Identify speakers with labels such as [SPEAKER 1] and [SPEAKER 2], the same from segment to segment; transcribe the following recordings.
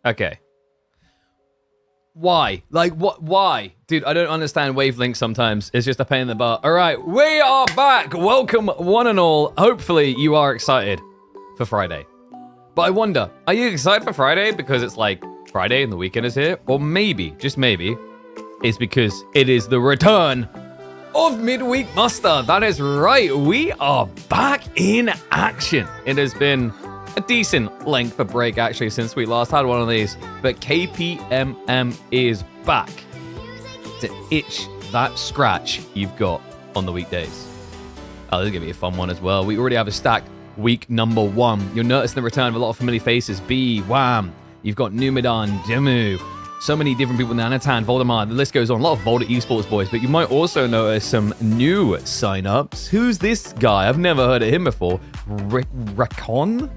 [SPEAKER 1] Okay. Why? Like, what? Why? Dude, I don't understand wavelengths sometimes. It's just a pain in the butt. All right, we are back. Welcome, one and all. Hopefully, you are excited for Friday. But I wonder, are you excited for Friday because it's like Friday and the weekend is here? Or maybe, just maybe, it's because it is the return of Midweek Muster. That is right. We are back in action. It has been a decent length of break, actually, since we last had one of these. But KPMM is back to itch that scratch you've got on the weekdays. Oh, this is going to be a fun one as well. We already have a stacked week number 1. You'll notice the return of a lot of familiar faces. B, Wham. You've got Numidan, Demu. So many different people in the Anatan, Voldemar. The list goes on. A lot of Volda esports boys. But you might also notice some new signups. Who's this guy? I've never heard of him before. Recon?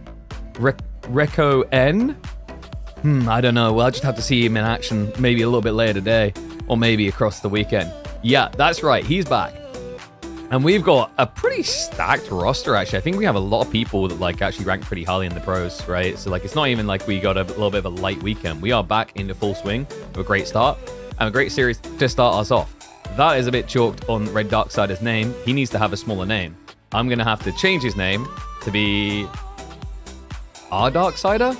[SPEAKER 1] Recon? I don't know. Well, I'll just have to see him in action maybe a little bit later today, or maybe across the weekend. Yeah, that's right. He's back. And we've got a pretty stacked roster, actually. I think we have a lot of people that like actually rank pretty highly in the pros, right? So like it's not even like we got a little bit of a light weekend. We are back into full swing with a great start and a great series to start us off. That is a bit chalked on Red Darksider's name. He needs to have a smaller name. I'm going to have to change his name to be our Darksider?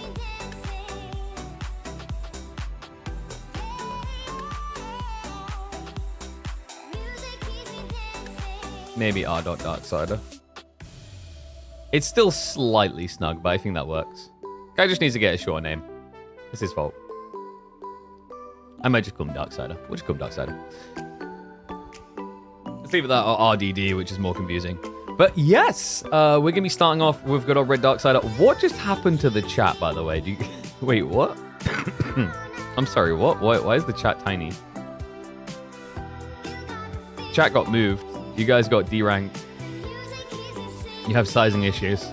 [SPEAKER 1] Maybe R.Darksider. It's still slightly snug, but I think that works. Guy just needs to get a short name. It's his fault. I might just call him Darksider. We'll just call him Darksider. Let's leave it that or RDD, which is more confusing. But yes, we're going to be starting off with good old Red Darksider. What just happened to the chat, by the way? Wait, what? I'm sorry, what? Why is the chat tiny? Chat got moved. You guys got D-ranked. You have sizing issues.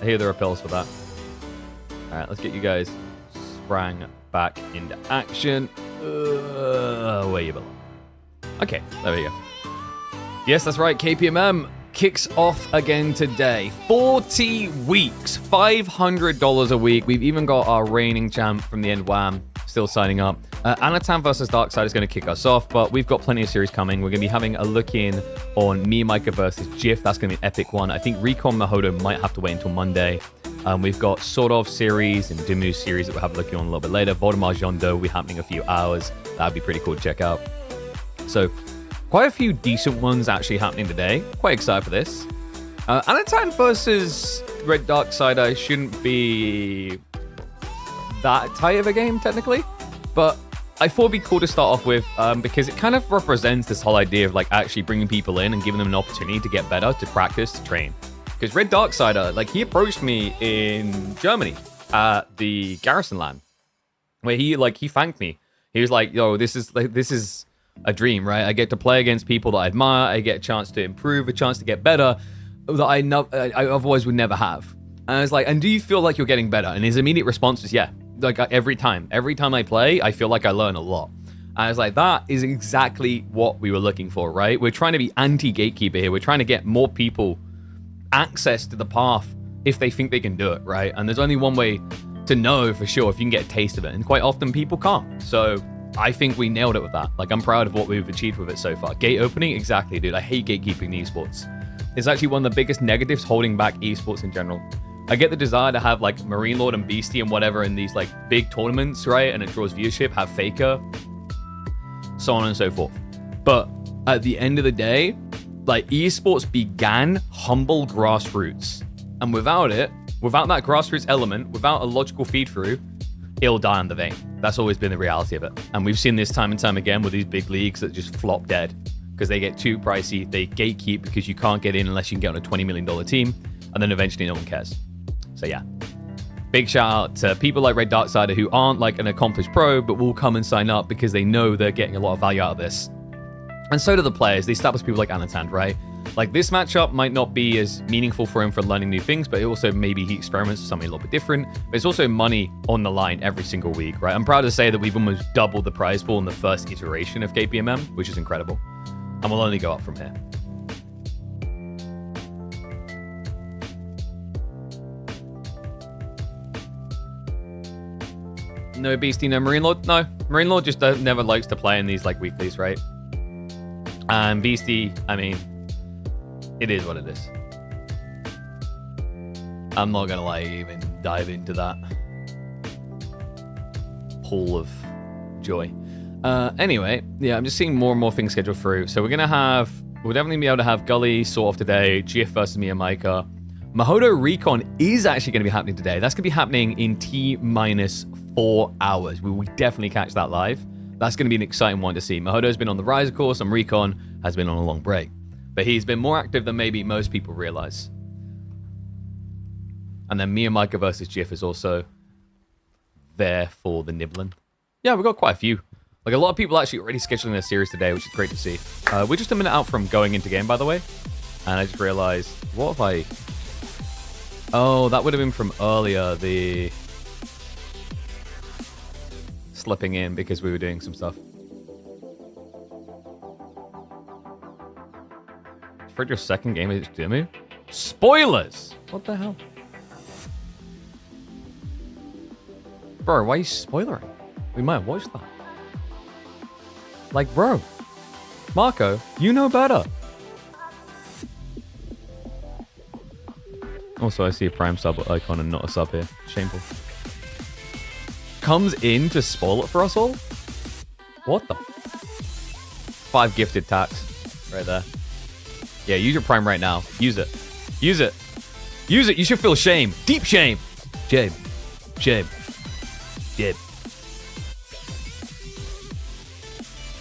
[SPEAKER 1] I hear there are pills for that. Alright, let's get you guys sprang back into action. Where you belong. Okay, there we go. Yes, that's right. KPMM kicks off again today. 40 weeks, $500 a week. We've even got our reigning champ from the end, Wham, still signing up. Anatan versus Darksider is going to kick us off, but we've got plenty of series coming. We're going to be having a look in on Mim Micah versus Jif. That's going to be an epic one. I think Recon Mahodo might have to wait until Monday. We've got sort of series and Demu series that we'll have a look in on a little bit later. Voldemar Jondo will be happening a few hours. That'd be pretty cool to check out. So quite a few decent ones actually happening today. Quite excited for this. Anatan versus Red Darksider shouldn't be that tight of a game, technically. But I thought it'd be cool to start off with because it kind of represents this whole idea of like actually bringing people in and giving them an opportunity to get better, to practice, to train. Because Red Darksider, like he approached me in Germany at the Garrison LAN, where he thanked me. He was like, "Yo, this is a dream, right? I get to play against people that I admire. I get a chance to improve, a chance to get better that I otherwise would never have." And I was like, "And do you feel like you're getting better?" And his immediate response was, "Yeah. Like every time I play, I feel like I learn a lot." And I was like, that is exactly what we were looking for, right? We're trying to be anti-gatekeeper here. We're trying to get more people access to the path if they think they can do it, right? And there's only one way to know for sure if you can get a taste of it. And quite often people can't. So I think we nailed it with that. Like I'm proud of what we've achieved with it so far. Gate opening, exactly, dude. I hate gatekeeping in esports. It's actually one of the biggest negatives holding back esports in general. I get the desire to have like Marine Lord and Beastie and whatever in these like big tournaments, right? And it draws viewership, have Faker, so on and so forth. But at the end of the day, like esports began humble grassroots. And without it, without that grassroots element, without a logical feed through, it'll die on the vein. That's always been the reality of it. And we've seen this time and time again with these big leagues that just flop dead because they get too pricey. They gatekeep because you can't get in unless you can get on a $20 million team. And then eventually no one cares. So yeah, big shout out to people like Red Darksider who aren't like an accomplished pro, but will come and sign up because they know they're getting a lot of value out of this. And so do the players. They establish people like Anatan, right? Like this matchup might not be as meaningful for him for learning new things, but also maybe he experiments with something a little bit different. But it's also money on the line every single week, right? I'm proud to say that we've almost doubled the prize pool in the first iteration of KPMM, which is incredible. And we'll only go up from here. No Beastie, no Marine Lord? No. Marine Lord just never likes to play in these, like, weeklies, right? And Beastie, I mean, it is what it is. I'm not gonna, like, even dive into that pool of joy. Anyway, yeah, I'm just seeing more and more things scheduled through. So we'll definitely be able to have Gully sort of today, GF versus Mim Micah. Mahodo Recon is actually going to be happening today. That's going to be happening in T-4 hours. We will definitely catch that live. That's going to be an exciting one to see. Mahodo's been on the rise, of course, and Recon has been on a long break. But he's been more active than maybe most people realize. And then Mim Micah versus GF is also there for the nibbling. Yeah, we've got quite a few. Like, a lot of people actually already scheduling their series today, which is great to see. We're just a minute out from going into game, by the way. And I just realized, what have I... Oh, that would have been from earlier, the... slipping in because we were doing some stuff. For your second game is Dimu? Spoilers! What the hell? Bro, why are you spoilering? We might have watched that. Like, bro. Marco, you know better. Also, I see a Prime sub icon and not a sub here. Shameful. Comes in to spoil it for us all? What the? 5 gifted tax. Right there. Yeah, use your Prime right now. Use it. Use it. Use it. You should feel shame. Deep shame. Shame. Shame. Shame.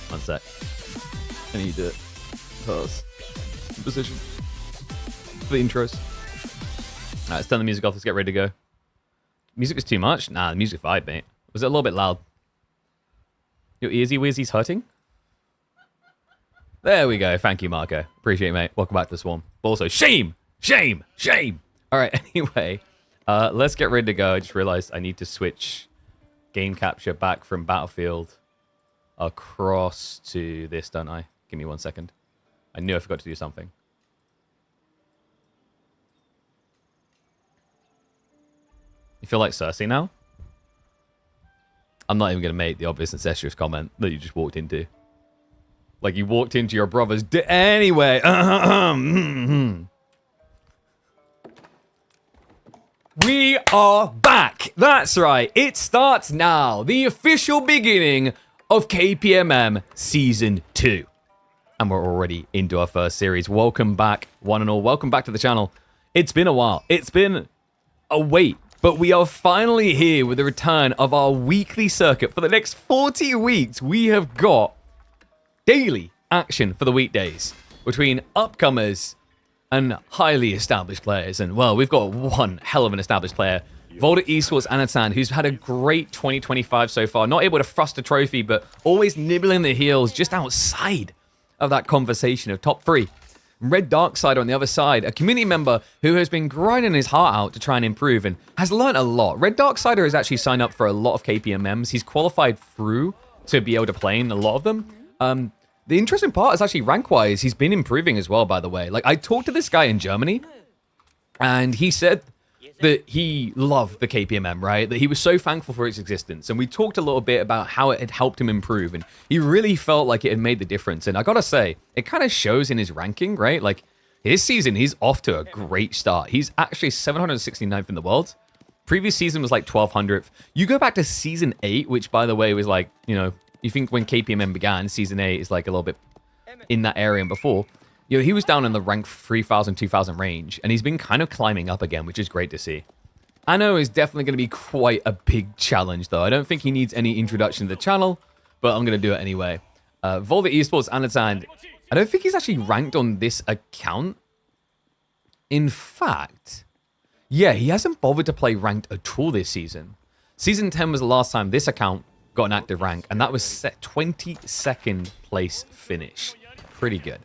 [SPEAKER 1] One sec. I need to pause. Position. For the intros. Alright, let's turn the music off. Let's get ready to go. Music is too much? Nah, the music vibe, mate. Was it a little bit loud? Your earsy wearsy's hurting? There we go. Thank you, Marco. Appreciate it, mate. Welcome back to the Swarm. But also, shame! Shame! Shame! Alright, anyway. Let's get ready to go. I just realized I need to switch game capture back from Battlefield across to this, don't I? Give me 1 second. I knew I forgot to do something. You feel like Cersei now? I'm not even going to make the obvious incestuous comment that you just walked into. Like you walked into your brother's... Anyway. We are back. That's right. It starts now. The official beginning of KPMM Season 2. And we're already into our first series. Welcome back, one and all. Welcome back to the channel. It's been a while. It's been a wait. But we are finally here with the return of our weekly circuit. For the next 40 weeks, we have got daily action for the weekdays between upcomers and highly established players. And, well, we've got one hell of an established player, Volta Esports Anatan, who's had a great 2025 so far. Not able to thrust a trophy, but always nibbling the heels just outside of that conversation of top 3. Red Darksider on the other side, a community member who has been grinding his heart out to try and improve and has learned a lot. Red Darksider has actually signed up for a lot of KPMMs. He's qualified through to be able to play in a lot of them. The interesting part is actually rank-wise, he's been improving as well, by the way. Like, I talked to this guy in Germany, and he said that he loved the KPMM, right? That he was so thankful for its existence. And we talked a little bit about how it had helped him improve. And he really felt like it had made the difference. And I gotta say, it kind of shows in his ranking, right? Like, his season, he's off to a great start. He's actually 769th in the world. Previous season was like 1200th. You go back to Season 8, which, by the way, was like, you know, you think when KPMM began, Season 8 is like a little bit in that area and before. You know, he was down in the rank 3,000, 2,000 range, and he's been kind of climbing up again, which is great to see. Anno is definitely going to be quite a big challenge, though. I don't think he needs any introduction to the channel, but I'm going to do it anyway. Volta Esports Anatan, I don't think he's actually ranked on this account. In fact, yeah, he hasn't bothered to play ranked at all this season. Season 10 was the last time this account got an active rank, and that was set 22nd place finish. Pretty good.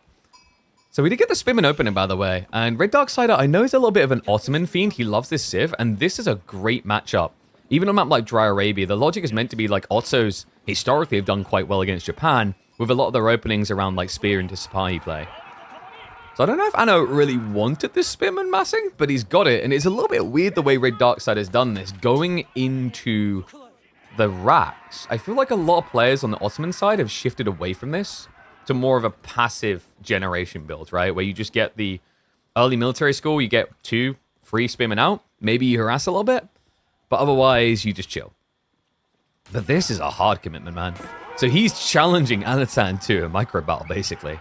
[SPEAKER 1] So we did get the Spimmin opening, by the way, and Red Darksider, I know he's a little bit of an Ottoman fiend. He loves this Civ, and this is a great matchup. Even on a map like Dry Arabia, the logic is meant to be like Ottos historically have done quite well against Japan, with a lot of their openings around like Spear into Sipahi play. So I don't know if Anno really wanted this Spimmin massing, but he's got it, and it's a little bit weird the way Red Darksider has done this, going into the racks, I feel like a lot of players on the Ottoman side have shifted away from this to more of a passive generation build, right? Where you just get the early military school, you get 2 free spearmen out, maybe you harass a little bit, but otherwise you just chill. But this is a hard commitment, man. So he's challenging Anatan to a micro battle, basically.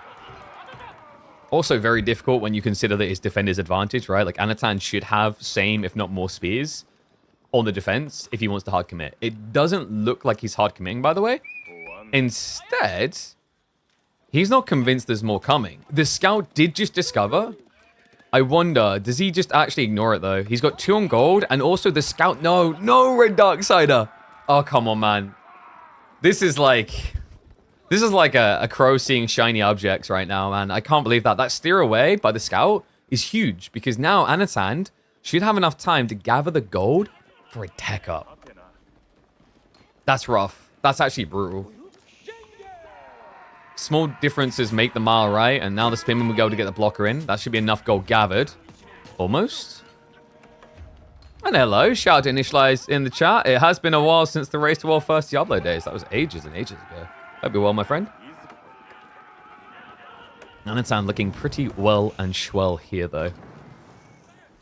[SPEAKER 1] Also very difficult when you consider that his defender's advantage, right? Like Anatan should have same, if not more spears on the defense if he wants to hard commit. It doesn't look like he's hard committing, by the way. Instead, he's not convinced there's more coming. The scout did just discover. I wonder, does he just actually ignore it, though? He's got 2 on gold, and also the scout... No, Red Darksider. Oh, come on, man. This is like a crow seeing shiny objects right now, man. I can't believe that. That steer away by the scout is huge, because now Anatan should have enough time to gather the gold for a tech up. That's rough. That's actually brutal. Small differences make the mile, right? And now the spinman will go to get the blocker in. That should be enough gold gathered. Almost. And hello, shout out to Initialize in the chat. It has been a while since the Race to World first Diablo days. That was ages and ages ago. Hope you're well, my friend. Anatan looking pretty well and swell here, though.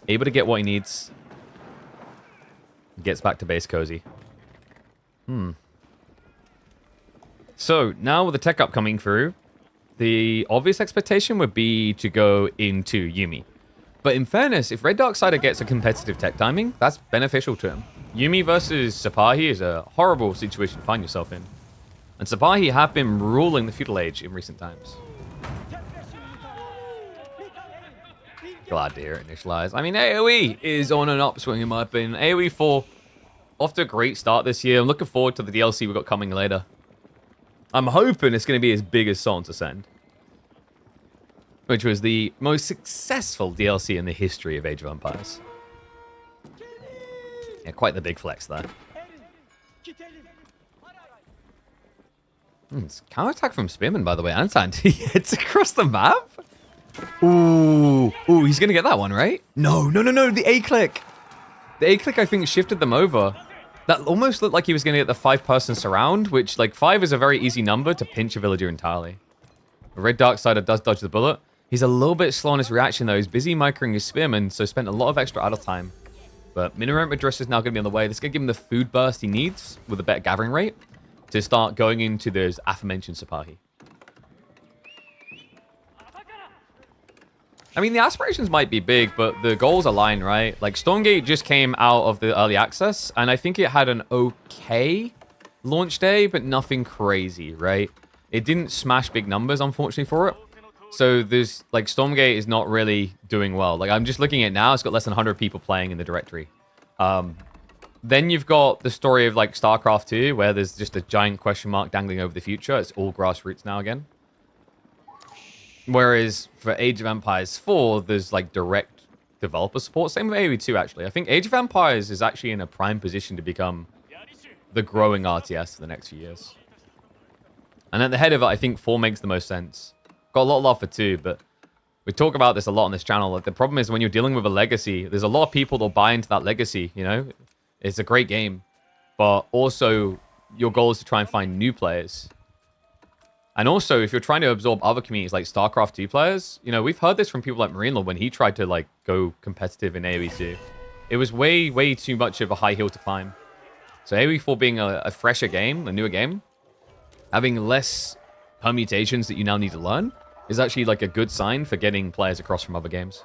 [SPEAKER 1] Able to get what he needs. Gets back to base cozy. So, now with the tech up coming through, the obvious expectation would be to go into Yuumi. But in fairness, if Red Darksider gets a competitive tech timing, that's beneficial to him. Yuumi versus Sapahi is a horrible situation to find yourself in. And Sapahi have been ruling the feudal age in recent times. Glad to hear it initialize. I mean, AoE is on an upswing in my opinion. AoE 4, off to a great start this year. I'm looking forward to the DLC we've got coming later. I'm hoping it's going to be as big as Salt Ascend, which was the most successful DLC in the history of Age of Empires. Yeah, quite the big flex there. It's counterattack from Spearman, by the way. Anatan, he hits across the map. Ooh, he's going to get that one, right? No, the A-click. The A-click, I think, shifted them over. That almost looked like he was going to get the 5-person surround, which, like, 5 is a very easy number to pinch a villager entirely. Red Darksider does dodge the bullet. He's a little bit slow on his reaction, though. He's busy microing his spearman, so spent a lot of extra idle time. But Minimum Address is now going to be on the way. This is going to give him the food burst he needs with a better gathering rate to start going into those aforementioned Sapahi. I mean, the aspirations might be big, but the goals align, right? Like, Stormgate just came out of the early access, and I think it had an okay launch day, but nothing crazy, right? It didn't smash big numbers, unfortunately, for it. So there's, like, Stormgate is not really doing well. Like, I'm just looking at it now. It's got less than 100 people playing in the directory. Then you've got the story of, like, StarCraft 2, where there's just a giant question mark dangling over the future. It's all grassroots now again. Whereas for Age of Empires 4, there's, like, direct developer support. Same with AoE 2, actually. I think Age of Empires is actually in a prime position to become the growing RTS for the next few years. And at the head of it, I think 4 makes the most sense. Got a lot of love for 2, but we talk about this a lot on this channel. Like, the problem is when you're dealing with a legacy, there's a lot of people that'll buy into that legacy, you know? It's a great game. But also, your goal is to try and find new players. And also, if you're trying to absorb other communities like StarCraft 2 players, you know, we've heard this from people like Marine Lord when he tried to, like, go competitive in AoE 2. It was way, way too much of a high hill to climb. So AoE 4 being a fresher game, a newer game, having less permutations that you now need to learn is actually, like, a good sign for getting players across from other games.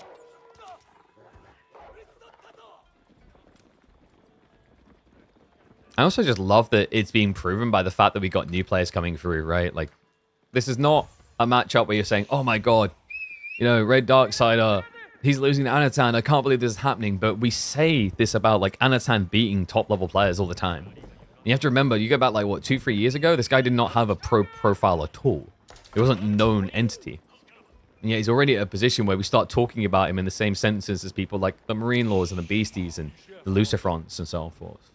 [SPEAKER 1] I also just love that it's being proven by the fact that we got new players coming through, right? Like, this is not a matchup where you're saying, oh my god, you know, Red Darksider, he's losing to Anatan, I can't believe this is happening. But we say this about, like, Anatan beating top-level players all the time. And you have to remember, you go back, like, what, 2-3 years ago? This guy did not have a pro profile at all. It wasn't a known entity. And yet he's already at a position where we start talking about him in the same sentences as people like the Marine Lords and the Beasties and the Lucifrons and so forth.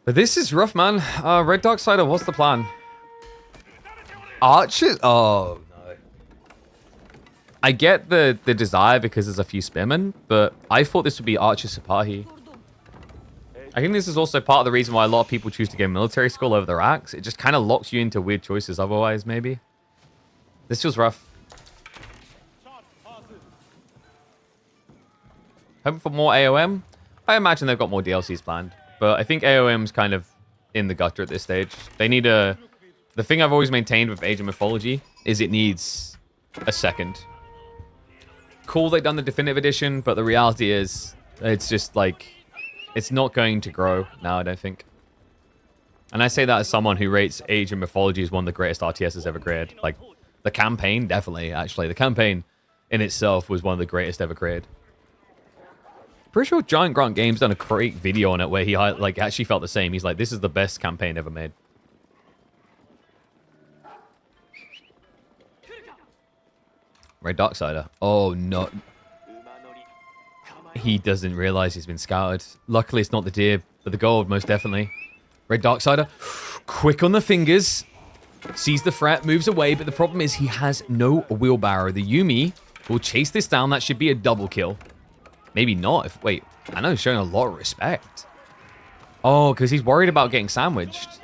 [SPEAKER 1] But this is rough, man. Red Darksider, what's the plan? Archers? Oh, no. I get the desire because there's a few spearmen, but I thought this would be Archer Sapahi. I think this is also part of the reason why a lot of people choose to go military school over their axe. It just kind of locks you into weird choices otherwise, maybe. This feels rough. Hoping for more AOM. I imagine they've got more DLCs planned. But I think AOM's kind of in the gutter at this stage. They need a... The thing I've always maintained with Age of Mythology is it needs a second. Cool they've done the definitive edition, but the reality is it's just like... It's not going to grow now, I don't think. And I say that as someone who rates Age of Mythology as one of the greatest RTSs ever created. Like, the campaign, definitely, actually. The campaign in itself was one of the greatest ever created. Pretty sure Giant Grunt Games done a great video on it where he like actually felt the same. He's like, this is the best campaign ever made. Red Darksider. Oh, no. He doesn't realize he's been scouted. Luckily, it's not the deer, but the gold, most definitely. Red Darksider. Quick on the fingers. Sees the threat, moves away, but the problem is he has no wheelbarrow. The Yumi will chase this down. That should be a double kill. Maybe not. Wait, I know he's showing a lot of respect. Oh, because he's worried about getting sandwiched.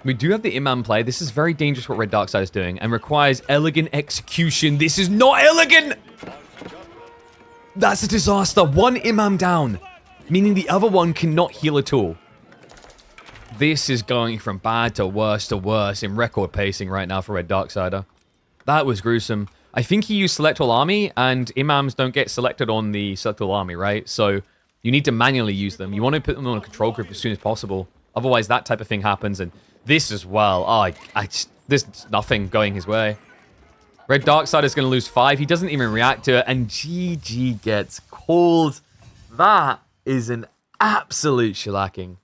[SPEAKER 1] We do have the Imam play. This is very dangerous what Red Darkside is doing and requires elegant execution. This is not elegant! That's a disaster. One Imam down, meaning the other one cannot heal at all. This is going from bad to worse in record pacing right now for Red Darksider. That was gruesome. I think he used Select All Army, and Imams don't get selected on the Select All Army, right? So you need to manually use them. You want to put them on a control group as soon as possible. Otherwise, that type of thing happens, and this as well. Oh, there's nothing going his way. Red Darksider is going to lose 5. He doesn't even react to it, and GG gets called. That is an absolute shellacking.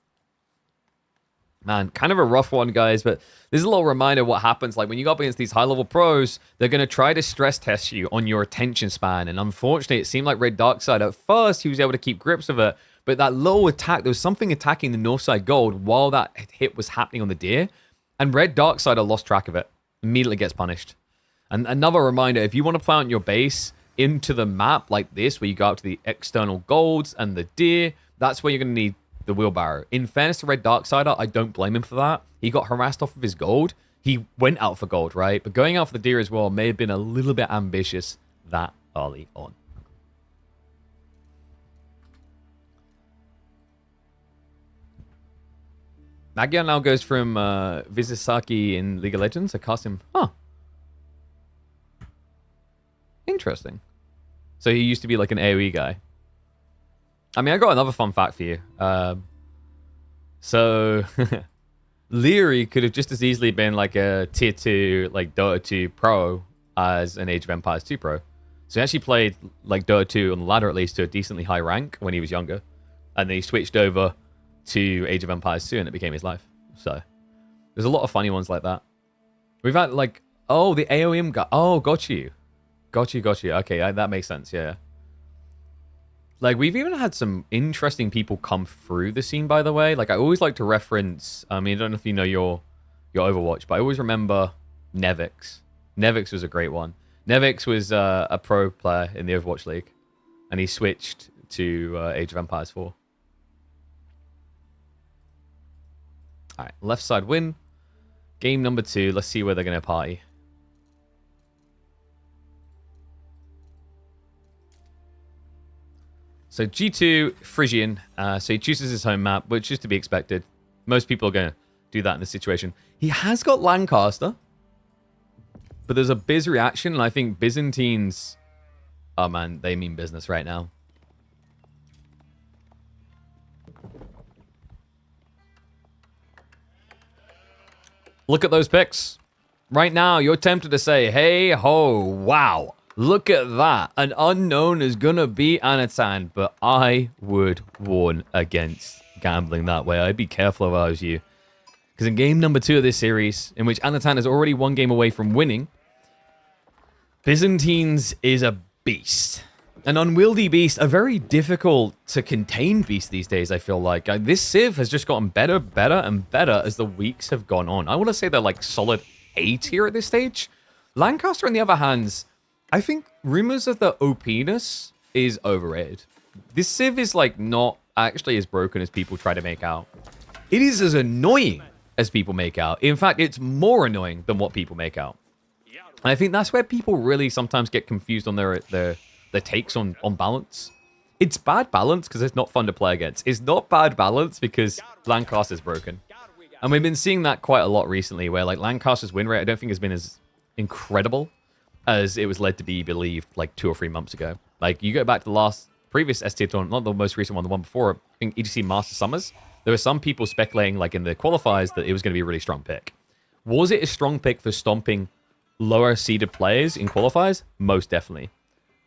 [SPEAKER 1] Man, kind of a rough one, guys, but this is a little reminder of what happens. Like, when you go up against these high-level pros, they're going to try to stress test you on your attention span, and unfortunately, it seemed like Red Darksider, at first, he was able to keep grips of it, but that low attack, there was something attacking the north side gold while that hit was happening on the deer, and Red Darksider lost track of it. Immediately gets punished. And another reminder, if you want to plant your base into the map like this, where you go out to the external golds and the deer, that's where you're going to need the wheelbarrow. In fairness to Red Darksider, I don't blame him for that. He got harassed off of his gold. He went out for gold, right? But going out for the deer as well may have been a little bit ambitious that early on. Magyar now goes from Visasaki in League of Legends. I cast him. Huh. Interesting. So he used to be like an AoE guy. I mean, I got another fun fact for you. So, Leary could have just as easily been like a tier 2, like Dota 2 pro as an Age of Empires 2 pro. So he actually played like Dota 2 on the ladder at least to a decently high rank when he was younger. And then he switched over to Age of Empires 2 and it became his life. So, there's a lot of funny ones like that. We've had like, oh, the AOM guy. Oh, got you. Got you. Okay, that makes sense, yeah. Like, we've even had some interesting people come through the scene, by the way. Like, I always like to reference... I mean, I don't know if you know your Overwatch, but I always remember Nevix. Nevix was a great one. Nevix was a pro player in the Overwatch League, and he switched to Age of Empires 4. All right, left side win. Game number 2. Let's see where they're going to party. So G2, Frisian, so he chooses his home map, which is to be expected. Most people are going to do that in this situation. He has got Lancaster, but there's a Biz reaction, and I think Byzantines, oh man, they mean business right now. Look at those picks. Right now, you're tempted to say, hey ho, wow. Look at that. An unknown is going to be Anatan, but I would warn against gambling that way. I'd be careful if I was you. Because in game number 2 of this series, in which Anatan is already 1 game away from winning, Byzantines is a beast. An unwieldy beast, a very difficult to contain beast these days, I feel like. This Civ has just gotten better, and better as the weeks have gone on. I want to say they're like solid A tier at this stage. Lancaster, on the other hand, I think rumors of the OP-ness is overrated. This Civ is like not actually as broken as people try to make out. It is as annoying as people make out. In fact, it's more annoying than what people make out. And I think that's where people really sometimes get confused on their takes on balance. It's bad balance because it's not fun to play against. It's not bad balance because Lancaster's broken. And we've been seeing that quite a lot recently, where like Lancaster's win rate I don't think has been as incredible as it was led to be believed like 2 or 3 months ago. Like you go back to the previous S tier tournament, not the most recent one, the one before, I think EGC Master Summers, there were some people speculating like in the qualifiers that it was going to be a really strong pick. Was it a strong pick for stomping lower seeded players in qualifiers? Most definitely.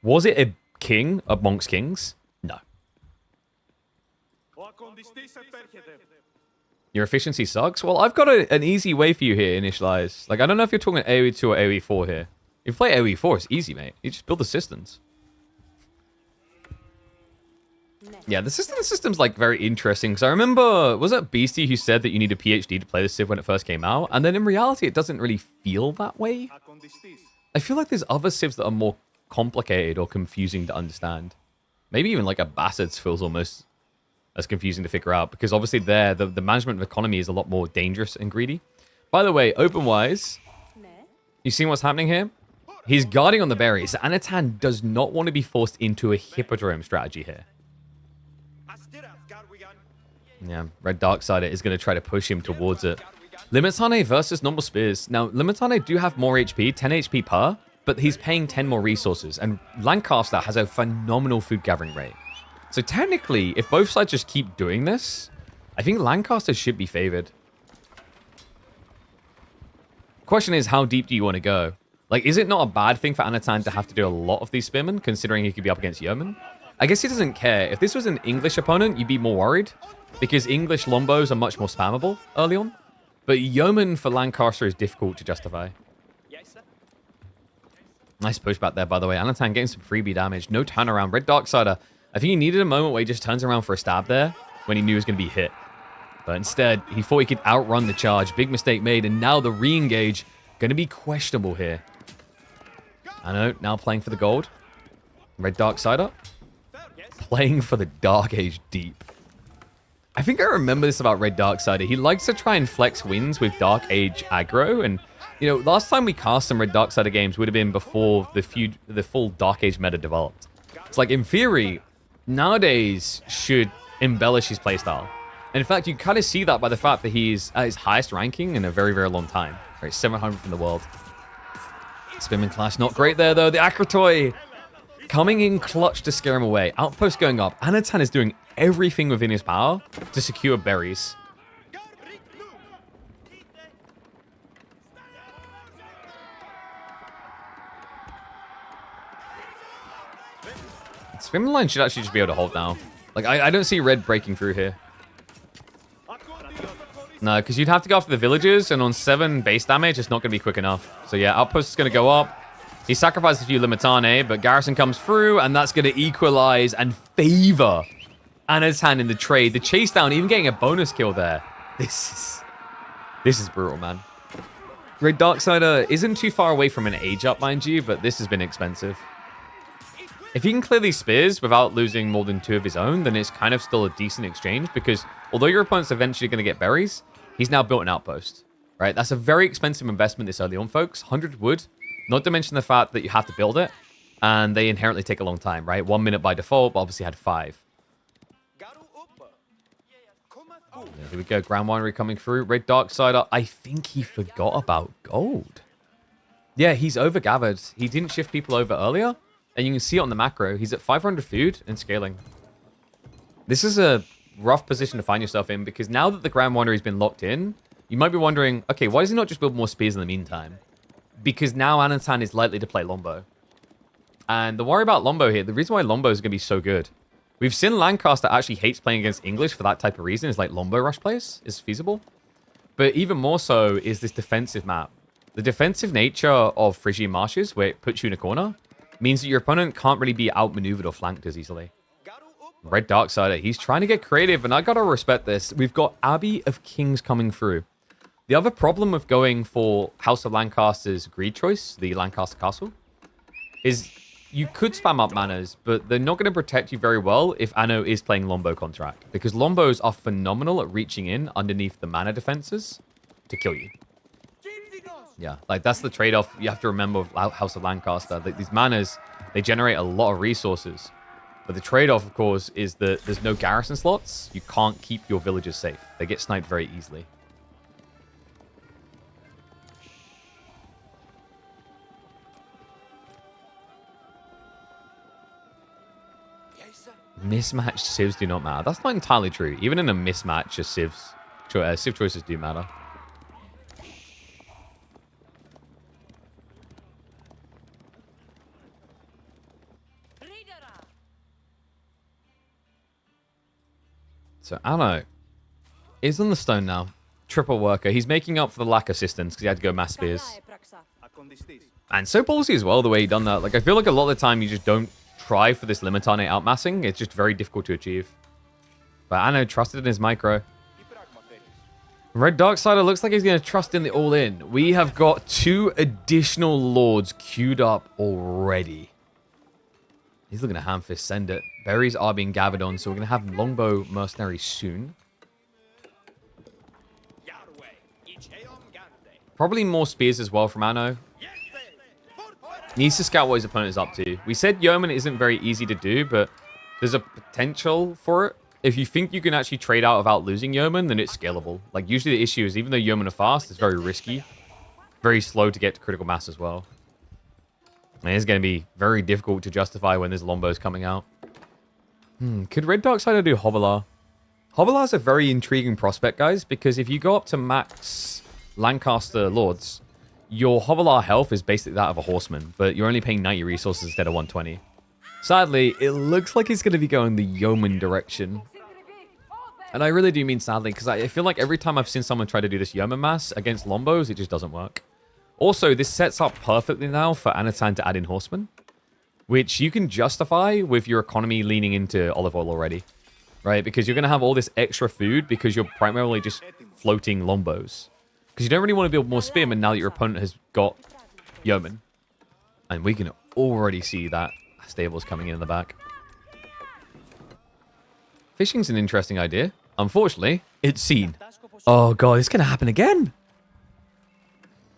[SPEAKER 1] Was it a king amongst kings? No. Your efficiency sucks? Well, I've got an easy way for you here, Initialize. Like, I don't know if you're talking AoE 2 or AoE 4 here. If you play AoE 4, it's easy, mate. You just build the systems. Yeah, the system's like very interesting. Because I remember, was it Beastie who said that you need a PhD to play the Civ when it first came out? And then in reality, it doesn't really feel that way. I feel like there's other Civs that are more complicated or confusing to understand. Maybe even like a Bastards feels almost as confusing to figure out, because obviously there the management of economy is a lot more dangerous and greedy. By the way, open-wise, you seen what's happening here? He's guarding on the berries. Anatan does not want to be forced into a Hippodrome strategy here. Yeah, Red Darksider is going to try to push him towards it. Limitane versus normal spears. Now, Limitane do have more HP, 10 HP per, but he's paying 10 more resources, and Lancaster has a phenomenal food gathering rate. So technically, if both sides just keep doing this, I think Lancaster should be favored. Question is, how deep do you want to go? Like, is it not a bad thing for Anatan to have to do a lot of these spearmen, considering he could be up against Yeoman? I guess he doesn't care. If this was an English opponent, you'd be more worried, because English Lombos are much more spammable early on. But Yeoman for Lancaster is difficult to justify. Nice pushback there, by the way. Anatan getting some freebie damage. No turnaround. Red Darksider, I think he needed a moment where he just turns around for a stab there when he knew he was going to be hit. But instead, he thought he could outrun the charge. Big mistake made, and now the re-engage going to be questionable here. I know, now playing for the gold. Red Darksider playing for the Dark Age deep. I think I remember this about Red Darksider. He likes to try and flex wins with Dark Age aggro, and you know, last time we cast some Red Darksider games would have been before the full Dark Age meta developed. It's like, in theory, nowadays should embellish his playstyle. And in fact, you kind of see that by the fact that he's at his highest ranking in a very, very long time. Right, 700th in the world. Spinman Clash, not great there, though. The Akratoy coming in clutch to scare him away. Outpost going up. Anatan is doing everything within his power to secure berries. Spinman line should actually just be able to hold now. Like, I don't see red breaking through here. No, because you'd have to go after the villagers, and on 7 base damage, it's not going to be quick enough. So yeah, Outpost is going to go up. He sacrificed a few Limitane, but Garrison comes through, and that's going to equalize and favor Anatan in the trade. The chase down, even getting a bonus kill there. This is brutal, man. Red Darksider isn't too far away from an age up, mind you, but this has been expensive. If he can clear these spears without losing more than 2 of his own, then it's kind of still a decent exchange, because although your opponent's eventually going to get berries, he's now built an outpost, right? That's a very expensive investment this early on, folks. 100 wood, not to mention the fact that you have to build it, and they inherently take a long time, right? 1 minute by default, but obviously had 5. Yeah, here we go, Grand Winery coming through. Red Darksider, I think he forgot about gold. Yeah, he's overgathered. He didn't shift people over earlier. And you can see it on the macro. He's at 500 food and scaling. This is a rough position to find yourself in, because now that the Grand Winery's been locked in, you might be wondering, okay, why does he not just build more spears in the meantime? Because now Anatan is likely to play Lombo. And the worry about Lombo here, the reason why Lombo is going to be so good, we've seen Lancaster actually hates playing against English for that type of reason, is like Lombo rush plays is feasible. But even more so is this defensive map. The defensive nature of Phrygian Marshes, where it puts you in a corner, means that your opponent can't really be outmaneuvered or flanked as easily. Red Darksider, he's trying to get creative, and I gotta respect this. We've got Abbey of Kings coming through. The other problem with going for House of Lancaster's greed choice, the Lancaster Castle, is you could spam up manas, but they're not going to protect you very well if Anno is playing Lombo contract. Because Lombos are phenomenal at reaching in underneath the mana defenses to kill you. Yeah, like that's the trade-off you have to remember with House of Lancaster. Like, these manas, they generate a lot of resources. But the trade-off, of course, is that there's no garrison slots. You can't keep your villagers safe. They get sniped very easily. Mismatched civs do not matter. That's not entirely true. Even in a mismatch, civ choices do matter. So Anno is on the stone now. Triple worker. He's making up for the lack of assistance because he had to go mass spears. And so ballsy as well, the way he done that. Like, I feel like a lot of the time you just don't try for this Limitane outmassing. It's just very difficult to achieve. But Anno trusted in his micro. Red Darksider looks like he's going to trust in the all-in. We have got 2 additional lords queued up already. He's looking at Handfist send it. Berries are being gathered on, so we're going to have Longbow mercenaries soon. Probably more spears as well from Anno. Needs to scout what his opponent is up to. We said Yeoman isn't very easy to do, but there's a potential for it. If you think you can actually trade out without losing Yeoman, then it's scalable. Like, usually the issue is even though Yeoman are fast, it's very risky. Very slow to get to critical mass as well. And it's going to be very difficult to justify when there's Lombos coming out. Could Red Darksider do Hovelar? Hovelar's a very intriguing prospect, guys, because if you go up to max Lancaster Lords, your Hovelar health is basically that of a Horseman, but you're only paying 90 resources instead of 120. Sadly, it looks like he's going to be going the Yeoman direction. And I really do mean sadly, because I feel like every time I've seen someone try to do this Yeoman mass against Lombos, it just doesn't work. Also, this sets up perfectly now for Anatan to add in Horsemen, which you can justify with your economy leaning into olive oil already, right? Because you're going to have all this extra food because you're primarily just floating Lombos. Because you don't really want to build more Spearmen now that your opponent has got Yeoman. And we can already see that stables coming in the back. Fishing's an interesting idea. Unfortunately, it's seen. Oh god, it's going to happen again.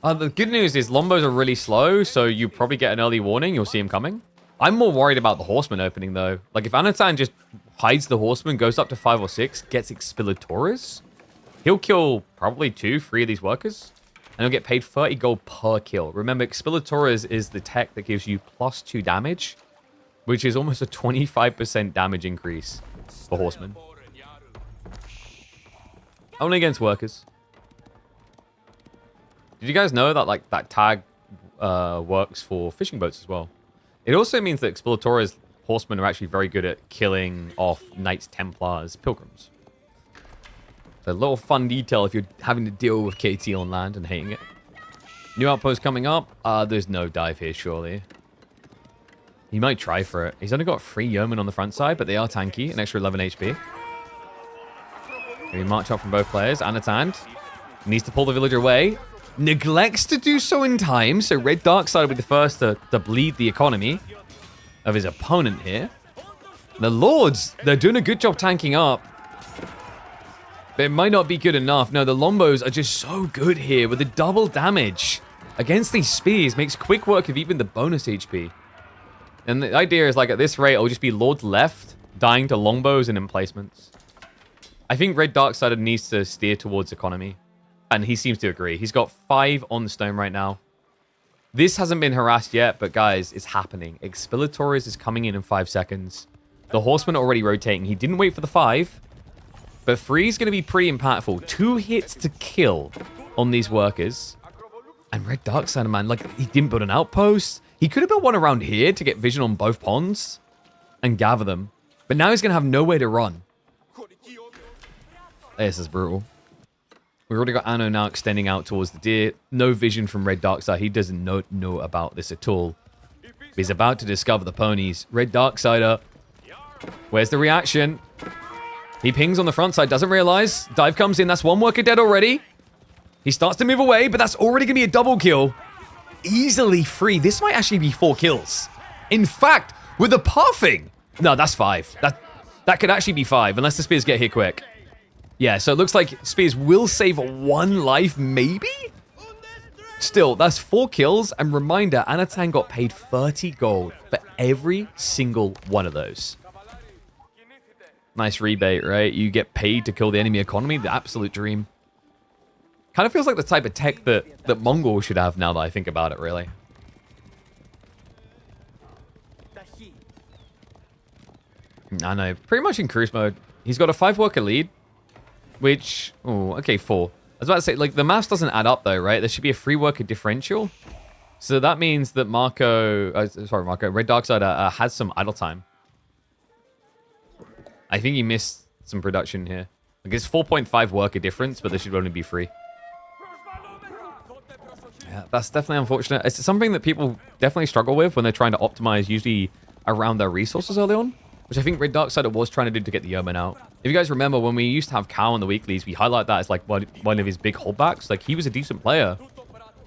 [SPEAKER 1] The good news is Lombos are really slow, so you probably get an early warning. You'll see him coming. I'm more worried about the Horseman opening, though. Like, if Anatan just hides the Horseman, goes up to 5 or 6, gets Expilatores, he'll kill probably 2, 3 of these workers, and he'll get paid 30 gold per kill. Remember, Expilatores is the tech that gives you +2 damage, which is almost a 25% damage increase for Horsemen. Only against workers. Did you guys know that, like, that tag works for fishing boats as well? It also means that Expilatores Horsemen are actually very good at killing off Knights, Templars, Pilgrims. A little fun detail if you're having to deal with KT on land and hating it. New outpost coming up. There's no dive here, surely. He might try for it. He's only got 3 Yeomen on the front side, but they are tanky. An extra 11 HP. We march up from both players. Anatan needs to pull the villager away. Neglects to do so in time, so Red Darksider will be the first to bleed the economy of his opponent here. The Lords, they're doing a good job tanking up. But it might not be good enough. No, the Lombos are just so good here with the double damage against these spears. Makes quick work of even the bonus HP. And the idea is, like, at this rate, it'll just be Lords left, dying to Longbos and emplacements. I think Red Darksider needs to steer towards economy. And he seems to agree. He's got 5 on the stone right now. This hasn't been harassed yet, but guys, it's happening. Expilatores is coming in 5 seconds. The Horsemen are already rotating. He didn't wait for the 5. But 3 is going to be pretty impactful. 2 hits to kill on these workers. And Red Darksider, man, like, he didn't build an outpost. He could have built one around here to get vision on both ponds and gather them. But now he's going to have nowhere to run. This is brutal. We've already got Anno now extending out towards the deer. No vision from Red Darksider. He doesn't know about this at all. He's about to discover the ponies. Red Darksider. Where's the reaction? He pings on the front side. Doesn't realize. Dive comes in. That's 1 worker dead already. He starts to move away, but that's already going to be a double kill. Easily free. This might actually be 4 kills. In fact, with the pathing. No, that's 5. That could actually be 5, unless the spears get hit quick. Yeah, so it looks like spears will save 1 life, maybe? Still, that's 4 kills, and reminder, Anatan got paid 30 gold for every single one of those. Nice rebate, right? You get paid to kill the enemy economy, the absolute dream. Kind of feels like the type of tech that Mongols should have now that I think about it, really. I know, pretty much in cruise mode. He's got a 5-worker lead, which... Oh, okay, 4. I was about to say, like, the maths doesn't add up, though, right? There should be a 3-worker differential. So that means that Red Darksider has some idle time. I think he missed some production here. Like, it's 4.5 worker difference, but there should only be 3. Yeah, that's definitely unfortunate. It's something that people definitely struggle with when they're trying to optimize, usually around their resources early on, which I think Red Darksider was trying to do to get the Yeoman out. If you guys remember, when we used to have Cal in the weeklies, we highlight that as like one of his big holdbacks. Like, he was a decent player,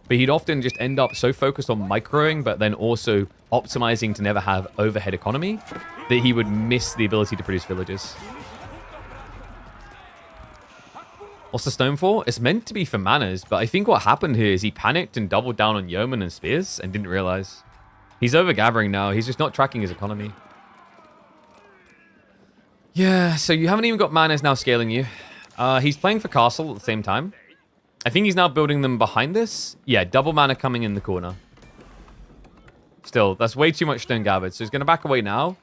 [SPEAKER 1] but he'd often just end up so focused on microing, but then also optimizing to never have overhead economy, that he would miss the ability to produce villages. What's the stone for? It's meant to be for manners, but I think what happened here is he panicked and doubled down on Yeoman and Spears and didn't realize. He's overgathering now. He's just not tracking his economy. Yeah, so you haven't even got manners now scaling you. He's playing for castle at the same time. I think he's now building them behind this. Yeah, double mana coming in the corner. Still, that's way too much stone gathered, so he's going to back away now.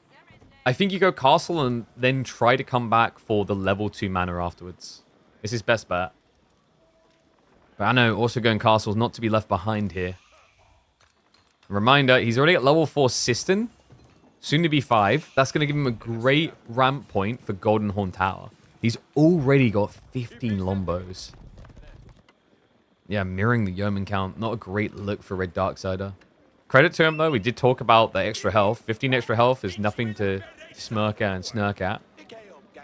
[SPEAKER 1] I think you go castle and then try to come back for the level 2 mana afterwards. It's his best bet. But I know also going castles not to be left behind here. Reminder, he's already at level 4 Cistern. Soon to be 5. That's going to give him a great ramp point for Golden Horn Tower. He's already got 15 Lombos. Yeah, mirroring the Yeoman count. Not a great look for Red Darksider. Credit to him, though. We did talk about the extra health. 15 extra health is nothing to smirk at and snirk at.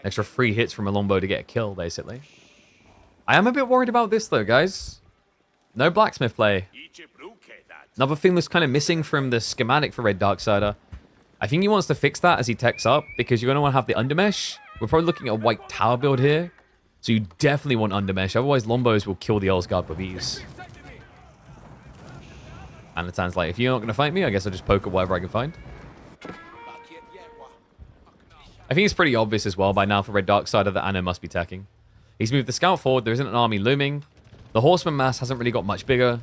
[SPEAKER 1] Extra 3 hits from a Lombo to get a kill, basically. I am a bit worried about this, though, guys. No blacksmith play. Another thing that's kind of missing from the schematic for Red Darksider. I think he wants to fix that as he techs up, because you're going to want to have the undermesh. We're probably looking at a white tower build here. So you definitely want undermesh. Otherwise, Lombos will kill the Earlsguard with ease. And it sounds like, if you're not going to fight me, I guess I'll just poke at whatever I can find. I think it's pretty obvious as well by now for Red Darksider that Anna must be teching. He's moved the scout forward. There isn't an army looming. The horseman mass hasn't really got much bigger.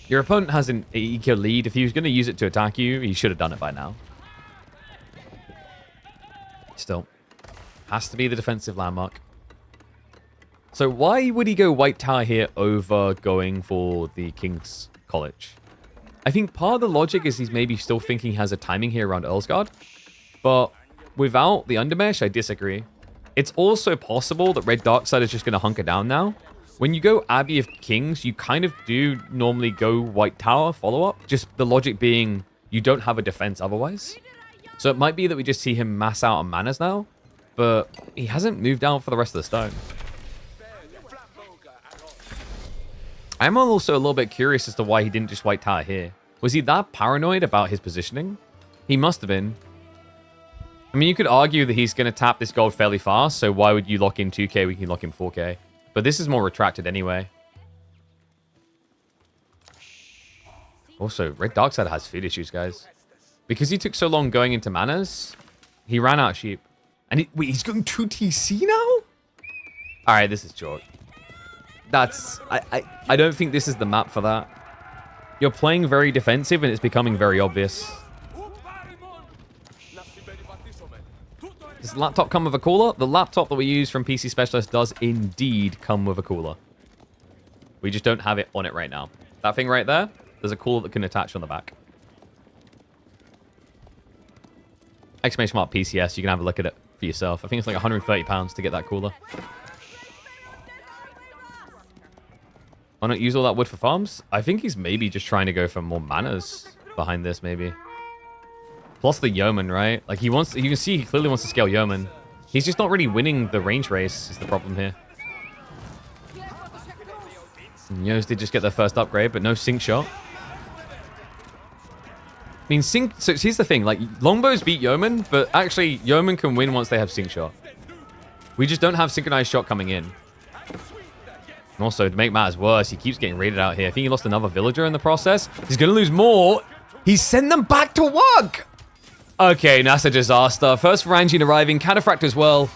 [SPEAKER 1] Your opponent has an EQ lead. If he was going to use it to attack you, he should have done it by now. Still, has to be the defensive landmark. So why would he go white tower here over going for the King's College? I think part of the logic is he's maybe still thinking he has a timing here around Earlsguard. But without the undermesh, I disagree. It's also possible that Red Darksider is just going to hunker down now. When you go Abbey of Kings, you kind of do normally go white tower follow-up. Just the logic being you don't have a defense otherwise. So it might be that we just see him mass out on manas now. But he hasn't moved out for the rest of the stone. I'm also a little bit curious as to why he didn't just white tower here. Was he that paranoid about his positioning? He must have been. I mean, you could argue that he's going to tap this gold fairly fast, so why would you lock in 2k when you can lock in 4k? But this is more retracted anyway. Also, Red Darksider has food issues, guys. Because he took so long going into manas, he ran out of sheep. And wait, he's going 2 TC now? Alright, this is chalk. That's... I don't think this is the map for that. You're playing very defensive and it's becoming very obvious. Does the laptop come with a cooler? The laptop that we use from PC Specialist does indeed come with a cooler. We just don't have it on it right now. That thing right there, there's a cooler that can attach on the back. Exclamation mark PCS, you can have a look at it for yourself. I think it's like £130 to get that cooler. Why not use all that wood for farms? I think he's maybe just trying to go for more manas behind this, maybe. Plus the Yeoman, right? Like, he wants... You can see he clearly wants to scale Yeoman. He's just not really winning the range race, is the problem here. Yos did just get their first upgrade, but no sync shot. mean, sync. So here's the thing: like longbows beat yeoman, but actually yeoman can win once they have sync shot. We just don't have synchronized shot coming in. And also, to make matters worse, he keeps getting raided out here. I think he lost another villager in the process. He's gonna lose more. He's sent them back to work. Okay, that's a disaster. First Varangian arriving, Cataphract as well.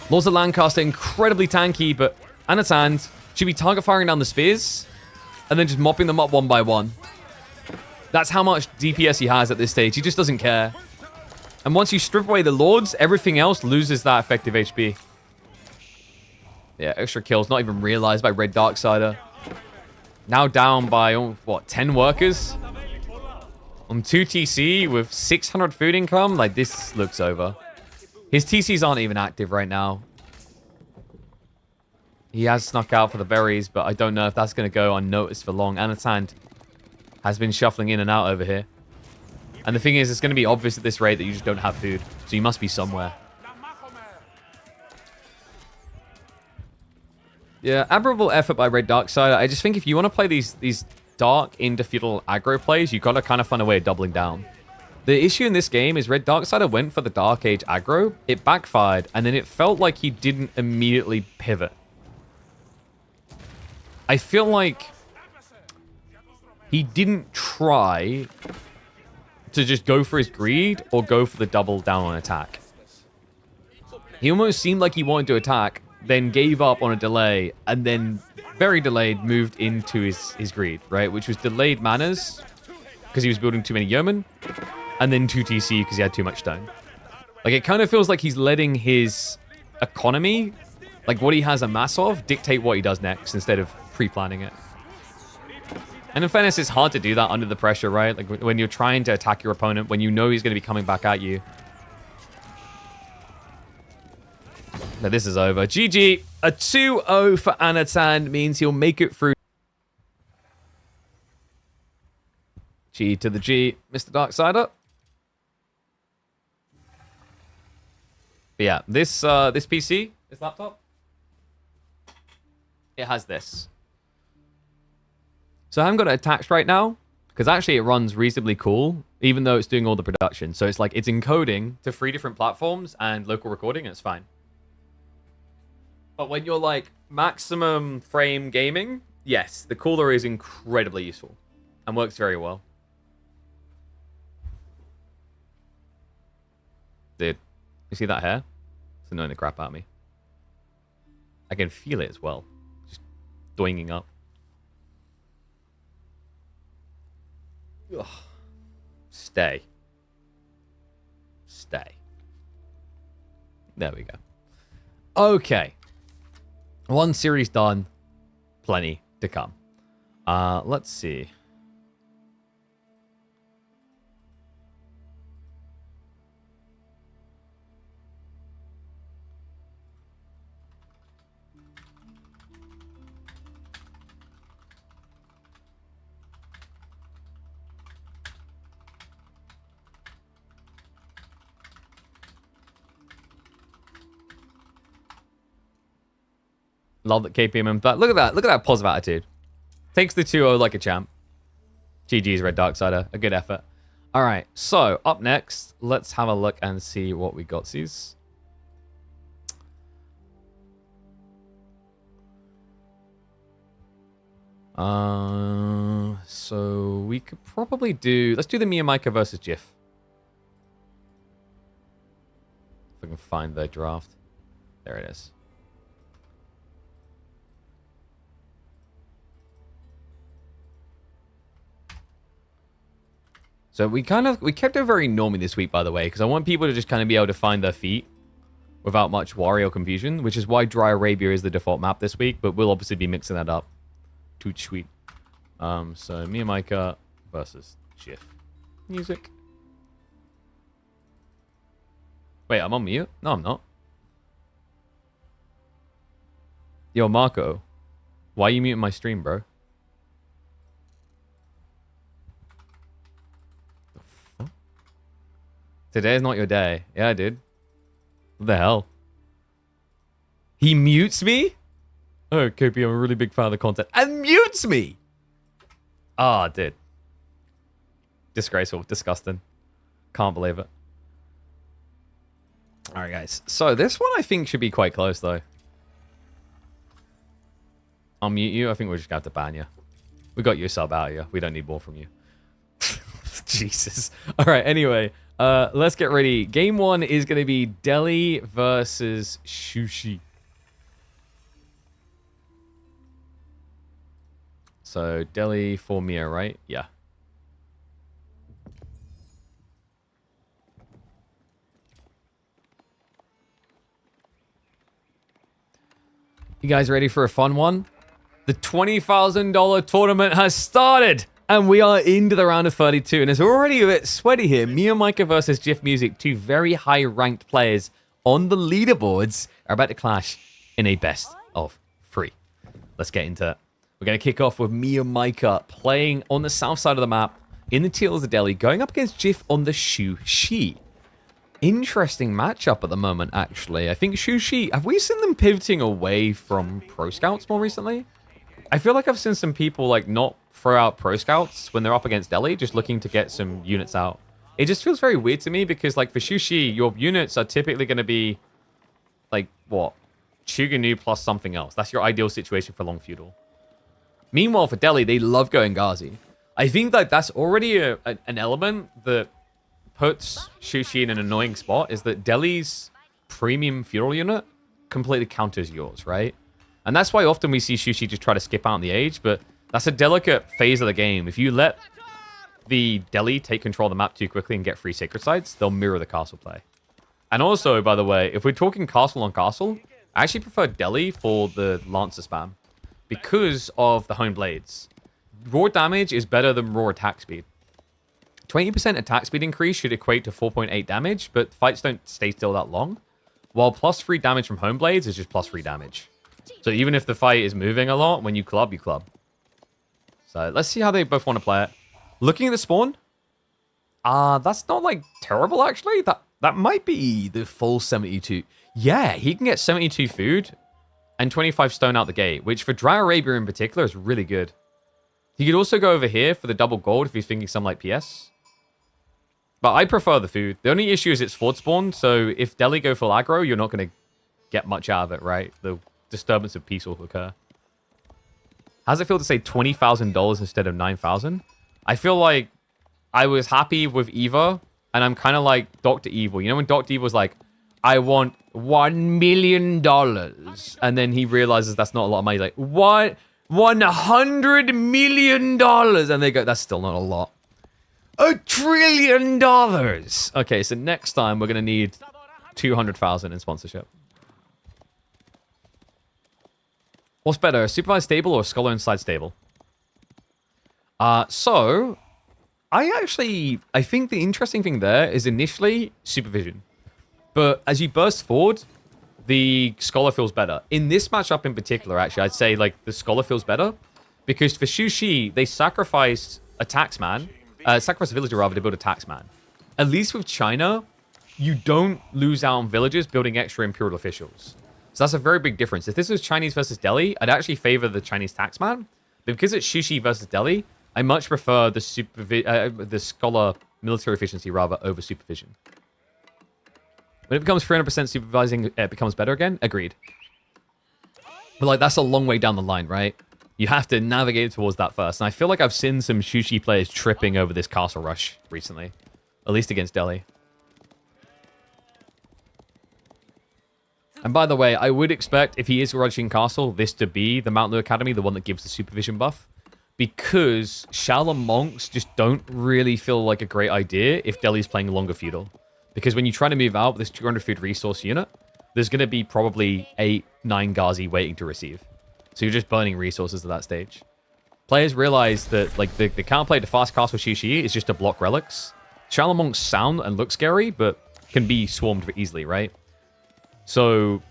[SPEAKER 1] Lords of Lancaster incredibly tanky, but Anatan should be target firing down the spears and then just mopping them up one by one. That's how much DPS he has at this stage. He just doesn't care. And once you strip away the Lords, everything else loses that effective HP. Yeah, extra kills, not even realized by Red Darksider. Now down by, what, 10 workers? On 2 TC with 600 food income? Like, this looks over. His TCs aren't even active right now. He has snuck out for the berries, but I don't know if that's going to go unnoticed for long. Anatan has been shuffling in and out over here. And the thing is, it's going to be obvious at this rate that you just don't have food. So you must be somewhere. Yeah, admirable effort by Red Darksider. I just think if you want to play these dark, indefeatable aggro plays, you got to kind of find a way of doubling down. The issue in this game is Red Darksider went for the Dark Age aggro, it backfired, and then it felt like he didn't immediately pivot. I feel like he didn't try to just go for his greed or go for the double down on attack. He almost seemed like he wanted to attack, then gave up on a delay, and then very delayed moved into his greed, right? Which was delayed manners because he was building too many yeomen, and then 2 TC because he had too much stone. Like, it kind of feels like he's letting his economy, like what he has a mass of, dictate what he does next instead of pre-planning it. And in fairness, it's hard to do that under the pressure, right? Like when you're trying to attack your opponent, when you know he's going to be coming back at you. Now this is over. GG. A 2-0 for Anatan means he'll make it through. G to the G, Mr. Darksider. But yeah, this PC, this laptop, it has this. So I haven't got it attached right now, because actually it runs reasonably cool, even though it's doing all the production. So it's like, it's encoding to 3 different platforms and local recording, and it's fine. But when you're like maximum frame gaming, yes, the cooler is incredibly useful and works very well. Dude, you see that hair? It's annoying the crap out of me. I can feel it as well. Just doinging up. Ugh. Stay. Stay. There we go. Okay. One series done. Plenty to come. Let's see. Love that KPM, but look at that positive attitude. Takes the 2-0 like a champ. GG's Red Darksider, a good effort. All right, so up next, let's have a look and see what we got. Sees. So we could probably do. Let's do the Mim Micah versus Jif. If I can find the draft. There it is. So we kept it very normy this week, by the way, because I want people to just kind of be able to find their feet without much worry or confusion, which is why Dry Arabia is the default map this week, but we'll obviously be mixing that up. Too sweet. So Mim Micah versus Jif. Music. Wait, I'm on mute? No, I'm not. Yo, Marco. Why are you muting my stream, bro? Today's not your day. Yeah, dude. What the hell? He mutes me? Oh, KP, I'm a really big fan of the content. And mutes me! Ah, dude. Disgraceful. Disgusting. Can't believe it. Alright, guys. So this one I think should be quite close, though. I'll mute you. I think we're just going to have to ban you. We got your sub out here. We don't need more from you. Jesus. Alright, anyway. Let's get ready. Game 1 is going to be Delhi versus Sushi. So, Delhi for Mia, right? Yeah. You guys ready for a fun one? The $20,000 tournament has started! And we are into the round of 32, and it's already a bit sweaty here. Mim Micah versus Jiff Music, two very high-ranked players on the leaderboards, are about to clash in a best of 3. Let's get into it. We're going to kick off with Mim Micah playing on the south side of the map in the Teals of Delhi, going up against Jiff on the Shu-Shi. Interesting matchup at the moment, actually. I think Shu-Shi, have we seen them pivoting away from Pro Scouts more recently? I feel like I've seen some people like not throw out Pro Scouts when they're up against Delhi, just looking to get some units out. It just feels very weird to me because like for Shu-Shi, your units are typically going to be like, what? Chuganu plus something else. That's your ideal situation for long feudal. Meanwhile, for Delhi, they love going Ghazi. I think that that's already an element that puts Shu-Shi in an annoying spot, is that Delhi's premium feudal unit completely counters yours, right? And that's why often we see Shu-Shi just try to skip out on the age, but that's a delicate phase of the game. If you let the Delhi take control of the map too quickly and get free sacred sites, they'll mirror the castle play. And also, by the way, if we're talking castle on castle, I actually prefer Delhi for the Lancer spam because of the honed blades. Raw damage is better than raw attack speed. 20% attack speed increase should equate to 4.8 damage, but fights don't stay still that long. While plus 3 damage from home blades is just plus 3 damage. So even if the fight is moving a lot, when you club, you club. So let's see how they both want to play it. Looking at the spawn, that's not like terrible actually. That might be the full 72. Yeah, he can get 72 food and 25 stone out the gate, which for Dry Arabia in particular is really good. He could also go over here for the double gold if he's thinking some like PS. But I prefer the food. The only issue is it's fort spawn, so if Delhi go full aggro, you're not going to get much out of it, right? The disturbance of peace will occur. How's it feel to say $20,000 instead of $9,000? I feel like I was happy with Eva, and I'm kind of like Dr. Evil. You know when Dr. Evil was like, I want $1 million, and then he realizes that's not a lot of money. He's like, what? $100 million, and they go, that's still not a lot. $1 trillion. Okay, so next time we're gonna need 200,000 in sponsorship. What's better, supervised stable or scholar inside stable? So I think the interesting thing there is initially supervision, but as you burst forward, the scholar feels better. In this matchup in particular, actually, I'd say like the scholar feels better because for Shu-Shi, they sacrificed a taxman, sacrificed a villager rather to build a taxman. At least with China, you don't lose out on villagers building extra imperial officials. So that's a very big difference. If this was Chinese versus Delhi, I'd actually favor the Chinese taxman. But because it's Shu-Shi versus Delhi, I much prefer the scholar military efficiency rather over supervision. When it becomes 300% supervising, it becomes better again? Agreed. But like, that's a long way down the line, right? You have to navigate towards that first. And I feel like I've seen some Shu-Shi players tripping over this castle rush recently. At least against Delhi. And by the way, I would expect, if he is rushing castle, this to be the Mount Lu Academy, the one that gives the supervision buff. Because Shaolin monks just don't really feel like a great idea if Delhi's playing longer feudal. Because when you try to move out with this 200 food resource unit, there's going to be probably 8, 9 Ghazi waiting to receive. So you're just burning resources at that stage. Players realize that like the counterplay to fast castle Shu-Shi is just to block relics. Shaolin monks sound and look scary, but can be swarmed easily, right? So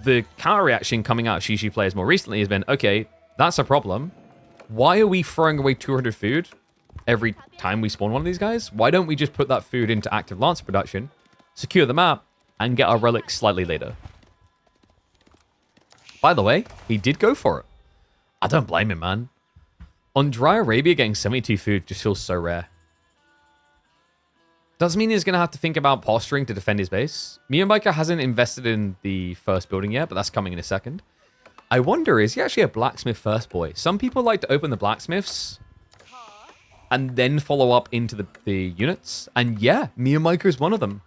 [SPEAKER 1] the counter reaction coming out of Shu-Shi players more recently has been, okay, that's a problem. Why are we throwing away 200 food every time we spawn one of these guys? Why don't we just put that food into active Lancer production, secure the map, and get our relics slightly later? By the way, he did go for it. I don't blame him, man. On Dry Arabia, getting 72 food just feels so rare. Does mean he's going to have to think about posturing to defend his base. Mim Micah hasn't invested in the first building yet, but that's coming in a second. I wonder, is he actually a blacksmith first boy? Some people like to open the blacksmiths and then follow up into the units. And yeah, Mim Micah is one of them.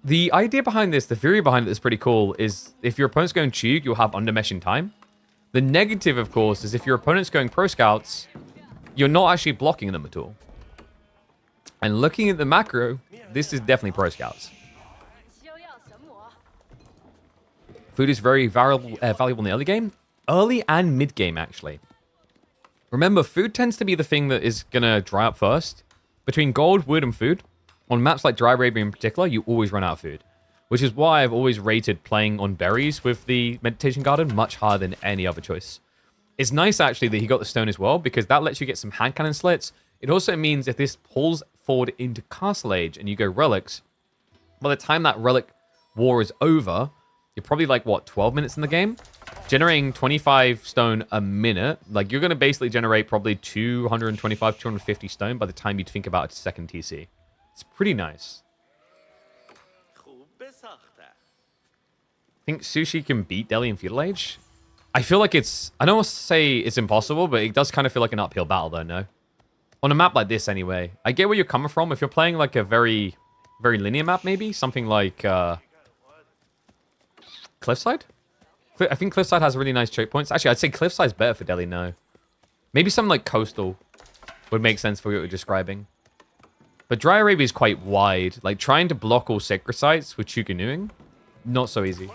[SPEAKER 1] The idea behind this, the theory behind it is pretty cool, is if your opponent's going Chug, you'll have undermesh in time. The negative, of course, is if your opponent's going pro scouts, you're not actually blocking them at all. And looking at the macro, this is definitely pro scouts. Food is very valuable in the early game. Early and mid game, actually. Remember, food tends to be the thing that is going to dry up first. Between gold, wood, and food, on maps like Dry Arabia in particular, you always run out of food. Which is why I've always rated playing on berries with the Meditation Garden much higher than any other choice. It's nice, actually, that he got the stone as well, because that lets you get some hand cannon slits. It also means if this pulls forward into Castle Age and you go relics, by the time that relic war is over, you're probably like, what, 12 minutes in the game? Generating 25 stone a minute. Like, you're going to basically generate probably 225, 250 stone by the time you think about a second TC. It's pretty nice. Think Sushi can beat Delhi in Feudal Age? I feel like it's... I don't want to say it's impossible, but it does kind of feel like an uphill battle, though, no? On a map like this, anyway. I get where you're coming from. If you're playing like a very linear map, maybe? Something like... Cliffside? I think Cliffside has really nice choke points. Actually, I'd say Cliffside's better for Delhi, no. Maybe something like Coastal would make sense for what you're describing. But Dry Arabia is quite wide. Like, trying to block all sacred sites with Chuganuing, not so easy.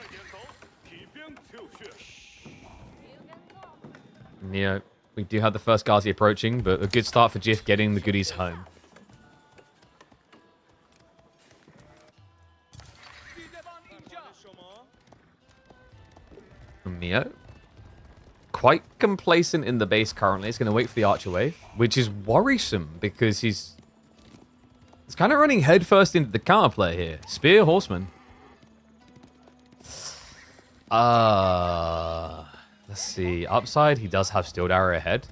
[SPEAKER 1] Yeah, we do have the first Ghazi approaching, but a good start for Jif getting the goodies home. Mio, quite complacent in the base currently. He's going to wait for the archer wave, which is worrisome because he's kind of running headfirst into the counterplay here. Spear, Horseman. Let's see. Upside, he does have Steel Arrow ahead.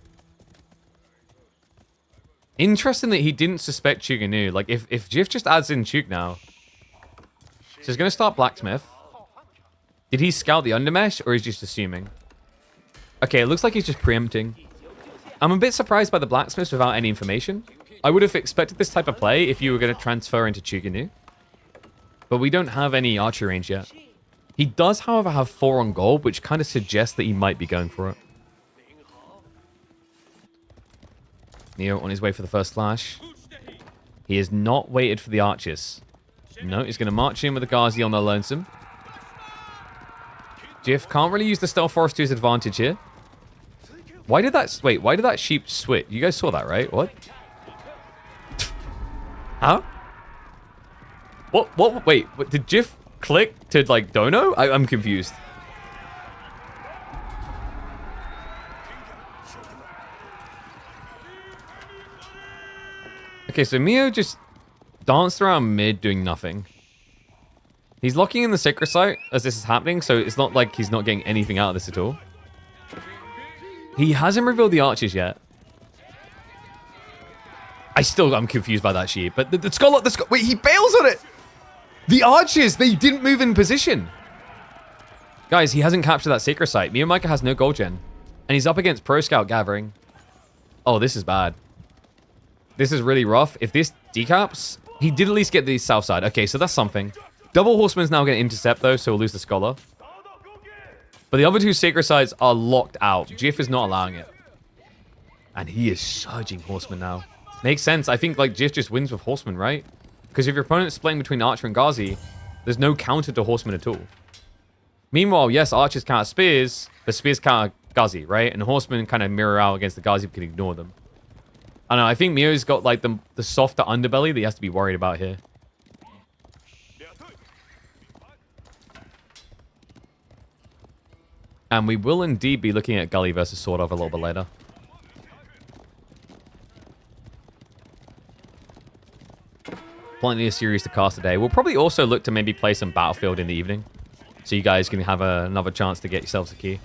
[SPEAKER 1] Interesting that he didn't suspect Chuganu. Like, if Jif just adds in Chug now. So he's going to start Blacksmith. Did he scout the undermesh, or is he just assuming? Okay, it looks like he's just preempting. I'm a bit surprised by the Blacksmiths without any information. I would have expected this type of play if you were going to transfer into Chuganu. But we don't have any archer range yet. He does, however, have 4 on gold, which kind of suggests that he might be going for it. Neo on his way for the first slash. He has not waited for the archers. No, he's going to march in with the Ghazi on their lonesome. Jif can't really use the Stealth Forest to his advantage here. Why did that... Wait, why did that sheep switch? You guys saw that, right? What? Huh? What? Wait, did Jif click to, like, Dono? I'm confused. Okay, so Mio just danced around mid doing nothing. He's locking in the sacred site as this is happening, so it's not like he's not getting anything out of this at all. He hasn't revealed the archers yet. I'm confused by that sheep. But the scholar, wait, he bails on it! The archers, they didn't move in position. Guys, he hasn't captured that sacred site. Mim Micah has no gold gen. And he's up against Pro Scout gathering. Oh, this is bad. This is really rough. If this decaps, he did at least get the south side. Okay, so that's something. Double Horseman's now going to intercept, though, so we'll lose the Scholar. But the other 2 sacred sides are locked out. Jif is not allowing it. And he is surging Horseman now. Makes sense. I think, like, Jif just wins with Horseman, right? Because if your opponent's playing between Archer and Ghazi, there's no counter to Horseman at all. Meanwhile, yes, Archers counter Spears, but Spears counter Ghazi, right? And Horseman kind of mirror out against the Ghazi, but can ignore them. I don't know. I think Mio's got, like, the softer underbelly that he has to be worried about here. And we will indeed be looking at Gully versus Sword Off a little bit later. Plenty of series to cast today. We'll probably also look to maybe play some Battlefield in the evening. So you guys can have another chance to get yourselves a key.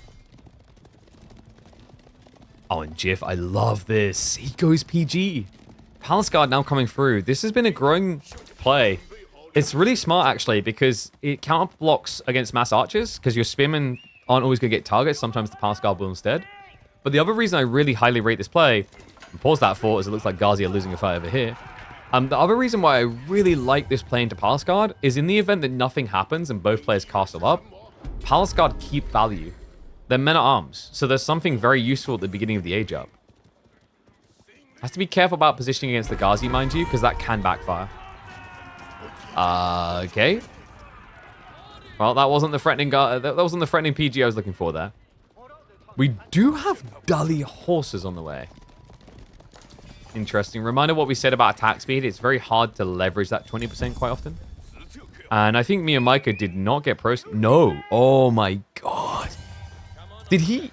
[SPEAKER 1] Oh, and Jif, I love this. He goes PG. Palace Guard now coming through. This has been a growing play. It's really smart, actually, because it counter blocks against mass archers, because your spearmen aren't always going to get targets. Sometimes the Palace Guard will instead. But the other reason I really highly rate this play, and pause that for, is it looks like Ghazi are losing a fight over here. The other reason why I really like this play into Palace Guard is in the event that nothing happens and both players castle up, Palace Guard keep value. They're men-at-arms, so there's something very useful at the beginning of the age up. Has to be careful about positioning against the Ghazi, mind you, because that can backfire. Okay. Well, that wasn't the threatening that wasn't the threatening PG I was looking for there. We do have Gully horses on the way. Interesting. Reminder what we said about attack speed. It's very hard to leverage that 20% quite often. And I think Mim Micah did not get pros. No. Oh my god. Did he?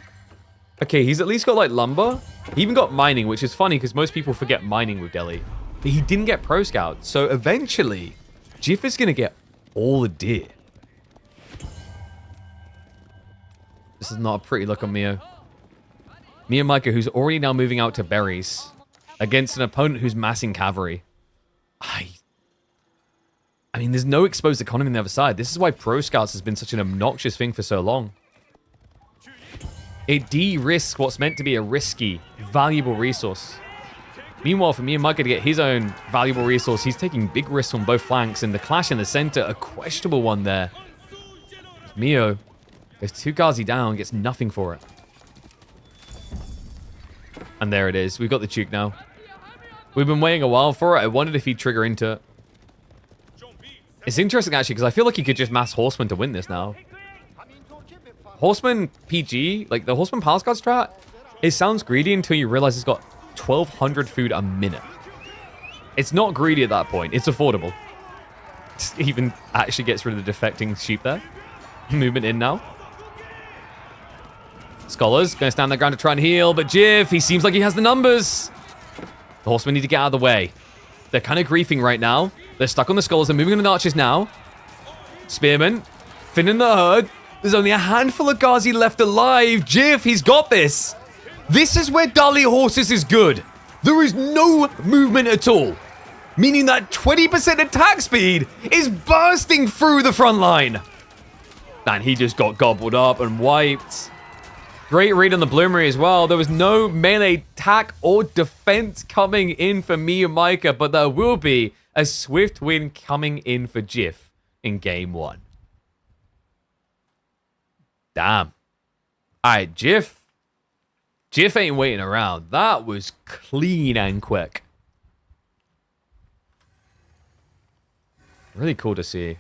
[SPEAKER 1] Okay, he's at least got like lumber. He even got mining, which is funny because most people forget mining with Delhi. But he didn't get pro scout. So eventually, Jif is going to get all the deer. This is not a pretty look on Mio. Mim Micah, who's already now moving out to berries against an opponent who's massing cavalry. I mean, there's no exposed economy on the other side. This is why pro scouts has been such an obnoxious thing for so long. It de-risks what's meant to be a risky, valuable resource. Meanwhile, for Mim Micah to get his own valuable resource, he's taking big risks on both flanks, and the clash in the center, a questionable one there. Mio goes 2 Ghazi down, gets nothing for it. And there it is. We've got the Duke now. We've been waiting a while for it. I wondered if he'd trigger into it. It's interesting, actually, because I feel like he could just mass Horseman to win this now. Horseman PG, like the Horseman Palace Guard strat, it sounds greedy until you realize it's got 1,200 food a minute. It's not greedy at that point. It's affordable. Just even actually gets rid of the defecting sheep there. Movement in now. Scholars going to stand their ground to try and heal, but Jiv, he seems like he has the numbers. The Horsemen need to get out of the way. They're kind of griefing right now. They're stuck on the Scholars. They're moving on the Archers now. Spearmen, thinning the herd. There's only a handful of Ghazi left alive. Jiv, he's got this. This is where Gully horses is good. There is no movement at all, meaning that 20% attack speed is bursting through the front line. And he just got gobbled up and wiped. Great read on the Bloomery as well. There was no melee attack or defense coming in for Mim Micah, but there will be a swift win coming in for Jiff in game 1. Damn. Alright, Jiff. Jiff ain't waiting around. That was clean and quick. Really cool to see.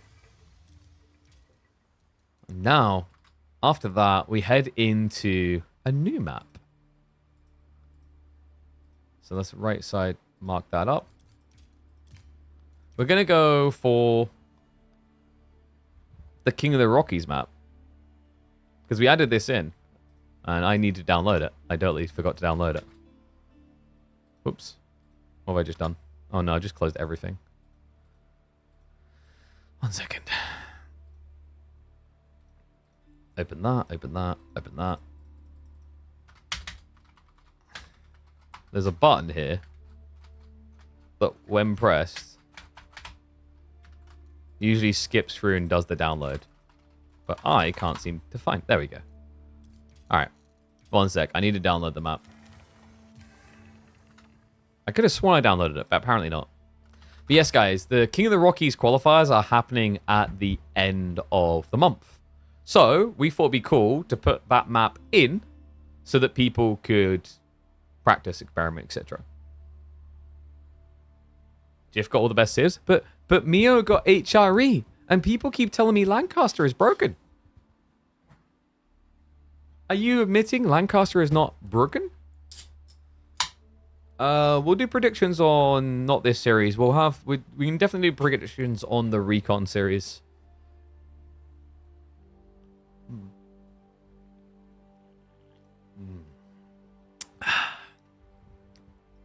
[SPEAKER 1] Now, after that, we head into a new map. So let's right side mark that up. We're going to go for the King of the Rockies map. Because we added this in. And I need to download it. I totally forgot to download it. Oops. What have I just done? Oh no, I just closed everything. 1 second. Open that, open that, open that. There's a button here that when pressed usually skips through and does the download. But I can't seem to find. There we go. Alright. 1 sec. I need to download the map. I could have sworn I downloaded it, but apparently not. But yes, guys, the King of the Rockies qualifiers are happening at the end of the month. So, we thought it'd be cool to put that map in so that people could practice, experiment, etc. Jeff got all the best saves, but Mio got HRE, and people keep telling me Lancaster is broken. Are you admitting Lancaster is not broken? We'll do predictions on not this series. We can definitely do predictions on the Recon series.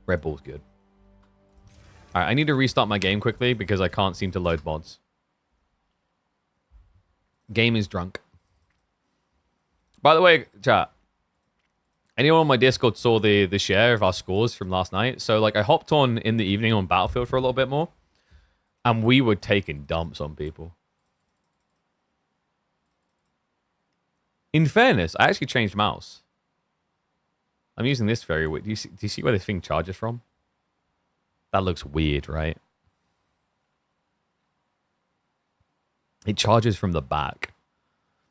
[SPEAKER 1] Red Bull's good. Alright, I need to restart my game quickly because I can't seem to load mods. Game is drunk. By the way, chat, Anyone on my Discord saw the share of our scores from last night. So, like, I hopped on in the evening on Battlefield for a little bit more. And we were taking dumps on people. In fairness, I actually changed mouse. I'm using this very weird. Do you see where this thing charges from? That looks weird, right? It charges from the back.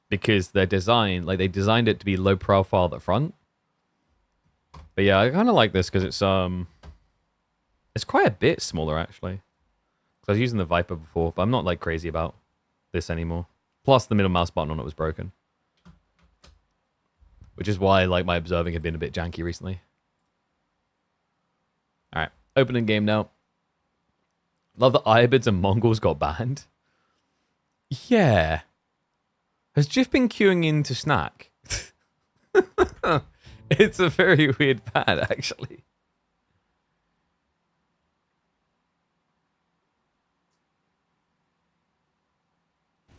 [SPEAKER 1] Because they're designed, like they designed it to be low profile at the front. But yeah, I kind of like this because it's quite a bit smaller actually. Because I was using the Viper before, but I'm not like crazy about this anymore. Plus the middle mouse button on it was broken. Which is why like my observing had been a bit janky recently. Alright, opening game now. Love that Ibids and Mongols got banned. Yeah. Has Jif been queuing in to snack? It's a very weird ban, actually.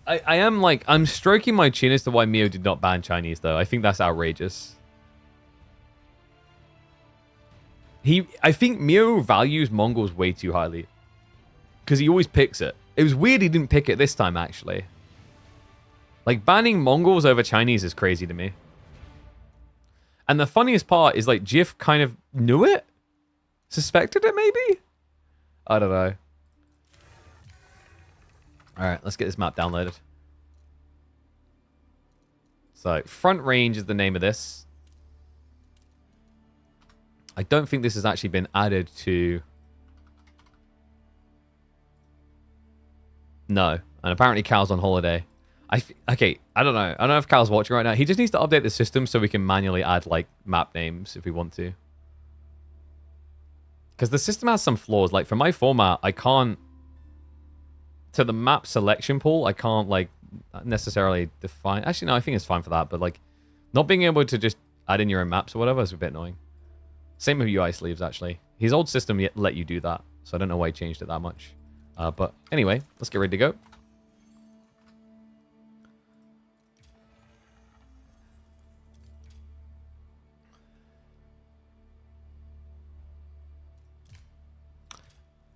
[SPEAKER 1] I am like, I'm stroking my chin as to why Mio did not ban Chinese, though. I think that's outrageous. I think Mio values Mongols way too highly. Because he always picks it. It was weird he didn't pick it this time, actually. Like, banning Mongols over Chinese is crazy to me. And the funniest part is, like, Jif kind of knew it? Suspected it, maybe? I don't know. Alright, let's get this map downloaded. So, Front Range is the name of this. I don't think this has actually been added to... No. And apparently Cal's on holiday. Okay, I don't know. I don't know if Cal's watching right now. He just needs to update the system so we can manually add, like, map names if we want to. Because the system has some flaws. Like, for my format, I can't... To the map selection pool, I can't, like, necessarily define... Actually, no, I think it's fine for that. But, like, not being able to just add in your own maps or whatever is a bit annoying. Same with UI sleeves, actually. His old system let you do that. So I don't know why he changed it that much. But anyway, let's get ready to go.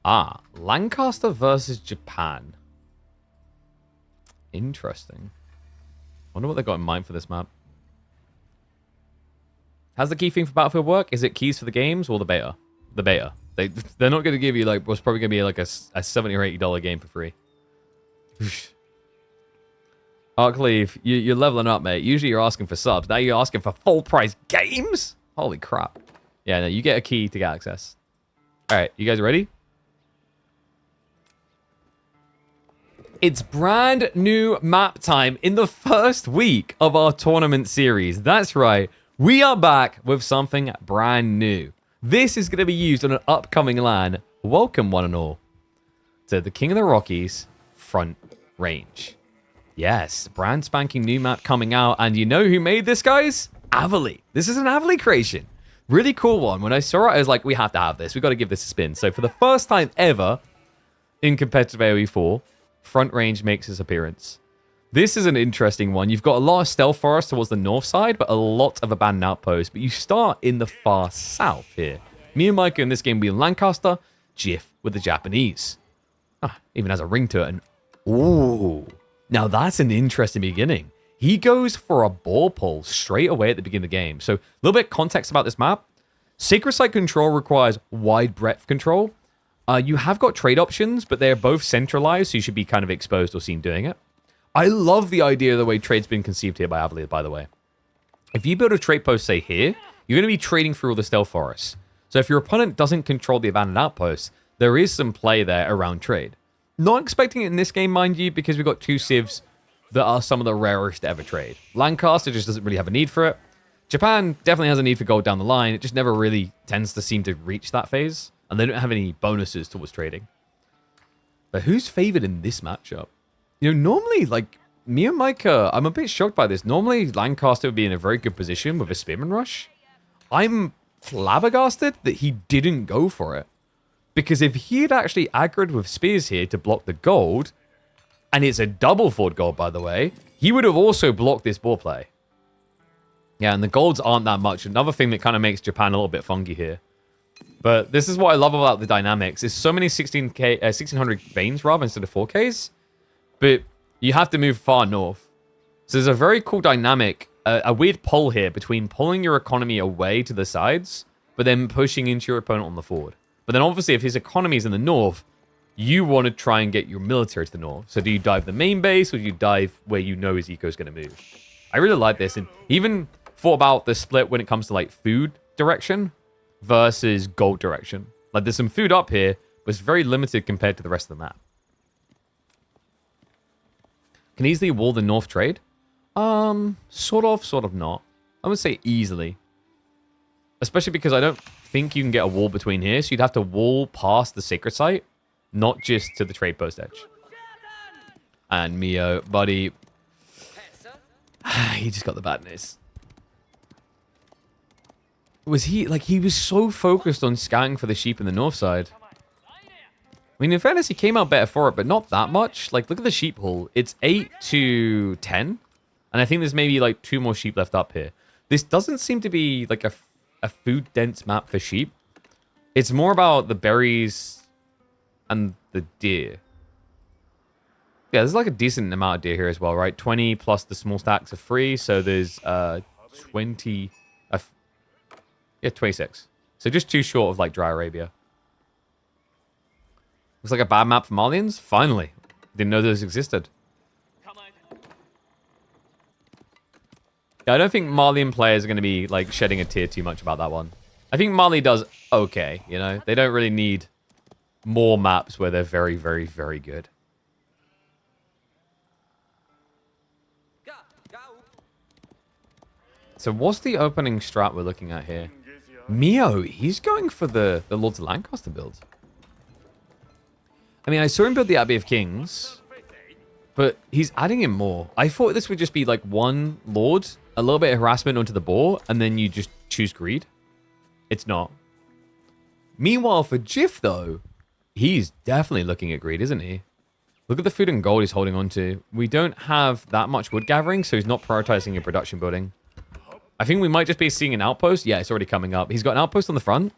[SPEAKER 1] Ah, Lancaster versus Japan. Interesting. Wonder what they got in mind for this map. How's the key thing for Battlefield work? Is it keys for the games or the beta? The beta. They're not going to give you, like, what's probably going to be like a $70 or $80 game for free. Arcleave, you're leveling up, mate. Usually you're asking for subs. Now you're asking for full price games? Holy crap. Yeah, no, you get a key to get access. Alright, you guys ready? It's brand new map time in the first week of our tournament series. That's right. We are back with something brand new. This is going to be used on an upcoming LAN. Welcome, one and all, to the King of the Rockies Front Range. Yes, brand spanking new map coming out. And you know who made this, guys? Avali. This is an Avali creation. Really cool one. When I saw it, I was like, we have to have this. We've got to give this a spin. So for the first time ever in competitive AoE 4, Front Range makes its appearance. This is an interesting one. You've got a lot of stealth forest towards the north side, but a lot of abandoned outposts. But you start in the far south here. Mim Micah in this game will be Lancaster, Jif with the Japanese. Ah, even has a ring to it. And ooh, now that's an interesting beginning. He goes for a ball pull straight away at the beginning of the game. So a little bit of context about this map. Sacred Site control requires wide breadth control. You have got trade options, but they're both centralized, so you should be kind of exposed or seen doing it. I love the idea of the way trade's been conceived here by Avali, by the way. If you build a trade post, say, here, you're going to be trading through all the stealth forests. So if your opponent doesn't control the abandoned outposts, there is some play there around trade. Not expecting it in this game, mind you, because we've got two civs that are some of the rarest to ever trade. Lancaster just doesn't really have a need for it. Japan definitely has a need for gold down the line. It just never really tends to seem to reach that phase. And they don't have any bonuses towards trading. But who's favored in this matchup? You know, normally, like, Mim Micah, I'm a bit shocked by this. Normally, Lancaster would be in a very good position with a Spearman Rush. I'm flabbergasted that he didn't go for it. Because if he had actually aggroed with spears here to block the gold, and it's a double fort gold, by the way, he would have also blocked this ball play. Yeah, and the golds aren't that much. Another thing that kind of makes Japan a little bit funky here. But this is what I love about the dynamics. Is so many 1600 veins rather instead of 4Ks. But you have to move far north. So there's a very cool dynamic, a weird pull here between pulling your economy away to the sides, but then pushing into your opponent on the forward. But then obviously if his economy is in the north, you want to try and get your military to the north. So do you dive the main base or do you dive where you know his eco is going to move? I really like this. And even thought about the split when it comes to like food direction versus gold direction. Like there's some food up here, but it's very limited compared to the rest of the map. Can easily wall the north trade? Sort of not. I would say easily. Especially because I don't think you can get a wall between here, so you'd have to wall past the sacred site, not just to the trade post edge. And Mio, buddy, he just got the badness. Was he, like, he was so focused on scanning for the sheep in the north side. I mean, in fairness, he came out better for it, but not that much. Like, look at the sheep haul. It's 8 to 10. And I think there's maybe, like, 2 more sheep left up here. This doesn't seem to be, like, a food-dense map for sheep. It's more about the berries and the deer. Yeah, there's, like, a decent amount of deer here as well, right? 20 plus the small stacks are free, so there's 20... yeah, 26. So just too short of, like, Dry Arabia. Looks like a bad map for Malians. Finally. Didn't know those existed. Yeah, I don't think Malian players are going to be, like, shedding a tear too much about that one. I think Mali does okay, you know? They don't really need more maps where they're very, very, very good. So what's the opening strat we're looking at here? Mio, he's going for the Lords of Lancaster build. I mean, I saw him build the Abbey of Kings, but he's adding in more. I thought this would just be like one Lord, a little bit of harassment onto the boar, and then you just choose greed. It's not. Meanwhile, for Jif, though, he's definitely looking at greed, isn't he? Look at the food and gold he's holding on to. We don't have that much wood gathering, so he's not prioritizing your production building. I think we might just be seeing an outpost. Yeah, it's already coming up. He's got an outpost on the front.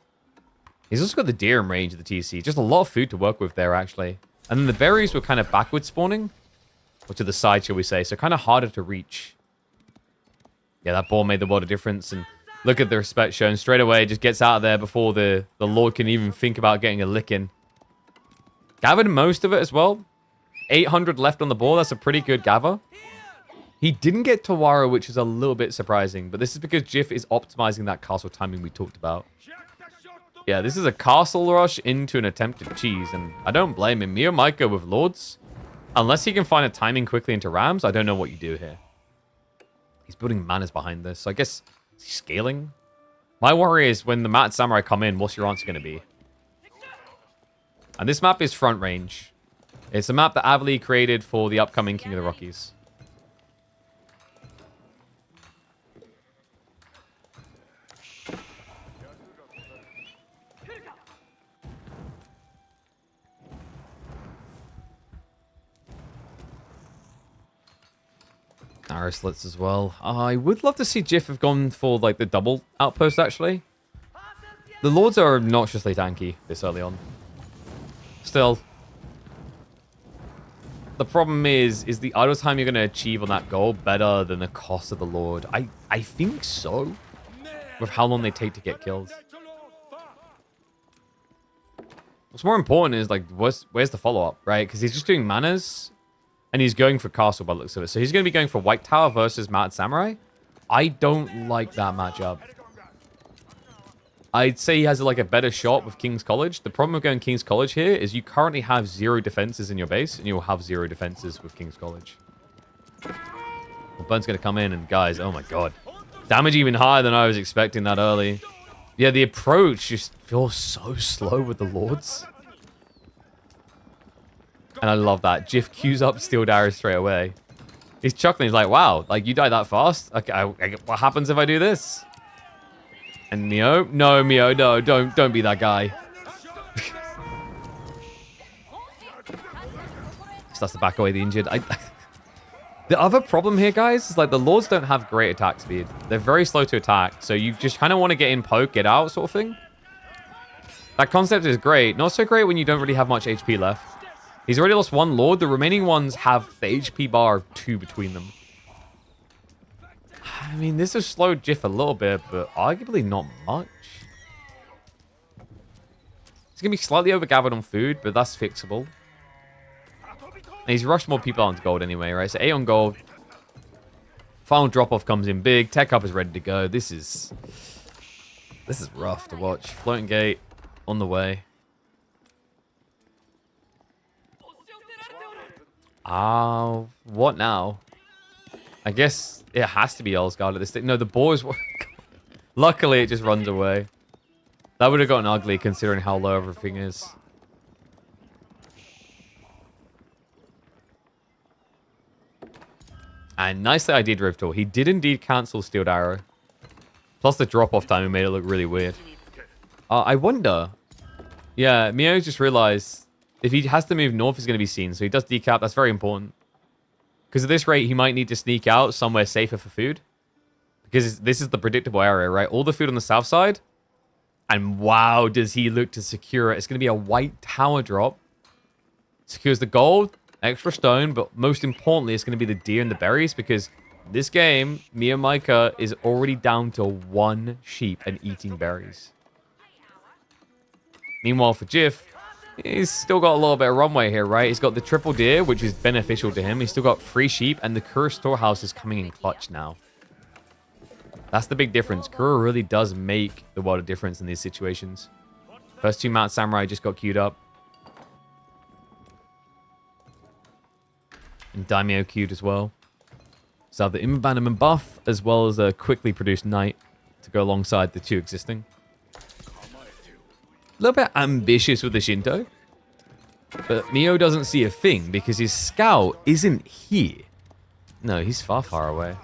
[SPEAKER 1] He's also got the deer in range of the TC. Just a lot of food to work with there, actually. And then the berries were kind of backward spawning. Or to the side, shall we say. So kind of harder to reach. Yeah, that ball made the world of difference. And look at the respect shown. Straight away, just gets out of there before the Lord can even think about getting a lick in. Gathered most of it as well. 800 left on the ball. That's a pretty good gather. He didn't get Tawara, which is a little bit surprising. But this is because Jif is optimizing that castle timing we talked about. Yeah, this is a castle rush into an attempted cheese. And I don't blame him. Mim Micah with Lords. Unless he can find a timing quickly into Rams, I don't know what you do here. He's building manners behind this. So I guess he's scaling. My worry is when the Mad Samurai come in, what's your answer going to be? And this map is front range. It's a map that Avali created for the upcoming King of the Rockies. Arrow slits as well. I would love to see Jif have gone for like the double outpost actually. The Lords are obnoxiously tanky this early on. Still. The problem is the idle time you're going to achieve on that goal better than the cost of the Lord? I think so. With how long they take to get killed. What's more important is like, where's the follow-up, right? Because he's just doing manners. And he's going for castle by the looks of it. So he's going to be going for White Tower versus Mad Samurai. I don't like that matchup. I'd say he has like a better shot with King's College. The problem with going King's College here is you currently have 0 defenses in your base. And you'll have 0 defenses with King's College. Well, Burn's going to come in and guys, oh my god. Damage even higher than I was expecting that early. Yeah, the approach just feels so slow with the Lords. And I love that. Jif queues up Steel Arrows straight away. He's chuckling. He's like, wow, like you die that fast? Okay, what happens if I do this? And Mio? No, Mio, no, don't be that guy. Starts to back away the injured. The other problem here, guys, is like the Lords don't have great attack speed. They're very slow to attack, so you just kind of want to get in, poke, get out sort of thing. That concept is great. Not so great when you don't really have much HP left. He's already lost one Lord. The remaining ones have the HP bar of 2 between them. I mean, this has slowed Jiff a little bit, but arguably not much. He's going to be slightly overgathered on food, but that's fixable. And he's rushed more people onto gold anyway, right? So 8 on gold. Final drop-off comes in big. Tech up is ready to go. This is rough to watch. Floating gate on the way. What now? I guess it has to be Elsgard at this stage. No, the boars... Luckily, it just runs away. That would have gotten ugly considering how low everything is. And nicely I did Rivtor. He did indeed cancel Steeled Arrow. Plus the drop-off timing made it look really weird. I wonder. Yeah, Mio just realized if he has to move north, he's going to be seen. So he does decap. That's very important. Because at this rate, he might need to sneak out somewhere safer for food. Because this is the predictable area, right? All the food on the south side. And wow, does he look to secure it. It's going to be a white tower drop. Secures the gold. Extra stone, but most importantly, it's going to be the deer and the berries because this game, Mim Micah is already down to 1 sheep and eating berries. Meanwhile, for Jiff, he's still got a little bit of runway here, right? He's got the triple deer, which is beneficial to him. He's still got 3 sheep, and the Kura storehouse is coming in clutch now. That's the big difference. Kura really does make the world of difference in these situations. First 2 Mount Samurai just got queued up. And Daimyo queued as well. So the Abandonment buff, as well as a quickly produced Knight to go alongside the 2 existing. A little bit ambitious with the Shinto. But Mio doesn't see a thing because his scout isn't here. No, he's far, far away.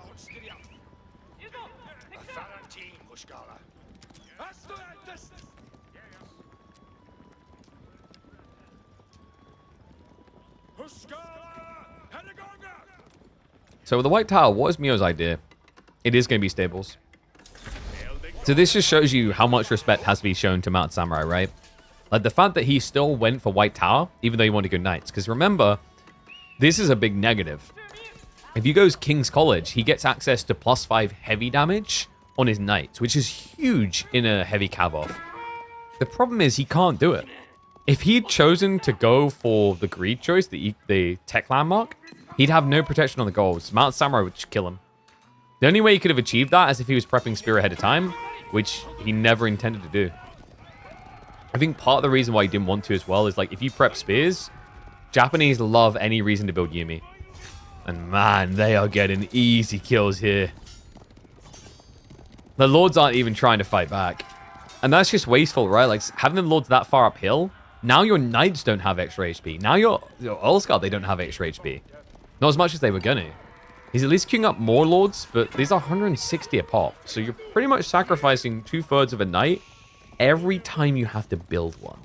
[SPEAKER 1] So with the White Tower, what is Mio's idea? It is going to be stables. So this just shows you how much respect has to be shown to Mount Samurai, right? Like the fact that he still went for White Tower, even though he wanted to go Knights. Because remember, this is a big negative. If he goes King's College, he gets access to +5 heavy damage on his Knights, which is huge in a heavy cav off. The problem is he can't do it. If he'd chosen to go for the greed choice, the tech landmark, he'd have no protection on the golds. Mount Samurai would just kill him. The only way he could have achieved that is if he was prepping Spear ahead of time, which he never intended to do. I think part of the reason why he didn't want to as well is like if you prep Spears, Japanese love any reason to build Yumi. And man, they are getting easy kills here. The Lords aren't even trying to fight back. And that's just wasteful, right? Like having the Lords that far uphill, now your Knights don't have extra HP. Now your Earlsguard, they don't have extra HP. Not as much as they were gonna. He's at least queuing up more Lords, but these are 160 a pop. So you're pretty much sacrificing 2/3 of a Knight every time you have to build one.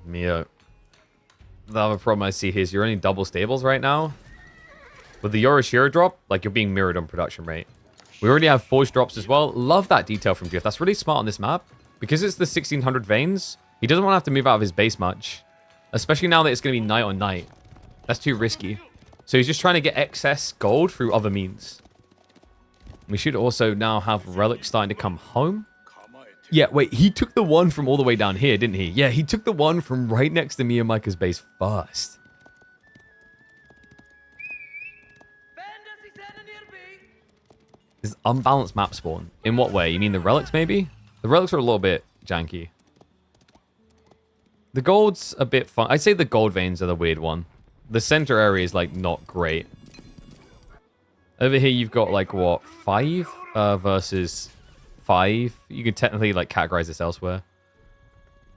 [SPEAKER 1] Mio. The other problem I see here is you're only double stables right now. With the Yorishiro drop, like you're being mirrored on production rate. We already have forge drops as well. Love that detail from Jiff. That's really smart on this map. Because it's the 1600 veins, he doesn't want to have to move out of his base much. Especially now that it's going to be night on night. That's too risky. So he's just trying to get excess gold through other means. We should also now have relics starting to come home. Yeah, wait, he took the one from all the way down here, didn't he? Yeah, he took the one from right next to Mim Micah's base first. This unbalanced map spawn. In what way? You mean the relics, maybe? The relics are a little bit janky. The gold's a bit fun. I'd say the gold veins are the weird one. The center area is, like, not great. Over here, you've got, like, what? 5 versus 5. You could technically, like, categorize this elsewhere.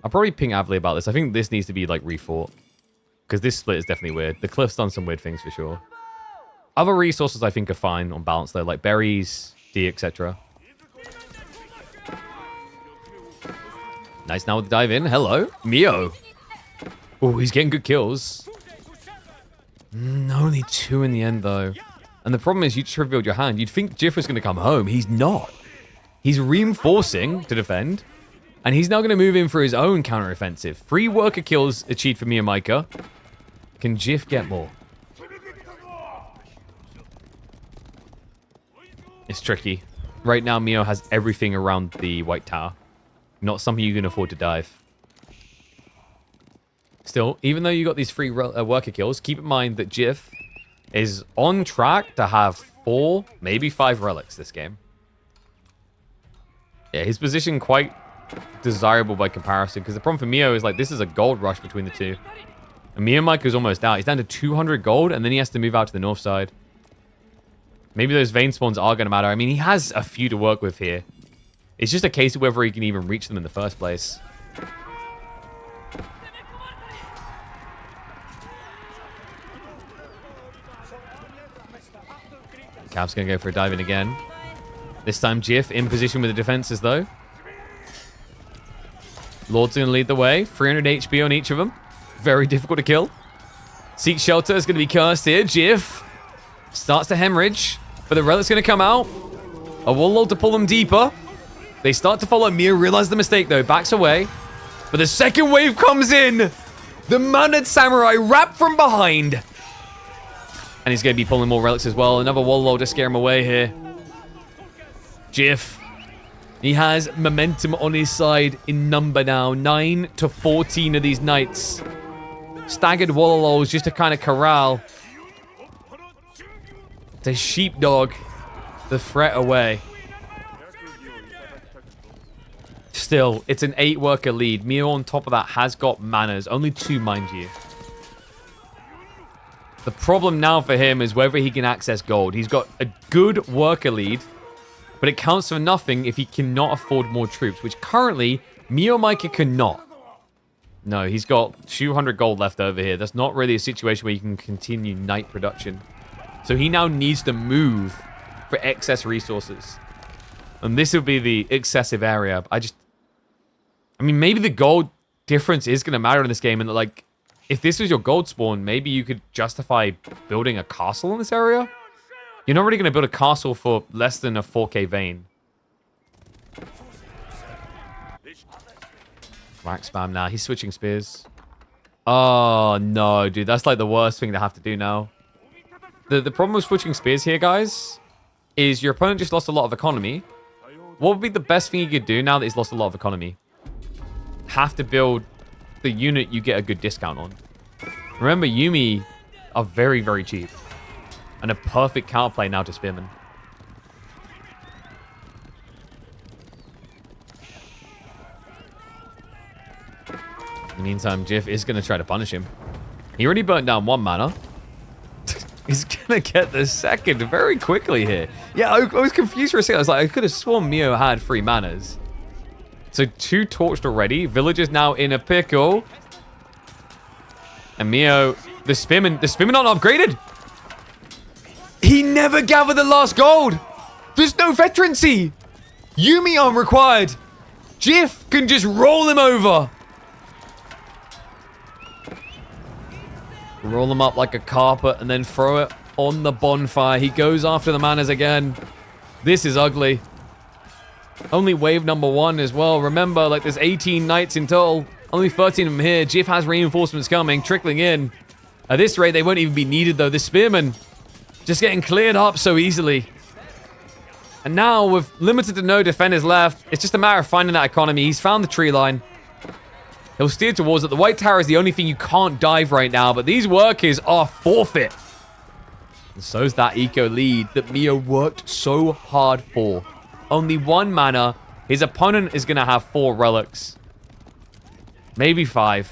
[SPEAKER 1] I'll probably ping Avley about this. I think this needs to be, like, refought. Because this split is definitely weird. The cliff's done some weird things for sure. Other resources I think are fine on balance though, like berries, D, etc. Nice now with the dive in. Hello. Mio. Oh, he's getting good kills. Only 2 in the end, though. And the problem is you just revealed your hand. You'd think Jiff was going to come home. He's not. He's reinforcing to defend. And he's now going to move in for his own counter-offensive. 3 worker kills achieved for Mim Micah. Can Jiff get more? It's tricky. Right now, Mio has everything around the White Tower. Not something you can afford to dive. Still, even though you got these 3 worker kills, keep in mind that Jiff is on track to have 4, maybe 5 relics this game. Yeah, his position quite desirable by comparison, because the problem for Mio is like this is a gold rush between the two. And Mim Micah is almost out. He's down to 200 gold, and then he has to move out to the north side. Maybe those vein spawns are going to matter. I mean, he has a few to work with here. It's just a case of whether he can even reach them in the first place. Cap's going to go for a dive in again. This time Jiff in position with the defenses, though. Lord's going to lead the way. 300 HP on each of them. Very difficult to kill. Seek Shelter is going to be cursed here. Jiff starts to hemorrhage, but the relic's going to come out. A Warlord to pull them deeper. They start to follow. Mia realizes the mistake, though. Backs away. But the second wave comes in. The Mounted Samurai wrapped from behind. And he's going to be pulling more relics as well. Another Warlord to scare him away here. Jiff. He has momentum on his side in number now. 9 to 14 of these knights. Staggered Warlords just to kind of corral the sheepdog the threat away. Still, it's an 8 worker lead. Mio on top of that has got manners. Only 2, mind you. The problem now for him is whether he can access gold. He's got a good worker lead, but it counts for nothing if he cannot afford more troops, which currently Mim Micah cannot. No, he's got 200 gold left over here. That's not really a situation where you can continue knight production. So he now needs to move for excess resources. And this will be the excessive area. I mean, maybe the gold difference is going to matter in this game. And like, if this was your gold spawn, maybe you could justify building a castle in this area. You're not really going to build a castle for less than a 4k vein. Rack spam now. He's switching spears. Oh, no, dude. That's like the worst thing to have to do now. The problem with switching spears here, guys, is your opponent just lost a lot of economy. What would be the best thing you could do now that he's lost a lot of economy? Have to build the unit you get a good discount on. Remember, Yumi are very, very cheap. And a perfect counterplay now to Spearman. In the meantime, Jiff is going to try to punish him. He already burnt down 1 mana. He's going to get the second very quickly here. Yeah, I was confused for a second. I was like, I could have sworn Mio had 3 manas. So 2 torched already. Villagers now in a pickle. And Mio, the Spearman not upgraded. He never gathered the last gold. There's no veterancy. Yumi aren't required. Jiff can just roll him over. Roll him up like a carpet and then throw it on the bonfire. He goes after the manas again. This is ugly. Only wave number 1 as well. Remember, like, there's 18 knights in total. Only 13 of them here. Jiff has reinforcements coming, trickling in. At this rate, they won't even be needed, though. This Spearman just getting cleared up so easily. And now, with limited to no defenders left, it's just a matter of finding that economy. He's found the tree line. He'll steer towards it. The White Tower is the only thing you can't dive right now, but these workers are forfeit. And so's that eco lead that Mio worked so hard for. Only 1 mana. His opponent is going to have 4 relics. Maybe 5.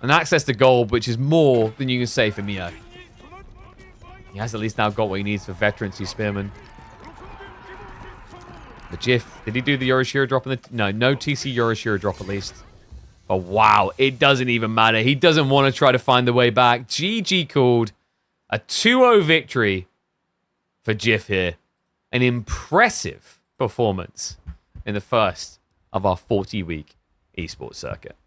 [SPEAKER 1] And access to gold, which is more than you can say for Mio. He has at least now got what he needs for veterancy Spearman. The Jiff, did he do the Yorishiro drop? No TC Yorishiro drop at least. But wow, it doesn't even matter. He doesn't want to try to find the way back. GG called. A 2-0 victory for Jiff here. An impressive performance in the first of our 40-week esports circuit.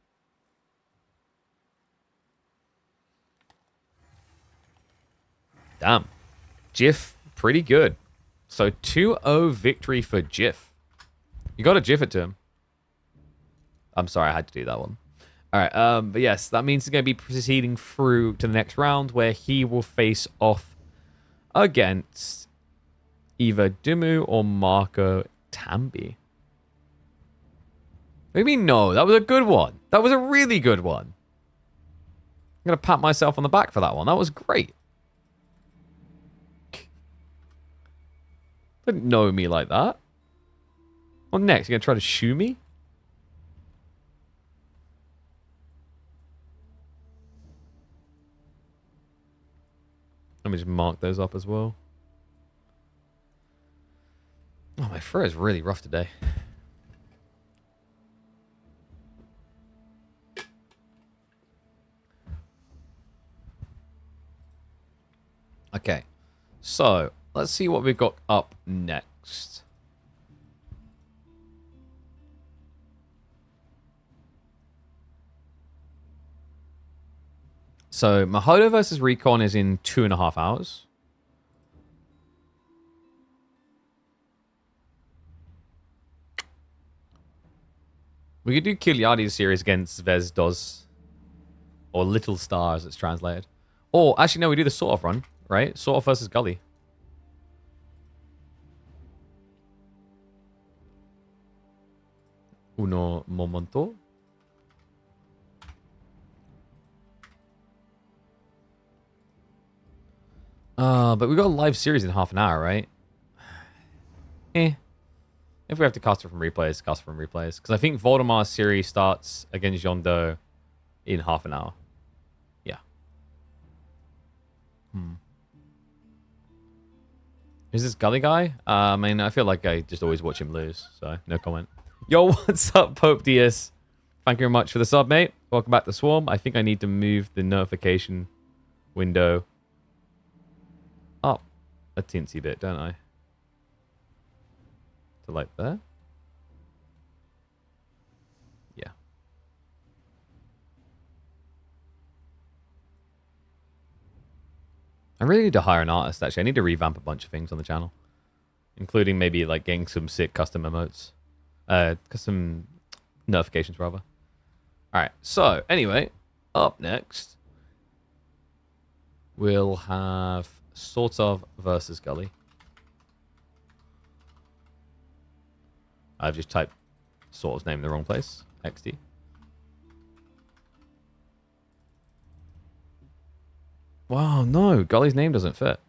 [SPEAKER 1] Damn. Jiff, pretty good. So 2-0 victory for Jiff. You got to Jiff it to him. I'm sorry, I had to do that one. All right, but yes, that means he's going to be proceeding through to the next round where he will face off against either Dimu or Marco Tambi. What do you mean no? That was a good one. That was a really good one. I'm going to pat myself on the back for that one. That was great. Didn't know me like that. What next? You're going to try to shoo me? Let me just mark those up as well. Oh, my throat is really rough today. Okay. So, let's see what we've got up next. So, Mahodo versus Recon is in 2.5 hours. We could do Kiliadi's series against Zvezdos. Or Little Stars, it's translated. Or, actually, no, we do the sort of run, right? Sort of versus Gully. Uno momento. But we got a live series in half an hour, right? If we have to cast it from replays, cast it from replays. Because I think Voldemar's series starts against Yondo in half an hour. Yeah. Is this Gully guy? I mean, I feel like I just always watch him lose, so no comment. Yo, what's up, Pope DS? Thank you very much for the sub, mate. Welcome back to Swarm. I think I need to move the notification window up a teensy bit, don't I? To like there? Yeah. I really need to hire an artist, actually. I need to revamp a bunch of things on the channel. Including maybe like getting some sick custom emotes. Custom notifications, rather. Alright, so anyway, up next, we'll have Sort of versus Gully. I've just typed Sort of's name in the wrong place. XD. Wow, no, Gully's name doesn't fit.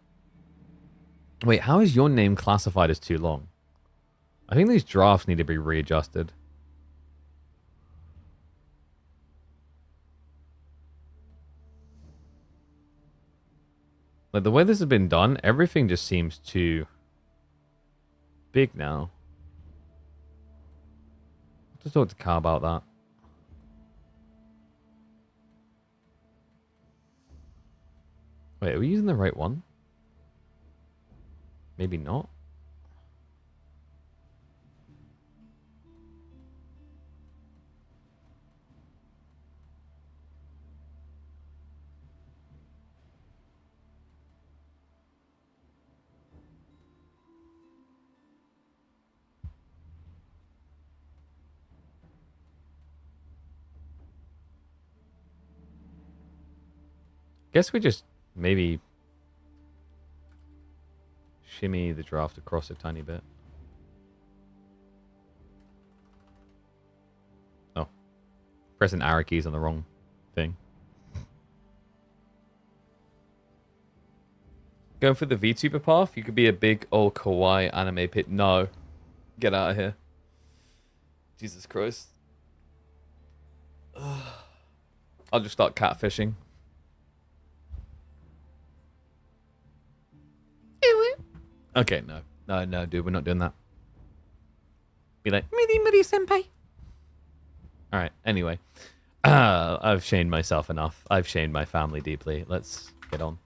[SPEAKER 1] Wait, how is your name classified as too long? I think these drafts need to be readjusted. Like, the way this has been done, everything just seems too big now. I'll just talk to Car about that. Wait, are we using the right one? Maybe not. Guess we just maybe shimmy the draft across a tiny bit. Oh. Pressing arrow keys on the wrong thing. Going for the VTuber path? You could be a big old kawaii anime pit. No. Get out of here. Jesus Christ. I'll just start catfishing. Okay, no, dude, we're not doing that. Be like, Miri senpai. All right, anyway. I've shamed myself enough. I've shamed my family deeply. Let's get on.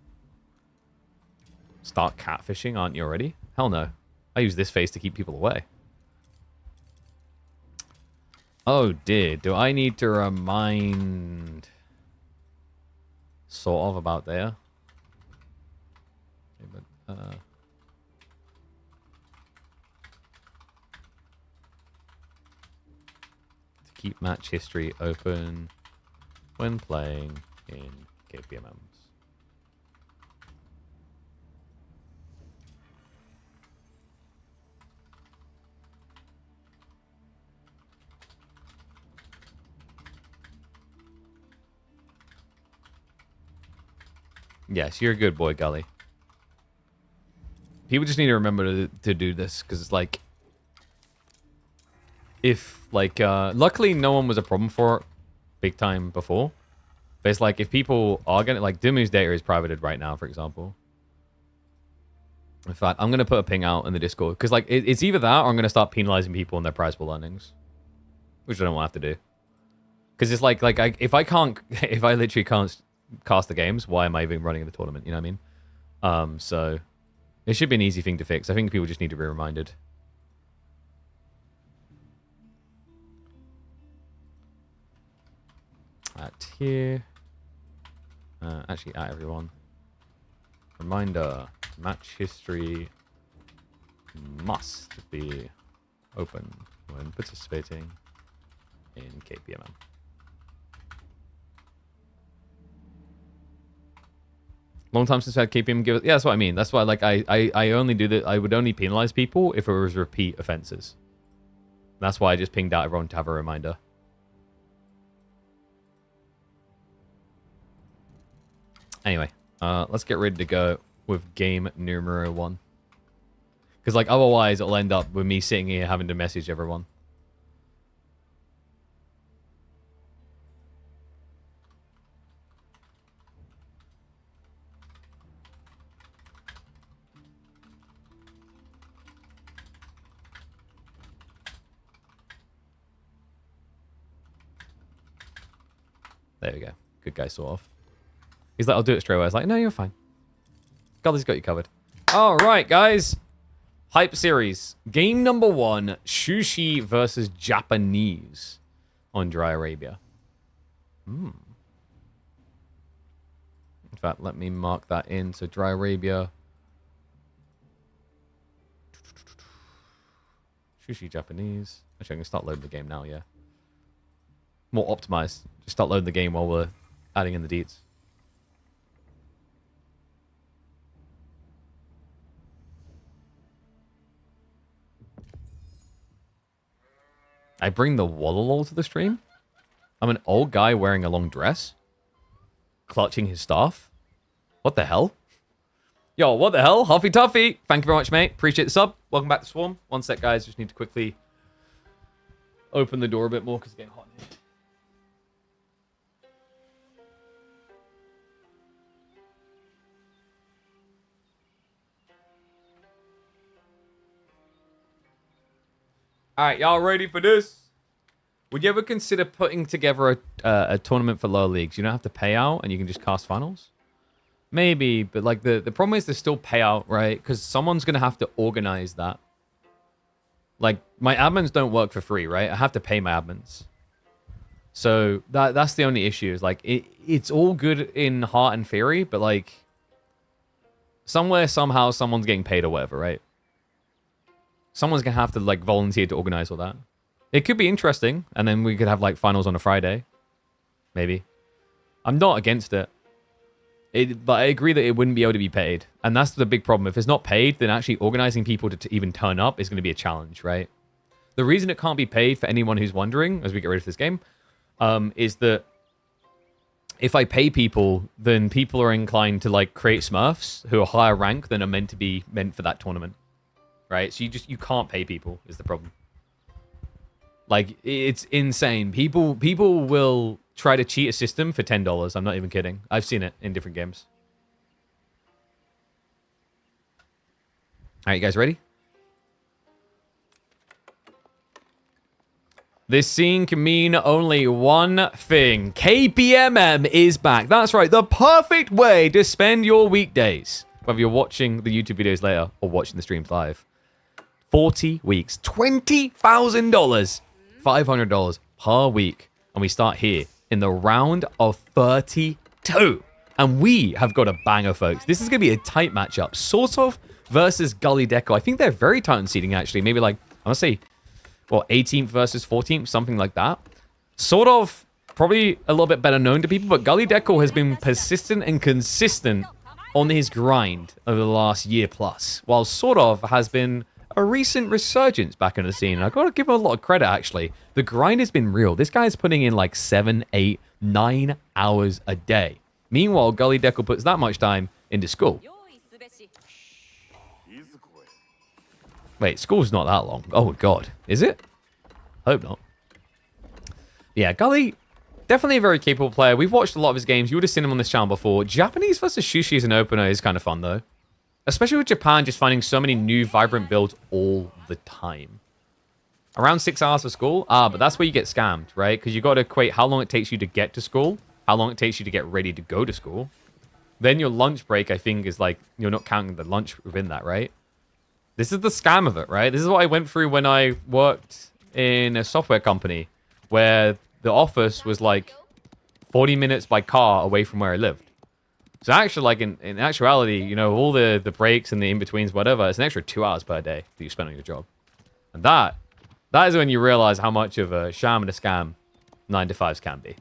[SPEAKER 1] Start catfishing, aren't you already? Hell no. I use this face to keep people away. Oh dear, do I need to remind sort of about there? Okay, but, to keep match history open when playing in KPMMs. Yes, you're a good boy, Gully. People just need to remember to do this, because it's like... If, like, luckily no one was a problem for it big time before. But it's like, if people are gonna... Like, Dumu's data is privated right now, for example. In fact, I'm gonna put a ping out in the Discord, because, like, it's either that or I'm gonna start penalizing people on their prize pool earnings. Which I don't want to have to do. Because it's like if I literally can't cast the games, why am I even running the tournament? You know what I mean? So it should be an easy thing to fix. I think people just need to be reminded. At here. Actually, at everyone. Reminder, match history must be open when participating in KPMM. Long time since I had KPM give it. Yeah, that's what I mean. That's why, like, I only do that. I would only penalize people if it was repeat offenses. That's why I just pinged out everyone to have a reminder. Anyway, let's get ready to go with game numero 1. Because, like, otherwise it'll end up with me sitting here having to message everyone. There we go. Good guy, sort of. He's like, I'll do it straight away. I was like, no, you're fine. Gully's got you covered. All right, guys. Hype series. Game number 1, Sushi versus Japanese on Dry Arabia. In fact, let me mark that in. So Dry Arabia. Sushi Japanese. Actually, I'm going to start loading the game now, yeah. More optimized. Just start loading the game while we're adding in the deets. I bring the Wallolol to the stream? I'm an old guy wearing a long dress? Clutching his staff? What the hell? Yo, what the hell? Huffy Tuffy! Thank you very much, mate. Appreciate the sub. Welcome back to Swarm. One sec, guys. Just need to quickly open the door a bit more because it's getting hot in here. Alright, y'all ready for this? Would you ever consider putting together a tournament for lower leagues? You don't have to pay out and you can just cast finals? Maybe, but like the problem is there's still payout, right? Because someone's going to have to organize that. Like, my admins don't work for free, right? I have to pay my admins. So that's the only issue. Is like it's all good in heart and theory, but like somewhere, somehow, someone's getting paid or whatever, right? Someone's going to have to like volunteer to organize all that. It could be interesting, and then we could have like finals on a Friday. Maybe. I'm not against it. But I agree that it wouldn't be able to be paid. And that's the big problem. If it's not paid, then actually organizing people to even turn up is going to be a challenge, right? The reason it can't be paid, for anyone who's wondering, as we get ready for this game, is that if I pay people, then people are inclined to like create Smurfs who are higher rank than are meant for that tournament. Right? So you can't pay people is the problem. Like, it's insane. People will try to cheat a system for $10. I'm not even kidding. I've seen it in different games. All right, you guys ready? This scene can mean only one thing. KPMM is back. That's right, the perfect way to spend your weekdays. Whether you're watching the YouTube videos later or watching the streams live. 40 weeks, $20,000, $500 per week. And we start here in the round of 32. And we have got a banger, folks. This is going to be a tight matchup. Sort of versus Gully Deco. I think they're very tight in seeding, actually. Maybe like, I want to say, well, 18th versus 14th, something like that. Sort of probably a little bit better known to people, but Gully Deco has been persistent and consistent on his grind over the last year plus, while Sort of has been a recent resurgence back in the scene. And I've got to give him a lot of credit, actually. The grind has been real. This guy's putting in like 7, 8, 9 hours a day. Meanwhile, Gully Deco puts that much time into school. Wait, school's not that long. Oh, God. Is it? Hope not. Yeah, Gully, definitely a very capable player. We've watched a lot of his games. You would have seen him on this channel before. Japanese versus Shushi as an opener is kind of fun, though. Especially with Japan just finding so many new, vibrant builds all the time. Around 6 hours for school? Ah, but that's where you get scammed, right? Because you got to equate how long it takes you to get to school, how long it takes you to get ready to go to school. Then your lunch break, I think, is like, you're not counting the lunch within that, right? This is the scam of it, right? This is what I went through when I worked in a software company where the office was like 40 minutes by car away from where I lived. So actually, like in actuality, you know, all the breaks and the in-betweens, whatever, it's an extra 2 hours per day that you spend on your job. And that is when you realize how much of a sham and a scam 9-to-5s can be.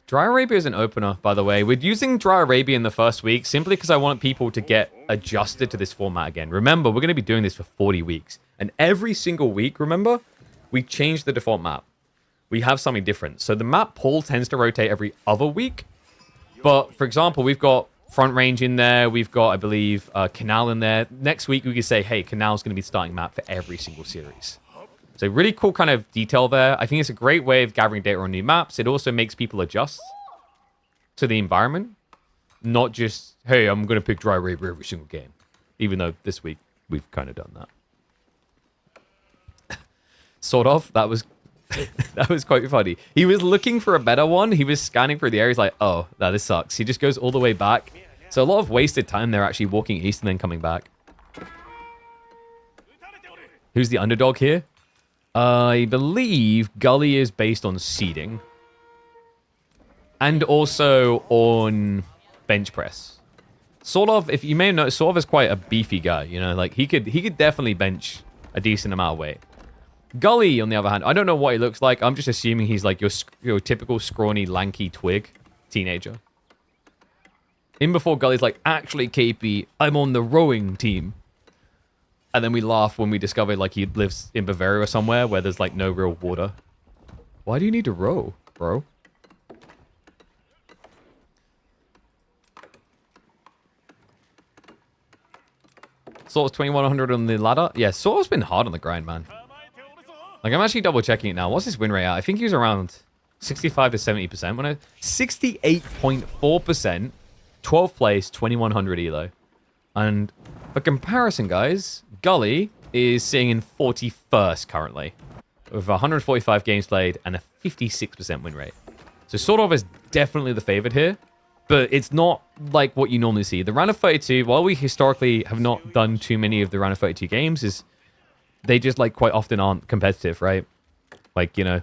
[SPEAKER 1] Dry Arabia is an opener, by the way. We're using Dry Arabia in the first week simply because I want people to get adjusted to this format again. Remember, we're going to be doing this for 40 weeks. And every single week, remember, we change the default map. We have something different. So the map pool tends to rotate every other week. But, for example, we've got Front Range in there. We've got, I believe, Canal in there. Next week, we could say, hey, Canal's going to be starting map for every single series. So really cool kind of detail there. I think it's a great way of gathering data on new maps. It also makes people adjust to the environment. Not just, hey, I'm going to pick Dry Arabia every single game. Even though this week, we've kind of done that. Sort of. That was that was quite funny. He was looking for a better one. He was scanning through the area. He's like, oh, this sucks. He just goes all the way back. So a lot of wasted time there actually walking east and then coming back. Who's the underdog here? I believe Gully is based on seeding. And also on bench press. Sort of, if you may know, Sort of is quite a beefy guy, you know, like he could definitely bench a decent amount of weight. Gully, on the other hand, I don't know what he looks like. I'm just assuming he's like your typical scrawny, lanky twig teenager. In before Gully's like, actually, KP, I'm on the rowing team. And then we laugh when we discover like he lives in Bavaria or somewhere where there's like no real water. Why do you need to row, bro? Sort's 2100 on the ladder. Yeah, Sort's been hard on the grind, man. Like, I'm actually double checking it now. What's his win rate at? I think he was around 65 to 70%. When 68.4%, 12th place, 2100 elo. And for comparison, guys, Gully is sitting in 41st currently, with 145 games played and a 56% win rate. So Sort of is definitely the favorite here, but it's not like what you normally see. The round of 32, while we historically have not done too many of the round of 32 games, is they just like quite often aren't competitive, right? Like, you know,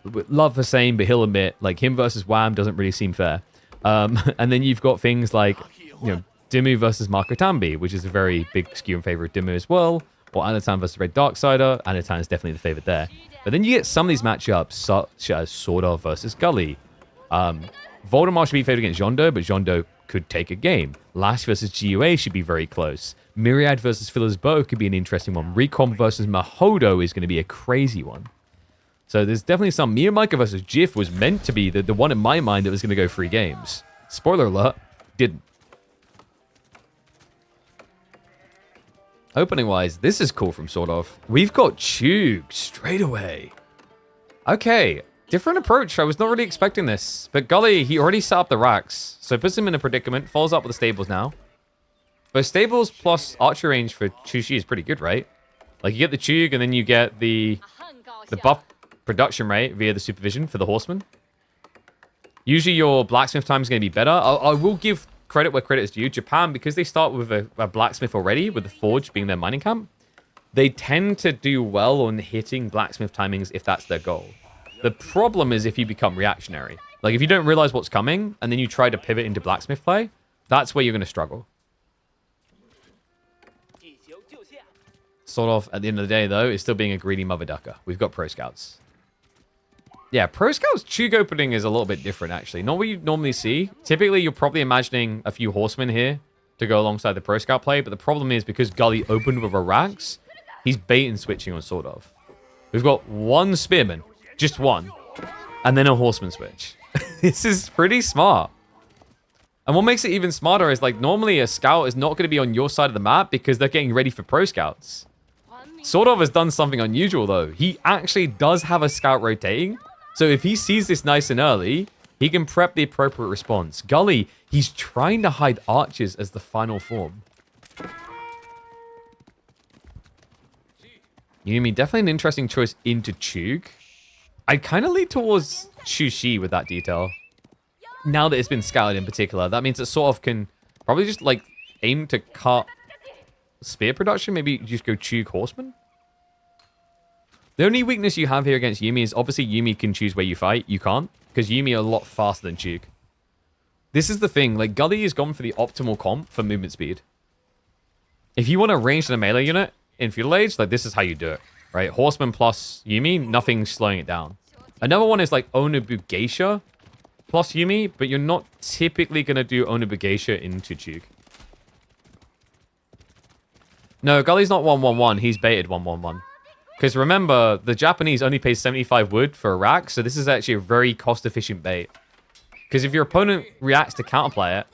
[SPEAKER 1] love the same, but he'll admit, like him versus Wham doesn't really seem fair. And then you've got things like, you know, Dimmu versus Marco Tambi, which is a very big skew in favor of Dimmu as well. Or Anatan versus Red Darksider. Anatan is definitely the favorite there. But then you get some of these matchups, such as Sort of versus Gully. Voldemort should be favored against Jondo, but Jondo could take a game. Lash versus GUA should be very close. Myriad versus Phil's Bow could be an interesting one. Recon versus Mahodo is going to be a crazy one. So there's definitely some. Mim Micah versus Jif was meant to be the one in my mind that was going to go 3 games. Spoiler alert, didn't. Opening-wise, this is cool from Sort of. We've got Chug straight away. Okay, different approach. I was not really expecting this. But Gully, he already set up the racks. So it puts him in a predicament. Follows up with the stables now. But stables plus archer range for Chushi is pretty good, right? Like, you get the Chug, and then you get the buff production rate via the supervision for the horseman. Usually your blacksmith time is going to be better. I will give credit where credit is due. Japan, because they start with a blacksmith already, with the forge being their mining camp, they tend to do well on hitting blacksmith timings if that's their goal. The problem is if you become reactionary. Like, if you don't realize what's coming, and then you try to pivot into blacksmith play, that's where you're going to struggle. Sort of, at the end of the day, though, is still being a greedy mother ducker. We've got pro scouts. Yeah, pro scouts Chug opening is a little bit different, actually. Not what you normally see. Typically, you're probably imagining a few horsemen here to go alongside the pro scout play, but the problem is because Gully opened with a Rax, he's bait and switching on sort of. We've got one spearman, just one, and then a horseman switch. This is pretty smart. And what makes it even smarter is, like, normally a scout is not going to be on your side of the map because they're getting ready for pro scouts. Sort of has done something unusual, though. He actually does have a scout rotating. So if he sees this nice and early, he can prep the appropriate response. Gully, he's trying to hide archers as the final form. Yumi, definitely an interesting choice into Chug. I kind of lead towards Chushi with that detail. Now that it's been scouted in particular, that means it sort of can probably just, like, aim to cut spear production. Maybe just go Chug Horseman. The only weakness you have here against Yumi is obviously Yumi can choose where you fight. You can't, because Yumi are a lot faster than Chug. This is the thing. Like, Gully has gone for the optimal comp for movement speed. If you want to range in a melee unit in Feudal Age, like, this is how you do it, right? Horseman plus Yumi, nothing's slowing it down. Another one is, like, Onobu Geisha plus Yumi, but you're not typically going to do Onobu Geisha into Chug. No, Gully's not 1-1-1. He's baited 1-1-1. Because remember, the Japanese only pay 75 wood for a rack, so this is actually a very cost-efficient bait. Because if your opponent reacts to counterplay it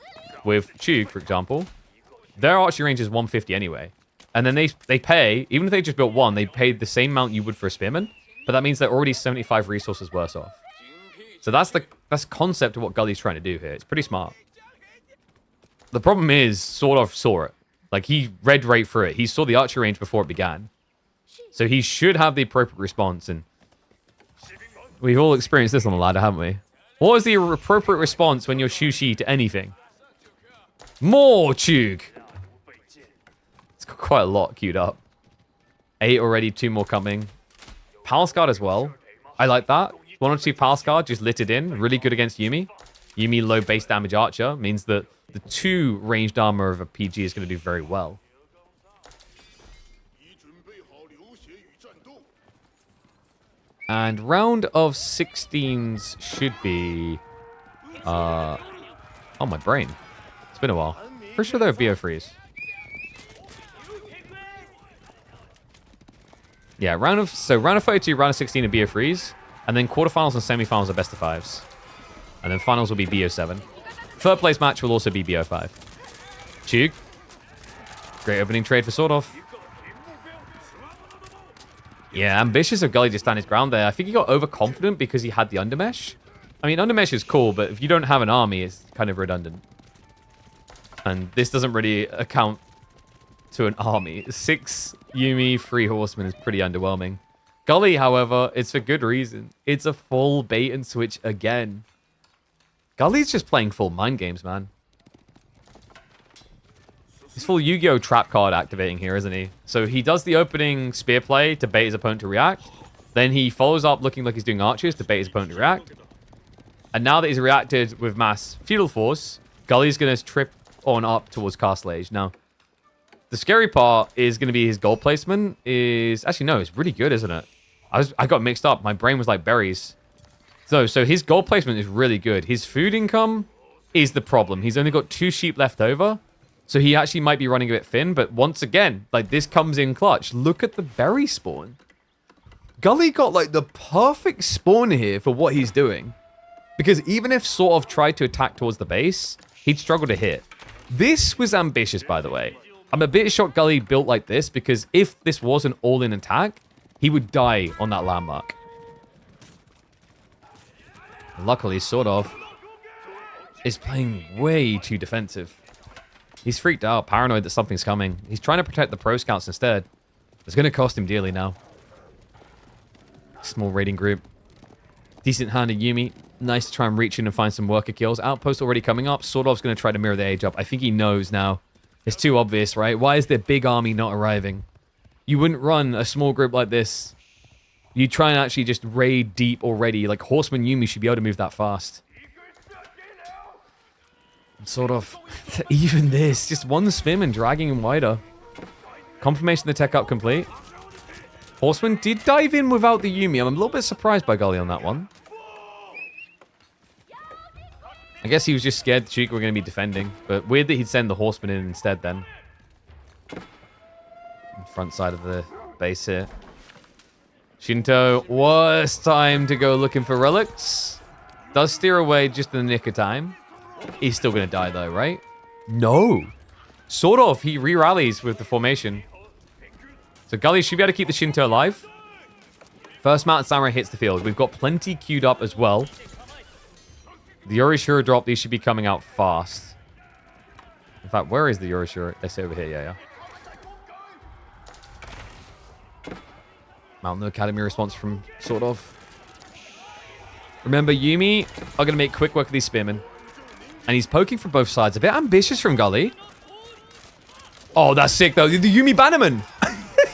[SPEAKER 1] with Chug, for example, their archery range is 150 anyway. And then they pay, even if they just built one, they pay the same amount you would for a spearman, but that means they're already 75 resources worse off. So that's the concept of what Gully's trying to do here. It's pretty smart. The problem is, sort of saw it. Like, he read right through it. He saw the archery range before it began. So he should have the appropriate response, and we've all experienced this on the ladder, haven't we? What is the appropriate response when you're Shushi to anything? More Chug! It's got quite a lot queued up. 8 already, 2 more coming. Palace Guard as well. I like that. 1 or 2 Palace Guard just littered in. Really good against Yumi. Yumi low base damage archer means that the 2 ranged armor of a PG is going to do very well. And round of 16s should be... oh, my brain. It's been a while. Pretty sure they're BO freeze. Yeah, round of 32, round of 16 are BO freeze. And then quarterfinals and semifinals are best of 5s. And then finals will be BO7. Third place match will also be BO5. Chug. Great opening trade for Sword Off. Yeah, ambitious of Gully to stand his ground there. I think he got overconfident because he had the undermesh. I mean, undermesh is cool, but if you don't have an army, it's kind of redundant. And this doesn't really account to an army. 6 Yumi, 3 horsemen is pretty underwhelming. Gully, however, it's for good reason. It's a full bait and switch again. Gully's just playing full mind games, man. He's full Yu-Gi-Oh! Trap card activating here, isn't he? So he does the opening spear play to bait his opponent to react. Then he follows up looking like he's doing archers to bait his opponent to react. And now that he's reacted with mass feudal force, Gully's going to trip on up towards Castle Age. Now, the scary part is going to be his goal placement is... Actually, no, it's really good, isn't it? I got mixed up. My brain was like berries. So his goal placement is really good. His food income is the problem. He's only got 2 sheep left over. So he actually might be running a bit thin. But once again, like, this comes in clutch. Look at the berry spawn. Gully got, like, the perfect spawn here for what he's doing. Because even if sort of tried to attack towards the base, he'd struggle to hit. This was ambitious, by the way. I'm a bit shocked Gully built like this, because if this was an all-in attack, he would die on that landmark. Luckily, sort of, is playing way too defensive. He's freaked out, paranoid that something's coming. He's trying to protect the pro scouts instead. It's going to cost him dearly now. Small raiding group. Decent hand of Yumi. Nice to try and reach in and find some worker kills. Outpost already coming up. Swordov's going to try to mirror the age up. I think he knows now. It's too obvious, right? Why is their big army not arriving? You wouldn't run a small group like this. You try and actually just raid deep already. Like, Horseman Yumi should be able to move that fast. Sort of. Even this. Just one spin and dragging him wider. Confirmation of the tech up complete. Horseman did dive in without the Yumi. I'm a little bit surprised by Gully on that one. I guess he was just scared the Chica were going to be defending. But weird that he'd send the Horseman in instead then. Front side of the base here. Shinto, worst time to go looking for relics. Does steer away just in the nick of time. He's still going to die though, right? No. Sort of. He re-rallies with the formation. So Gully should be able to keep the Shinto alive. First Mountain Samurai hits the field. We've got plenty queued up as well. The Yorishiro drop, these should be coming out fast. In fact, where is the Yorishiro? They say over here, yeah. Mountain Academy response from sort of. Remember, Yumi are going to make quick work of these spearmen. And he's poking from both sides. A bit ambitious from Gully. Oh, that's sick, though. The Yumi Bannerman.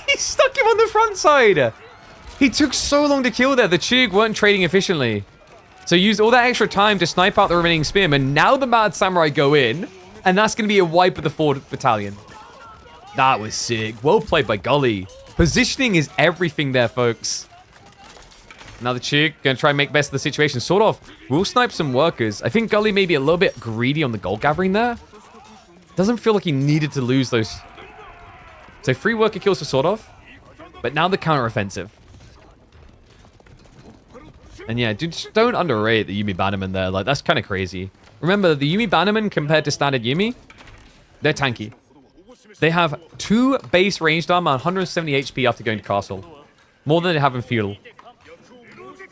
[SPEAKER 1] He stuck him on the front side. He took so long to kill there. The Chug weren't trading efficiently. So he used all that extra time to snipe out the remaining spearmen. Now the Mad Samurai go in. And that's going to be a wipe of the 4th Battalion. That was sick. Well played by Gully. Positioning is everything there, folks. Now the Chug going to try and make best of the situation. Sort of. We'll snipe some workers. I think Gully may be a little bit greedy on the gold gathering there. Doesn't feel like he needed to lose those. So 3 worker kills to sort of. But now the counter-offensive. And yeah, dude, just don't underrate the Yumi Bannerman there. Like, that's kind of crazy. Remember, the Yumi Bannerman compared to standard Yumi, they're tanky. They have 2 base ranged armor, 170 HP after going to castle. More than they have in feudal.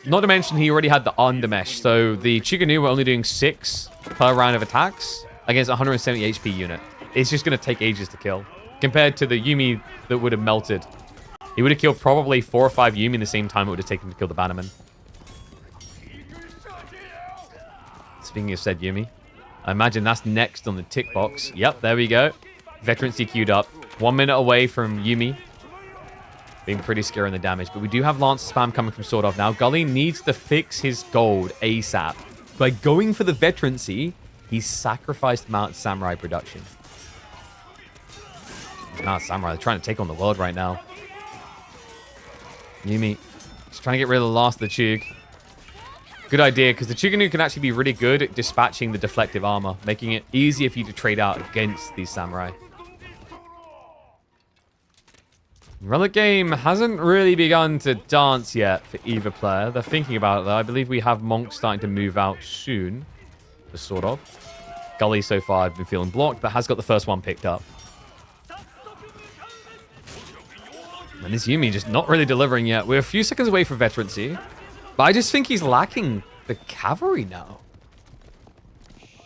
[SPEAKER 1] Not to mention, he already had the Undermesh. So the Chiganu were only doing 6 per round of attacks against 170 HP unit. It's just going to take ages to kill. Compared to the Yumi that would have melted. He would have killed probably 4 or 5 Yumi in the same time it would have taken to kill the Bannerman. Speaking of said Yumi, I imagine that's next on the tick box. Yep, there we go. Veterancy queued up. 1 minute away from Yumi. Being pretty scary on the damage. But we do have Lance spam coming from Sword Off now. Gully needs to fix his gold ASAP. By going for the veterancy, he's sacrificed Mount Samurai production. Mount Samurai, they're trying to take on the world right now. Yumi, just trying to get rid of the last of the Chug. Good idea, because the Chuganu can actually be really good at dispatching the deflective armor, making it easier for you to trade out against these samurai. Relic game hasn't really begun to dance yet for either player. They're thinking about it, though. I believe we have Monk starting to move out soon. Just sort of. Gully so far I've been feeling blocked, but has got the first one picked up. And this Yumi just not really delivering yet. We're a few seconds away from veterancy. But I just think he's lacking the cavalry now.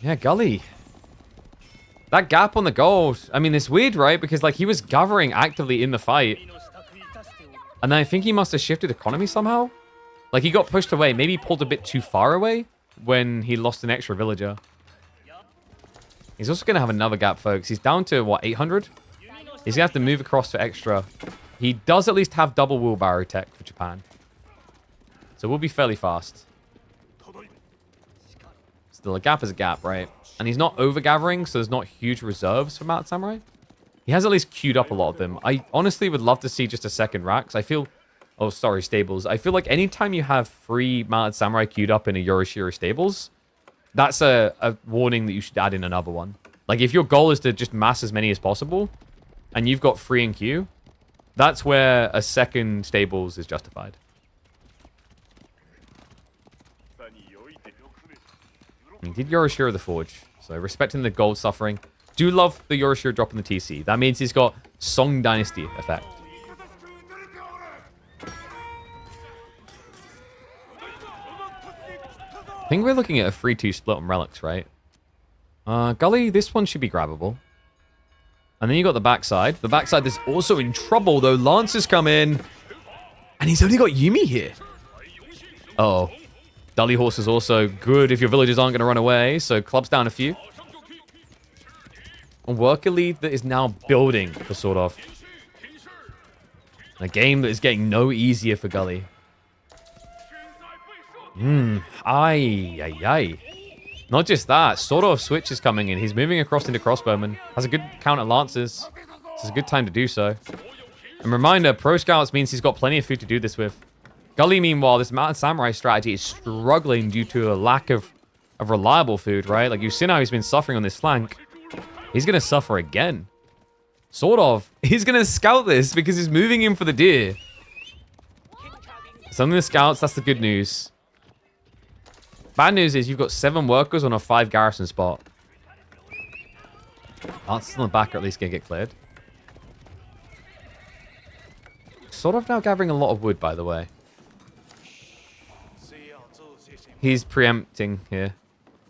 [SPEAKER 1] Yeah, Gully. That gap on the gold. I mean, it's weird, right? Because, like, he was gathering actively in the fight. And then I think he must have shifted economy somehow. Like, he got pushed away. Maybe he pulled a bit too far away when he lost an extra villager. He's also going to have another gap, folks. He's down to, what, 800? He's going to have to move across for extra. He does at least have double wheelbarrow tech for Japan. So we'll be fairly fast. Still, a gap is a gap, right? And he's not over-gathering, so there's not huge reserves for Mount Samurai. He has at least queued up a lot of them. I honestly would love to see just a second rack. I feel... Oh, sorry, stables. I feel like anytime you have 3 Mounted Samurai queued up in a Yorishiro stables, that's a warning that you should add in another one. Like, if your goal is to just mass as many as possible, and you've got 3 in queue, that's where a second stables is justified. He did Yorishiro the Forge, so respecting the gold suffering. Do love the Yorishiro drop in the TC. That means he's got Song Dynasty effect. I think we're looking at a 3-2 split on relics, right? Gully, this one should be grabbable. And then you got the backside. The backside is also in trouble, though. Lancers come in. And he's only got Yumi here. Uh-oh. Dully Horse is also good if your villagers aren't going to run away. So clubs down a few. A worker lead that is now building for sort of. A game that is getting no easier for Gully. Aye. Not just that, sort of switch is coming in. He's moving across into crossbowman. Has a good count at lances. This is a good time to do so. And reminder, pro scouts means he's got plenty of food to do this with. Gully, meanwhile, this mounted samurai strategy is struggling due to a lack of reliable food, right? Like, you've seen how he's been suffering on this flank. He's going to suffer again. Sort of. He's going to scout this because he's moving in for the deer. Some of the scouts, that's the good news. Bad news is you've got 7 workers on a 5 garrison spot. Lances on the back are at least going to get cleared. Sort of now gathering a lot of wood, by the way. He's preempting here.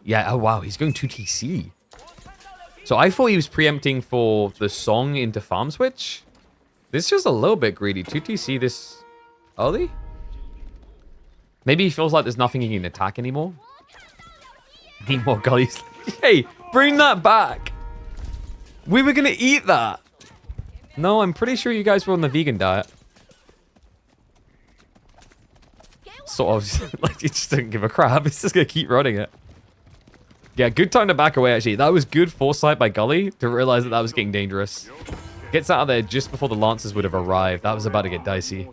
[SPEAKER 1] Yeah, oh wow, he's going 2TC. So I thought he was preempting for the song into farm switch. This is just a little bit greedy. 2TC this early? Maybe he feels like there's nothing he can attack anymore. Need more gullies. Hey, bring that back. We were going to eat that. No, I'm pretty sure you guys were on the vegan diet. Sort of. Like, he just didn't give a crap. He's just going to keep running it. Yeah, good time to back away, actually. That was good foresight by Gully to realize that that was getting dangerous. Gets out of there just before the Lancers would have arrived. That was about to get dicey.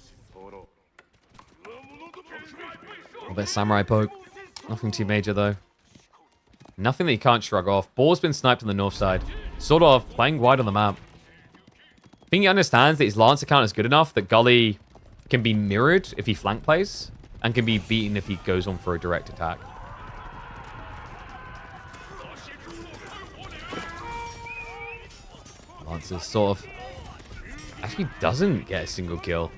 [SPEAKER 1] A bit Samurai poke. Nothing too major, though. Nothing that he can't shrug off. Ball's been sniped on the north side. Sort of playing wide on the map. I think he understands that his Lancer count is good enough that Gully can be mirrored if he flank plays and can be beaten if he goes on for a direct attack. Lancers sort of actually doesn't get a single kill.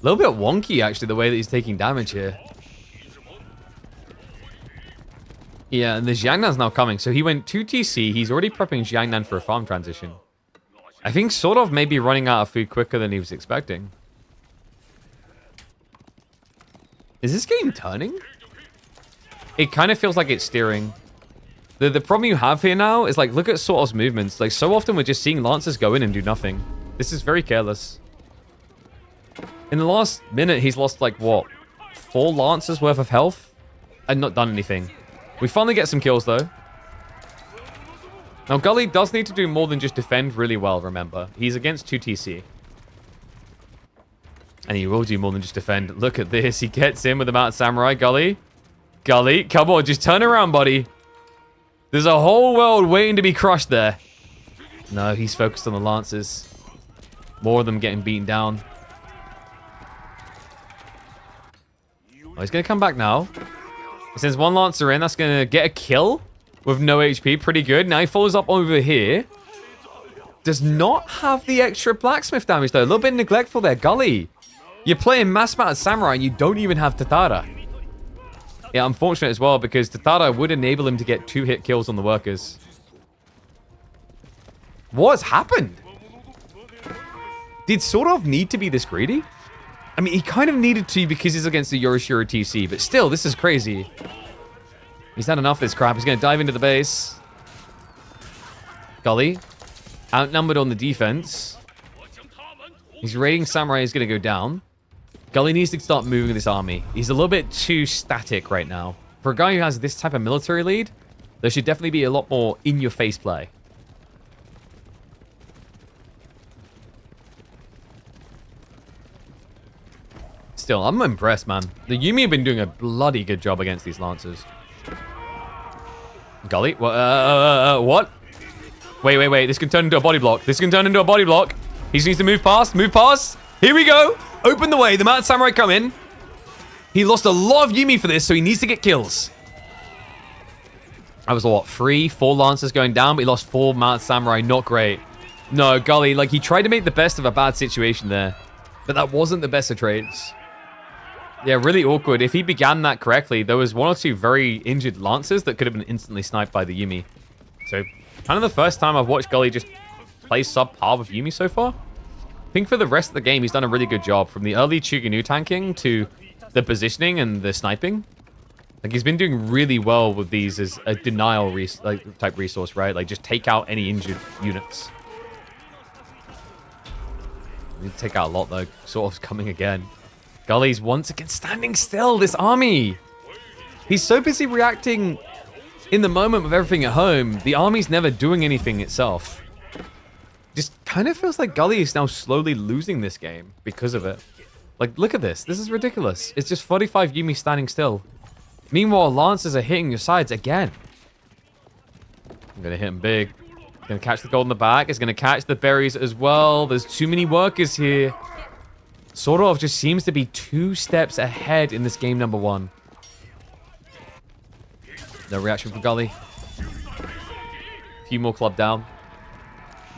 [SPEAKER 1] A little bit wonky, actually, the way that he's taking damage here. Yeah, and the Xiangnan's now coming. So he went 2TC. He's already prepping Xiangnan for a farm transition. I think sort of maybe running out of food quicker than he was expecting. Is this game turning? It kind of feels like it's steering. The problem you have here now is, like, look at Sortle's movements. Like, so often we're just seeing Lancers go in and do nothing. This is very careless. In the last minute, he's lost, like, what? 4 Lancers worth of health? And not done anything. We finally get some kills, though. Now, Gully does need to do more than just defend really well, remember. He's against 2TC. And he will do more than just defend. Look at this. He gets in with the Mounted Samurai. Gully. Gully, come on. Just turn around, buddy. There's a whole world waiting to be crushed there. No, he's focused on the Lancers. More of them getting beaten down. Oh, he's going to come back now. He sends 1 Lancer in. That's going to get a kill with no HP. Pretty good. Now he follows up over here. Does not have the extra blacksmith damage, though. A little bit neglectful there. Gully, you're playing mass-mounted samurai and you don't even have Tatara. Yeah, unfortunate as well, because Tatara would enable him to get 2-hit kills on the workers. What's happened? Did Sorov need to be this greedy? I mean, he kind of needed to because he's against the Yorishiro TC, but still, this is crazy. He's had enough of this crap. He's going to dive into the base. Gully, outnumbered on the defense. He's raiding Samurai. He's going to go down. Gully needs to start moving this army. He's a little bit too static right now. For a guy who has this type of military lead, there should definitely be a lot more in-your-face play. Still, I'm impressed, man. The Yumi have been doing a bloody good job against these Lancers. Gully? What? Wait. This can turn into a body block. This can turn into a body block. He just needs to move past. Move past. Here we go. Open the way. The Mounted Samurai come in. He lost a lot of Yumi for this, so he needs to get kills. That was, what, 3, 4 Lancers going down, but he lost 4 Mounted Samurai. Not great. No, Gully, like, he tried to make the best of a bad situation there. But that wasn't the best of trades. Yeah, really awkward. If he began that correctly, there was 1 or 2 very injured Lancers that could have been instantly sniped by the Yumi. So, kind of the first time I've watched Gully just play subpar with Yumi so far. I think for the rest of the game, he's done a really good job. From the early Chuganu tanking to the positioning and the sniping. Like, he's been doing really well with these as a denial type resource, right? Like, just take out any injured units. We need to take out a lot, though. Sort of coming again. Gully's once again standing still, this army. He's so busy reacting in the moment with everything at home. The army's never doing anything itself. Just kind of feels like Gully is now slowly losing this game because of it. Like, look at this. This is ridiculous. It's just 45 Yuumi standing still. Meanwhile, Lancers are hitting your sides again. I'm going to hit him big. Going to catch the gold in the back. It's going to catch the berries as well. There's too many workers here. Sort of just seems to be 2 steps ahead in this game number 1. No reaction from Gully. A few more club down.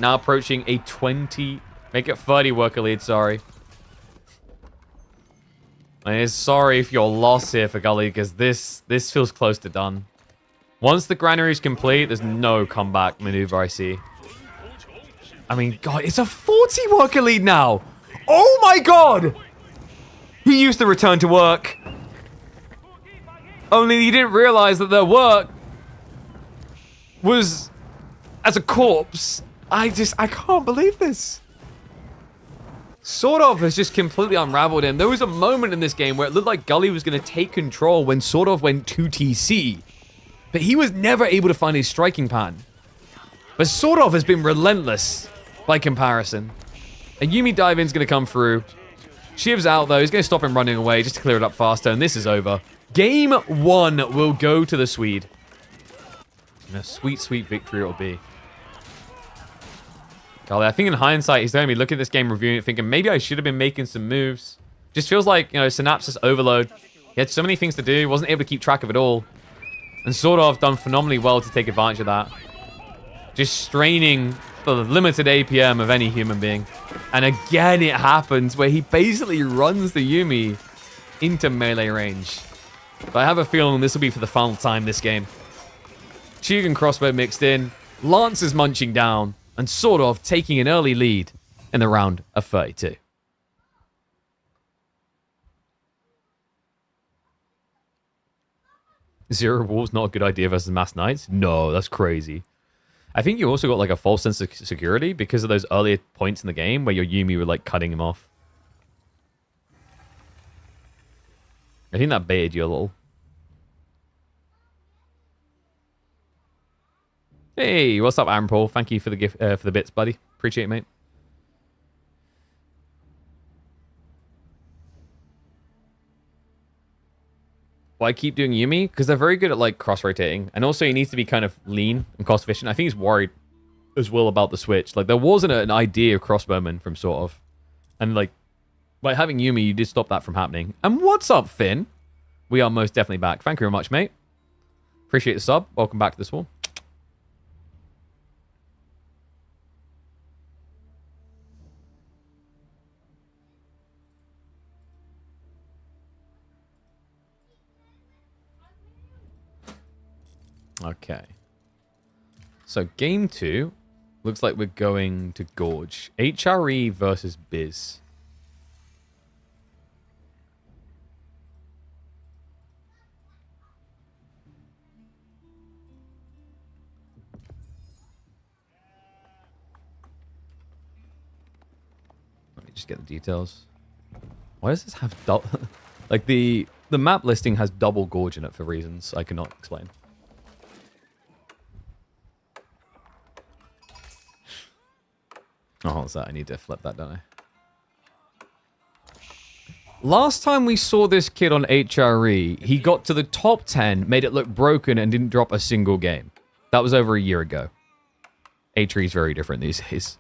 [SPEAKER 1] Now approaching a 20... Make it 30 worker lead, sorry. I'm sorry if you're lost here for Gully, because this feels close to done. Once the granary is complete, there's no comeback maneuver I see. I mean, God, it's a 40 worker lead now! Oh my God! He used to return to work. Only he didn't realize that their work was as a corpse. I can't believe this. Sort of has just completely unraveled him. There was a moment in this game where it looked like Gully was going to take control when Sort of went 2TC. But he was never able to find his striking pattern. But Sort of has been relentless by comparison. A Yuumi dive-in's going to come through. Shiv's out, though. He's going to stop him running away just to clear it up faster, and this is over. Game 1 will go to the Swede. And a sweet, sweet victory it'll be. Gully, I think in hindsight, he's going to be looking at this game, reviewing it, thinking, maybe I should have been making some moves. Just feels like, you know, synapses overload. He had so many things to do, wasn't able to keep track of it all. And Sort of done phenomenally well to take advantage of that. Just straining the limited APM of any human being. And again, it happens where he basically runs the Yuumi into melee range. But I have a feeling this will be for the final time this game. Chug and crossbow mixed in. Lance is munching down. And Sort of taking an early lead in the round of 32. Zero Wolves not a good idea versus Mass Knights? No, that's crazy. I think you also got like a false sense of security because of those earlier points in the game where your Yuumi were like cutting him off. I think that baited you a little. Hey, what's up, Aaron Paul? Thank you for the gift, for the bits, buddy. Appreciate it, mate. Why keep doing Yuumi? Because they're very good at like cross-rotating. And also he needs to be kind of lean and cost-efficient. I think he's worried as well about the switch. Like there wasn't an idea of crossbowman from Sort of. And like by having Yuumi, you did stop that from happening. And what's up, Finn? We are most definitely back. Thank you very much, mate. Appreciate the sub. Welcome back to this one. Okay. So game 2 looks like we're going to Gorge. HRE versus Biz. Let me just get the details. Why does this have like the map listing has double Gorge in it for reasons I cannot explain. Oh, what's that? I need to flip that, don't I? Last time we saw this kid on HRE, he got to the top 10, made it look broken, and didn't drop a single game. That was over a year ago. HRE is very different these days.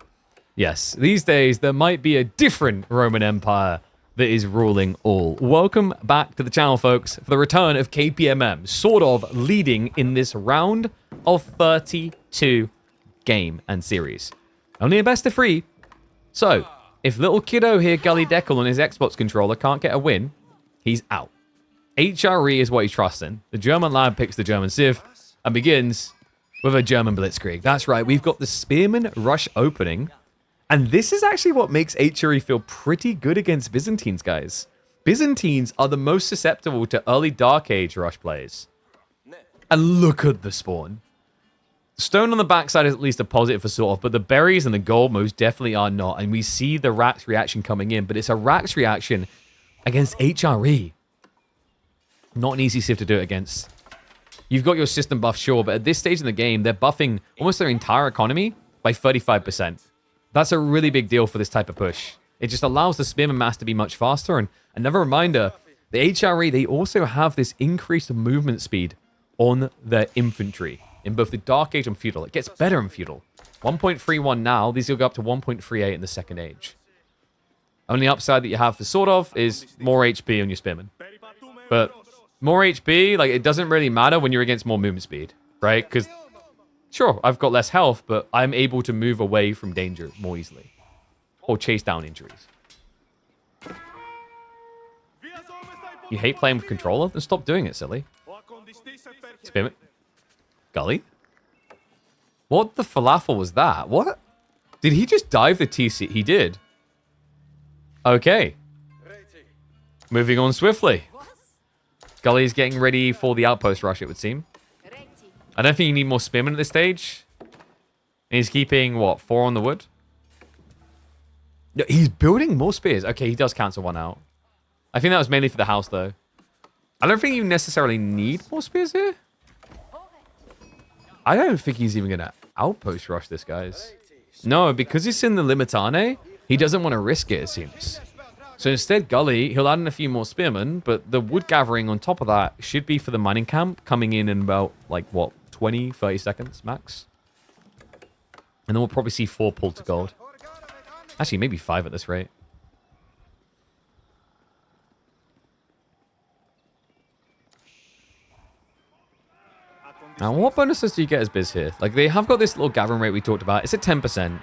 [SPEAKER 1] Yes, these days, there might be a different Roman Empire that is ruling all. Welcome back to the channel, folks, for the return of KPMM, Sort of leading in this round of 32 game and series. Only a best of 3. So, if little kiddo here, Gully Deckel, on his Xbox controller can't get a win, he's out. HRE is what he trusts in. The German lad picks the German Civ and begins with a German Blitzkrieg. That's right, we've got the Spearman Rush opening. And this is actually what makes HRE feel pretty good against Byzantines, guys. Byzantines are the most susceptible to early Dark Age Rush plays. And look at the spawn. Stone on the backside is at least a positive for sort of, but the berries and the gold most definitely are not. And we see the Rax reaction coming in, but it's a Rax reaction against HRE. Not an easy civ to do it against. You've got your system buff, sure, but at this stage in the game, they're buffing almost their entire economy by 35%. That's a really big deal for this type of push. It just allows the spearman mass to be much faster. And another reminder, the HRE, they also have this increased movement speed on their infantry in both the Dark Age and Feudal. It gets better in Feudal. 1.31 now. These will go up to 1.38 in the Second Age. Only upside that you have for sort of is more HP on your spearman. But more HP, like, it doesn't really matter when you're against more movement speed, right? Because, sure, I've got less health, but I'm able to move away from danger more easily. Or chase down injuries. You hate playing with controller? Then stop doing it, silly. Spearman. Gully? What the falafel was that? What? Did he just dive the TC? He did. Okay. Moving on swiftly. Gully's getting ready for the outpost rush, it would seem. I don't think you need more spearmen at this stage. And he's keeping, what, 4 on the wood? No, he's building more spears. Okay, he does cancel one out. I think that was mainly for the house, though. I don't think you necessarily need more spears here. I don't think he's even going to outpost rush this, guys. No, because he's in the Limitane, he doesn't want to risk it, it seems. So instead, Gully, he'll add in a few more spearmen, but the wood gathering on top of that should be for the mining camp, coming in about, like, what, 20, 30 seconds max? And then we'll probably see 4 pulled to gold. Actually, maybe 5 at this rate. Now, what bonuses do you get as biz here? Like, they have got this little gathering rate we talked about. It's at 10%.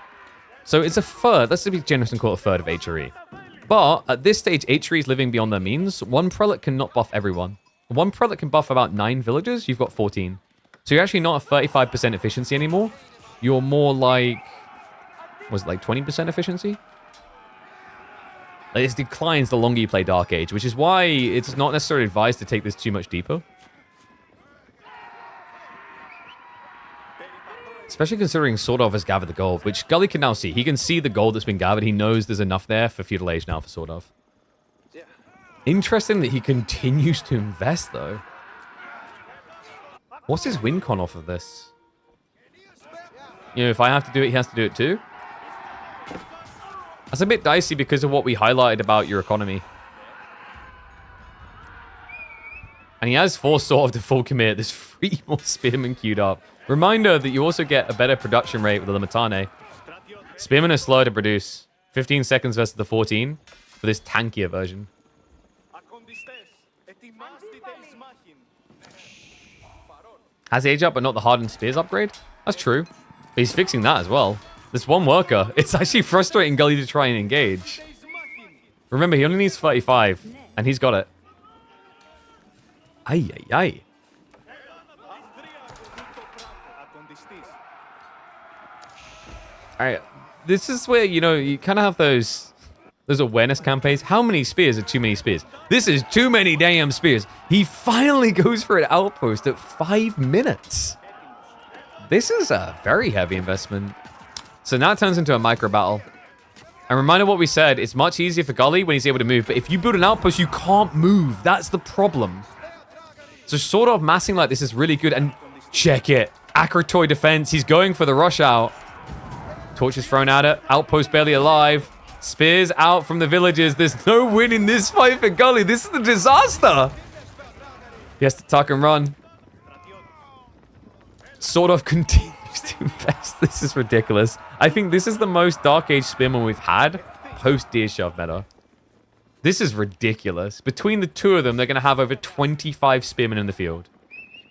[SPEAKER 1] So it's a third. Let's be generous and call it a third of HRE. But at this stage, HRE is living beyond their means. One prelate cannot buff everyone. One prelate can buff about 9 villagers. You've got 14. So you're actually not at 35% efficiency anymore. You're more like... was it like 20% efficiency? Like, it declines the longer you play Dark Age, which is why it's not necessarily advised to take this too much deeper. Especially considering Sword Off has gathered the gold, which Gully can now see. He can see the gold that's been gathered. He knows there's enough there for Feudal Age now for Sword Off. Interesting that he continues to invest, though. What's his win con off of this? You know, if I have to do it, he has to do it too. That's a bit dicey because of what we highlighted about your economy. And he has forced Sword Off to full commit. There's 3 more Spearmen queued up. Reminder that you also get a better production rate with the Limitane. Spearmen are slow to produce. 15 seconds versus the 14 for this tankier version. Has age up but not the hardened spears upgrade? That's true. But he's fixing that as well. This one worker, it's actually frustrating Gully to try and engage. Remember, he only needs 35 and he's got it. Ay, ay, ay. Alright, this is where, you know, you kind of have those awareness campaigns. How many spears are too many spears? This is too many damn spears. He finally goes for an outpost at 5 minutes. This is a very heavy investment. So now it turns into a micro battle. And reminder what we said, it's much easier for Gully when he's able to move. But if you build an outpost, you can't move. That's the problem. So sort of massing like this is really good. And check it. Akratoy defense. He's going for the rush out. Torch is thrown at it. Outpost barely alive. Spears out from the villagers. There's no win in this fight for Gully. This is a disaster. He has to tuck and run. Sort of continues to invest. This is ridiculous. I think this is the most Dark Age Spearman we've had post Deer Shove meta. This is ridiculous. Between the two of them, they're going to have over 25 Spearmen in the field.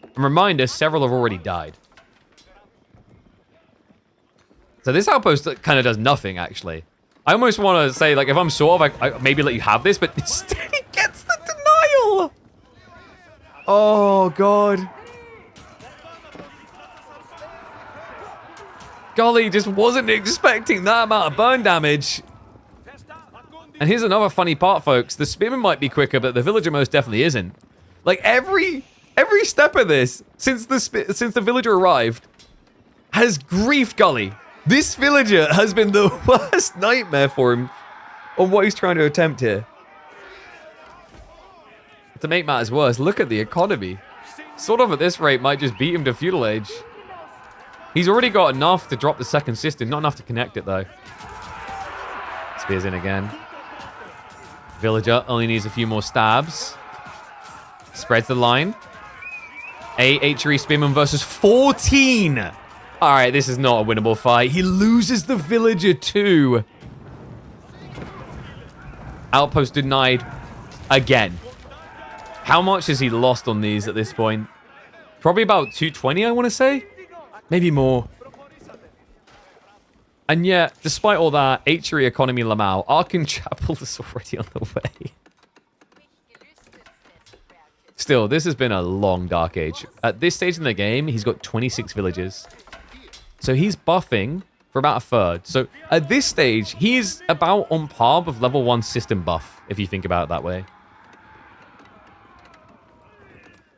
[SPEAKER 1] And reminder, several have already died. So this outpost kind of does nothing, actually. I almost want to say, like, if I'm sort of, I maybe let you have this, but instead he gets the denial. Oh, God. Gully just wasn't expecting that amount of burn damage. And here's another funny part, folks. The Spearman might be quicker, but the Villager most definitely isn't. Like, every step of this, since the Villager arrived, has griefed Gully. This villager has been the worst nightmare for him on what he's trying to attempt here. To make matters worse, look at the economy. Sort of at this rate might just beat him to feudal age. He's already got enough to drop the second system, not enough to connect it though. Spears in again. Villager only needs a few more stabs. Spreads the line. 8 HRE Spearman versus 14. All right, this is not a winnable fight. He loses the villager too. Outpost denied again. How much has he lost on these at this point? Probably about 220, I want to say. Maybe more. And yet, despite all that, HRE economy Lamau, Arkan Chapel is already on the way. Still, this has been a long Dark Age. At this stage in the game, he's got 26 villages. So he's buffing for about a third. So at this stage, he is about on par with level 1 system buff, if you think about it that way.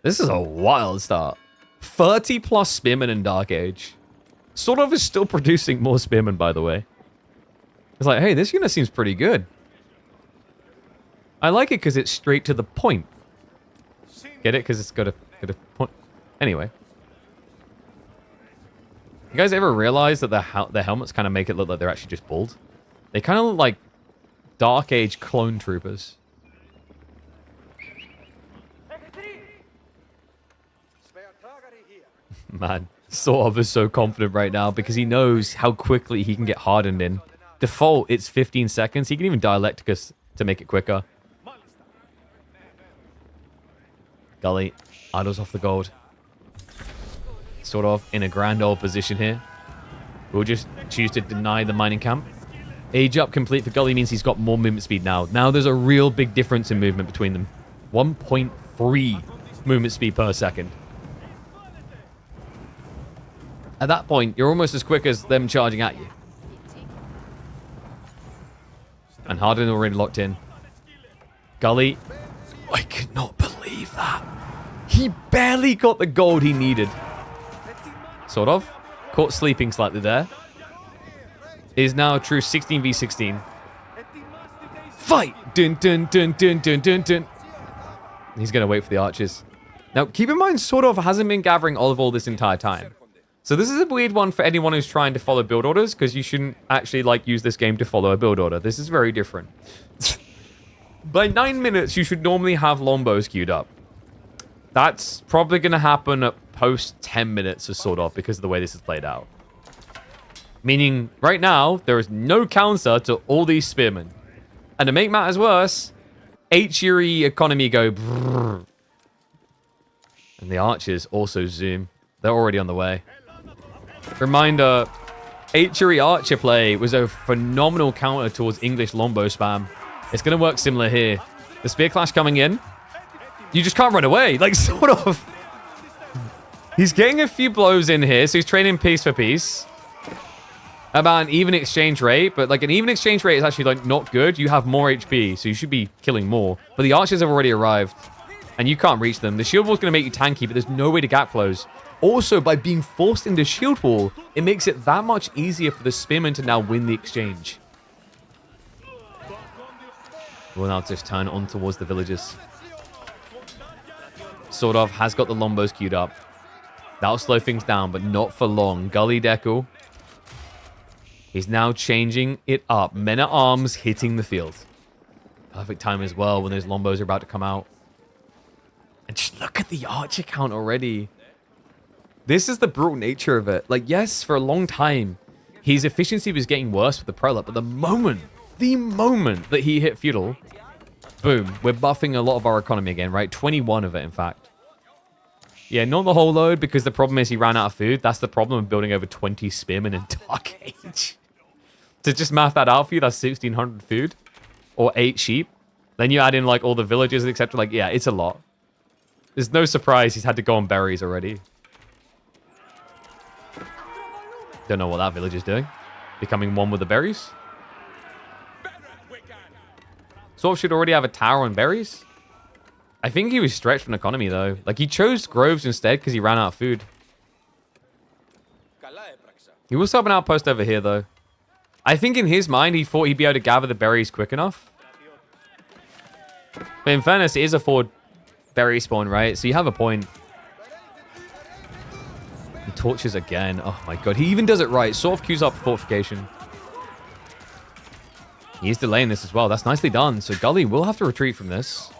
[SPEAKER 1] This is a wild start. 30 plus Spearmen in Dark Age. Sort of is still producing more Spearmen, by the way. It's like, hey, this unit seems pretty good. I like it because it's straight to the point. Get it? Because it's got a point. Anyway. You guys ever realize that the helmets kind of make it look like they're actually just bald? They kind of look like Dark Age clone troopers. Man, sort of is so confident right now because he knows how quickly he can get hardened in. Default, it's 15 seconds. He can even Dialecticus to make it quicker. Gully idles off the gold. Sort of in a grand old position here. We'll just choose to deny the mining camp. Age up complete for Gully means he's got more movement speed now. Now there's a real big difference in movement between them. 1.3 movement speed per second. At that point, you're almost as quick as them charging at you. And Harden already locked in. Gully, I could not believe that. He barely got the gold he needed. Sort of. Caught sleeping slightly there. Is now a true 16v16. Fight! Dun dun dun dun dun dun dun. He's going to wait for the archers. Now, keep in mind, sort of hasn't been gathering olive oil this entire time. So this is a weird one for anyone who's trying to follow build orders, because you shouldn't actually use this game to follow a build order. This is very different. By 9 minutes, you should normally have longbows queued up. That's probably going to happen at post 10 minutes or sort of, because of the way this is played out. Meaning, right now, there is no counter to all these spearmen. And to make matters worse, HRE economy go brrr. And the archers also zoom. They're already on the way. Reminder, HRE archer play was a phenomenal counter towards English longbow spam. It's going to work similar here. The spear clash coming in. You just can't run away. Sort of. He's getting a few blows in here, so he's trading piece for piece. About an even exchange rate, but an even exchange rate is actually not good. You have more HP, so you should be killing more. But the archers have already arrived, and you can't reach them. The shield wall's going to make you tanky, but there's no way to gap close. Also, by being forced into shield wall, it makes it that much easier for the spearmen to now win the exchange. We'll now just turn on towards the villagers. Sort of has got the longbows queued up. That'll slow things down, but not for long. Gully Deku. He's now changing it up. Men at arms hitting the field. Perfect time as well when those longbows are about to come out. And just look at the archer count already. This is the brutal nature of it. Yes, for a long time, his efficiency was getting worse with the prelate, but the moment that he hit feudal, boom, we're buffing a lot of our economy again, right? 21 of it, in fact. Yeah, not the whole load, because the problem is he ran out of food. That's the problem of building over 20 spearmen in Dark Age. To just math that out for you, that's 1,600 food. Or 8 sheep. Then you add in, all the villages, etc. Yeah, it's a lot. There's no surprise he's had to go on berries already. Don't know what that village is doing. Becoming one with the berries. Sort of should already have a tower and berries. I think he was stretched on economy, though. He chose groves instead because he ran out of food. He will still have an outpost over here, though. I think in his mind, he thought he'd be able to gather the berries quick enough. But in fairness, it is a forward berry spawn, right? So you have a point. He torches again. Oh my god. He even does it right. Sort of queues up fortification. He's delaying this as well. That's nicely done. So Gully will have to retreat from this.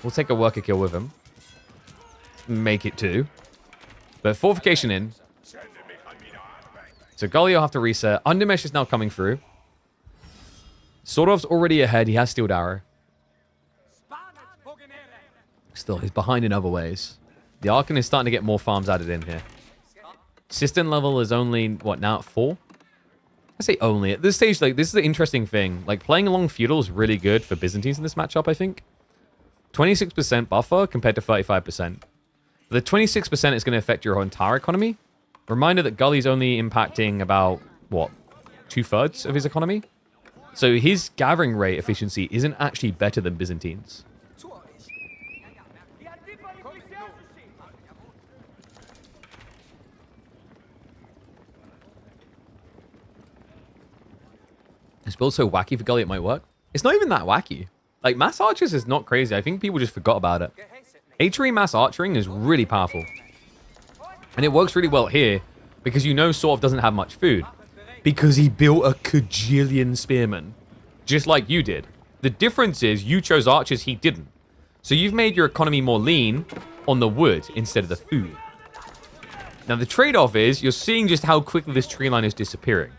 [SPEAKER 1] We'll take a worker kill with him. Make it 2. But fortification in. So Gully will have to reset. Undermesh is now coming through. Sordov's already ahead. He has Steeled Arrow. Still, he's behind in other ways. The Archon is starting to get more farms added in here. System level is only, what, now at 4? I say only. At this stage, like, this is the interesting thing. Like, playing along Feudal is really good for Byzantines in this matchup, I think. 26% buffer compared to 35%. The 26% is going to affect your entire economy. Reminder that Gully's only impacting about, what, 2/3 of his economy? So his gathering rate efficiency isn't actually better than Byzantines. This build's so wacky for Gully it might work. It's not even that wacky. Like, mass archers is not crazy. I think people just forgot about it. Archery mass archering is really powerful. And it works really well here because you know Sorov doesn't have much food. Because he built a cajillion spearmen. Just like you did. The difference is you chose archers, he didn't. So you've made your economy more lean on the wood instead of the food. Now the trade-off is you're seeing just how quickly this tree line is disappearing.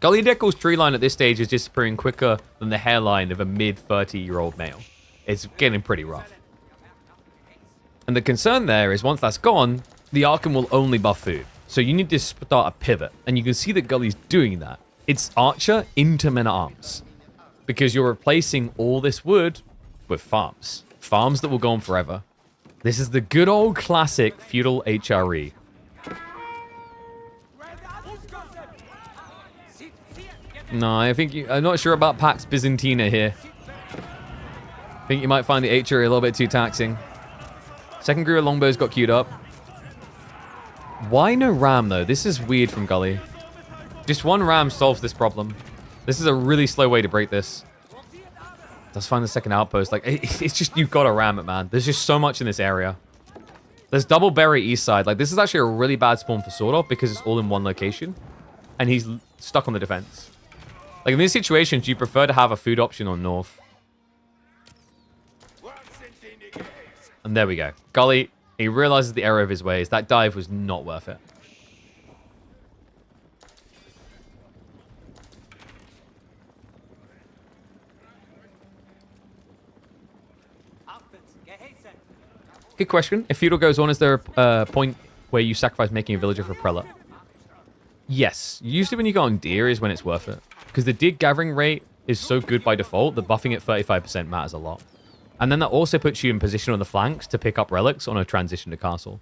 [SPEAKER 1] Gully Deckel's tree line at this stage is disappearing quicker than the hairline of a mid-30-year-old male. It's getting pretty rough. And the concern there is once that's gone, the Archon will only buff food. So you need to start a pivot. And you can see that Gully's doing that. It's Archer into Men-at-Arms. Because you're replacing all this wood with farms. Farms that will go on forever. This is the good old classic feudal HRE. No, I'm not sure about Pax Byzantina here. I think you might find the HRE a little bit too taxing. Second group of longbows got queued up. Why no ram, though? This is weird from Gully. Just one ram solves this problem. This is a really slow way to break this. Let's find the second outpost. Like, it's just, you've got to ram it, man. There's just so much in this area. There's double berry east side. Like, this is actually a really bad spawn for Sordov because it's all in one location. And he's stuck on the defense. Like, in these situations, you prefer to have a food option on north. And there we go. Gully, he realizes the error of his ways. That dive was not worth it. Good question. If feudal goes on, is there a point where you sacrifice making a villager for prelate? Yes. Usually when you go on deer is when it's worth it. Because the deer gathering rate is so good by default that buffing at 35% matters a lot. And then that also puts you in position on the flanks to pick up relics on a transition to castle.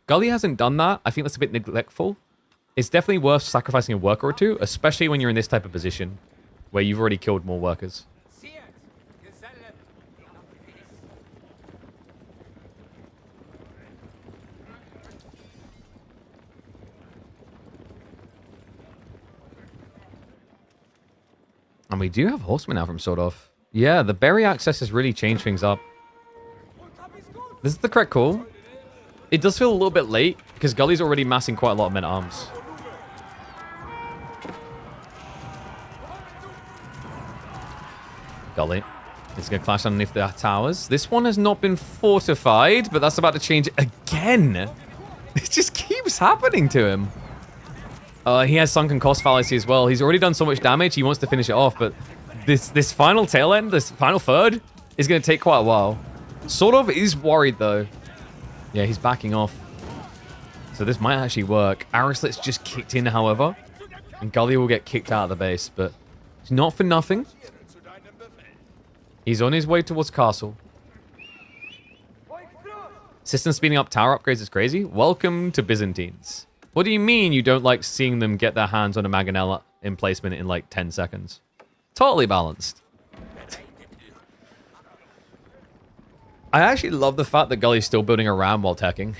[SPEAKER 1] Gully hasn't done that. I think that's a bit neglectful. It's definitely worth sacrificing a worker or two, especially when you're in this type of position where you've already killed more workers. And we do have horsemen now from Sordov. Yeah, the berry access has really changed things up. This is the correct call. It does feel a little bit late, because Gully's already massing quite a lot of men-at-arms. Gully is going to clash underneath the towers. This one has not been fortified, but that's about to change again. It just keeps happening to him. He has sunken cost fallacy as well. He's already done so much damage, he wants to finish it off, but this final tail end, this final third, is going to take quite a while. Sordov is worried, though. Yeah, he's backing off. So this might actually work. Arislet's just kicked in, however. And Gully will get kicked out of the base, but it's not for nothing. He's on his way towards castle. System speeding up tower upgrades is crazy. Welcome to Byzantines. What do you mean you don't like seeing them get their hands on a Mangonel emplacement in like 10 seconds? Totally balanced. I actually love the fact that Gully's still building a ram while teching.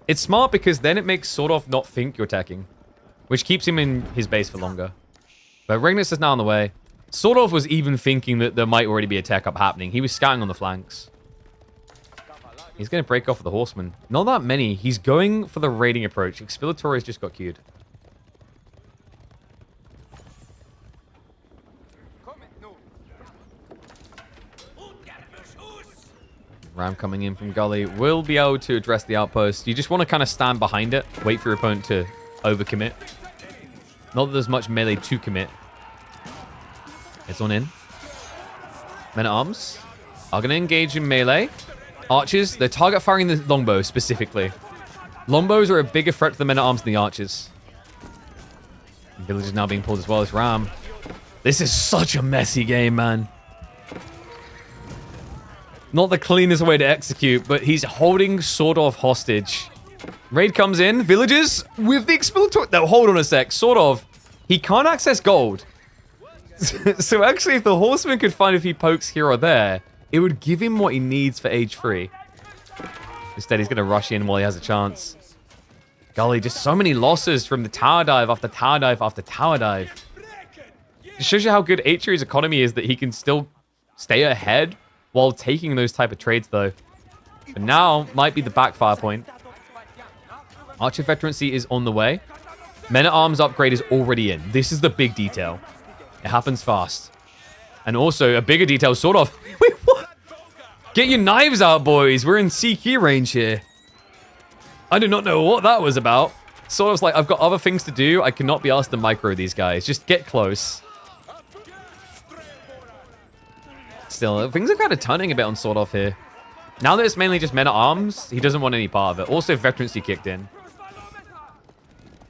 [SPEAKER 1] It's smart because then it makes Sordov not think you're teching. which keeps him in his base for longer. But Regnus is now on the way. Sort of was even thinking that there might already be a tech up happening. He was scouting on the flanks. He's going to break off with the horsemen. Not that many. He's going for the raiding approach. Expilatories just got queued. Ram coming in from Gully will be able to address the outpost. You just want to kind of stand behind it. Wait for your opponent to overcommit. Not that there's much melee to commit. It's on in. Men-at-arms are going to engage in melee. Archers, they're target firing the longbow specifically. Longbows are a bigger threat to the men-at-arms than the archers. The village is now being pulled as well as Ram. This is such a messy game, man. Not the cleanest way to execute, but he's holding sort of hostage. Raid comes in. Villagers with the expilatory... No, hold on a sec. Sort of. He can't access gold. So actually, if the horseman could find a few pokes here or there, it would give him what he needs for age 3. Instead, he's going to rush in while he has a chance. Gully, just so many losses from the tower dive after tower dive after tower dive. It shows you how good H3's economy is that he can still stay ahead while taking those type of trades, though. But now might be the backfire point. Archer veterancy is on the way. Men-at-arms upgrade is already in. This is the big detail. It happens fast. And also, a bigger detail, sort of. Wait, what? Get your knives out, boys. We're in CQ range here. I do not know what that was about. Sort of like, I've got other things to do. I cannot be asked to micro these guys. Just get close. Still, things are kind of turning a bit on Sword Off here. Now that it's mainly just men-at-arms, he doesn't want any part of it. Also, veterancy kicked in.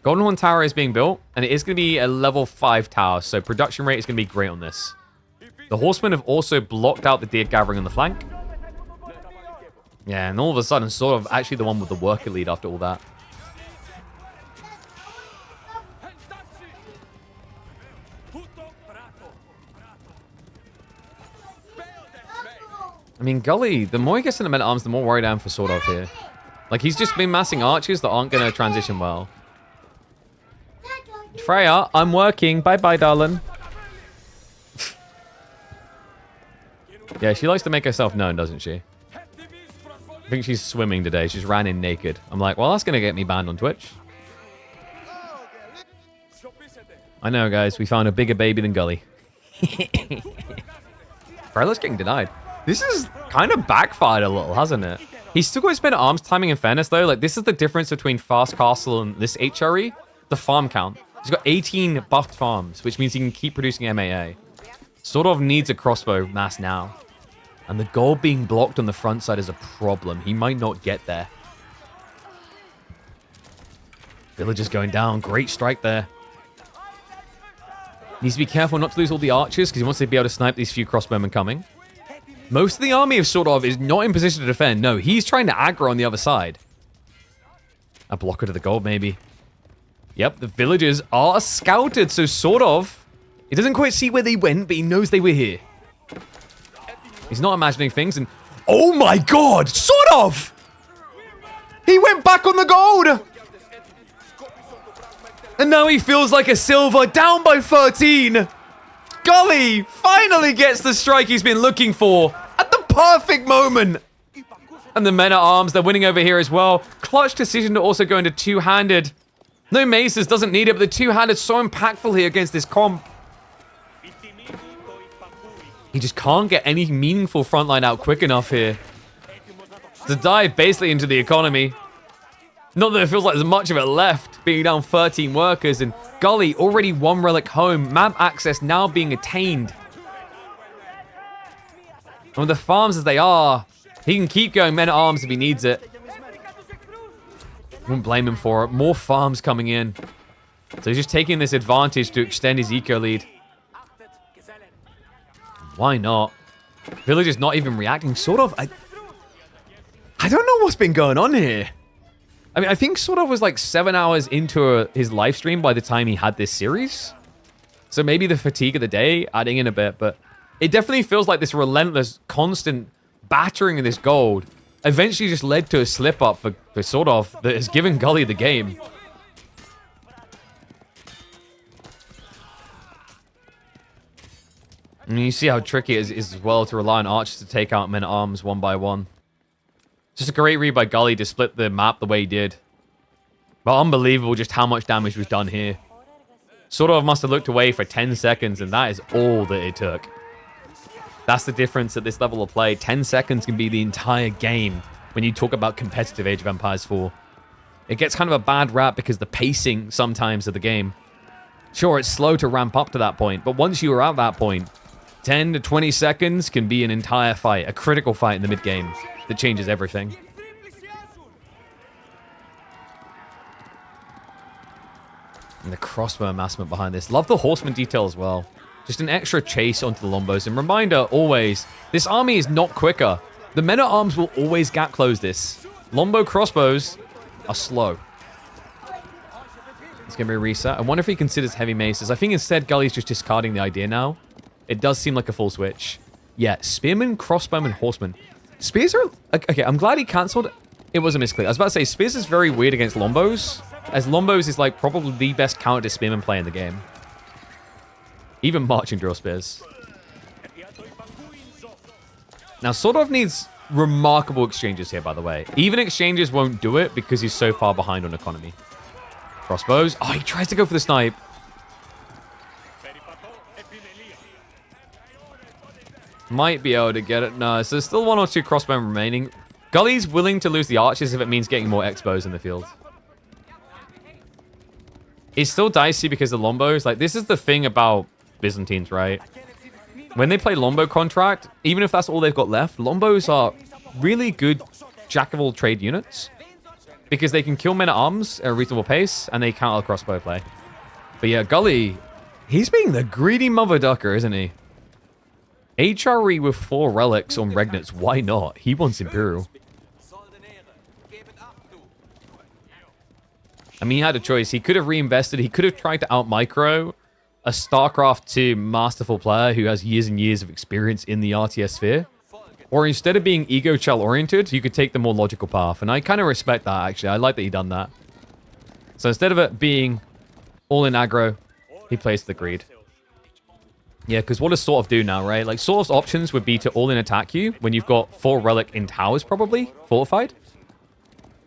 [SPEAKER 1] Golden Horn Tower is being built, and it is going to be a level 5 tower, so production rate is going to be great on this. The horsemen have also blocked out the deer gathering on the flank. Yeah, and all of a sudden, Sword Off actually the one with the worker lead after all that. I mean, Gully, the more he gets in the men-at-arms, the more worried I am for Sword Off here. Like, he's just been massing archers that aren't going to transition well. Freya, I'm working. Bye-bye, darling. Yeah, she likes to make herself known, doesn't she? I think she's swimming today. She's ran in naked. I'm like, well, that's going to get me banned on Twitch. I know, guys. We found a bigger baby than Gully. Freya's getting denied. This is kind of backfired a little, hasn't it? He's still got his men-at-arms timing in fairness, though. Like, this is the difference between Fast Castle and this HRE. The farm count. He's got 18 buffed farms, which means he can keep producing MAA. Sort of needs a crossbow mass now. And the gold being blocked on the front side is a problem. He might not get there. Villagers going down. Great strike there. Needs to be careful not to lose all the archers, because he wants to be able to snipe these few crossbowmen coming. Most of the army of Sort of is not in position to defend. No, he's trying to aggro on the other side. A blocker to the gold, maybe. Yep, the villagers are scouted, so Sort of. He doesn't quite see where they went, but he knows they were here. He's not imagining things, and... Oh my god! Sort of! He went back on the gold! And now he feels like a silver, down by 13! Gully finally gets the strike he's been looking for at the perfect moment. And the men-at-arms, they're winning over here as well. Clutch decision to also go into two-handed. No maces, doesn't need it, but the two-handed so impactful here against this comp. He just can't get any meaningful frontline out quick enough here to dive basically into the economy. Not that it feels like there's much of it left, being down 13 workers, and Gully already 1 relic home, map access now being attained. And with the farms as they are, he can keep going men-at-arms if he needs it. Wouldn't blame him for it. More farms coming in. So he's just taking this advantage to extend his eco lead. Why not? Village is not even reacting. Sort of. I don't know what's been going on here. I mean, I think Sort of was like 7 hours into his live stream by the time he had this series. So maybe the fatigue of the day adding in a bit, but it definitely feels like this relentless, constant battering of this gold eventually just led to a slip-up for Sort of that has given Gully the game. And you see how tricky it is as well to rely on archers to take out men-at-arms one by one. Just a great read by Gully to split the map the way he did. But unbelievable just how much damage was done here. Sort of must have looked away for 10 seconds, and that is all that it took. That's the difference at this level of play. 10 seconds can be the entire game when you talk about competitive Age of Empires 4. It gets kind of a bad rap because the pacing sometimes of the game. Sure, it's slow to ramp up to that point, but once you are at that point, 10 to 20 seconds can be an entire fight, a critical fight in the mid-game that changes everything. And the crossbow amassment behind this. Love the horseman detail as well. Just an extra chase onto the Lombos. And reminder, always, this army is not quicker. The men-at-arms will always gap close this. Lombo crossbows are slow. It's going to be a reset. I wonder if he considers heavy maces. I think instead Gully's just discarding the idea now. It does seem like a full switch. Yeah, spearman, crossbowman, horseman. Spears are... Okay, I'm glad he cancelled. It was a misclick. I was about to say, Spears is very weird against Lombos, as Lombos is like probably the best counter to spearman play in the game. Even marching drill spears. Now, sort of needs remarkable exchanges here, by the way. Even exchanges won't do it because he's so far behind on economy. Crossbows. Oh, he tries to go for the snipe. Might be able to get it. No, so there's still 1 or 2 crossbowmen remaining. Gully's willing to lose the archers if it means getting more expos in the field. It's still dicey because the Lombos, like, this is the thing about Byzantines, right? When they play Lombo contract, even if that's all they've got left, Lombos are really good jack-of-all-trade units because they can kill men-at-arms at a reasonable pace and they counter crossbow play. But yeah, Gully, he's being the greedy mother ducker, isn't he? HRE with 4 relics on Regnants, why not? He wants Imperial. I mean, he had a choice. He could have reinvested. He could have tried to out-micro a StarCraft 2 masterful player who has years and years of experience in the RTS sphere. Or instead of being ego-chell-oriented, you could take the more logical path. And I kind of respect that, actually. I like that he done that. So instead of it being all-in aggro, he plays the greed. Yeah, because what does Sort of do now, right? Like, Sort of's options would be to all-in attack you when you've got 4 relic in towers, probably, fortified.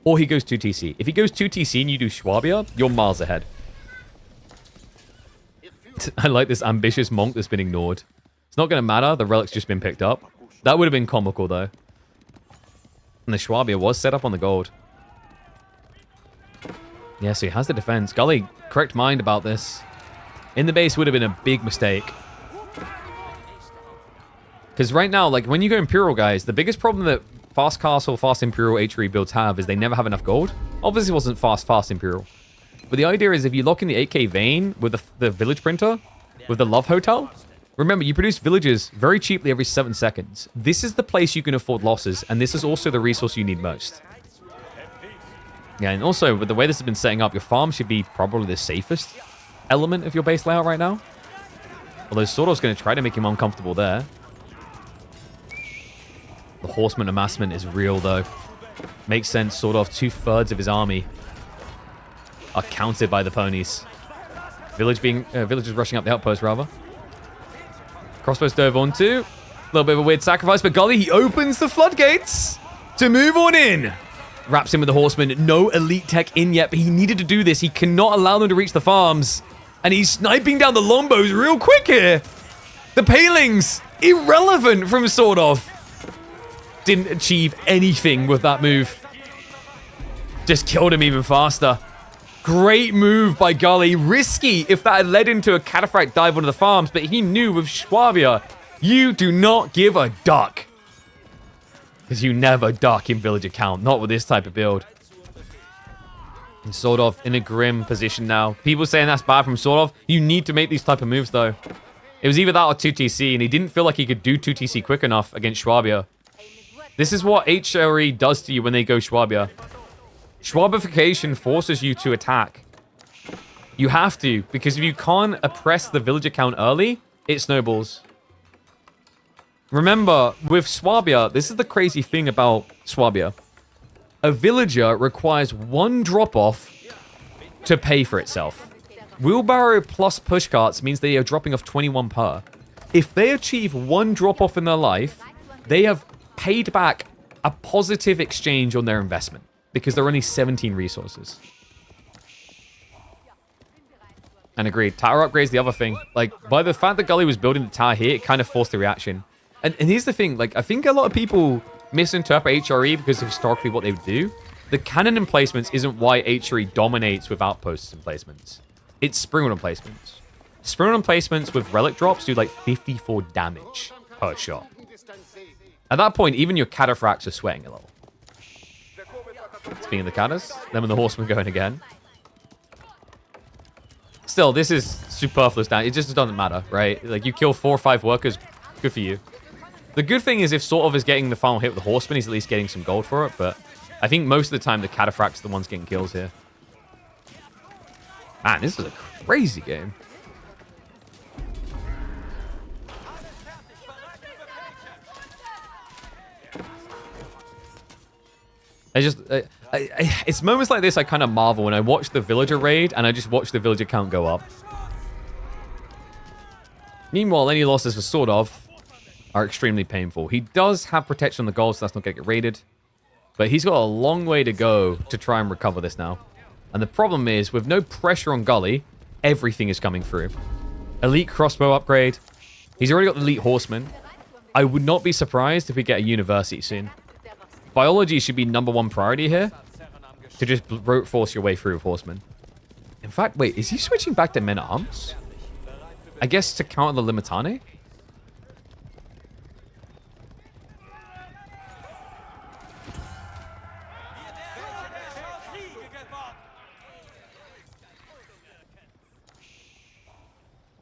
[SPEAKER 1] Or he goes 2 TC. If he goes 2 TC and you do Schwabia, you're miles ahead. I like this ambitious monk that's been ignored. It's not going to matter. The relic's just been picked up. That would have been comical, though. And the Schwabia was set up on the gold. Yeah, so he has the defense. Gully, correct mind about this. In the base would have been a big mistake. Because right now, like, when you go Imperial, guys, the biggest problem that Fast Castle, Fast Imperial HRE builds have is they never have enough gold. Obviously, it wasn't Fast Imperial. But the idea is if you lock in the 8k vein with the village printer, with the Love Hotel, remember, you produce villages very cheaply every 7 seconds. This is the place you can afford losses, and this is also the resource you need most. Yeah, and also, with the way this has been setting up, your farm should be probably the safest element of your base layout right now. Although Sordov's going to try to make him uncomfortable there. The horseman amassment is real, though. Makes sense, Sordov. 2/3 of his army are counted by the ponies. Villagers rushing up the outpost, rather. Crossbows dove onto. A little bit of a weird sacrifice, but Gully, he opens the floodgates to move on in. Wraps in with the horseman. No elite tech in yet, but he needed to do this. He cannot allow them to reach the farms. And he's sniping down the Lombos real quick here. The palings, irrelevant from Sordov. Didn't achieve anything with that move. Just killed him even faster. Great move by Gully. Risky if that had led into a cataphract dive onto the farms, but he knew with Schwabia, you do not give a duck. Because you never duck in village account, not with this type of build. And Sordov in a grim position now. People saying that's bad from Sordov. You need to make these type of moves, though. It was either that or 2 TC, and he didn't feel like he could do 2 TC quick enough against Schwabia. This is what HRE does to you when they go Schwabia. Schwabification forces you to attack. You have to, because if you can't oppress the village account early, it snowballs. Remember, with Schwabia, this is the crazy thing about Schwabia. A villager requires 1 drop-off to pay for itself. Wheelbarrow plus pushcarts means they are dropping off 21 per. If they achieve one drop-off in their life, they have paid back a positive exchange on their investment because they're only 17 resources. And agreed. Tower upgrades the other thing. Like, by the fact that Gully was building the tower here, it kind of forced the reaction. And here's the thing. Like, I think a lot of people misinterpret HRE because of historically what they would do. The cannon emplacements isn't why HRE dominates with outposts emplacements. It's spring emplacements. Spring emplacements with relic drops do like 54 damage per shot. At that point, even your cataphracts are sweating a little. Speaking of the catas, then when the horsemen going again. Still, this is superfluous now. It just doesn't matter, right? Like, you kill 4 or 5 workers, good for you. The good thing is if sort of is getting the final hit with the horseman, he's at least getting some gold for it, but I think most of the time the cataphracts are the ones getting kills here. Man, this is a crazy game. It's moments like this I kind of marvel when I watch the villager raid and I just watch the villager count go up. Meanwhile, any losses for sort of are extremely painful. He does have protection on the gold, so that's not going to get raided. But he's got a long way to go to try and recover this now. And the problem is, with no pressure on Gully, everything is coming through. Elite crossbow upgrade. He's already got the elite horseman. I would not be surprised if we get a university soon. Biology should be #1 priority here. To just brute force your way through with horsemen. In fact, wait, is he switching back to men-at-arms? I guess to counter the Limitane?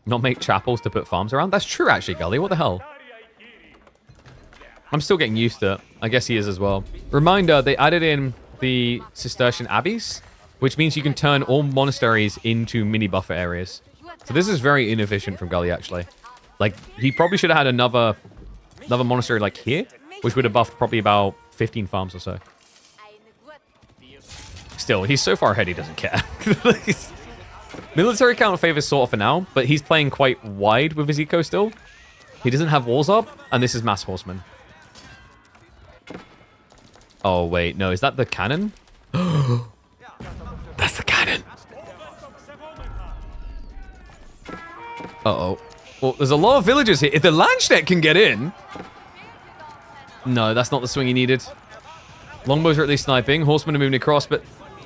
[SPEAKER 1] Not make chapels to put farms around? That's true, actually, Gully. What the hell? I'm still getting used to it. I guess he is as well. Reminder, they added in the Cistercian abbeys, which means you can turn all monasteries into mini buffer areas. So this is very inefficient from Gully, actually. Like, he probably should have had another monastery like here, which would have buffed probably about 15 farms or so. Still, he's so far ahead he doesn't care. Military count favors sort of for now, but he's playing quite wide with his eco still. He doesn't have walls up, and this is mass horsemen. Oh, wait. No, is that the cannon? That's the cannon. Uh-oh. Well, there's a lot of villagers here. If the Lanchnet can get in... No, that's not the swing he needed. Longbows are at least sniping. Horsemen are moving across, but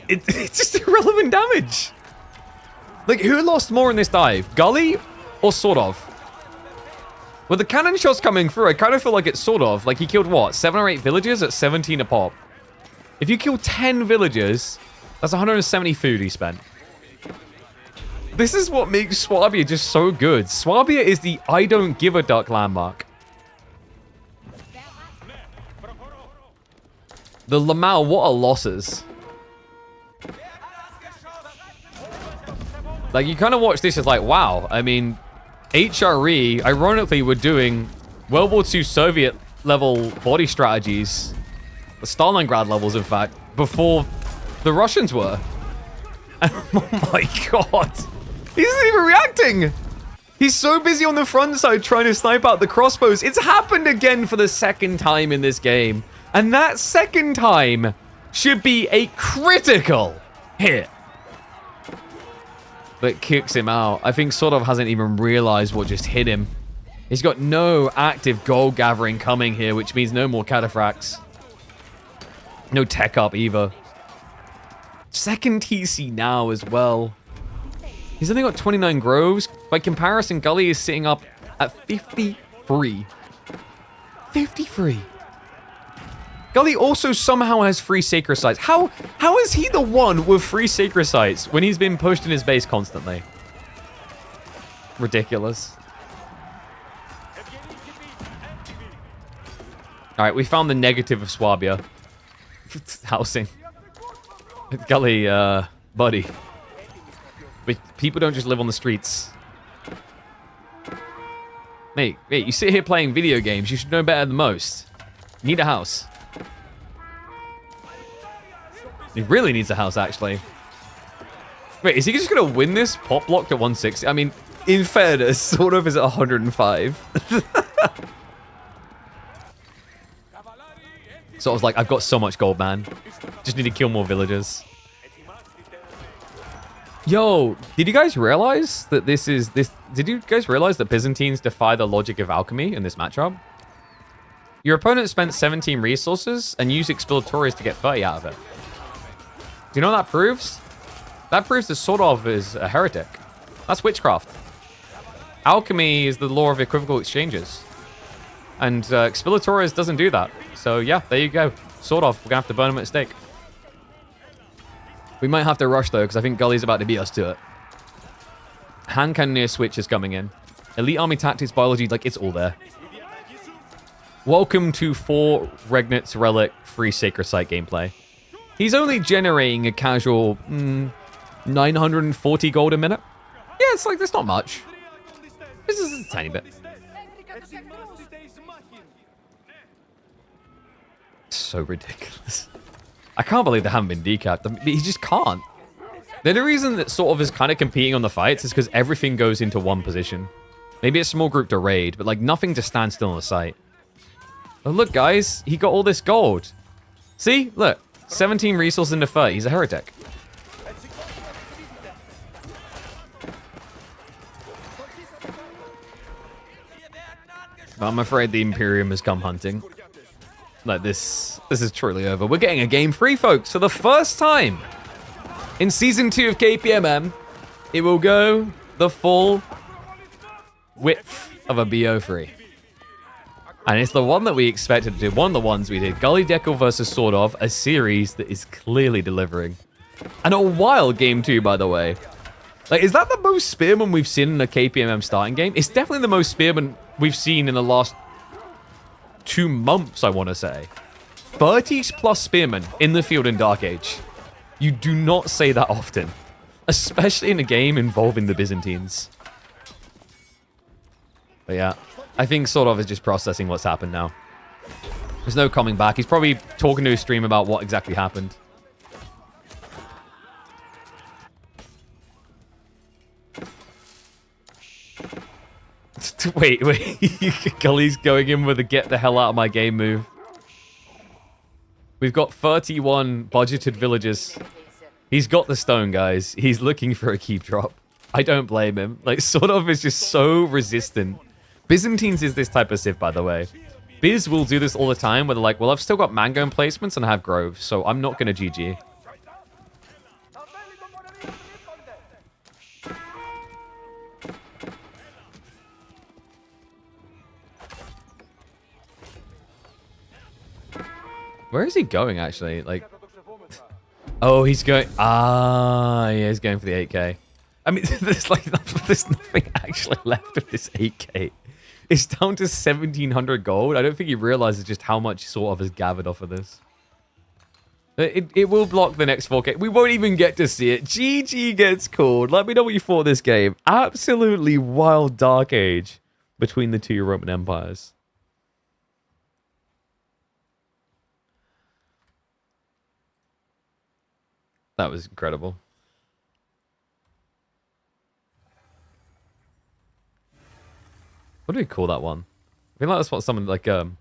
[SPEAKER 1] it's just irrelevant damage. Like, who lost more in this dive? Gully or sort of? With the cannon shots coming through, I kind of feel like it's sort of. Like, he killed, what, 7 or 8 villagers at 17 a pop? If you kill 10 villagers, that's 170 food he spent. This is what makes Swabia just so good. Swabia is the I don't give a duck landmark. The Lamau, what are losses? Like, you kind of watch this as like, wow. I mean, HRE, ironically, were doing World War II Soviet-level body strategies, the Stalingrad levels, in fact, before the Russians were. Oh my god. He isn't even reacting. He's so busy on the front side trying to snipe out the crossbows. It's happened again for the second time in this game. And that second time should be a critical hit. But kicks him out. I think sort of hasn't even realized what just hit him. He's got no active gold gathering coming here, which means no more cataphracts. No tech up either. Second TC now as well. He's only got 29 groves. By comparison, Gully is sitting up at 53. 53. Gully also somehow has free sacred sites. How is he the one with free sacred sites when he's been pushed in his base constantly? Ridiculous. Alright, we found the negative of Swabia. Housing. Gully, buddy. But people don't just live on the streets. Mate, you sit here playing video games. You should know better than most. You need a house. He really needs a house, actually. Wait, is he just going to win this pop blocked at 160? I mean, In fairness, sort of is at 105. So I was like, I've got so much gold, man. Just need to kill more villagers. Yo, did you guys realize that did you guys realize that Byzantines defy the logic of alchemy in this matchup? Your opponent spent 17 resources and used exploratories to get 30 out of it. Do you know what that proves? That proves that sort of is a heretic. That's witchcraft. Alchemy is the law of equivocal exchanges. And exploratories doesn't do that. So yeah, there you go. Sort of. We're going to have to burn him at stake. We might have to rush, though, because I think Gully's about to beat us to it. Hand cannoneer switch is coming in. Elite army tactics, biology, like, it's all there. Welcome to 4 Regnit's Relic free Sacred Site gameplay. He's only generating a casual 940 gold a minute. Yeah, it's like, that's not much. This is a tiny bit. So ridiculous. I can't believe they haven't been decapped. I mean, he just can't. The only reason that sort of is kind of competing on the fights is because everything goes into one position. Maybe a small group to raid, but like nothing to stand still on the site. Oh, look, guys. He got all this gold. See? Look. 17 resources into 30. He's a heretic. I'm afraid the Imperium has come hunting. Like, this is truly over. We're getting a game 3, folks. For the first time in Season 2 of KPMM, it will go the full width of a BO3. And it's the one that we expected to do. One of the ones we did. Gully Deckle versus Sort of, a series that is clearly delivering. And a wild game, too, by the way. Like, is that the most spearmen we've seen in a KPMM starting game? It's definitely the most spearmen we've seen in the last 2 months, I want to say. 30 plus spearmen in the field in Dark Age. You do not say that often. Especially in a game involving the Byzantines. But yeah, I think Sort of is just processing what's happened now. There's no coming back. He's probably talking to his stream about what exactly happened. Wait. Gully's going in with a get the hell out of my game move. We've got 31 budgeted villagers. He's got the stone, guys. He's looking for a keep drop. I don't blame him. Like, Sort of is just so resistant. Byzantines is this type of civ, by the way. Biz will do this all the time, where they're like, well, I've still got mango emplacements and I have groves, so I'm not going to GG. Where is he going, actually? Like, oh, he's going... Ah, yeah, he's going for the 8k. I mean, there's nothing actually left of this 8k. It's down to 1,700 gold. I don't think he realizes just how much Sort of has gathered off of this. It will block the next 4k. We won't even get to see it. GG gets called. Let me know what you thought of this game. Absolutely wild Dark Age between the 2 Roman empires. That was incredible. What do we call that one? I feel like that's what someone like something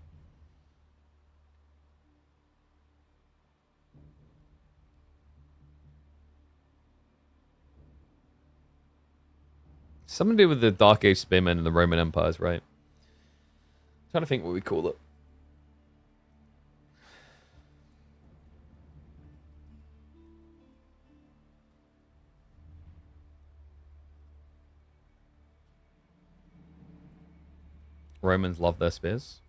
[SPEAKER 1] to do with the Dark Age Spearmen and the Roman Empires, right? I'm trying to think what we call it. Romans love their spears.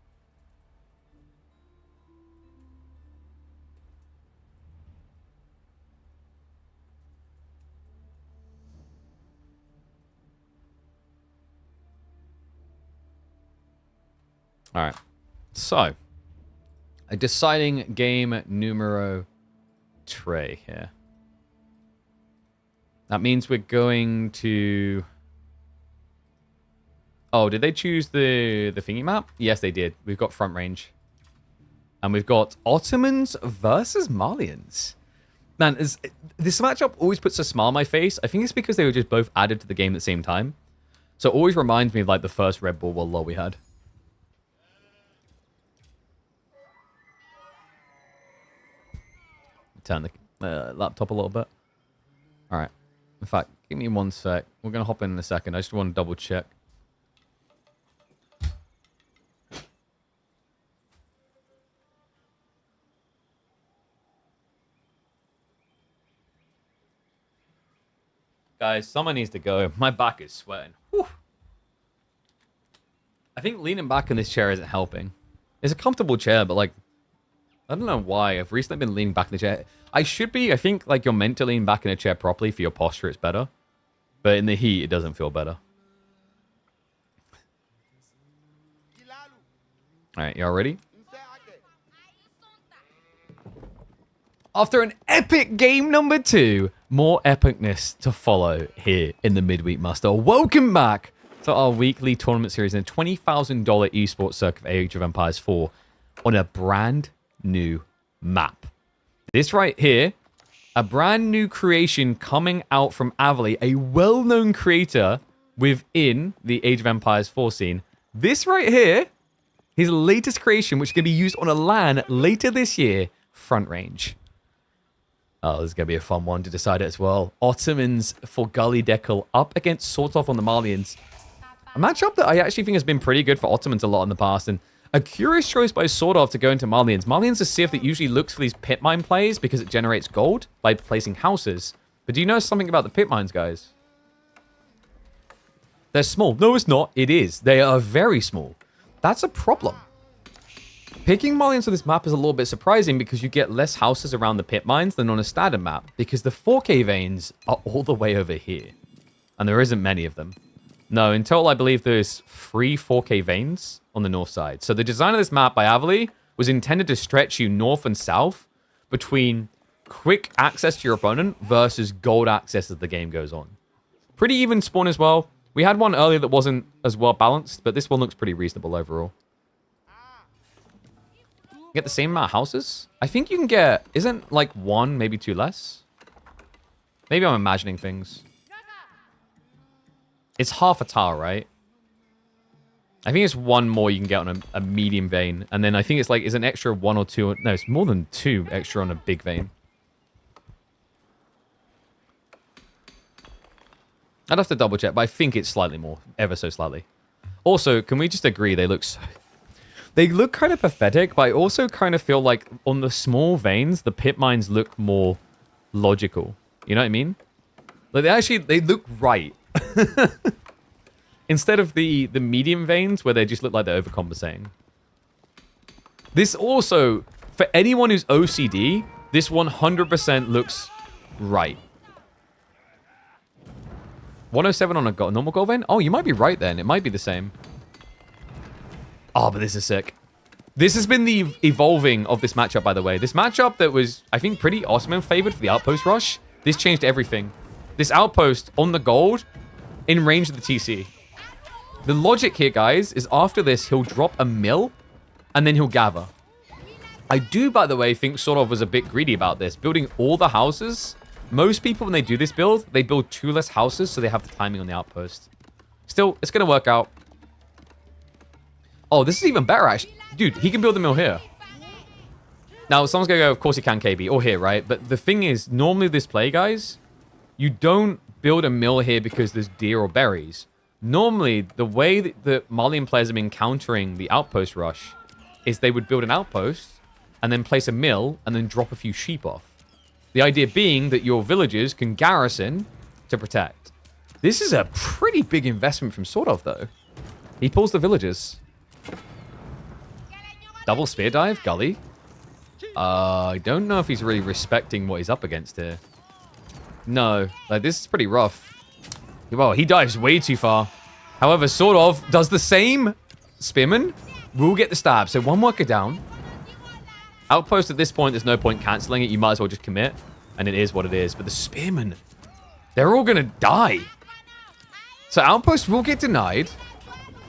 [SPEAKER 1] All right. So, a deciding game numero 3 here. That means we're going to... Oh, did they choose the thingy map? Yes, they did. We've got front range. And we've got Ottomans versus Malians. Man, this matchup always puts a smile on my face. I think it's because they were just both added to the game at the same time. So it always reminds me of like the first Red Bull World Law we had. Turn the laptop a little bit. All right. In fact, give me 1 sec. We're going to hop in a second. I just want to double check. Guys, someone needs to go. My back is sweating. Whew. I think leaning back in this chair isn't helping. It's a comfortable chair, but like, I don't know why. I've recently been leaning back in the chair. I think like you're meant to lean back in a chair properly for your posture. It's better. But in the heat, it doesn't feel better. All right, y'all ready? After an epic game number 2, more epicness to follow here in the Midweek Muster. Welcome back to our weekly tournament series in a $20,000 esports circuit of Age of Empires 4 on a brand new map. This right here, a brand new creation coming out from Avali, a well-known creator within the Age of Empires 4 scene. This right here, his latest creation, which is going to be used on a LAN later this year, Front Range. Oh, this is going to be a fun one to decide it as well. Ottomans for Gully Deckle up against Sortov on the Malians. A matchup that I actually think has been pretty good for Ottomans a lot in the past. And a curious choice by Sortov to go into Malians. Malians is a civ that usually looks for these pit mine plays because it generates gold by placing houses. But do you know something about the pit mines, guys? They're small. No, it's not. It is. They are very small. That's a problem. Picking Malians for this map is a little bit surprising because you get less houses around the pit mines than on a standard map because the 4K veins are all the way over here. And there isn't many of them. No, in total, I believe there's 3 4K veins on the north side. So the design of this map by Avali was intended to stretch you north and south between quick access to your opponent versus gold access as the game goes on. Pretty even spawn as well. We had one earlier that wasn't as well balanced, but this one looks pretty reasonable overall. Get the same amount of houses? I think you can get... Isn't like 1, maybe 2 less? Maybe I'm imagining things. It's half a tower, right? I think it's 1 more you can get on a medium vein. And then I think it's like... Is an extra 1 or 2... No, it's more than 2 extra on a big vein. I'd have to double check, but I think it's slightly more. Ever so slightly. Also, can we just agree they look so... They look kind of pathetic, but I also kind of feel like on the small veins, the pit mines look more logical. You know what I mean? Like they look right. Instead of the medium veins where they just look like they're overcompensating. This also, for anyone who's OCD, this 100% looks right. 107 on a normal gold vein? Oh, you might be right then. It might be the same. Oh, but this is sick. This has been the evolving of this matchup, by the way. This matchup that was, I think, pretty Ottoman favored for the outpost rush. This changed everything. This outpost on the gold in range of the TC. The logic here, guys, is after this, he'll drop a mill and then he'll gather. I do, by the way, think Sortov was a bit greedy about this. Building all the houses. Most people, when they do this build, they build 2 less houses so they have the timing on the outpost. Still, it's going to work out. Oh, this is even better, actually. Dude, he can build a mill here. Now, someone's going to go, of course he can, KB, or here, right? But the thing is, normally this play, guys, you don't build a mill here because there's deer or berries. Normally, the way that the Malian players have been countering the outpost rush is they would build an outpost and then place a mill and then drop a few sheep off. The idea being that your villagers can garrison to protect. This is a pretty big investment from Sortov, though. He pulls the villagers. Double spear dive, Gully. I don't know if he's really respecting what he's up against here. No, like this is pretty rough. Well, he dives way too far. However, Sortov does the same. Spearman will get the stab. So 1 worker down. Outpost at this point, there's no point cancelling it. You might as well just commit. And it is what it is. But the Spearman, they're all going to die. So Outpost will get denied.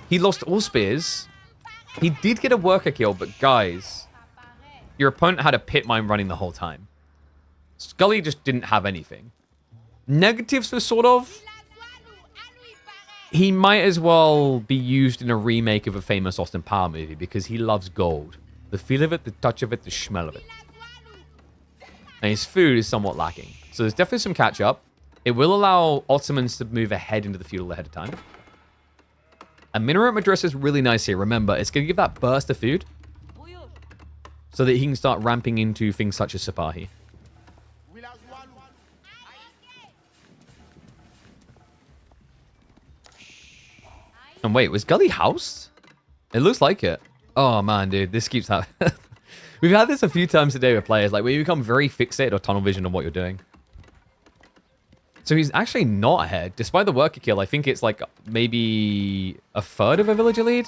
[SPEAKER 1] He lost all spears. He did get a worker kill, but guys, your opponent had a pit mine running the whole time. Gully just didn't have anything. Negatives for Sortov. He might as well be used in a remake of a famous Austin Powers movie because he loves gold. The feel of it, the touch of it, the smell of it. And his food is somewhat lacking. So there's definitely some catch-up. It will allow Ottomans to move ahead into the feudal ahead of time. A Minaret Madrasa is really nice here. Remember, it's going to give that burst of food so that he can start ramping into things such as Sipahi. And wait, was Gully housed? It looks like it. Oh man, dude, this keeps happening. We've had this a few times today with players, like where you become very fixated or tunnel vision on what you're doing. So he's actually not ahead, despite the worker kill. I think it's like maybe a third of a villager lead.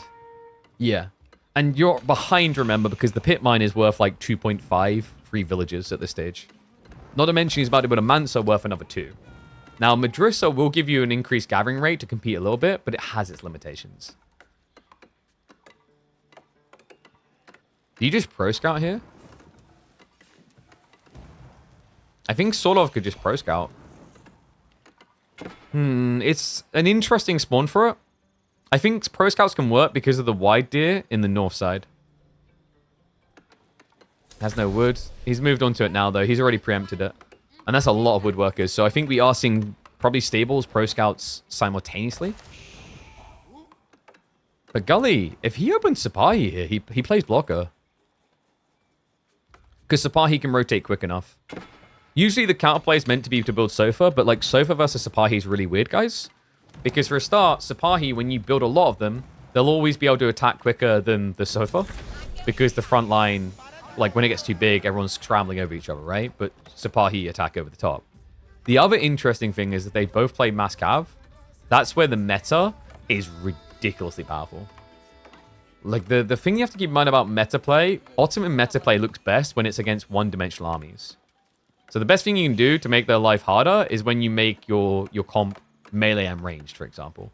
[SPEAKER 1] Yeah. And you're behind, remember, because the pit mine is worth like 2.5 free villagers at this stage. Not to mention he's about to build a Mansa worth another 2. Now, Madrasa will give you an increased gathering rate to compete a little bit, but it has its limitations. Do you just pro scout here? I think Sorlov could just pro scout. It's an interesting spawn for it. I think pro scouts can work because of the wide deer in the north side. Has no wood. He's moved on to it now, though. He's already preempted it. And that's a lot of woodworkers. So I think we are seeing probably stables, pro scouts simultaneously. But Gully, if he opens Sipahi here, he plays blocker. Because Sipahi can rotate quick enough. Usually the counterplay is meant to be to build Sofa, but like Sofa versus Sipahi is really weird, guys. Because for a start, Sipahi, when you build a lot of them, they'll always be able to attack quicker than the Sofa. Because the front line, like when it gets too big, everyone's scrambling over each other, right? But Sipahi attack over the top. The other interesting thing is that they both play Mass Cav. That's where the meta is ridiculously powerful. Like, the thing you have to keep in mind about meta play, Ottoman meta play looks best when it's against one-dimensional armies. So the best thing you can do to make their life harder is when you make your comp melee and ranged, for example.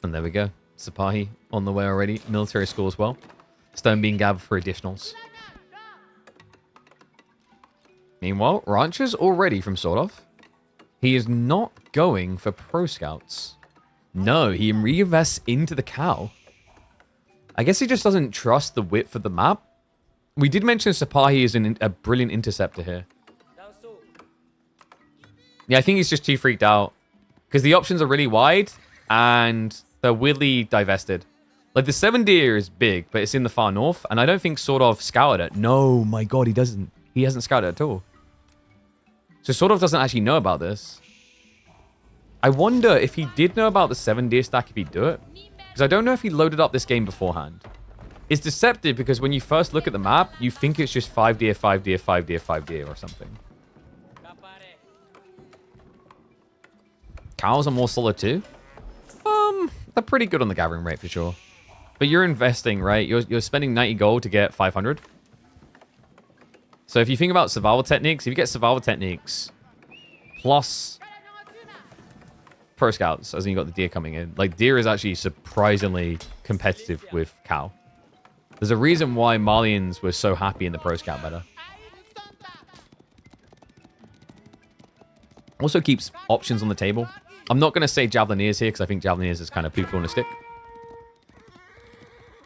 [SPEAKER 1] And there we go. Sipahi on the way already. Military school as well. Stone being gathered for additionals. Meanwhile, Rancher's already from Sordov. He is not going for pro scouts. No, he reinvests into the cow. I guess he just doesn't trust the width of the map. We did mention Sipahi is a brilliant interceptor here. Yeah, I think he's just too freaked out. Because the options are really wide, and they're weirdly divested. Like, the 7 deer is big, but it's in the far north, and I don't think Sordov scouted it. No, my god, he doesn't. He hasn't scouted it at all. So Sordov doesn't actually know about this. I wonder if he did know about the 7 deer stack, if he'd do it. Because I don't know if he loaded up this game beforehand. It's deceptive because when you first look at the map, you think it's just 5 deer, 5 deer, 5 deer, 5 deer or something. Cows are more solid too. They're pretty good on the gathering rate for sure. But you're investing, right? You're spending 90 gold to get 500. So if you think about survival techniques, if you get survival techniques plus pro scouts, as in you got the deer coming in, like deer is actually surprisingly competitive with cow. There's a reason why Malians were so happy in the pro scout meta. Also keeps options on the table. I'm not going to say Javelineers here because I think Javelineers is kind of poop on a stick.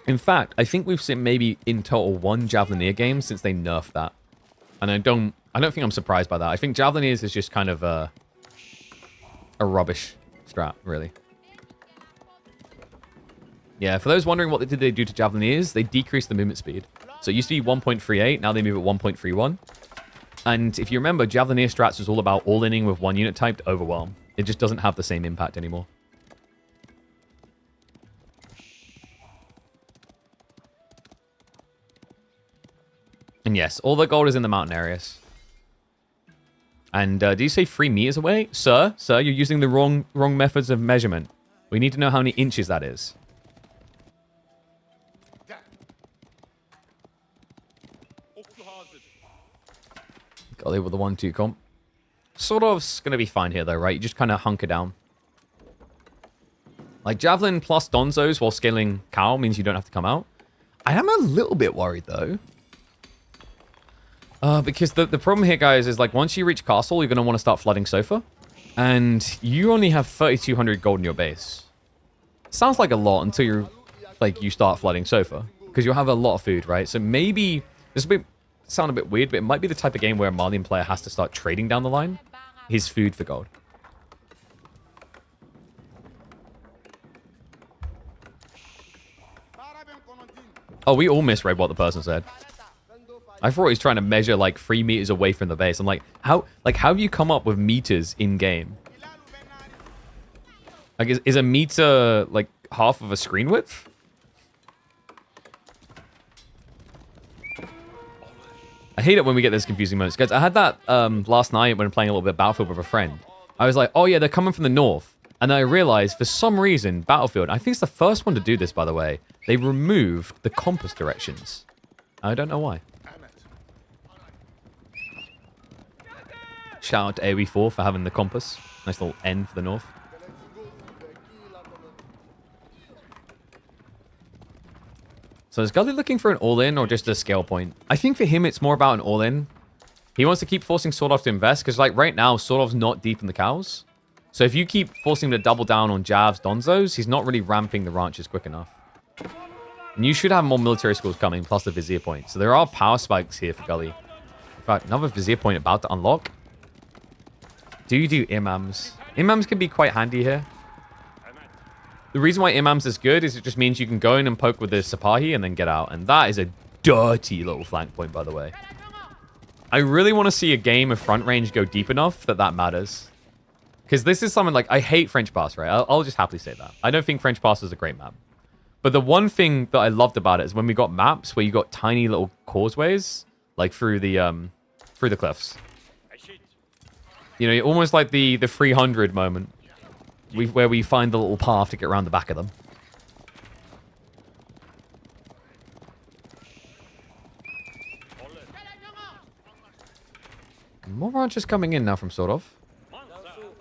[SPEAKER 1] In fact, I think we've seen maybe in total 1 Javelineer game since they nerfed that. And I don't think I'm surprised by that. I think Javelineers is just kind of a rubbish strat, really. Yeah, for those wondering what did they do to Javelineers, they decreased the movement speed. So it used to be 1.38, now they move at 1.31. And if you remember, Javelineer strats was all about all-inning with 1 unit type to overwhelm. It just doesn't have the same impact anymore. And yes, all the gold is in the mountain areas. And do you say 3 meters away? Sir, you're using the wrong methods of measurement. We need to know how many inches that is. Got there with the 1-2 comp. Sort of's going to be fine here, though, right? You just kind of hunker down. Like, Javelin plus Donzos while scaling Cow means you don't have to come out. I am a little bit worried, though. Because the problem here, guys, is, like, once you reach Castle, you're going to want to start flooding Sofa. And you only have 3,200 gold in your base. Sounds like a lot until you're, like, you start flooding Sofa. Because you'll have a lot of food, right? So maybe, this will sound a bit weird, but it might be the type of game where a Malian player has to start trading down the line his food for gold. Oh, we all misread what the person said. I thought he was trying to measure like 3 meters away from the base. I'm like, how do you come up with meters in game? Like, is a meter like half of a screen width? I hate it when we get those confusing moments. Guys, I had that last night when playing a little bit of Battlefield with a friend. I was like, oh yeah, they're coming from the north. And then I realized, for some reason, Battlefield, I think it's the first one to do this, by the way, they removed the compass directions. I don't know why. Shout out to AoE4 for having the compass. Nice little N for the north. So is Gully looking for an all-in or just a scale point? I think for him it's more about an all-in. He wants to keep forcing Swordov to invest, because like right now, Swordov's not deep in the cows. So if you keep forcing him to double down on Javs, Donzos, he's not really ramping the ranches quick enough. And you should have more military schools coming, plus the Vizier point. So there are power spikes here for Gully. In fact, another Vizier point about to unlock. Do you do Imams? Imams can be quite handy here. The reason why Imams is good is it just means you can go in and poke with the Sipahi and then get out. And that is a dirty little flank point, by the way. I really want to see a game of front range go deep enough that that matters. Because this is something like, I hate French Pass, right? I'll just happily say that. I don't think French Pass is a great map. But the one thing that I loved about it is when we got maps where you got tiny little causeways, like through the cliffs. You know, almost like the 300 moment, where we find the little path to get around the back of them. More ranchers coming in now from Swordov.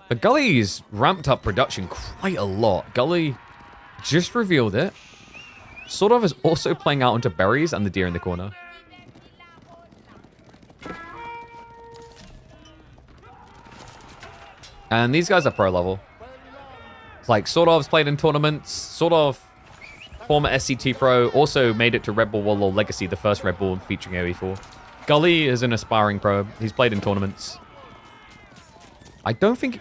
[SPEAKER 1] But Gully's ramped up production quite a lot. Gully just revealed it. Swordov is also playing out onto berries and the deer in the corner. And these guys are pro level. It's like Swordov's played in tournaments. Swordov, former SC2 pro, also made it to Red Bull Warlord Legacy, the first Red Bull featuring AoE4. Gully is an aspiring pro. He's played in tournaments. I don't think...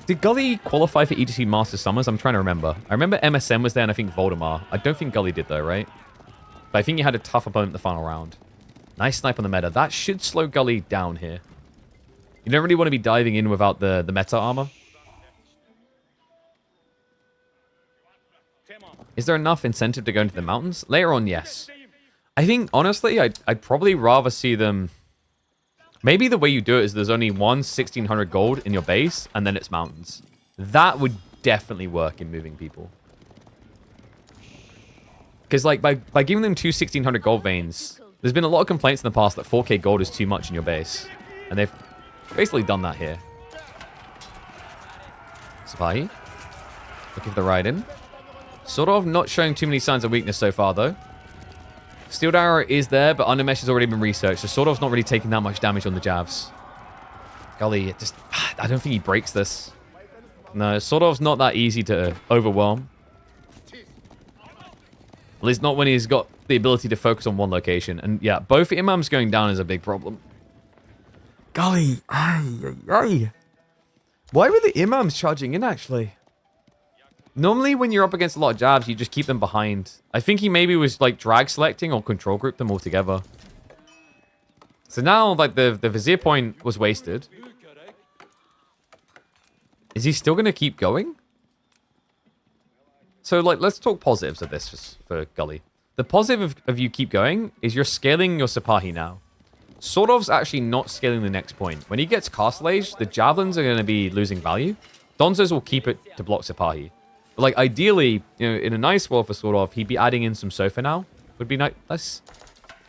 [SPEAKER 1] Did Gully qualify for EDC Masters Summers? I'm trying to remember. I remember MSM was there and I think Voldemar. I don't think Gully did though, right? But I think he had a tough opponent in the final round. Nice snipe on the meta. That should slow Gully down here. You don't really want to be diving in without the meta armor. Is there enough incentive to go into the mountains? Later on, yes. I think, honestly, I'd probably rather see them... Maybe the way you do it is there's only 1,600 gold in your base, and then it's mountains. That would definitely work in moving people. Because, like, by giving them 1,600 gold veins, there's been a lot of complaints in the past that 4k gold is too much in your base. And they've basically done that here. Sipahi. Looking for the ride in. Sort of not showing too many signs of weakness so far, though. Steel Arrow is there, but Undermesh has already been researched, so sort of's not really taking that much damage on the jabs. Gully, just... I don't think he breaks this. No, sort of's not that easy to overwhelm. At least not when he's got the ability to focus on one location. And yeah, both Imams going down is a big problem. Gully, why were the Imams charging in, actually? Normally, when you're up against a lot of jabs, you just keep them behind. I think he maybe was, like, drag selecting or control group them all together. So now, like, the Vizier point was wasted. Is he still going to keep going? So, like, let's talk positives of this for Gully. The positive of you keep going is you're scaling your Sipahi now. Sort of's actually not scaling the next point. When he gets Castle Age, the Javelins are going to be losing value. Donzos will keep it to block Sipahi. But, like, ideally, you know, in a nice world for Sword Off, he'd be adding in some Sofa now. Would be nice.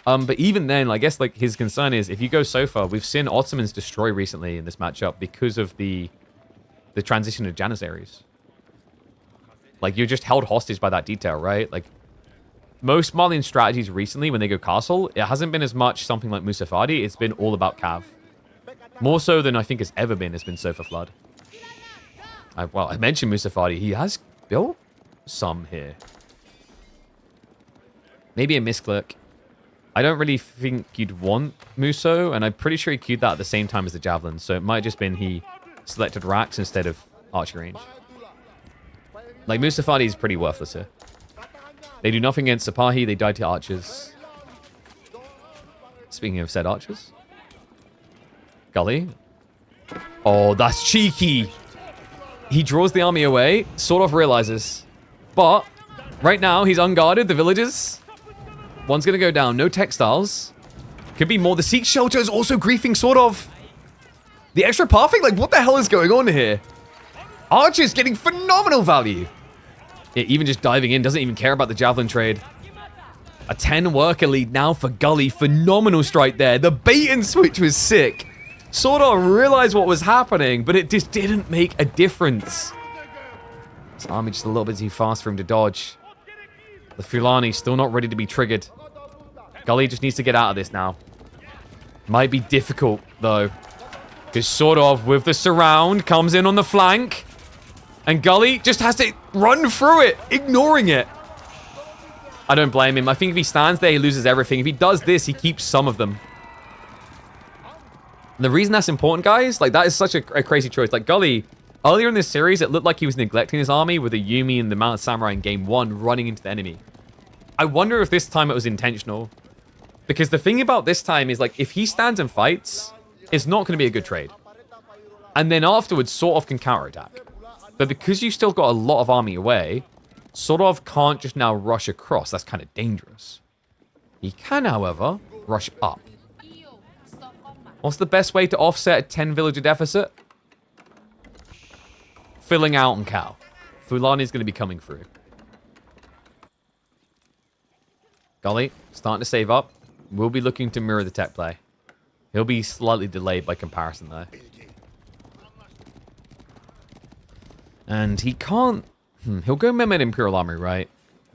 [SPEAKER 1] But even then, I guess, like, his concern is, if you go Sofa, we've seen Ottomans destroy recently in this matchup because of the transition to Janissaries. Like, you're just held hostage by that detail, right? Like, most Malian strategies recently, when they go castle, it hasn't been as much something like Musafadi. It's been all about Cav. More so than I think it's ever been. It's been Sofa Flood. Well, I mentioned Musafadi. He has built some here. Maybe a misclick. I don't really think you'd want Muso, and I'm pretty sure he queued that at the same time as the Javelin, so it might have just been he selected racks instead of archery range. Like, Musafadi is pretty worthless here. They do nothing against Sipahi, they die to archers. Speaking of said archers. Gully. Oh, that's cheeky! He draws the army away, sort of realizes. But, right now, he's unguarded, the villagers. One's gonna go down. No textiles. Could be more. The Sikh shelter is also griefing, sort of. The extra pathing? Like, what the hell is going on here? Archer's getting phenomenal value. Yeah, even just diving in. Doesn't even care about the javelin trade. A 10 worker lead now for Gully. Phenomenal strike there. The bait and switch was sick. Sort of realized what was happening, but it just didn't make a difference. This army just a little bit too fast for him to dodge. The Fulani still not ready to be triggered. Gully just needs to get out of this now. Might be difficult, though. Because sort of, with the surround, comes in on the flank. And Gully just has to run through it, ignoring it. I don't blame him. I think if he stands there, he loses everything. If he does this, he keeps some of them. And the reason that's important, guys, like, that is such a crazy choice. Like, Gully, earlier in this series, it looked like he was neglecting his army with the Yumi and the Mount Samurai in game 1 running into the enemy. I wonder if this time it was intentional. Because the thing about this time is, like, if he stands and fights, it's not going to be a good trade. And then afterwards, sort of can counterattack. But because you still got a lot of army away, sort of can't just now rush across. That's kind of dangerous. He can, however, rush up. What's the best way to offset a 10 villager deficit? Filling out on cow. Fulani's going to be coming through. Gully, starting to save up. We'll be looking to mirror the tech play. He'll be slightly delayed by comparison there. And he can't... He'll go Mehmed Imperial Armory, right?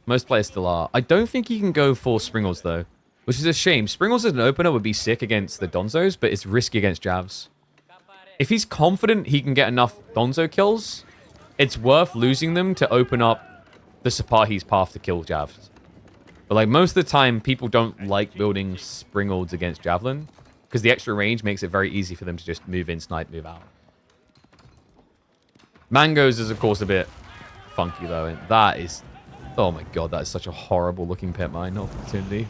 [SPEAKER 1] Most players still are. I don't think he can go full Springles, though. Which is a shame. Springles as an opener would be sick against the Donzos, but it's risky against Javs. If he's confident he can get enough Donzo kills, it's worth losing them to open up the Sipahi's path to kill Javs. But like most of the time, people don't like building Springolds against Javelin because the extra range makes it very easy for them to just move in, snipe, move out. Mangoes is, of course, a bit funky, though. And that is... Oh my god, that is such a horrible looking pit mine opportunity.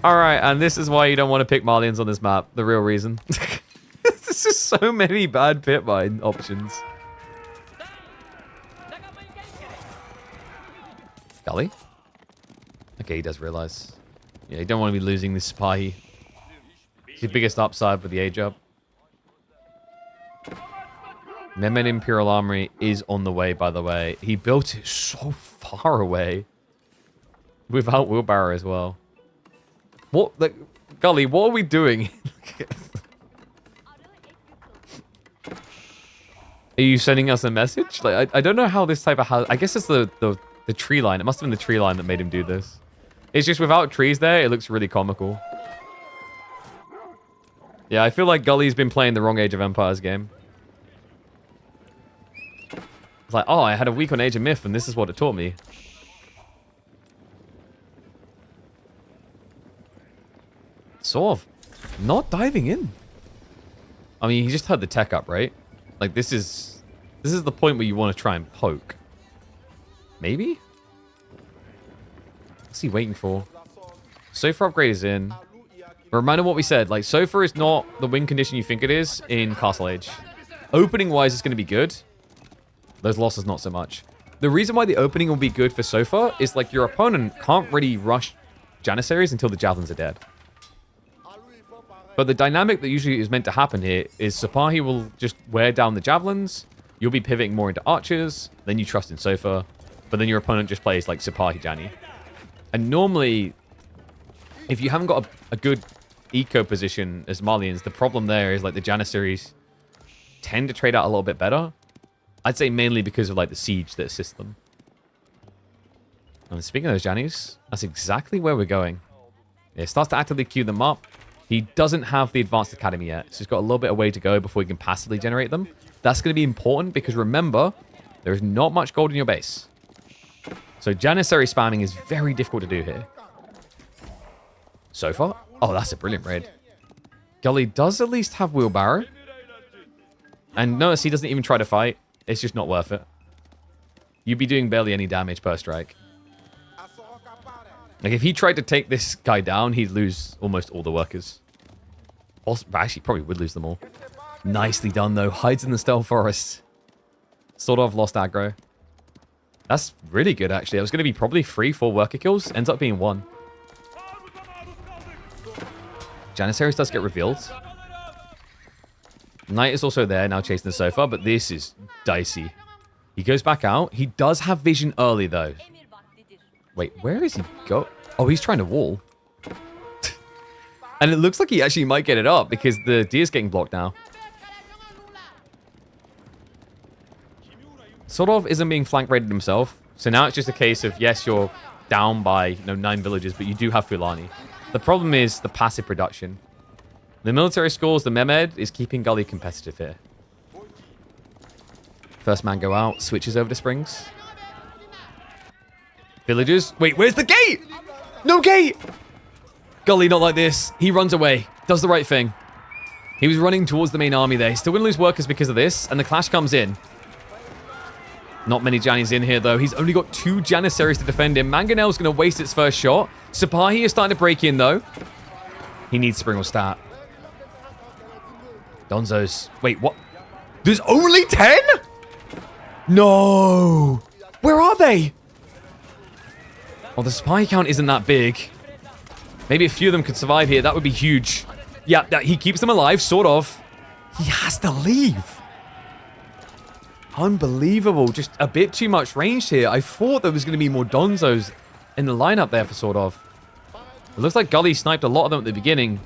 [SPEAKER 1] Alright, and this is why you don't want to pick Malians on this map. The real reason. There's just so many bad pit mine options. Gully? Okay, he does realize. Yeah, you don't want to be losing this Sipahi. It's your biggest upside with the age up. Mehmed Imperial Armory is on the way, by the way. He built it so far away. Without wheelbarrow as well. What, like, Gully, what are we doing? Are you sending us a message? Like, I don't know how this type of house... I guess it's the tree line. It must have been the tree line that made him do this. It's just without trees there, it looks really comical. Yeah, I feel like Gully's been playing the wrong Age of Empires game. It's like, oh, I had a week on Age of Myth, and this is what it taught me. Sort of not diving in. I mean, he just had the tech up, right? Like, this is the point where you want to try and poke. Maybe? What's he waiting for? Sofa upgrade is in. Reminder what we said. Like, Sofa is not the win condition you think it is in Castle Age. Opening-wise, it's going to be good. Those losses, not so much. The reason why the opening will be good for Sofa is, like, your opponent can't really rush Janissaries until the Javelins are dead. But the dynamic that usually is meant to happen here is Sipahi will just wear down the Javelins. You'll be pivoting more into Archers. Then you trust in Sofa. But then your opponent just plays, like, Sipahi Jani. And normally, if you haven't got a good eco position as Malians, the problem there is, like, the Janissaries tend to trade out a little bit better. I'd say mainly because of like the siege that assists them. And speaking of those Jannies, that's exactly where we're going. It starts to actively queue them up. He doesn't have the Advanced Academy yet, so he's got a little bit of way to go before he can passively generate them. That's going to be important because remember, there's not much gold in your base. So Janissary spamming is very difficult to do here. So far? Oh, that's a brilliant raid. Gully does at least have Wheelbarrow. And notice he doesn't even try to fight. It's just not worth it. You'd be doing barely any damage per strike. Like, if he tried to take this guy down, he'd lose almost all the workers. Also, actually, probably would lose them all. Nicely done, though. Hides in the stealth forest. Sort of lost aggro. That's really good, actually. It was going to be probably 3-4 worker kills. Ends up being 1. Janissaries does get revealed. Knight is also there, now chasing the sofa, but this is dicey. He goes back out. He does have vision early, though. Wait, where is he go? Oh, he's trying to wall. And it looks like he actually might get it up because the deer's getting blocked now. Sort of isn't being flank raided himself. So now it's just a case of, yes, you're down by 9 villages, but you do have Fulani. The problem is the passive production. The military scores, the Mehmed, is keeping Gully competitive here. First man go out, switches over to Springs. Villagers. Wait, where's the gate? No gate! Gully, not like this. He runs away. Does the right thing. He was running towards the main army there. He's still going to lose workers because of this, and the clash comes in. Not many Jannies in here, though. He's only got 2 Janissaries to defend him. Mangonel's going to waste its first shot. Sipahi is starting to break in, though. He needs Spring or Stat. Donzos. Wait, what? There's only 10? No! Where are they? Well, the spy count isn't that big. Maybe a few of them could survive here. That would be huge. Yeah, he keeps them alive, sort of. He has to leave. Unbelievable. Just a bit too much range here. I thought there was going to be more Donzos in the lineup there for sort of. It looks like Gully sniped a lot of them at the beginning.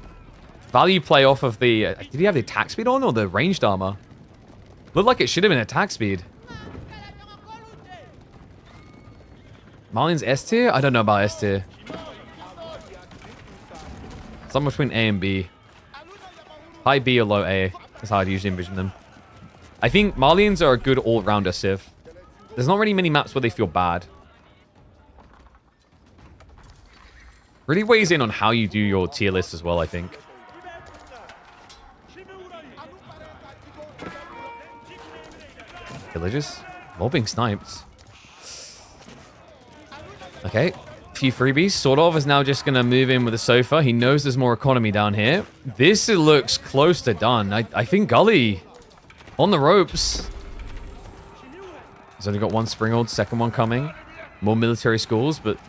[SPEAKER 1] Value play off of the... did he have the attack speed on or the ranged armor? Looked like it should have been attack speed. Marlin's S tier? I don't know about S tier. Somewhere between A and B. High B or low A. That's how I'd usually envision them. I think Marlians are a good all-rounder civ. There's not really many maps where they feel bad. Really weighs in on how you do your tier list as well, I think. Villagers? All being sniped. Okay. A few freebies. Sort of is now just going to move in with the sofa. He knows there's more economy down here. This looks close to done. I think Gully on the ropes. He's only got 1 Springald, second one coming. More military schools, but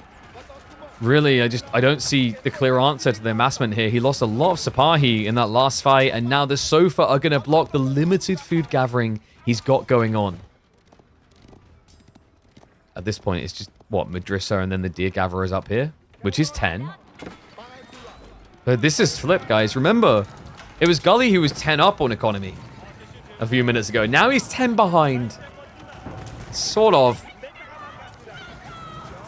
[SPEAKER 1] really, I don't see the clear answer to the amassment here. He lost a lot of Sipahi in that last fight, and now the sofa are going to block the limited food gathering he's got going on. At this point, it's just, what, Madrissa and then the Deer Gatherers up here, which is 10. But this is flipped, guys. Remember, it was Gully who was 10 up on economy a few minutes ago. Now he's 10 behind. Sort of.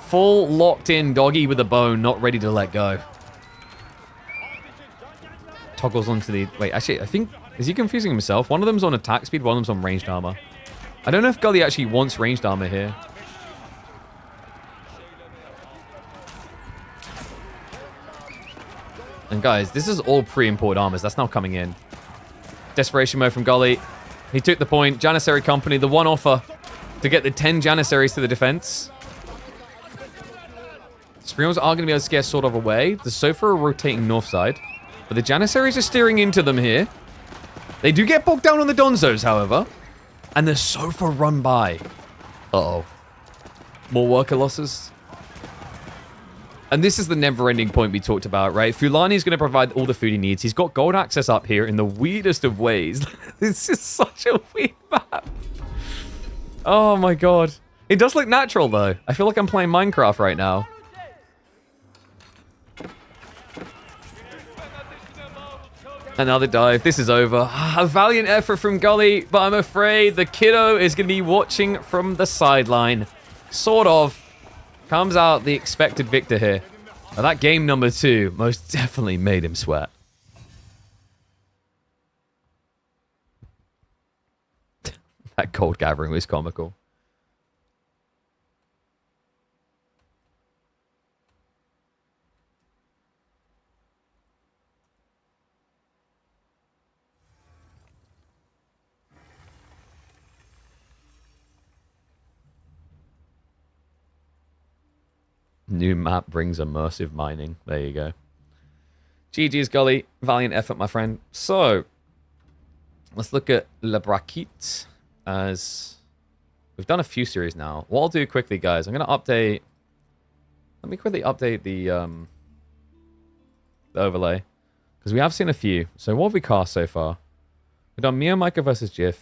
[SPEAKER 1] Full locked-in doggy with a bone, not ready to let go. Toggles onto the... Wait, actually, I think... Is he confusing himself? One of them's on attack speed, one of them's on ranged armor. I don't know if Gully actually wants ranged armor here. And guys, this is all pre-imported armors. That's now coming in. Desperation mode from Gully. He took the point. Janissary Company, the one offer to get the 10 Janissaries to the defense. Springals are going to be able to scare sort of away. The sofa are rotating north side. But the Janissaries are steering into them here. They do get bogged down on the Donzos, however. And the sofa run by. Uh-oh. More worker losses. And this is the never-ending point we talked about, right? Fulani is going to provide all the food he needs. He's got gold access up here in the weirdest of ways. This is such a weird map. Oh my god. It does look natural, though. I feel like I'm playing Minecraft right now. Another dive. This is over. A valiant effort from Gully, but I'm afraid the kiddo is going to be watching from the sideline. Sort of. Comes out the expected victor here. Now that game number 2 most definitely made him sweat. That gold gathering was comical. New map brings immersive mining. There you go. GG's Gully. Valiant effort, my friend. So, let's look at Le Braquette, as we've done a few series now. What I'll do quickly, guys, I'm going to update... Let me quickly update the overlay, because we have seen a few. So what have we cast so far? We've done Mim Micah versus Jif.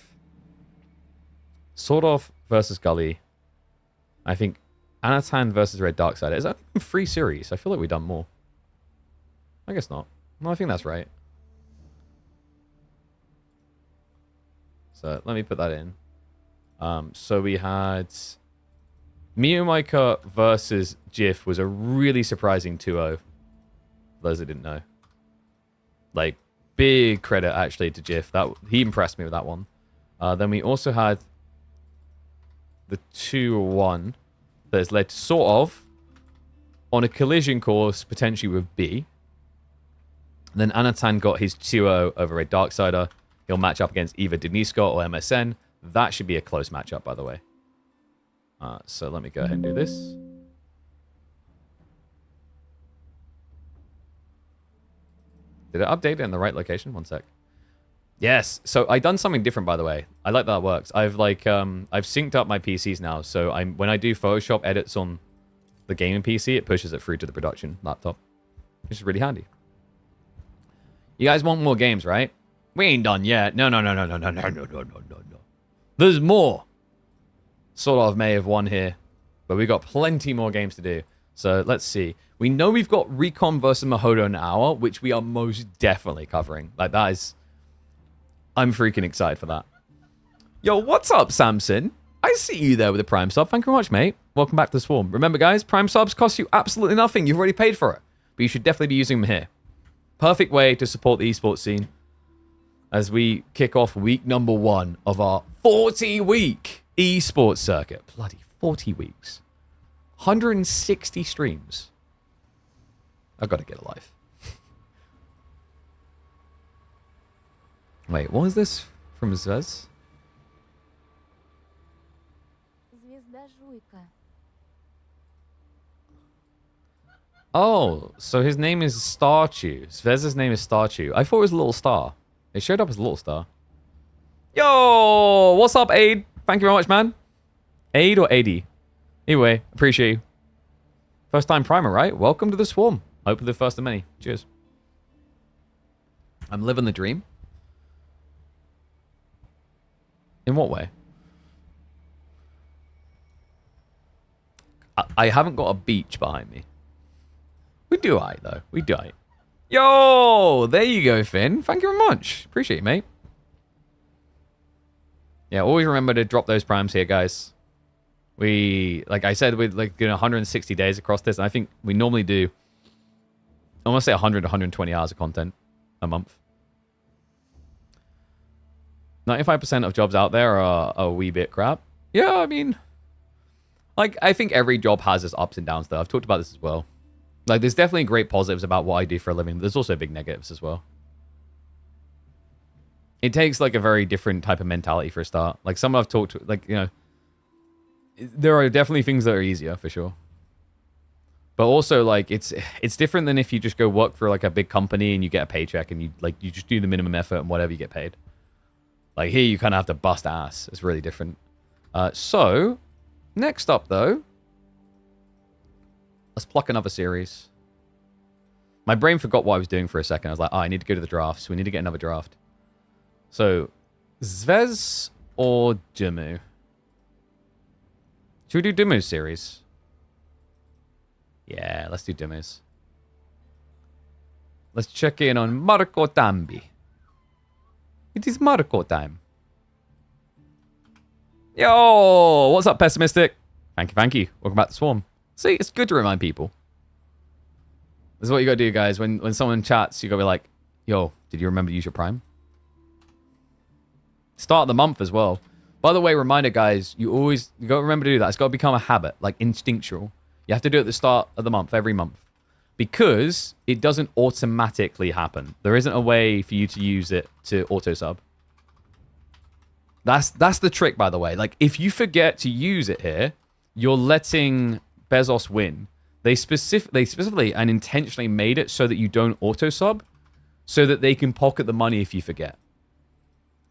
[SPEAKER 1] Sort of versus Gully. I think Anatan versus Red Darksider. Is that even 3 series? I feel like we've done more. I guess not. No, I think that's right. So let me put that in. So we had Mim Micah versus Jif was a really surprising 2-0. For those that didn't know. Like, big credit actually to Jif. He impressed me with that one. Then we also had the 2-1 that has led to sort of on a collision course potentially with B. And then Anatan got his 2-0 over Red Darksider. He'll match up against either Deniska or MSN. That should be a close matchup, by the way. So let me go ahead and do this. Did it update it in the right location? One sec. Yes. So I done something different, by the way. I like that works. I've synced up my PCs now. So when I do Photoshop edits on the gaming PC, it pushes it through to the production laptop, which is really handy. You guys want more games, right? We ain't done yet. No. There's more. Sort of may have won here, but we got plenty more games to do. So let's see. We know we've got Recon versus Mahodo in an hour, which we are most definitely covering. Like, that is... I'm freaking excited for that. Yo, what's up, Samson? I see you there with the Prime sub. Thank you very much, mate. Welcome back to the Swarm. Remember, guys, Prime subs cost you absolutely nothing. You've already paid for it. But you should definitely be using them here. Perfect way to support the esports scene as we kick off week number 1 of our 40-week esports circuit. Bloody 40 weeks. 160 streams. I've got to get a life. Wait, what is this from Zvez? Oh, so his name is Starchew. Zvez's name is Starchew. I thought it was Little Star. It showed up as Little Star. Yo, what's up, Aid? Thank you very much, man. Aid or AD? Anyway, appreciate you. First time primer, right? Welcome to the Swarm. Hopefully the first of many. Cheers. I'm living the dream. In what way? I haven't got a beach behind me. We do aight, though. We do aight. Yo! There you go, Finn. Thank you very much. Appreciate you, mate. Yeah, always remember to drop those primes here, guys. We, like I said, we're like doing 160 days across this, and I think we normally do, I want to say 100 to 120 hours of content a month. 95% of jobs out there are a wee bit crap. Yeah, I mean, like, I think every job has its ups and downs, though. I've talked about this as well. Like, there's definitely great positives about what I do for a living. There's also big negatives as well. It takes, like, a very different type of mentality for a start. Like, some I've talked to, like, you know, there are definitely things that are easier, for sure. But also, like, it's different than if you just go work for, like, a big company and you get a paycheck and you just do the minimum effort and whatever you get paid. Like, here you kind of have to bust ass. It's really different. So, next up, though, let's pluck another series. My brain forgot what I was doing for a second. I was like, oh, I need to go to the draft, so we need to get another draft. So, Zvez or Dumu? Should we do Dumu's series? Yeah, let's do Dumu's. Let's check in on Marco Tambi. It is Marco time. Yo, what's up, Pessimistic? Thank you, thank you. Welcome back to Swarm. See, it's good to remind people. This is what you gotta do, guys. When someone chats, you gotta be like, yo, did you remember to use your Prime? Start of the month as well. By the way, reminder, guys, you gotta remember to do that. It's gotta become a habit, like instinctual. You have to do it at the start of the month, every month. Because it doesn't automatically happen. There isn't a way for you to use it to auto-sub. That's the trick, by the way. Like, if you forget to use it here, you're letting Bezos win. They specifically and intentionally made it so that you don't auto-sub, so that they can pocket the money if you forget.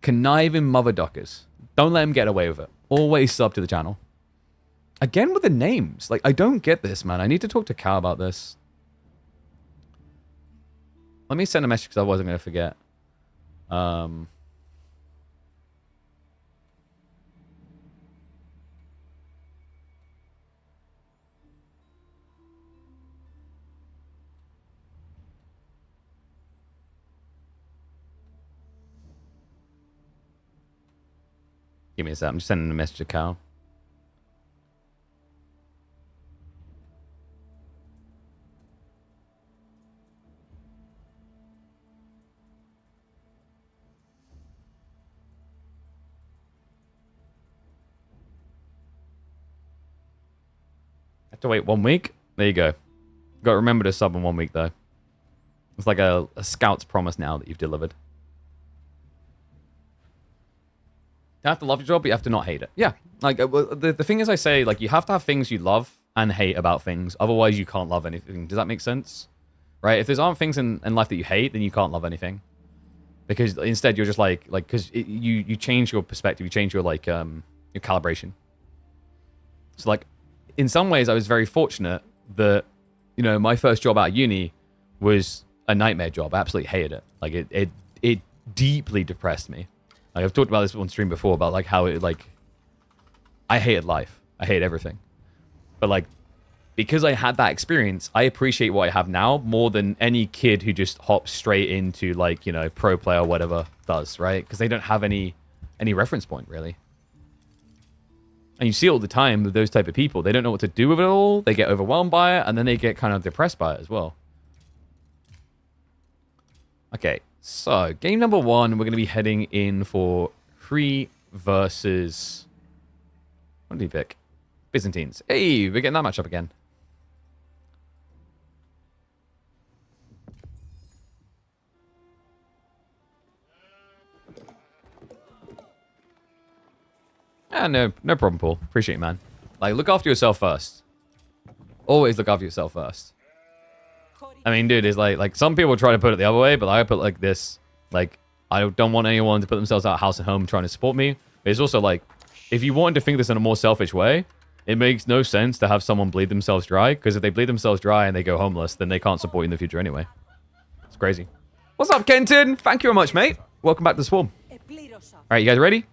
[SPEAKER 1] Conniving mother duckers. Don't let them get away with it. Always sub to the channel. Again with the names. Like, I don't get this, man. I need to talk to Cal about this. Let me send a message because I wasn't going to forget. Give me a sec. I'm just sending a message to Cal. Have to wait 1 week. There you go. Got to remember to sub in 1 week, though. It's like a scout's promise now that you've delivered. You have to love your job, but you have to not hate it. Yeah. Like, the thing is, I say, like, you have to have things you love and hate about things. Otherwise, you can't love anything. Does that make sense? Right? If there's aren't things in life that you hate, then you can't love anything. Because instead, you're just like, because you change your perspective. You change your, like, your calibration. So, like, in some ways, I was very fortunate that, you know, my first job out of uni was a nightmare job. I absolutely hated it. Like, it deeply depressed me. Like, I've talked about this on stream before, about, like, how it, like, I hated life. I hate everything. But, like, because I had that experience, I appreciate what I have now more than any kid who just hops straight into, like, you know, pro player or whatever does, right? Because they don't have any reference point, really. And you see it all the time with those type of people. They don't know what to do with it all. They get overwhelmed by it, and then they get kind of depressed by it as well. Okay, so game number 1, we're going to be heading in for Cree versus... What did he pick? Byzantines. Hey, we're getting that matchup again. Yeah, no problem, Paul. Appreciate it, man. Like, look after yourself first. Always look after yourself first. I mean, dude, it's like some people try to put it the other way, but I put it like this. Like, I don't want anyone to put themselves out of house and home trying to support me. But it's also like, if you wanted to think this in a more selfish way, it makes no sense to have someone bleed themselves dry, because if they bleed themselves dry and they go homeless, then they can't support you in the future anyway. It's crazy. What's up, Kenton? Thank you very much, mate. Welcome back to the Swarm. Alright, you guys ready?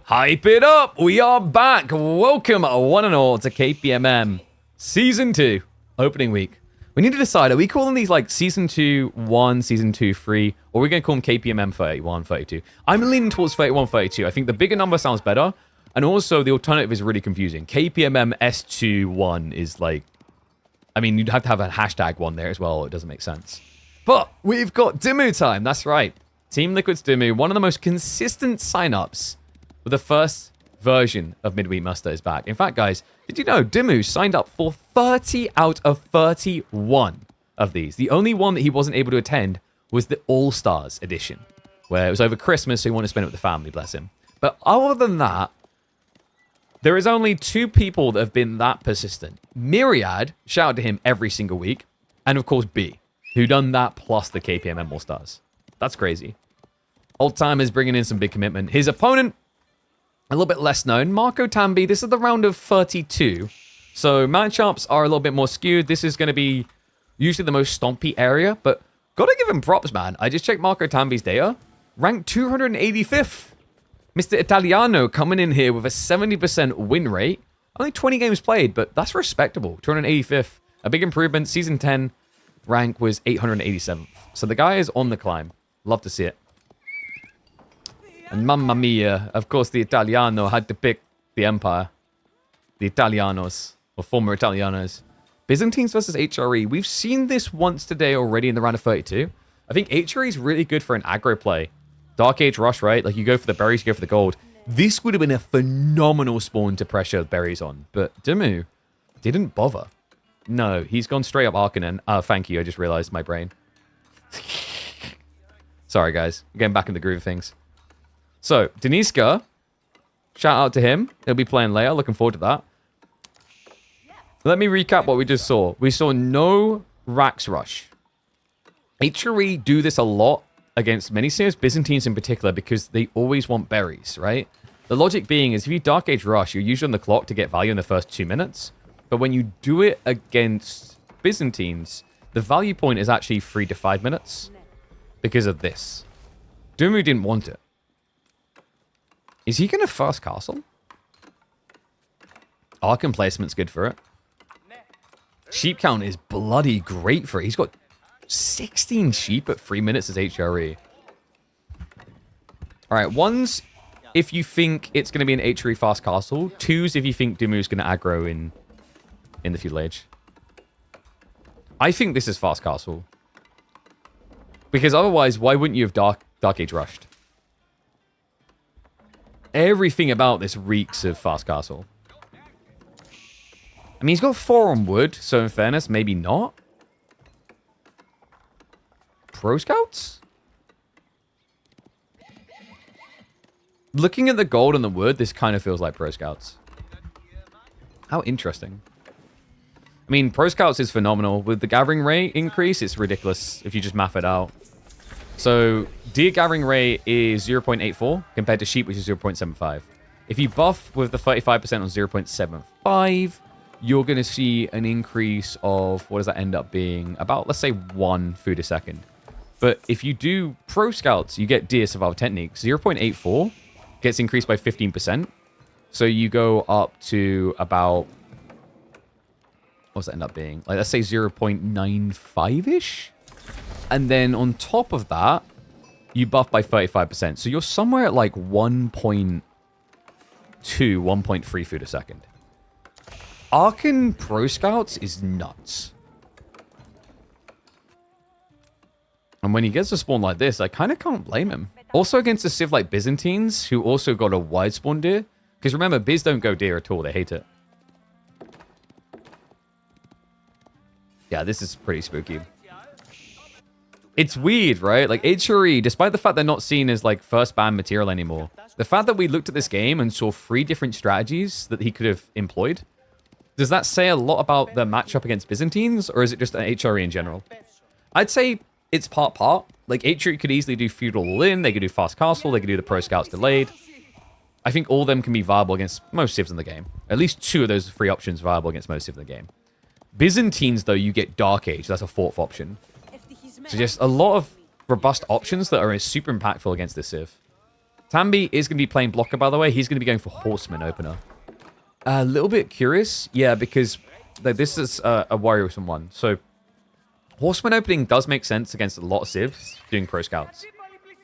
[SPEAKER 1] Hype it up! We are back! Welcome, one and all, to KPMM Season 2, opening week. We need to decide, are we calling these like Season 2 1, Season 2 3, or are we going to call them KPMM 31, 32? I'm leaning towards 31, 32. I think the bigger number sounds better, and also the alternative is really confusing. KPMM S2 1 is like... I mean, you'd have to have a hashtag 1 there as well, it doesn't make sense. But we've got Dimmu time, that's right. Team Liquid's Dimmu, one of the most consistent signups with the first version of Midweek Muster is back. In fact, guys, did you know Dimmu signed up for 30 out of 31 of these? The only one that he wasn't able to attend was the All-Stars edition, where it was over Christmas, so he wanted to spend it with the family, bless him. But other than that, there is only 2 people that have been that persistent. Myriad, shout out to him every single week, and of course B, who done that plus the KPMM All-Stars. That's crazy. Old Time is bringing in some big commitment. His opponent, a little bit less known, Marco Tambi. This is the round of 32. So matchups are a little bit more skewed. This is going to be usually the most stompy area, but gotta give him props, man. I just checked Marco Tambi's data. Ranked 285th. Mr. Italiano coming in here with a 70% win rate. Only 20 games played, but that's respectable. 285th. A big improvement. Season 10. rank was 887th. So the guy is on the climb. Love to see it. And mamma mia, of course the Italiano had to pick the Empire. The Italianos, or former Italianos. Byzantines versus HRE. We've seen this once today already in the round of 32. I think HRE is really good for an aggro play. Dark Age Rush, right? Like you go for the berries, you go for the gold. This would have been a phenomenal spawn to pressure berries on. But Dimu didn't bother. No, he's gone straight up Arcanon. Thank you, I just realized my brain. Sorry, guys. I'm getting back in the groove of things. So, Deniska, shout out to him. He'll be playing later. Looking forward to that. Let me recap what we just saw. We saw no Rax Rush. HRE do this a lot against many Civs, Byzantines in particular, because they always want berries, right? The logic being is if you Dark Age Rush, you're usually on the clock to get value in the first 2 minutes. But when you do it against Byzantines, the value point is actually 3 to 5 minutes because of this. Dumu didn't want it. Is he going to fast castle? Archon placement's good for it. Sheep count is bloody great for it. He's got 16 sheep at 3 minutes as HRE. Alright, 1's if you think it's going to be an HRE fast castle. 2's if you think Dumu's going to aggro in the feudal age. I think this is fast castle. Because otherwise, why wouldn't you have Dark Age rushed? Everything about this reeks of fast castle. I mean, he's got 4 on wood, so in fairness, maybe not. Pro Scouts? Looking at the gold and the wood, this kind of feels like Pro Scouts. How interesting. I mean, Pro Scouts is phenomenal. With the gathering rate increase, it's ridiculous if you just map it out. So, deer gathering rate is 0.84 compared to sheep, which is 0.75. If you buff with the 35% on 0.75, you're going to see an increase of, what does that end up being? About, let's say, 1 food a second. But if you do Pro Scouts, you get deer survival technique. 0.84 gets increased by 15%. So you go up to about, what's that end up being? Like, let's say 0.95-ish? And then on top of that, you buff by 35%. So you're somewhere at like 1.2, 1.3 food a second. Archon Pro Scouts is nuts. And when he gets a spawn like this, I kind of can't blame him. Also against a Civ like Byzantines, who also got a wide spawn deer. Because remember, Biz don't go deer at all. They hate it. Yeah, this is pretty spooky. It's weird, right? Like, HRE, despite the fact they're not seen as, like, first ban material anymore, the fact that we looked at this game and saw 3 different strategies that he could have employed, does that say a lot about the matchup against Byzantines, or is it just an HRE in general? I'd say it's part. Like, HRE could easily do feudal all-in, they could do fast castle, they could do the Pro Scouts delayed. I think all of them can be viable against most civs in the game. At least 2 of those 3 options viable against most civs in the game. Byzantines, though, you get Dark Age. That's a 4th option. So just a lot of robust options that are super impactful against this civ. Tambi is going to be playing blocker, by the way. He's going to be going for Horseman opener. A little bit curious. Yeah, because like, this is a worrisome one. So Horseman opening does make sense against a lot of civs doing Pro Scouts.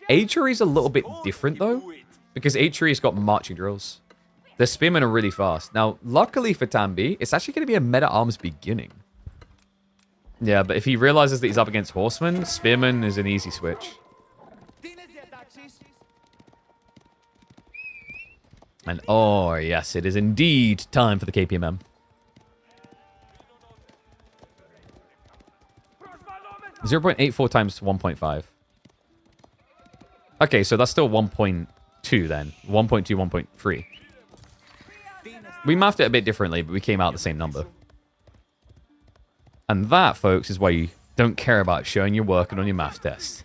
[SPEAKER 1] HRE is a little bit different, though, because HRE's got marching drills. The spearmen are really fast. Now, luckily for Tambi, it's actually going to be a meta arms beginning. Yeah, but if he realizes that he's up against Horseman, Spearman is an easy switch. And oh, yes, it is indeed time for the KPMM. 0.84 times 1.5. Okay, so that's still 1.2 then. 1.2, 1.3. We mathed it a bit differently, but we came out the same number. And that, folks, is why you don't care about showing your work on your math test.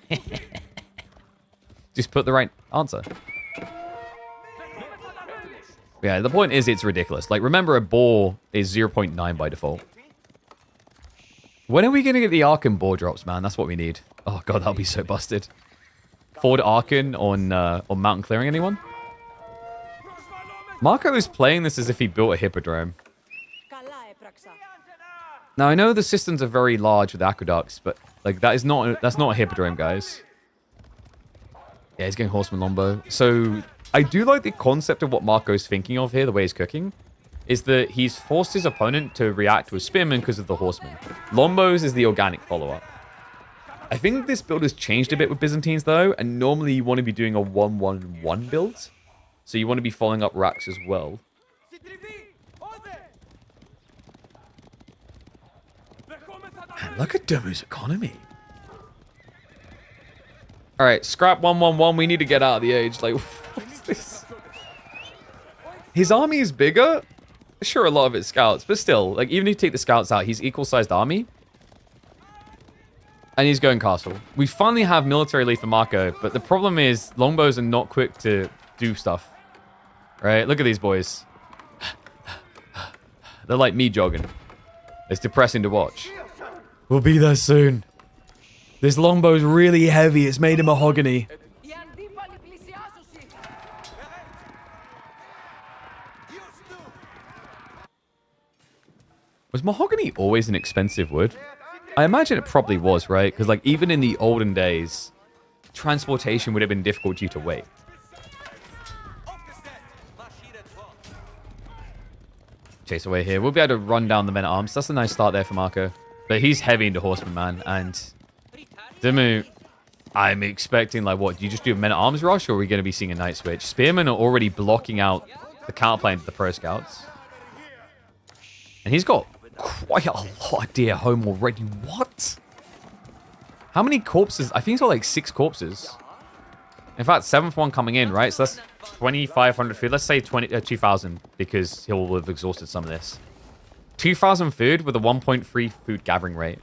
[SPEAKER 1] Just put the right answer. Yeah, the point is it's ridiculous. Like, remember, a boar is 0.9 by default. When are we going to get the Archon boar drops, man? That's what we need. Oh, God, that'll be so busted. Forward Archon on Mountain Clearing, anyone? Marco is playing this as if he built a hippodrome. Now, I know the systems are very large with aqueducts, but like that's not a hippodrome, guys. Yeah, he's getting Horseman Lombo. So I do like the concept of what Marco's thinking of here, the way he's cooking, is that he's forced his opponent to react to a Spearman because of the Horseman. Lombos is the organic follow-up. I think this build has changed a bit with Byzantines, though, and normally you want to be doing a 1-1-1 build. So you want to be following up racks as well. Man, look at Dumu's economy. Alright, scrap 1-1-1. We need to get out of the age. Like, what is this? His army is bigger. Sure, a lot of it's scouts, but still, like, even if you take the scouts out, he's equal-sized army. And he's going castle. We finally have military lead for Marco, but the problem is longbows are not quick to do stuff. Right? Look at these boys. They're like me jogging. It's depressing to watch. We'll be there soon. This longbow's really heavy. It's made of mahogany. Was mahogany always an expensive wood? I imagine it probably was, right? Because like even in the olden days, transportation would have been difficult due to weight. Chase away here. We'll be able to run down the men-at-arms. That's a nice start there for Marco. But he's heavy into horseman, man. And Dimu, I'm expecting like what? Do you just do a men-at-arms rush or are we going to be seeing a night switch? Spearmen are already blocking out the counterplane to the pro scouts. And he's got quite a lot of deer home already. What? How many corpses? I think he's got like 6 corpses. In fact, 7th one coming in, right? So that's 2,500 food. Let's say 2,000 because he'll have exhausted some of this. 2,000 food with a 1.3 food gathering rate.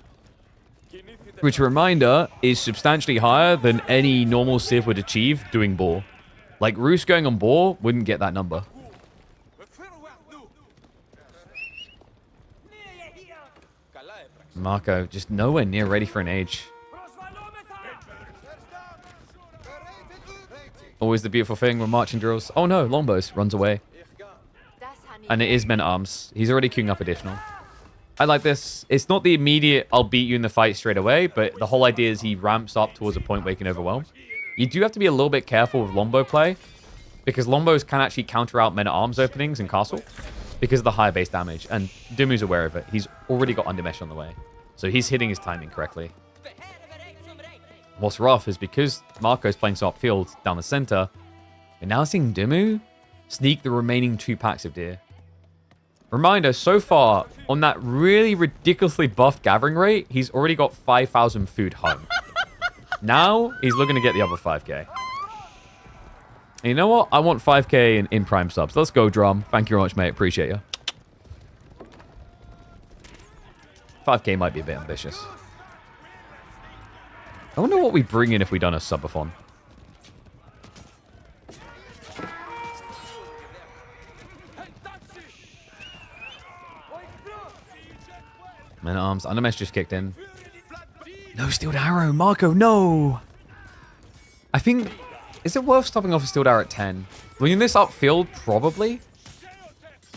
[SPEAKER 1] Which, reminder, is substantially higher than any normal civ would achieve doing boar. Like, Roos going on boar wouldn't get that number. Marco, just nowhere near ready for an age. Always the beautiful thing with marching drills. Oh no, Longbows runs away. And it is men-at-arms. He's already queuing up additional. I like this. It's not the immediate, I'll beat you in the fight straight away, but the whole idea is he ramps up towards a point where he can overwhelm. You do have to be a little bit careful with Longbow play, because Longbows can actually counter out men-at-arms openings in castle, because of the higher base damage, and Dumu's aware of it. He's already got Undermesh on the way, so he's hitting his timing correctly. What's rough is because Marco's playing so upfield down the center, we're now seeing Dumu sneak the remaining 2 packs of deer. Reminder, so far, on that really ridiculously buffed gathering rate, he's already got 5,000 food home. Now, he's looking to get the other 5k. And you know what? I want 5k in Prime subs. Let's go, Drum. Thank you very much, mate. Appreciate you. 5k might be a bit ambitious. I wonder what we bring in if we done a subathon. Men-at-arms. Undermesh just kicked in. No Steeled Arrow. Marco, no! I think... Is it worth stopping off a Steeled Arrow at 10? Winning this upfield, probably.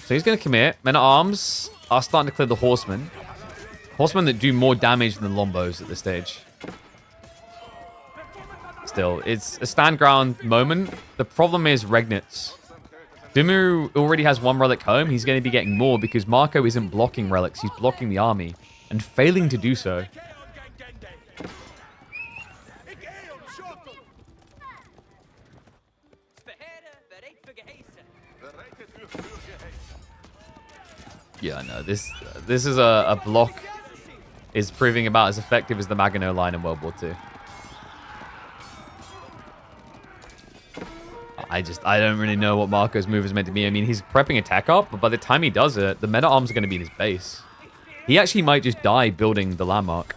[SPEAKER 1] So he's going to commit. Men-at-arms are starting to clear the Horsemen. Horsemen that do more damage than Lombos at this stage. Still, it's a stand ground moment. The problem is Regnits. Dumu already has 1 relic home. He's going to be getting more because Marco isn't blocking relics. He's blocking the army and failing to do so. Yeah, I know. This is a block is proving about as effective as the Maginot line in World War II. I don't really know what Marco's move is meant to be. I mean, he's prepping a tech up, but by the time he does it, the men-at-arms are going to be in his base. He actually might just die building the landmark.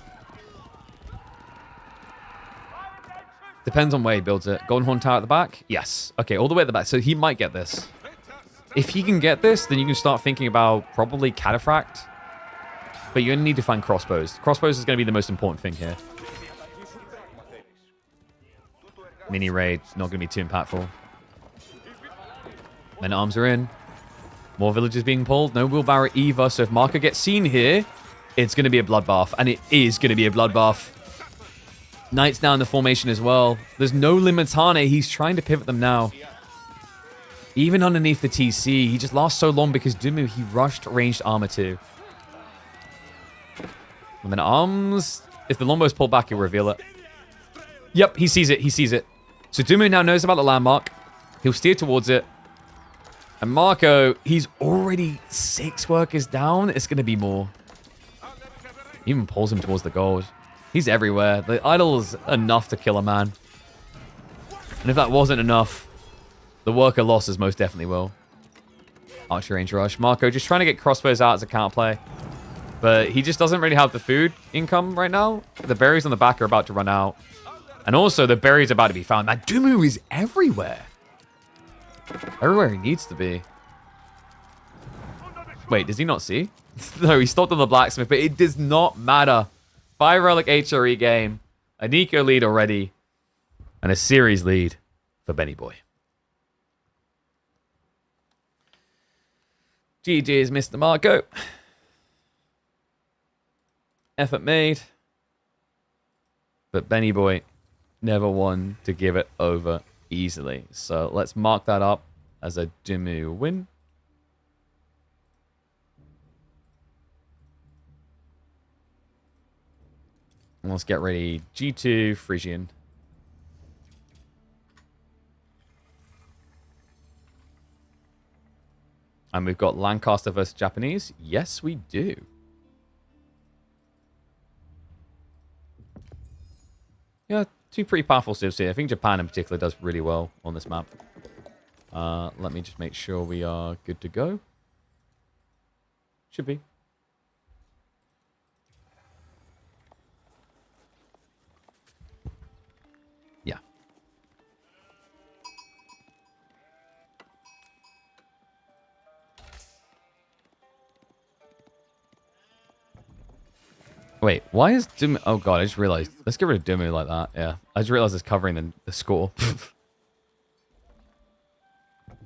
[SPEAKER 1] Depends on where he builds it. Golden Horn Tower at the back? Yes. Okay, all the way at the back. So he might get this. If he can get this, then you can start thinking about probably Cataphract. But you're going to need to find crossbows. Crossbows is going to be the most important thing here. Mini raid, not going to be too impactful. Men-at-arms are in. More villages being pulled. No wheelbarrow either. So if Marco gets seen here, It's going to be a bloodbath, and it is going to be a bloodbath. Knight's now in the formation as well. There's no Limitane. He's trying to pivot them now. Even underneath the TC, he just lasts so long because Dumu, he rushed ranged armor too. And then arms, if the longbow's pulled back, he'll reveal it. Yep, he sees it. He sees it. So Dumu now knows about the landmark. He'll steer towards it. And Marco, he's already 6 workers down. It's going to be more. He even pulls him towards the gold. He's everywhere. The idol's enough to kill a man. And if that wasn't enough, the worker losses most definitely will. Archer range rush. Marco just trying to get crossbows out as a counterplay. But he just doesn't really have the food income right now. The berries on the back are about to run out. And also, the berries are about to be found. Man, Dumu is everywhere. Everywhere he needs to be. Wait, does he not see? No, he stopped on the blacksmith, but it does not matter. 5 relic HRE game. A Nico lead already. And a series lead for Benny Boy. GG's Mr. Marco. Effort made. But Benny Boy never won to give it over easily. So let's mark that up as a Dumu win. And let's get ready. G2 Frisian. And we've got Lancaster versus Japanese. Yes, we do. Yeah, 2 pretty powerful civs here. I think Japan in particular does really well on this map. Let me just make sure we are good to go. Should be. Yeah. Wait, why is Dumu... Oh god, I just realized. Let's get rid of Dumu like that. Yeah, I just realized it's covering the score.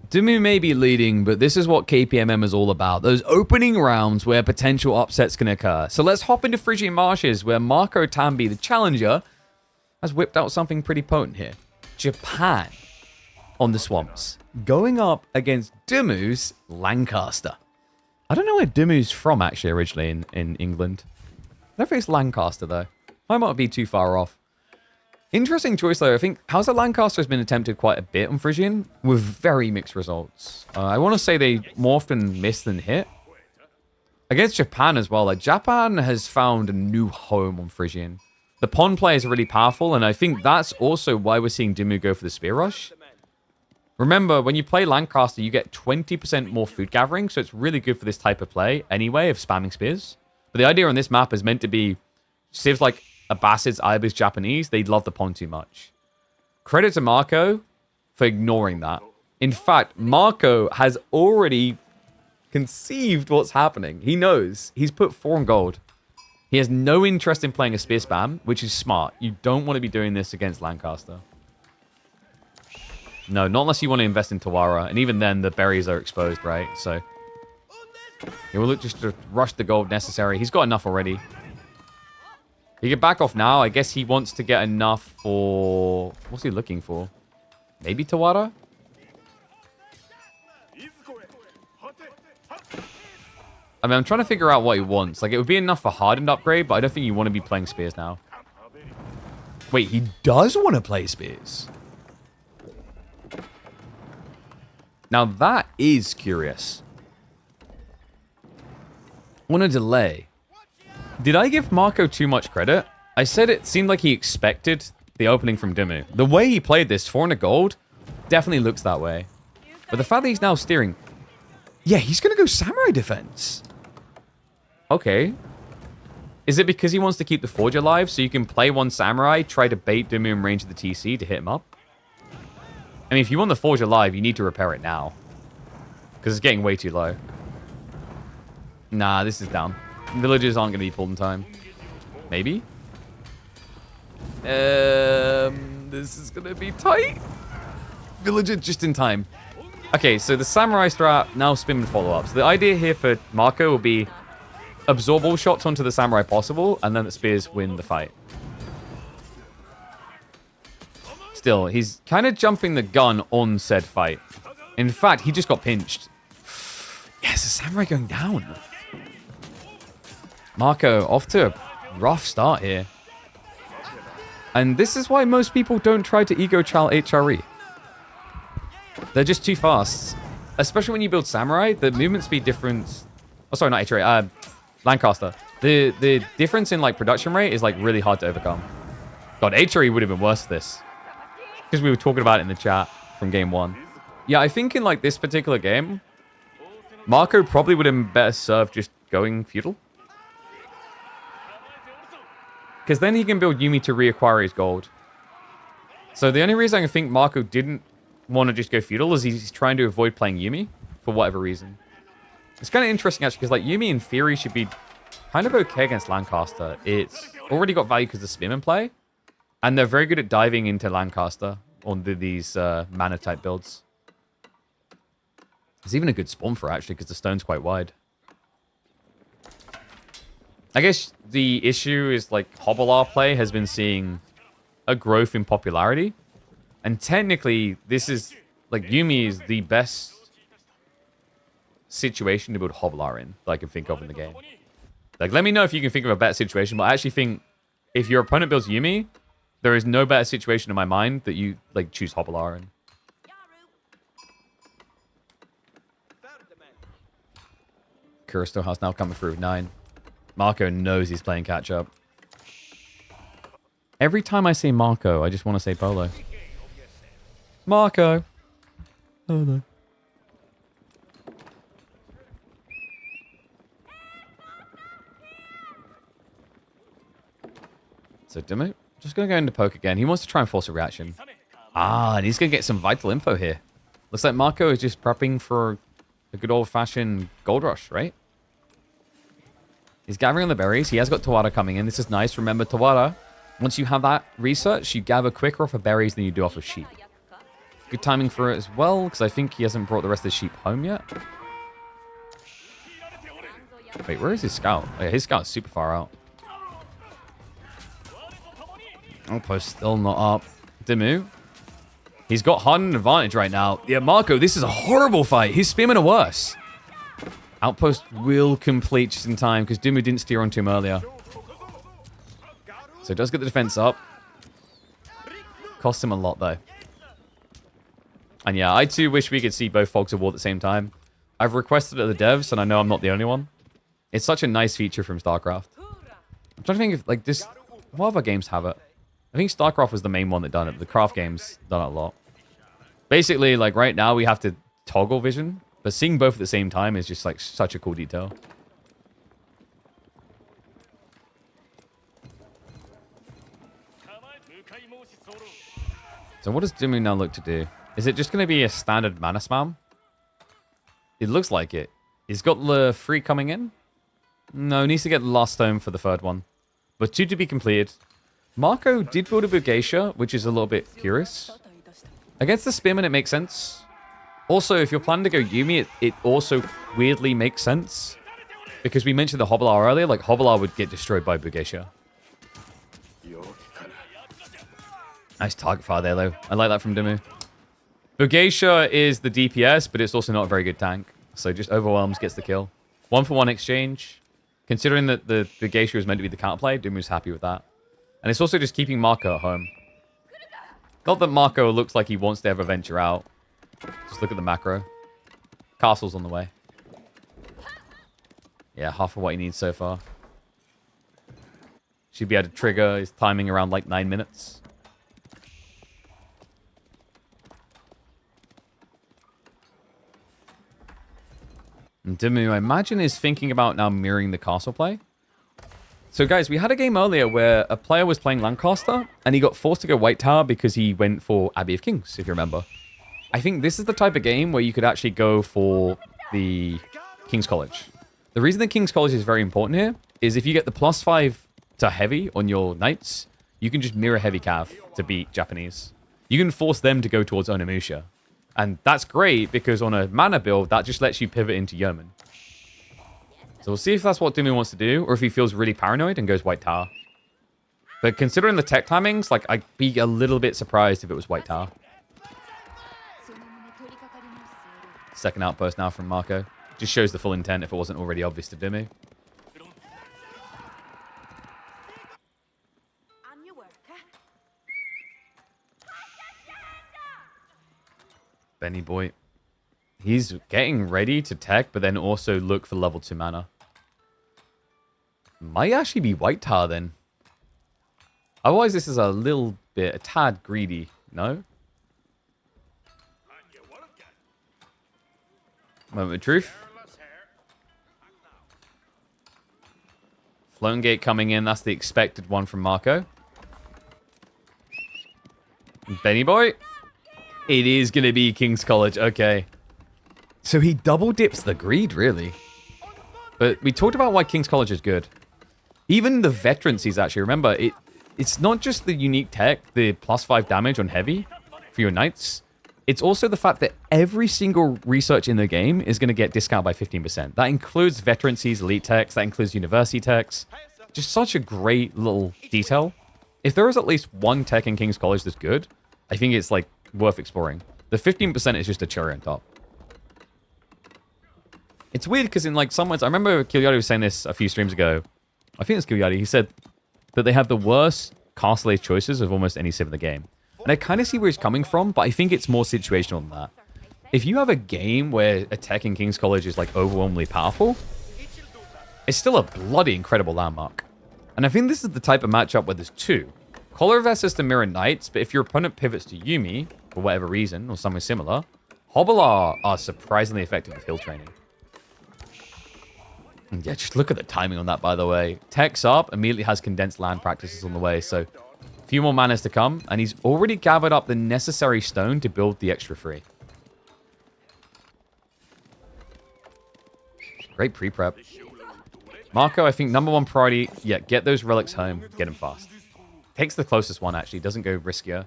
[SPEAKER 1] Dumu may be leading, but this is what KPMM is all about. Those opening rounds where potential upsets can occur. So let's hop into Frisian Marshes, where Marco Tambi, the challenger, has whipped out something pretty potent here. Japan on the swamps, going up against Dumu's Lancaster. I don't know where Dumu's from, actually, originally in England. I don't think it's Lancaster, though. I might be too far off. Interesting choice, though. I think House of Lancaster has been attempted quite a bit on Frisian with very mixed results. I want to say they more often miss than hit. Against Japan as well. Like, Japan has found a new home on Frisian. The pawn play is really powerful, and I think that's also why we're seeing Dumu go for the spear rush. Remember, when you play Lancaster, you get 20% more food gathering, so it's really good for this type of play anyway, of spamming spears. But the idea on this map is meant to be civs like Abbasids, Ibis, Japanese, they love the pawn too much. Credit to Marco for ignoring that. In fact, Marco has already conceived what's happening. He knows. He's put 4 on gold. He has no interest in playing a spear spam, which is smart. You don't want to be doing this against Lancaster. No, not unless you want to invest in Tawara. And even then, the berries are exposed, right? So he will look just to rush the gold necessary. He's got enough already. He can back off now. I guess he wants to get enough for... What's he looking for? Maybe Tawara? I mean, I'm trying to figure out what he wants. Like, it would be enough for hardened upgrade, but I don't think you want to be playing spears now. Wait, he does want to play spears. Now, that is curious. Want to delay. Did I give Marco too much credit? I said it seemed like he expected the opening from Dumu. The way he played this, 400 gold, definitely looks that way. But the fact that he's now steering... Yeah, he's going to go Samurai Defense. Okay. Is it because he wants to keep the Forge alive so you can play one Samurai, try to bait Dumu in range of the TC to hit him up? I mean, if you want the Forge alive, you need to repair it now. Because it's getting way too low. Nah, this is down. Villagers aren't going to be pulled in time. Maybe? This is going to be tight. Villager just in time. Okay, so the Samurai strat, now spin and follow up. So the idea here for Marco will be absorb all shots onto the samurai possible, and then the spears win the fight. Still, he's kind of jumping the gun on said fight. In fact, he just got pinched. Yes, the samurai going down. Marco off to a rough start here. And this is why most people don't try to ego chow HRE. They're just too fast. Especially when you build samurai, the movement speed difference... Oh, sorry, not HRE. Lancaster. The difference in like production rate is like really hard to overcome. God, HRE would have been worse this. Because we were talking about it in the chat from game 1. Yeah, I think in like this particular game, Marco probably would have been better served just going feudal. Because then he can build Yumi to reacquire his gold. So the only reason I think Marco didn't want to just go feudal is he's trying to avoid playing Yumi for whatever reason. It's kind of interesting actually because like Yumi in theory should be kind of okay against Lancaster. It's already got value because of spin and play. And they're very good at diving into Lancaster on these mana type builds. There's even a good spawn for actually because the stone's quite wide. I guess the issue is like Hobbler play has been seeing a growth in popularity. And technically, this is like Yumi is the best situation to build Hobbler in that I can think of in the game. Like, let me know if you can think of a better situation, but I actually think if your opponent builds Yumi, there is no better situation in my mind that you like choose Hobbler in. Kuristo has now coming through with 9. Marco knows he's playing catch up. Every time I say Marco, I just want to say Polo. Marco. Oh no. So Dimmu, just going to go into poke again. He wants to try and force a reaction. Ah, and he's going to get some vital info here. Looks like Marco is just prepping for a good old-fashioned gold rush, right? He's gathering on the berries. He has got Tawara coming in. This is nice. Remember, Tawara, once you have that research, you gather quicker off of berries than you do off of sheep. Good timing for it as well, because I think he hasn't brought the rest of the sheep home yet. Wait, where is his scout? Oh, yeah, his scout's super far out. Outpost still not up. Dimmu. He's got Hardened advantage right now. Yeah, Marco, this is a horrible fight. His spearmen are worse. Outpost will complete just in time because Dimmu didn't steer onto him earlier. So it does get the defense up. Costs him a lot though. And yeah, I too wish we could see both Fogs of War at the same time. I've requested it of the devs and I know I'm not the only one. It's such a nice feature from StarCraft. I'm trying to think if like this... What other games have it? I think StarCraft was the main one that done it. The Craft games done it a lot. Basically, like right now we have to toggle vision, but seeing both at the same time is just like such a cool detail. So what does Dimmu now look to do? Is it just going to be a standard mana spam? It looks like it. He's got the 3 coming in. No, needs to get the last stone for the 3rd one. But 2 to be completed. Marco did build a Bugeisha, which is a little bit curious. Against the Spearman, it makes sense. Also, if you're planning to go Yumi, it also weirdly makes sense. Because we mentioned the Hobbler earlier, like Hobbler would get destroyed by Bugeisha. Nice target fire there, though. I like that from Dimmu. Bugeisha is the DPS, but it's also not a very good tank. So just overwhelms, gets the kill. 1-for-1 exchange. Considering that the Bugeisha is meant to be the counterplay, Dimmu's happy with that. And it's also just keeping Marco at home. Not that Marco looks like he wants to ever venture out. Just look at the macro. Castle's on the way. Yeah, half of what he needs so far. Should be able to trigger his timing around like 9 minutes. And Dimmu, I imagine, is thinking about now mirroring the castle play. So guys, we had a game earlier where a player was playing Lancaster and he got forced to go White Tower because he went for Abbey of Kings, if you remember. I think this is the type of game where you could actually go for the King's College. The reason the King's College is very important here is if you get the +5 to heavy on your knights, you can just mirror heavy cav to beat Japanese. You can force them to go towards Onimusha. And that's great because on a mana build, that just lets you pivot into Yeoman. So we'll see if that's what Dimu wants to do, or if he feels really paranoid and goes white tower. But considering the tech timings, like, I'd be a little bit surprised if it was white tower. Second outpost now from Marco. Just shows the full intent if it wasn't already obvious to Dimu. Benny boy. He's getting ready to tech, but then also look for level 2 mana. Might actually be white tower then. Otherwise, this is a tad greedy, no? Moment of truth. Flown Gate coming in. That's the expected one from Marco. Benny boy. It is going to be King's College. Okay. So he double dips the greed, really. But we talked about why King's College is good. Even the veterancies, actually. Remember, it's not just the unique tech, the +5 damage on heavy for your knights. It's also the fact that every single research in the game is going to get discounted by 15%. That includes veterancies, elite techs. That includes university techs. Just such a great little detail. If there is at least one tech in King's College that's good, I think it's, like, worth exploring. The 15% is just a cherry on top. It's weird because in, like, some ways, I remember Kilyadi was saying this a few streams ago. I think it's Kilyadi. He said that they have the worst castle age choices of almost any civ in the game. And I kind of see where he's coming from, but I think it's more situational than that. If you have a game where a tech in King's College is, like, overwhelmingly powerful, it's still a bloody incredible landmark. And I think this is the type of matchup where there's two. Collar versus the Mirror Knights, but if your opponent pivots to Yuumi, for whatever reason, or something similar, Hobbler are surprisingly effective with hill training. And yeah, just look at the timing on that, by the way. Tech's up, immediately has condensed land practices on the way, so a few more manas to come, and he's already gathered up the necessary stone to build the extra 3. Great pre-prep. Marco, I think number one priority, yeah, get those relics home, get him fast. Takes the closest one, actually, doesn't go riskier.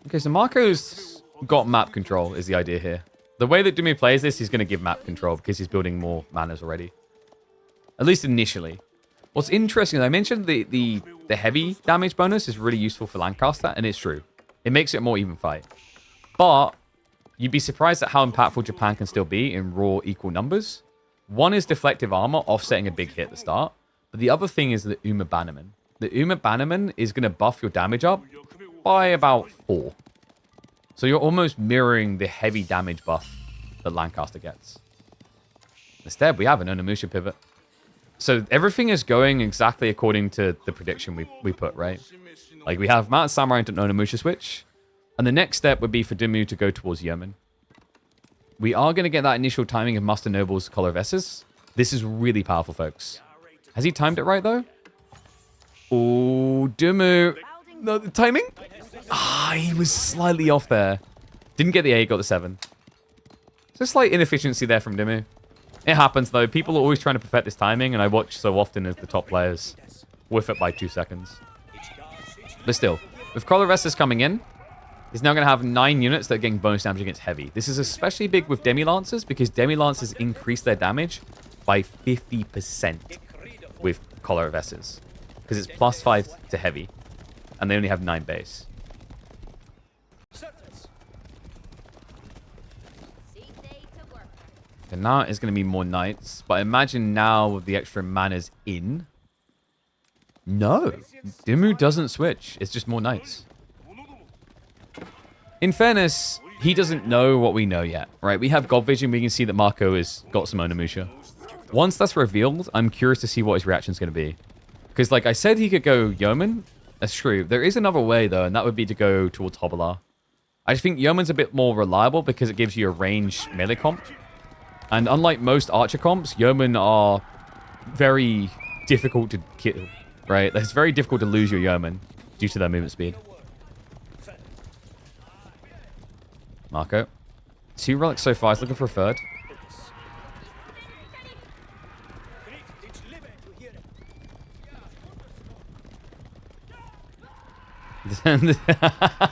[SPEAKER 1] Okay, so Marco's got map control, is the idea here. The way that Dumi plays this, he's going to give map control because he's building more manas already. At least initially. What's interesting, I mentioned the heavy damage bonus is really useful for Lancaster, and it's true. It makes it a more even fight. But you'd be surprised at how impactful Japan can still be in raw equal numbers. One is deflective armor, offsetting a big hit at the start. But the other thing is the Uma Bannerman. The Uma Bannerman is going to buff your damage up by about 4. So you're almost mirroring the heavy damage buff that Lancaster gets. Instead, we have an Onimusha pivot. So everything is going exactly according to the prediction we put, right? Like, we have Mountain Samurai into Onimusha switch. And the next step would be for Dimu to go towards Yeoman. We are going to get that initial timing of Master Noble's Collar of Esses. This is really powerful, folks. Has he timed it right, though? Oh, Dimu. No, the timing? Ah, he was slightly off there. Didn't get the 8, got the 7. So slight inefficiency there from Dimu. It happens, though. People are always trying to perfect this timing, and I watch so often as the top players whiff it by 2 seconds. But still, with Collar of Esses coming in, he's now going to have 9 units that are getting bonus damage against heavy. This is especially big with Demi-Lancers, because Demi-Lancers increase their damage by 50% with Collar of Esses. Because it's +5 to heavy, and they only have 9 base. And now it's going to be more knights, but imagine now with the extra mana's in. No, Dimu doesn't switch. It's just more knights. In fairness, he doesn't know what we know yet, right? We have God Vision. We can see that Marco has got some Onimusha. Once that's revealed, I'm curious to see what his reaction is going to be. Because, like I said, he could go Yeoman. That's true. There is another way, though, and that would be to go towards Hobbler. I just think Yeoman's a bit more reliable because it gives you a ranged melee comp. And unlike most archer comps, Yeoman are very difficult to kill, right? It's very difficult to lose your Yeoman due to their movement speed. Marco. 2 relics so far. He's looking for a 3rd.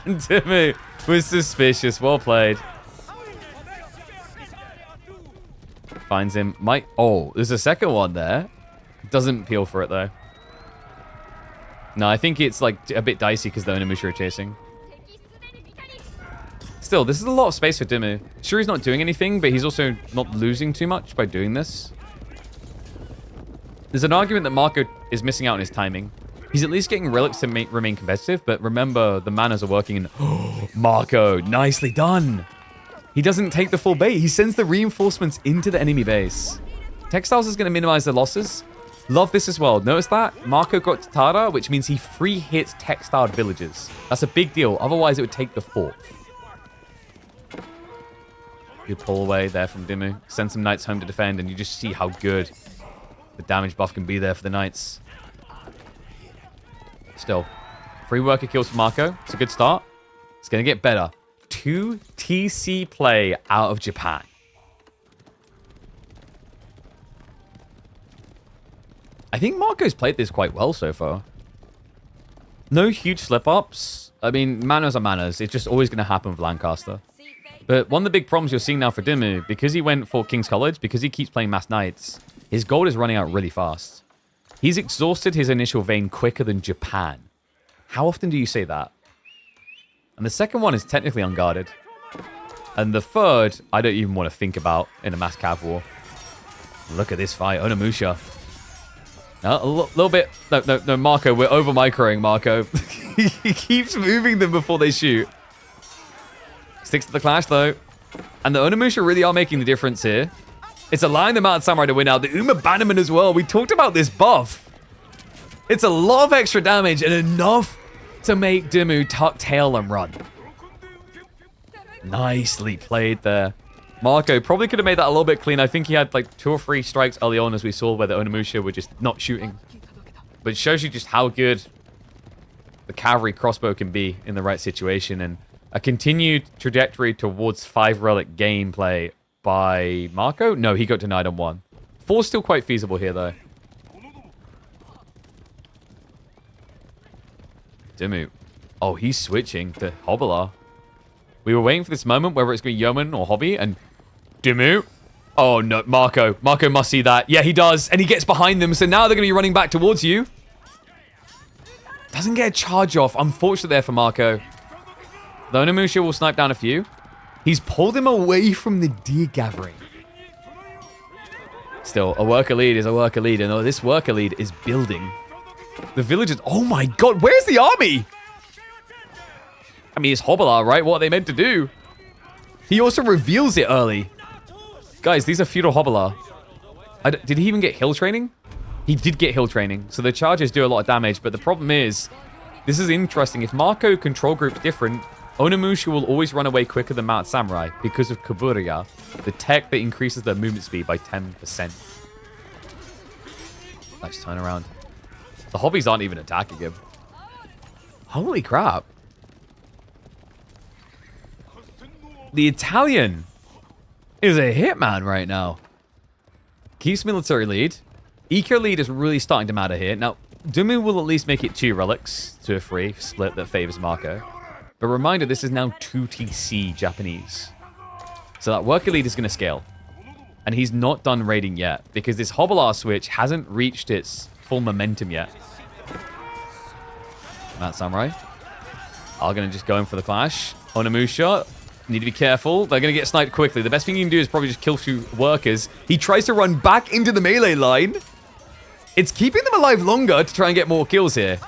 [SPEAKER 1] Dimu was suspicious. Well played. Finds him. Oh, there's a second one there. Doesn't peel for it, though. No, I think it's like a bit dicey because the Onimusha are chasing. Still, this is a lot of space for Dimmu. Sure, he's not doing anything, but he's also not losing too much by doing this. There's an argument that Marco is missing out on his timing. He's at least getting relics to remain competitive, but remember, the manas are working in... Marco, nicely done. He doesn't take the full bait. He sends the reinforcements into the enemy base. Textiles is going to minimize the losses. Love this as well. Notice that? Marco got Tatara, which means he free hits textiled villages. That's a big deal. Otherwise, it would take the fourth. Good pull away there from Dimmu. Send some knights home to defend, and you just see how good the damage buff can be there for the knights. Still, 3 worker kills for Marco. It's a good start. It's going to get better. 2 TC play out of Japan. I think Marco's played this quite well so far. No huge slip-ups. I mean, manners are manners. It's just always going to happen with Lancaster. But one of the big problems you're seeing now for Dimmu, because he went for King's College, because he keeps playing Mass Knights, his gold is running out really fast. He's exhausted his initial vein quicker than Japan. How often do you say that? And the second one is technically unguarded. And the third, I don't even want to think about in a mass cav war. Look at this fight. Onimusha. No, a little bit. No, Marco. We're over-microing, Marco. He keeps moving them before they shoot. Sticks to the clash, though. And the Onimusha really are making the difference here. It's allowing the Mountain Samurai to win out. The Uma Bannerman as well. We talked about this buff. It's a lot of extra damage and enough to make Dimmu tuck tail and run. Nicely played there. Marco probably could have made that a little bit clean. I think he had like 2 or 3 strikes early on, as we saw, where the Onimusha were just not shooting. But it shows you just how good the cavalry crossbow can be in the right situation. And a continued trajectory towards 5 relic gameplay by Marco. No, he got denied on 1. 4's still quite feasible here, though. Dimmu. Oh, he's switching to Hobbler. We were waiting for this moment, whether it's going to be Yeoman or Hobby, and Dimmu. Oh, no, Marco. Marco must see that. Yeah, he does, and he gets behind them, so now they're going to be running back towards you. Doesn't get a charge off. Unfortunate there for Marco. The Onimusha will snipe down a few. He's pulled him away from the deer gathering. Still, a worker lead is a worker lead, and this worker lead is building. The villagers... Oh my god, where's the army? I mean, it's Hobbler, right? What are they meant to do? He also reveals it early. Guys, these are feudal Hobbler. Did he even get hill training? He did get hill training, so the charges do a lot of damage, but the problem is, this is interesting. If Marco control group's different, Onimusha will always run away quicker than Mount Samurai because of Kaburia, the tech that increases their movement speed by 10%. Nice turnaround. The hobbies aren't even attacking him. Holy crap. The Italian is a hitman right now. Keeps military lead. Eco lead is really starting to matter here. Now, Dimmu will at least make it 2 relics to a 3 split that favors Marco. But reminder, this is now 2 TC Japanese. So that worker lead is going to scale. And he's not done raiding yet, because this Hobbler switch hasn't reached its full momentum yet. Mount Samurai are going to just go in for the clash. Onimusha, need to be careful. They're going to get sniped quickly. The best thing you can do is probably just kill 2 workers. He tries to run back into the melee line. It's keeping them alive longer to try and get more kills here.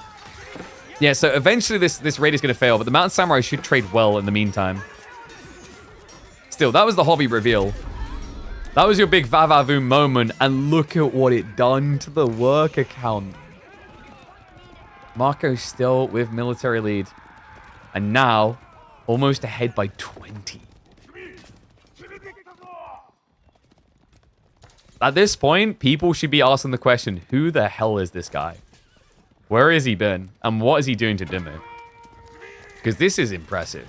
[SPEAKER 1] Yeah, so eventually this raid is going to fail, but the Mountain Samurai should trade well in the meantime. Still, that was the hobby reveal. That was your big Vavavoom moment, and look at what it done to the worker count. Marco still with military lead. And now, almost ahead by 20. At this point, people should be asking the question, who the hell is this guy? Where has he been? And what is he doing to Dimmu? Because this is impressive.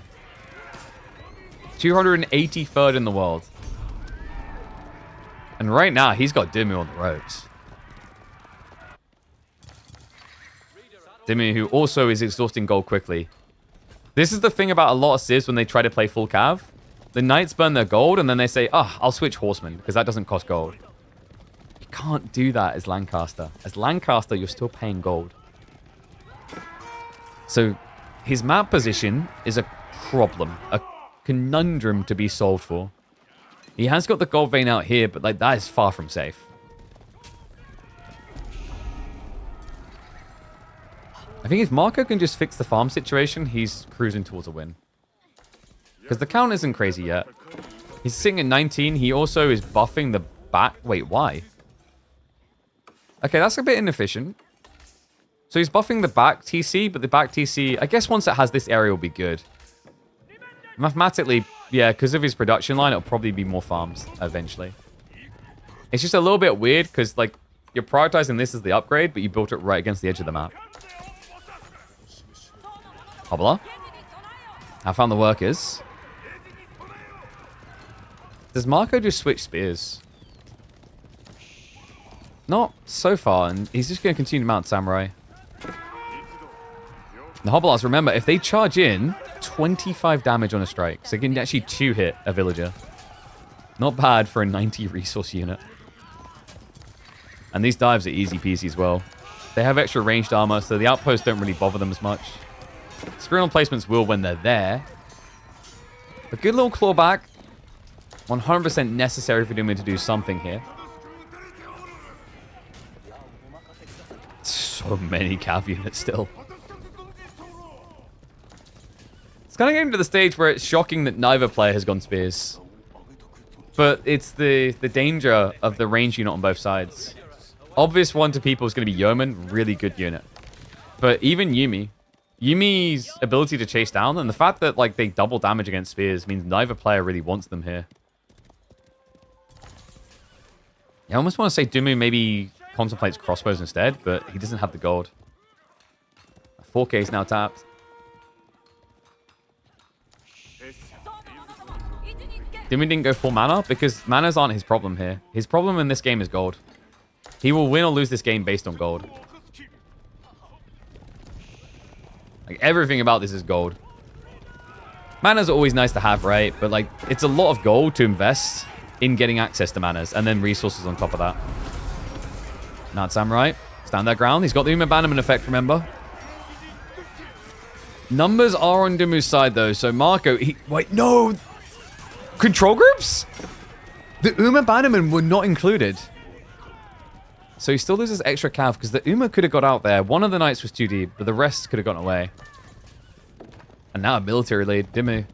[SPEAKER 1] 283rd in the world. And right now, he's got Dimmu on the ropes. Dimmu, who also is exhausting gold quickly. This is the thing about a lot of civs when they try to play full cav. The knights burn their gold, and then they say, oh, I'll switch horsemen, because that doesn't cost gold. You can't do that as Lancaster. As Lancaster, you're still paying gold. So his map position is a problem, a conundrum to be solved for. He has got the gold vein out here, but like that is far from safe. I think if Marco can just fix the farm situation, he's cruising towards a win. Because the count isn't crazy yet. He's sitting at 19. He also is buffing the back. Wait, why? Okay, that's a bit inefficient. So he's buffing the back TC, but the back TC, I guess once it has this area will be good. Mathematically, yeah, because of his production line, it'll probably be more farms eventually. It's just a little bit weird because, like, you're prioritizing this as the upgrade, but you built it right against the edge of the map. Hobbler. I found the workers. Does Marco just switch spears? Not so far, and he's just going to continue to mount Samurai. The Hobblers, remember, if they charge in, 25 damage on a strike. So they can actually 2-hit a villager. Not bad for a 90 resource unit. And these dives are easy peasy as well. They have extra ranged armor, so the outposts don't really bother them as much. Spear on placements will when they're there. A good little clawback. 100% necessary for Dumi to do something here. So many cav units still. It's kind of getting to the stage where it's shocking that neither player has gone spears. But it's the danger of the range unit on both sides. Obvious one to people is going to be Yeoman, really good unit. But even Yumi's ability to chase down, and the fact that like they double damage against spears means neither player really wants them here. I almost want to say Dumu maybe contemplates crossbows instead, but he doesn't have the gold. 4K is now tapped. Dumu didn't go full mana because manas aren't his problem here. His problem in this game is gold. He will win or lose this game based on gold. Like, everything about this is gold. Mana's always nice to have, right? But, like, it's a lot of gold to invest in getting access to manas, and then resources on top of that. Not Samurai. Stand their ground. He's got the Abandonment effect, remember? Numbers are on Dumu's side, though, so Marco... Wait, no! Control groups? The Abandonment were not included. So he still loses extra cav, because the Uma could have got out there. One of the knights was too deep, but the rest could have gotten away. And now a military lead. Dimu.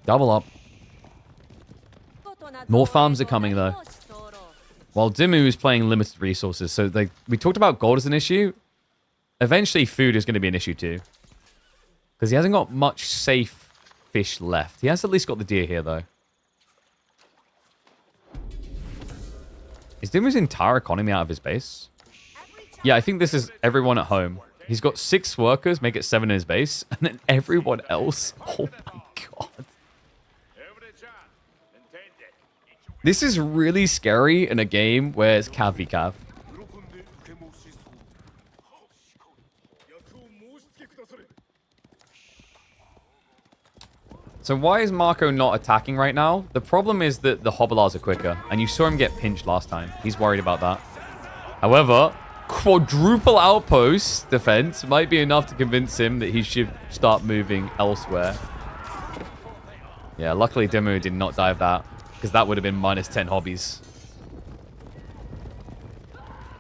[SPEAKER 1] Double up. More farms are coming, though. While Dimu is playing limited resources. So we talked about gold as an issue. Eventually, food is going to be an issue, too. Because he hasn't got much safe fish left. He has at least got the deer here, though. Is Dimu's entire economy out of his base? Yeah, I think this is everyone at home. He's got 6 workers, make it 7 in his base, and then everyone else. Oh my god. This is really scary in a game where it's cav v cav. So why is Marco not attacking right now? The problem is that the Hobblars are quicker, and you saw him get pinched last time. He's worried about that. However, quadruple outpost defense might be enough to convince him that he should start moving elsewhere. Yeah, luckily Demu did not dive that, because that would have been minus 10 hobbies.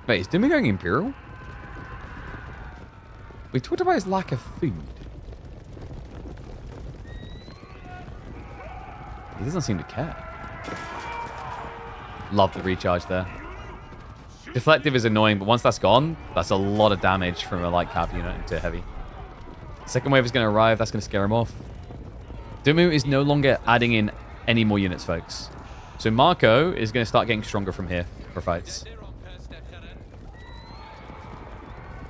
[SPEAKER 1] Wait, is Demu going Imperial? We talked about his lack of food. He doesn't seem to care. Love the recharge there. Deflective is annoying, but once that's gone, that's a lot of damage from a light cav unit into heavy. Second wave is going to arrive. That's going to scare him off. Dumu is no longer adding in any more units, folks. So Marco is going to start getting stronger from here for fights.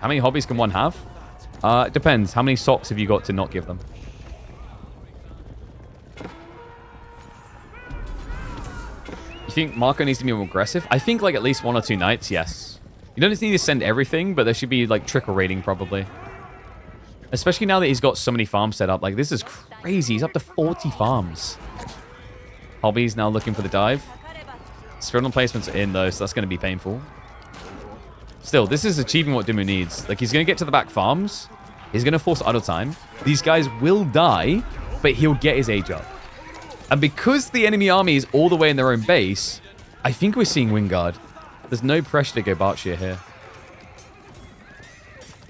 [SPEAKER 1] How many hobbies can one have? It depends. How many socks have you got to not give them? You think Marco needs to be more aggressive? I think like at least 1 or 2 knights, yes. You don't just need to send everything, but there should be like trickle rating probably. Especially now that he's got so many farms set up. Like, this is crazy. He's up to 40 farms. Hobby's now looking for the dive. Spiritual placements are in, though, so that's going to be painful. Still, this is achieving what Dimu needs. Like, he's going to get to the back farms. He's going to force idle time. These guys will die, but he'll get his age up. And because the enemy army is all the way in their own base, I think we're seeing Wingard. There's no pressure to go Berkshire here.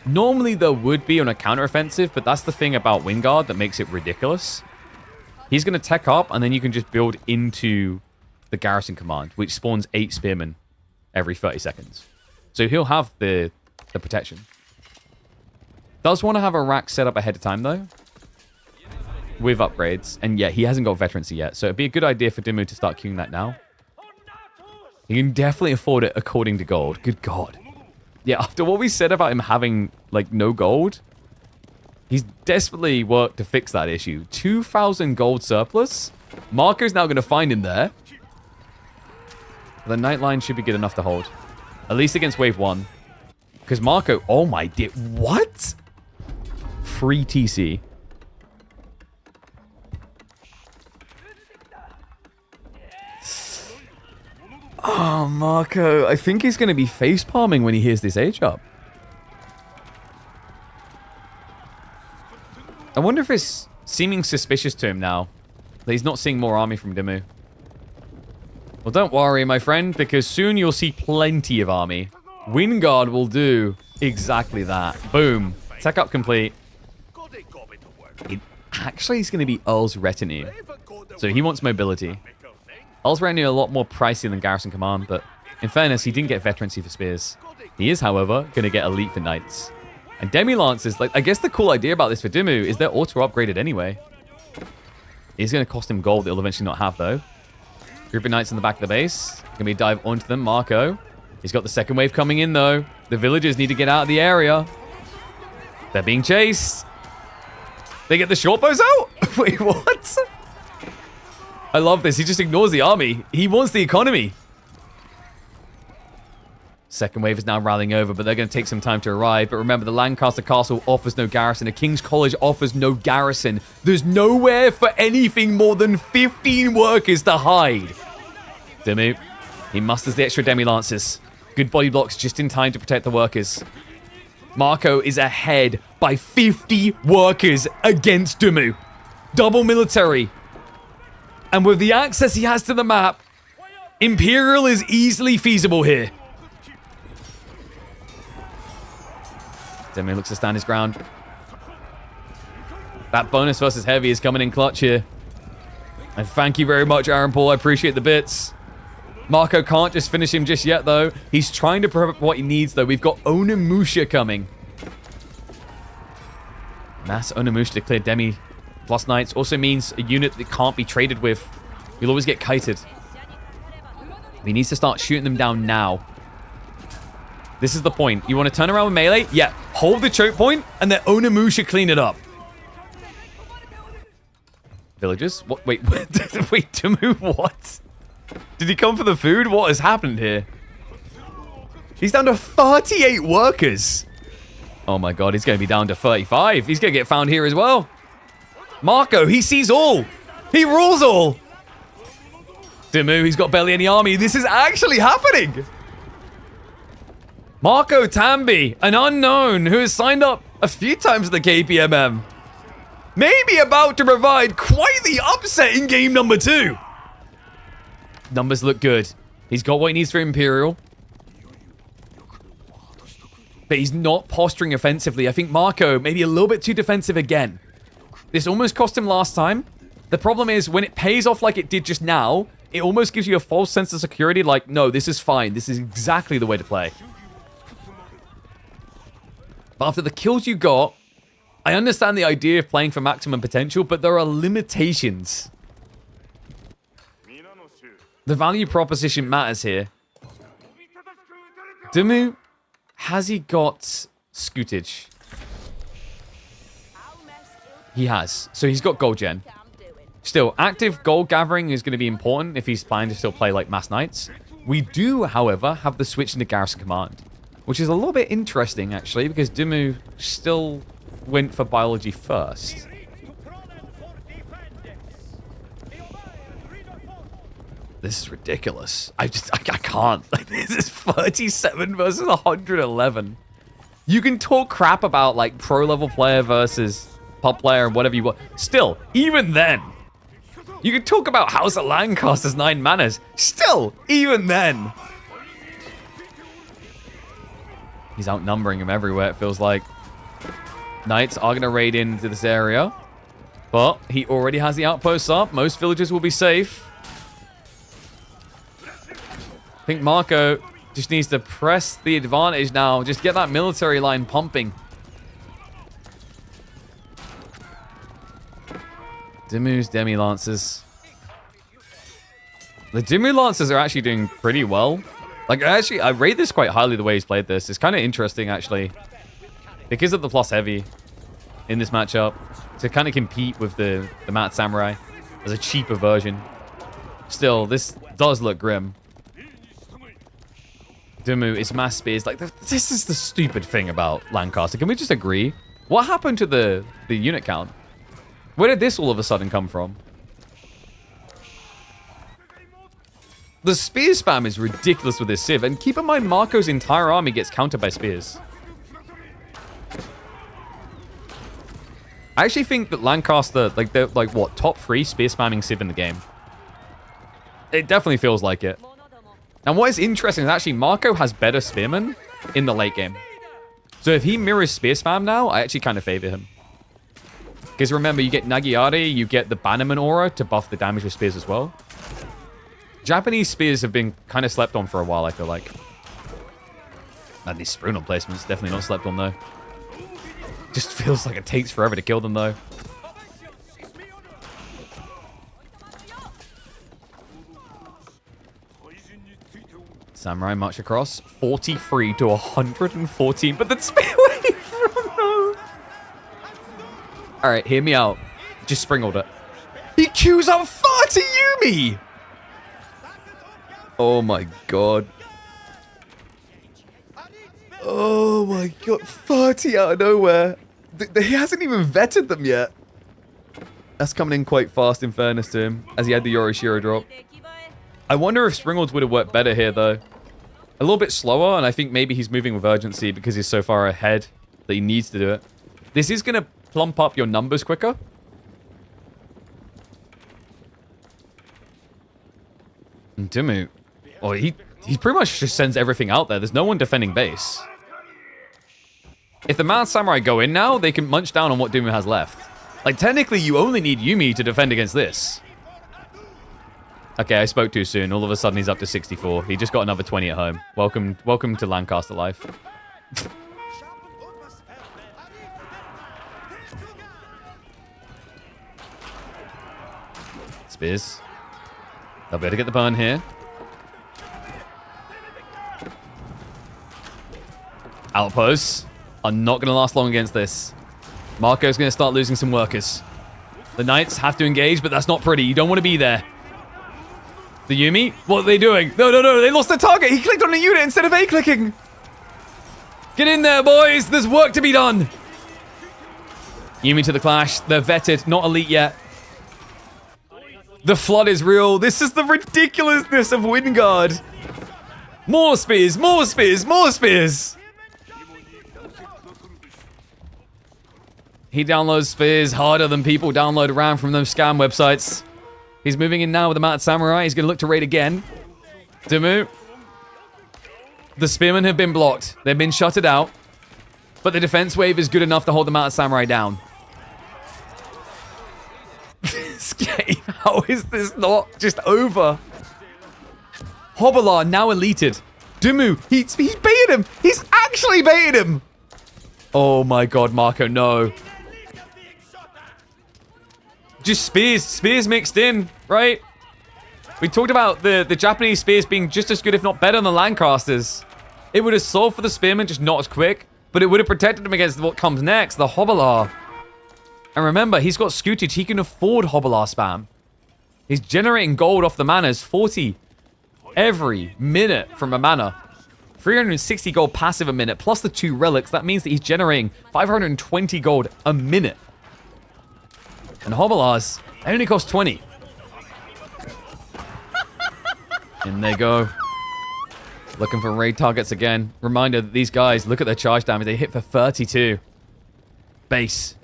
[SPEAKER 1] Normally, there would be on a counteroffensive, but that's the thing about Wingard that makes it ridiculous. He's going to tech up, and then you can just build into the garrison command, which spawns 8 spearmen every 30 seconds. So he'll have the protection. Does want to have a rack set up ahead of time, though, with upgrades. And yeah, he hasn't got veterancy yet, so it'd be a good idea for Dimu to start queuing that now. You can definitely afford it according to gold. Good God. Yeah, after what we said about him having, like, no gold, he's desperately worked to fix that issue. 2,000 gold surplus. Marco's now going to find him there. The Nightline should be good enough to hold. At least against wave 1. Because Marco... Oh my dear... What? Free TC. Oh, Marco. I think he's going to be face-palming when he hears this age up. I wonder if it's seeming suspicious to him now that he's not seeing more army from Dimu. Well, don't worry, my friend, because soon you'll see plenty of army. Wingard will do exactly that. Boom. Tech up complete. It actually is going to be Earl's retinue. So he wants mobility. Earl's retinue a lot more pricey than Garrison Command, but in fairness, he didn't get veterancy for spears. He is, however, going to get elite for knights. And Demi-Lancers, like, I guess the cool idea about this for Dimu is they're auto-upgraded anyway. It's going to cost him gold that he'll eventually not have, though. Group of knights in the back of the base. Going to be a dive onto them. Marco. He's got the second wave coming in, though. The villagers need to get out of the area. They're being chased. They get the short bows out? Wait, what? I love this. He just ignores the army. He wants the economy. Second wave is now rallying over, but they're going to take some time to arrive. But remember, the Lancaster Castle offers no garrison. The King's College offers no garrison. There's nowhere for anything more than 15 workers to hide. Dimu, he musters the extra Demi-Lancers. Good body blocks just in time to protect the workers. Marco is ahead by 50 workers against Dimu. Double military. And with the access he has to the map, Imperial is easily feasible here. Dimu looks to stand his ground. That bonus versus heavy is coming in clutch here. And thank you very much, Aaron Paul. I appreciate the bits. Marco can't just finish him just yet, though. He's trying to prep up what he needs, though. We've got Onimusha coming. Mass Onimusha to clear Demi plus Knights also means a unit that can't be traded with. You'll always get kited. He needs to start shooting them down now. This is the point. You want to turn around with melee? Yeah. Hold the choke point, and then Onimusha clean it up. Villagers? What? Wait. Wait, Dimu, what? Did he come for the food? What has happened here? He's down to 38 workers. Oh my god, he's going to be down to 35. He's going to get found here as well. Marco, he sees all. He rules all. Dimu, he's got barely any army. This is actually happening. Marco Tambi, an unknown who has signed up a few times to the KPMM. Maybe about to provide quite the upset in game number 2. Numbers look good. He's got what he needs for Imperial. But he's not posturing offensively. I think Marco maybe a little bit too defensive again. This almost cost him last time. The problem is when it pays off like it did just now, it almost gives you a false sense of security. Like, no, this is fine. This is exactly the way to play. But after the kills you got, I understand the idea of playing for maximum potential, but there are limitations. The value proposition matters here. Dimu, has he got scootage? He has. So he's got gold gen. Still, active gold gathering is going to be important if he's planning to still play like Mass Knights. We do, however, have the switch into Garrison Command, which is a little bit interesting, actually, because Dimu still went for biology first. This is ridiculous. I can't. Like, this is 37 versus 111. You can talk crap about, like, pro-level player versus pub player and whatever you want. Still, even then, you can talk about House of Lancaster's 9 manas. Still, even then. He's outnumbering him everywhere, it feels like. Knights are going to raid into this area. But he already has the outposts up. Most villagers will be safe. I think Marco just needs to press the advantage now. Just get that military line pumping. Dimu's Demi-Lancers. The Dimu Lancers are actually doing pretty well. Like, I rate this quite highly the way he's played this. It's kind of interesting, actually. Because of the plus heavy in this matchup. To kind of compete with the Mat Samurai as a cheaper version. Still, this does look grim. Dimu is mass spears. Like, this is the stupid thing about Lancaster. Can we just agree? What happened to the unit count? Where did this all of a sudden come from? The spear spam is ridiculous with this Civ. And keep in mind, Marco's entire army gets countered by spears. I actually think that Lancaster, like, they're, like, what, top 3 spear spamming Civ in the game. It definitely feels like it. And what is interesting is actually Marco has better spearmen in the late game. So if he mirrors spear spam now, I actually kind of favor him. Because remember, you get Nagiari, you get the Bannerman aura to buff the damage with spears as well. Japanese spears have been kind of slept on for a while, I feel like. And these Sprunal placements, definitely not slept on though. Just feels like it takes forever to kill them though. Samurai march across. 43 to 114. But the spear wave from no. Alright, hear me out. Just springled it. He queues up 30 Yumi! Oh my god. Oh my god. 30 out of nowhere. He hasn't even vetted them yet. That's coming in quite fast in fairness to him, as he had the Yorishiro drop. I wonder if Springles would have worked better here, though. A little bit slower, and I think maybe he's moving with urgency because he's so far ahead that he needs to do it. This is going to plump up your numbers quicker. And Dimu, well, he pretty much just sends everything out there. There's no one defending base. If the Mount Samurai go in now, they can munch down on what Dimu has left. Like, technically, you only need Yumi to defend against this. Okay, I spoke too soon. All of a sudden, he's up to 64. He just got another 20 at home. Welcome to Lancaster life. Spears. They'll be able to get the burn here. Outposts are not going to last long against this. Marco's going to start losing some workers. The Knights have to engage, but that's not pretty. You don't want to be there. The Yumi? What are they doing? No. They lost the target. He clicked on a unit instead of A-clicking. Get in there, boys. There's work to be done. Yumi to the clash. They're vetted. Not elite yet. The flood is real. This is the ridiculousness of Wingard. More spears. More spears. More spears. He downloads spears harder than people download around from those scam websites. He's moving in now with the Mount Samurai. He's going to look to raid again. Dimu. The spearmen have been blocked. They've been shuttered out. But the defense wave is good enough to hold the Mount Samurai down. This game, how is this not just over? Hobbler now elited. Dimu, he's baited him. He's actually baited him. Oh my god, Marco, no. Just spears mixed in, right? We talked about the Japanese spears being just as good, if not better, than Lancasters. It would have solved for the spearmen, just not as quick, but it would have protected him against what comes next, the Hobbler. And remember, he's got Scootage. He can afford Hobbler spam. He's generating gold off the manas, 40 every minute from a mana. 360 gold passive a minute, plus the 2 relics. That means that he's generating 520 gold a minute. And Hobolars, they only cost 20. In they go. Looking for raid targets again. Reminder that these guys, look at their charge damage. They hit for 32. Base.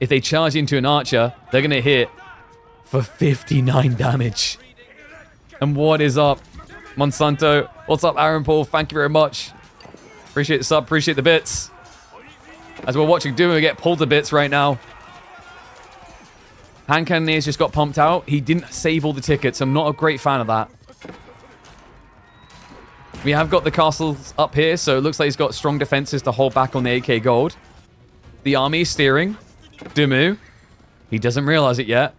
[SPEAKER 1] If they charge into an archer, they're going to hit for 59 damage. And what is up, Monsanto? What's up, Aaron Paul? Thank you very much. Appreciate the sub, appreciate the bits. As we're watching Dumo get pulled to bits right now. Hand Cannoneers just got pumped out. He didn't save all the tickets. I'm not a great fan of that. We have got the castles up here, so it looks like he's got strong defenses to hold back on the 8k gold. The army is steering. Dumu. He doesn't realize it yet.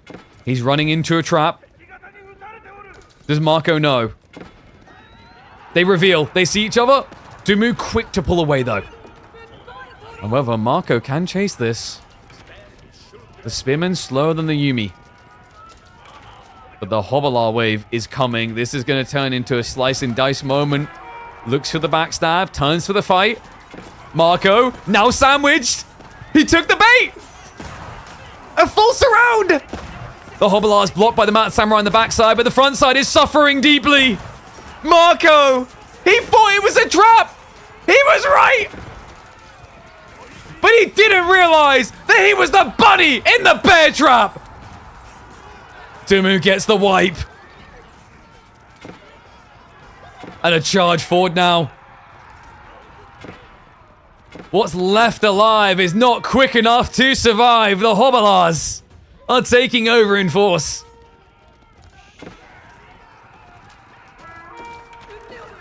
[SPEAKER 1] He's running into a trap. Does Marco know? They reveal. They see each other. Dumu quick to pull away, though. However, Marco can chase this. The Spearman's slower than the Yumi. But the Hobolar wave is coming. This is going to turn into a slice and dice moment. Looks for the backstab. Turns for the fight. Marco, now sandwiched. He took the bait. A full surround. The Hobolar is blocked by the Mat Samurai on the backside, but the front side is suffering deeply. Marco, he thought it was a trap. He was right. But he didn't realize that he was the bunny in the bear trap. Dumu gets the wipe. And a charge forward now. What's left alive is not quick enough to survive. The Hobolars are taking over in force.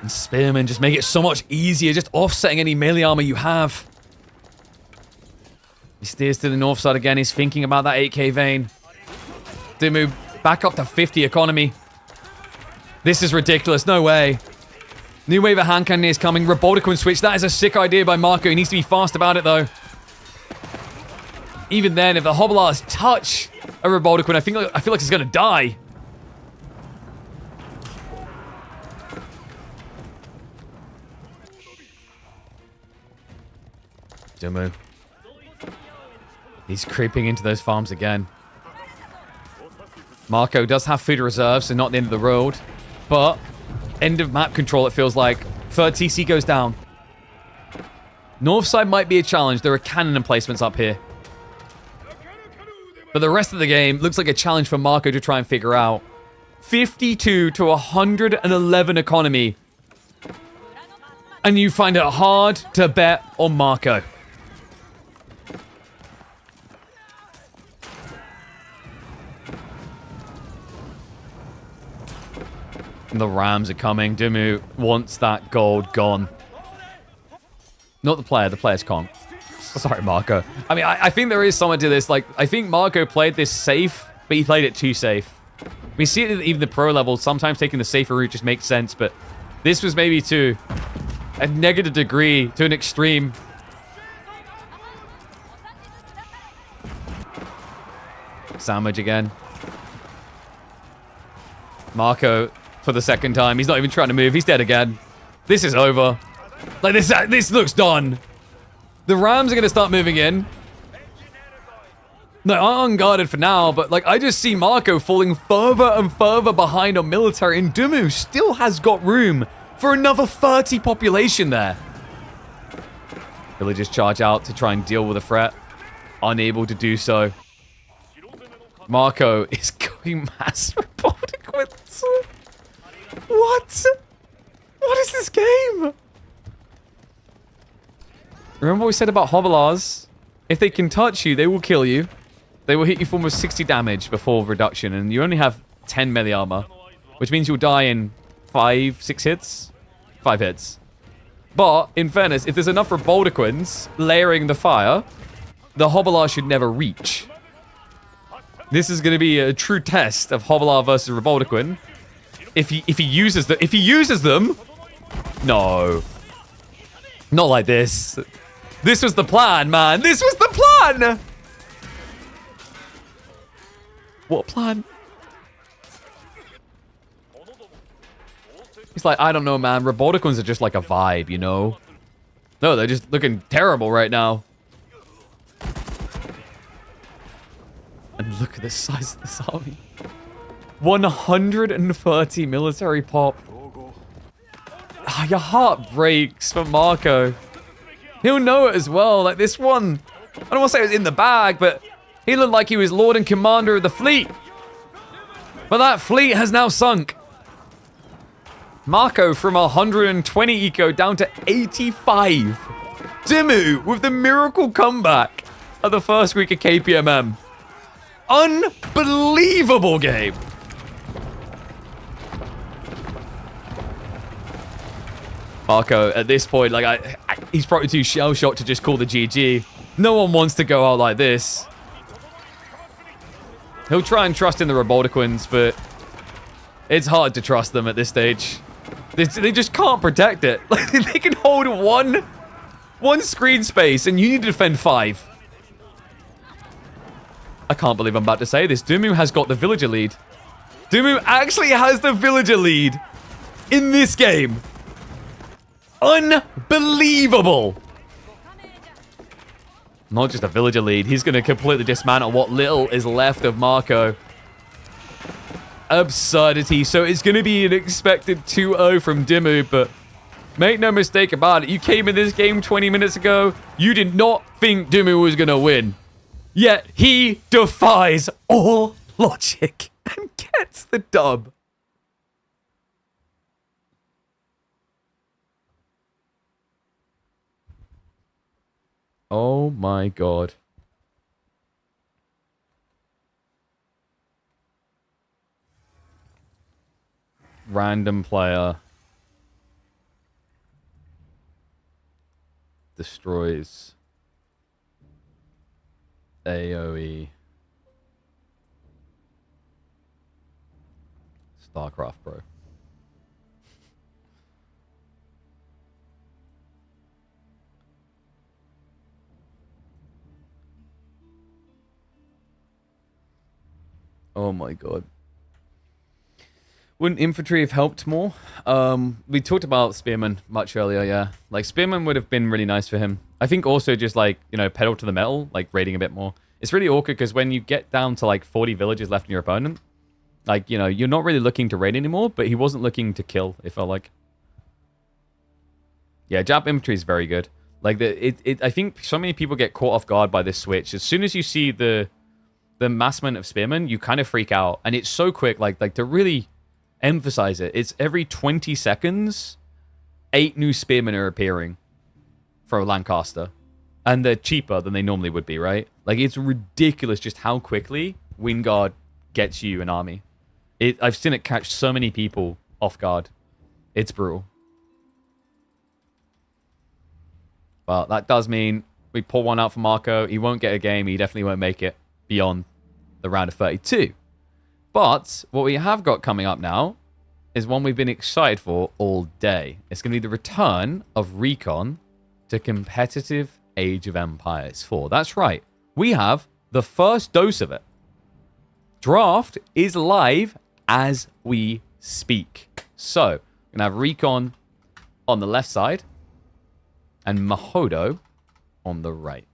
[SPEAKER 1] And Spearmen just make it so much easier, just offsetting any melee armor you have. He steers to the north side again. He's thinking about that 8k vein. Dumu back up to 50 economy. This is ridiculous. No way. New wave of hand cannoneers coming. Robotiquin switch. That is a sick idea by Marco. He needs to be fast about it, though. Even then, if the Hobolars touch a Robotiquin, I feel like he's going to die. Dumu. He's creeping into those farms again. Marco does have food reserves, so not the end of the road. But end of map control, it feels like. Third TC goes down. North side might be a challenge. There are cannon emplacements up here. But the rest of the game looks like a challenge for Marco to try and figure out. 52 to 111 economy. And you find it hard to bet on Marco. And the Rams are coming. Dumu wants that gold gone. Not the player. The player's con. Sorry, Marco. I mean, I think there is something to this. Like, I think Marco played this safe, but he played it too safe. We see it at even the pro level. Sometimes taking the safer route just makes sense, but this was maybe to a negative degree, to an extreme. Sandwich again. Marco, for the second time, he's not even trying to move. He's dead again. This is over. Like, this looks done. The Rams are going to start moving in. No, I'm unguarded for now, but, like, I just see Marco falling further and further behind on military, and Dumu still has got room for another 30 population there. Villagers charge out to try and deal with the threat. Unable to do so. Marco is going mass robotics. What? What is this game? Remember what we said about Hobolars? If they can touch you, they will kill you. They will hit you for almost 60 damage before reduction, and you only have 10 melee armor, which means you'll die in 5-6 hits. 5 hits. But, in fairness, if there's enough Robotiquins layering the fire, the Hobolar should never reach. This is going to be a true test of Hobolar versus Robotiquin. If he uses them, no, not like this. This was the plan, man. This was the plan. What plan? He's like, I don't know, man. Roboticons are just like a vibe, you know? No, they're just looking terrible right now. And look at the size of this army. 130 military pop. Ah, your heart breaks for Marco. He'll know it as well. Like this one, I don't want to say it was in the bag, but he looked like he was Lord and Commander of the fleet. But that fleet has now sunk. Marco from 120 eco down to 85. Dimmu with the miracle comeback at the first week of KPMM. Unbelievable game. Marco, at this point, like he's probably too shell-shocked to just call the GG. No one wants to go out like this. He'll try and trust in the Robotiquins, but it's hard to trust them at this stage. They just can't protect it. Like, they can hold one screen space, and you need to defend 5. I can't believe I'm about to say this. Dimmu has got the villager lead. Dimmu actually has the villager lead in this game. Unbelievable. Not just a villager lead. He's going to completely dismantle what little is left of Marco. Absurdity. So it's going to be an expected 2-0 from Dimmu, but make no mistake about it. You came in this game 20 minutes ago. You did not think Dimmu was going to win. Yet he defies all logic and gets the dub. Oh my god. Random player destroys AoE StarCraft Pro. Oh my god. Wouldn't infantry have helped more? We talked about Spearman much earlier, yeah. Like, Spearman would have been really nice for him. I think also just, like, you know, pedal to the metal, like, raiding a bit more. It's really awkward because when you get down to, like, 40 villages left in your opponent, like, you know, you're not really looking to raid anymore, but he wasn't looking to kill, it felt like. Yeah, Jap infantry is very good. Like, I think so many people get caught off guard by this switch. As soon as you see the massment of Spearman, you kind of freak out. And it's so quick, like to really emphasize it, it's every 20 seconds, 8 new Spearmen are appearing for Lancaster. And they're cheaper than they normally would be, right? Like, it's ridiculous just how quickly Wingard gets you an army. I've seen it catch so many people off guard. It's brutal. Well, that does mean we pull one out for Marco. He won't get a game. He definitely won't make it beyond the round of 32. But what we have got coming up now is one we've been excited for all day. It's going to be the return of Recon to competitive Age of Empires 4. That's right. We have the first dose of it. Draft is live as we speak. So, we're going to have Recon on the left side and Mahodo on the right.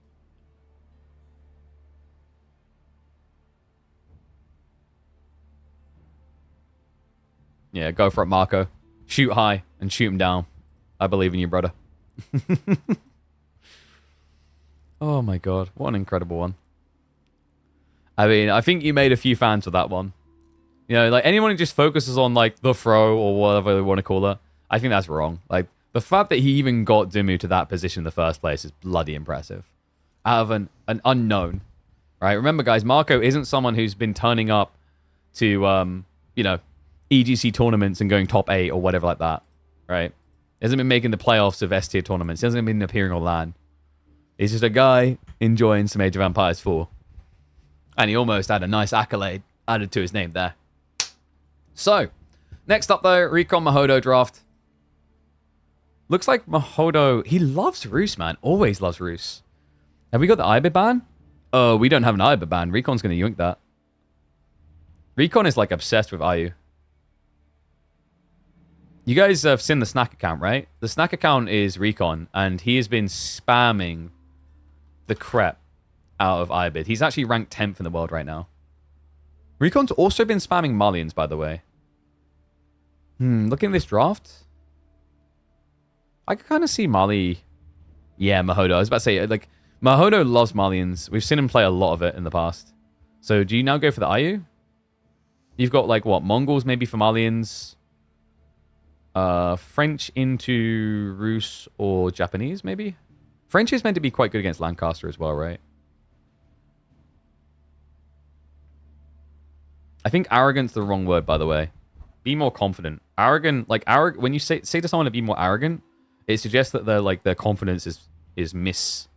[SPEAKER 1] Yeah, go for it, Marco. Shoot high and shoot him down. I believe in you, brother. Oh my god, what an incredible one. I mean, I think you made a few fans with that one. You know, like, anyone who just focuses on, like, the throw or whatever they want to call it, I think that's wrong. Like, the fact that he even got Dimmu to that position in the first place is bloody impressive. Out of an unknown, right? Remember, guys, Marco isn't someone who's been turning up to, you know, EGC tournaments and going top 8 or whatever like that, right? He hasn't been making the playoffs of S-tier tournaments. He hasn't been appearing on LAN. He's just a guy enjoying some Age of Empires 4. And he almost had a nice accolade added to his name there. So, next up though, Recon Mahodo draft. Looks like Mahodo, he loves Roos, man. Always loves Roos. Have we got the Iber ban? Oh, we don't have an Iber ban. Recon's going to yoink that. Recon is like obsessed with IU. You guys have seen the snack account, right? The snack account is Recon, and he has been spamming the crap out of Ibid. He's actually ranked 10th in the world right now. Recon's also been spamming Malians, by the way. Looking at this draft, I can kind of see Mali. Yeah, Mahodo. I was about to say, like, Mahodo loves Malians. We've seen him play a lot of it in the past. So do you now go for the IU? You've got, like, what, Mongols maybe for Malians? French into Rus or Japanese, maybe? French is meant to be quite good against Lancaster as well, right? I think arrogant's the wrong word, by the way. Be more confident. Arrogant, like, when you say to someone to be more arrogant, it suggests that their confidence is misaligned,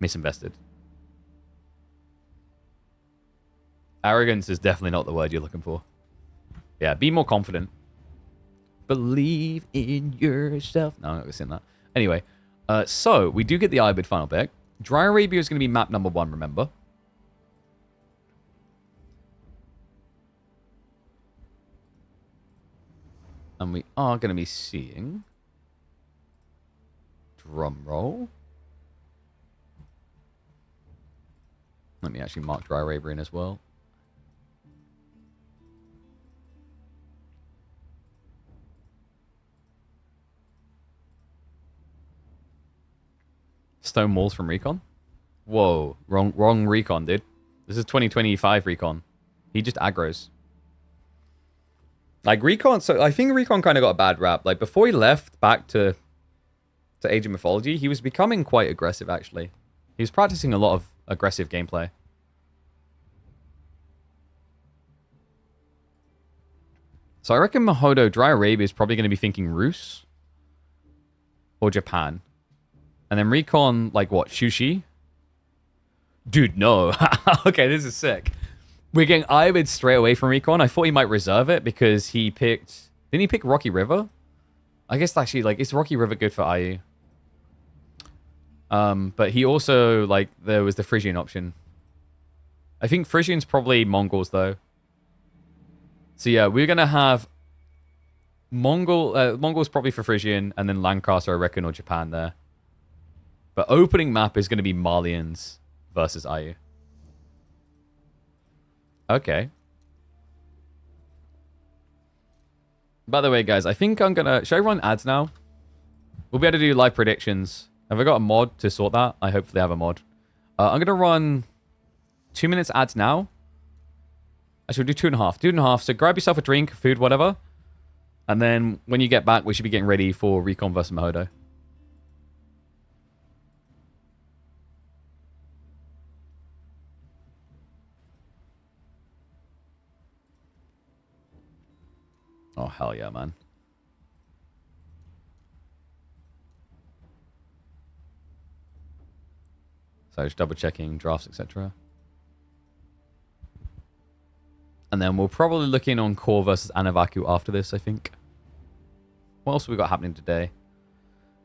[SPEAKER 1] misinvested. Arrogance is definitely not the word you're looking for. Yeah, be more confident. Believe in yourself. No, I'm not going to sing that. Anyway, so we do get the Ibid final pick. Dry Arabia is going to be map number 1, remember? And we are going to be seeing... Drum roll. Let me actually mark Dry Arabia in as well. Stone walls from Recon? Whoa, wrong Recon, dude. This is 2025 Recon. He just aggroes. Like, Recon, so I think Recon kind of got a bad rap. Like, before he left back to Age of Mythology, he was becoming quite aggressive, actually. He was practicing a lot of aggressive gameplay. So I reckon Mahodo, Dry Arabia is probably going to be thinking Rus or Japan. And then Recon, like what, Shushi? Dude, no. Okay, this is sick. We're getting Ibid straight away from Recon. I thought he might reserve it because he picked... Didn't he pick Rocky River? I guess actually, like, is Rocky River good for IU? But he also, like, there was the Frisian option. I think Frisian's probably Mongols, though. So yeah, we're going to have Mongols probably for Frisian, and then Lancaster, I reckon, or Japan there. But opening map is going to be Malians versus IU. Okay. By the way, guys, I think I'm going to... Should I run ads now? We'll be able to do live predictions. Have I got a mod to sort that? I hopefully have a mod. I'm going to run 2 minutes ads now. Actually, we'll do 2.5. 2.5. So grab yourself a drink, food, whatever. And then when you get back, we should be getting ready for Recon versus Mahodo. Oh, hell yeah, man. So just double checking drafts, etc. And then we'll probably look in on Core versus Anavaku after this, I think. What else have we got happening today?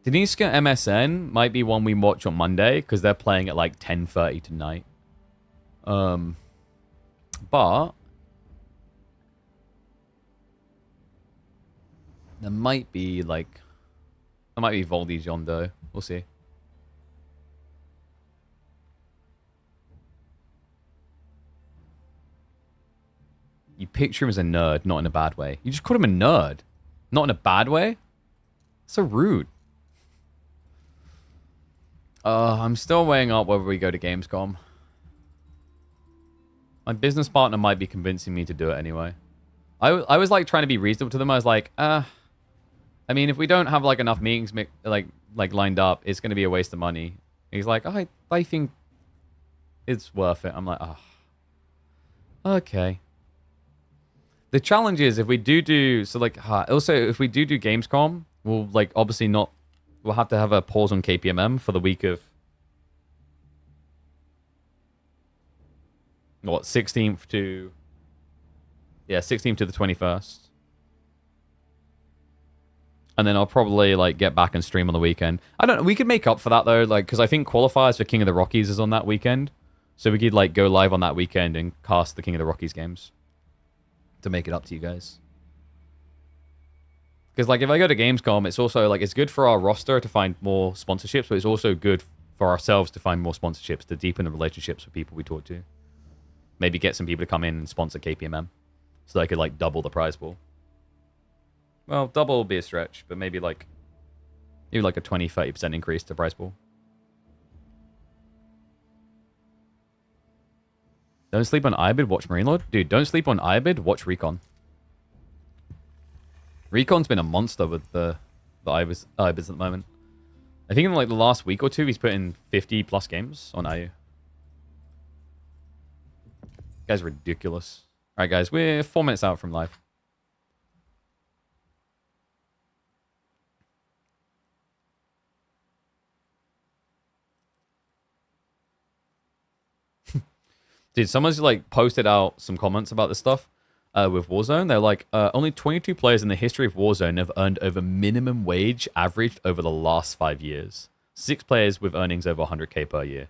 [SPEAKER 1] Deniska MSN might be one we watch on Monday because they're playing at like 10:30 tonight. But there might be like... There might be Voldy Jondo. We'll see. You picture him as a nerd, not in a bad way. You just called him a nerd. Not in a bad way? So rude. I'm still weighing up whether we go to Gamescom. My business partner might be convincing me to do it anyway. I was like trying to be reasonable to them. I was like, I mean, if we don't have like enough meetings like lined up, it's going to be a waste of money. He's like, I think it's worth it. I'm like, oh, okay. The challenge is if we do so like also if we do Gamescom, we'll like obviously not. We'll have to have a pause on KPMM for the week of what 16th to 16th to the 21st. And then I'll probably like get back and stream on the weekend. I don't know. We could make up for that though, like because I think qualifiers for King of the Rockies is on that weekend, so we could like go live on that weekend and cast the King of the Rockies games. to make it up to you guys. Because, like, if I go to Gamescom, it's also, like, it's good for our roster to find more sponsorships, but it's also good for ourselves to find more sponsorships, to deepen the relationships with people we talk to. Maybe get some people to come in and sponsor KPMM so they could, like, double the prize pool. Well, double will be a stretch, but maybe, like a 20-30% increase to prize pool. Don't sleep on Ibid, watch Marine Lord. Dude, don't sleep on Ibid, watch Recon. Recon's been a monster with the Ibis at the moment. I think in like the last week or two, he's put in 50 plus games on IU. Guy's ridiculous. All right, guys, we're 4 minutes out from live. Dude, someone's like posted out some comments about this stuff with Warzone. They're like, only 22 players in the history of Warzone have earned over minimum wage averaged over the last 5 years. 6 players with earnings over 100k per year.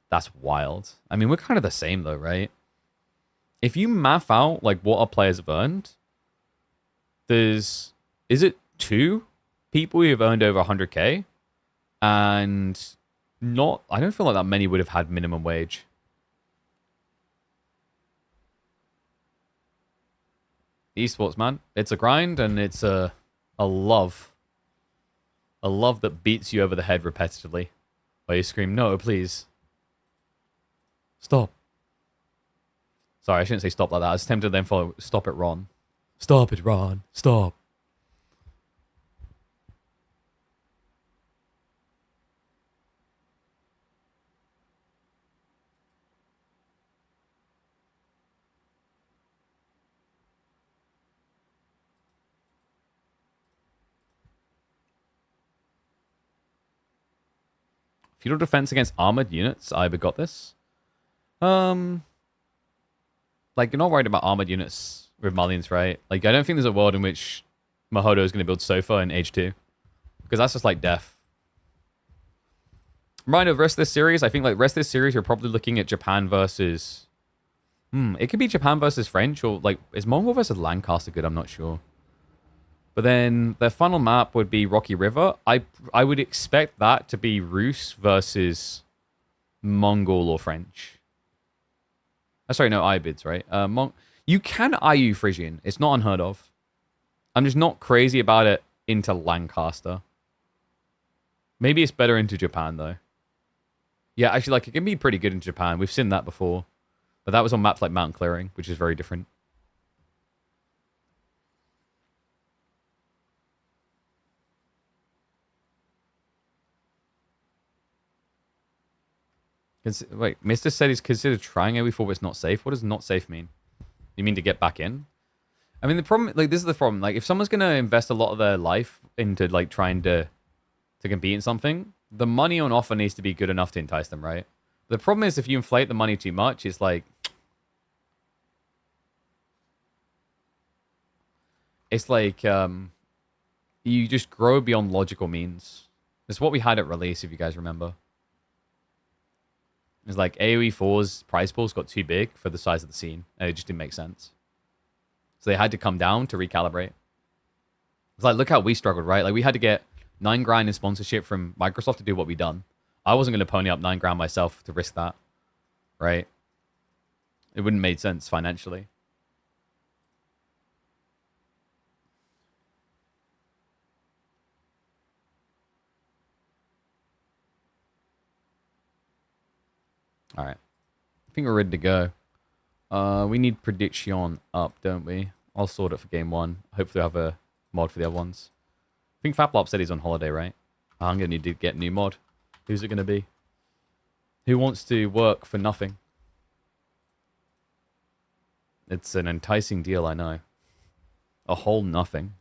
[SPEAKER 1] That's wild. I mean, we're kind of the same though, right? If you math out like what our players have earned, is it 2 people who have earned over 100k? And I don't feel like that many would have had minimum wage. Esports, man. It's a grind and it's a love. A love that beats you over the head repetitively. While you scream, no, please. Stop. Sorry, I shouldn't say stop like that. I was tempted to then follow, stop it, Ron. Stop it, Ron. Stop. Feudal defense against armored units. I got this. Like, you're not worried about armored units with Malians, right? Like, I don't think there's a world in which Mahodo is going to build Sofa in Age 2. Because that's just, like, death. Right, the rest of this series, I think, like, the rest of this series, you're probably looking at Japan versus... it could be Japan versus French, or, like, is Mongol versus Lancaster good? I'm not sure. But then the final map would be Rocky River. I would expect that to be Rus versus Mongol or French. Sorry, no, Ibids, right? You can IU Frisian. It's not unheard of. I'm just not crazy about it into Lancaster. Maybe it's better into Japan, though. Yeah, actually, like, it can be pretty good in Japan. We've seen that before. But that was on maps like Mountain Clearing, which is very different. Wait, Mr. said he's considered trying AoE4, but it's not safe. What does not safe mean? You mean to get back in? I mean, the problem, like, this is the problem. Like, if someone's going to invest a lot of their life into, like, trying to compete in something, the money on offer needs to be good enough to entice them, right? The problem is if you inflate the money too much, it's like... It's like, you just grow beyond logical means. It's what we had at release, if you guys remember. It's like AoE 4's prize pools got too big for the size of the scene, and it just didn't make sense. So they had to come down to recalibrate. It's like, look how we struggled, right? Like, we had to get 9 grand in sponsorship from Microsoft to do what we done. I wasn't going to pony up 9 grand myself to risk that, right? It wouldn't make sense financially. All right. I think we're ready to go. We need prediction up, don't we? I'll sort it for game 1. Hopefully I'll have a mod for the other ones. I think Faplop said he's on holiday, right? I'm going to need to get a new mod. Who's it going to be? Who wants to work for nothing? It's an enticing deal, I know. A whole nothing.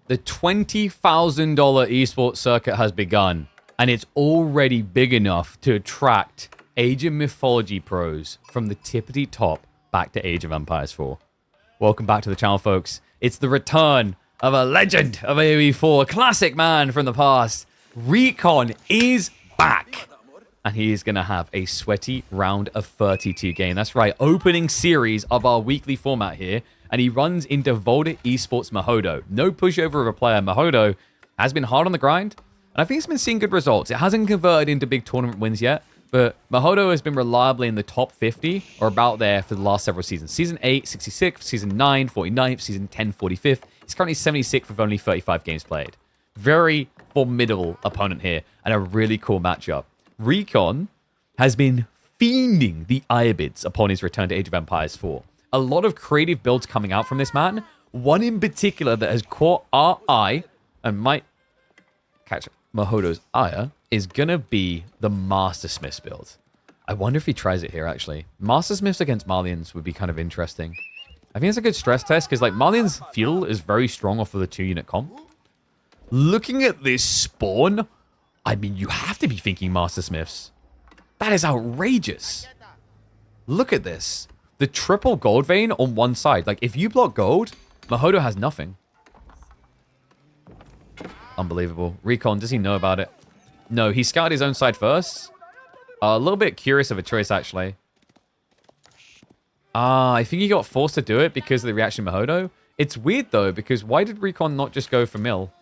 [SPEAKER 1] The $20,000 esports circuit has begun, and it's already big enough to attract Age of Mythology pros from the tippity top back to Age of Empires 4. Welcome back to the channel, folks. It's the return of a legend of AoE4, a classic man from the past. Recon is back. And he is going to have a sweaty round of 32 game. That's right, opening series of our weekly format here. And he runs into Volta Esports Mahodo. No pushover of a player. Mahodo has been hard on the grind. And I think he's been seeing good results. It hasn't converted into big tournament wins yet. But Mahodo has been reliably in the top 50 or about there for the last several seasons. Season 8, 66th. Season 9, 49th. Season 10, 45th. He's currently 76th with only 35 games played. Very formidable opponent here. And a really cool matchup. Recon has been fiending the Iabids upon his return to Age of Empires 4. A lot of creative builds coming out from this man. One in particular that has caught our eye and might catch Mahodo's ire is going to be the Master Smiths build. I wonder if he tries it here, actually. Master Smiths against Malians would be kind of interesting. I think it's a good stress test because, like, Malians' fuel is very strong off of the 2-unit comp. Looking at this spawn, I mean, you have to be thinking Master Smiths. That is outrageous. Look at this. The triple gold vein on one side. Like, if you block gold, Mahodo has nothing. Unbelievable. Recon, does he know about it? No, he scouted his own side first. A little bit curious of a choice, actually. I think he got forced to do it because of the reaction of Mahodo. It's weird, though, because why did Recon not just go for mill?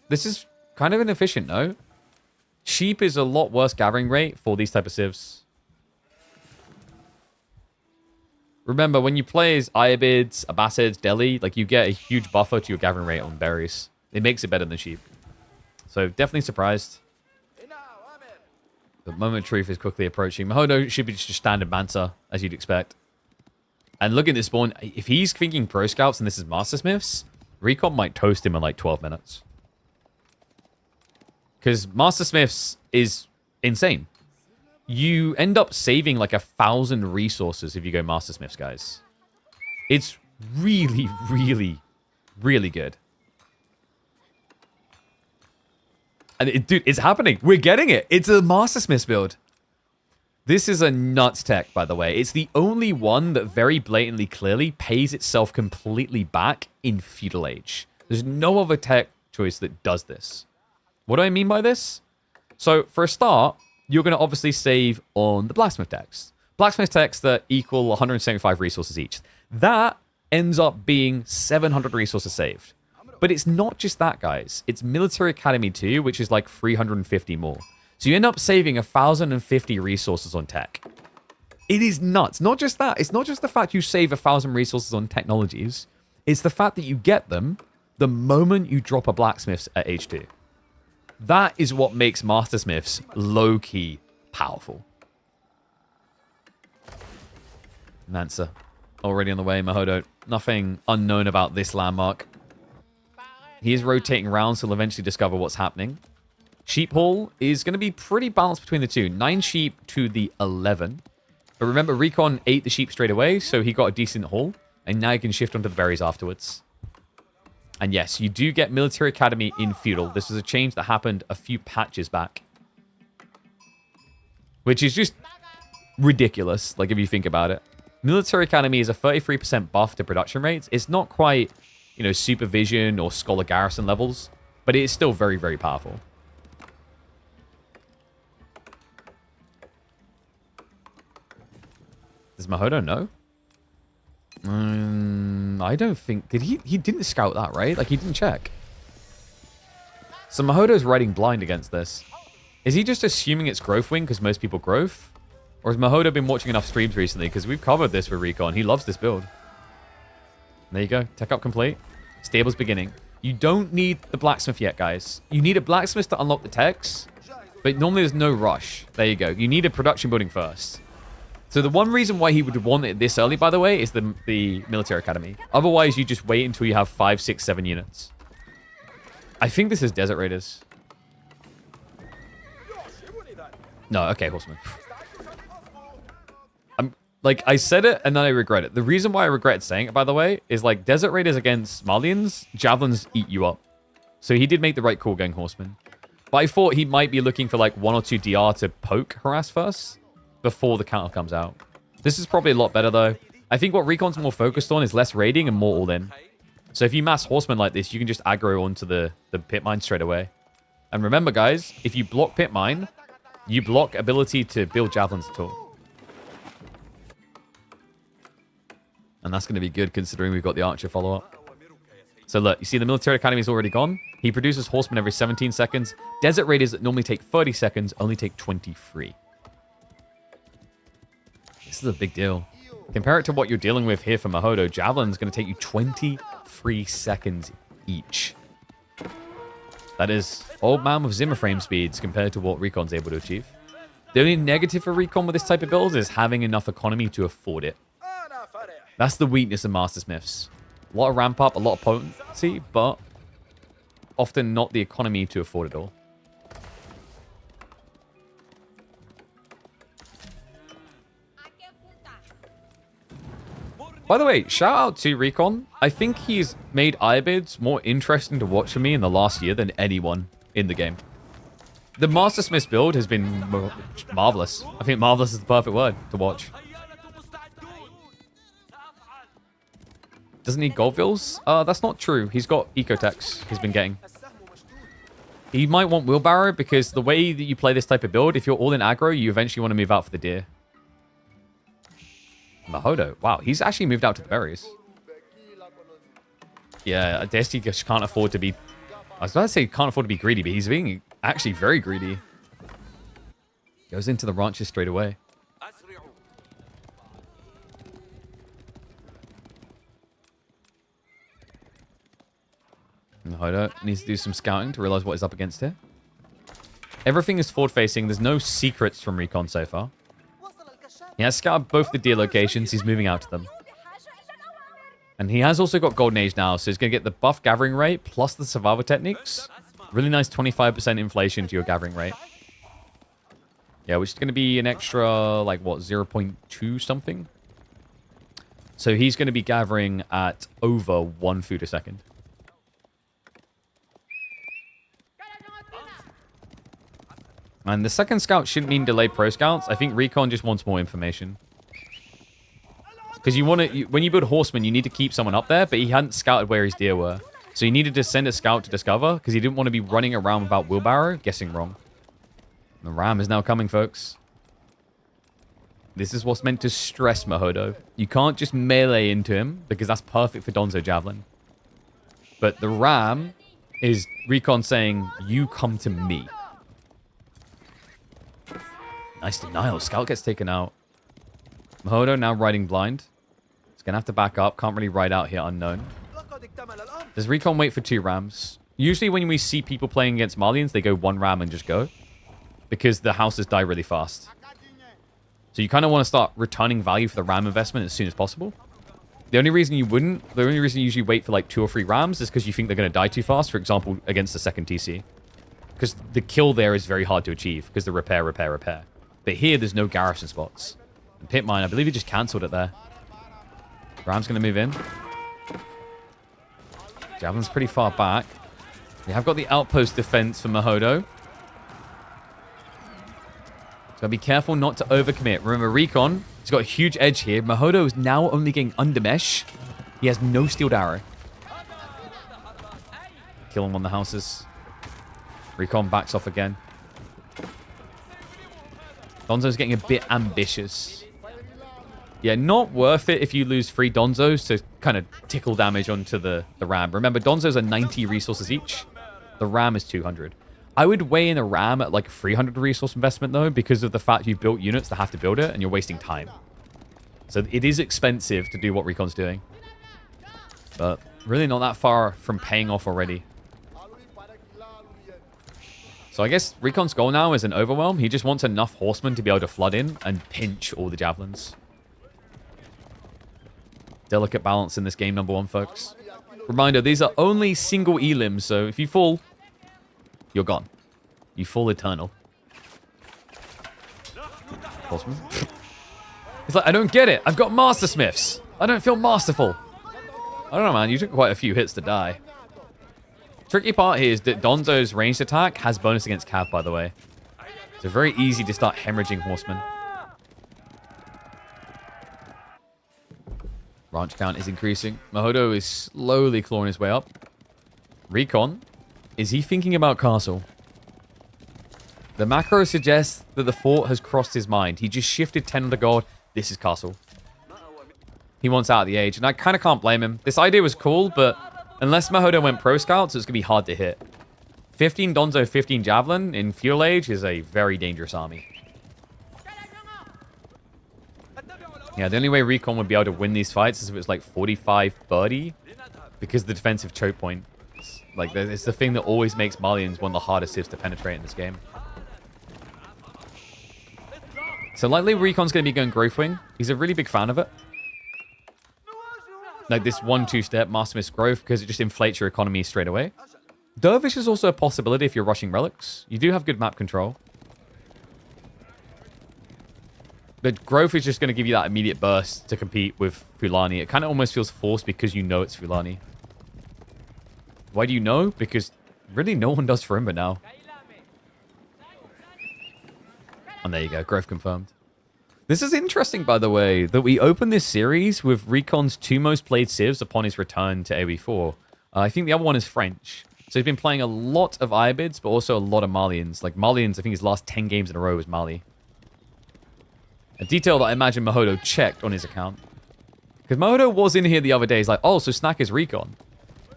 [SPEAKER 1] This is kind of inefficient, no? Sheep is a lot worse gathering rate for these type of civs. Remember, when you play as Iabids, Abbasids, Delhi, like, you get a huge buffer to your gathering rate on berries. It makes it better than sheep. So, definitely surprised. The moment of truth is quickly approaching. Mahodo should be just standard Manta, as you'd expect. And look at this spawn. If he's thinking Pro Scouts and this is Master Smiths, Recon might toast him in like 12 minutes. Because Master Smiths is insane. You end up saving like 1,000 resources if you go Master Smiths, guys. It's really, really, really good. And dude, it's happening. We're getting it. It's a Master Smiths build. This is a nuts tech, by the way. It's the only one that very blatantly, clearly pays itself completely back in Feudal Age. There's no other tech choice that does this. What do I mean by this? So, for a start, you're going to obviously save on the Blacksmith techs. Blacksmith techs that equal 175 resources each. That ends up being 700 resources saved. But it's not just that, guys. It's Military Academy 2, which is like 350 more. So you end up saving 1,050 resources on tech. It is nuts. Not just that. It's not just the fact you save 1,000 resources on technologies. It's the fact that you get them the moment you drop a Blacksmiths at H2. That is what makes Master Smiths low-key powerful. Mansa. Already on the way, Mahodo. Nothing unknown about this landmark. He is rotating around, so he'll eventually discover what's happening. Sheep haul is going to be pretty balanced between the two. 9 sheep to the 11. But remember, Recon ate the sheep straight away, so he got a decent haul. And now he can shift onto the berries afterwards. And yes, you do get Military Academy in Feudal. This was a change that happened a few patches back. Which is just ridiculous, like if you think about it. Military Academy is a 33% buff to production rates. It's not quite, you know, supervision or scholar garrison levels, but it is still very, very powerful. Does Mahodo know? I don't think... Did he didn't scout that, right? Like, he didn't check. So Mahodo's riding blind against this. Is he just assuming it's growth wing because most people growth? Or has Mahodo been watching enough streams recently? Because we've covered this with Recon. He loves this build. There you go. Tech up complete. Stable's beginning. You don't need the blacksmith yet, guys. You need a blacksmith to unlock the techs. But normally there's no rush. There you go. You need a production building first. So the one reason why he would want it this early, by the way, is the Military Academy. Otherwise, you just wait until you have 5, 6, 7 units. I think this is Desert Raiders. No, okay, Horsemen. Like, I said it, and then I regret it. The reason why I regret saying it, by the way, is, like, Desert Raiders against Malians, Javelins eat you up. So he did make the right call going Horsemen. But I thought he might be looking for, like, 1 or 2 DR to poke harass first before the counter comes out. This is probably a lot better, though. I think what Recon's more focused on is less raiding and more all-in. So if you mass horsemen like this, you can just aggro onto the pit mine straight away. And remember, guys, if you block pit mine, you block ability to build javelins at all. And that's going to be good considering we've got the archer follow-up. So look, you see the military academy is already gone. He produces horsemen every 17 seconds. Desert raiders that normally take 30 seconds only take 23. This is a big deal. Compare it to what you're dealing with here for Mahodo. Javelin's going to take you 23 seconds each. That is old man with Zimmer frame speeds compared to what Recon's able to achieve. The only negative for Recon with this type of build is having enough economy to afford it. That's the weakness of Master Smiths. A lot of ramp up, a lot of potency, but often not the economy to afford it all. By the way, shout out to Recon. I think he's made Ibids more interesting to watch for me in the last year than anyone in the game. The Master Smith's build has been marvelous. I think marvelous is the perfect word to watch. Doesn't he gold vills? That's not true. He's got ecotechs he's been getting. He might want wheelbarrow because the way that you play this type of build, if you're all in aggro, you eventually want to move out for the deer. Mahodo. Wow, he's actually moved out to the berries. Yeah, I guess he just can't afford to be... I was about to say can't afford to be greedy, but he's being actually very greedy. Goes into the ranches straight away. Mahodo needs to do some scouting to realize what is up against here. Everything is forward-facing. There's no secrets from Recon so far. He has scouted both the deer locations. He's moving out to them. And he has also got Golden Age now, so he's going to get the buff gathering rate plus the survival techniques. Really nice 25% inflation to your gathering rate. Yeah, which is going to be an extra, like, what, 0.2 something? So he's going to be gathering at over 1 food a second. And the second scout shouldn't mean delayed pro scouts. I think Recon just wants more information. Because you want to, when you build horsemen, you need to keep someone up there, but he hadn't scouted where his deer were. So he needed to send a scout to discover, because he didn't want to be running around without wheelbarrow, guessing wrong. The ram is now coming, folks. This is what's meant to stress Mahodo. You can't just melee into him, because that's perfect for Donzo Javelin. But the ram is Recon saying, you come to me. Nice denial. Scout gets taken out. Mahodo now riding blind. He's going to have to back up. Can't really ride out here unknown. Does Recon wait for 2 rams? Usually when we see people playing against Malians, they go 1 ram and just go. Because the houses die really fast. So you kind of want to start returning value for the ram investment as soon as possible. The only reason you usually wait for like 2 or 3 rams is because you think they're going to die too fast. For example, against the second TC. Because the kill there is very hard to achieve. Because the repair. But here, there's no garrison spots. And pit mine, I believe he just cancelled it there. Ram's going to move in. Javelin's pretty far back. We have got the outpost defense for Mahodo. So be careful not to overcommit. Remember, Recon, he's got a huge edge here. Mahodo is now only getting under mesh. He has no steeled arrow. Kill him on the houses. Recon backs off again. Donzo's getting a bit ambitious. Yeah, not worth it if you lose 3 Donzos to kind of tickle damage onto the ram. Remember, Donzos are 90 resources each. The ram is 200. I would weigh in a ram at like a 300 resource investment, though, because of the fact you built units that have to build it, and you're wasting time. So it is expensive to do what Recon's doing. But really not that far from paying off already. So I guess Recon's goal now is an overwhelm. He just wants enough horsemen to be able to flood in and pinch all the javelins. Delicate balance in this game, number 1, folks. Reminder, these are only single elims, so if you fall, you're gone. You fall eternal. Horseman? It's like, I don't get it. I've got Master Smiths. I don't feel masterful. I don't know, man. You took quite a few hits to die. Tricky part here is that Donzo's ranged attack has bonus against Cav, by the way. So very easy to start hemorrhaging horsemen. Ranch count is increasing. Mahodo is slowly clawing his way up. Recon. Is he thinking about castle? The macro suggests that the fort has crossed his mind. He just shifted 10 under gold. This is castle. He wants out of the age, and I kind of can't blame him. This idea was cool, but unless Mahodo went pro scouts, it's going to be hard to hit. 15 Donzo, 15 Javelin in Fuel Age is a very dangerous army. Yeah, the only way Recon would be able to win these fights is if it was like 45-30, because the defensive choke point. Like, it's the thing that always makes Malians one of the hardest civs to penetrate in this game. So likely Recon's going to be going Growth Wing. He's a really big fan of it. Like this 1-2 step Master Mist Growth, because it just inflates your economy straight away. Dervish is also a possibility if you're rushing relics. You do have good map control. But Growth is just going to give you that immediate burst to compete with Fulani. It kind of almost feels forced because you know it's Fulani. Why do you know? Because really no one does Farimba now. And there you go, Growth confirmed. This is interesting, by the way, that we open this series with Recon's 2 most played civs upon his return to AoE4. I think the other one is French. So he's been playing a lot of Ibids, but also a lot of Malians. Like Malians, I think his last 10 games in a row was Mali. A detail that I imagine Mahodo checked on his account. Because Mahodo was in here the other day. He's like, oh, so Snack is Recon.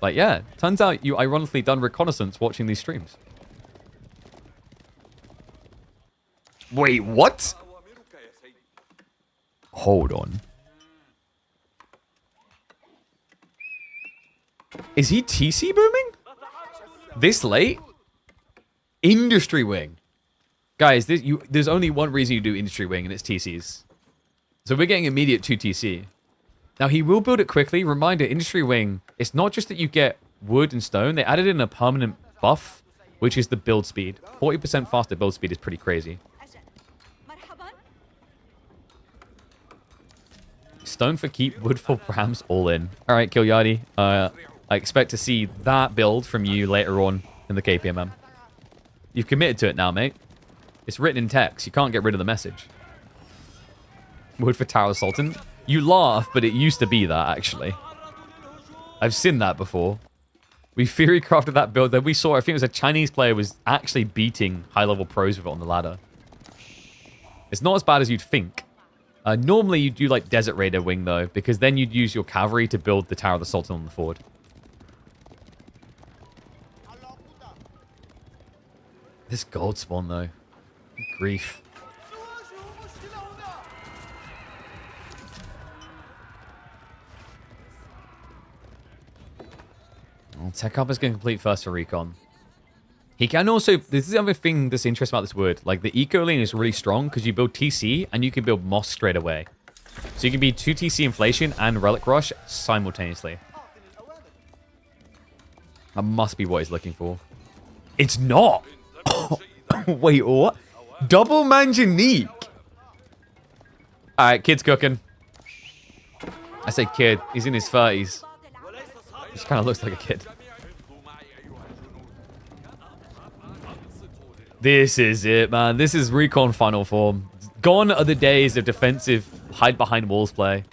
[SPEAKER 1] Like, yeah, turns out you ironically done reconnaissance watching these streams. Wait, what? Hold on. Is he TC booming? This late? Industry Wing. Guys, there's only one reason you do Industry Wing, and it's TCs. So we're getting immediate 2 TC. Now, he will build it quickly. Reminder, Industry Wing, it's not just that you get wood and stone. They added in a permanent buff, which is the build speed. 40% faster build speed is pretty crazy. Stone for keep, wood for Rams, all in. All right, Kilyadi. I expect to see that build from you later on in the KPMM. You've committed to it now, mate. It's written in text. You can't get rid of the message. Wood for Tower Sultan. You laugh, but it used to be that, actually. I've seen that before. We theory crafted that build. Then we saw, I think it was a Chinese player was actually beating high-level pros with it on the ladder. It's not as bad as you'd think. Normally, you'd do like Desert Raider Wing, though, because then you'd use your cavalry to build the Tower of the Sultan on the forward. This gold spawn, though. Grief. Well, Tech Up is going to complete first for Recon. He can also... This is the other thing that's interesting about this word. Like, the eco lane is really strong because you build TC and you can build Moss straight away. So you can be 2 TC inflation and Relic Rush simultaneously. That must be what he's looking for. It's not! Wait, what? Double Manganique! Alright, kid's cooking. I say kid. He's in his 30s. He just kind of looks like a kid. This is it, man. This is Recon final form. Gone are the days of defensive hide behind walls play.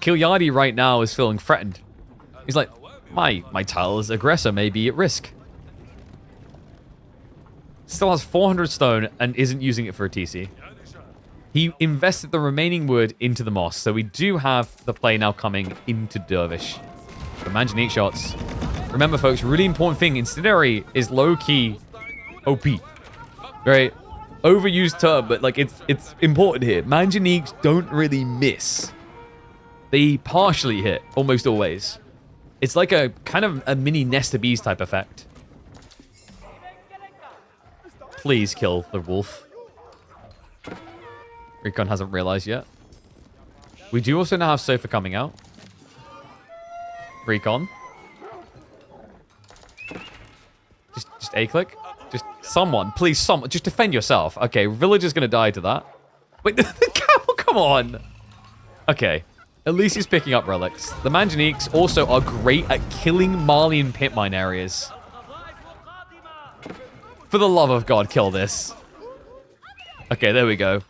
[SPEAKER 1] Kilyadi right now is feeling threatened. He's like, my title as aggressor may be at risk. Still has 400 stone and isn't using it for a TC. He invested the remaining wood into the moss, so we do have the play now coming into Dervish. The Manganique shots. Remember, folks, really important thing. Incendiary is low-key OP. Right? Overused term, but like it's important here. Manganiques don't really miss. They partially hit, almost always. It's like a kind of a mini nest of bees type effect. Please kill the wolf. Recon hasn't realized yet. We do also now have Sofa coming out. Recon. Just A-click. Just someone, please, someone. Just defend yourself. Okay, villager's gonna die to that. Wait, the camel, come on. Okay, at least he's picking up relics. The Manganiques also are great at killing Malian pit mine areas. For the love of God, kill this. Okay, there we go.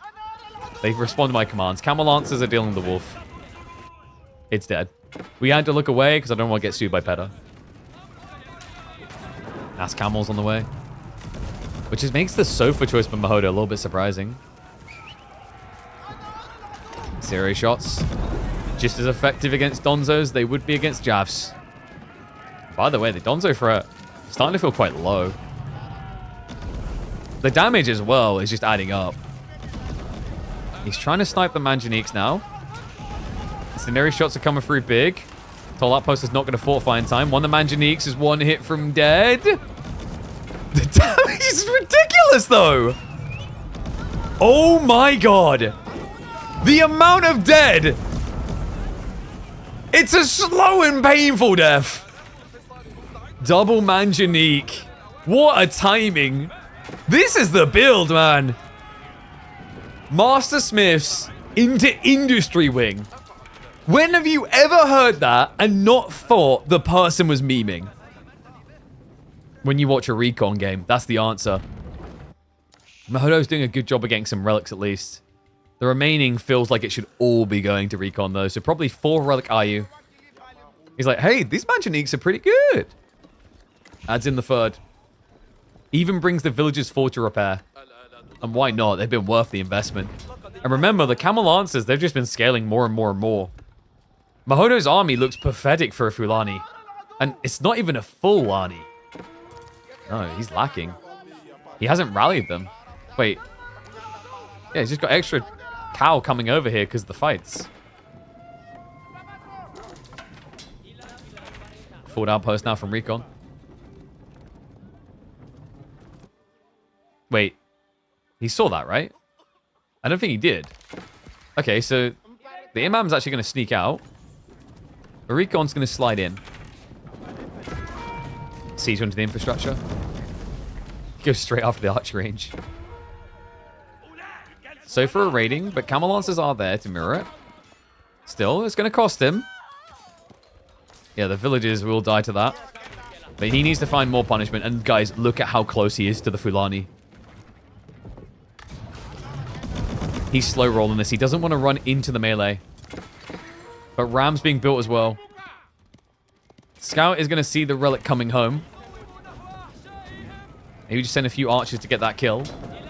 [SPEAKER 1] They've responded to my commands. Camel Lancers are dealing with the wolf. It's dead. We had to look away because I don't want to get sued by PETA. Ass Camel's on the way. Which just makes the sofa choice by Mahodo a little bit surprising. Zero shots. Just as effective against Donzo as they would be against Javs. By the way, the Donzo threat is starting to feel quite low. The damage as well is just adding up. He's trying to snipe the Manjaniques now. Scenario shots are coming through big. Toll Outpost is not going to fortify in time. One of the Manjaniques is one hit from dead. The damage is ridiculous, though. Oh my god. The amount of dead. It's a slow and painful death. Double Manjanique. What a timing. This is the build, man. Master Smiths into industry wing. When have you ever heard that and not thought the person was memeing? When you watch a Recon game, that's the answer. Mahodo's doing a good job of getting some relics at least. The remaining feels like it should all be going to Recon though, so probably 4 relic IU. He's like, hey, these Manjaniques are pretty good. Adds in the third. Even brings the villagers 4 to repair. And why not? They've been worth the investment. And remember, the Camel Lancers, they've just been scaling more and more and more. Mahodo's army looks pathetic for a Fulani. And it's not even a full army. No, he's lacking. He hasn't rallied them. Wait. Yeah, he's just got extra cow coming over here because of the fights. Forward outpost now from Recon. Wait. He saw that, right? I don't think he did. Okay, so the Imam's actually going to sneak out. The Recon's going to slide in. Siege onto the infrastructure. Goes straight after the archer range. So for a raiding, but Camel Lancers are there to mirror it. Still, it's going to cost him. Yeah, the villagers will die to that. But he needs to find more punishment. And guys, look at how close he is to the Fulani. He's slow rolling this. He doesn't want to run into the melee. But Ram's being built as well. Scout is going to see the relic coming home. Maybe just send a few archers to get that kill.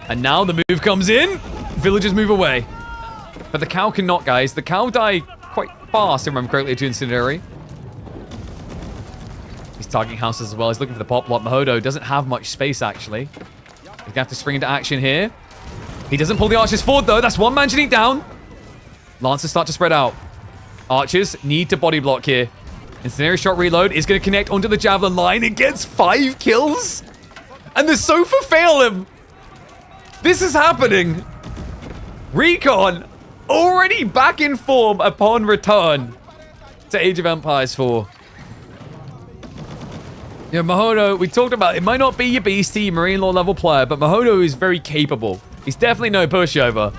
[SPEAKER 1] And now the move comes in. Villagers move away. But the cow cannot, guys. The cow die quite fast, if I remember correctly, to Incendiary. He's targeting houses as well. He's looking for the pop block. Mahodo doesn't have much space, actually. He's going to have to spring into action here. He doesn't pull the archers forward, though. That's one Manjanique down. Lancers start to spread out. Archers need to body block here. Incendiary shot reload is going to connect onto the javelin line. It gets 5 kills. And the Sofa fail him. This is happening. Recon already back in form upon return to Age of Empires 4. Yeah, Mahodo, we talked about it might not be your beastie Marine Law level player, but Mahodo is very capable. He's definitely no pushover.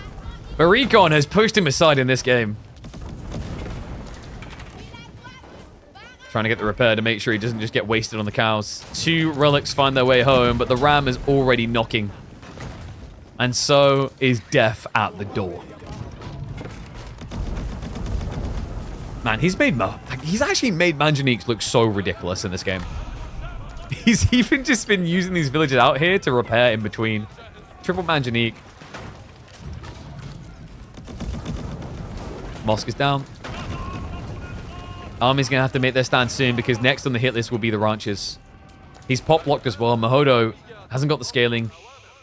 [SPEAKER 1] But Recon has pushed him aside in this game. Trying to get the repair to make sure he doesn't just get wasted on the cows. 2 relics find their way home, but the ram is already knocking. And so is death at the door. Man, he's actually made Manjaniques look so ridiculous in this game. He's even just been using these villagers out here to repair in between. Triple Manjanique. Mosque is down. Army's going to have to make their stand soon because next on the hit list will be the ranchers. He's pop blocked as well. Mahodo hasn't got the scaling.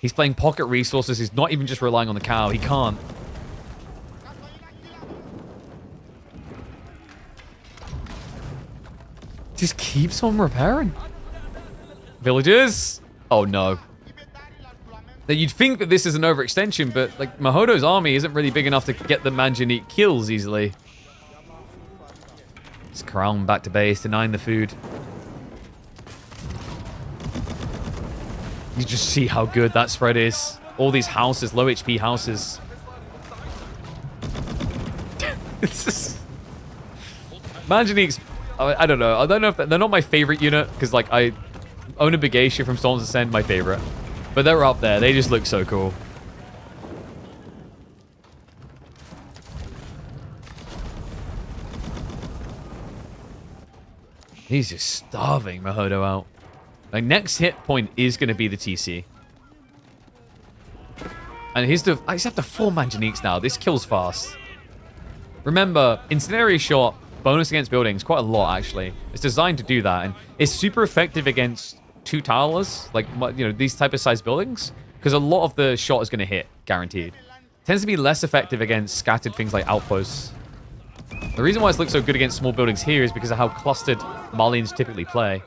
[SPEAKER 1] He's playing pocket resources. He's not even just relying on the cow. He can't. Just keeps on repairing. Villagers. Oh, no. That you'd think that this is an overextension, but like Mahodo's army isn't really big enough to get the Manjanique kills easily. It's Crown back to base, denying the food. You just see how good that spread is. All these houses, low HP houses. It's just... Manjaniques, I don't know. I don't know if they're not my favorite unit, because like I own a Big Asia from Storm's Ascend, my favorite. But they're up there. They just look so cool. He's just starving Mahodo out. Like, next hit point is going to be the TC. And he's up to 4 Manjaniques now. This kills fast. Remember, Incendiary Shot, bonus against buildings, quite a lot, actually. It's designed to do that, and it's super effective against 2 towers, like, you know, these type of size buildings, because a lot of the shot is going to hit, guaranteed. Tends to be less effective against scattered things like outposts. The reason why it's looked so good against small buildings here is because of how clustered Malians typically play.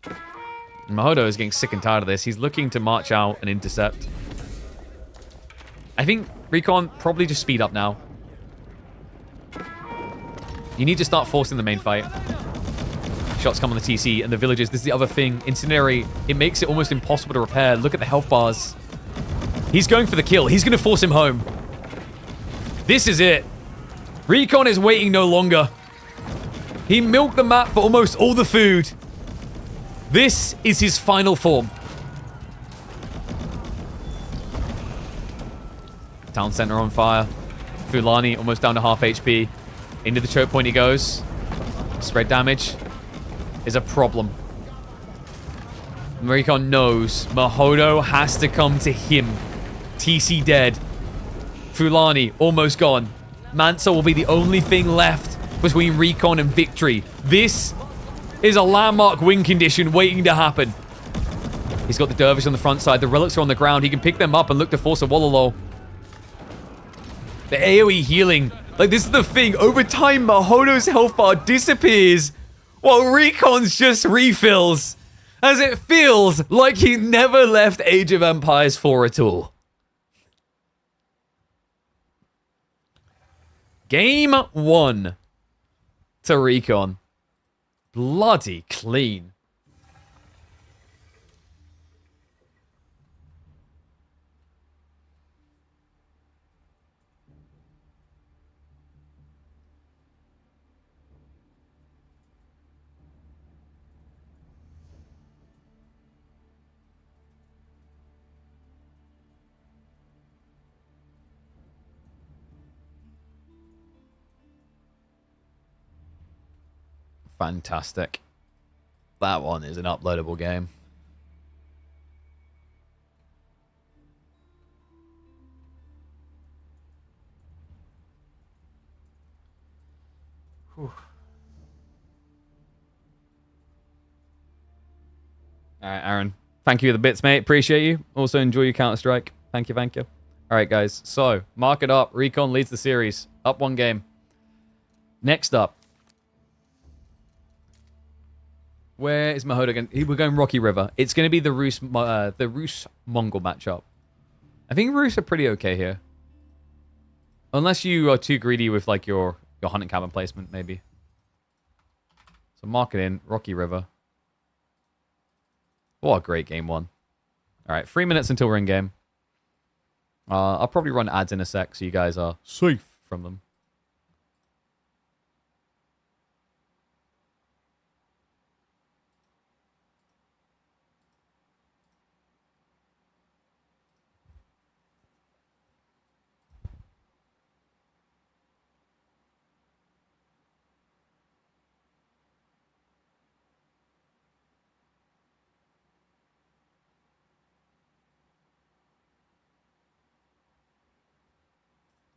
[SPEAKER 1] And Mahodo is getting sick and tired of this. He's looking to march out and intercept. I think Recon probably just speed up now. You need to start forcing the main fight. Shots come on the TC and the villagers. This is the other thing. Incendiary, it makes it almost impossible to repair. Look at the health bars. He's going for the kill. He's going to force him home. This is it. Recon is waiting no longer. He milked the map for almost all the food. This is his final form. Town center on fire. Fulani almost down to half HP. Into the choke point he goes. Spread damage is a problem. Recon knows Mahodo has to come to him. TC dead. Fulani almost gone. Mansa will be the only thing left between Recon and victory. This is a landmark win condition waiting to happen. He's got the Dervish on the front side. The relics are on the ground. He can pick them up and look to force a Wololo. The AoE healing. Like, this is the thing. Over time, Mahodo's health bar disappears while Recon's just refills. As it feels like he never left Age of Empires 4 at all. Game 1 to Recon. Bloody clean. Fantastic. That one is an uploadable game. Whew. All right, Aaron. Thank you for the bits, mate. Appreciate you. Also, enjoy your Counter-Strike. Thank you, thank you. All right, guys. So, mark it up. Recon leads the series. Up 1 game. Next up. Where is Mahodo again? We're going Rocky River. It's going to be the Rus-Mongol matchup. I think Rus are pretty okay here. Unless you are too greedy with like your hunting cabin placement, maybe. So mark it in. Rocky River. What a great game 1. All right, 3 minutes until we're in game. I'll probably run ads in a sec so you guys are safe from them.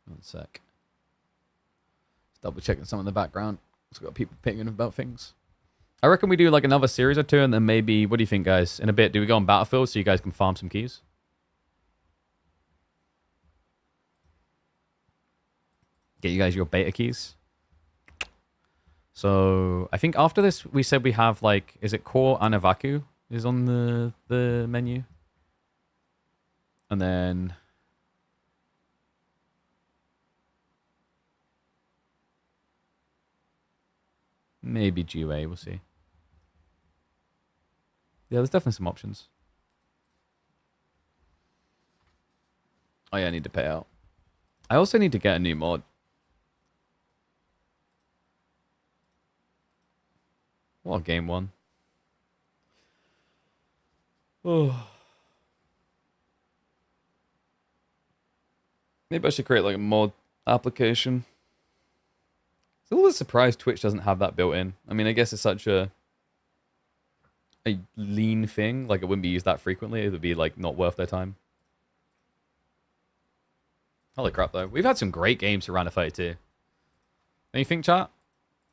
[SPEAKER 1] One sec. Just double checking some in the background. Just got people pinging about things. I reckon we do like another series or 2 and then maybe, what do you think, guys? In a bit, do we go on Battlefield so you guys can farm some keys? Get you guys your beta keys. So, I think after this, we said we have like, is it Core Anavaku is on the menu? And then... maybe GUA, we'll see. Yeah, there's definitely some options. Oh yeah, I need to pay out. I also need to get a new mod. What a game 1. Oh. Maybe I should create like a mod application. I'm a little surprised Twitch doesn't have that built in. I mean, I guess it's such a lean thing. Like, it wouldn't be used that frequently. It would be, like, not worth their time. Holy crap, though. We've had some great games for Round of 32. Don't you think, chat?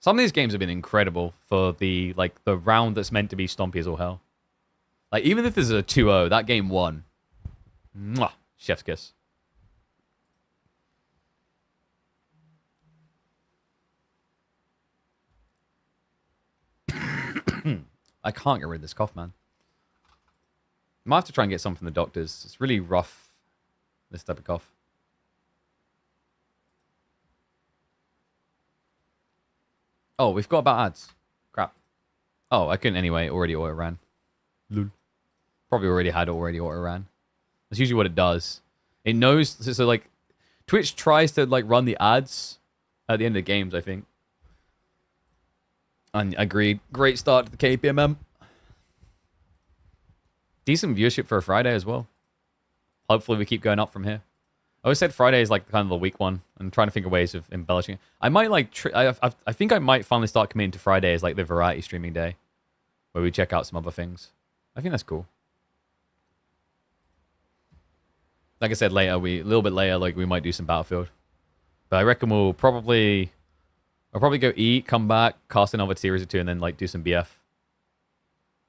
[SPEAKER 1] Some of these games have been incredible for the, like, the round that's meant to be stompy as all hell. Like, even if this is a 2-0, that game won. Mwah! Chef's kiss. I can't get rid of this cough, man. Might have to try and get some from the doctors. It's really rough, this type of cough. Oh, we've got about ads. Crap. Oh, I couldn't anyway. Already auto-ran. Lol. Probably already had already auto-ran. That's usually what it does. It knows... So, like, Twitch tries to, like, run the ads at the end of the games, I think. And agreed. Great start to the KPMM. Decent viewership for a Friday as well. Hopefully we keep going up from here. I always said Friday is like kind of the weak one. I'm trying to think of ways of embellishing it. I might like... I think I might finally start committing to Friday as like the variety streaming day. Where we check out some other things. I think that's cool. Like I said later, a little bit later, like we might do some Battlefield. But I reckon I'll probably go eat, come back, cast another series or two, and then like do some BF.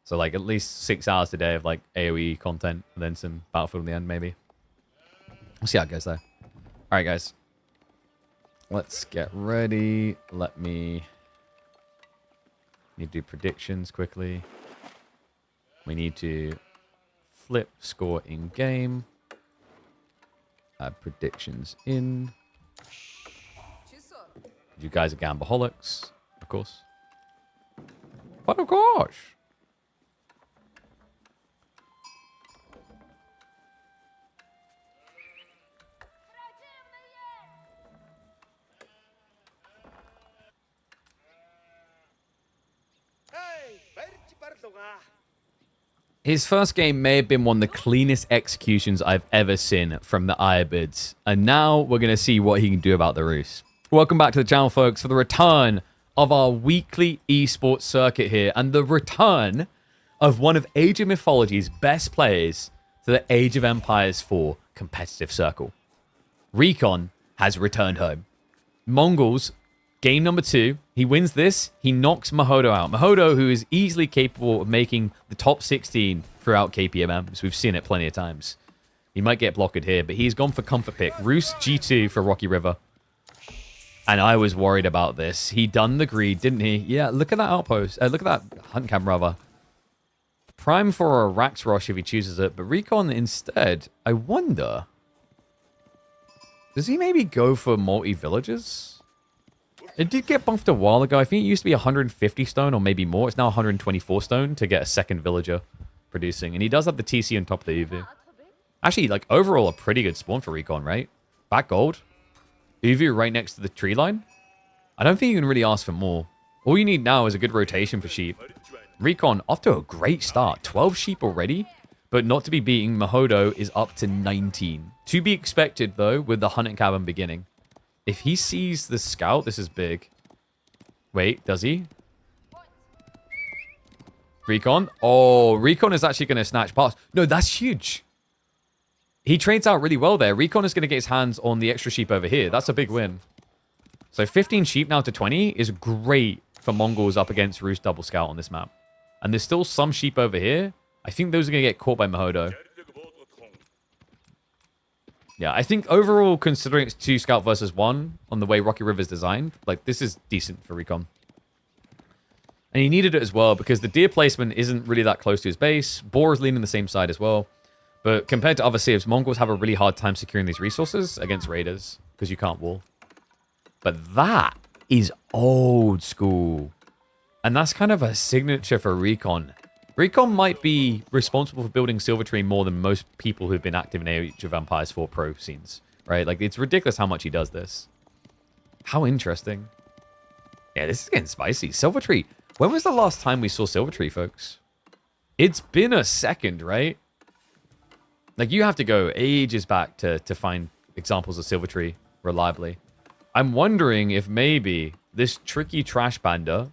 [SPEAKER 1] So like at least 6 hours a day of like AoE content, and then some Battlefield in the end, maybe. We'll see how it goes there. Alright, guys. Let's get ready. Need to do predictions quickly. We need to flip score in game. Add predictions in. You guys are gambleholics, of course. But of course. His first game may have been one of the cleanest executions I've ever seen from the Irobids. And now we're going to see what he can do about the Roos. Welcome back to the channel, folks, for the return of our weekly esports circuit here. And the return of one of Age of Mythology's best players to the Age of Empires 4 competitive circle. Recon has returned home. Mongols, game number 2. He wins this. He knocks Mahodo out. Mahodo, who is easily capable of making the top 16 throughout KPMM, so we've seen it plenty of times. He might get blocked here, but he's gone for comfort pick. Roos G2 for Rocky River. And I was worried about this. He done the greed, didn't he? Yeah, look at that outpost. Look at that hunt cam, rather. Prime for a Rax Rush if he chooses it, but Recon instead, I wonder... Does he maybe go for multi-villages? It did get buffed a while ago. I think it used to be 150 stone or maybe more. It's now 124 stone to get a second villager producing. And he does have the TC on top of the UV. Actually, like, overall, a pretty good spawn for Recon, right? Back gold. UV right next to the tree line. I don't think you can really ask for more. All you need now is a good rotation for sheep. Recon off to a great start. 12 sheep already. But not to be beaten, Mahodo is up to 19. To be expected, though, with the hunting cabin beginning. If he sees the scout, this is big. Wait, does he? Recon? Oh, Recon is actually going to snatch past. No, that's huge. He trades out really well there. Recon is going to get his hands on the extra sheep over here. That's a big win. So 15 sheep now to 20 is great for Mongols up against Roos double scout on this map. And there's still some sheep over here. I think those are going to get caught by Mahodo. Yeah, I think overall, considering it's 2 scout versus 1 on the way Rocky River is designed, like, this is decent for Recon. And he needed it as well because the deer placement isn't really that close to his base. Boar is leaning the same side as well. But compared to other civs, Mongols have a really hard time securing these resources against raiders because you can't wall. But that is old school. And that's kind of a signature for Recon. Recon might be responsible for building Silvertree more than most people who've been active in Age of Empires 4 Pro scenes, right? Like, it's ridiculous how much he does this. How interesting. Yeah, this is getting spicy. Silvertree. When was the last time we saw Silvertree, folks? It's been a second, right? Like, you have to go ages back to find examples of Silvertree reliably. I'm wondering if maybe this tricky trash panda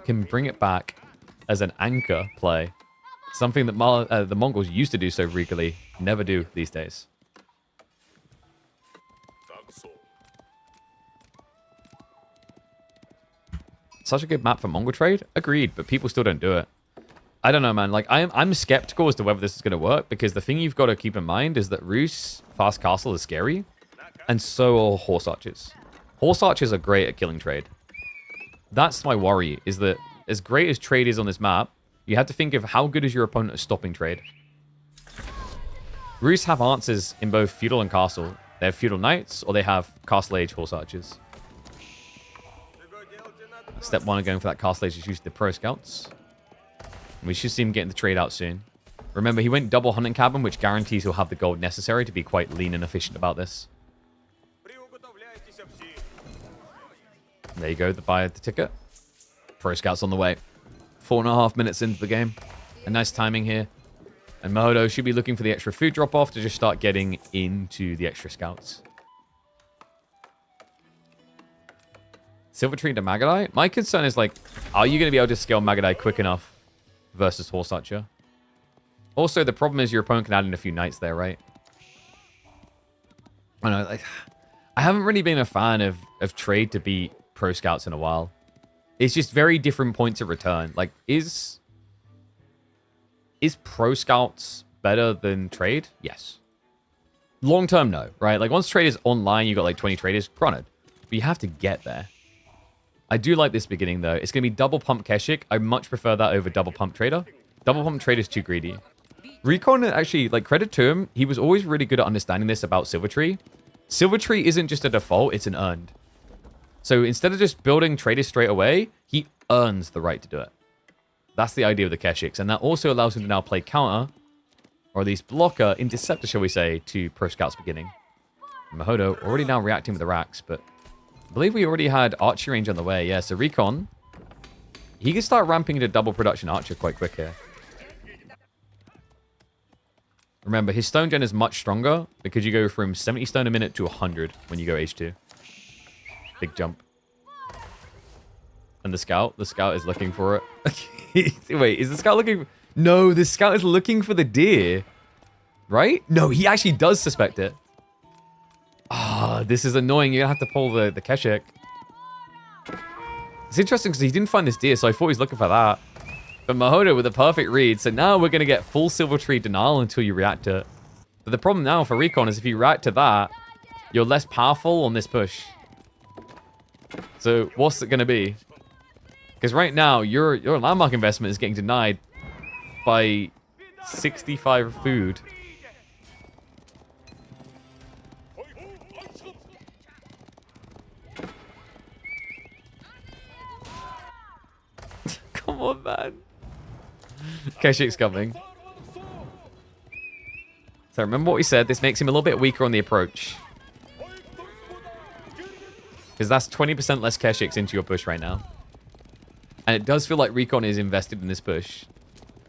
[SPEAKER 1] can bring it back as an anchor play. Something that the Mongols used to do so regally, never do these days. Such a good map for Mongol trade? Agreed, but people still don't do it. I don't know, man. Like, I'm skeptical as to whether this is going to work, because the thing you've got to keep in mind is that Rus fast castle is scary, and so are horse archers. Horse archers are great at killing trade. That's my worry, is that as great as trade is on this map, you have to think of how good is your opponent at stopping trade. Rus have answers in both feudal and castle. They have feudal knights, or they have castle age horse archers. Step 1 of going for that castle age is use the pro scouts. We should see him getting the trade out soon. Remember, he went double hunting cabin, which guarantees he'll have the gold necessary to be quite lean and efficient about this. There you go, the buy the ticket. Pro scouts on the way. 4.5 minutes into the game. A nice timing here. And Mahodo should be looking for the extra food drop-off to just start getting into the extra scouts. Silver Tree to Magadai? My concern is, like, are you going to be able to scale Magadai quick enough versus Horse Archer? Also, the problem is your opponent can add in a few knights there, right? I don't know, like, I haven't really been a fan of trade to beat Pro Scouts in a while. It's just very different points of return. Like, is Pro Scouts better than trade? Yes. Long term, no, right? Like, once trade is online, you got like 20 traders, granted. But you have to get there. I do like this beginning, though. It's going to be double pump Keshik. I much prefer that over double pump Trader. Double pump Trader is too greedy. Recon, actually, like, credit to him, he was always really good at understanding this about Silver Tree. Silver Tree isn't just a default, it's an earned. So instead of just building traders straight away, he earns the right to do it. That's the idea of the Keshiks. And that also allows him to now play counter, or at least blocker, interceptor, shall we say, to Pro Scout's beginning. Mahodo already now reacting with the racks, but I believe we already had archery range on the way. Yeah, so Recon, he can start ramping into double production archer quite quick here. Remember, his stone gen is much stronger because you go from 70 stone a minute to 100 when you go H2. Big jump. And the scout is looking for it. Wait, is the scout looking? No, the scout is looking for the deer. Right? No, he actually does suspect it. Ah, this is annoying. You're going to have to pull the Keshik. It's interesting because he didn't find this deer, so I thought he was looking for that. But Mahodo with a perfect read. So now we're going to get full Silver Tree denial until you react to it. But the problem now for Recon is if you react to that, you're less powerful on this push. So what's it going to be? Because right now, your landmark investment is getting denied by 65 food. Come on, man. Keshik's coming. So remember what we said. This makes him a little bit weaker on the approach. Because that's 20% less Keshiks into your push right now. And it does feel like Recon is invested in this push.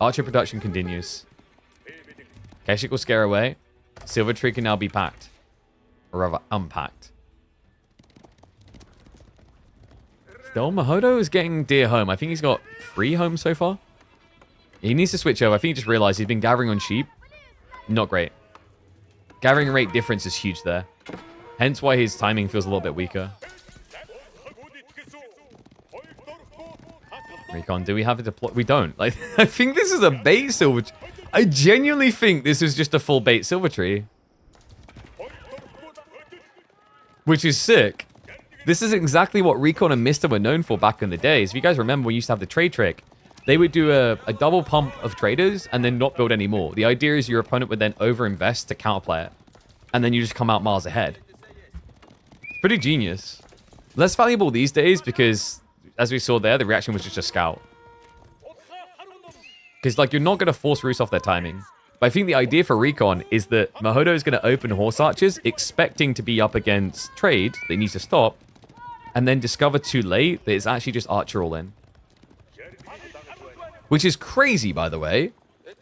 [SPEAKER 1] Archer production continues. Keshik will scare away. Silver Tree can now be packed. Or rather, unpacked. Still, Mahodo is getting deer home. I think he's got 3 homes so far. He needs to switch over. I think he just realized he's been gathering on sheep. Not great. Gathering rate difference is huge there. Hence why his timing feels a little bit weaker. Recon, do we have a deploy? We don't. Like, I think this is a bait Silver Tree. I genuinely think this is just a full bait Silver Tree. Which is sick. This is exactly what Recon and Mister were known for back in the days. If you guys remember, we used to have the trade trick. They would do a double pump of traders and then not build any more. The idea is your opponent would then overinvest to counterplay it. And then you just come out miles ahead. Pretty genius. Less valuable these days because, as we saw there, the reaction was just a scout. Because, like, you're not going to force Rus off their timing. But I think the idea for Recon is that Mahodo is going to open horse archers, expecting to be up against trade that he needs to stop, and then discover too late that it's actually just archer all in. Which is crazy, by the way.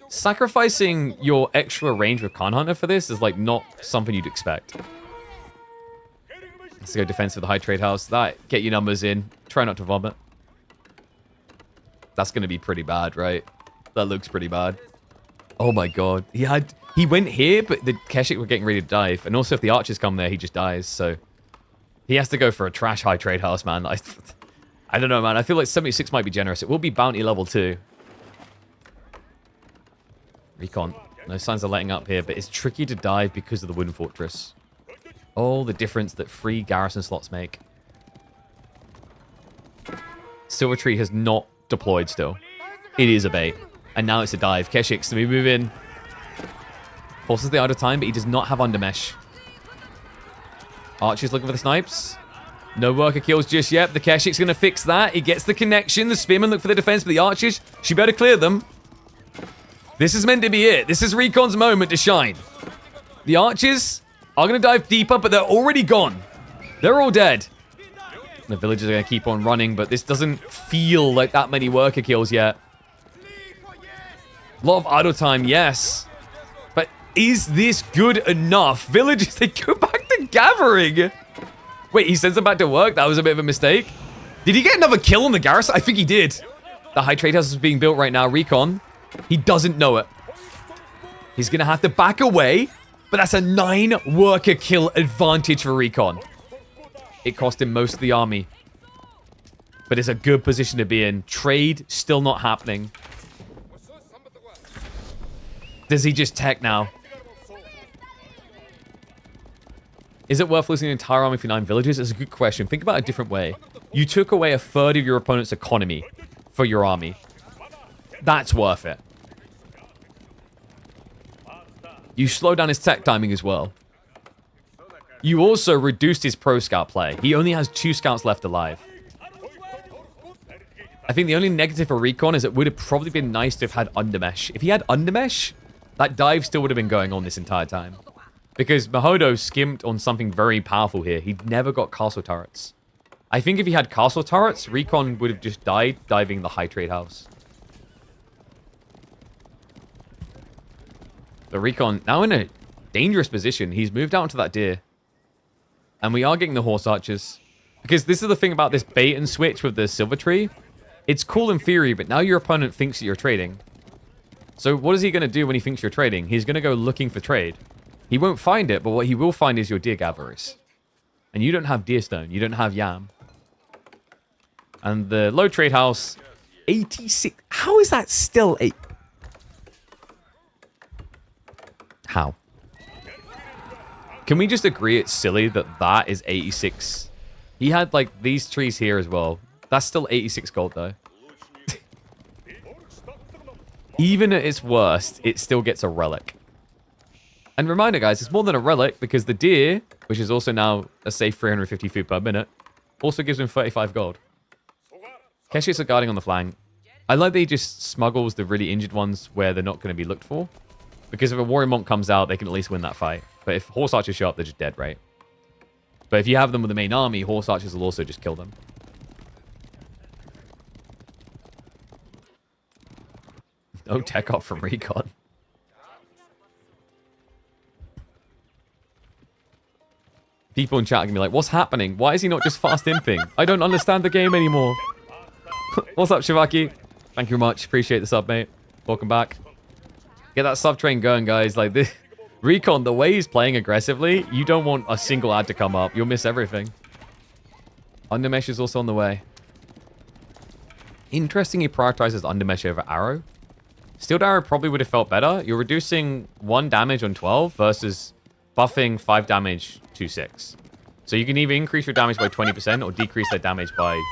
[SPEAKER 1] Sacrificing your extra range with Khan Hunter for this is, like, not something you'd expect. Let's go defense for the high trade house. That, get your numbers in. Try not to vomit. That's going to be pretty bad, right? That looks pretty bad. Oh my god. He went here, but the Keshik were getting ready to dive. And also if the archers come there, he just dies. So he has to go for a trash high trade house, man. I don't know, man. I feel like 76 might be generous. It will be bounty level 2. Recon. No signs of letting up here, but it's tricky to dive because of the wooden fortress. Oh, the difference that 3 garrison slots make. Silver Tree has not deployed still. It is a bait. And now it's a dive. Keshik, so we move in. Forces the out of time, but he does not have undermesh. Archer's looking for the snipes. No worker kills just yet. The Keshik's going to fix that. He gets the connection. The spearmen look for the defense, but the archers, she better clear them. This is meant to be it. This is Recon's moment to shine. The archers are going to dive deeper, but they're already gone. They're all dead. The villagers are going to keep on running, but this doesn't feel like that many worker kills yet. A lot of idle time, yes. But is this good enough? Villagers, they go back to gathering. Wait, he sends them back to work? That was a bit of a mistake. Did he get another kill on the garrison? I think he did. The high trade house is being built right now. Recon. He doesn't know it. He's going to have to back away. But that's a 9 worker kill advantage for Recon. It cost him most of the army. But it's a good position to be in. Trade still not happening. Does he just tech now? Is it worth losing an entire army for 9 villages? It's a good question. Think about it a different way. You took away a third of your opponent's economy for your army. That's worth it. You slow down his tech timing as well. You also reduced his pro scout play. He only has 2 scouts left alive. I think the only negative for Recon is it would have probably been nice to have had undermesh. If he had undermesh, that dive still would have been going on this entire time. Because Mahodo skimped on something very powerful here. He never got castle turrets. I think if he had castle turrets, Recon would have just died diving the high trade house. The Recon, now in a dangerous position. He's moved out into that deer. And we are getting the horse archers. Because this is the thing about this bait and switch with the silver tree. It's cool in theory, but now your opponent thinks that you're trading. So what is he going to do when he thinks you're trading? He's going to go looking for trade. He won't find it, but what he will find is your deer gatherers. And you don't have deer stone. You don't have yam. And the low trade house, 86. How is that still 8? How? Can we just agree it's silly that that is 86? He had, like, these trees here as well. That's still 86 gold, though. Even at its worst, it still gets a relic. And reminder, guys, it's more than a relic because the deer, which is also now a safe 350 food per minute, also gives him 35 gold. Keshiks are guarding on the flank. I like that he just smuggles the really injured ones where they're not going to be looked for. Because if a warrior monk comes out, they can at least win that fight. But if horse archers show up, they're just dead, right? But if you have them with the main army, horse archers will also just kill them. No tech off from Recon. People in chat can be like, what's happening? Why is he not just fast imping? I don't understand the game anymore. What's up, Shivaki? Thank you very much. Appreciate the sub, mate. Welcome back. Get that sub train going, guys. Like this, Recon, the way he's playing aggressively, you don't want a single ad to come up. You'll miss everything. Undermesh is also on the way. Interesting, he prioritizes undermesh over arrow. Steeled arrow probably would have felt better. You're reducing 1 damage on 12 versus buffing 5 damage to 6. So you can either increase your damage by 20% or decrease their damage by,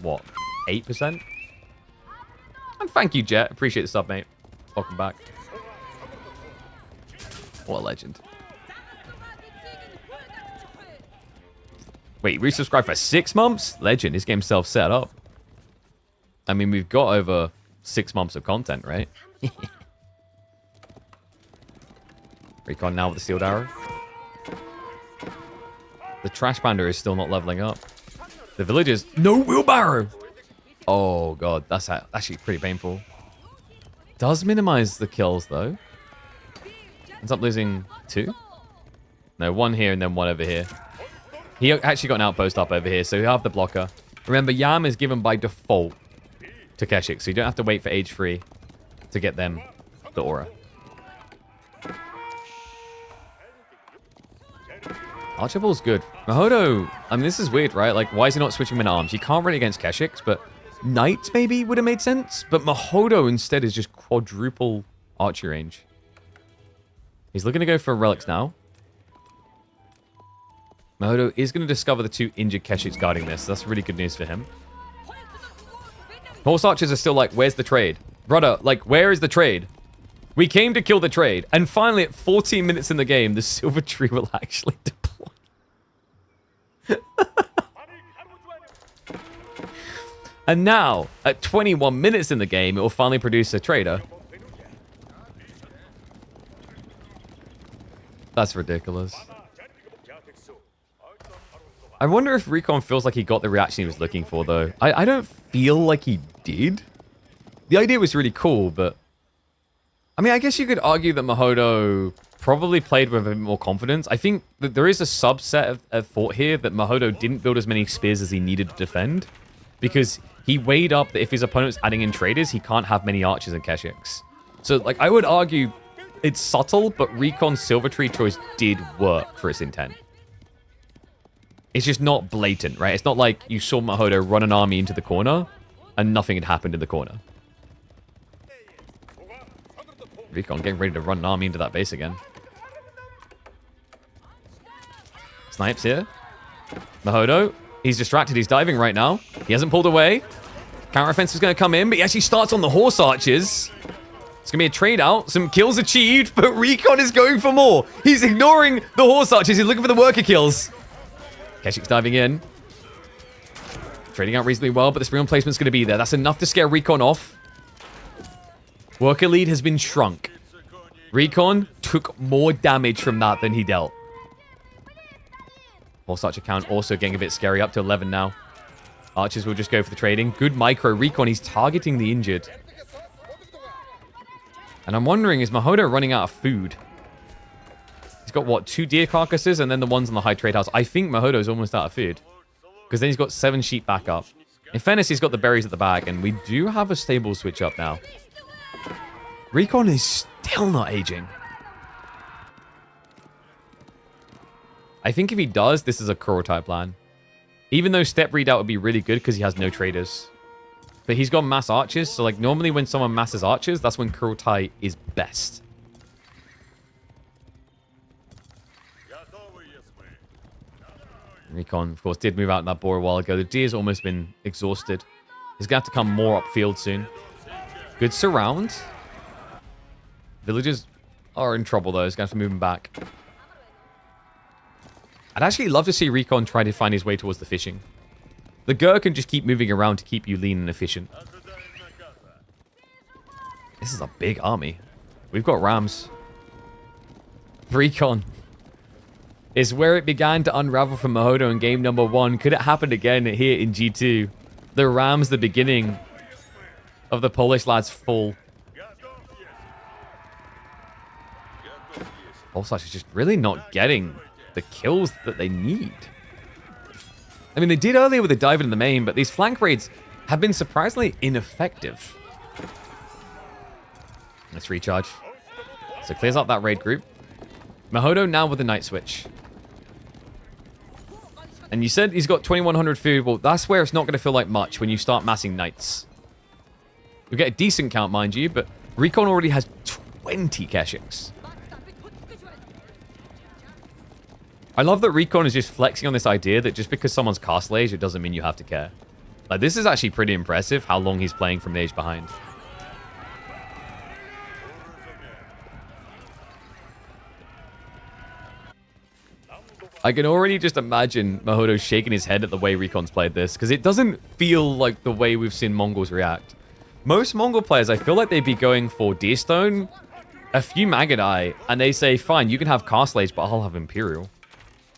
[SPEAKER 1] what, 8%? And thank you, Jet. Appreciate the sub, mate. Welcome back. What a legend. Wait, resubscribe for 6 months? Legend. This game's self-set up. I mean, we've got over 6 months of content, right? Recon now with the sealed arrow. The trash panda is still not leveling up. The villagers, no wheelbarrow! Oh god, that's actually pretty painful. Does minimize the kills though. Ends up losing 2. No, 1 here and then 1 over here. He actually got an outpost up over here, so he'll have the blocker. Remember, Yam is given by default to Keshik, so you don't have to wait for age 3 to get them the aura. Archibald's good. Mahodo, I mean, this is weird, right? Like, why is he not switching men arms? You can't run against Keshiks, but Knights maybe would have made sense. But Mahodo instead is just quadruple archery range. He's looking to go for relics now. Mahodo is going to discover the 2 injured Keshiks guarding this. That's really good news for him. Horse archers are still like, where's the trade? Brother, like, where is the trade? We came to kill the trade. And finally, at 14 minutes in the game, the silver tree will actually deploy. And now, at 21 minutes in the game, it will finally produce a trader. That's ridiculous. I wonder if Recon feels like he got the reaction he was looking for, though. I don't feel like he did. The idea was really cool, but... I mean, I guess you could argue that Mahodo probably played with a bit more confidence. I think that there is a subset of thought here that Mahodo didn't build as many spears as he needed to defend. Because he weighed up that if his opponent's adding in traders, he can't have many archers and Keshiks. So, like, I would argue it's subtle, but Recon's Silver Tree choice did work for its intent. It's just not blatant, right? It's not like you saw Mahodo run an army into the corner and nothing had happened in the corner. Recon getting ready to run an army into that base again. Snipes here. Mahodo, he's distracted. He's diving right now. He hasn't pulled away. Counteroffensive is going to come in, but he actually starts on the horse archers. It's going to be a trade out. Some kills achieved, but Recon is going for more. He's ignoring the horse archers. He's looking for the worker kills. Keshik's diving in. Trading out reasonably well, but the spring placement's going to be there. That's enough to scare Recon off. Worker lead has been shrunk. Recon took more damage from that than he dealt. Horse archer count also getting a bit scary, up to 11 now. Archers will just go for the trading. Good micro. Recon, he's targeting the injured. And I'm wondering, is Mahodo running out of food? He's got, what, 2 deer carcasses and then the ones on the high trade house. I think Mahodo's almost out of food. Because then he's got 7 sheep back up. In fairness, he's got the berries at the back. And we do have a stable switch up now. Recon is still not aging. I think if he does, this is a Kuroi plan. Even though step readout would be really good because he has no traders. But he's got mass archers, so like normally when someone masses archers, that's when Kuroi is best. Recon, of course, did move out in that boar a while ago. The deer's almost been exhausted. He's going to have to come more upfield soon. Good surround. Villagers are in trouble, though. He's going to have to move them back. I'd actually love to see Recon try to find his way towards the fishing. The Gur can just keep moving around to keep you lean and efficient. This is a big army. We've got rams. Recon is where it began to unravel for Mahodo in game number 1. Could it happen again here in G2? The rams, the beginning of the Polish lads' fall. Polsach is just really not getting the kills that they need. I mean, they did earlier with the dive in the main, but these flank raids have been surprisingly ineffective. Let's recharge. So clears up that raid group. Mahodo now with the night switch. And you said he's got 2100 food. Well, that's where it's not going to feel like much when you start massing knights. You get a decent count, mind you, but Recon already has 20 Keshiks. I love that Recon is just flexing on this idea that just because someone's castle age, it doesn't mean you have to care. Like, this is actually pretty impressive how long he's playing from the age behind. I can already just imagine Mahodo shaking his head at the way Recon's played this, because it doesn't feel like the way we've seen Mongols react. Most Mongol players, I feel like they'd be going for Deerstone, a few Magadai, and they say, fine, you can have Castle Age, but I'll have Imperial.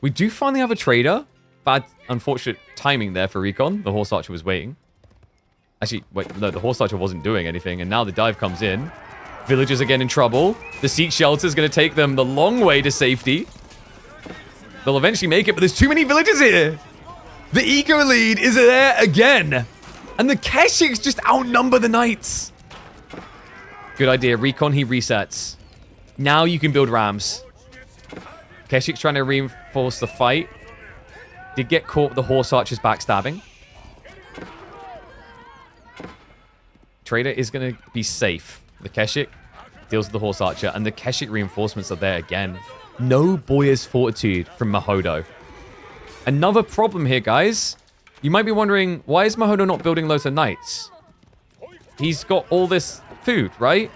[SPEAKER 1] We do finally have a trader. Bad, unfortunate timing there for Recon. The Horse Archer was waiting. Actually, wait, no, the Horse Archer wasn't doing anything, and now the dive comes in. Villagers again in trouble. The Seek Shelter is going to take them the long way to safety. They'll eventually make it, but there's too many villagers here. The eco lead is there again. And the Keshiks just outnumber the knights. Good idea. Recon, he resets. Now you can build rams. Keshik's trying to reinforce the fight. Did get caught with the horse archers backstabbing. Trader is going to be safe. The Keshik deals with the horse archer, and the Keshik reinforcements are there again. No Boyer's Fortitude from Mahodo. Another problem here, guys. You might be wondering, why is Mahodo not building loads of knights? He's got all this food, right?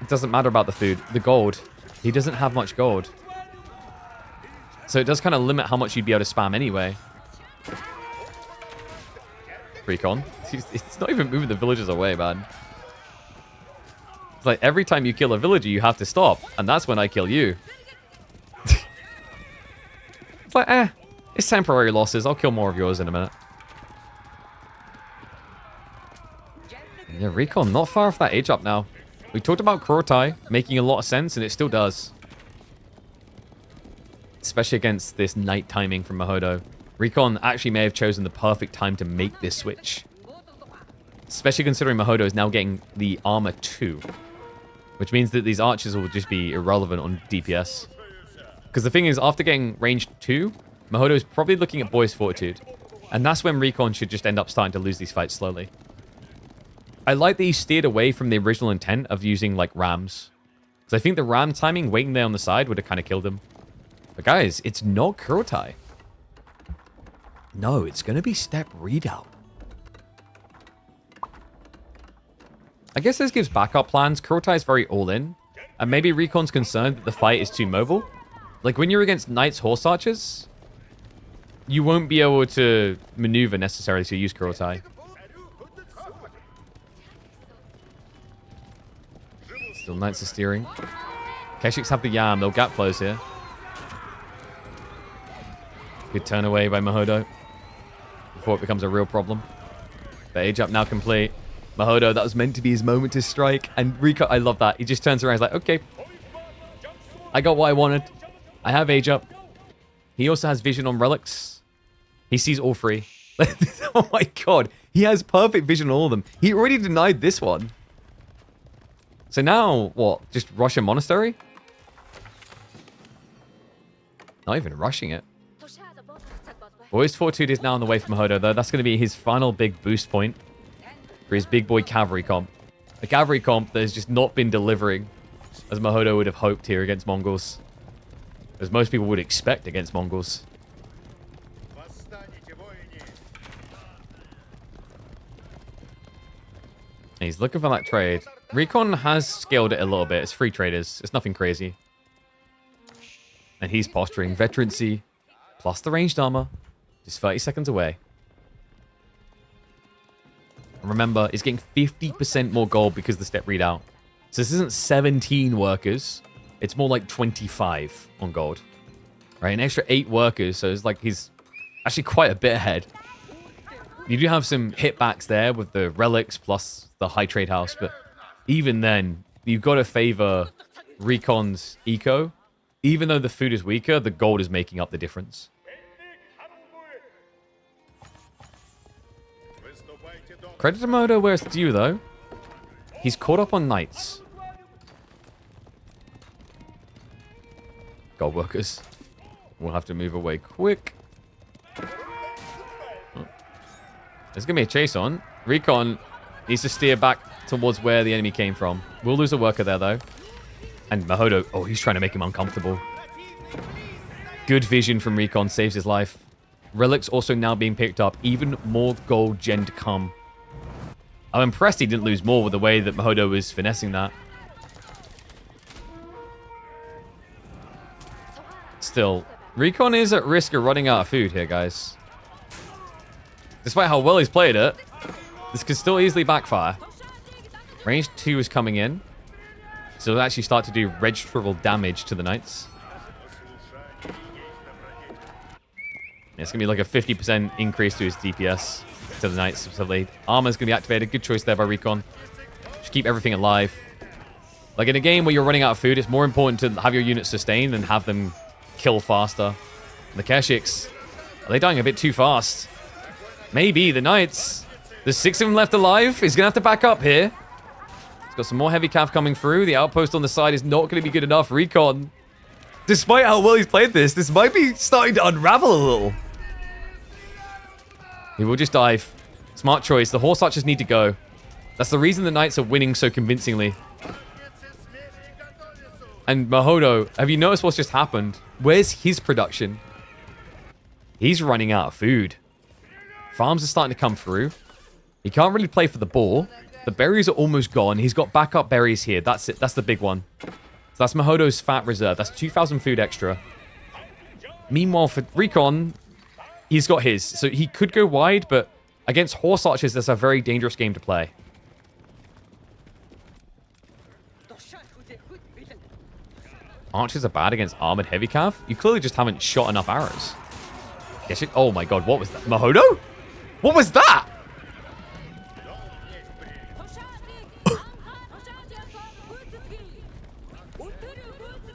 [SPEAKER 1] It doesn't matter about the food. The gold. He doesn't have much gold. So it does kind of limit how much you'd be able to spam anyway. Recon. It's not even moving the villagers away, man. It's like every time you kill a villager, you have to stop. And that's when I kill you. It's like, it's temporary losses. I'll kill more of yours in a minute. Yeah, Recon, not far off that age up now. We talked about Kurotai making a lot of sense, and it still does. Especially against this night timing from Mahodo. Recon actually may have chosen the perfect time to make this switch. Especially considering Mahodo is now getting the armor 2. Which means that these archers will just be irrelevant on DPS. Because the thing is, after getting range 2, Mahodo is probably looking at Boy's Fortitude. And that's when Recon should just end up starting to lose these fights slowly. I like that he steered away from the original intent of using, like, rams. Because I think the ram timing, waiting there on the side, would have kind of killed him. But guys, it's not Kurotai. No, it's going to be step readout. I guess this gives backup plans. Kurotai is very all-in. And maybe Recon's concerned that the fight is too mobile. Like, when you're against Knights Horse Archers, you won't be able to maneuver necessarily to use Kurotai. Still Knights are steering. Keshiks have the Yam. They'll gap close here. Good turn away by Mahodo before it becomes a real problem. The age up now complete. Mahodo, that was meant to be his moment to strike. And Rico, I love that. He just turns around. He's like, okay. I got what I wanted. I have age up. He also has vision on relics. He sees all three. Oh my god. He has perfect vision on all of them. He already denied this one. So now, what? Just rush a monastery? Not even rushing it. Boy's Fortitude is now on the way from Mahodo, though. That's going to be his final big boost point for his big boy cavalry comp. A cavalry comp that has just not been delivering as Mahodo would have hoped here against Mongols. As most people would expect against Mongols. He's looking for that trade. Recon has scaled it a little bit. It's free traders. It's nothing crazy. And he's posturing veterancy plus the ranged armor. Just 30 seconds away. Remember, he's getting 50% more gold because of the step readout. So this isn't 17 workers. It's more like 25 on gold. Right, an extra 8 workers. So it's like he's actually quite a bit ahead. You do have some hitbacks there with the relics plus the high trade house. But even then, you've got to favor Recon's eco. Even though the food is weaker, the gold is making up the difference. Credit to Mahodo where it's due, though. He's caught up on knights. Gold workers. We'll have to move away quick. Oh. There's going to be a chase on. Recon needs to steer back towards where the enemy came from. We'll lose a worker there, though. And Mahodo, oh, he's trying to make him uncomfortable. Good vision from Recon, saves his life. Relics also now being picked up. Even more gold gen to come. I'm impressed he didn't lose more with the way that Mahodo was finessing that. Still, Recon is at risk of running out of food here, guys. Despite how well he's played it, this could still easily backfire. Range 2 is coming in. So it'll actually start to do registrable damage to the knights. It's going to be like a 50% increase to his DPS to the knights. So armor's going to be activated. Good choice there by Recon. Just keep everything alive. Like in a game where you're running out of food, it's more important to have your units sustain than have them kill faster. The Keshiks. Are they dying a bit too fast? Maybe. The Knights. There's 6 of them left alive. He's going to have to back up here. He's got some more heavy cav coming through. The outpost on the side is not going to be good enough. Recon. Despite how well he's played this might be starting to unravel a little. He will just dive. Smart choice. The horse archers need to go. That's the reason the Knights are winning so convincingly. And Mahodo, have you noticed what's just happened? Where's his production? He's running out of food. Farms are starting to come through. He can't really play for the boar. The berries are almost gone. He's got backup berries here. That's it. That's the big one. So that's Mahodo's fat reserve. That's 2,000 food extra. Meanwhile, for Recon, he's got his. So he could go wide, but against horse archers, that's a very dangerous game to play. Archers are bad against armored heavy cav. You clearly just haven't shot enough arrows. Yes, oh my god, what was that? Mahodo? What was that?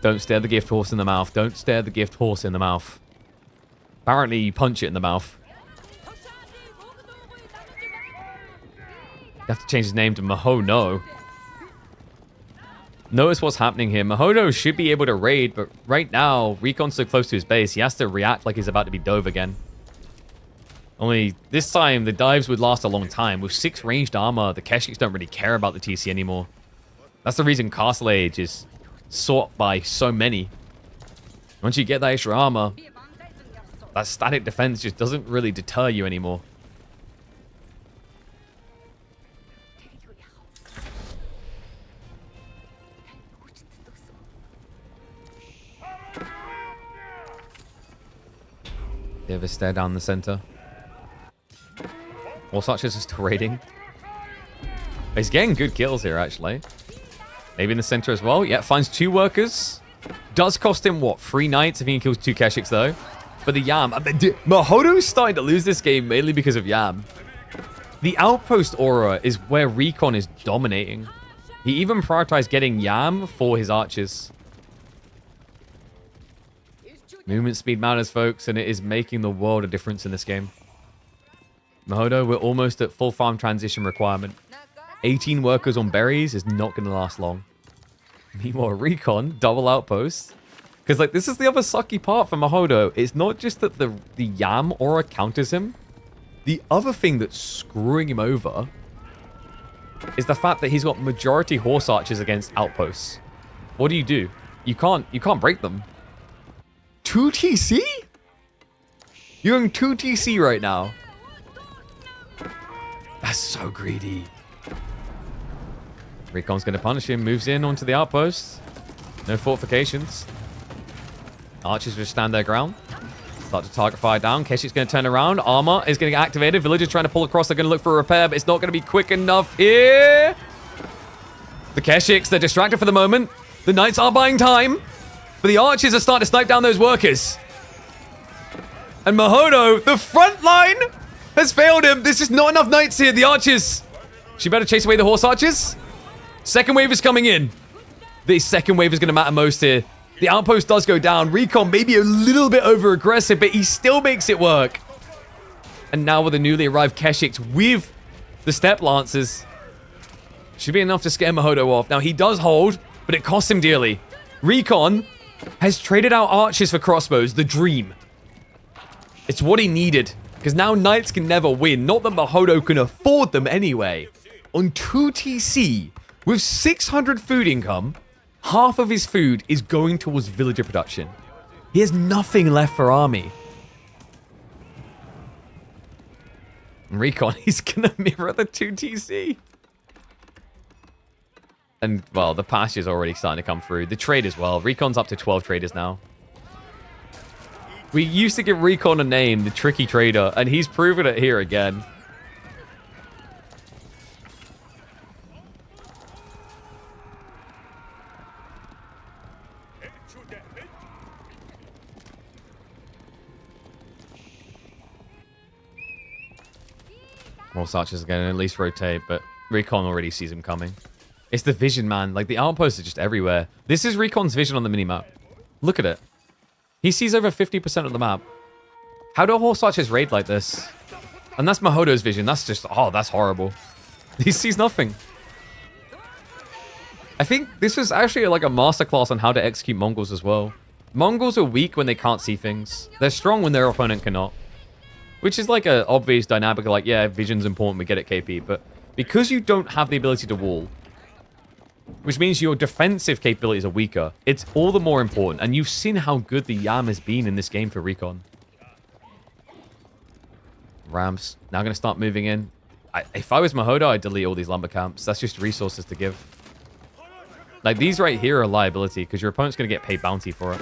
[SPEAKER 1] Don't stare the gift horse in the mouth. Don't stare the gift horse in the mouth. Apparently, you punch it in the mouth. You have to change his name to Mahodo. Notice what's happening here. Mahodo should be able to raid, but right now, Recon's so close to his base, he has to react like he's about to be dove again. Only this time, the dives would last a long time. With 6 ranged armor, the Keshiks don't really care about the TC anymore. That's the reason Castle Age is sought by so many. Once you get that extra armor, that static defense just doesn't really deter you anymore. They have a stare down the center. Horse archers are still raiding. He's getting good kills here, actually. Maybe in the center as well. Yeah, finds 2 workers. Does cost him, what, 3 knights if he kills 2 Keshiks, though. But the Yam... Mahodo's starting to lose this game mainly because of Yam. The outpost aura is where Recon is dominating. He even prioritized getting Yam for his archers. Movement speed matters, folks, and it is making the world a difference in this game. Mahodo, we're almost at full farm transition requirement. 18 workers on berries is not going to last long. Meanwhile, Recon, double outpost. Because, like, this is the other sucky part for Mahodo. It's not just that the Yam aura counters him. The other thing that's screwing him over is the fact that he's got majority horse archers against outposts. What do? You can't break them. 2 TC? You're in 2 TC right now. That's so greedy. Recon's going to punish him. Moves in onto the outpost. No fortifications. Archers just stand their ground. Start to target fire down. Keshik's going to turn around. Armor is going to get activated. Villagers trying to pull across. They're going to look for a repair, but it's not going to be quick enough here. The Keshiks, they're distracted for the moment. The Knights are buying time. But the archers are starting to snipe down those workers. And Mahodo, the front line, has failed him. There's just not enough knights here. The archers. She better chase away the horse archers. Second wave is coming in. The second wave is going to matter most here. The outpost does go down. Recon maybe a little bit over-aggressive, but he still makes it work. And now with the newly arrived Keshiks with the Step Lancers, should be enough to scare Mahodo off. Now, he does hold, but it costs him dearly. Recon has traded out archers for crossbows, the dream. It's what he needed, because now knights can never win. Not that Mahodo can afford them anyway. On 2 TC, with 600 food income, half of his food is going towards villager production. He has nothing left for army. And Recon, he's gonna mirror the 2 TC. And, well, the pasture's already starting to come through. The trade as well. Recon's up to 12 traders now. We used to give Recon a name, the Tricky Trader, and he's proven it here again. Horse archers are going to at least rotate, but Recon already sees him coming. It's the vision, man. Like, the outposts are just everywhere. This is Recon's vision on the minimap. Look at it. He sees over 50% of the map. How do horse archers raid like this? And that's Mahodo's vision. That's just, oh, that's horrible. He sees nothing. I think this is actually like a masterclass on how to execute Mongols as well. Mongols are weak when they can't see things. They're strong when their opponent cannot. Which is like an obvious dynamic of like, yeah, vision's important, we get it, KP. But because you don't have the ability to wall, which means your defensive capabilities are weaker, it's all the more important. And you've seen how good the Yam has been in this game for Recon. Rams now going to start moving in. If I was Mahodo, I'd delete all these lumber camps. That's just resources to give. Like, these right here are a liability because your opponent's going to get paid bounty for it.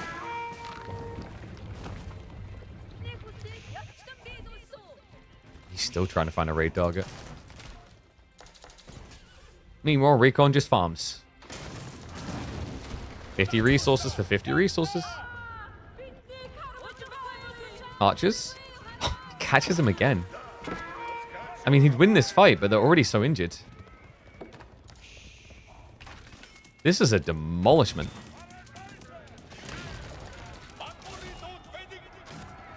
[SPEAKER 1] He's still trying to find a raid target. Meanwhile, Recon just farms. 50 resources for 50 resources. Archers. Catches him again. I mean, he'd win this fight, but they're already so injured. This is a demolishment.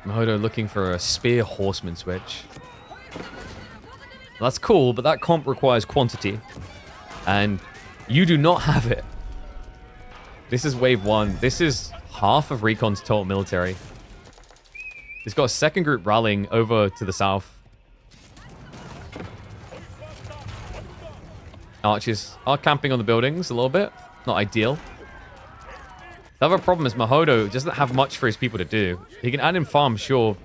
[SPEAKER 1] Mahodo looking for a spear horseman switch. That's cool, but that comp requires quantity. And you do not have it. This is wave 1. This is half of Recon's total military. He's got a second group rallying over to the south. Archers are camping on the buildings a little bit. Not ideal. The other problem is Mahodo doesn't have much for his people to do. He can add in farm, sure.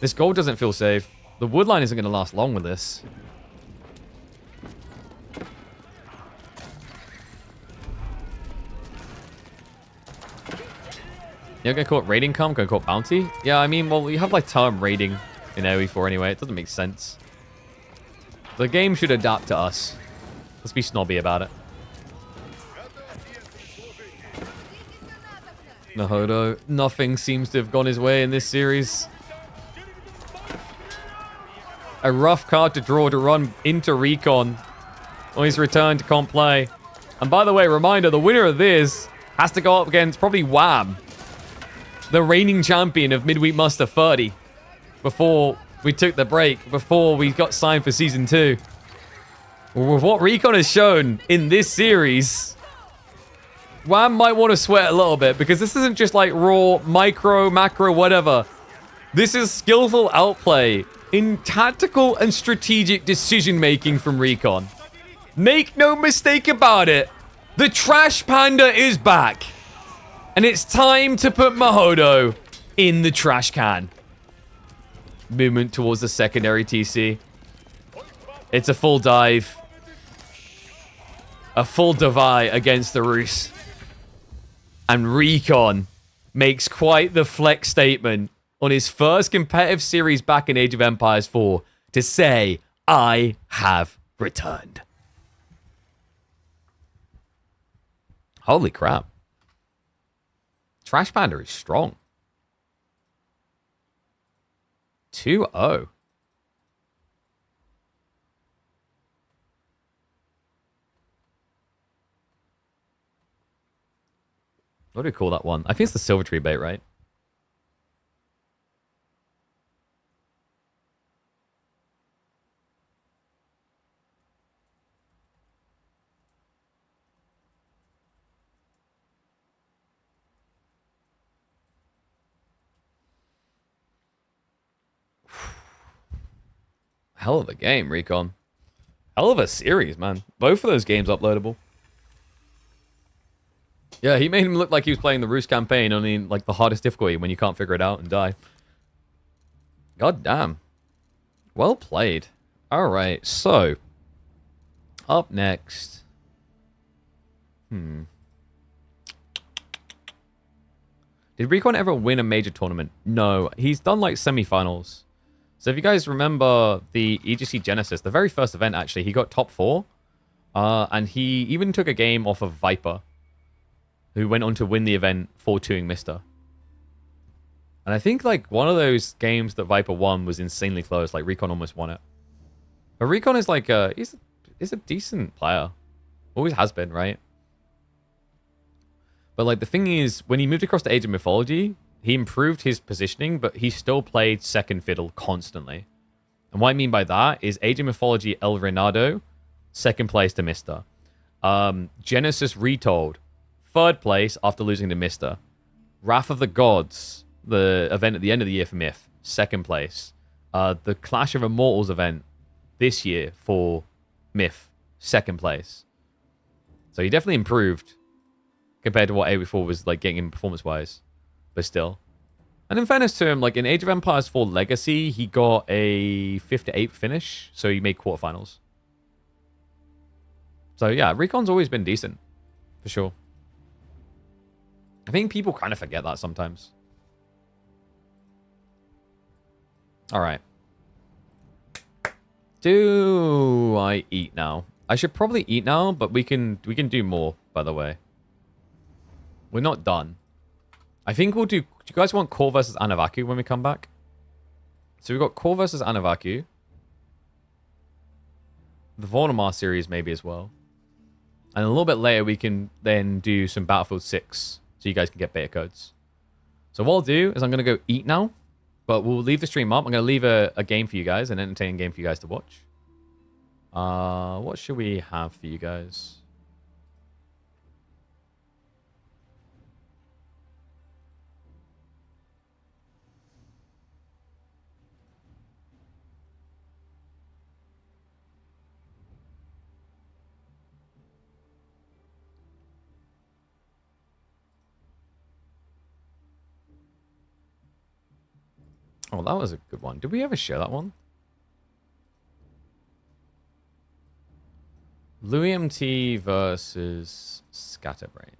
[SPEAKER 1] This gold doesn't feel safe. The wood line isn't going to last long with this. You're going to call it raiding comp? Going to call it bounty? Yeah, I mean, well, you have like term raiding in AoE4 anyway. It doesn't make sense. The game should adapt to us. Let's be snobby about it. Mahodo, nothing seems to have gone his way in this series. A rough card to draw to run into Recon on his return to comp play. And by the way, reminder, the winner of this has to go up against probably Wham, the reigning champion of Midweek Muster 30, before we took the break, before we got signed for Season 2. With what Recon has shown in this series, Wham might want to sweat a little bit, because this isn't just like raw, micro, macro, whatever. This is skillful outplay in tactical and strategic decision-making from Recon. Make no mistake about it, the Trash Panda is back. And it's time to put Mahodo in the trash can. Movement towards the secondary TC. It's a full dive. A full divide against the Rus. And Recon makes quite the flex statement on his first competitive series back in Age of Empires 4 to say, I have returned. Holy crap. Trash Panda is strong. 2-0. What do we call that one? I think it's the Silver Tree bait, right? Hell of a game, Recon. Hell of a series, man. Both of those games uploadable. Yeah, he made him look like he was playing the Rus campaign, only like the hardest difficulty when you can't figure it out and die. God damn. Well played. Alright, so. Up next. Did Recon ever win a major tournament? No. He's done like semifinals. So if you guys remember the EGC Genesis, the very first event actually, he got top 4. And he even took a game off of Viper, who went on to win the event 4-2ing Mister. And I think like one of those games that Viper won was insanely close. Like Recon almost won it. But Recon is like he's a decent player. Always has been, right? But like the thing is, when he moved across to Age of Mythology, he improved his positioning, but he still played second fiddle constantly. And what I mean by that is Age of Mythology El Renado, second place to Mister. Genesis Retold, third place after losing to Mister. Wrath of the Gods, the event at the end of the year for Myth, second place. The Clash of Immortals event this year for Myth, second place. So he definitely improved compared to what AB4 was like getting in performance-wise, but still. And in fairness to him, like in Age of Empires 4 Legacy, he got a 5th to 8th finish, so he made quarterfinals. So yeah, Recon's always been decent, for sure. I think people kind of forget that sometimes. All right. Do I eat now? I should probably eat now, but we can do more, by the way. We're not done. I think we'll do... Do you guys want Core versus Anavaku when we come back? So we've got Core versus Anavaku. The Vornamar series maybe as well. And a little bit later, we can then do some Battlefield 6. So you guys can get beta codes. So what I'll do is I'm going to go eat now. But we'll leave the stream up. I'm going to leave a game for you guys. An entertaining game for you guys to watch. What should we have for you guys? Oh, that was a good one. Did we ever share that one? Louis MT versus Scatterbrained.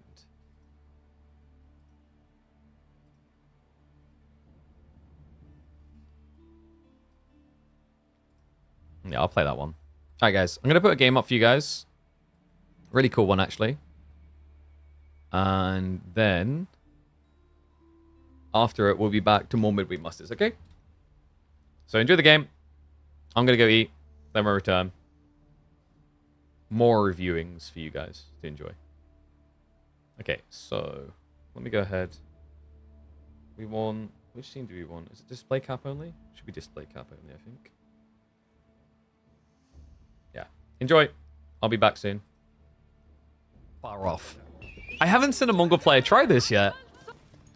[SPEAKER 1] Yeah, I'll play that one. All right, guys. I'm going to put a game up for you guys. Really cool one, actually. And then... after it, we'll be back to more Midweek Musters, okay? So enjoy the game. I'm going to go eat. Then we'll return. More reviewings for you guys to enjoy. Okay, so let me go ahead. We want... which team do we want? Is it display cap only? Should be display cap only, I think. Yeah. Enjoy. I'll be back soon. Far off. I haven't seen a Mongol player try this yet.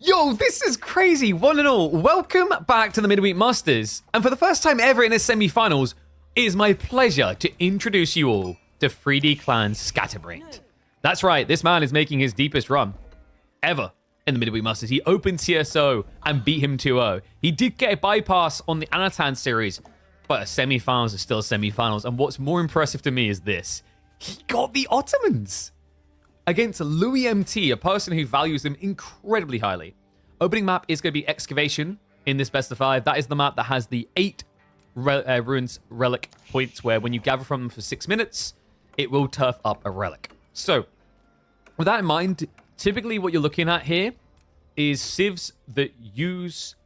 [SPEAKER 1] Yo, this is crazy, one and all. Welcome back to the Midweek Masters. And for the first time ever in the semi-finals, it is my pleasure to introduce you all to 3D Clan Scatterbrained. That's right, this man is making his deepest run ever in the Midweek Masters. He opened CSO and beat him 2-0. He did get a bypass on the Anatan series, but semi-finals are still semi-finals. And what's more impressive to me is this. He got the Ottomans against Louis MT, a person who values them incredibly highly. Opening map is going to be Excavation in this best of 5. That is the map that has the 8 ruins relic points where when you gather from them for 6 minutes, it will turf up a relic. So, with that in mind, typically what you're looking at here is civs that use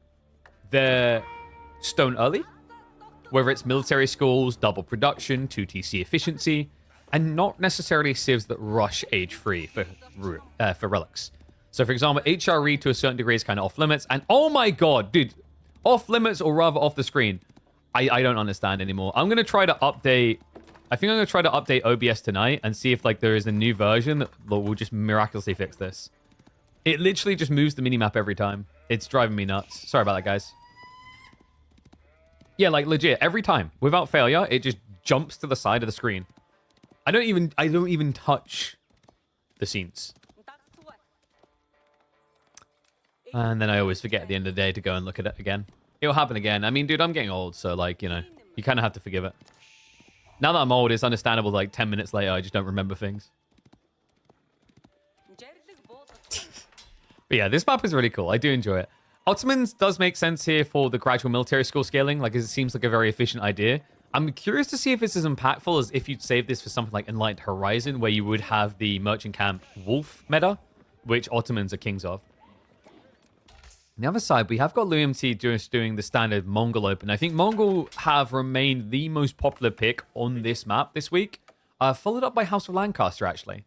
[SPEAKER 1] their stone early, whether it's military schools, double production, 2TC efficiency, and not necessarily civs that rush age 3 for relics. So, for example, HRE to a certain degree is kind of off limits. And oh my god, dude, off limits or rather off the screen. I don't understand anymore. I'm going to try to update... I think I'm going to try to update OBS tonight and see if like there is a new version that will just miraculously fix this. It literally just moves the minimap every time. It's driving me nuts. Sorry about that, guys. Yeah, like legit, every time, without failure, it just jumps to the side of the screen. I don't even touch the scenes. And then I always forget at the end of the day to go and look at it again. It'll happen again. I mean, dude, I'm getting old, so like, you know, you kind of have to forgive it. Now that I'm old, it's understandable like 10 minutes later, I just don't remember things. But yeah, this map is really cool. I do enjoy it. Ottomans does make sense here for the gradual military school scaling. Like, it seems like a very efficient idea. I'm curious to see if this is impactful as if you'd save this for something like Enlightened Horizon, where you would have the Merchant Camp Wolf meta, which Ottomans are kings of. On the other side, we have got Louis MT just doing the standard Mongol Open. I think Mongol have remained the most popular pick on this map this week, followed up by House of Lancaster, actually.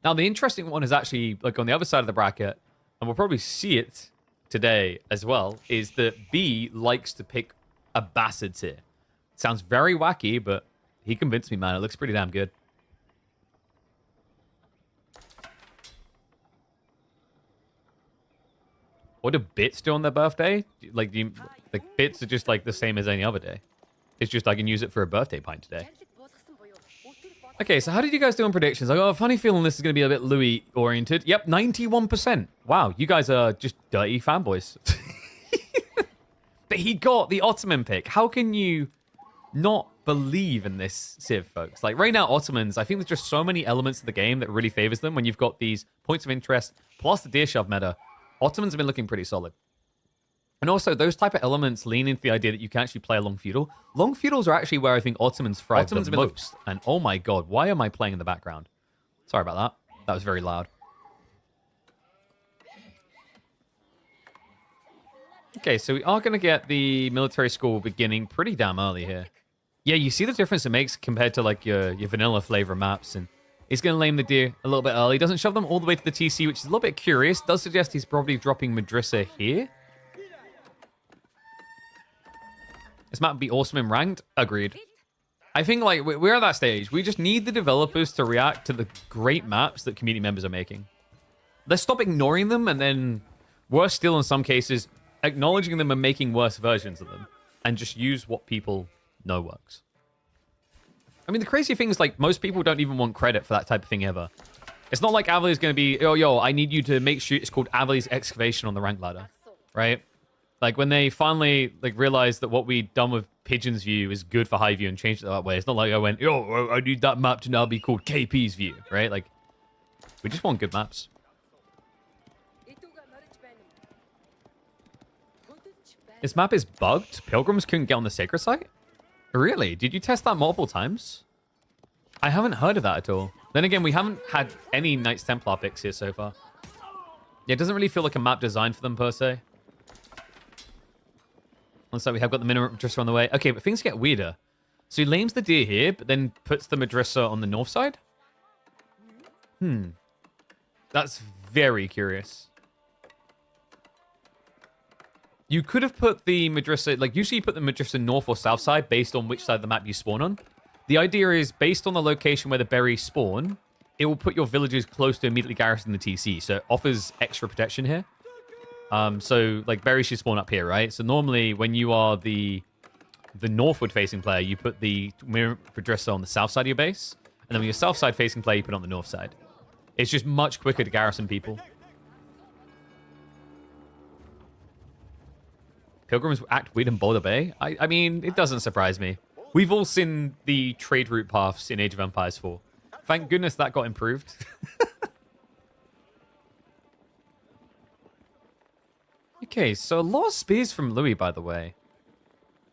[SPEAKER 1] Now, the interesting one is actually like on the other side of the bracket, and we'll probably see it today as well is that B likes to pick a Bastards here. Sounds very wacky, but he convinced me, man. It looks pretty damn good. What do bits do on their birthday? Like, bits are just like the same as any other day. It's just I can use it for a birthday pint today. Okay, so how did you guys do on predictions? I got a funny feeling this is going to be a bit Louis-oriented. Yep, 91%. Wow, you guys are just dirty fanboys. But he got the Ottoman pick. How can you not believe in this Civ, folks? Like, right now, Ottomans, I think there's just so many elements of the game that really favors them when you've got these points of interest, plus the deer shove meta. Ottomans have been looking pretty solid. And also, those type of elements lean into the idea that you can actually play a long feudal. Long feudals are actually where I think Ottomans thrive the most. And oh my god, why am I playing in the background? Sorry about that. That was very loud. Okay, so we are going to get the military school beginning pretty damn early here. Yeah, you see the difference it makes compared to like your vanilla flavor maps. And he's going to lame the deer a little bit early. Doesn't shove them all the way to the TC, which is a little bit curious. Does suggest he's probably dropping Madrasa here. This map would be awesome in ranked. Agreed. I think like we're at that stage. We just need the developers to react to the great maps that community members are making. Let's stop ignoring them and then, worse still in some cases, acknowledging them and making worse versions of them. And just use what people know works. I mean, the crazy thing is like most people don't even want credit for that type of thing ever. It's not like Avali is going to be, yo, I need you to make sure it's called Avali's excavation on the rank ladder. Right? Like, when they finally, like, realized that what we'd done with Pigeon's View is good for High View and changed it that way. It's not like I went, yo, I need that map to now be called KP's View, right? Like, we just want good maps. This map is bugged? Pilgrims couldn't get on the sacred site? Really? Did you test that multiple times? I haven't heard of that at all. Then again, we haven't had any Knights Templar picks here so far. Yeah, it doesn't really feel like a map designed for them, per se. Looks like we have got the minimum Madrasa on the way. Okay, but things get weirder. So he lames the deer here, but then puts the Madrasa on the north side? That's very curious. You could have put the Madrasa... Like, usually you put the Madrasa north or south side based on which side of the map you spawn on. The idea is, based on the location where the berries spawn, it will put your villagers close to immediately garrison the TC. So it offers extra protection here. So, like, berries should spawn up here, right? So normally, when you are the northward-facing player, you put the Madrasa on the south side of your base. And then when you're south-side-facing player, you put it on the north side. It's just much quicker to garrison people. Pilgrims act weird in Boulder Bay? I mean, it doesn't surprise me. We've all seen the trade route paths in Age of Empires 4. Thank goodness that got improved. Okay, so a lot of spears from Louis, by the way.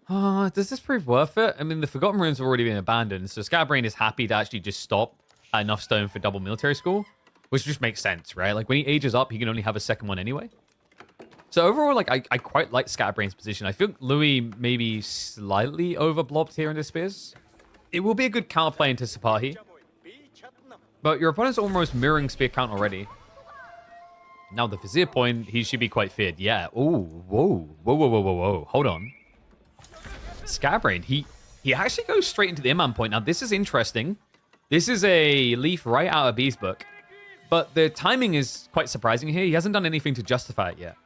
[SPEAKER 1] Does this prove worth it? I mean, the Forgotten Ruins have already been abandoned, so Scatterbrain is happy to actually just stop at enough stone for double military school, which just makes sense, right? Like, when he ages up, he can only have a second one anyway. So overall, like, I quite like Scatterbrain's position. I feel Louis maybe slightly overblobbed here in the spears. It will be a good counterplay into Sipahi. But your opponent's almost mirroring spear count already. Now, the Vizier point, he should be quite feared. Yeah. Ooh, whoa. Hold on. Scatterbrain, he actually goes straight into the Imam point. Now, this is interesting. This is a leaf right out of B's book. But the timing is quite surprising here. He hasn't done anything to justify it yet.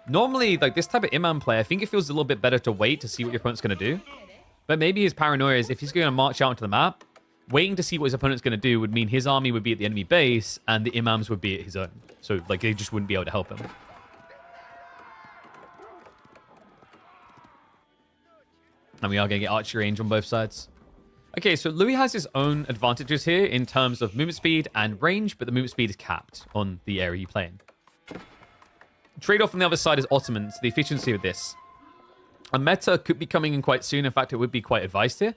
[SPEAKER 1] Normally, like, this type of Imam play, I think it feels a little bit better to wait to see what your opponent's going to do. But maybe his paranoia is if he's going to march out into the map, waiting to see what his opponent's going to do would mean his army would be at the enemy base and the Imams would be at his own. So, like, they just wouldn't be able to help him. And we are going to get archery range on both sides. Okay, so Louis has his own advantages here in terms of movement speed and range, but the movement speed is capped on the area you play in. Trade-off on the other side is Ottomans, the efficiency of this. A meta could be coming in quite soon. In fact, it would be quite advised here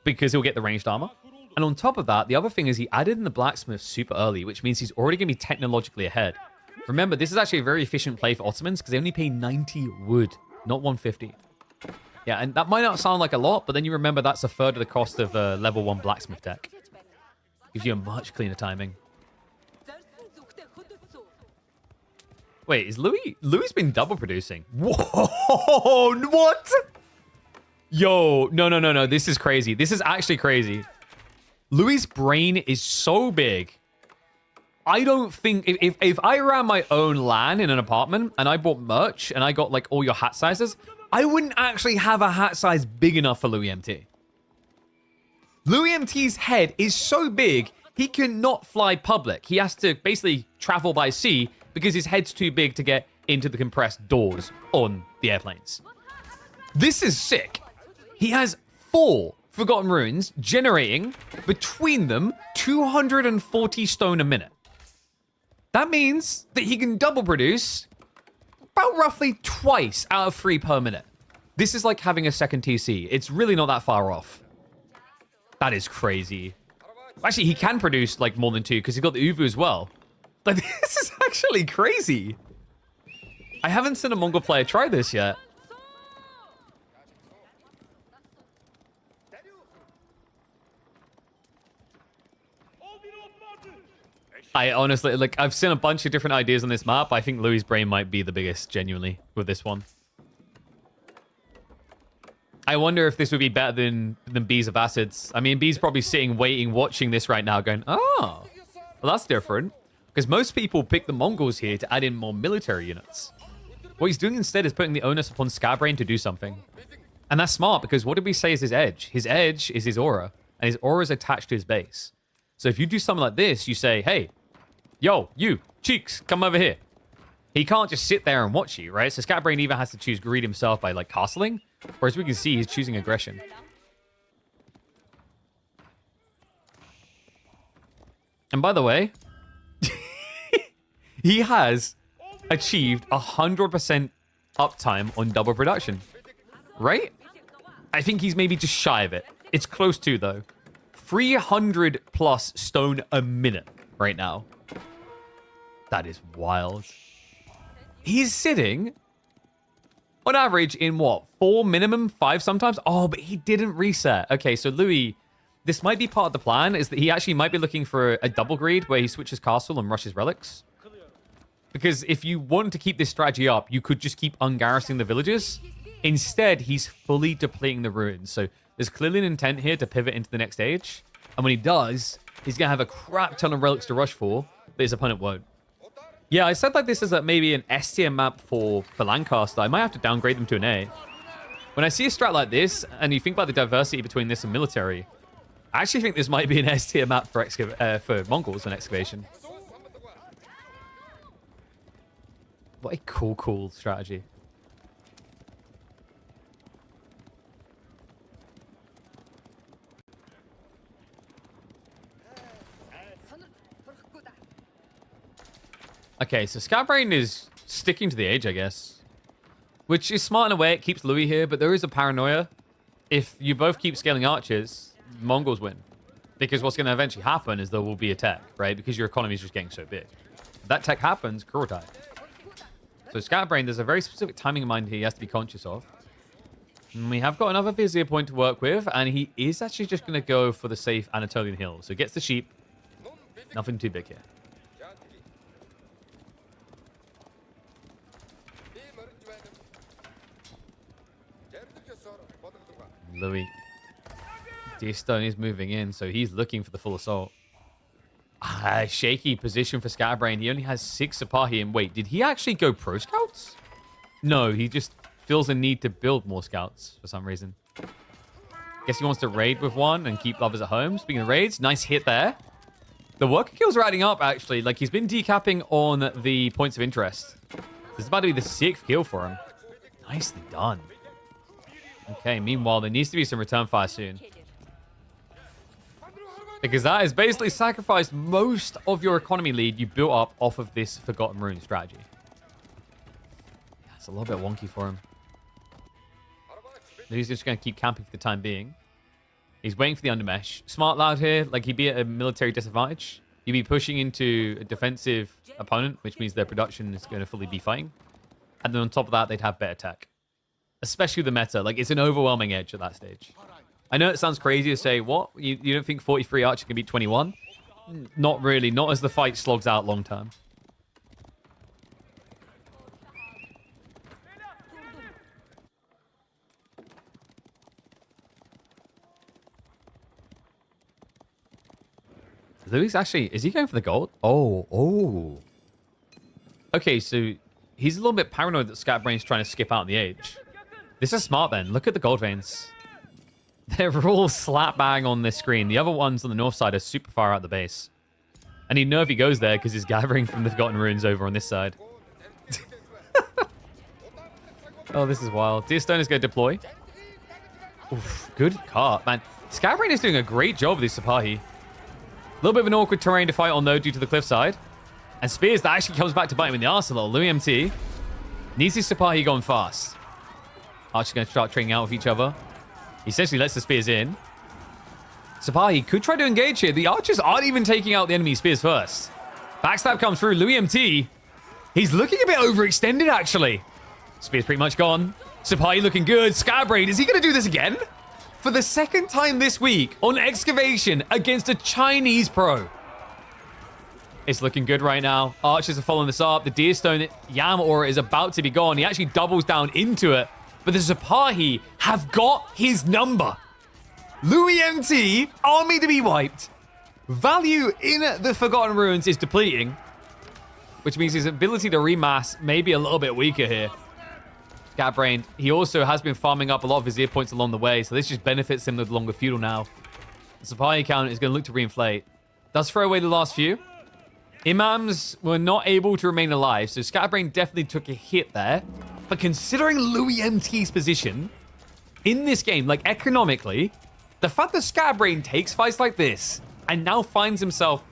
[SPEAKER 1] because he'll get the ranged armor. And on top of that, the other thing is he added in the blacksmith super early, which means he's already going to be technologically ahead. Remember, this is actually a very efficient play for Ottomans because they only pay 90 wood, not 150. Yeah, and that might not sound like a lot, but then you remember that's a third of the cost of a level 1 blacksmith deck. Gives you a much cleaner timing. Wait, is Louis... Louis been double producing. Whoa, what? Yo, no. This is crazy. This is actually crazy. Louis' brain is so big. I don't think... If I ran my own LAN in an apartment and I bought merch and I got like all your hat sizes, I wouldn't actually have a hat size big enough for Louis MT. Louis MT's head is so big, he cannot fly public. He has to basically travel by sea because his head's too big to get into the compressed doors on the airplanes. This is sick. He has 4 Forgotten Runes generating between them 240 stone a minute. That means that he can double produce about roughly twice out of 3 per minute. This is like having a second TC. It's really not that far off. That is crazy. Actually, he can produce like more than 2 because he's got the Uvu as well. Like, this is actually crazy. I haven't seen a Mongol player try this yet. I honestly, like, I've seen a bunch of different ideas on this map. I think Louis' brain might be the biggest, genuinely, with this one. I wonder if this would be better than Bees of Acids. I mean, Bees probably sitting, waiting, watching this right now, going, oh, well, that's different. Because most people pick the Mongols here to add in more military units. What he's doing instead is putting the onus upon Scatbrain to do something. And that's smart, because what did we say is his edge? His edge is his aura, and his aura is attached to his base. So if you do something like this, you say, hey, yo, you, Cheeks, come over here. He can't just sit there and watch you, right? So Scatbrain even has to choose greed himself by, like, castling. Whereas we can see he's choosing aggression. And by the way, he has achieved 100% uptime on double production. Right? I think he's maybe just shy of it. It's close to, though. 300 plus stone a minute right now. That is wild. He's sitting, on average, in what? 4 minimum? 5 sometimes? Oh, but he didn't reset. Okay, so Louis, this might be part of the plan, is that he actually might be looking for a double greed where he switches castle and rushes relics. Because if you want to keep this strategy up, you could just keep ungarrisoning the villages. Instead, he's fully depleting the ruins. So there's clearly an intent here to pivot into the next stage. And when he does, he's going to have a crap ton of relics to rush for, but his opponent won't. Yeah, I said like this is maybe an S tier map for Lancaster. I might have to downgrade them to an A. When I see a strat like this, and you think about the diversity between this and military, I actually think this might be an S tier map for Mongols and excavation. What a cool strategy. Okay, so Scatbrain is sticking to the age, I guess. Which is smart in a way, it keeps Louis here, but there is a paranoia. If you both keep scaling archers, Mongols win. Because what's going to eventually happen is there will be a tech, right? Because your economy is just getting so big. If that tech happens, Kurotai. So Scatbrain, there's a very specific timing in mind he has to be conscious of. And we have got another Vizier point to work with, and he is actually just going to go for the safe Anatolian hill. So he gets the sheep. Nothing too big here. Louis. D-Stone is moving in, so he's looking for the full assault. Shaky position for Scatbrain. He only has 6 Sipahi. And wait, did he actually go pro scouts? No, he just feels a need to build more scouts for some reason. Guess he wants to raid with one and keep others at home. Speaking of raids, nice hit there. The worker kills are adding up, actually. Like, he's been decapping on the points of interest. This is about to be the 6th kill for him. Nicely done. Okay, meanwhile, there needs to be some return fire soon. Because that has basically sacrificed most of your economy lead you built up off of this Forgotten Rune strategy. That's a little bit wonky for him. He's just going to keep camping for the time being. He's waiting for the undermesh. Smart loud here, like he'd be at a military disadvantage. He'd be pushing into a defensive opponent, which means their production is going to fully be fighting. And then on top of that, they'd have better tech. Especially the meta. Like, it's an overwhelming edge at that stage. I know it sounds crazy to say, what? You don't think 43 Archer can beat 21? Not really. Not as the fight slogs out long term. Louis actually, is he going for the gold? Oh. Okay, so he's a little bit paranoid that Scatbrain's trying to skip out on the edge. This is smart then. Look at the gold veins. They're all slap bang on this screen. The other ones on the north side are super far out the base. And he'd know if he goes there because he's gathering from the Forgotten Ruins over on this side. Oh, this is wild. Deerstone is going to deploy. Oof, good cart, man. Scatbrain is doing a great job with this Sipahi. A little bit of an awkward terrain to fight on, though, due to the cliffside. And Spears, that actually comes back to bite him in the arse a little. Louis MT needs his Sipahi going fast. Archer's going to start trading out with each other. He essentially lets the Spears in. Sipahi could try to engage here. The Archers aren't even taking out the enemy Spears first. Backstab comes through. Louis MT. He's looking a bit overextended, actually. Spears pretty much gone. Sipahi looking good. Scatbrain, is he going to do this again? For the second time this week on Excavation against a Chinese pro. It's looking good right now. Archers are following this up. The Deerstone Yam aura is about to be gone. He actually doubles down into it. But the Sipahi have got his number. Louis MT, army to be wiped. Value in the Forgotten Ruins is depleting, which means his ability to remass may be a little bit weaker here. Scatbrain, he also has been farming up a lot of Vizier points along the way, so this just benefits him with the longer feudal now. The Sipahi count is going to look to reinflate. Does throw away the last few. Imams were not able to remain alive, so Scatbrain definitely took a hit there. But considering Louis MT's position in this game, like economically, the fact that Scatbrain takes fights like this and now finds himself,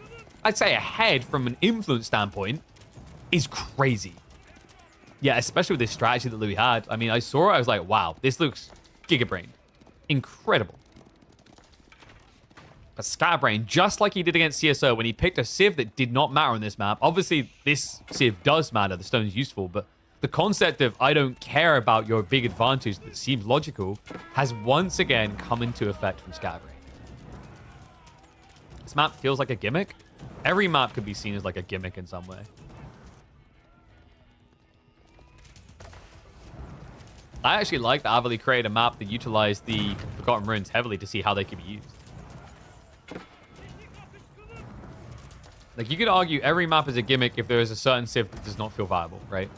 [SPEAKER 1] I'd say, ahead from an influence standpoint is crazy. Yeah, especially with this strategy that Louis had. I mean, I saw it, I was like, wow, this looks gigabrain. Incredible. But Scatbrain, just like he did against CSO, when he picked a Civ that did not matter on this map, obviously this Civ does matter, the stone's useful, but the concept of I don't care about your big advantage that seems logical has once again come into effect from Scatbrain. This map feels like a gimmick. Every map could be seen as like a gimmick in some way. I actually like that Avali created a map that utilized the Forgotten Ruins heavily to see how they could be used. Like, you could argue every map is a gimmick if there is a certain Civ that does not feel viable, right?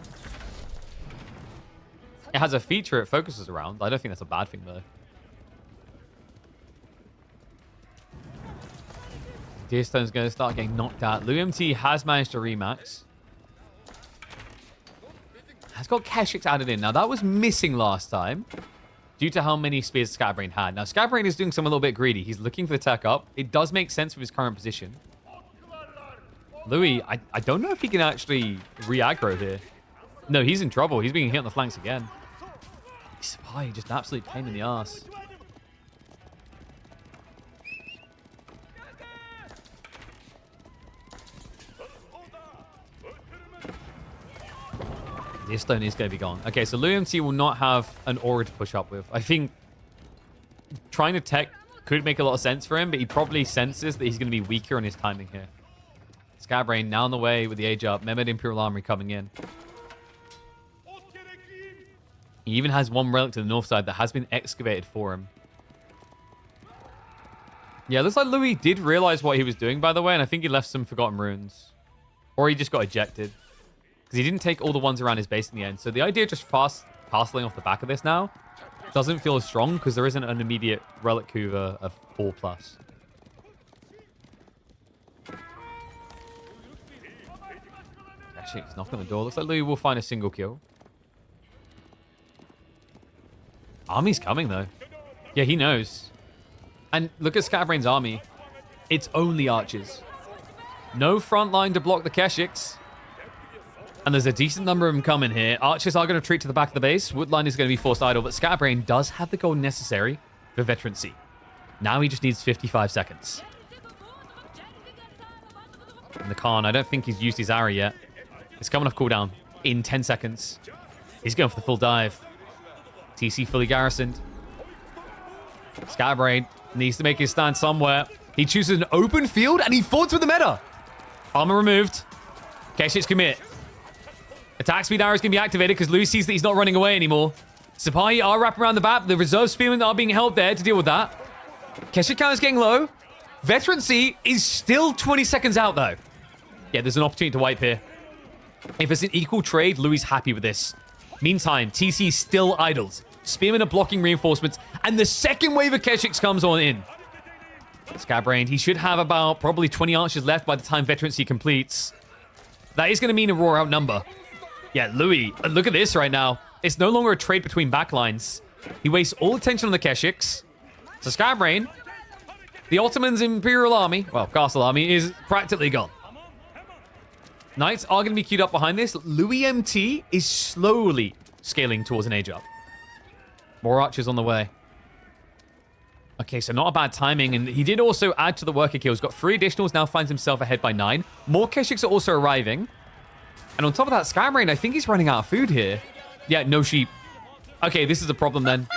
[SPEAKER 1] It has a feature it focuses around. I don't think that's a bad thing, though. Deerstone's going to start getting knocked out. Louis MT has managed to remax. Has got Keshix added in. Now, that was missing last time due to how many spears Scatbrain had. Now, Scatbrain is doing something a little bit greedy. He's looking for the tech up. It does make sense with his current position. Louis, I don't know if he can actually re-aggro here. No, he's in trouble. He's being hit on the flanks again. Sipahi, just an absolute pain in the ass. This stone is going to be gone. Okay, so Louis MT will not have an aura to push up with. I think trying to tech could make a lot of sense for him, but he probably senses that he's going to be weaker on his timing here. Scatbrain now on the way with the age up. Mehmed Imperial Armory coming in. He even has one relic to the north side that has been excavated for him. Yeah, looks like Louis did realize what he was doing, by the way, and I think he left some Forgotten Runes. Or he just got ejected. Because he didn't take all the ones around his base in the end. So the idea of just parceling off the back of this now doesn't feel as strong because there isn't an immediate relic hoover of 4+. Actually, he's knocking on the door. Looks like Louis will find a single kill. Army's coming, though. Yeah, he knows. And look at Scatbrain's army. It's only archers. No front line to block the Keshix. And there's a decent number of them coming here. Archers are going to retreat to the back of the base. Woodline is going to be forced idle, but Scatbrain does have the gold necessary for veterancy. Now he just needs 55 seconds. And the Khan, I don't think he's used his arrow yet. It's coming off cooldown in 10 seconds. He's going for the full dive. TC fully garrisoned. Scatbrain needs to make his stand somewhere. He chooses an open field and he forts with the meta. Armor removed. Keshix commit. Attack speed arrow is going to be activated because Louis sees that he's not running away anymore. Sipahi are wrapping around the back. The reserve spearmen are being held there to deal with that. Keshix count is getting low. Veterancy is still 20 seconds out, though. Yeah, there's an opportunity to wipe here. If it's an equal trade, Louis happy with this. Meantime, TC still idles. Spearmen are blocking reinforcements, and the second wave of Keshiks comes on in. Scatbrained, he should have about probably 20 archers left by the time Veterancy completes. That is going to mean a raw outnumber. Yeah, Louis, look at this right now. It's no longer a trade between backlines. He wastes all attention on the Keshiks. So Scatbrained, the Ottoman's Imperial Army, well, Castle Army, is practically gone. Knights are going to be queued up behind this. Louis MT is slowly scaling towards an age up. More archers on the way. Okay, so not a bad timing. And he did also add to the worker kills. Got 3 additionals, now finds himself ahead by 9. More Keshiks are also arriving. And on top of that, Scatbrained, I think he's running out of food here. Yeah, no sheep. Okay, this is a problem then.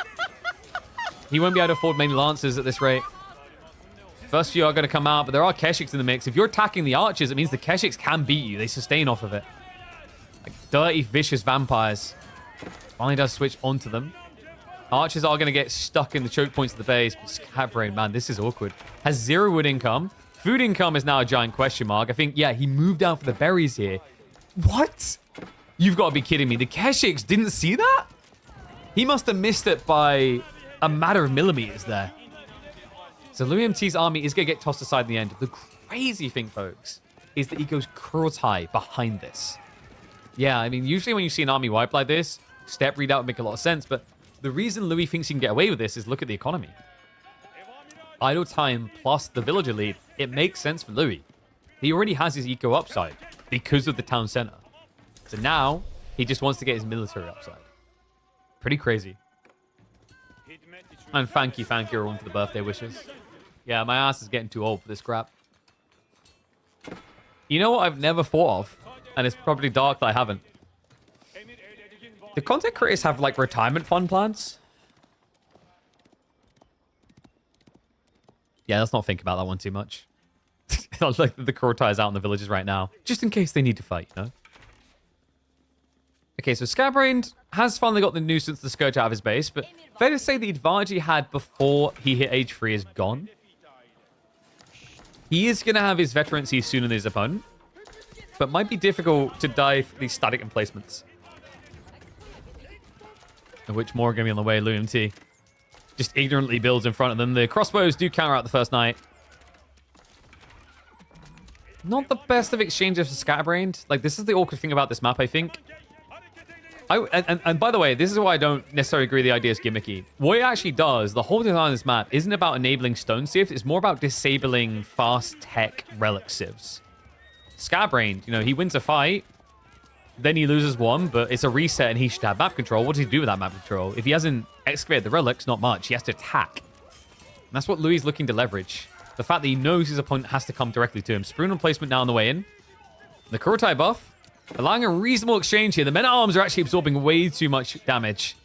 [SPEAKER 1] He won't be able to afford many lancers at this rate. First few are going to come out, but there are Keshiks in the mix. If you're attacking the archers, it means the Keshiks can beat you. They sustain off of it. Like dirty, vicious vampires. Finally does switch onto them. Archers are going to get stuck in the choke points of the base. But Scatbrained, man, this is awkward. Has 0 wood income. Food income is now a giant question mark. I think, yeah, he moved out for the berries here. What? You've got to be kidding me. The Keshiks didn't see that? He must have missed it by a matter of millimeters there. So Louis MT's army is going to get tossed aside in the end. The crazy thing, folks, is that he goes Kurotai behind this. Yeah, I mean, usually when you see an army wipe like this, step readout would make a lot of sense. But the reason Louis thinks he can get away with this is look at the economy. Idle time plus the villager lead. It makes sense for Louis. He already has his eco upside because of the town center. So now he just wants to get his military upside. Pretty crazy. And thank you everyone for the birthday wishes. Yeah, my ass is getting too old for this crap. You know what I've never thought of? And it's probably dark that I haven't. Do content creators have, like, retirement fund plans? Yeah, let's not think about that one too much. Like, the Kurotai is out in the villages right now. Just in case they need to fight, you know? Okay, so Scatbrained has finally got the nuisance, the Scourge out of his base, but fair to say the advantage he had before he hit age 3 is gone. He is going to have his veterancy sooner than his opponent, but might be difficult to dive these static emplacements. Of which more are going to be on the way. Louis MT just ignorantly builds in front of them. The crossbows do counter out the first knight. Not the best of exchanges for Scatbrained. Like, this is the awkward thing about this map, I think. And by the way, this is why I don't necessarily agree the idea is gimmicky. What it actually does, the whole design of this map isn't about enabling stone civs. It's more about disabling fast tech relic civs. Scatbrained, you know, he wins a fight, then he loses one, but it's a reset and he should have map control. What does he do with that map control? If he hasn't excavated the relics, not much. He has to attack. And that's what Louis is looking to leverage. The fact that he knows his opponent has to come directly to him. Spoon replacement now on the way in. The Kurotai buff. Allowing a reasonable exchange here. The men-at-arms are actually absorbing way too much damage.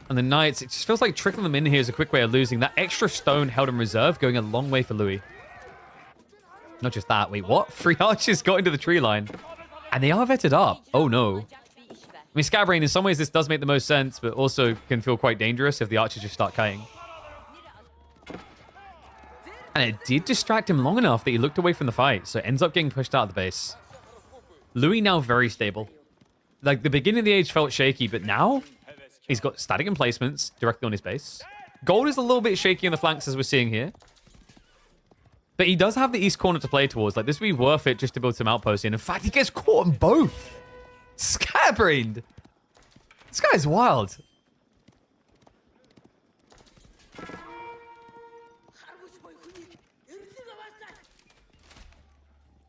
[SPEAKER 1] And the knights, it just feels like trickling them in here is a quick way of losing. That extra stone held in reserve going a long way for Louis. Not just that. Wait, what? 3 archers got into the tree line. And they are vetted up. Oh, no. I mean, Scatbrained, in some ways, this does make the most sense, but also can feel quite dangerous if the archers just start kiting. And it did distract him long enough that he looked away from the fight, so it ends up getting pushed out of the base. Louis now very stable. Like, the beginning of the age felt shaky, but now he's got static emplacements directly on his base. Gold is a little bit shaky on the flanks, as we're seeing here. But he does have the east corner to play towards. Like, this would be worth it just to build some outposts in. In fact, he gets caught on both. Scatbrained. This guy's wild.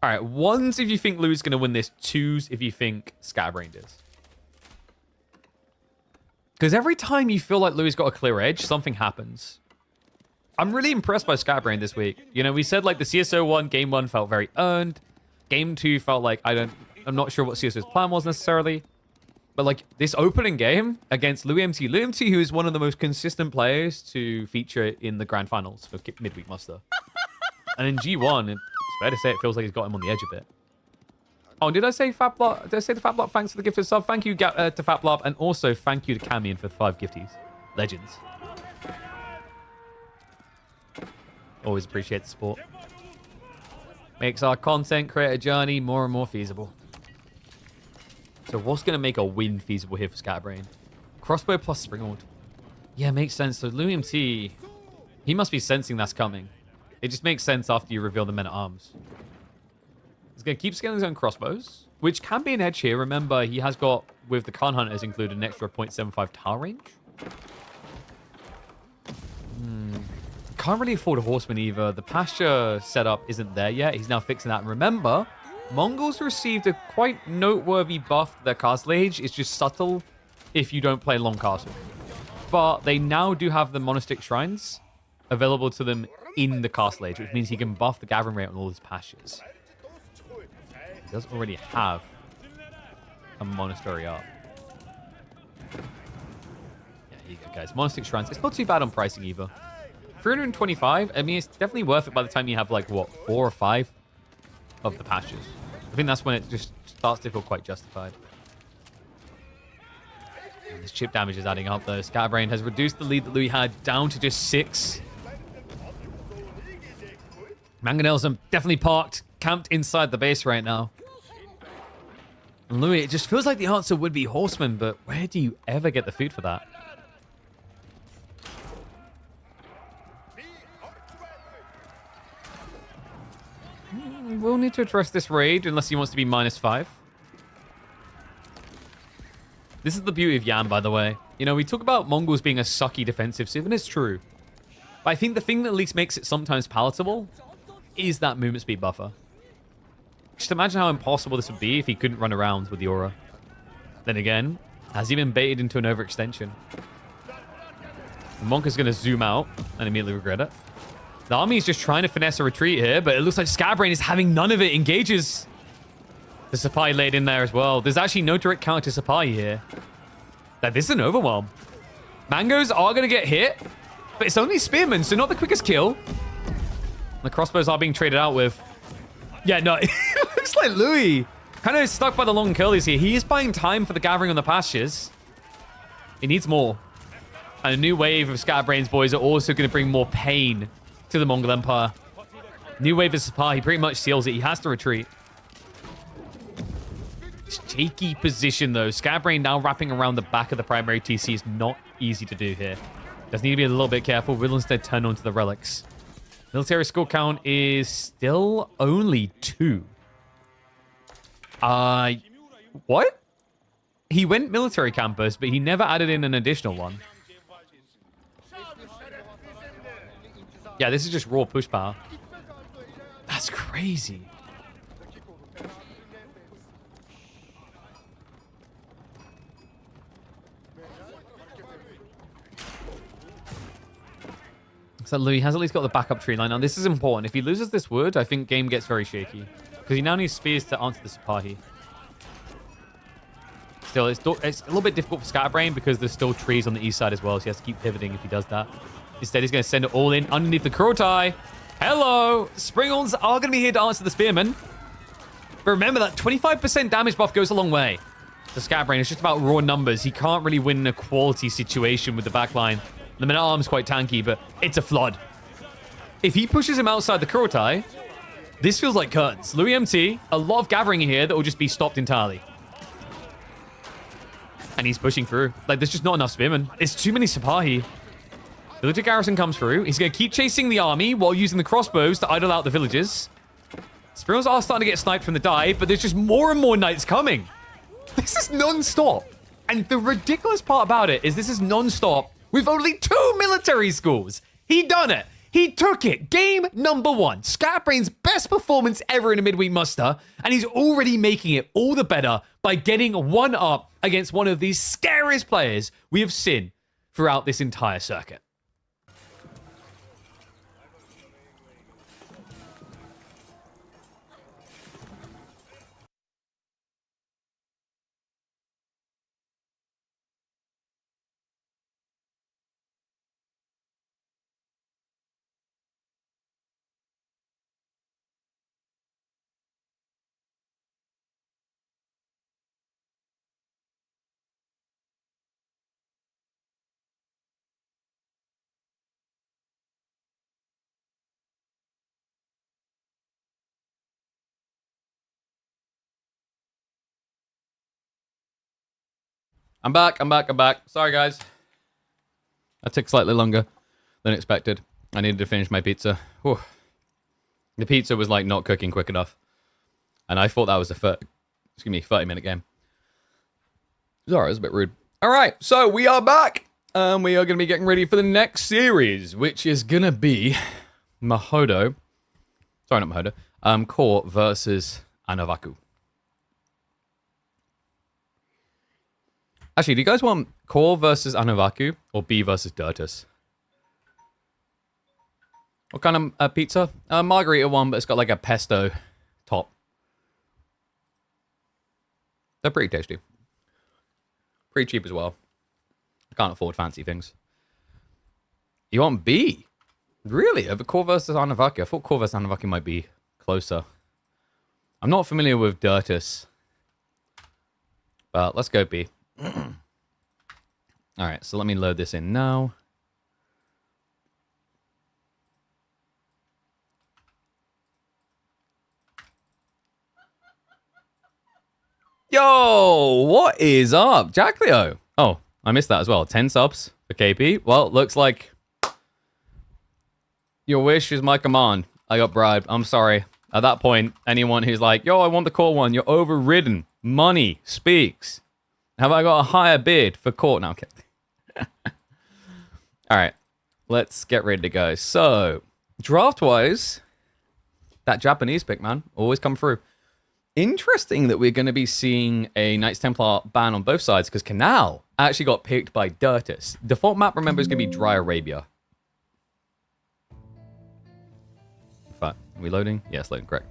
[SPEAKER 1] All right, 1s if you think Louis is going to win this. 2s if you think Scatbrained is. Because every time you feel like Louis got a clear edge, something happens. I'm really impressed by Scatbrained this week. You know, we said like the CSO 1, game 1 felt very earned. Game 2 felt like I'm not sure what CSO's plan was necessarily. But like this opening game against Louis MT, who is one of the most consistent players to feature in the grand finals for Midweek Muster. And in G1, it's fair to say it feels like he's got him on the edge a bit. Oh, did I say Fablop? Did I say to Fablop? Thanks for the gifted sub. Thank you to Fablop, and also thank you to Camian for 5 gifties. Legends. Always appreciate the support. Makes our content creator journey more and more feasible. So what's going to make a win feasible here for Scatterbrain? Crossbow plus Springald. Yeah, makes sense. So Louis MT, he must be sensing that's coming. It just makes sense after you reveal the men-at-arms. He's going to keep scaling his own crossbows, which can be an edge here. Remember, he has got, with the Khan Hunters, included an extra 0.75 tar range. Can't really afford a horseman either. The pasture setup isn't there yet. He's now fixing that. And remember, Mongols received a quite noteworthy buff to their castle age. It's just subtle if you don't play long castle. But they now do have the monastic shrines available to them in the castle age, which means he can buff the gathering rate on all his pastures. He does already have a monastery up. Yeah, here you go, guys. Monastic shrines. It's not too bad on pricing either. 325. I mean, it's definitely worth it by the time you have, like, what, 4 or 5 of the pastures. I think that's when it just starts to feel quite justified. And this chip damage is adding up, though. Scatterbrain has reduced the lead that Louis had down to just 6. Mangonels are definitely parked, camped inside the base right now. And Louis, it just feels like the answer would be horsemen, but where do you ever get the food for that? We'll need to address this raid unless he wants to be -5. This is the beauty of Yam, by the way. You know, we talk about Mongols being a sucky defensive civ, and it's true. But I think the thing that at least makes it sometimes palatable is that movement speed buffer. Just imagine how impossible this would be if he couldn't run around with the aura. Then again, has he been baited into an overextension? The Monk is going to zoom out and immediately regret it. The army is just trying to finesse a retreat here, but it looks like Scatterbrain is having none of it. Engages. The Sapai laid in there as well. There's actually no direct counter to Sapai here. Like, this is an overwhelm. Mangoes are going to get hit, but it's only Spearmen, so not the quickest kill. The crossbows are being traded out with. Yeah, no, it looks like Louis kind of stuck by the long curlies here. He is buying time for the gathering on the pastures. He needs more. And a new wave of Scatterbrain's boys are also going to bring more pain to the Mongol Empire. New wave of Sapai, he pretty much seals it. He has to retreat. Shaky position, though. Scatterbrain now wrapping around the back of the primary TC is not easy to do here. Does need to be a little bit careful. Will instead turn onto the relics. Military score count is still only 2. What? He went military campus, but he never added in an additional one. Yeah, this is just raw push power. That's crazy. So Louis has at least got the backup tree line. Now, this is important. If he loses this wood, I think game gets very shaky. Because he now needs spears to answer the Sapahi. Still, it's a little bit difficult for Scatterbrain because there's still trees on the east side as well. So he has to keep pivoting if he does that. Instead, he's going to send it all in underneath the Kurotai. Hello! Springalds are going to be here to answer the Spearmen. But remember that 25% damage buff goes a long way. The Scatterbrain is just about raw numbers. He can't really win in a quality situation with the backline. The men-at-arms quite tanky, but it's a flood. If he pushes him outside the Kurotai, this feels like curtains. Louis MT, a lot of gathering here that will just be stopped entirely. And he's pushing through. Like, there's just not enough spearmen. It's too many Sapahi. Villager garrison comes through. He's going to keep chasing the army while using the crossbows to idle out the villages. Spirals are starting to get sniped from the dive, but there's just more and more knights coming. This is non-stop. And the ridiculous part about it is this is non-stop with only 2 military schools. He done it. He took it. Game number 1. Scatterbrain's best performance ever in a midweek muster. And he's already making it all the better by getting one up against one of the scariest players we have seen throughout this entire circuit. I'm back. Sorry, guys. That took slightly longer than expected. I needed to finish my pizza. Whew. The pizza was, like, not cooking quick enough. And I thought that was a 30-minute game. Sorry, it was a bit rude. All right, so we are back. We are going to be getting ready for the next series, which is going to be Mahodo. Sorry, not Mahodo. Core versus Anavaku. Actually, do you guys want Core versus Anavaku or B versus Dirtus? What kind of pizza? Margarita one, but it's got like a pesto top. They're pretty tasty. Pretty cheap as well. I can't afford fancy things. You want B? Really? Over Core versus Anavaku? I thought Core versus Anavaku might be closer. I'm not familiar with Dirtus. But let's go B. Alright, so let me load this in now. Yo, what is up? Jack Leo. Oh, I missed that as well. 10 subs for KP. Well, looks like your wish is my command. I got bribed. I'm sorry. At that point, anyone who's like, yo, I want the core one, you're overridden. Money speaks. Have I got a higher bid for court? No, okay. All right, let's get ready to go. So, draft-wise, that Japanese pick, man, always come through. Interesting that we're going to be seeing a Knights Templar ban on both sides because Canal actually got picked by Dirtus. Default map, remember, is going to be Dry Arabia. In fact, are we loading? Yes, loading, correct.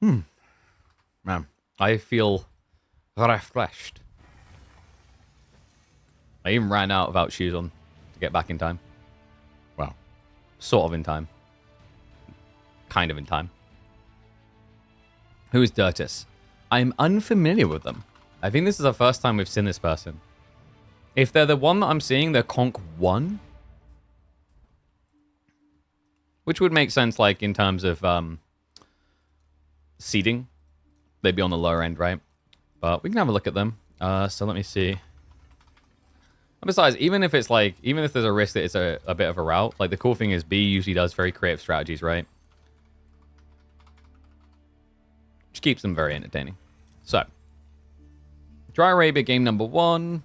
[SPEAKER 1] Man, I feel refreshed. I even ran out without shoes on to get back in time. Well, sort of in time. Kind of in time. Who is Dirtus? I'm unfamiliar with them. I think this is the first time we've seen this person. If they're the one that I'm seeing, they're Conk 1. Which would make sense, like, in terms of seeding. They'd be on the lower end, right? But we can have a look at them. So let me see. And besides, even if it's like, even if there's a risk that it's a bit of a route, like the cool thing is B usually does very creative strategies, right? Which keeps them very entertaining. So, Dry Arabia game number 1.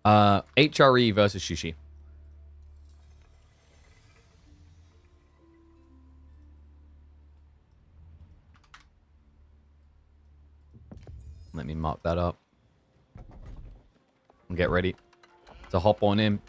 [SPEAKER 1] HRE versus Sushi. Let me mark that up. And get ready to hop on in.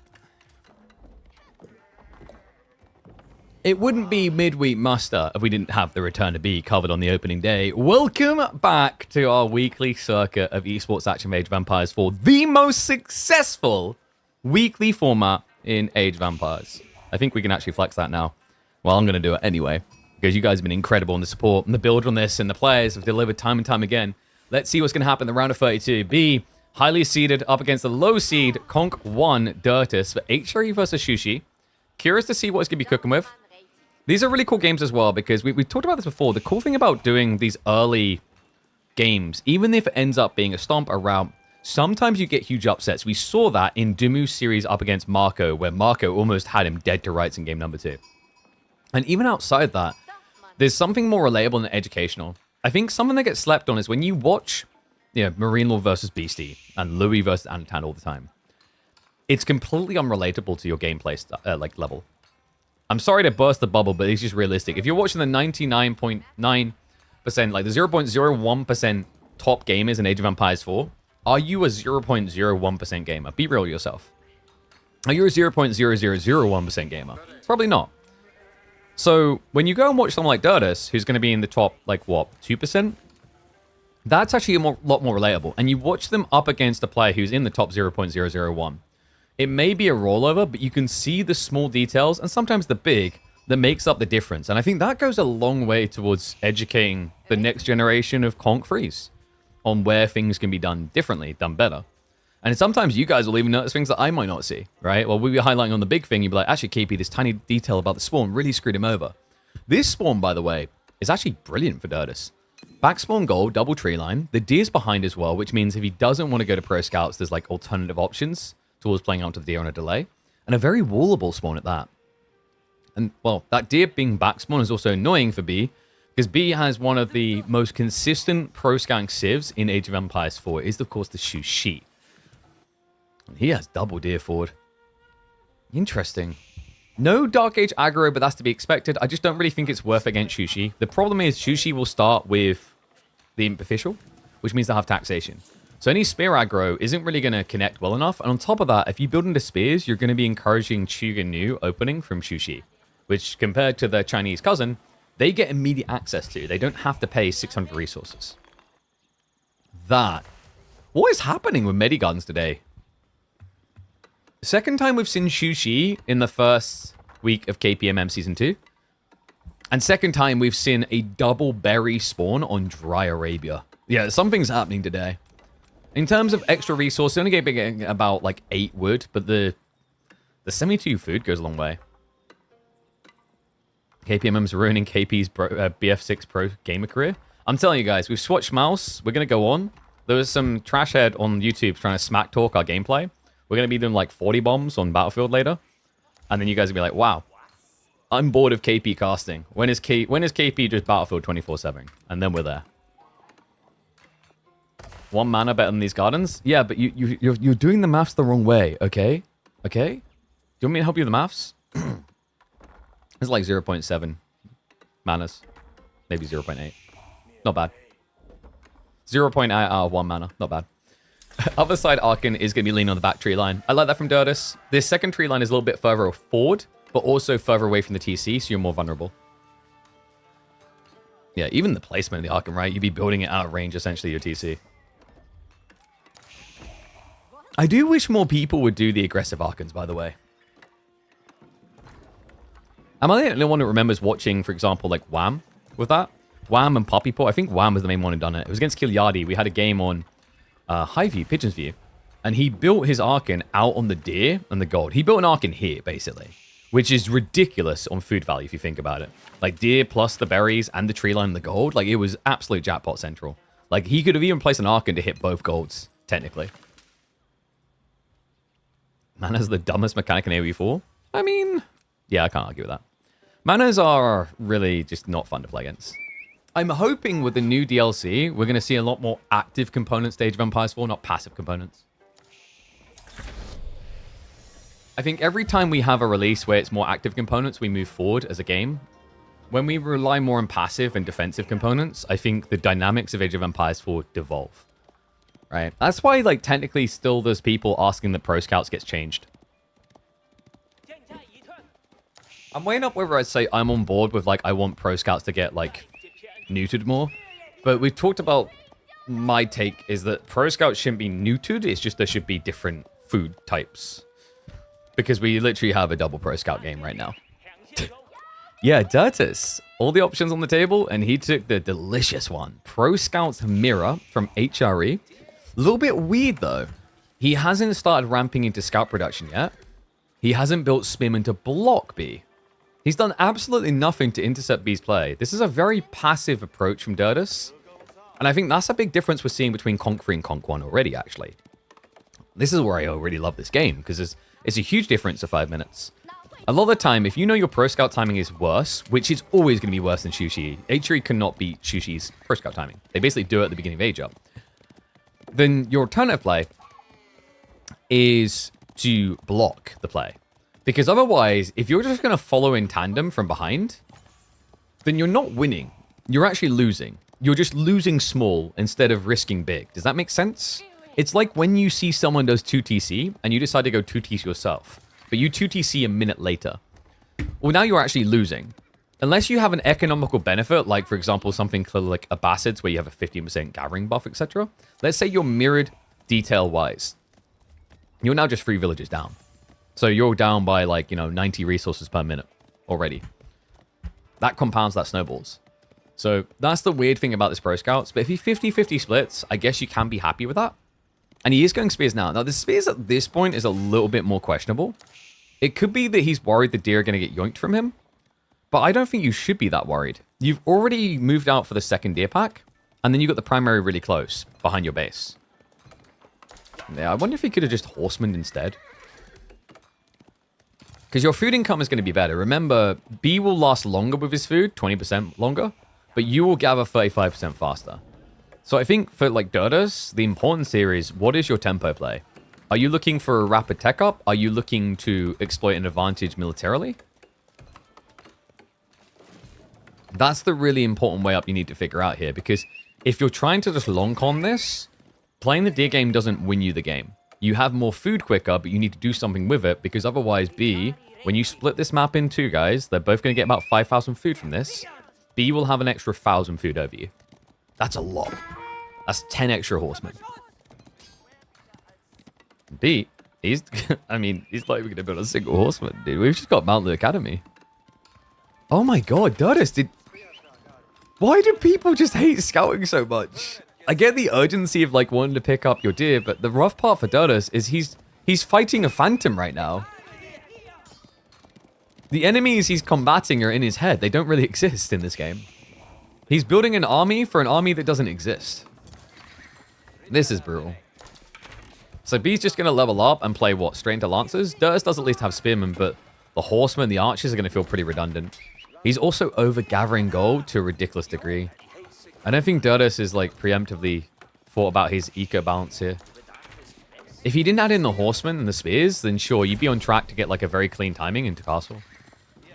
[SPEAKER 1] It wouldn't be midweek muster if we didn't have the return to B covered on the opening day. Welcome back to our weekly circuit of esports action Age of Empires 4, the most successful weekly format in Age of Empires. I think we can actually flex that now. Well, I'm going to do it anyway, because you guys have been incredible in the support and the build on this, and the players have delivered time and time again. Let's see what's going to happen in the round of 32. B, highly seeded up against the low seed Conk 1 Dirtus for HRE versus Sushi. Curious to see what it's going to be cooking with. These are really cool games as well, because we've talked about this before. The cool thing about doing these early games, even if it ends up being a stomp, a rout, sometimes you get huge upsets. We saw that in Dumu's series up against Marco, where Marco almost had him dead to rights in game number 2. And even outside that, there's something more relatable and educational. I think something that gets slept on is when you watch, Marine Law versus Beastie and Louis versus Anatan all the time. It's completely unrelatable to your gameplay level. I'm sorry to burst the bubble, but it's just realistic. If you're watching the 99.9%, like the 0.01% top gamers in Age of Empires 4, are you a 0.01% gamer? Be real yourself. Are you a 0.0001% gamer? Probably not. So when you go and watch someone like Dirtus, who's going to be in the top, 2%? That's actually a lot more relatable. And you watch them up against a player who's in the top 0.001. It may be a rollover, but you can see the small details and sometimes the big that makes up the difference. And I think that goes a long way towards educating the next generation of Conk Frees on where things can be done differently, done better. And sometimes you guys will even notice things that I might not see, right? Well, we'll be highlighting on the big thing. You'll be like, actually, KP, this tiny detail about the spawn really screwed him over. This spawn, by the way, is actually brilliant for Dirtus. Back spawn gold, double tree line. The deer's behind as well, which means if he doesn't want to go to pro scouts, there's like alternative options towards playing onto the deer on a delay. And a very wallable spawn at that. And, well, that deer being back spawn is also annoying for B, because B has one of the most consistent pro scouting civs in Age of Empires 4. It is, of course, the Shushi. He has double deer forward. Interesting. No Dark Age aggro, but that's to be expected. I just don't really think it's worth against Shushi. The problem is Shushi will start with the Imp Official, which means they'll have taxation. So any spear aggro isn't really going to connect well enough. And on top of that, if you build into spears, you're going to be encouraging Chuga Nu opening from Shushi, which compared to their Chinese cousin, they get immediate access to. They don't have to pay 600 resources. What is happening with Medigons today? Second time we've seen Shushi in the first week of KPMM Season 2. And second time we've seen a double berry spawn on Dry Arabia. Yeah, something's happening today. In terms of extra resources, only getting about like 8 wood, but the 72 food goes a long way. KPMM's ruining KP's BF6 Pro gamer career. I'm telling you guys, we've swatched mouse. We're going to go on. There was some trash head on YouTube trying to smack talk our gameplay. We're going to be doing like 40 bombs on Battlefield later. And then you guys will be like, wow, I'm bored of KP casting. When is KP just Battlefield 24/7? And then we're there. 1 mana better than these gardens? Yeah, but you're doing the maths the wrong way, okay? Okay? Do you want me to help you with the maths? It's like 0.7 manas. Maybe 0.8. Not bad. 0.8 out of 1 mana. Not bad. Other side Arkin is going to be leaning on the back tree line. I like that from Dirtus. This second tree line is a little bit further forward, but also further away from the TC, so you're more vulnerable. Yeah, even the placement of the Arkin, right? You'd be building it out of range, essentially, your TC. I do wish more people would do the aggressive Arkans, by the way. Am I the only one who remembers watching, for example, like Wham with that? Wham and Poppypaw. I think Wham was the main one who done it. It was against Kilyadi. We had a game on High View, Pigeon's View. And he built his Arkin out on the deer and the gold. He built an Arkin here, basically. Which is ridiculous on food value, if you think about it. Like, deer plus the berries and the tree line and the gold. Like, it was absolute jackpot central. Like, he could have even placed an Arkin to hit both golds, technically. Mana's the dumbest mechanic in AoE4? I mean, yeah, I can't argue with that. Manas are really just not fun to play against. I'm hoping with the new DLC, we're going to see a lot more active components to Age of Empires 4, not passive components. I think every time we have a release where it's more active components, we move forward as a game. When we rely more on passive and defensive components, I think the dynamics of Age of Empires 4 devolve. Right? That's why, like, technically still there's people asking that Pro Scouts gets changed. I'm weighing up whether I'd say I'm on board with, like, I want Pro Scouts to get, like, neutered more. But we've talked about, my take is that Pro Scouts shouldn't be neutered, it's just there should be different food types. Because we literally have a double Pro Scout game right now. Yeah, Dirtus. All the options on the table, and he took the delicious one. Pro Scout's Mirror from HRE. A little bit weird, though. He hasn't started ramping into scout production yet. He hasn't built Spim to block B. He's done absolutely nothing to intercept B's play. This is a very passive approach from Dirtus. And I think that's a big difference we're seeing between Conk 3 and Conk 1 already, actually. This is where I really love this game, because it's a huge difference of 5 minutes. A lot of the time, if you know your Pro Scout timing is worse, which is always going to be worse than Shushi, HRE cannot beat Shushi's Pro Scout timing. They basically do it at the beginning of Age Up. Then your alternative play is to block the play. Because otherwise, if you're just going to follow in tandem from behind, then you're not winning. You're actually losing. You're just losing small instead of risking big. Does that make sense? It's like when you see someone does 2TC and you decide to go 2TC yourself, but you 2TC a minute later. Well, now you're actually losing. Unless you have an economical benefit, like, for example, something like Abbasids where you have a 15% gathering buff, etc. Let's say you're mirrored detail-wise. You're now just 3 villages down. So you're down by, like, 90 resources per minute already. That compounds, that snowballs. So that's the weird thing about this Pro Scouts. But if he 50-50 splits, I guess you can be happy with that. And he is going Spears now. Now, the Spears at this point is a little bit more questionable. It could be that he's worried the deer are going to get yoinked from him. But I don't think you should be that worried. You've already moved out for the second deer pack. And then you got the primary really close, behind your base. Yeah, I wonder if he could have just horsemaned instead. Because your food income is going to be better. Remember, B will last longer with his food, 20% longer, but you will gather 35% faster. So I think for like Dirtus, the importance here is, what is your tempo play? Are you looking for a rapid tech up? Are you looking to exploit an advantage militarily? That's the really important way up you need to figure out here, because if you're trying to just long con this, playing the deer game doesn't win you the game. You have more food quicker, but you need to do something with it, because otherwise B, when you split this map in two, guys, they're both going to get about 5,000 food from this. B will have an extra 1,000 food over you. That's a lot. That's 10 extra horsemen. B, he's, I mean, he's not even going to build a single horseman, dude. We've just got Mount the Academy. Oh my god, Dirtus, why do people just hate scouting so much? I get the urgency of like wanting to pick up your deer, but the rough part for Dirtus is he's fighting a phantom right now. The enemies he's combating are in his head. They don't really exist in this game. He's building an army for an army that doesn't exist. This is brutal. So B's just going to level up and play what? Straight into Lancers? Dirtus does at least have Spearmen, but the Horsemen, the Archers are going to feel pretty redundant. He's also over-gathering gold to a ridiculous degree. I don't think Dirtus is like preemptively thought about his eco balance here. If he didn't add in the Horsemen and the Spears, then sure, you'd be on track to get like a very clean timing into Castle.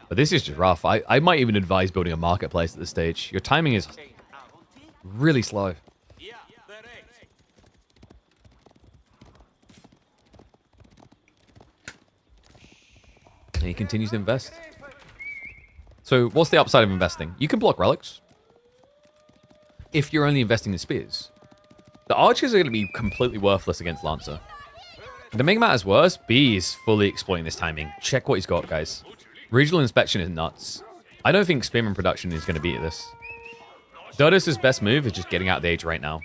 [SPEAKER 1] But this is just rough. I might even advise building a marketplace at this stage. Your timing is really slow. And he continues to invest. So what's the upside of investing? You can block relics if you're only investing in spears. The archers are going to be completely worthless against Lancer. To make matters worse, B is fully exploiting this timing. Check what he's got, guys. Regional inspection is nuts. I don't think Spearman production is going to beat this. Dirtus' best move is just getting out of the age right now.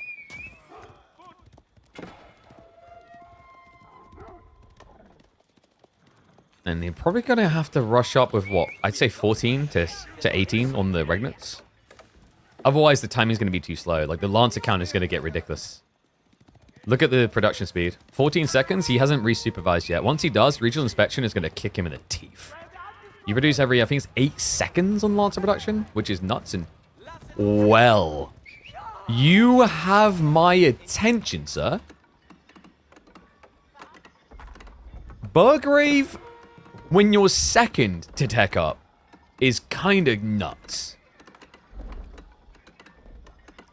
[SPEAKER 1] And they're probably going to have to rush up with what? I'd say 14 to 18 on the Regnants. Otherwise, the timing is going to be too slow. Like, the Lancer count is going to get ridiculous. Look at the production speed. 14 seconds, he hasn't resupervised yet. Once he does, regional inspection is going to kick him in the teeth. You produce every, I think it's 8 seconds on Lancer production, which is nuts. And, well, you have my attention, sir. Burgrave, when you're second to tech up, is kind of nuts.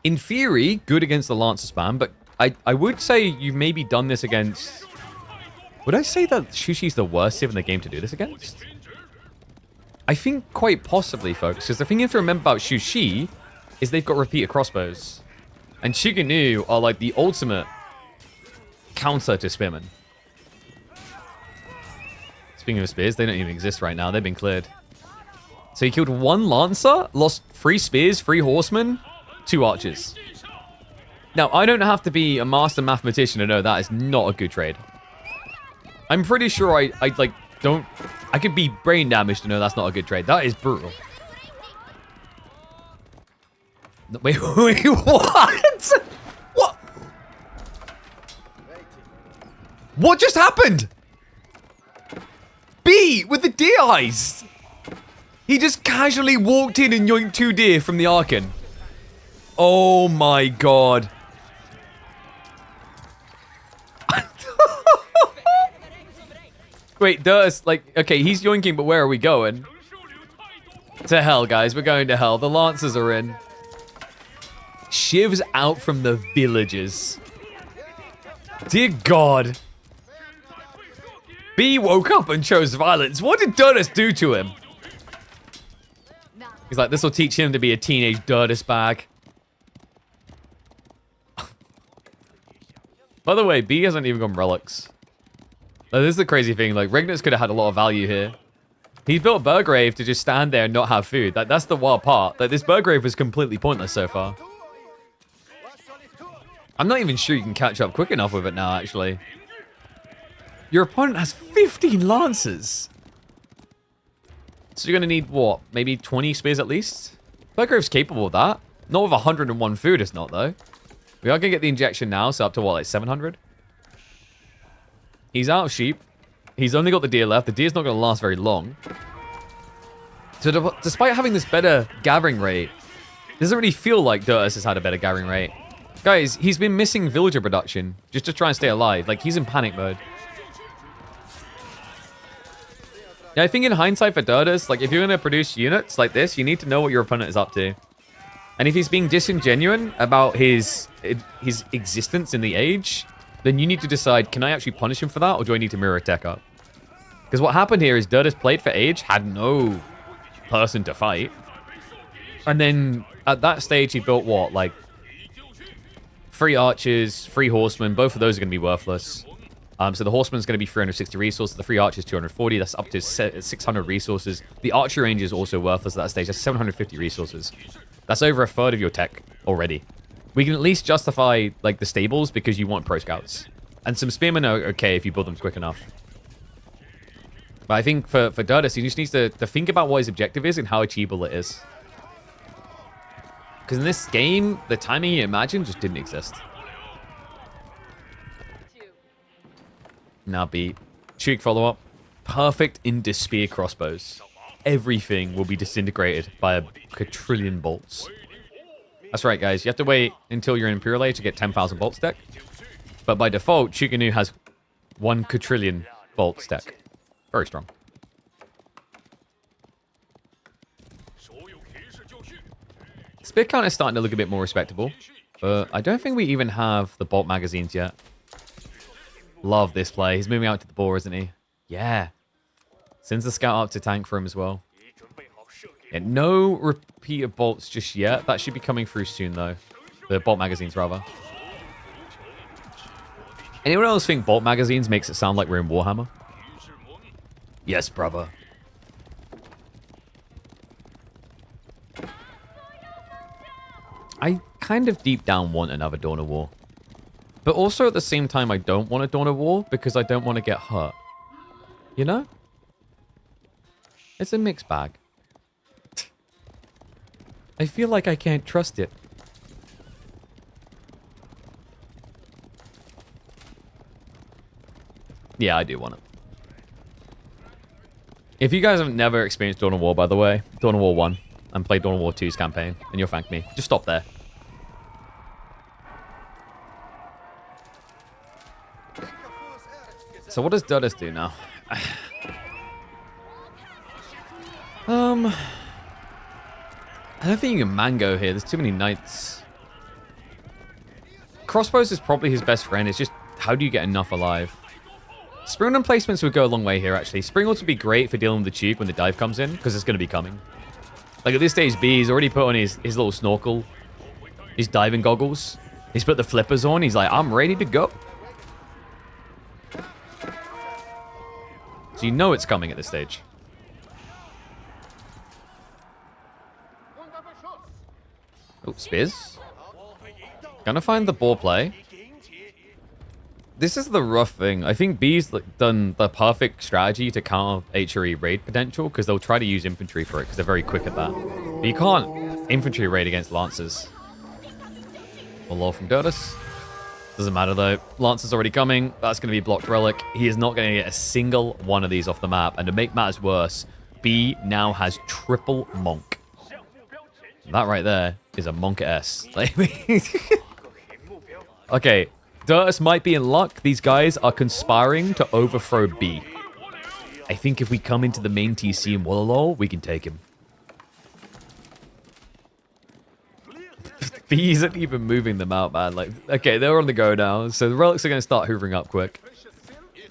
[SPEAKER 1] In theory, good against the Lancer spam, but I would say you've maybe done this against... Would I say that Shushi's the worst civ in the game to do this against? I think quite possibly, folks, because the thing you have to remember about Shushi is they've got repeater crossbows. And Shiganu are like the ultimate counter to Spearmen. Speaking of spears, they don't even exist right now. They've been cleared. So he killed 1 Lancer, lost 3 spears, 3 horsemen, 2 archers. Now, I don't have to be a master mathematician to know that is not a good trade. I'm pretty sure I could be brain damaged to know that's not a good trade. That is brutal. Wait, what? What? What just happened? B with the deer eyes. He just casually walked in and yoinked 2 deer from the Archon. Oh my god. Wait, Dirtus, like, okay, he's yoinking, but where are we going? To hell, guys. We're going to hell. The Lancers are in. Shiv's out from the villages. Dear God. B woke up and chose violence. What did Dirtus do to him? He's like, this will teach him to be a teenage Dirtus bag. By the way, B hasn't even gone relics. This is the crazy thing. Like, Regnus could have had a lot of value here. He built Burgrave to just stand there and not have food. That's the wild part. Like, this Burgrave was completely pointless so far. I'm not even sure you can catch up quick enough with it now, actually. Your opponent has 15 Lancers. So you're going to need, what, maybe 20 spears at least? Burgrave's capable of that. Not with 101 food, it's not, though. We are going to get the injection now, so up to, what, like 700? He's out of sheep. He's only got the deer left. The deer's not going to last very long. So despite having this better gathering rate, it doesn't really feel like Dirtus has had a better gathering rate. Guys, he's been missing villager production just to try and stay alive. Like, he's in panic mode. Yeah, I think in hindsight for Dirtus, like, if you're going to produce units like this, you need to know what your opponent is up to. And if he's being disingenuous about his existence in the age, then you need to decide, can I actually punish him for that, or do I need to mirror tech up? Because what happened here is Dirtus played for age, had no person to fight. And then at that stage, he built what? Like, 3 archers, 3 horsemen. Both of those are going to be worthless. So the horseman's going to be 360 resources. The 3 archers, 240. That's up to 600 resources. The archer range is also worthless at that stage. That's 750 resources. That's over a third of your tech already. We can at least justify, like, the stables because you want pro scouts. And some spearmen are okay if you build them quick enough. But I think for Dirtus, he just needs to think about what his objective is and how achievable it is. Because in this game, the timing he imagined just didn't exist. Now beat. Cheek follow-up. Perfect into spear crossbows. Everything will be disintegrated by a quadrillion bolts. That's right, guys. You have to wait until you're in Imperial Age to get 10,000 bolt stack. But by default, Chukanu has 1 quadrillion bolt stack. Very strong. Spear count is starting to look a bit more respectable. But I don't think we even have the bolt magazines yet. Love this play. He's moving out to the boar, isn't he? Yeah. Sends the scout up to tank for him as well. Yeah, no repeated bolts just yet. That should be coming through soon, though. The bolt magazines, rather. Anyone else think bolt magazines makes it sound like we're in Warhammer? Yes, brother. I kind of deep down want another Dawn of War. But also at the same time, I don't want a Dawn of War because I don't want to get hurt. You know? It's a mixed bag. I feel like I can't trust it. Yeah, I do want it. If you guys have never experienced Dawn of War, by the way, Dawn of War 1, and played Dawn of War 2's campaign, and you'll thank me. Just stop there. So what does Dirtus do now? I don't think you can mango here. There's too many knights. Crossbows is probably his best friend. It's just, how do you get enough alive? Spring placements would go a long way here, actually. Spring would be great for dealing with the Duke when the dive comes in, because it's going to be coming. Like, at this stage, B, he's already put on his little snorkel, his diving goggles. He's put the flippers on. He's like, I'm ready to go. So you know it's coming at this stage. Oh, spears. Gonna find the boar play. This is the rough thing. I think B's done the perfect strategy to counter HRE raid potential because they'll try to use infantry for it because they're very quick at that. But you can't infantry raid against lancers. One law from Dirtus. Doesn't matter though. Lancer's already coming. That's going to be blocked relic. He is not going to get a single one of these off the map. And to make matters worse, B now has triple monk. That right there is a monk S. Okay. Dirtus might be in luck. These guys are conspiring to overthrow B. I think if we come into the main TC in Wallalol, we can take him. B isn't even moving them out, man. Like, okay, they're on the go now, so the relics are going to start hoovering up quick. You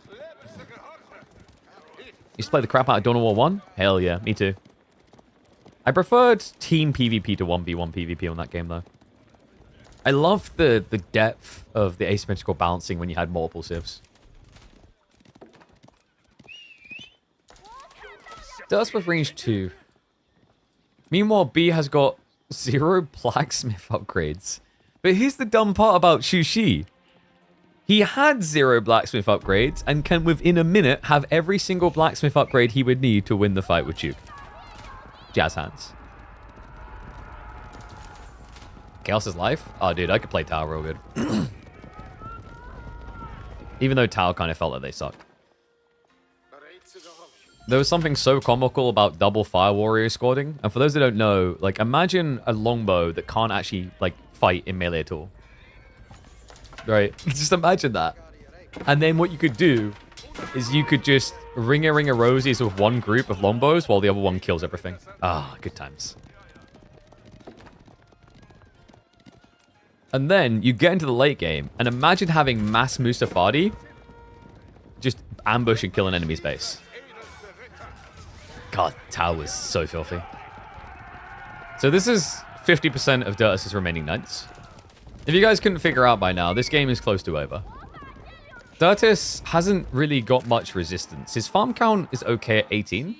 [SPEAKER 1] just play the crap out of Dawn of War 1? Hell yeah, me too. I preferred team PvP to 1v1 PvP on that game, though. I love the depth of the asymmetrical balancing when you had multiple civs. Dirtus with range 2. Meanwhile, B has got 0 blacksmith upgrades. But here's the dumb part about Shushi. He had 0 blacksmith upgrades and can within a minute have every single blacksmith upgrade he would need to win the fight with Duke. Jazz hands. Chaos's life? Oh, dude, I could play Tau real good. Even though Tau kind of felt like they sucked. There was something so comical about double Fire Warrior squadding. And for those that don't know, like, imagine a longbow that can't actually, like, fight in melee at all. Right? Just imagine that. And then what you could do is you could just ring a rosies with one group of longbows while the other one kills everything. Ah, good times. And then you get into the late game, and imagine having mass Mustafadi just ambush and kill an enemy's base. God, Tau was so filthy. So this is 50% of Dirtus' remaining knights. If you guys couldn't figure out by now, this game is close to over. Dirtus hasn't really got much resistance. His farm count is okay at 18,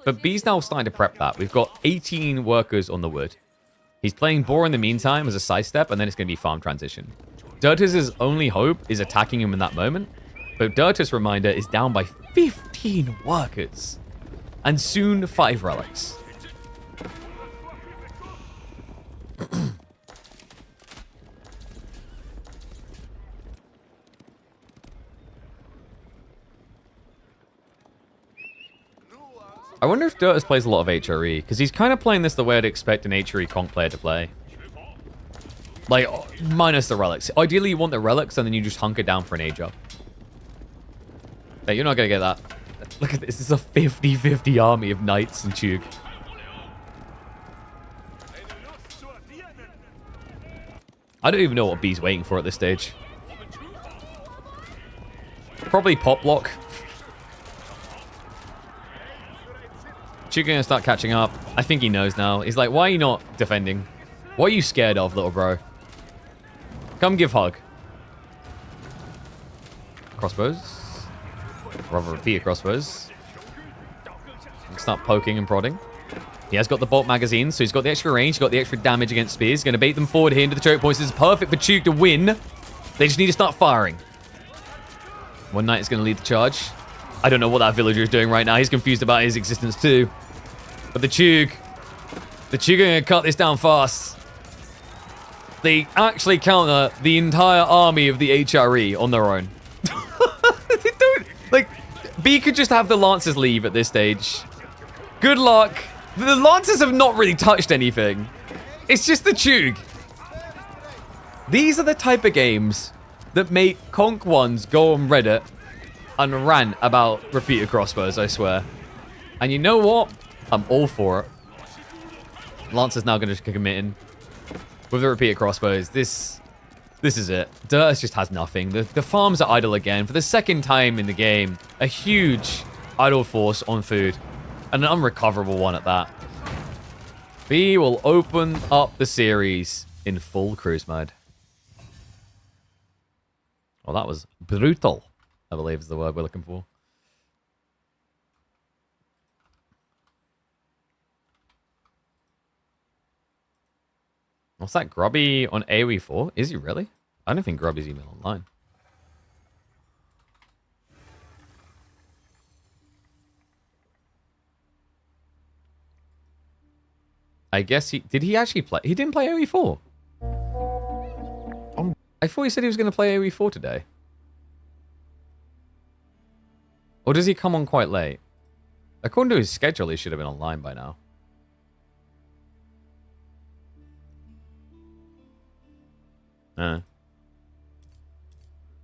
[SPEAKER 1] but B's now starting to prep that. We've got 18 workers on the wood. He's playing Boar in the meantime as a sidestep, and then it's going to be farm transition. Dirtus' only hope is attacking him in that moment, but Dirtus, reminder, is down by 15 workers. And soon 5 relics. I wonder if Dirtus plays a lot of HRE, because he's kind of playing this the way I'd expect an HRE conk player to play. Like, minus the relics. Ideally, you want the relics, and then you just hunker down for an age up. Hey, you're not going to get that. Look at this. This is a 50-50 army of knights and Chug. I don't even know what B's waiting for at this stage. Probably pop block. Chug gonna start catching up. I think he knows now. He's like, why are you not defending? What are you scared of, little bro? Come give hug. Crossbows. Rather repeat crossbows. Start poking and prodding. He has got the bolt magazine, so he's got the extra range, he's got the extra damage against spears. He's going to bait them forward here into the choke points. This is perfect for Chug to win. They just need to start firing. One knight is going to lead the charge. I don't know what that villager is doing right now. He's confused about his existence too. But the Chug are going to cut this down fast. They actually counter the entire army of the HRE on their own. They don't, like, B could just have the Lancers leave at this stage. Good luck. The Lancers have not really touched anything. It's just the Chug. These are the type of games that make Conk 1s go on Reddit and rant about repeater crossbows, I swear. And you know what? I'm all for it. Lancer's now going to commit in. With the repeater crossbows, this is it. Dirtus just has nothing. The farms are idle again. For the second time in the game, a huge idle force on food. And an unrecoverable one at that. B will open up the series in full cruise mode. Well, that was brutal, I believe is the word we're looking for. What's that? Grubby on AoE 4? Is he really? I don't think Grubby's even online. I guess he... Did he actually play? He didn't play AoE 4. I thought he said he was going to play AoE 4 today. Or does he come on quite late? According to his schedule, he should have been online by now.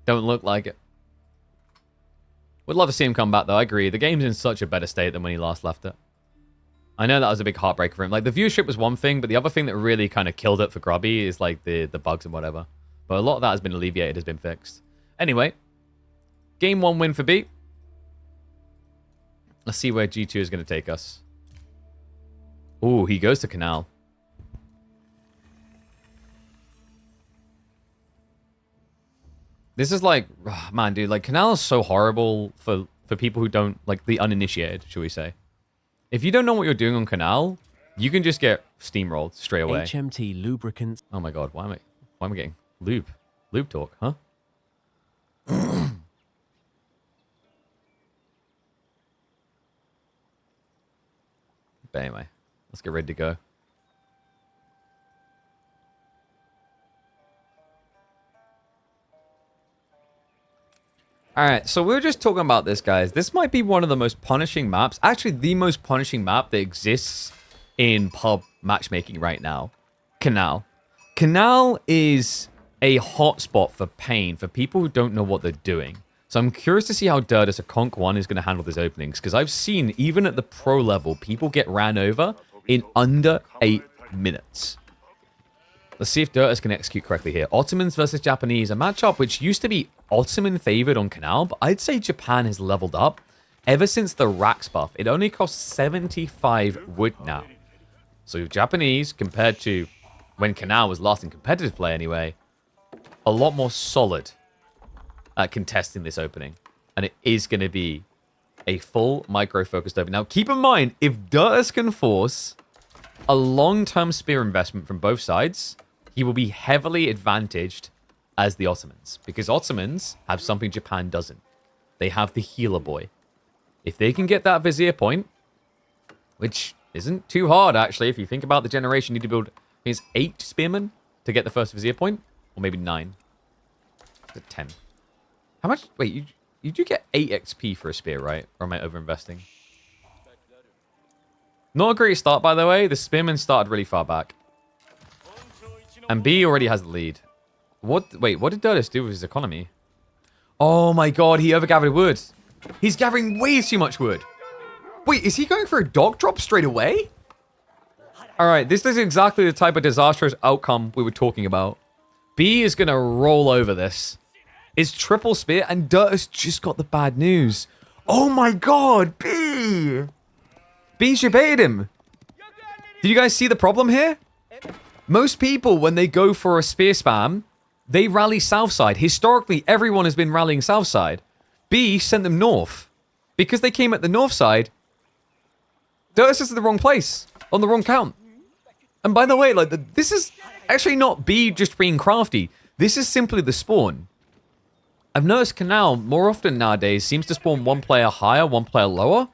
[SPEAKER 1] Don't look like it. Would love to see him come back, though. I agree. The game's in such a better state than when he last left it. I know that was a big heartbreaker for him. Like, the viewership was one thing, but the other thing that really kind of killed it for Grubby is, like, the bugs and whatever. But a lot of that has been alleviated, has been fixed. Anyway, game 1 win for B. Let's see where G2 is going to take us. Ooh, he goes to Canal. This is like, oh, man, dude, like, Canal is so horrible for people who don't, like, the uninitiated, should we say. If you don't know what you're doing on Canal, you can just get steamrolled straight away.
[SPEAKER 2] HMT lubricants.
[SPEAKER 1] Oh my god, why am I getting lube talk, huh? But anyway, let's get ready to go. All right, so we were just talking about this, guys. This might be one of the most punishing maps. Actually, the most punishing map that exists in pub matchmaking right now. Canal. Canal is a hotspot for pain for people who don't know what they're doing. So I'm curious to see how Dirtus, a Conk 1, is going to handle these openings. Because I've seen, even at the pro level, people get ran over in under 8 minutes. Let's see if Dirtus can execute correctly here. Ottomans versus Japanese, a matchup which used to be Ottoman favored on Canal, but I'd say Japan has leveled up ever since the Rax buff. It only costs 75 wood now. So Japanese, compared to when Canal was last in competitive play anyway, a lot more solid at contesting this opening. And it is going to be a full micro-focused opening. Now, keep in mind, if Dirtus can force a long-term spear investment from both sides, he will be heavily advantaged as the Ottomans. Because Ottomans have something Japan doesn't. They have the healer boy. If they can get that vizier point, which isn't too hard, actually. If you think about the generation, you need to build, I think it's 8 spearmen to get the first vizier point. Or maybe 9. Is it 10? How much? Wait, you do get 8 XP for a spear, right? Or am I over-investing? Not a great start, by the way. The spearmen started really far back. And B already has the lead. Wait, what did Dirtus do with his economy? Oh my god, he overgathered wood. He's gathering way too much wood. Wait, is he going for a dog drop straight away? Alright, this is exactly the type of disastrous outcome we were talking about. B is going to roll over this. It's triple spear, and Dirtus just got the bad news. Oh my god, B! B should bait him. Did you guys see the problem here? Most people, when they go for a spear spam, they rally south side. Historically, everyone has been rallying south side. B sent them north. Because they came at the north side, Dirtus is in the wrong place, on the wrong count. And by the way, like this is actually not B just being crafty. This is simply the spawn. I've noticed Canal more often nowadays seems to spawn one player higher, one player lower.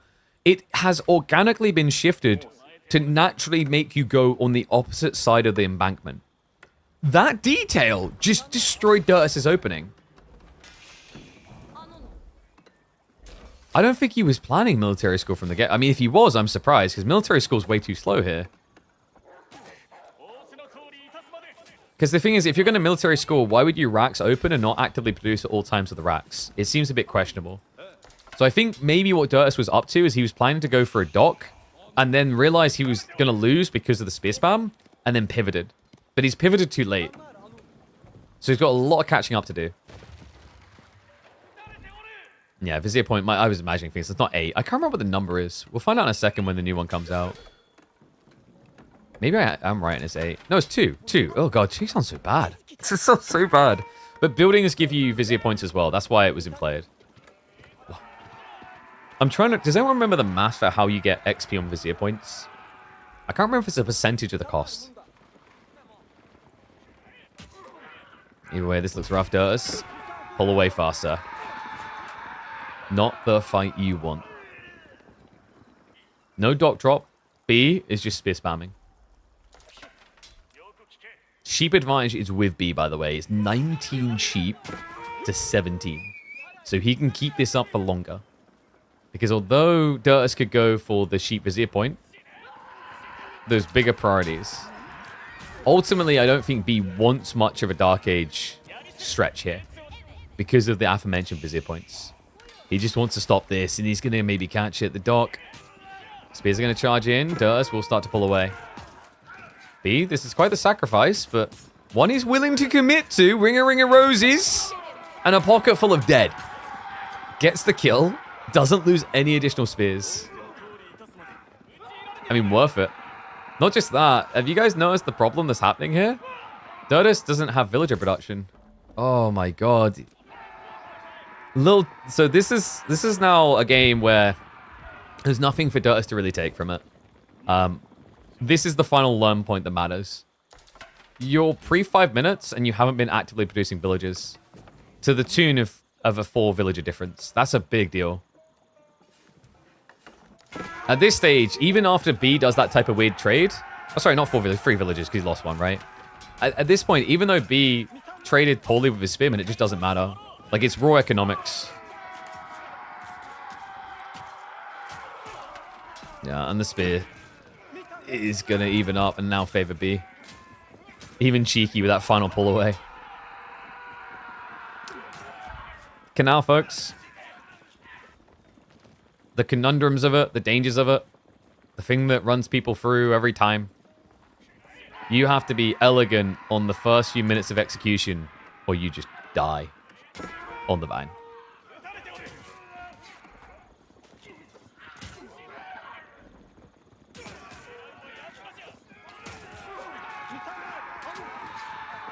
[SPEAKER 1] It has organically been shifted to naturally make you go on the opposite side of the embankment. That detail just destroyed Dirtus' opening. I don't think he was planning military school from the get. I mean, if he was, I'm surprised, because military school is way too slow here. Because the thing is, if you're going to military school, why would you racks open and not actively produce at all times of the racks? It seems a bit questionable. So I think maybe what Dirtus was up to is he was planning to go for a dock, and then realized he was going to lose because of the spear spam, and then pivoted. But he's pivoted too late. So he's got a lot of catching up to do. Yeah, vizier point. I was imagining things. It's not 8. I can't remember what the number is. We'll find out in a second when the new one comes out. Maybe I'm right and it's 8. No, it's 2. 2. Oh god, 2 sounds so bad. This sounds so bad. But buildings give you vizier points as well. That's why it was implayed. I'm trying to... Does anyone remember the math for how you get XP on vizier points? I can't remember if it's a percentage of the cost. Either way, this looks rough, Dirtus. Pull away faster. Not the fight you want. No dock drop. B is just spear spamming. Sheep advantage is with B, by the way. It's 19 sheep to 17. So he can keep this up for longer. Because although Dirtus could go for the sheep vizier point, there's bigger priorities. Ultimately, I don't think B wants much of a Dark Age stretch here. Because of the aforementioned vizier points. He just wants to stop this, and he's going to maybe catch it at the dock. Spears are going to charge in. Dirtus will start to pull away. B, this is quite the sacrifice, but one he's willing to commit to. Ring a roses. And a pocket full of dead. Gets the kill. Doesn't lose any additional spears. I mean, worth it. Not just that. Have you guys noticed the problem that's happening here? Dirtus doesn't have villager production. Oh my god. So this is now a game where there's nothing for Dirtus to really take from it. This is the final learn point that matters. You're pre-5 minutes and you haven't been actively producing villagers to the tune of a 4 villager difference. That's a big deal. At this stage, even after B does that type of weird trade... Oh, sorry, not 4 villagers, 3 villagers, because he lost 1, right? At this point, even though B traded poorly with his spearman, it just doesn't matter. Like, it's raw economics. Yeah, and the spear is going to even up and now favor B. Even cheeky with that final pull away. Canal, folks. The conundrums of it, the dangers of it, the thing that runs people through every time. You have to be elegant on the first few minutes of execution, or you just die on the vine.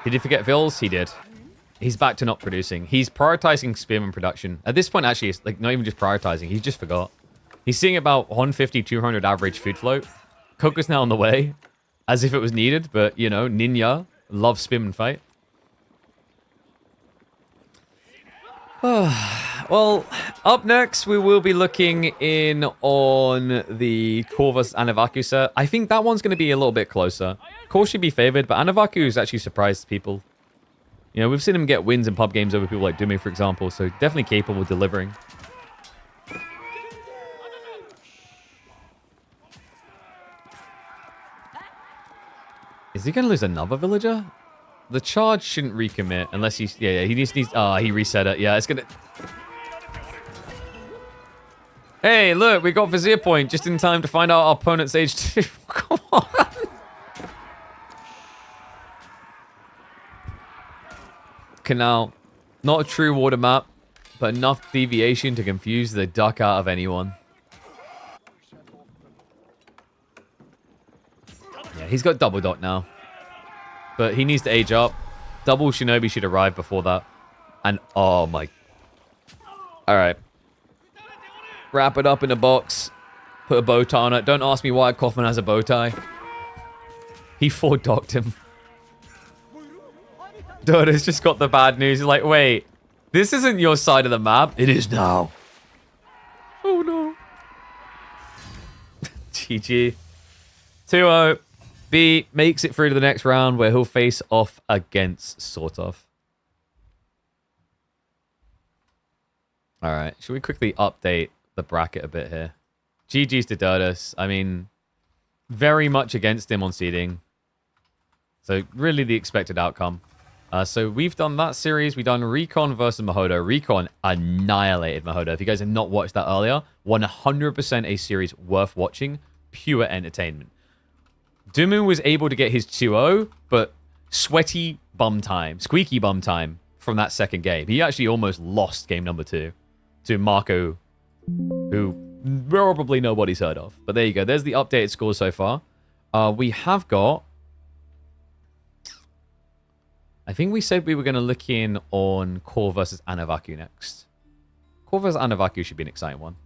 [SPEAKER 1] Did he forget Vils? He did. He's back to not producing. He's prioritizing Spearman production. At this point, actually, it's like not even just prioritizing. He just forgot. He's seeing about 150, 200 average food float. Coco's now on the way, as if it was needed. But, you know, Ninja loves Spearman fight. Well, up next, we will be looking in on the Core vs Anavaku set. I think that one's going to be a little bit closer. Core should be favored, but Anavaku has actually surprised people. You know, we've seen him get wins in pub games over people like Dumi, for example, so definitely capable of delivering. Is he going to lose another villager? The charge shouldn't recommit unless he's... Yeah, he needs... he reset it. Yeah, it's going to... Hey, look, we got Vizier point just in time to find out our opponent's age 2. Come on. Canal. Not a true water map, but enough deviation to confuse the duck out of anyone. Yeah, he's got double dot now. But he needs to age up. Double Shinobi should arrive before that. And, oh my... Alright. Wrap it up in a box. Put a bow tie on it. Don't ask me why Kaufman has a bow tie. He 4-docked him. Dude, it's just got the bad news. He's like, wait, this isn't your side of the map. It is now. Oh, no. GG. 2-0. B makes it through to the next round where he'll face off against sort of. All right. Should we quickly update the bracket a bit here? GG's to Dirtus. I mean, very much against him on seeding. So really the expected outcome. So we've done that series. We've done Recon versus Mahodo. Recon annihilated Mahodo. If you guys have not watched that earlier, 100% a series worth watching. Pure entertainment. Dumu was able to get his 2-0, but squeaky bum time from that second game. He actually almost lost game number 2 to Marco, who probably nobody's heard of. But there you go. There's the updated score so far. We have got... I think we said we were going to look in on Core versus Anavaku next. Core versus Anavaku should be an exciting one.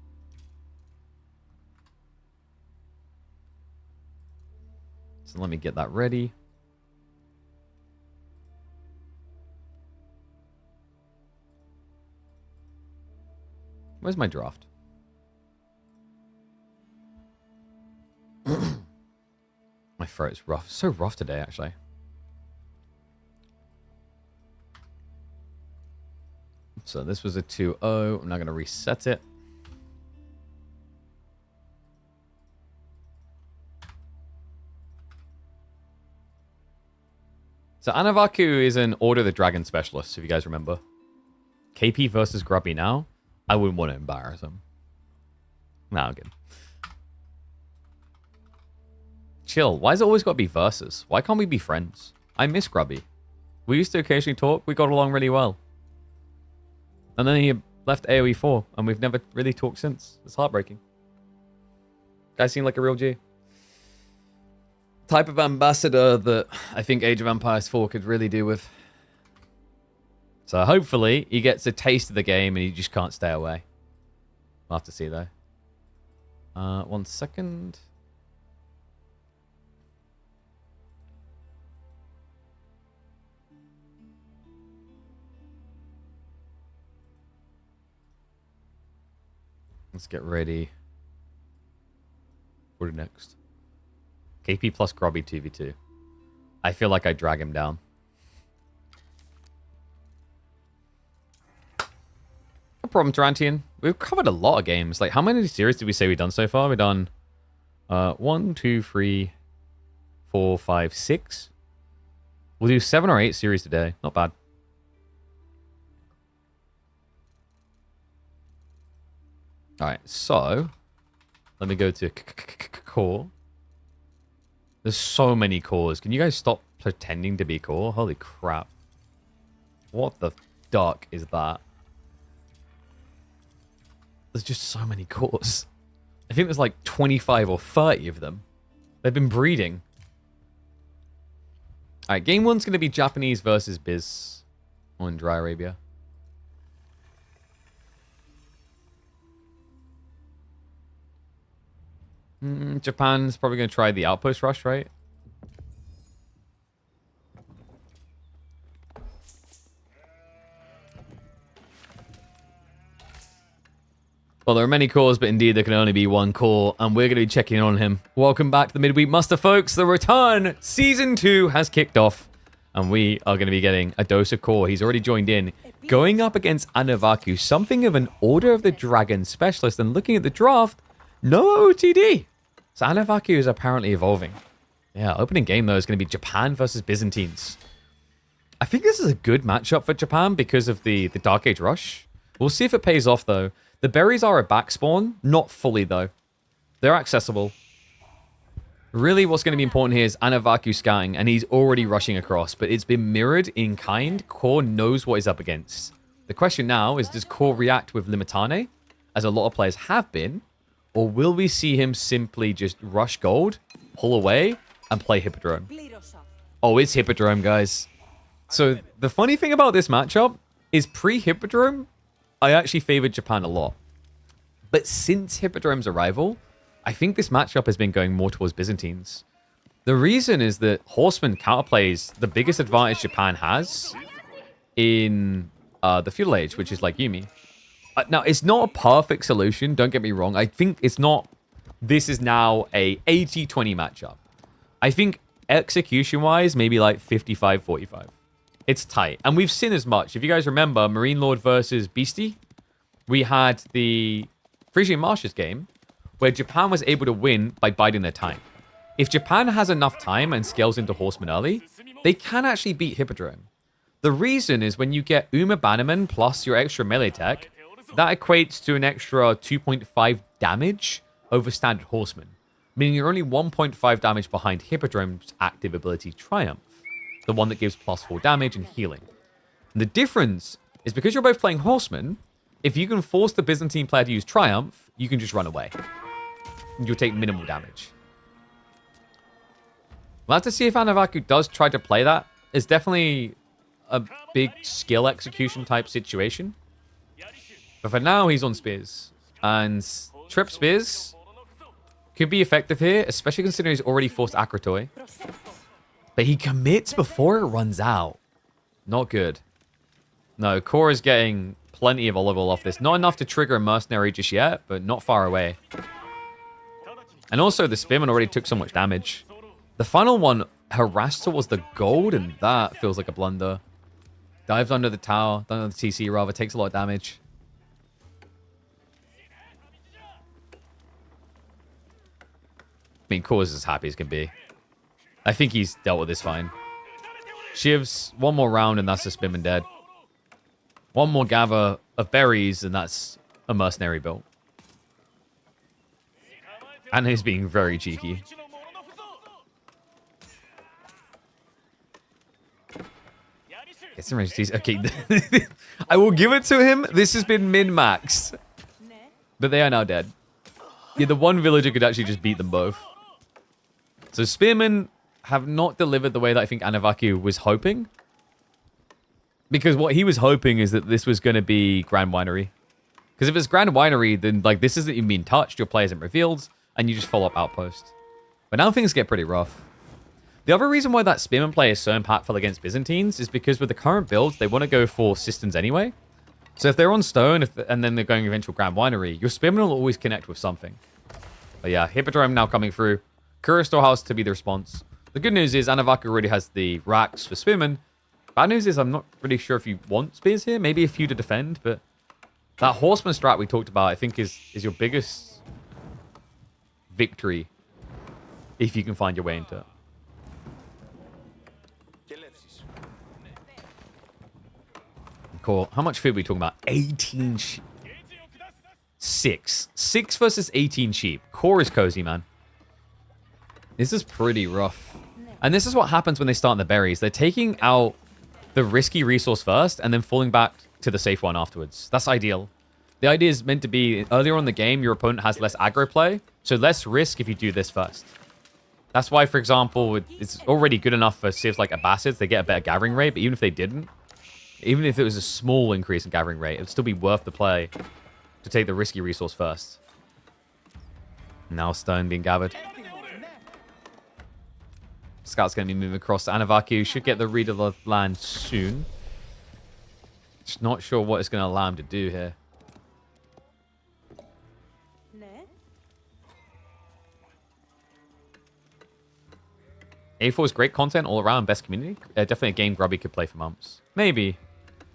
[SPEAKER 1] So let me get that ready. Where's my draft? My throat's rough. So rough today, actually. So this was a 2-0. I'm not going to reset it. So Anavaku is an Order of the Dragon specialist, if you guys remember. KP versus Grubby now. I wouldn't want to embarrass him. No, I'm good. Chill. Why has it always got to be versus? Why can't we be friends? I miss Grubby. We used to occasionally talk. We got along really well. And then he left AoE 4, and we've never really talked since. It's heartbreaking. Guy seemed like a real G. Type of ambassador that I think Age of Empires 4 could really do with. So hopefully he gets a taste of the game and he just can't stay away. We'll have to see though. 1 second. Let's get ready for the next. KP plus Grubby 2v2. I feel like I drag him down. No problem, Tarantian. We've covered a lot of games. Like, how many series did we say we've done so far? We've done 1, 2, 3, 4, 5, 6. We'll do 7 or 8 series today. Not bad. Alright, so let me go to core. There's so many cores. Can you guys stop pretending to be core? Holy crap. What the duck is that? There's just so many cores. I think there's like 25 or 30 of them. They've been breeding. Alright, game 1's going to be Japanese versus Biz on Dry Arabia. Japan's probably going to try the outpost rush, right? Well, there are many cores, but indeed there can only be one core, and we're going to be checking in on him. Welcome back to the Midweek Muster, folks. The return, Season 2, has kicked off, and we are going to be getting a dose of core. He's already joined in, going up against Anavaku, something of an Order of the Dragon specialist, and looking at the draft, no OTD. So Anavaku is apparently evolving. Yeah, opening game, though, is going to be Japan versus Byzantines. I think this is a good matchup for Japan because of the Dark Age Rush. We'll see if it pays off, though. The berries are a back spawn, not fully, though. They're accessible. Really, what's going to be important here is Anavaku scouting, and he's already rushing across, but it's been mirrored in kind. Core knows what he's up against. The question now is, does Core react with Limitane, as a lot of players have been, or will we see him simply just rush gold, pull away, and play Hippodrome? Oh, it's Hippodrome, guys. So the funny thing about this matchup is pre-Hippodrome, I actually favored Japan a lot. But since Hippodrome's arrival, I think this matchup has been going more towards Byzantines. The reason is that Horseman counterplays the biggest advantage Japan has in the Feudal Age, which is like Yumi. Now, it's not a perfect solution, don't get me wrong. I think it's not... This is now a 80-20 matchup. I think execution-wise, maybe like 55-45. It's tight. And we've seen as much. If you guys remember, Marine Lord versus Beastie, we had the Frisian Marshes game where Japan was able to win by biding their time. If Japan has enough time and scales into Horseman early, they can actually beat Hippodrome. The reason is when you get Uma Bannerman plus your extra melee tech, that equates to an extra 2.5 damage over standard Horseman, meaning you're only 1.5 damage behind Hippodrome's active ability Triumph, the one that gives +4 damage and healing. And the difference is because you're both playing Horseman, if you can force the Byzantine player to use Triumph, you can just run away. You'll take minimal damage. We'll have to see if Anavaku does try to play that. It's definitely a big skill execution type situation. But for now, he's on Spears. And Trip Spears could be effective here, especially considering he's already forced Akratoy. But he commits before it runs out. Not good. No, Core is getting plenty of a level off this. Not enough to trigger a Mercenary just yet, but not far away. And also, the Spearman already took so much damage. The final one harassed towards the gold, and that feels like a blunder. Dives under the tower, under the TC rather, takes a lot of damage. I mean, Core is as happy as can be. I think he's dealt with this fine. Shivs, one more round and that's a Spearman dead. One more gather of berries and that's a mercenary build. And he's being very cheeky. Get some range. Okay, I will give it to him. This has been min-maxed. But they are now dead. Yeah, the one villager could actually just beat them both. So Spearmen have not delivered the way that I think Anavaku was hoping. Because what he was hoping is that this was going to be Grand Winery. Because if it's Grand Winery, then like this isn't even being touched, your play isn't revealed, and you just follow up Outpost. But now things get pretty rough. The other reason why that Spearman play is so impactful against Byzantines is because with the current builds, they want to go for systems anyway. So if they're on Stone and then they're going eventual Grand Winery, your Spearman will always connect with something. But yeah, Hippodrome now coming through. Courier Storehouse to be the response. The good news is Anavaku already has the racks for Spearman. Bad news is I'm not really sure if you want Spears here. Maybe a few to defend, but that Horseman strat we talked about, I think is your biggest victory if you can find your way into it. Cool. How much food are we talking about? 18 sheep. 6. 6 versus 18 sheep. Core is cozy, man. This is pretty rough. And this is what happens when they start in the berries. They're taking out the risky resource first and then falling back to the safe one afterwards. That's ideal. The idea is meant to be earlier on in the game, your opponent has less aggro play, so less risk if you do this first. That's why, for example, it's already good enough for civs like Abbasids. They get a better gathering rate, but even if they didn't, even if it was a small increase in gathering rate, it would still be worth the play to take the risky resource first. Now stone being gathered. Scout's going to be moving across to Anavaku. Should get the read of the land soon. Just not sure what it's going to allow him to do here. A4 is great content all around, best community. Definitely a game Grubby could play for months. Maybe.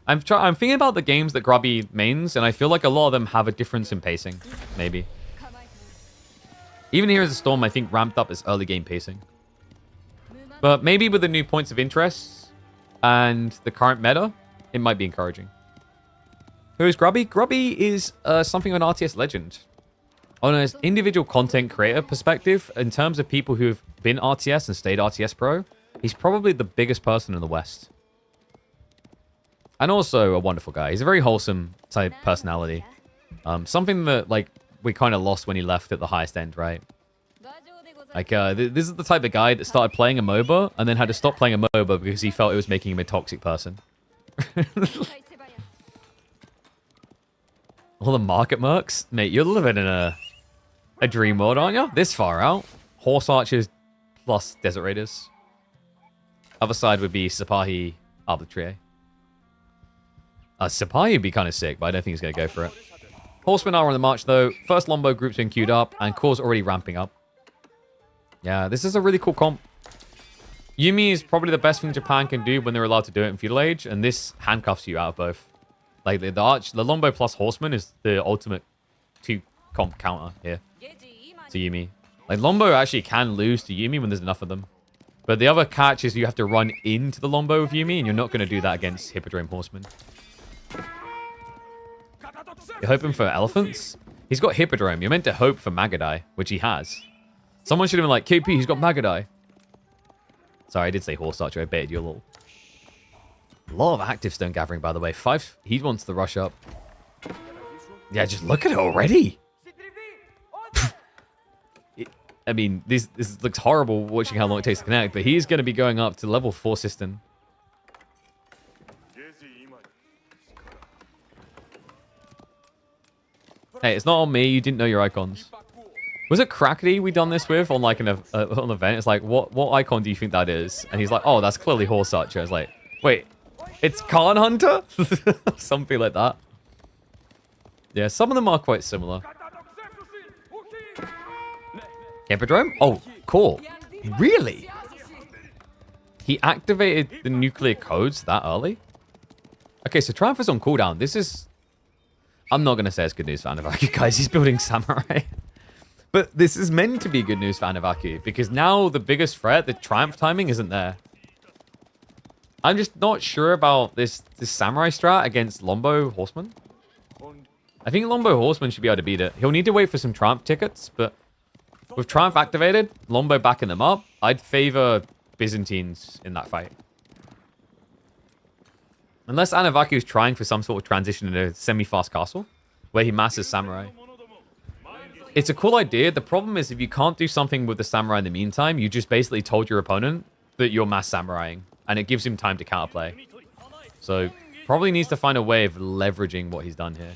[SPEAKER 1] I'm thinking about the games that Grubby mains, and I feel like a lot of them have a difference in pacing. Maybe. Even here as a Storm, I think ramped up its early game pacing. But maybe with the new points of interest and the current meta, it might be encouraging. Who is Grubby? Grubby is something of an RTS legend. On an individual content creator perspective, in terms of people who have been RTS and stayed RTS Pro, he's probably the biggest person in the West. And also a wonderful guy. He's a very wholesome type personality. Something that, like, we kind of lost when he left at the highest end, right? Like, this is the type of guy that started playing a MOBA and then had to stop playing a MOBA because he felt it was making him a toxic person. All the market mercs? Mate, you're living in a dream world, aren't you? This far out. Horse Archers plus Desert Raiders. Other side would be Sipahi Arbitraire. Sipahi would be kind of sick, but I don't think he's going to go for it. Horsemen are on the march, though. First Lombo group's been queued up, and Core's already ramping up. Yeah, this is a really cool comp. Yumi is probably the best thing Japan can do when they're allowed to do it in Feudal Age, and this handcuffs you out of both. Like, the Lombo plus Horseman is the ultimate 2-comp counter here to Yumi. Like, Lombo actually can lose to Yumi when there's enough of them. But the other catch is you have to run into the Lombo with Yumi, and you're not going to do that against Hippodrome Horseman. You're hoping for elephants? He's got Hippodrome. You're meant to hope for Magadai, which he has. Someone should have been like, KP, he's got Magadai. Sorry, I did say Horse Archer. I baited you a little. A lot of active stone gathering, by the way. 5, he wants to rush up. Yeah, just look at it already. I mean, this looks horrible watching how long it takes to connect, but he's going to be going up to level 4 system. Hey, it's not on me. You didn't know your icons. Was it Crackety we done this with on like an event? It's like, what icon do you think that is? And he's like, oh, that's clearly Horse Archer. I was like, wait, it's Khan Hunter? Something like that. Yeah, some of them are quite similar. Hippodrome? Oh, cool. Really? He activated the nuclear codes that early? Okay, so Triumph is on cooldown. This is... I'm not going to say it's good news for Anavaku, guys. He's building Samurai. But this is meant to be good news for Anavaku, because now the biggest threat, the Triumph timing, isn't there. I'm just not sure about this Samurai strat against Lombo Horseman. I think Lombo Horseman should be able to beat it. He'll need to wait for some Triumph tickets, but with Triumph activated, Lombo backing them up, I'd favor Byzantines in that fight. Unless Anavaku's trying for some sort of transition into a semi-fast castle, where he masses Samurai. It's a cool idea. The problem is if you can't do something with the Samurai in the meantime, you just basically told your opponent that you're mass Samuraiing, and it gives him time to counterplay. So, probably needs to find a way of leveraging what he's done here.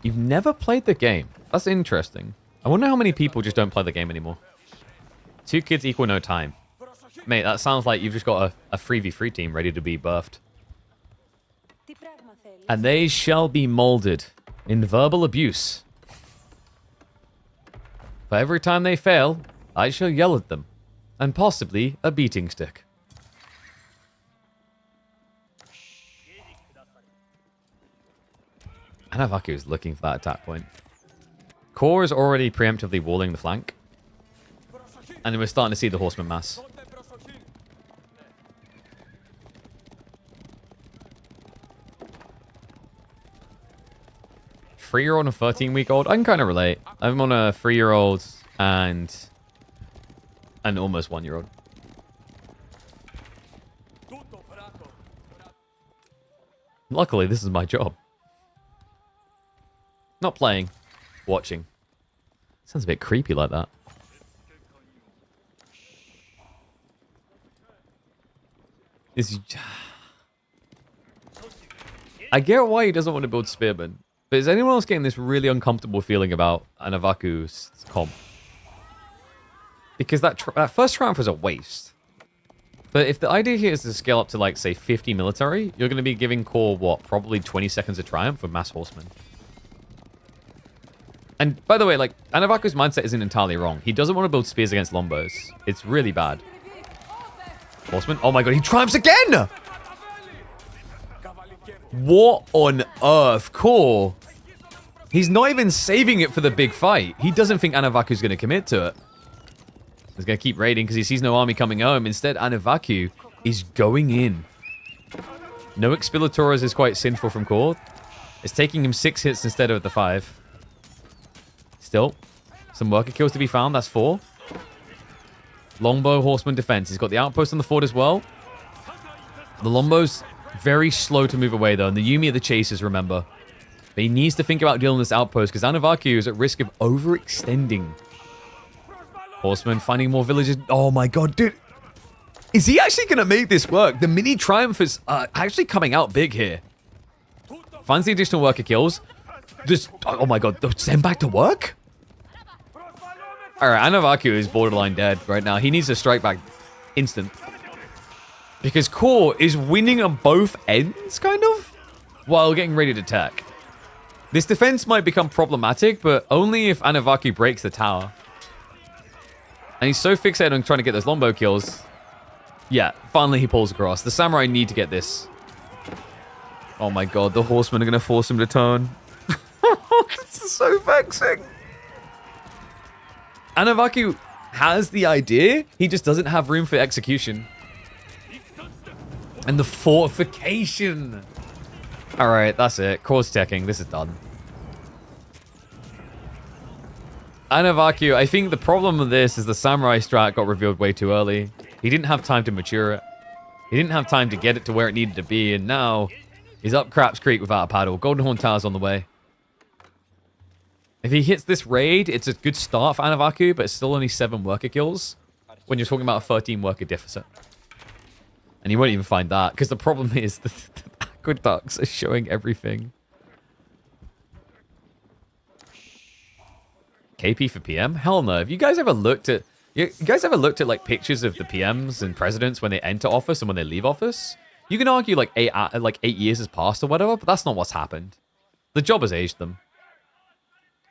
[SPEAKER 1] You've never played the game. That's interesting. I wonder how many people just don't play the game anymore. 2 kids equal no time. Mate, that sounds like you've just got a 3v3 team ready to be birthed. And they shall be molded in verbal abuse. For every time they fail, I shall yell at them. and possibly a beating stick. Anavaku is looking for that attack point. Core is already preemptively walling the flank. And we're starting to see the horseman mass. Three-year-old and a 13-week-old? I can kind of relate. I'm on a 3-year-old and an almost 1-year-old. Luckily, this is my job. Not playing, watching. Sounds a bit creepy like that. I get why he doesn't want to build spearmen. But is anyone else getting this really uncomfortable feeling about Anavaku's comp? Because that first triumph was a waste. But if the idea here is to scale up to, like, say, 50 military, you're going to be giving Core, what, probably 20 seconds of triumph for mass horsemen. And, by the way, like, Anavaku's mindset isn't entirely wrong. He doesn't want to build spears against Lombos. It's really bad. Horseman? Oh my god, he triumphs again! What on earth? Core? He's not even saving it for the big fight. He doesn't think Anavaku's going to commit to it. He's going to keep raiding because he sees no army coming home. Instead, Anavaku is going in. No Expilatoras is quite sinful from Core. It's taking him 6 hits instead of the 5. Still, some worker kills to be found. That's 4. Longbow Horseman defense. He's got the outpost on the fort as well. The Longbow's very slow to move away, though. And the Yumi are the chasers, remember. But he needs to think about dealing with this outpost because Anavaku is at risk of overextending. Horseman finding more villages. Oh my god, dude. Is he actually going to make this work? The mini triumph is actually coming out big here. Finds the additional worker kills. Just, oh my god, send back to work? Alright, Anavaku is borderline dead right now. He needs to strike back instant. Because Core is winning on both ends, kind of, while getting ready to attack. This defense might become problematic, but only if Anavaku breaks the tower. And he's so fixated on trying to get those Longbow kills. Yeah, finally he pulls across. The Samurai need to get this. Oh my god, the Horsemen are going to force him to turn. This is so vexing. Anavaku has the idea, he just doesn't have room for execution. And the fortification. Alright, that's it. Core's teching. This is done. Anavaku, I think the problem with this is the Samurai strat got revealed way too early. He didn't have time to mature it. He didn't have time to get it to where it needed to be, and now he's up Craps Creek without a paddle. Golden Horn Tower's on the way. If he hits this raid, it's a good start for Anavaku, but it's still only 7 worker kills when you're talking about a 13 worker deficit. And you won't even find that, because the problem is the aqueducts are showing everything. KP for PM? Hell no. Have you guys ever looked at... You guys ever looked at, like, pictures of the PMs and presidents when they enter office and when they leave office? You can argue, like, 8 years has passed or whatever, but that's not what's happened. The job has aged them.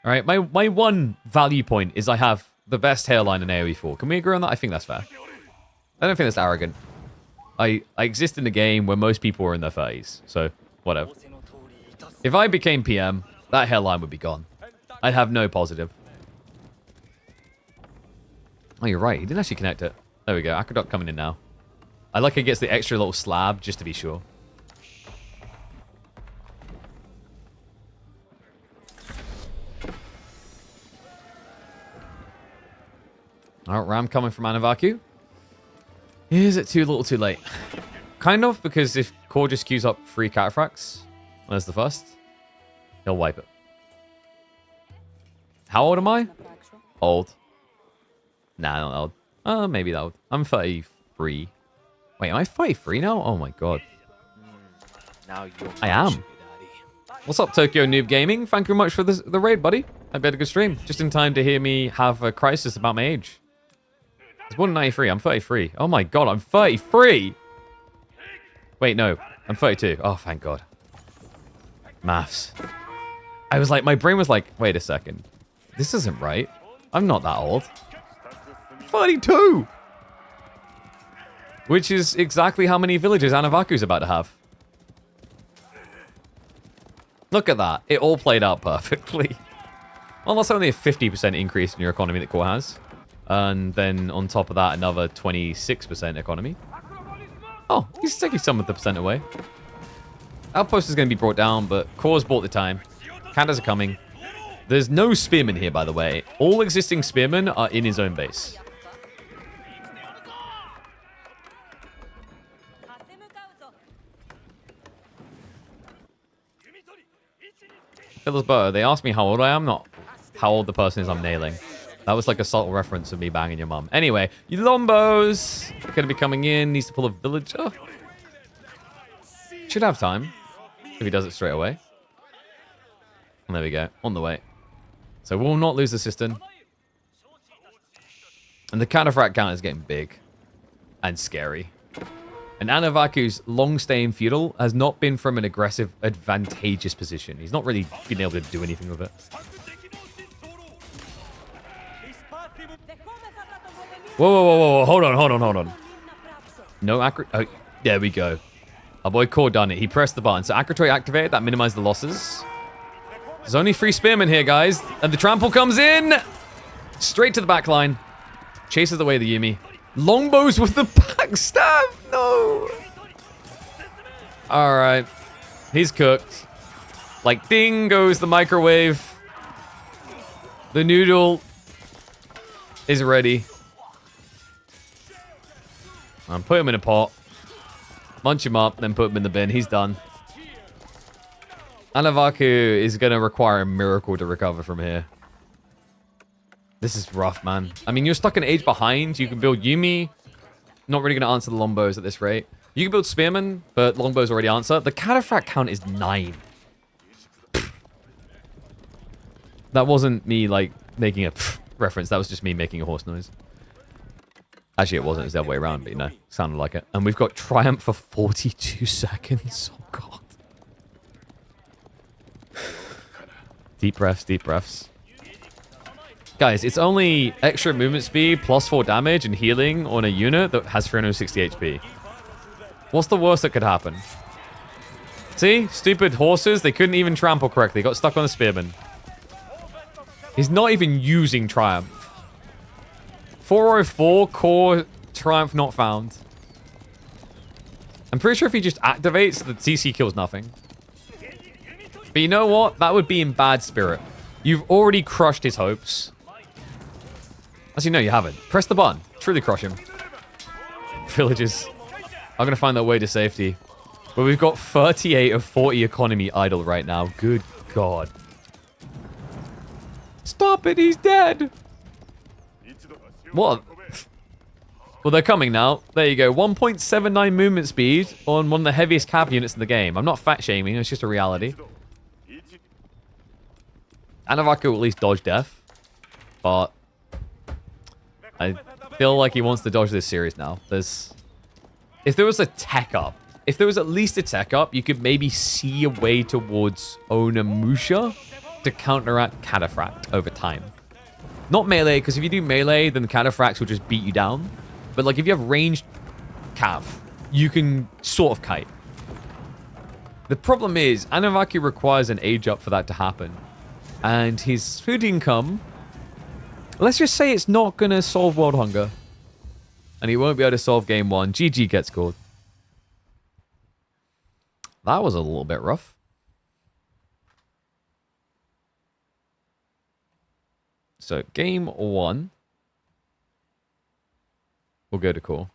[SPEAKER 1] Alright, my one value point is I have the best hairline in AoE4. Can we agree on that? I think that's fair. I don't think that's arrogant. I exist in a game where most people are in their 30s, so whatever. If I became PM, that hairline would be gone. I'd have no positive. Oh, you're right. He didn't actually connect it. There we go. Aqueduct coming in now. I like he gets the extra little slab just to be sure. Alright, Ram coming from Anavaku. Is it too little too late? Kind of, because if Core just queues up 3 cataphracts, there's the first, he'll wipe it. How old am I? Old. Nah, not old. Maybe that old. I'm 33. Wait, am I 33 now? Oh my god.
[SPEAKER 2] Now
[SPEAKER 1] I am. What's up, Tokyo Noob Gaming? Thank you very much for the raid, buddy. I bet a good stream. Just in time to hear me have a crisis about my age. I was born in 93. I'm 33. Oh my god, I'm 33! Wait, no. I'm 32. Oh, thank god. Maths. I was like, my brain was like, wait a second. This isn't right. I'm not that old. 32! Which is exactly how many villages Anavaku's about to have. Look at that. It all played out perfectly. Well, that's only a 50% increase in your economy that core has. And then on top of that, another 26% economy. Oh, he's taking some of the percent away. Outpost is going to be brought down, but core's bought the time. Counters are coming. There's no spearmen here, by the way. All existing spearmen are in his own base. Phyllis Burr, they asked me how old I am, not how old the person is I'm nailing. That was like a subtle reference of me banging your mum. Anyway, Lombos going to be coming in. Needs to pull a villager. Should have time if he does it straight away. And there we go. On the way. So we'll not lose the cistern. And the counterfract count is getting big. And scary. And Anavaku's long-staying feudal has not been from an aggressive, advantageous position. He's not really been able to do anything with it. Whoa, whoa, whoa, whoa. Hold on, hold on, hold on. No accurate. Oh, there we go. Our boy Core done it. He pressed the button. So accurate activated. That minimized the losses. There's only 3 spearmen here, guys. And the trample comes in. Straight to the back line. Chases away the Yumi. Longbows with the backstab. No. All right. He's cooked. Like, ding goes the microwave. The noodle is ready. Put him in a pot. Munch him up, then put him in the bin. He's done. Anavaku is going to require a miracle to recover from here. This is rough, man. I mean, you're stuck an age behind. You can build Yumi. Not really going to answer the Lombos at this rate. You can build Spearman, but Longbows already answer. The cataphract count is 9. That wasn't me, like, making a reference. That was just me making a horse noise. Actually, it wasn't. It was the other way around, but, you know, sounded like it. And we've got Triumph for 42 seconds. Oh, God. Deep breaths, deep breaths. Guys, it's only extra movement speed plus 4 damage and healing on a unit that has 360 HP. What's the worst that could happen? See? Stupid horses. They couldn't even trample correctly. Got stuck on the spearman. He's not even using Triumph. 404 core Triumph not found. I'm pretty sure if he just activates, the CC kills nothing. But you know what? That would be in bad spirit. You've already crushed his hopes. Actually, no, you haven't. Press the button. Truly crush him. Villages are going to find their way to safety. But we've got 38 of 40 economy idle right now. Good God. Stop it. He's dead. What? Well, they're coming now. There you go. 1.79 movement speed on one of the heaviest cav units in the game. I'm not fat shaming. It's just a reality. Anavaku will at least dodge death. But I feel like he wants to dodge this series now. If there was a tech up, if there was at least a tech up, you could maybe see a way towards Onimusha to counteract Cataphract over time. Not melee, because if you do melee, then the Cataphracts will just beat you down. But like if you have ranged cav, you can sort of kite. The problem is, Anavaku requires an age up for that to happen. And his food income, let's just say it's not going to solve world hunger. And he won't be able to solve game 1. GG gets scored. That was a little bit rough. So, game 1. We'll go to core.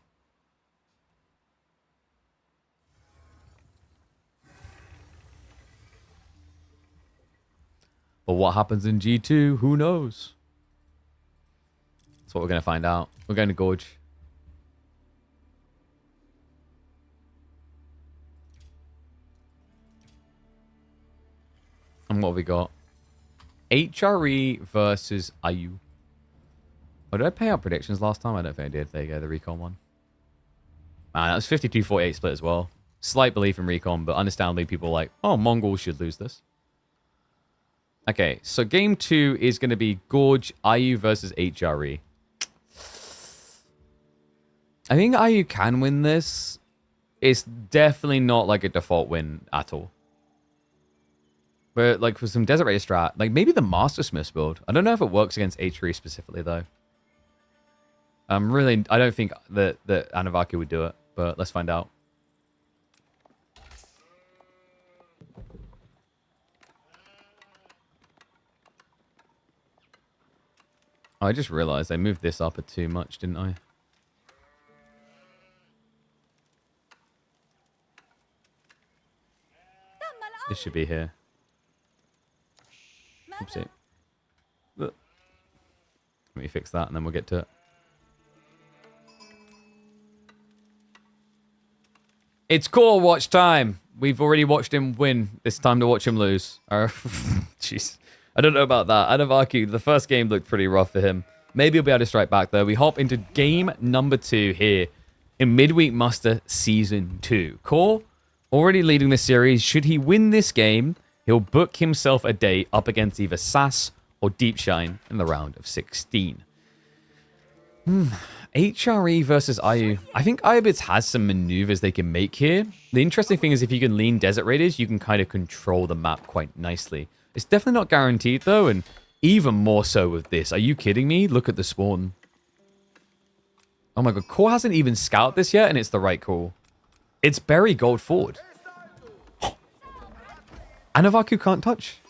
[SPEAKER 1] But what happens in G2? Who knows? That's what we're going to find out. We're going to Gorge. And what have we got? HRE versus IU. Oh, did I pay out predictions last time? I don't think I did. There you go, the Recon one. Man, that was 52-48 split as well. Slight belief in Recon, but understandably people are like, oh, Mongols should lose this. Okay, so game 2 is going to be Gorge, IU versus HRE. I think IU can win this. It's definitely not like a default win at all. But like for some Desert Raider strat, like maybe the Master Smiths build. I don't know if it works against H3 specifically though. I don't think that Anavaku would do it, but let's find out. Oh, I just realized I moved this up too much, didn't I? This should be here. Oopsie. Let me fix that and then we'll get to it. It's core watch time. We've already watched him win. It's time to watch him lose. Jeez. I don't know about that. Anavaku, the first game looked pretty rough for him. Maybe he'll be able to strike back, though. We hop into game number 2 here in Midweek Muster Season 2. Core already leading the series. Should he win this game, he'll book himself a day up against either SAS or Deep Shine in the round of 16. HRE versus IU. I think Ibits has some maneuvers they can make here. The interesting thing is if you can lean Desert Raiders, you can kind of control the map quite nicely. It's definitely not guaranteed, though, and even more so with this. Are you kidding me? Look at the spawn. Oh my god, Core hasn't even scouted this yet, and it's the right call. It's Berry Gold Forward. Anavaku can't touch.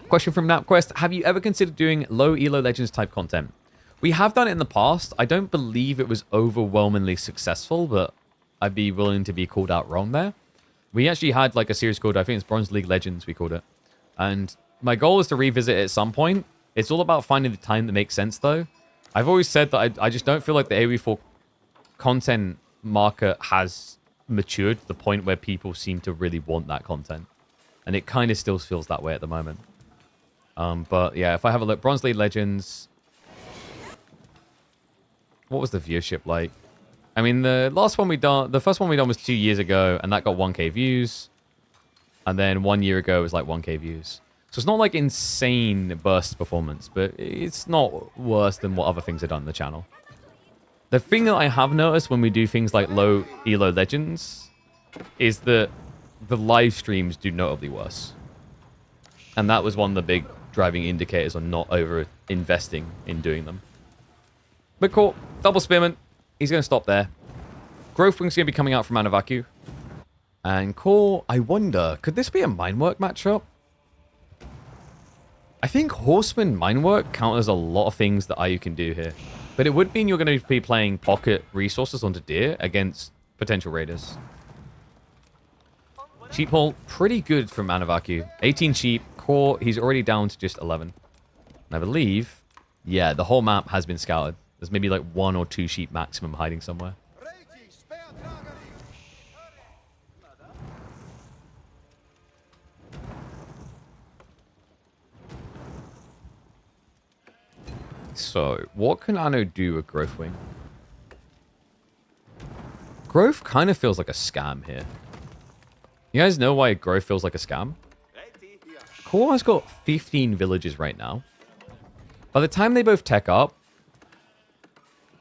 [SPEAKER 1] Question from NapQuest. Have you ever considered doing low Elo Legends type content? We have done it in the past. I don't believe it was overwhelmingly successful, but I'd be willing to be called out wrong there. We actually had like a series called, I think it's Bronze League Legends, we called it. And my goal is to revisit it at some point. It's all about finding the time that makes sense, though. I've always said that I just don't feel like the AoE4 content market has matured to the point where people seem to really want that content. And it kind of still feels that way at the moment. But yeah, if I have a look, Bronze League Legends... What was the viewership like? I mean, the first one we done was 2 years ago, and that got 1k views. And then 1 year ago, it was like 1k views. So it's not like insane burst performance, but it's not worse than what other things have done on the channel. The thing that I have noticed when we do things like low Elo Legends is that the live streams do notably worse. And that was one of the big driving indicators on not over investing in doing them. But cool. Double Spearman. He's going to stop there. Growth Wing's going to be coming out from Anavaku. And Core, I wonder, could this be a Minework matchup? I think Horseman Minework counters a lot of things that IU can do here. But it would mean you're going to be playing pocket resources onto Deer against potential raiders. Sheep haul, pretty good from Anavaku. 18 sheep. Core, he's already down to just 11. And I believe, yeah, the whole map has been scouted. There's maybe like 1 or 2 sheep maximum hiding somewhere. So, what can Anno do with Growth Wing? Growth kind of feels like a scam here. You guys know why Growth feels like a scam? Core has got 15 villages right now. By the time they both tech up,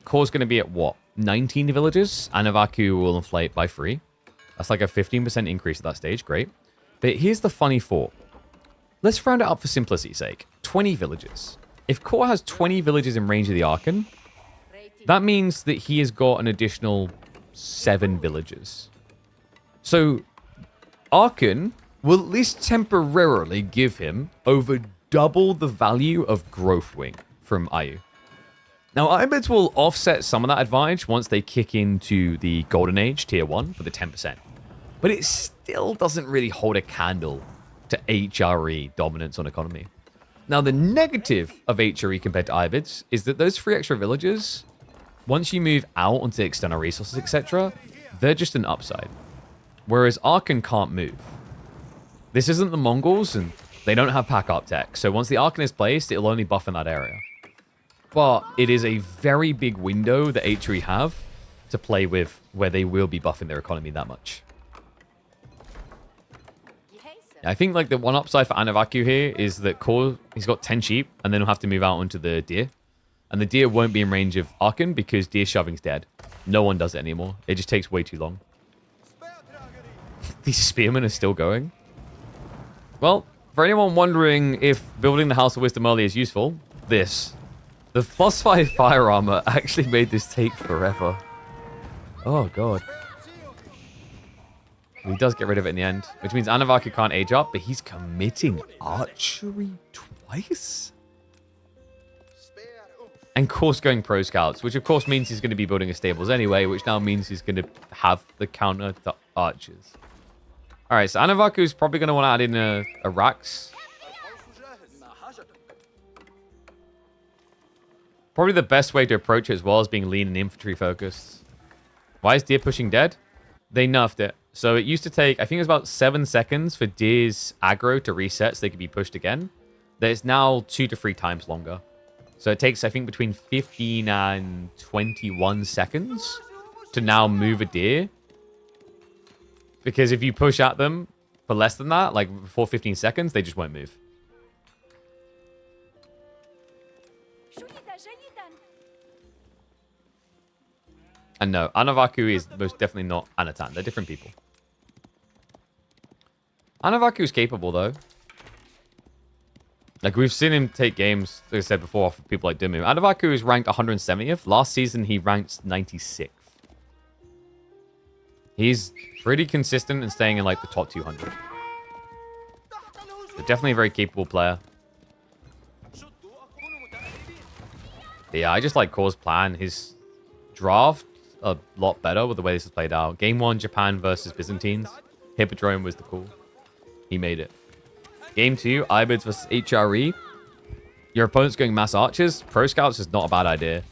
[SPEAKER 1] Core's going to be at what? 19 villages? Anavaku will inflate by 3. That's like a 15% increase at that stage. Great. But here's the funny thought. Let's round it up for simplicity's sake. 20 villages. If Core has 20 villages in range of the Archon, that means that he has got an additional 7 villages. So, Archon will at least temporarily give him over double the value of Growth Wing from IU. Now, Ibits will offset some of that advantage once they kick into the Golden Age Tier 1 for the 10%. But it still doesn't really hold a candle to HRE dominance on economy. Now, the negative of HRE compared to Ibits is that those 3 extra villages, once you move out onto external resources, etc., they're just an upside. Whereas Archon can't move. This isn't the Mongols, and they don't have pack-up tech. So once the Archon is placed, it'll only buff in that area. But it is a very big window that HRE have to play with where they will be buffing their economy that much. I think like the one upside for Anavaku here is that Core, he's got 10 sheep, and then he'll have to move out onto the Deer. And the deer won't be in range of Archon because deer shoving's dead. No one does it anymore. It just takes way too long. These spearmen are still going. Well, for anyone wondering if building the House of Wisdom early is useful, this. The +5 fire armor actually made this take forever. Oh, God. He does get rid of it in the end, which means Anavaku can't age up, but he's committing archery twice? And course going pro scouts, which of course means he's going to be building his stables anyway, which now means he's going to have the counter to archers. Alright, so Anavaku's probably going to want to add in a Rax. Probably the best way to approach it as well as being lean and infantry focused. Why is deer pushing dead? They nerfed it. So it used to take, I think it was about 7 seconds for deer's aggro to reset so they could be pushed again. It's now 2 to 3 times longer. So it takes, I think, between 15 and 21 seconds to now move a deer. Because if you push at them for less than that, like before 15 seconds, they just won't move. And no, Anavaku is most definitely not Anatan. They're different people. Anavaku is capable, though. Like, we've seen him take games, like I said before, off of people like Dimu. Anavaku is ranked 170th. Last season, he ranked 96th. He's pretty consistent in staying in, like, the top 200. So definitely a very capable player. But yeah, I just like Core's plan. His draft a lot better with the way this is played out. Game 1, Japan versus Byzantines. Hippodrome was the call. He made it. Game 2, Ibids versus HRE. Your opponent's going mass archers. Pro Scouts is not a bad idea.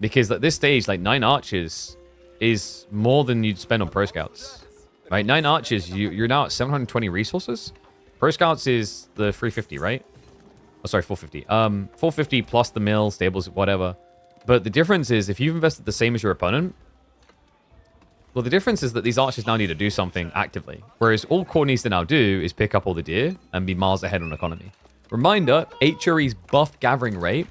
[SPEAKER 1] Because at this stage, like 9 archers is more than you'd spend on Pro Scouts. Right? 9 archers, you're now at 720 resources. Pro Scouts is the 350, right? Oh, sorry, 450. 450 plus the mill, stables, whatever. But the difference is, if you've invested the same as your opponent, well, the difference is that these archers now need to do something actively. Whereas all Core needs to now do is pick up all the deer and be miles ahead on economy. Reminder, HRE's buff gathering rate,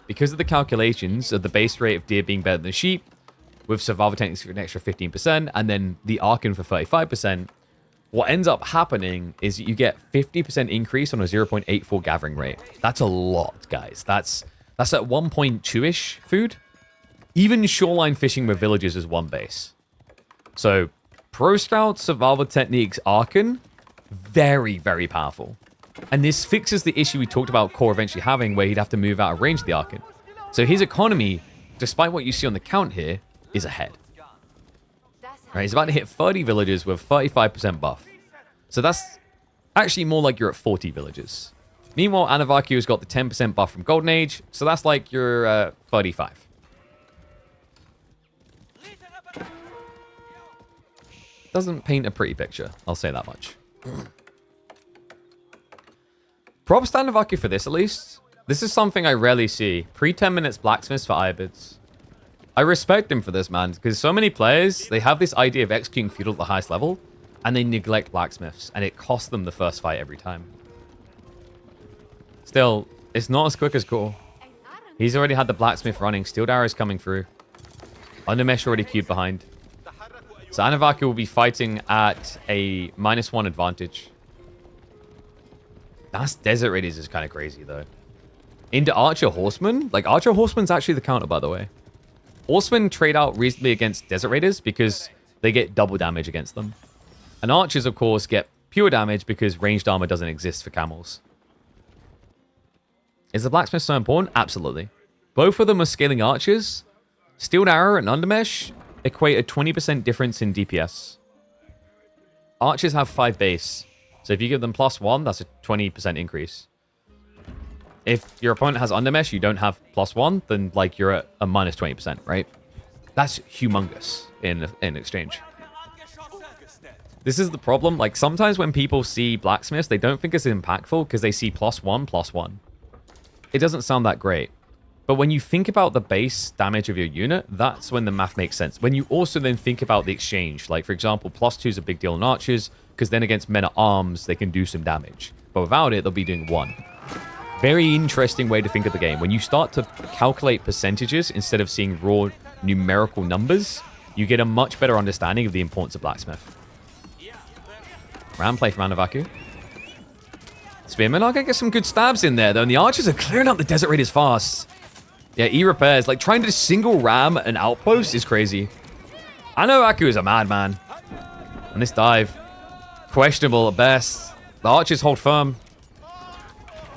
[SPEAKER 1] because of the calculations of the base rate of deer being better than sheep, with survival techniques for an extra 15%, and then the Archon for 35%, what ends up happening is you get 50% increase on a 0.84 gathering rate. That's a lot, guys. That's at 1.2-ish food. Even shoreline fishing with villages is 1 base. So, Pro Scout survival techniques Archon, very, very powerful. And this fixes the issue we talked about Core eventually having, where he'd have to move out of range of the Archon. So his economy, despite what you see on the count here, is ahead. Right, he's about to hit 30 villages with 35% buff. So that's actually more like you're at 40 villages. Meanwhile, Anavaku has got the 10% buff from Golden Age, so that's like you're 35. Doesn't paint a pretty picture, I'll say that much. Props to Anavaku for this, at least. This is something I rarely see. Pre-10 minutes blacksmiths for Ibids. I respect him for this, man, because so many players, they have this idea of executing feudal at the highest level, and they neglect blacksmiths, and it costs them the first fight every time. Still, it's not as quick as Core. He's already had the blacksmith running. Steel Arrow is coming through. Undermesh already queued behind. So Anavaku will be fighting at a -1 advantage. That's Desert Raiders is kind of crazy, though. Into Archer Horseman? Like, Archer Horseman's actually the counter, by the way. Horsemen trade out reasonably against Desert Raiders because they get double damage against them. And Archers, of course, get pure damage because ranged armor doesn't exist for camels. Is the blacksmith so important? Absolutely. Both of them are scaling archers. Steel Arrow and Undermesh equate a 20% difference in DPS. Archers have 5 base. So if you give them +1, that's a 20% increase. If your opponent has Undermesh, you don't have +1, then like you're at a -20%, right? That's humongous in exchange. This is the problem. Like, sometimes when people see blacksmiths, they don't think it's impactful because they see +1/+1. It doesn't sound that great. But when you think about the base damage of your unit, that's when the math makes sense. When you also then think about the exchange, like, for example, +2 is a big deal in archers, because then against men at arms, they can do some damage. But without it, they'll be doing 1. very interesting way to think of the game. When you start to calculate percentages instead of seeing raw numerical numbers, you get a much better understanding of the importance of Blacksmith. Round play from Anavaku. Spearman are going to get some good stabs in there, though, and the archers are clearing out the Desert Raiders fast. Yeah, E-repairs. Like, trying to single ram an outpost is crazy. Anavaku is a madman. And this dive, questionable at best. The archers hold firm.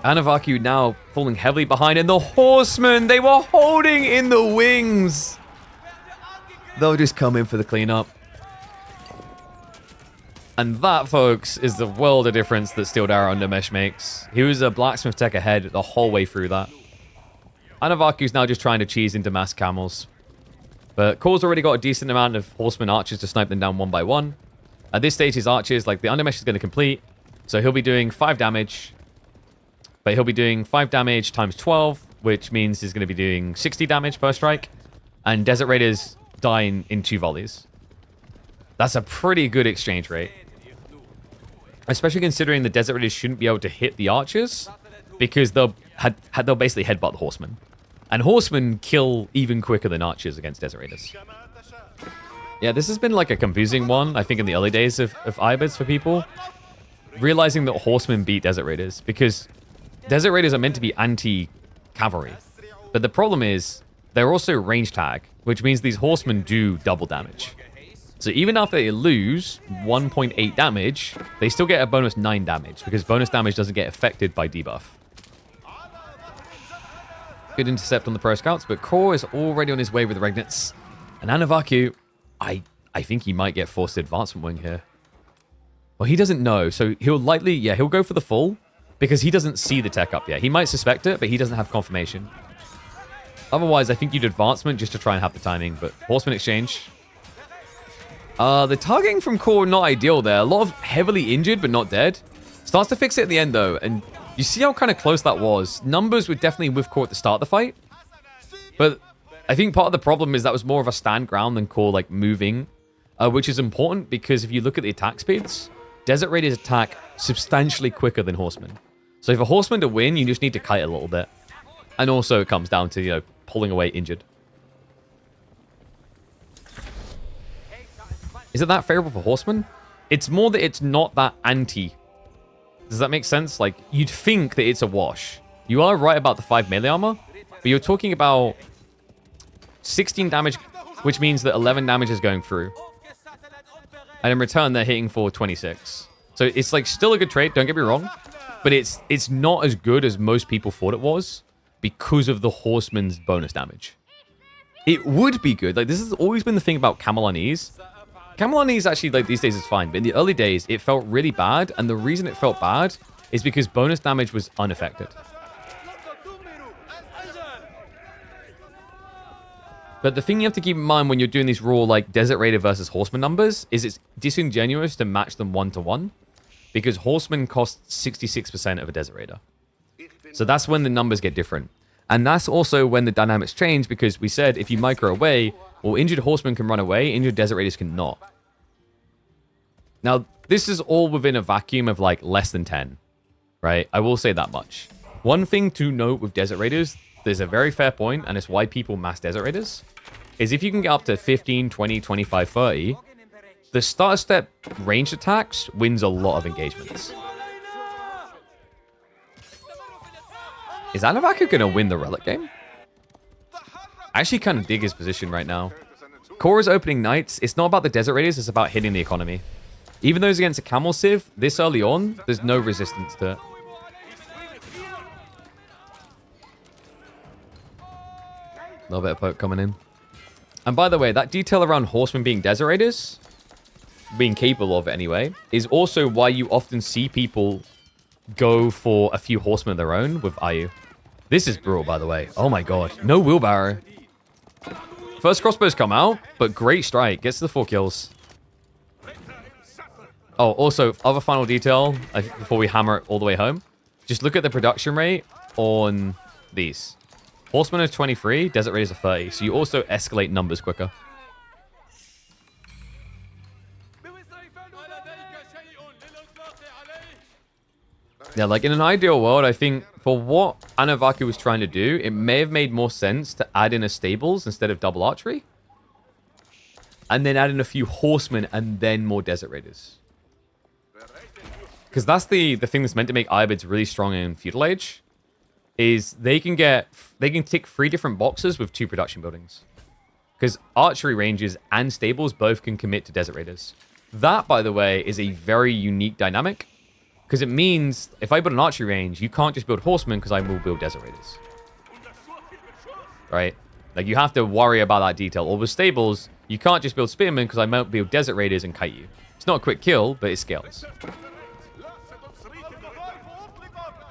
[SPEAKER 1] Anavaku now falling heavily behind, and the horsemen, they were holding in the wings. They'll just come in for the cleanup. And that, folks, is the world of difference that Steel Arrow Under Mesh makes. He was a Blacksmith tech ahead the whole way through that. Anavaku's now just trying to cheese into mass camels. But Core's already got a decent amount of horseman archers to snipe them down one by one. At this stage, his archers, like, the Undermesh is going to complete. So he'll be doing 5 damage. But he'll be doing 5 damage times 12, which means he's going to be doing 60 damage per strike. And Desert Raiders die in 2 volleys. That's a pretty good exchange rate. Especially considering the Desert Raiders shouldn't be able to hit the archers, because they'll basically headbutt the horsemen. And horsemen kill even quicker than archers against Desert Raiders. Yeah, this has been like a confusing one, I think, in the early days of Ibis for people. Realizing that horsemen beat Desert Raiders, because Desert Raiders are meant to be anti-cavalry. But the problem is, they're also range tag, which means these horsemen do double damage. So even after they lose 1.8 damage, they still get a bonus 9 damage, because bonus damage doesn't get affected by debuff. Good intercept on the Pro Scouts, but Core is already on his way with the Regnants. And Anavaku, I think he might get forced to advancement wing here. Well, he doesn't know, so he'll likely, yeah, he'll go for the full, because he doesn't see the tech up yet. He might suspect it, but he doesn't have confirmation. Otherwise, I think you'd advancement just to try and have the timing, but Horseman exchange. The targeting from Core, not ideal there. A lot of heavily injured, but not dead. Starts to fix it at the end, though, and you see how kind of close that was. Numbers were definitely with Core at the start of the fight, but I think part of the problem is that was more of a stand ground than Core, like, moving, which is important because if you look at the attack speeds, Desert Raiders attack substantially quicker than Horsemen. So if a Horseman to win, you just need to kite a little bit. And also it comes down to, you know, pulling away injured. Is it that favorable for Horsemen? It's more that it's not that anti. Does that make sense? Like, you'd think that it's a wash. You are right about the 5 melee armor, but you're talking about 16 damage, which means that 11 damage is going through. And in return, they're hitting for 26. So it's like still a good trade, don't get me wrong, but it's not as good as most people thought it was because of the Horseman's bonus damage. It would be good. Like, this has always been the thing about Camel on Ease. Camel on Ease actually, like, these days is fine, but in the early days, it felt really bad, and the reason it felt bad is because bonus damage was unaffected. But the thing you have to keep in mind when you're doing these raw, like, Desert Raider versus Horseman numbers is it's disingenuous to match them 1-to-1 because Horseman costs 66% of a Desert Raider. So that's when the numbers get different. And that's also when the dynamics change because we said if you micro away, well, injured Horsemen can run away, injured Desert Raiders cannot. Now, this is all within a vacuum of, like, less than 10, right? I will say that much. One thing to note with Desert Raiders, there's a very fair point, and it's why people mass Desert Raiders, is if you can get up to 15, 20, 25, 30, the starter step ranged attacks wins a lot of engagements. Is Anavaku going to win the relic game? I actually kind of dig his position right now. Core is opening Knights. It's not about the Desert Raiders, it's about hitting the economy. Even though it's against a Camel Civ, this early on, there's no resistance to it. A little bit of poke coming in. And by the way, that detail around Horsemen being Desert Raiders, being capable of it anyway, is also why you often see people go for a few Horsemen of their own with Ayu. This is brutal, by the way. Oh my god. No wheelbarrow. First crossbows come out, but great strike. Gets to the 4 kills. Oh, also, other final detail, before we hammer it all the way home. Just look at the production rate on these. Horsemen are 23, Desert Raiders are 30, so you also escalate numbers quicker. Yeah, like in an ideal world, I think for what Anavaku was trying to do, it may have made more sense to add in a stables instead of double archery. And then add in a few horsemen and then more desert raiders. Because that's the thing that's meant to make Ibids really strong in Feudal Age. Is they can tick 3 different boxes with 2 production buildings. Because archery ranges and stables both can commit to desert raiders. That, by the way, is a very unique dynamic. Because it means if I build an archery range, you can't just build horsemen because I will build desert raiders. Right? Like, you have to worry about that detail. Or with stables, you can't just build spearmen because I might build desert raiders and kite you. It's not a quick kill, but it scales.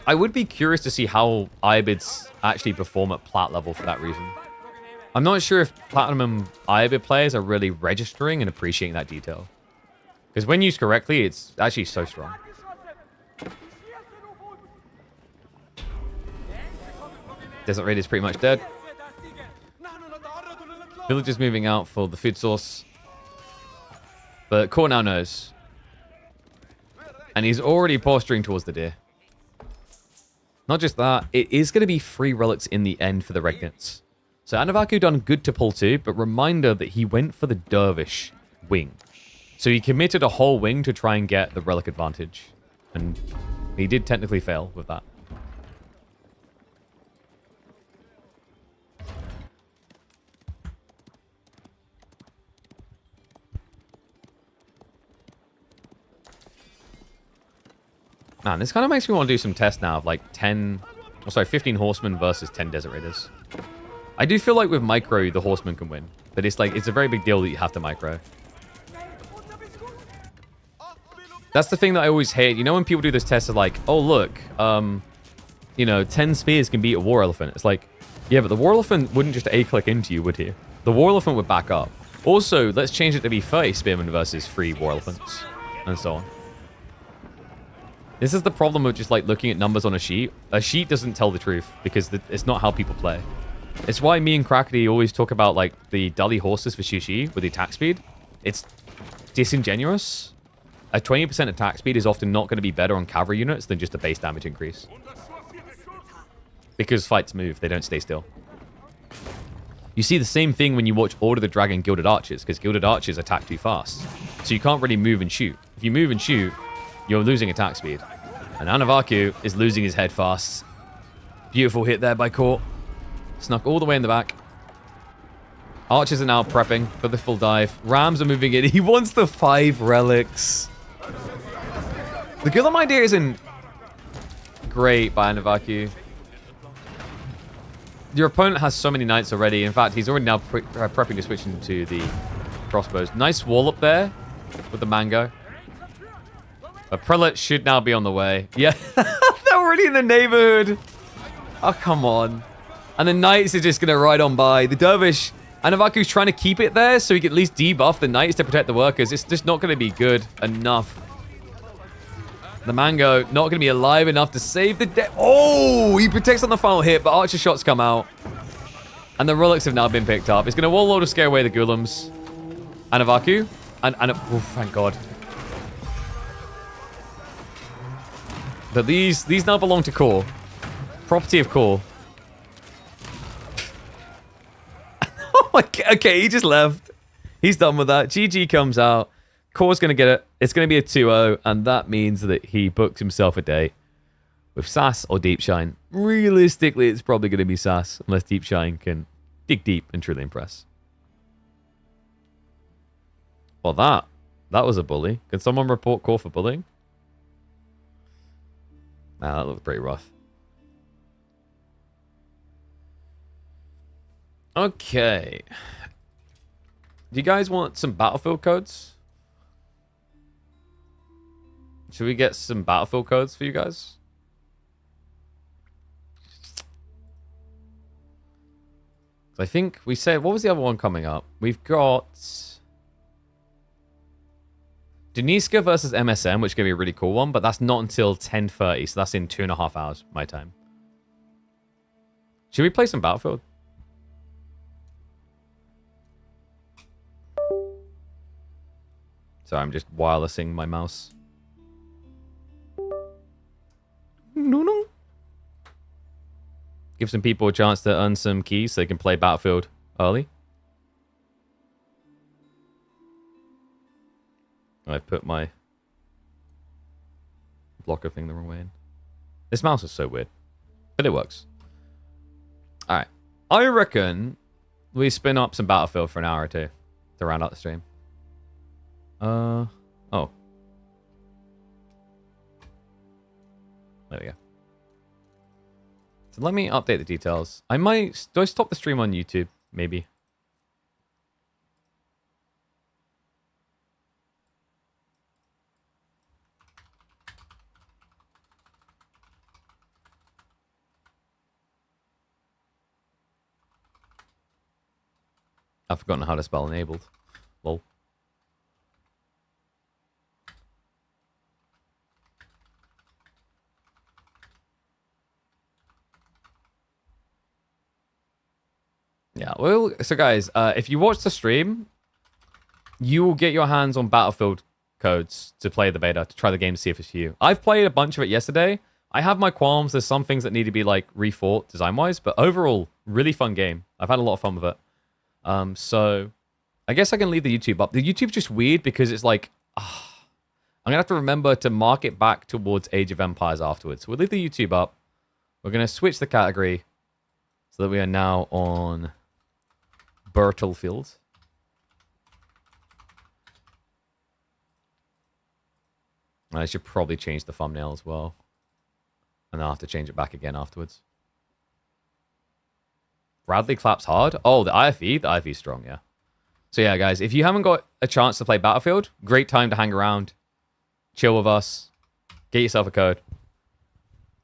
[SPEAKER 1] I would be curious to see how Ibids actually perform at plat level for that reason. I'm not sure if Platinum Ibid players are really registering and appreciating that detail. Because when used correctly, it's actually so strong. Desert Raid is pretty much dead. Villagers moving out for the food source. But Core now knows. And he's already posturing towards the deer. Not just that, it is going to be 3 relics in the end for the Regnants. So Anavaku done good to pull 2, but reminder that he went for the Dervish wing. So he committed a whole wing to try and get the relic advantage. And he did technically fail with that. Man, this kind of makes me want to do some tests now of like 15 horsemen versus 10 desert raiders. I do feel like with micro, the horsemen can win. But it's like, it's a very big deal that you have to micro. That's the thing that I always hate. You know when people do this test of like, oh look, 10 spears can beat a war elephant. It's like, yeah, but the war elephant wouldn't just A-click into you, would he? The war elephant would back up. Also, let's change it to be 30 spearmen versus 3 war elephants. And so on. This is the problem with just like looking at numbers on a sheet. A sheet doesn't tell the truth because it's not how people play. It's why me and Crackety always talk about like the Dali horses for Shishi with the attack speed. It's disingenuous. A 20% attack speed is often not going to be better on cavalry units than just a base damage increase. Because fights move, they don't stay still. You see the same thing when you watch Order the Dragon Gilded Archers, because Gilded Archers attack too fast. So you can't really move and shoot. If you move and shoot, you're losing attack speed. And Anavaku is losing his head fast. Beautiful hit there by Core. Snuck all the way in the back. Archers are now prepping for the full dive. Rams are moving in. He wants the 5 relics. The Gulam idea isn't great by Anavaku. Your opponent has so many knights already. In fact, he's already now prepping to switch into the crossbows. Nice wall up there with the mango. A prelate should now be on the way. Yeah, they're already in the neighborhood. Oh, come on. And the knights are just going to ride on by. The dervish, Anavaku's trying to keep it there so he can at least debuff the knights to protect the workers. It's just not going to be good enough. The mango not going to be alive enough to save the day. Oh, he protects on the final hit, but archer shots come out. And the relics have now been picked up. It's going to warlord to scare away the Gulams. Anavaku. Oh, thank God. But these now belong to Core. Property of Core. Oh my God. Okay, he just left. He's done with that. GG comes out. Core's going to get it. It's going to be a 2-0, and that means that he booked himself a date with Sass or Deep Shine. Realistically, it's probably going to be Sass, unless Deep Shine can dig deep and truly impress. Well, that was a bully. Can someone report Core for bullying? Nah, that looked pretty rough. Okay. Do you guys want some battlefield codes? Should we get some battlefield codes for you guys? I think we said... What was the other one coming up? We've got... Duniska versus MSM, which is going to be a really cool one, but that's not until 10:30, so that's in 2.5 hours, my time. Should we play some Battlefield? Sorry, I'm just wirelessing my mouse. No. Give some people a chance to earn some keys so they can play Battlefield early. I put my blocker thing the wrong way in. This mouse is so weird, but it works. All right. I reckon we spin up some Battlefield for an hour or two to round out the stream. Oh. There we go. So let me update the details. Do I stop the stream on YouTube? Maybe. I've forgotten how to spell enabled. Lol. Yeah, well, so guys, if you watch the stream, you will get your hands on Battlefield codes to play the beta, to try the game to see if it's for you. I've played a bunch of it yesterday. I have my qualms. There's some things that need to be like rethought design-wise, but overall, really fun game. I've had a lot of fun with it. So I guess I can leave the YouTube up. The YouTube's just weird because it's like, I'm gonna have to remember to mark it back towards Age of Empires afterwards. We'll leave the YouTube up. We're gonna switch the category so that we are now on Battlefield. I should probably change the thumbnail as well. And I'll have to change it back again afterwards. Bradley claps hard. Oh, the IFE? The IFE's strong, yeah. So yeah, guys, if you haven't got a chance to play Battlefield, great time to hang around, chill with us, get yourself a code.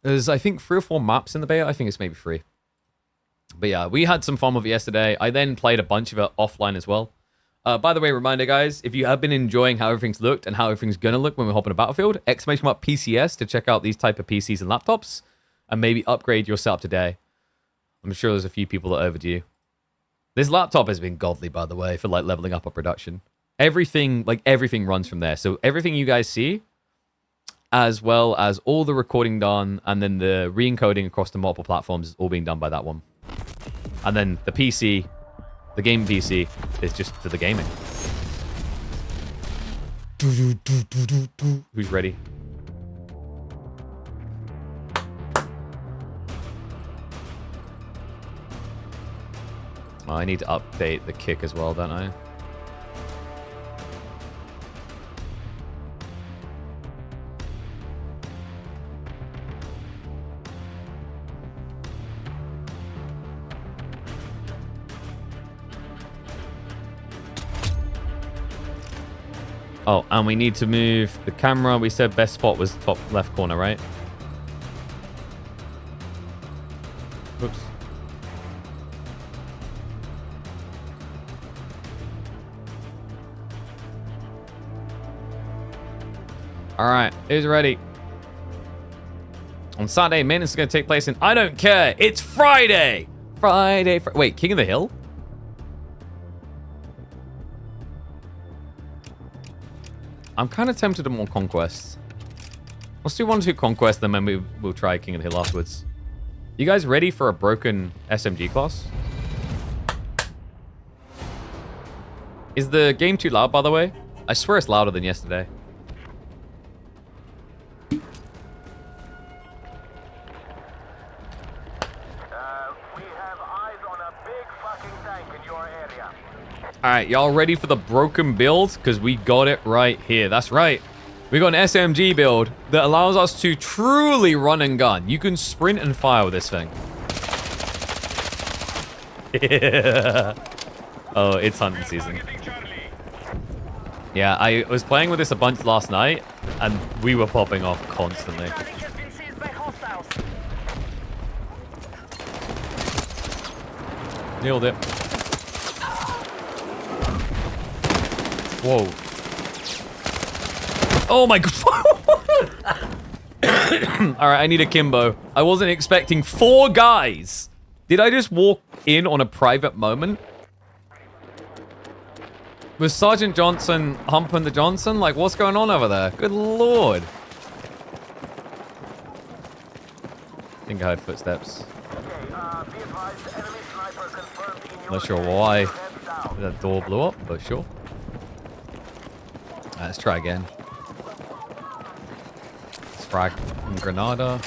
[SPEAKER 1] There's, I think, 3 or 4 maps in the beta. I think it's maybe 3. But yeah, we had some fun with it yesterday. I then played a bunch of it offline as well. By the way, reminder, guys, if you have been enjoying how everything's looked and how everything's going to look when we hop in a Battlefield, ! PCS to check out these type of PCs and laptops and maybe upgrade your setup today. I'm sure there's a few people that are overdue. This laptop has been godly, by the way, for like leveling up our production. Everything runs from there. So everything you guys see, as well as all the recording done and then the re-encoding across the multiple platforms is all being done by that one. And then the PC, the game PC, is just for the gaming. Who's ready? Oh, I need to update the kick as well, don't I? Oh, and we need to move the camera. We said best spot was top left corner, right? Oops. All right, who's ready? On Saturday, maintenance is going to take place in... I don't care. It's Friday. Wait, King of the Hill? I'm kind of tempted to more Conquest. Let's do 1 or 2 Conquest, then maybe we'll try King of the Hill afterwards. You guys ready for a broken SMG class? Is the game too loud, by the way? I swear it's louder than yesterday. Alright, y'all ready for the broken build? Because we got it right here. That's right. We got an SMG build that allows us to truly run and gun. You can sprint and fire with this thing. Yeah. Oh, it's hunting season. Yeah, I was playing with this a bunch last night, and we were popping off constantly. Nailed it. Whoa. Oh my god. Alright, I need a Kimbo. I wasn't expecting 4 guys. Did I just walk in on a private moment? Was Sergeant Johnson humping the Johnson? Like, what's going on over there? Good lord. I think I heard footsteps.
[SPEAKER 3] Okay,
[SPEAKER 1] Not sure why that door blew up, but sure. Let's try again. Let's frag Granada.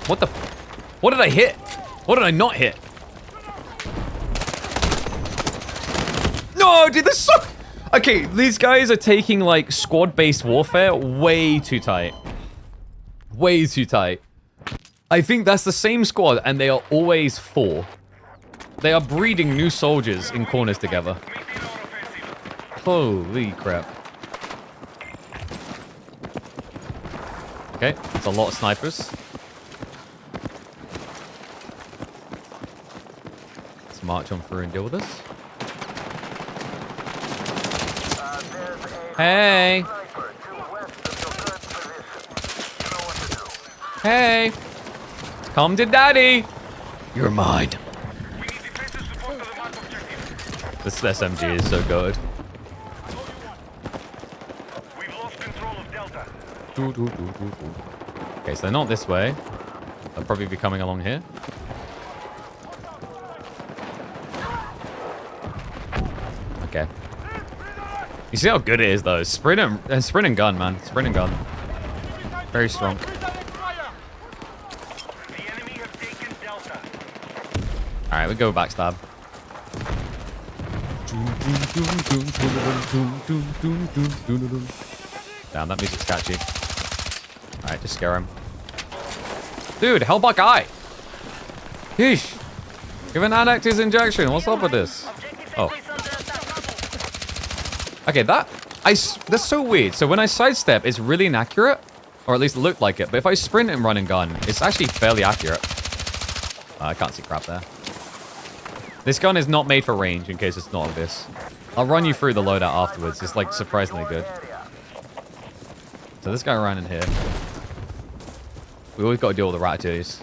[SPEAKER 1] What the? What did I hit? What did I not hit? No, dude, this sucks. Okay, these guys are taking like squad-based warfare way too tight. Way too tight. I think that's the same squad, and they are always 4. They are breeding new soldiers in corners together. Holy crap. Okay, that's a lot of snipers. Let's march on through and deal with this. Hey! Hey! Come to daddy! You're mine. This SMG is so good. Okay, so they're not this way. They'll probably be coming along here. Okay. You see how good it is, though? Sprint and gun, man. Sprint and gun. Very strong. Alright, we go backstab. Damn, that music's catchy. Alright, just scare him. Dude, Hellbuck Eye! Yeesh! Give an Anactis injection. What's up with this? Oh. Okay, that's so weird. So when I sidestep, it's really inaccurate. Or at least it looked like it. But if I sprint and run and gun, it's actually fairly accurate. I can't see crap there. This gun is not made for range, in case it's not obvious. I'll run you through the loadout afterwards. It's, like, surprisingly good. So this guy ran in here. We always got to deal with the Ratatouilles.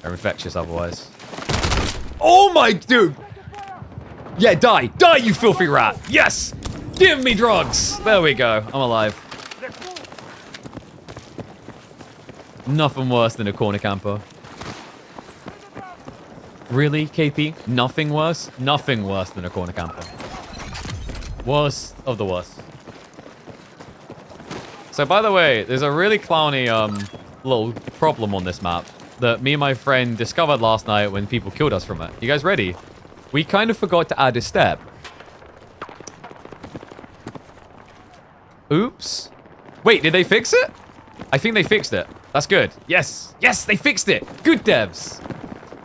[SPEAKER 1] They're infectious otherwise. Oh my dude! Yeah, die! Die, you filthy rat! Yes! Give me drugs! There we go. I'm alive. Nothing worse than a corner camper. Really, KP? Nothing worse? Nothing worse than a corner camper. Worst of the worst. So, by the way, there's a really clowny little problem on this map that me and my friend discovered last night when people killed us from it. You guys ready? We kind of forgot to add a step. Oops. Wait, did they fix it? I think they fixed it. That's good. Yes. Yes, they fixed it. Good devs.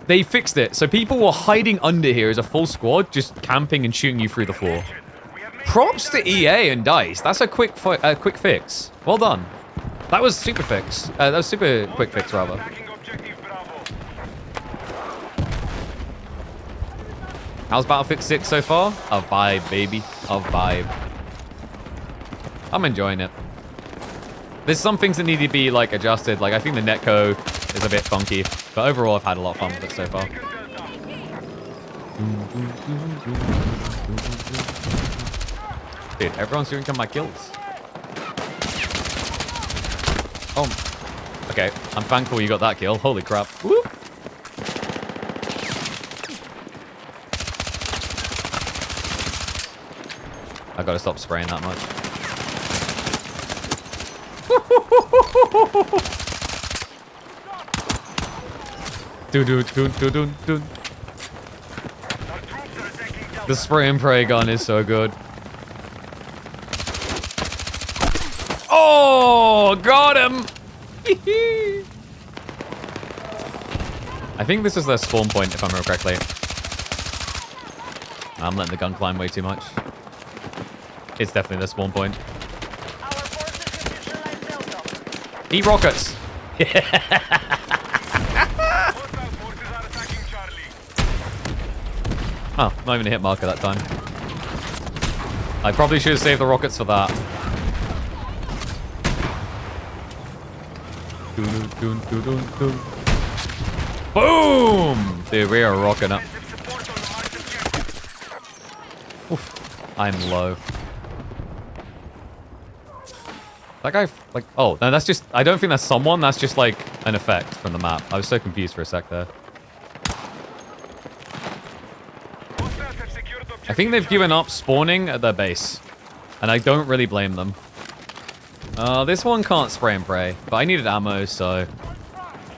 [SPEAKER 1] They fixed it. So people were hiding under here as a full squad, just camping and shooting you through the floor. Props to EA and DICE. That's a quick fix. Well done. That was super fix. That was super quick fix, rather. How's Battlefield 6 so far? A vibe, baby. A vibe. I'm enjoying it. There's some things that need to be, like, adjusted. Like, I think the netcode is a bit funky. But overall, I've had a lot of fun with it so far. Dude, everyone's doing my kills. Oh. Okay, I'm thankful you got that kill. Holy crap. Woo! I gotta stop spraying that much. The spray and pray gun is so good. Oh, got him! I think this is their spawn point, if I remember correctly. I'm letting the gun climb way too much. It's definitely their spawn point. Eat rockets! Oh, not even a hit marker that time. I probably should have saved the rockets for that. Boom! Dude, we are rocking up. Oof. I'm low. That guy, like, oh, no, that's just, I don't think that's someone, that's just like an effect from the map. I was so confused for a sec there. I think they've given up spawning at their base. And I don't really blame them. This one can't spray and pray. But I needed ammo, so...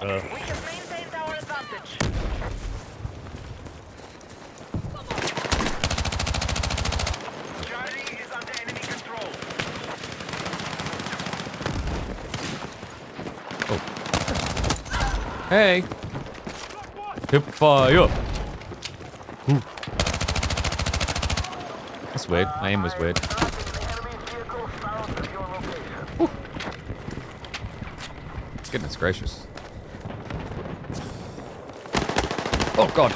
[SPEAKER 3] We have maintained our advantage. Charlie is under enemy control.
[SPEAKER 1] Oh. Hey! Hip fire! Ooh. That's weird. My aim was weird. Ooh. Goodness gracious. Oh god.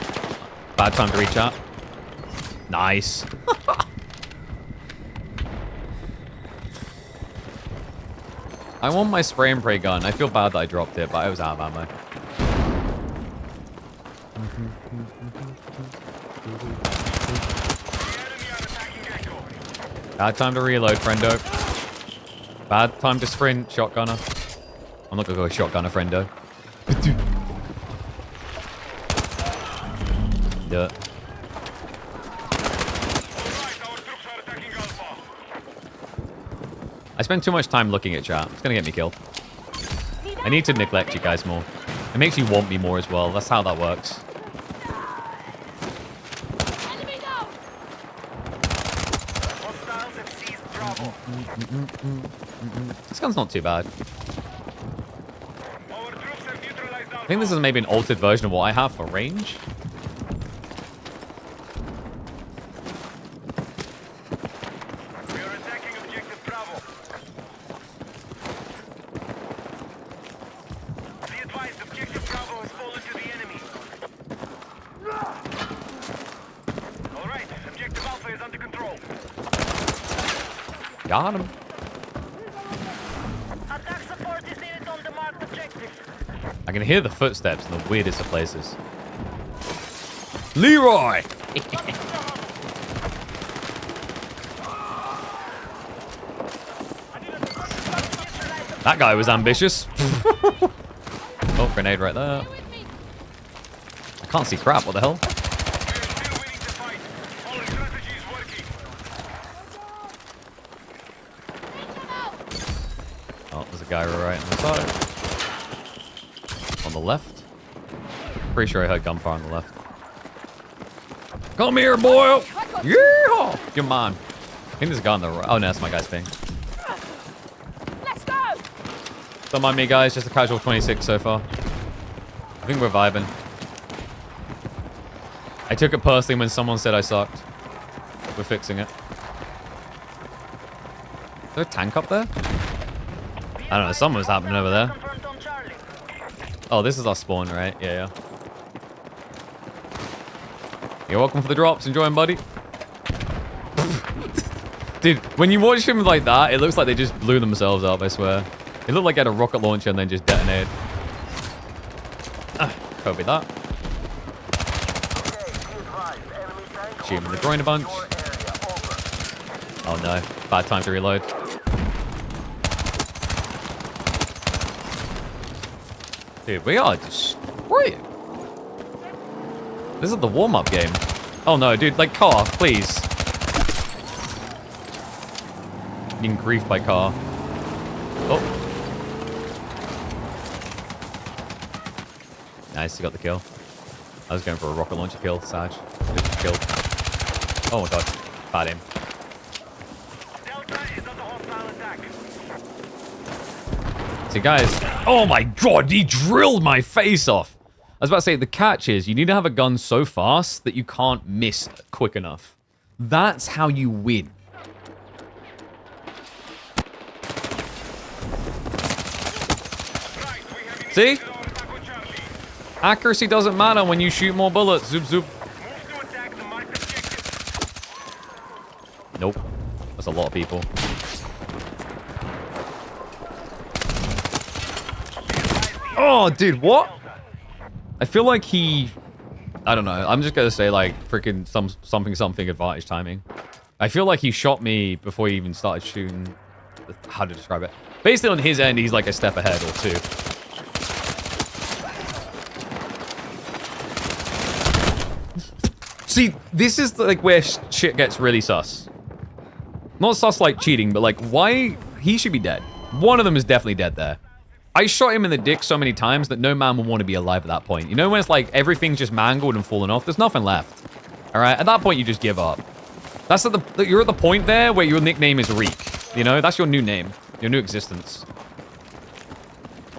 [SPEAKER 1] Bad time to reach out. Nice. I want my spray and pray gun. I feel bad that I dropped it, but I was out of ammo. Bad time to reload, friendo. Bad time to sprint, shotgunner. I'm not gonna go shotgunner, friendo. Yeah. I spend too much time looking at chat. It's gonna get me killed. I need to neglect you guys more. It makes you want me more as well. That's how that works. This gun's not too bad. I think this is maybe an altered version of what I have for range.
[SPEAKER 3] We are attacking objective Bravo. Be advised, objective Bravo has fallen to the enemy. All right, objective Alpha is under control.
[SPEAKER 1] Got him.
[SPEAKER 3] Attack support is needed on the marked objective.
[SPEAKER 1] I can hear the footsteps in the weirdest of places. Leroy! That guy was ambitious. Oh, grenade right there. I can't see crap. What the hell? Oh, there's a guy right on the side. On the left. Pretty sure I heard gunfire on the left. Come here, boy! Yeah! Come on. I think there's a guy on the right. Oh, no, that's my guy's thing.
[SPEAKER 4] Let's go!
[SPEAKER 1] Don't mind me, guys. Just a casual 26 so far. I think we're vibing. I took it personally when someone said I sucked. We're fixing it. Is there a tank up there? I don't know. Something was happening over there. Oh, this is our spawn, right? Yeah, yeah. You're welcome for the drops. Enjoy them, buddy. Dude, when you watch him like that, it looks like they just blew themselves up, I swear. It looked like they had a rocket launcher and then just detonated. Copy that. Shoot him in the groin a bunch. Oh no. Bad time to reload. Dude, we are destroying. This is the warm-up game. Oh no, dude, like car, please. Being griefed by car. Oh. Nice, you got the kill. I was going for a rocket launcher kill, Saj. Just killed. Oh my god. Bad aim. See, guys. Oh my god, he drilled my face off. I was about to say, the catch is you need to have a gun so fast that you can't miss quick enough. That's how you win. See? Accuracy doesn't matter when you shoot more bullets. Zoop, zoop. Nope. That's a lot of people. Oh, dude, what? I feel like he... I don't know. I'm just going to say, like, freaking something advantage timing. I feel like he shot me before he even started shooting. How to describe it? Basically, on his end, he's like a step ahead or two. See, this is like where shit gets really sus. Not sus like cheating, but like why he should be dead. One of them is definitely dead there. I shot him in the dick so many times that no man will want to be alive at that point. You know when it's like everything's just mangled and fallen off? There's nothing left. All right, at that point you just give up. That's at you're at the point there where your nickname is Reek. You know, that's your new name, your new existence.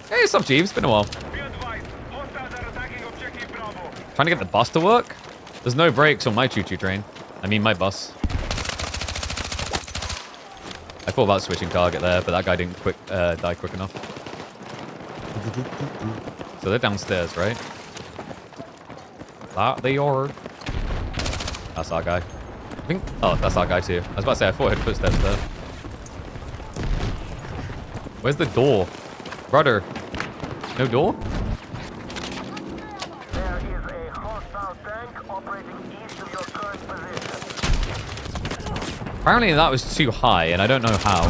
[SPEAKER 1] Hey, what's up, Jeeves? It's been a while.
[SPEAKER 3] Be advised, hostiles are attacking objective Bravo.
[SPEAKER 1] Trying to get the bus to work? There's no brakes on my choo-choo train. I mean, my bus. I thought about switching target there, but that guy didn't die quick enough. So they're downstairs, right? That they are. That's our guy. I think. Oh, that's our guy too. I was about to say, I thought I heard footsteps there. Where's the door? Brother. No door?
[SPEAKER 3] There is a hostile tank operating east of your current position.
[SPEAKER 1] Apparently that was too high, and I don't know how.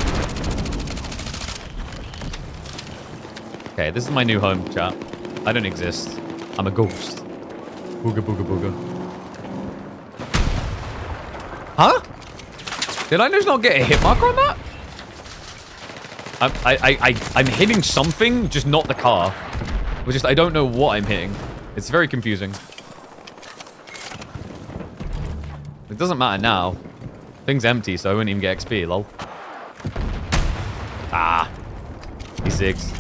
[SPEAKER 1] Okay, this is my new home, chat. I don't exist. I'm a ghost. Booga booga booga. Huh? Did I just not get a hit marker on that? I'm hitting something, just not the car. Which is, I don't know what I'm hitting. It's very confusing. It doesn't matter now. Thing's empty, so I wouldn't even get XP, lol. Ah. He zigs.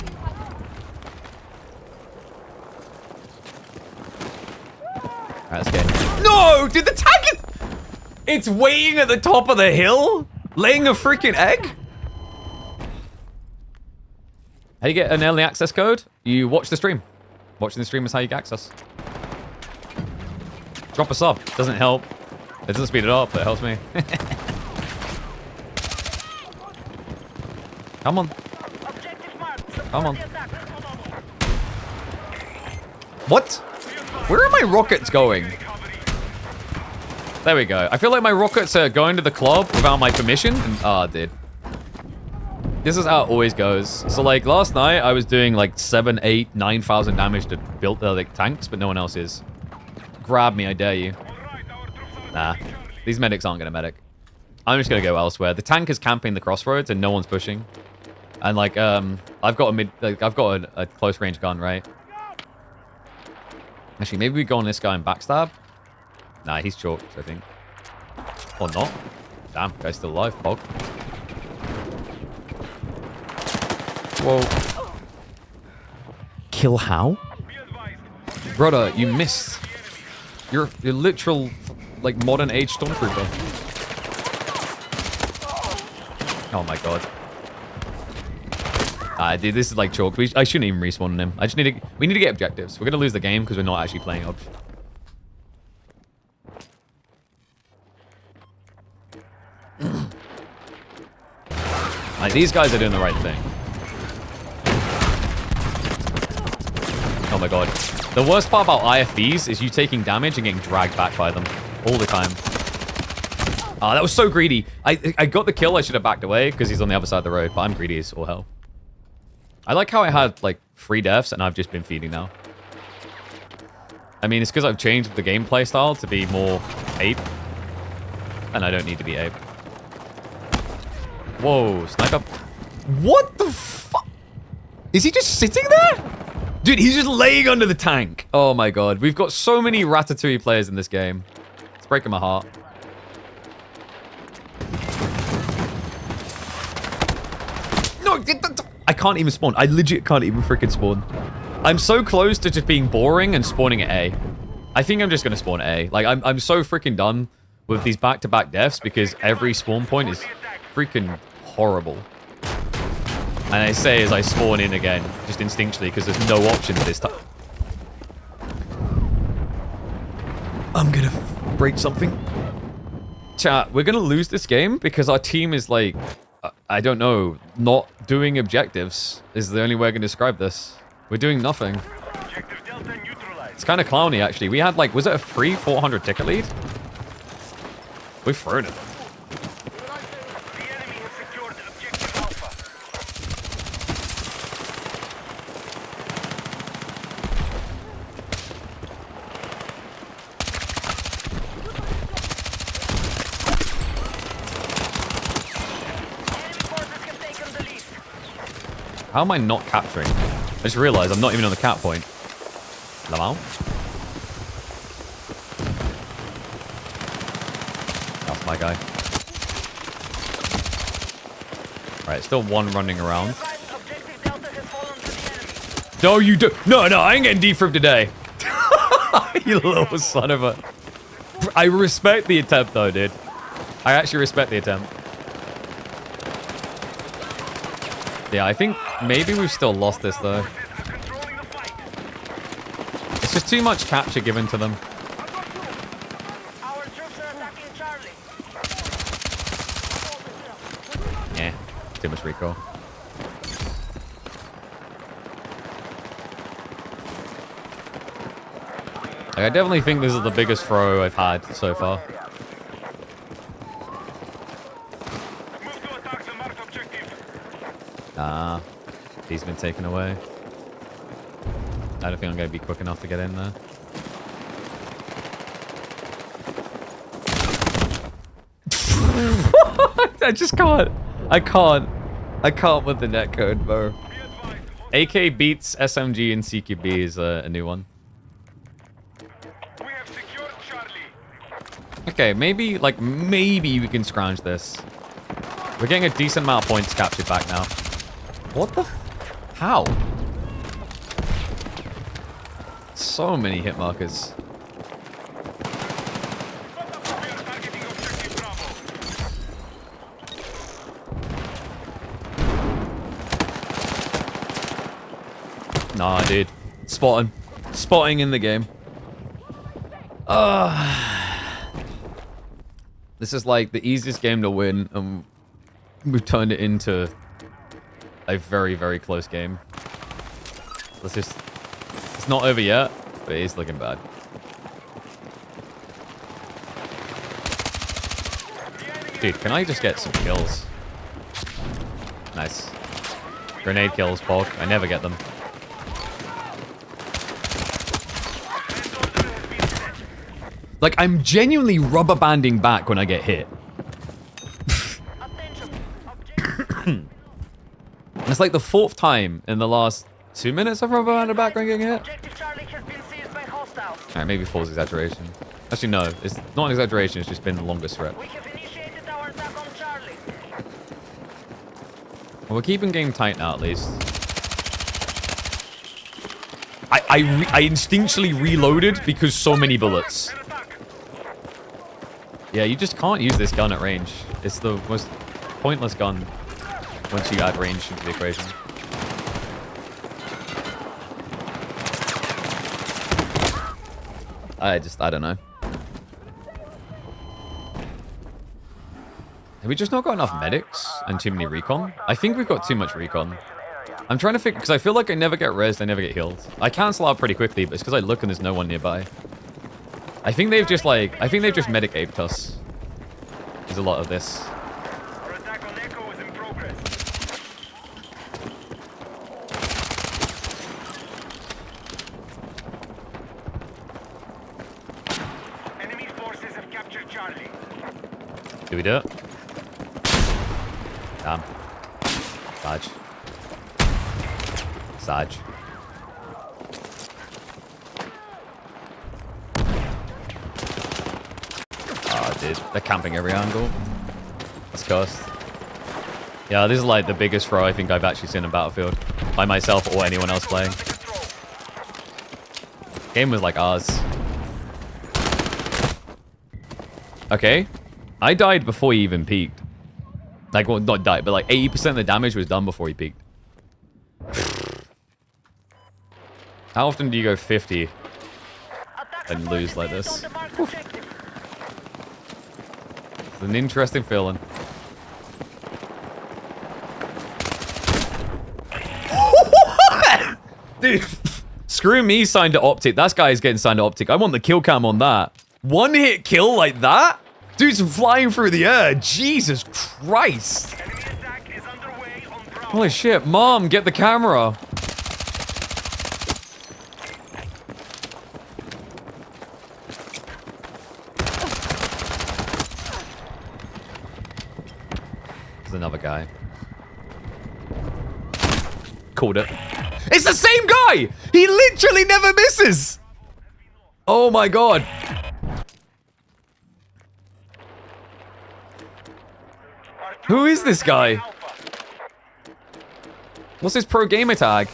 [SPEAKER 1] Alright, let's get it. No! Did the tank... It's waiting at the top of the hill? Laying a freaking egg? How do you get an early access code? You watch the stream. Watching the stream is how you get access. Drop a sub. Doesn't help. It doesn't speed it up, but it helps me. Come on. Come on. What? Where are my rockets going? There we go. I feel like my rockets are going to the club without my permission. And, oh, dude. This is how it always goes. So, like, last night, I was doing, like, 7, 8, 9,000 damage to build, like, tanks, but no one else is. Grab me, I dare you. Nah. These medics aren't gonna medic. I'm just gonna go elsewhere. The tank is camping the crossroads, and no one's pushing. And, like, I've got a close-range gun, right? Actually, maybe we go on this guy and backstab? Nah, he's chalked, I think. Or not. Damn, guy's still alive, Pog. Whoa. Kill how? Brother, you missed. You're literal, like, modern age stormtrooper. Oh my god. Dude, this is like chalk. I shouldn't even respawn on him. We need to get objectives. We're gonna lose the game because we're not actually playing obs. Like, these guys are doing the right thing. Oh my god. The worst part about IFVs is you taking damage and getting dragged back by them all the time. Ah, that was so greedy. I got the kill. I should have backed away because he's on the other side of the road, but I'm greedy as all hell. I like how I had, like, 3 deaths and I've just been feeding now. I mean, it's because I've changed the gameplay style to be more ape. And I don't need to be ape. Whoa, sniper. What the fuck? Is he just sitting there? Dude, he's just laying under the tank. Oh my god. We've got so many Ratatouille players in this game. It's breaking my heart. No, I can't even spawn. I legit can't even freaking spawn. I'm so close to just being boring and spawning at A. I think I'm just going to spawn at A. Like, I'm so freaking done with these back-to-back deaths because every spawn point is freaking horrible. And I say as I spawn in again, just instinctually, because there's no options this time. I'm gonna break something. Chat, we're gonna lose this game because our team is like, I don't know, not doing objectives is the only way I can describe this. We're doing nothing. It's kind of clowny, actually. We had like, was it a free 400 ticket lead? We've thrown it. How am I not capturing? I just realized I'm not even on the cap point. Lamau? That's my guy. Alright, still one running around. No, you do. No, I ain't getting defribbed today. You little son of a. I respect the attempt, though, dude. I actually respect the attempt. Yeah, I think maybe we've still lost this, though. It's just too much capture given to them. Yeah, too much recoil. Like, I definitely think this is the biggest throw I've had so far. Ah, he's been taken away. I don't think I'm going to be quick enough to get in there. I just can't. I can't with the netcode, bro. AK beats SMG and CQB is a new one. Okay, maybe we can scrounge this. We're getting a decent amount of points captured back now. What the how? So many hit markers. Nah, dude. Spotting in the game. This is like the easiest game to win, and we've turned it into a very, very close game. It's not over yet, but it is looking bad. Dude, can I just get some kills? Nice. Grenade kills, Pog. I never get them. Like, I'm genuinely rubber banding back when I get hit. It's like the 4th time in the last 2 minutes I've rubber banded back when getting hit. Alright, maybe 4's exaggeration. Actually, no. It's not an exaggeration. It's just been the longest rep. Well, we're keeping game tight now, at least. I instinctually reloaded because so many bullets. Yeah, you just can't use this gun at range. It's the most pointless gun once you add range into the equation. I don't know. Have we just not got enough medics and too many recon? I think we've got too much recon. I'm trying to figure, because I feel like I never get rezzed, I never get healed. I cancel out pretty quickly, but it's because I look and there's no one nearby. I think they've just medic aped us. There's a lot of this.
[SPEAKER 3] Our attack on Echo is in progress. Enemy forces have captured Charlie.
[SPEAKER 1] Do we do it? Damn. Dodge. Sarge. Oh, dude. They're camping every angle. That's cursed. Yeah, this is like the biggest throw I think I've actually seen in Battlefield. By myself or anyone else playing. Game was like ours. Okay. I died before he even peaked. Like, well, not died, but like 80% of the damage was done before he peaked. How often do you go 50 and lose like this? Oof. It's an interesting feeling. Dude, screw me signed to optic. That guy's getting signed to optic. I want the kill cam on that. One hit kill like that? Dude's flying through the air. Jesus Christ. Holy shit. Mom, get the camera. There's another guy. Called it. It's the same guy! He literally never misses! Oh my god. Who is this guy? What's his pro gamer tag?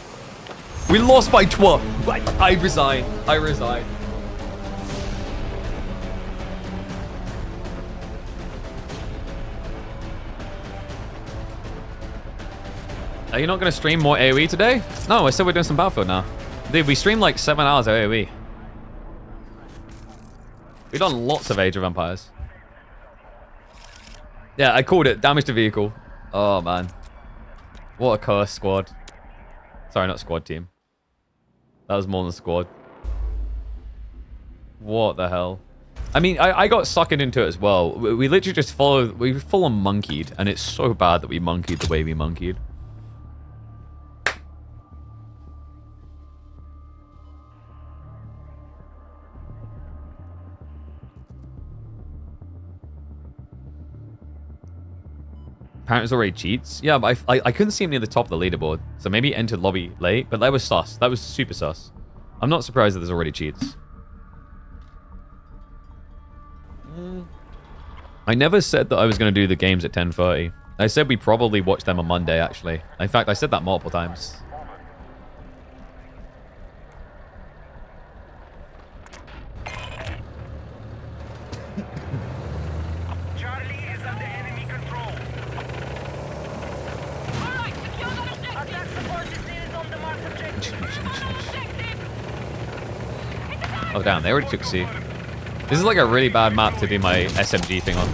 [SPEAKER 1] We lost by 12. I resign. I resign. Are you not going to stream more AoE today? No, I said we're doing some Battlefield now. Dude, we streamed like 7 hours of AoE. We've done lots of Age of Empires. Yeah, I called it. Damage to vehicle. Oh, man. What a curse squad. Sorry, not squad team. That was more than squad. What the hell? I mean, I got suckered into it as well. We literally just followed... We full on monkeyed. And it's so bad that we monkeyed the way we monkeyed. Apparently it's already cheats. Yeah, but I couldn't see him near the top of the leaderboard. So maybe he entered lobby late, but that was sus. That was super sus. I'm not surprised that there's already cheats. I never said that I was going to do the games at 10:30. I said we probably watch them on Monday, actually. In fact, I said that multiple times. Oh damn, they already took C. This is like a really bad map to do my SMG thing on.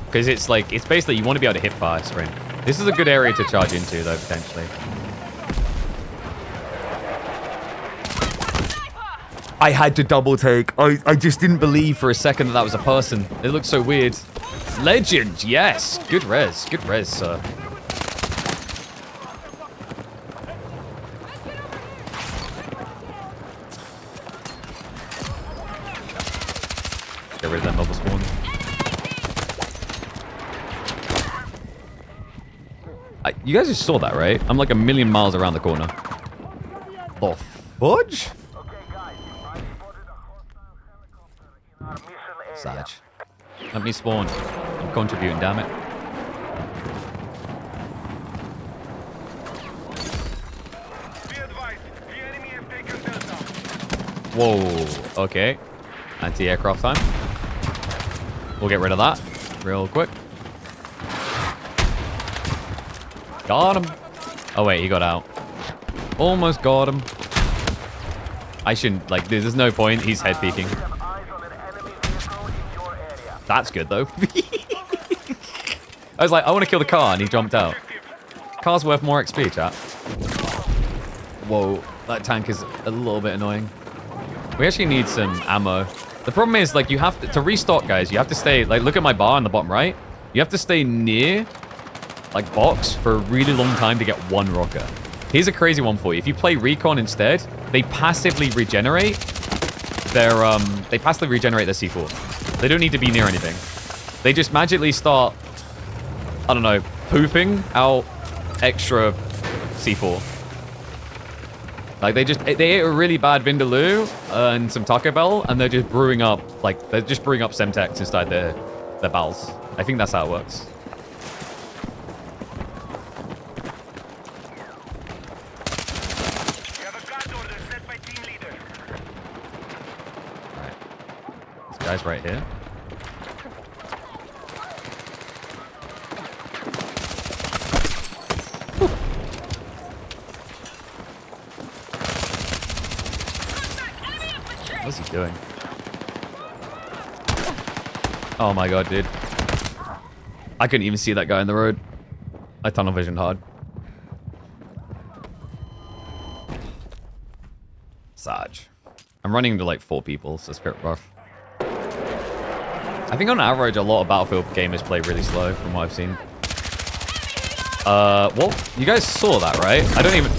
[SPEAKER 1] Because it's like, it's basically you want to be able to hip fire sprint. This is a good area to charge into though, potentially. I had to double take. I just didn't believe for a second that that was a person. It looked so weird. Legend, yes. Good res, sir. Get rid of that mobile spawn. You guys just saw that, right? I'm like a million miles around the corner. The fudge? Sag. Let me spawn. I'm contributing, damn it. Whoa, okay. Anti-aircraft time. We'll get rid of that real quick. Got him. Oh wait, he got out. Almost got him. I shouldn't, like, there's no point. He's head peeking. That's good though. I was like, I want to kill the car, and he jumped out. Car's worth more XP, chat. Whoa, that tank is a little bit annoying. We actually need some ammo. The problem is, like, you have to restock, guys, you have to stay, like, look at my bar on the bottom right. You have to stay near, like, box for a really long time to get one rocket. Here's a crazy one for you. If you play Recon instead, they passively regenerate their C4. They don't need to be near anything. They just magically start, I don't know, pooping out extra C4. Like, they ate a really bad Vindaloo and some Taco Bell, and they're just brewing up, like, Semtex inside their bowels. I think that's how it works. Alright. This guy's right here. What's he doing? Oh my god, dude. I couldn't even see that guy in the road. I tunnel visioned hard. Sag. I'm running into like 4 people, so it's a bit rough. I think on average, a lot of Battlefield gamers play really slow from what I've seen. Well, you guys saw that, right? I don't even...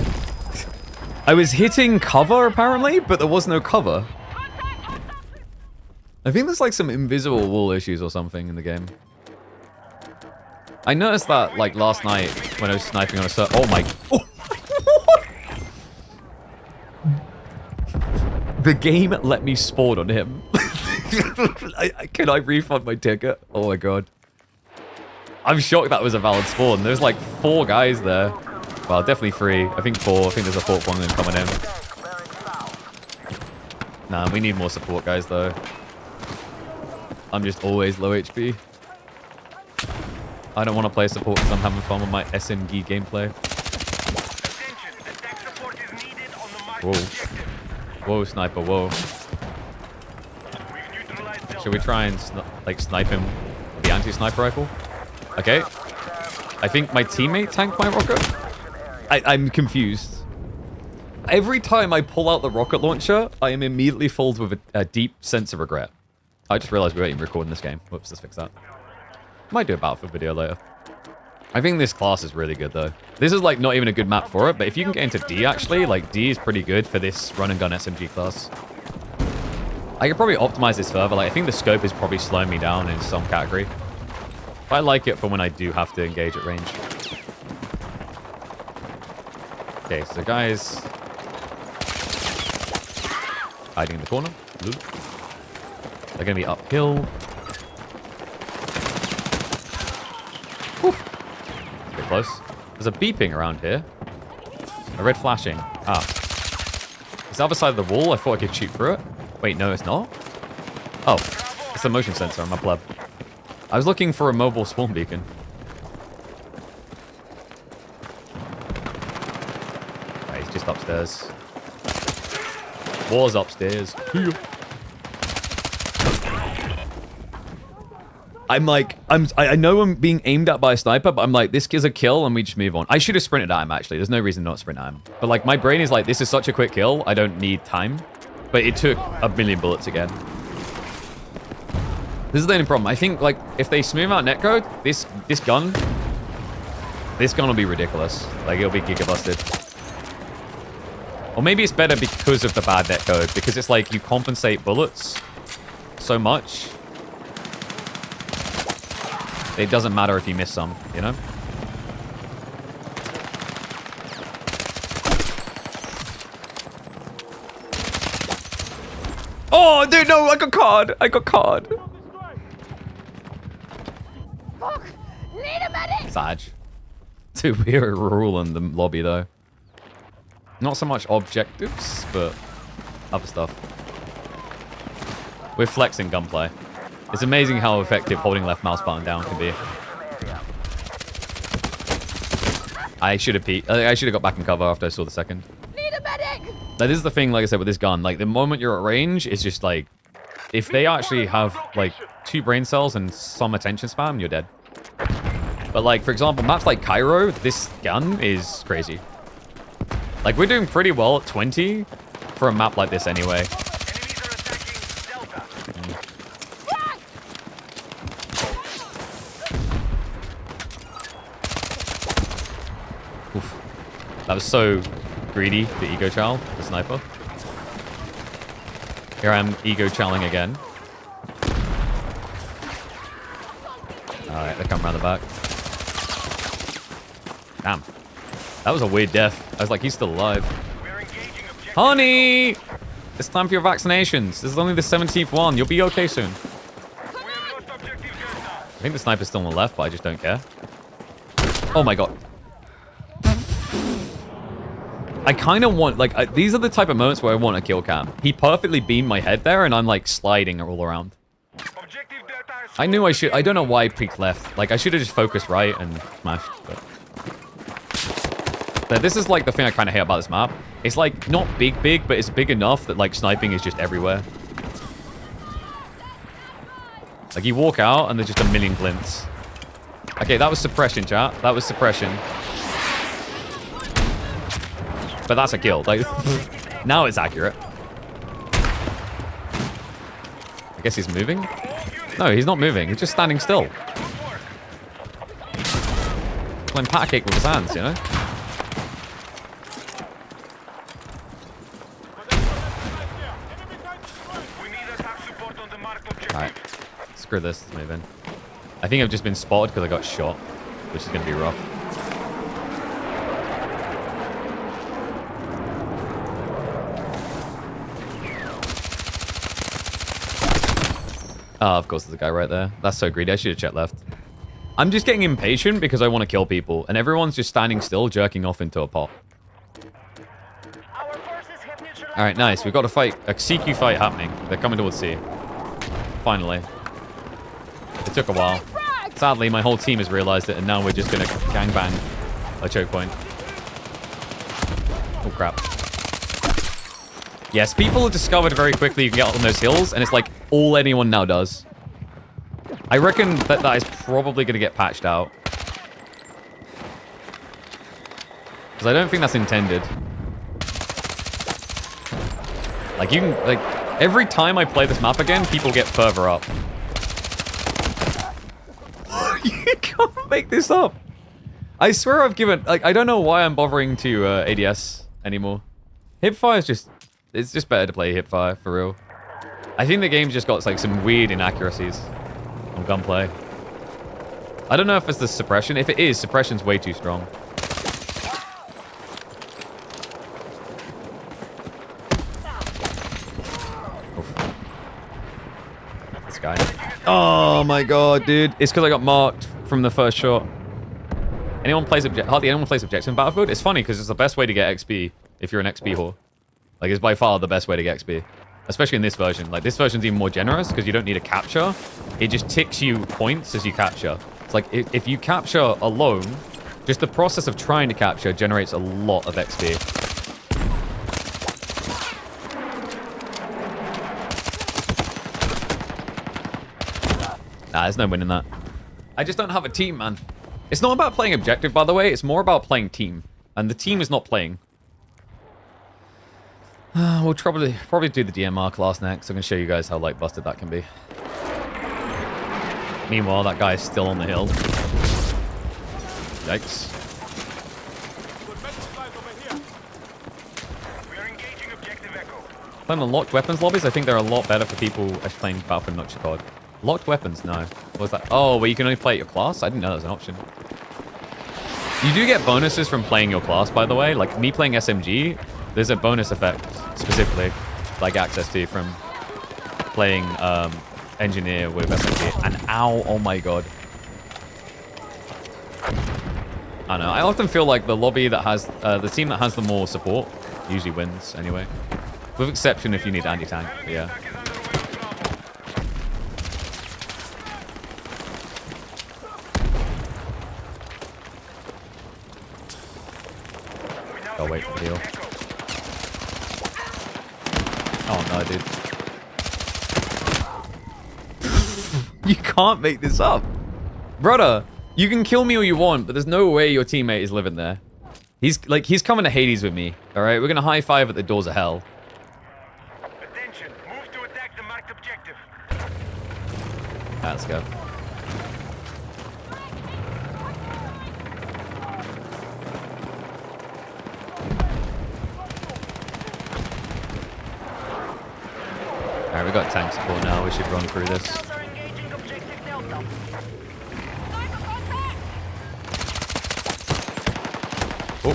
[SPEAKER 1] I was hitting cover, apparently, but there was no cover. I think there's like some invisible wall issues or something in the game. I noticed that like last night when I was sniping on a oh my... Oh, The game let me spawn on him. Can I refund my ticket? Oh my god. I'm shocked that was a valid spawn. There's like 4 guys there. Well, definitely 3. I think 4. I think there's a 4th one coming in. Nah, we need more support guys though. I'm just always low HP. I don't want to play support because I'm having fun with my SMG gameplay. Whoa. Whoa, sniper, whoa. Should we try and snipe him with the anti-sniper rifle? Okay. I think my teammate tanked my rocket. I'm confused. Every time I pull out the rocket launcher, I am immediately filled with a deep sense of regret. I just realized we weren't even recording this game. Whoops, let's fix that. Might do a Battlefield video later. I think this class is really good, though. This is, like, not even a good map for it, but if you can get into D, actually, like, D is pretty good for this run-and-gun SMG class. I could probably optimize this further. Like, I think the scope is probably slowing me down in some category. But I like it for when I do have to engage at range. Okay, so guys... hiding in the corner. Blue. They're going to be uphill. Whew. A bit close. There's a beeping around here. A red flashing. Ah. It's the other side of the wall. I thought I could shoot through it. Wait, no, it's not? Oh. It's a motion sensor. I'm a pleb. I was looking for a mobile spawn beacon. Right, he's just upstairs. Was upstairs. I'm like, I know I'm being aimed at by a sniper, but I'm like, this is a kill and we just move on. I should have sprinted at him, actually. There's no reason not to sprint at him. But like, my brain is like, this is such a quick kill. I don't need time. But it took a million bullets again. This is the only problem. I think, like, if they smooth out netcode, this gun will be ridiculous. Like, it'll be giga-busted. Or maybe it's better because of the bad netcode, because it's like you compensate bullets so much. It doesn't matter if you miss some, you know? Oh, dude, no, I got caught. I got caught.
[SPEAKER 4] Fuck! Need a medic!
[SPEAKER 1] Sag. Dude, we're ruling the lobby, though. Not so much objectives, but other stuff. We're flexing gunplay. It's amazing how effective holding left mouse button down can be. I should have peeked. I should have got back in cover after I saw the second.
[SPEAKER 4] Need a medic!
[SPEAKER 1] Now, this is the thing, like I said, with this gun. Like, the moment you're at range, it's just like... if they actually have, like, 2 brain cells and some attention span, you're dead. But, like, for example, maps like Cairo, this gun is crazy. Like, we're doing pretty well at 20 for a map like this anyway. Oof. That was so greedy, the ego chow, the sniper. Here I am ego chowing again. Alright, they come around the back. Damn. That was a weird death. I was like, he's still alive. Honey! It's time for your vaccinations. This is only the 17th one. You'll be okay soon. I think the sniper's still on the left, but I just don't care. Oh my god. I kind of want, like, these are the type of moments where I want a kill cam. He perfectly beamed my head there, and I'm, like, sliding all around. I knew I should. I don't know why I peeked left. Like, I should have just focused right and smashed, but this is, like, the thing I kind of hate about this map. It's, like, not big, but it's big enough that, like, sniping is just everywhere. Like, you walk out, and there's just a million glints. Okay, that was suppression, chat. That was suppression. But that's a kill. Like, now it's accurate. I guess he's moving? No, he's not moving. He's just standing still. Playing pat cake with his hands, you know? Alright. Screw this. Let's move in. I think I've just been spotted because I got shot, which is going to be rough. Oh, of course there's a guy right there. That's so greedy. I should have checked left. I'm just getting impatient because I want to kill people, and everyone's just standing still, jerking off into a pot. All right, nice. We've got a fight, a CQ fight happening. They're coming towards C. Finally. It took a while. Sadly, my whole team has realized it, and now we're just going to gangbang a choke point. Oh, crap. Yes, people have discovered very quickly you can get up on those hills, and it's like all anyone now does. I reckon that that is probably going to get patched out. Because I don't think that's intended. Like, you can, like, every time I play this map again, people get further up. You can't make this up. I swear I've given, like, I don't know why I'm bothering to ADS anymore. Hipfire is just, it's just better to play Hipfire, for real. I think the game's just got, like, some weird inaccuracies on gunplay. I don't know if it's the suppression. If it is, suppression's way too strong. This guy. Oh my god, dude. It's because I got marked from the first shot. Hardly anyone plays objective in Battlefield. It's funny because it's the best way to get XP if you're an XP whore. Like, it's by far the best way to get XP. Especially in this version. Like, this version's even more generous because you don't need a capture. It just ticks you points as you capture. It's like, if you capture alone, just the process of trying to capture generates a lot of XP. Nah, there's no winning that. I just don't have a team, man. It's not about playing objective, by the way. It's more about playing team. And the team is not playing. We'll probably do the DMR class next. I'm going to show you guys how, like, busted that can be. Meanwhile, that guy is still on the hill. Yikes. Playing the locked weapons lobbies, I think they're a lot better for people actually playing Battlefield Nocturne. Locked weapons? No. What was that? Oh, well, you can only play at your class? I didn't know that was an option. You do get bonuses from playing your class, by the way. Like, me playing SMG, there's a bonus effect, specifically, like access to from playing Engineer with SMG. And ow, oh my god. I don't know. I often feel like the lobby that has, the team that has the more support usually wins, anyway. With exception if you need anti-tank, but yeah. I'll wait for the heal. Oh no, dude. You can't make this up. Brother, you can kill me all you want, but there's no way your teammate is living there. He's coming to Hades with me. Alright, we're gonna high five at the doors of hell.
[SPEAKER 3] Attention, move to attack the marked objective.
[SPEAKER 1] Let's go. Alright, we got tank support now. We should run through this. Oh.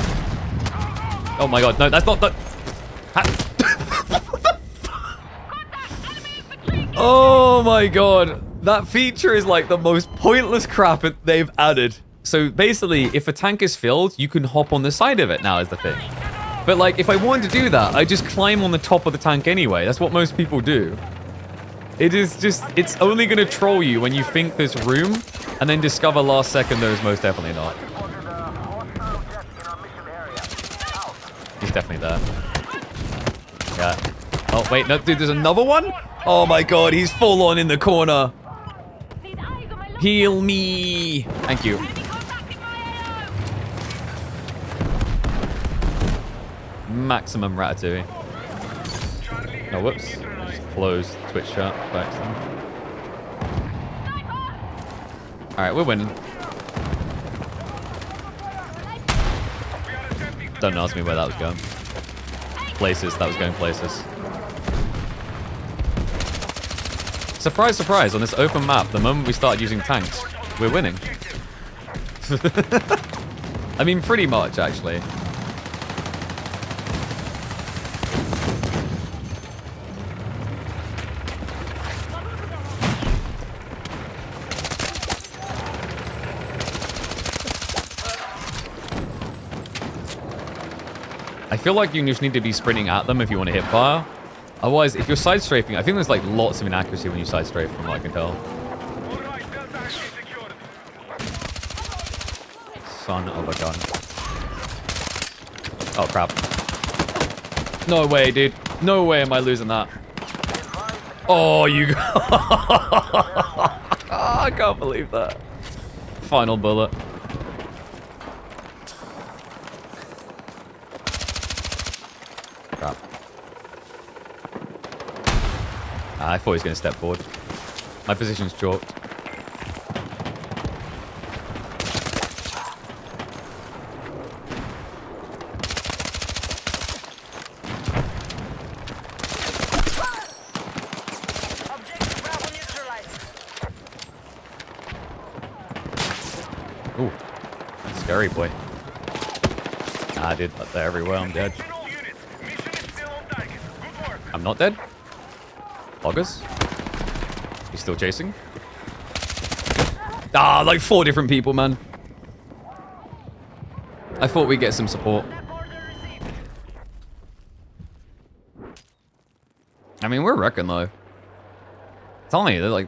[SPEAKER 1] Oh my god, no, that's not the... Oh my god. That feature is like the most pointless crap they've added. So basically, if a tank is filled, you can hop on the side of it now is the thing. But like, if I wanted to do that, I just climb on the top of the tank anyway. That's what most people do. It is just, it's only going to troll you when you think there's room, and then discover last second there's most definitely not. He's definitely there. Yeah. Oh, wait, no, dude, there's another one? Oh my god, he's full on in the corner. Heal me. Thank you. Maximum ratatouille. Oh, whoops. I just closed Twitch chat by accident. Alright, we're winning. Don't ask me where that was going. Places, that was going places. Surprise, surprise, on this open map, the moment we start using tanks, we're winning. I mean, pretty much, actually. I feel like you just need to be sprinting at them if you want to hip fire. Otherwise, if you're side strafing, I think there's like lots of inaccuracy when you side strafe from what I can tell.
[SPEAKER 3] Alright, Delta actually secured.
[SPEAKER 1] Son of a gun. Oh, crap. No way, dude. No way am I losing that. Oh, you... I can't believe that. Final bullet. Crap. I thought he was going to step forward. My position's chalked.
[SPEAKER 3] Objective Bravo neutralized.
[SPEAKER 1] Ooh. Scary boy. Ah, dude, they're everywhere. I'm dead.
[SPEAKER 3] Attention all units. Mission is still on target. Good work.
[SPEAKER 1] I'm not dead. Loggers? He's still chasing? Ah, like 4 different people, man. I thought we'd get some support. I mean, we're Recon, though. Tell me, like,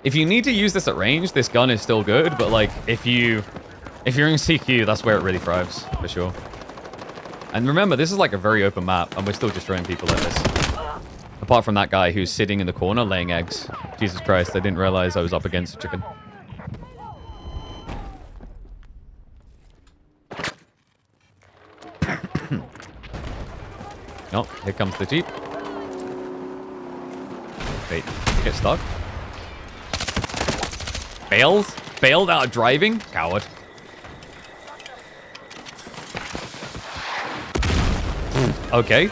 [SPEAKER 1] if you need to use this at range, this gun is still good, but, like, if you're in CQ, that's where it really thrives, for sure. And remember, this is, like, a very open map, and we're still destroying people like this. Apart from that guy who's sitting in the corner laying eggs. Jesus Christ, I didn't realize I was up against a chicken. Oh, here comes the Jeep. Wait, get stuck? Bailed? Bailed out of driving? Coward. Okay.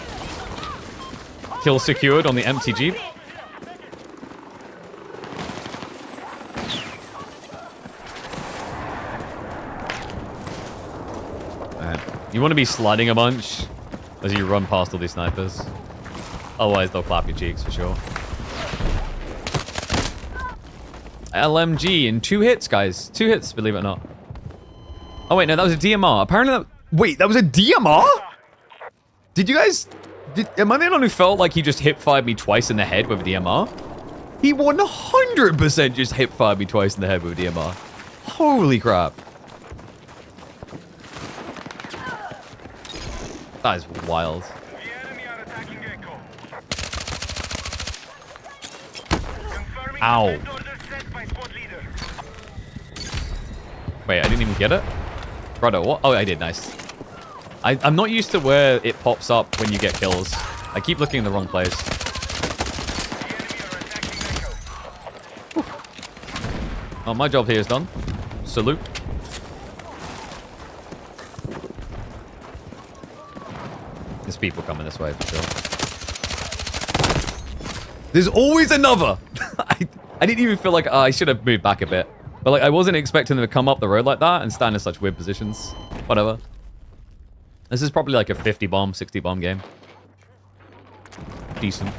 [SPEAKER 1] Kill secured on the empty Jeep. You want to be sliding a bunch as you run past all these snipers. Otherwise, they'll clap your cheeks for sure. LMG in 2 hits, guys. 2 hits, believe it or not. Oh, wait, no, that was a DMR. Apparently that... Wait, that was a DMR? Did you guys... Am I the only one who felt like he just hip-fired me twice in the head with a DMR? He 100% just hip-fired me twice in the head with a DMR. Holy crap. That is wild.
[SPEAKER 3] The enemy are attacking Echo. Confirming
[SPEAKER 1] Ow.
[SPEAKER 3] the order set by squad leader.
[SPEAKER 1] Wait, I didn't even get it? Brother, what? Oh, I did. Nice. I'm not used to where it pops up when you get kills. I keep looking in the wrong place.
[SPEAKER 3] The enemy are attacking Echo.
[SPEAKER 1] Oh, my job here is done. Salute. There's people coming this way for sure. There's always another! I didn't even feel like I should have moved back a bit. But like I wasn't expecting them to come up the road like that and stand in such weird positions. Whatever. This is probably like a 50 bomb, 60 bomb game. Decent.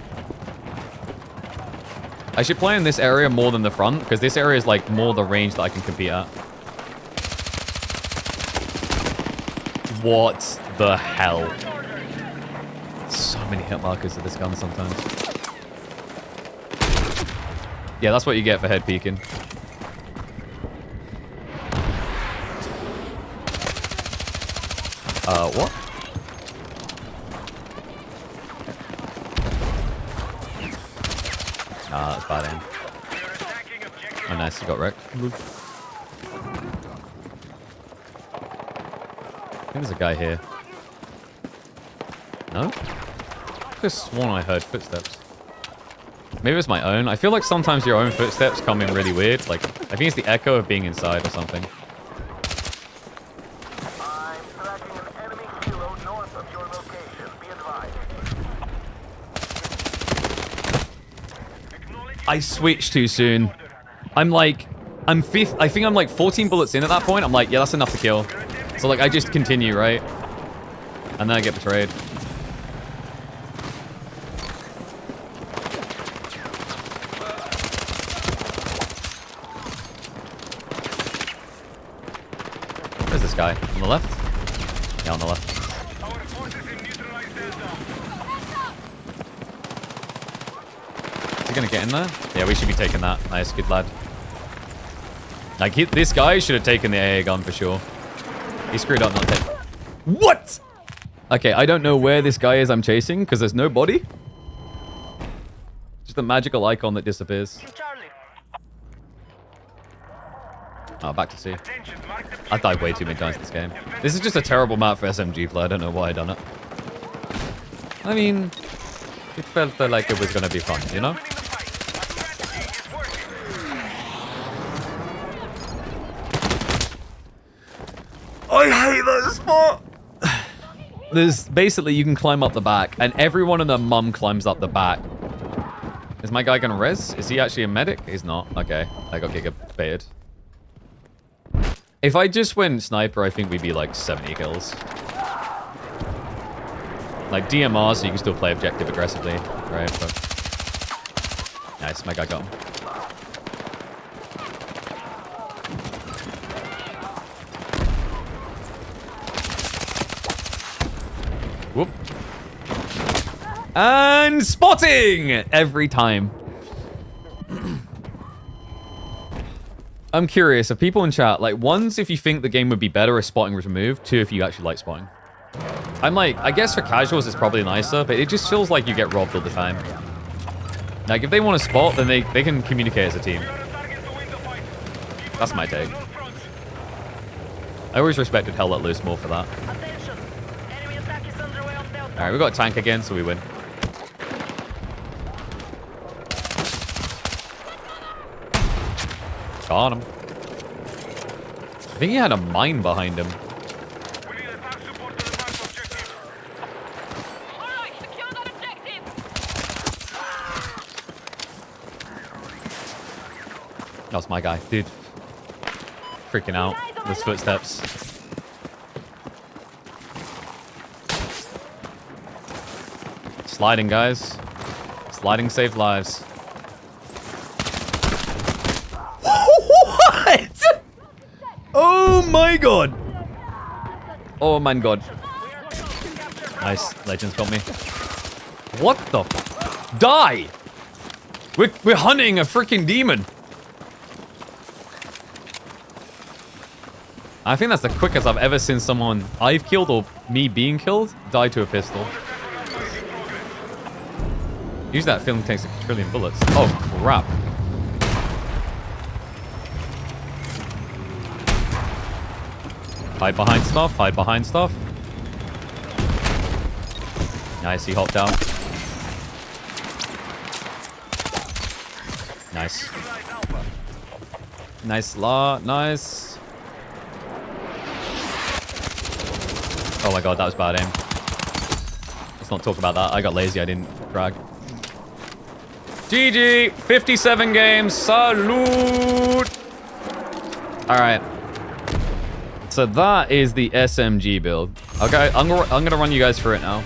[SPEAKER 1] I should play in this area more than the front, because this area is like more the range that I can compete at. What the hell? So many hit markers of this gun sometimes. Yeah, that's what you get for head peeking. What? Ah, that's bad aim. Oh, nice, you got wrecked. I think there's a guy here. No? I could have sworn I heard footsteps. Maybe it's my own. I feel like sometimes your own footsteps come in really weird. Like, I think it's the echo of being inside or something.
[SPEAKER 3] I'm tracking an enemy kilo north of your location. Be advised.
[SPEAKER 1] I switched too soon. I'm like, I think I'm like 14 bullets in at that point. I'm like, yeah, that's enough to kill. So like, I just continue, right? And then I get betrayed. Where's this guy? On the left? Yeah, on the left.
[SPEAKER 3] Our forces in neutral
[SPEAKER 1] gonna get in there? Yeah, we should be taking that. Nice, good lad. Like, this guy should have taken the AA gun for sure. He screwed up not taking... What? Okay, I don't know where this guy is I'm chasing, because there's no body. Just a magical icon that disappears. Oh, back to C. I died way too many times in this game. This is just a terrible map for SMG play. I don't know why I done it. I mean, it felt like it was gonna be fun, you know? I hate that spot! There's basically, you can climb up the back, and everyone and their mum climbs up the back. Is my guy gonna res? Is he actually a medic? He's not. Okay, I got giga-baited. If I just went sniper, I think we'd be like 70 kills. Like DMR, so you can still play objective aggressively, right? But... Nice, my guy got him. Whoop. And spotting! Every time. I'm curious, if people in chat, like, one's if you think the game would be better if spotting was removed, two if you actually like spotting. I'm like, I guess for casuals it's probably nicer, but it just feels like you get robbed all the time. Like, if they want to spot, then they can communicate as a team. That's my take. I always respected Hell Let Loose more for that. Alright, we got a tank again, so we win. Got him. I think he had a mine behind him. That's my guy. Dude. Freaking out. Those footsteps. Sliding, guys. Sliding saved lives. What? Oh my god. Oh my god. Nice. Legends got me. What the? Die! We're hunting a freaking demon. I think that's the quickest I've ever seen someone I've killed or me being killed die to a pistol. Use that film takes 1 trillion bullets. Oh, crap. Hide behind stuff, hide behind stuff. Nice, he hopped out. Nice. Nice. Oh my god, that was bad aim. Let's not talk about that. I got lazy, I didn't drag. GG! 57 games. Salute! Alright. So that is the SMG build. Okay, I'm gonna run you guys through it now.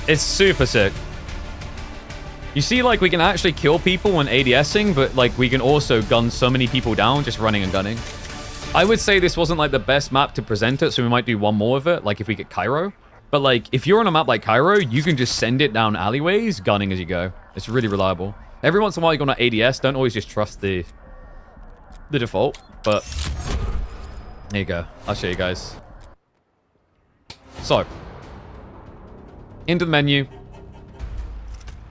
[SPEAKER 1] It's super sick. You see, like, we can actually kill people when ADSing, but, like, we can also gun so many people down just running and gunning. I would say this wasn't, like, the best map to present it, so we might do one more of it, like, if we get Cairo. But, like, if you're on a map like Cairo, you can just send it down alleyways, gunning as you go. It's really reliable. Every once in a while, you go on ADS. Don't always just trust the default, but there you go. I'll show you guys. So, into the menu.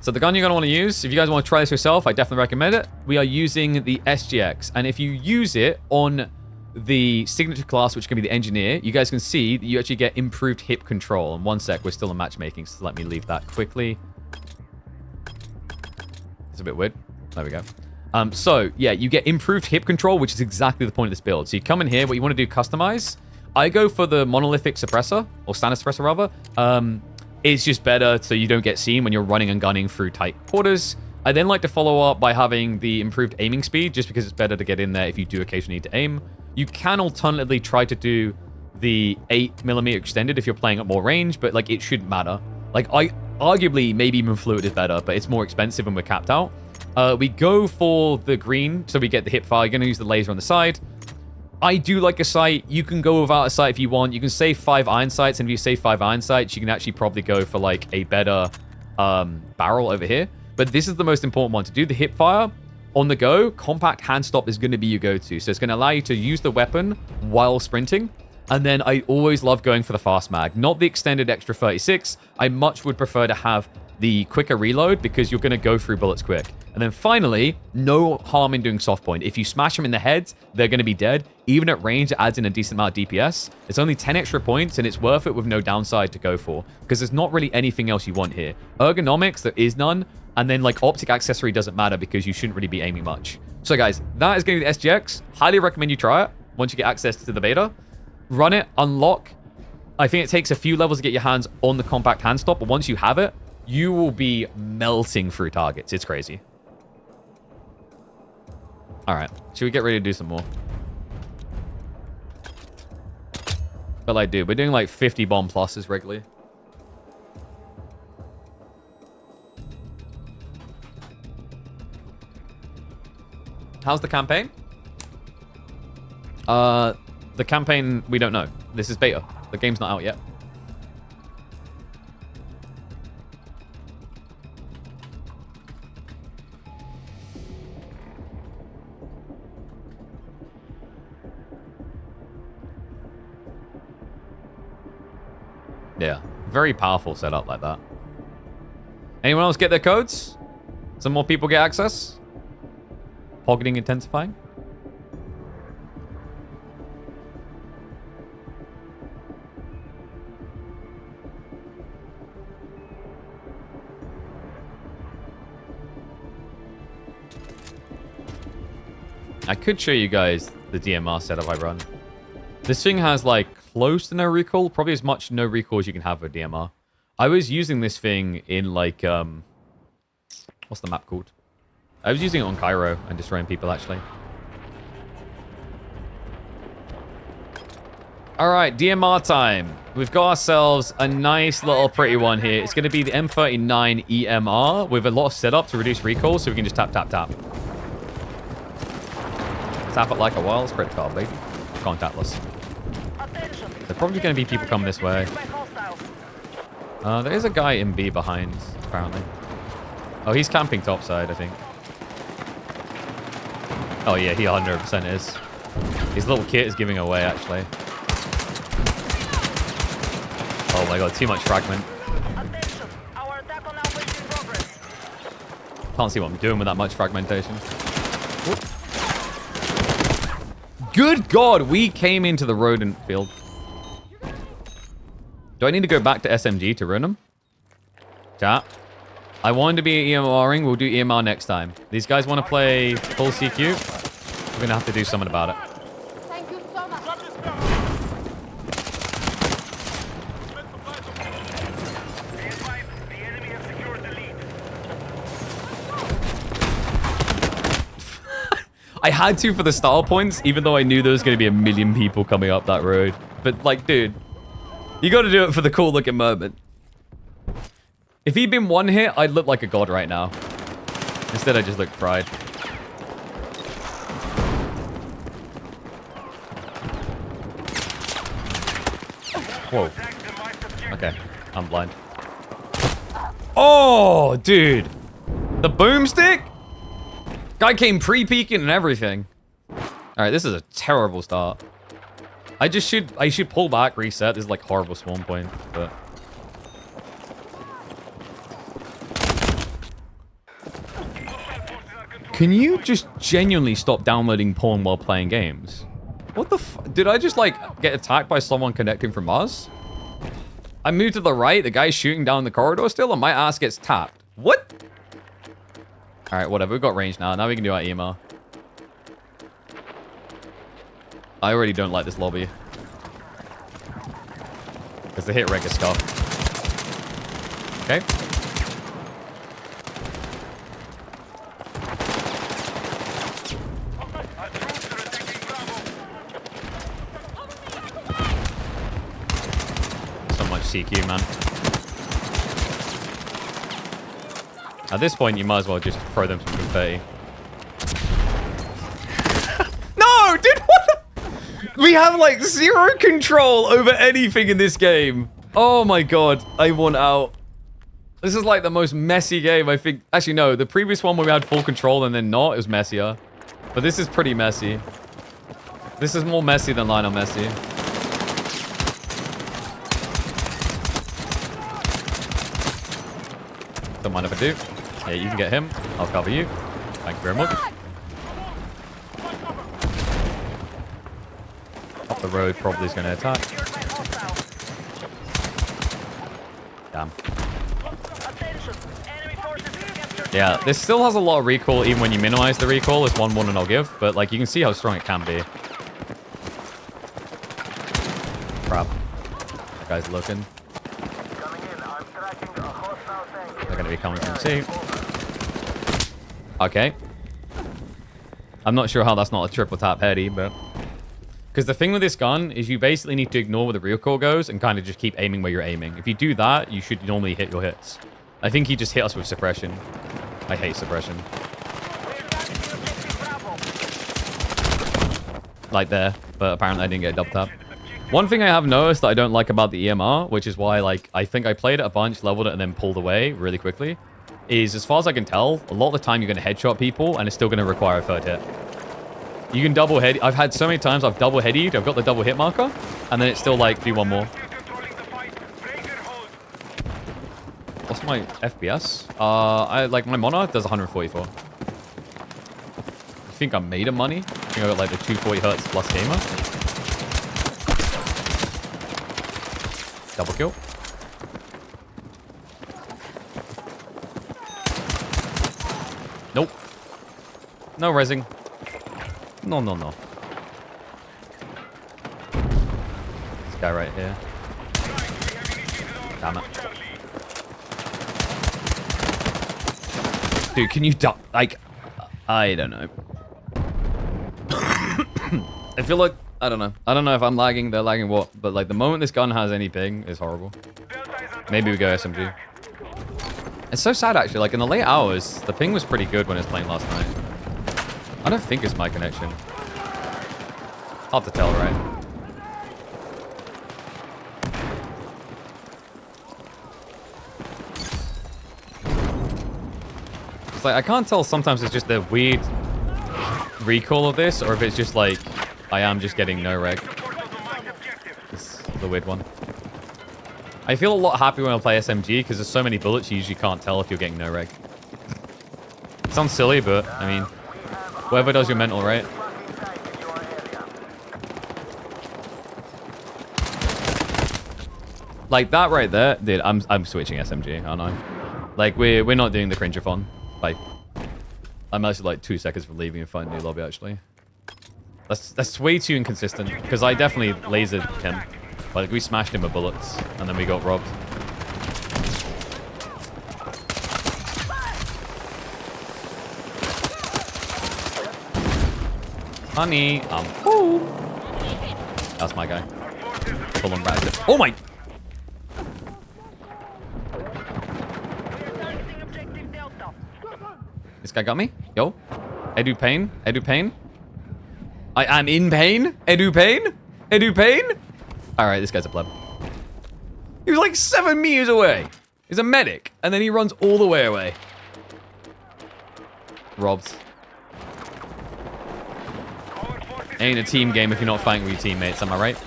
[SPEAKER 1] So the gun you're going to want to use, if you guys want to try this yourself, I definitely recommend it. We are using the SGX, and if you use it on the signature class, which is going to be the engineer, you guys can see that you actually get improved hip control. In 1 sec, we're still in matchmaking, so let me leave that quickly. It's a bit weird. There we go. So, yeah, you get improved hip control, which is exactly the point of this build. So you come in here, what you want to do, customize. I go for the monolithic suppressor, or standard suppressor rather. It's just better so you don't get seen when you're running and gunning through tight quarters. I then like to follow up by having the improved aiming speed, just because it's better to get in there if you do occasionally need to aim. You can alternatively try to do the 8mm extended if you're playing at more range, but like it shouldn't matter. Like arguably maybe even fluid is better, but it's more expensive and we're capped out. We go for the green, so we get the hip fire. You're going to use the laser on the side. I do like a sight. You can go without a sight if you want. You can save 5 iron sights, and if you save 5 iron sights, you can actually probably go for like a better barrel over here. But this is the most important one. To do the hip fire on the go, compact hand stop is going to be your go-to. So it's going to allow you to use the weapon while sprinting. And then I always love going for the fast mag, not the extended extra 36. I much would prefer to have the quicker reload because you're going to go through bullets quick. And then finally, no harm in doing soft point. If you smash them in the head, they're going to be dead. Even at range, it adds in a decent amount of DPS. It's only 10 extra points, and it's worth it with no downside to go for because there's not really anything else you want here. Ergonomics, there is none. And then, like, optic accessory doesn't matter because you shouldn't really be aiming much. So, guys, that is going to be the SGX. Highly recommend you try it once you get access to the beta. Run it, unlock. I think it takes a few levels to get your hands on the compact hand stop, but once you have it, you will be melting through targets. It's crazy. All right. Should we get ready to do some more? But, like, dude, we're doing, like, 50 bomb pluses regularly. How's the campaign? The campaign, we don't know. This is beta. The game's not out yet. Yeah, very powerful setup like that. Anyone else get their codes? Some more people get access? Pocketing intensifying? I could show you guys the DMR setup I run. This thing has like close to no recoil, probably as much no recoil as you can have with DMR. I was using this thing in like, what's the map called? I was using it on Cairo and destroying people actually. All right, DMR time. We've got ourselves a nice little pretty one here. It's going to be the M39 EMR with a lot of setup to reduce recoil, so we can just tap, tap, tap. Tap it like a wireless credit card, baby. Contactless. There's probably going to be people coming this way. There is a guy in B behind, apparently. Oh, he's camping topside, I think. Oh, yeah, he 100% is. His little kit is giving away, actually. Oh my god, too much fragment. Can't see what I'm doing with that much fragmentation. Whoop. Good god, we came into the rodent field. Do I need to go back to SMG to ruin them? Chat. I wanted to be EMRing. We'll do EMR next time. These guys want to play full CQ. We're going to have to do something about it.
[SPEAKER 4] Thank you so much.
[SPEAKER 3] The enemy has secured the lead.
[SPEAKER 1] I had to for the style points, even though I knew there was going to be a million people coming up that road. But, like, dude, you got to do it for the cool looking moment. If he'd been one hit, I'd look like a god right now. Instead, I just look fried. Whoa. Okay, I'm blind. Oh, dude. The boomstick? Guy came pre-peeking and everything. All right, this is a terrible start. I should pull back, reset. This is like horrible spawn point, but... Can you just genuinely stop downloading porn while playing games? What the f... Did I just, like, get attacked by someone connecting from us? I moved to the right, the guy's shooting down the corridor still, and my ass gets tapped. What? Alright, whatever, we've got range now. Now we can do our EMR. I already don't like this lobby. Because the hit rate is scuffed. Okay. CQ, man. At this point, you might as well just throw them some confetti. No, dude, what the... We have, like, zero control over anything in this game. Oh, my God. I want out. This is like the most messy game, I think. Actually, no. The previous one where we had full control and then not, it was messier. But this is pretty messy. This is more messy than Lionel Messi. Don't mind if I do. Yeah, you can get him. I'll cover you. Thank you very much. Up the road probably is going to attack. Damn. Yeah, this still has a lot of recoil even when you minimize the recoil. It's one warning I'll give. But like you can see how strong it can be. Crap. That guy's looking. They're going to be coming from C. Okay. I'm not sure how that's not a triple tap heady, but... Because the thing with this gun is you basically need to ignore where the recoil goes and kind of just keep aiming where you're aiming. If you do that, you should normally hit your hits. I think he just hit us with suppression. I hate suppression. Like there, but apparently I didn't get a double tap. One thing I have noticed that I don't like about the EMR, which is why like I think I played it a bunch, leveled it, and then pulled away really quickly, is as far as I can tell, a lot of the time you're going to headshot people and it's still going to require a third hit. You can double head. I've had so many times I've double headied. I've got the double hit marker, and then it's still like do one more. What's my FPS? I like my monitor does 144. I think I made a money. I think I got like the 240 hertz plus gamer. Double kill. Nope. No resing. No, no, no. This guy right here. Damn it. Dude, can you duck? Like, I don't know. I feel like, I don't know. I don't know if I'm lagging, they're lagging what, but like the moment this gun has any ping is horrible. Maybe we go SMG. It's so sad actually, like in the late hours, the ping was pretty good when I was playing last night. I don't think it's my connection. Hard to tell, right? It's like, I can't tell sometimes it's just the weird recoil of this, or if it's just like, I am just getting no reg. It's the weird one. I feel a lot happier when I play SMG, because there's so many bullets you usually can't tell if you're getting no reg. It sounds silly, but, I mean, whatever does your mental, right? Like that right there, dude. I'm switching SMG, aren't I? Like we're not doing the cringe-a-thon. Like I'm actually like 2 seconds from leaving and finding a new lobby. Actually, that's way too inconsistent. Because I definitely lasered him. Like we smashed him with bullets, and then we got robbed. Honey, ooh. That's my guy. Full on rat. Oh my. This guy got me. Yo. Edu pain. Edu pain. I am in pain. Edu pain. Edu pain. Alright, this guy's a pleb. He was like 7 meters away. He's a medic. And then he runs all the way away. Robbed. Ain't a team game if you're not fighting with your teammates, am I right?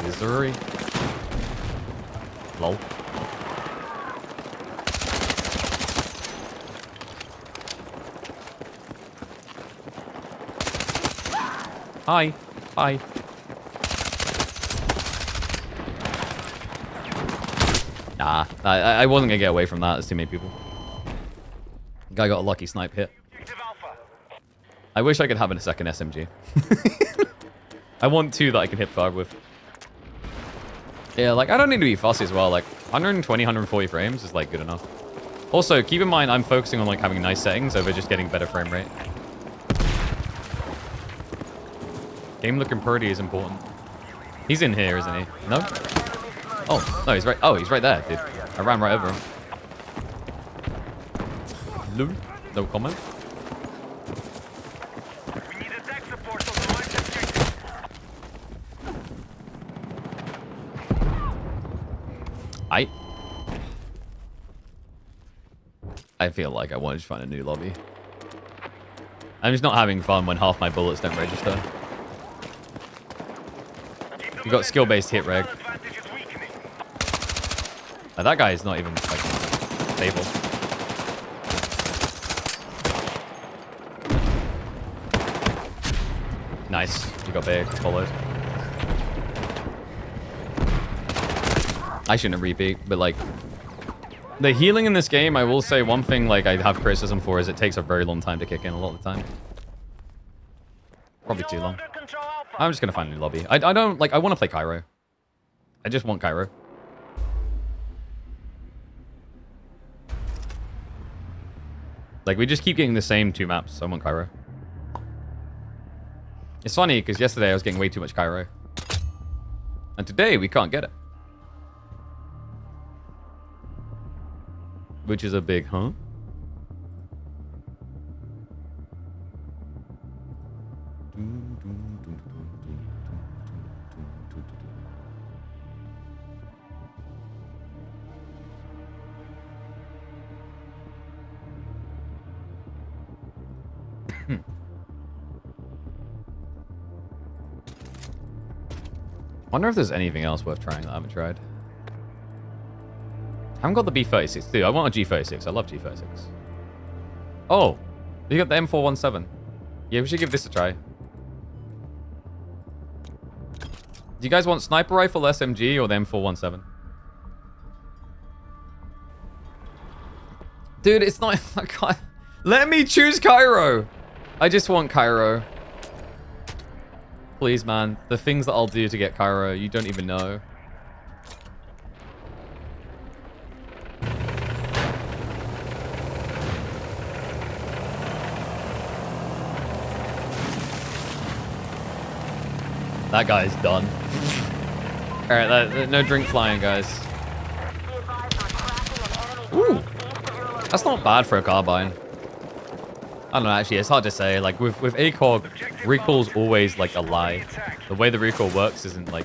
[SPEAKER 1] Missouri. Lol. Hi. Hi. Nah, I wasn't gonna get away from that. There's too many people. Guy got a lucky snipe hit. I wish I could have a second SMG. I want 2 that I can hip fire with. Yeah, like, I don't need to be fussy as well. Like, 120, 140 frames is, like, good enough. Also, keep in mind, I'm focusing on, like, having nice settings over just getting better frame rate. Game looking pretty is important. He's in here, isn't he? No? Oh, no, he's right. Oh, he's right there, dude. I ran right over him. Lol. No comment. I feel like I wanted to find a new lobby. I'm just not having fun when half my bullets don't register. We got skill-based hit reg. Now, that guy is not even like stable. Nice. You got big. Followed. I shouldn't repeat, but like the healing in this game, I will say one thing like I have criticism for is it takes a very long time to kick in a lot of the time. Probably too long. I'm just gonna find a new lobby. I don't like I want to play Cairo. I just want Cairo. Like we just keep getting the same 2 maps, so I want Cairo. It's funny because yesterday I was getting way too much Cairo. And today we can't get it. Which is a big, huh? Wonder if there's anything else worth trying that I haven't tried. I haven't got the B36 too. I want a G36. I love G36. Oh, you got the M417. Yeah, we should give this a try. Do you guys want sniper rifle, SMG, or the M417? Dude, it's not... I can't... Let me choose Cairo. I just want Cairo. Please, man. The things that I'll do to get Cairo, you don't even know. That guy's done. Alright, no drink flying, guys. Ooh. That's not bad for a carbine. I don't know, actually, it's hard to say. Like, with ACOG, recoil's always, like, a lie. The way the recoil works isn't, like,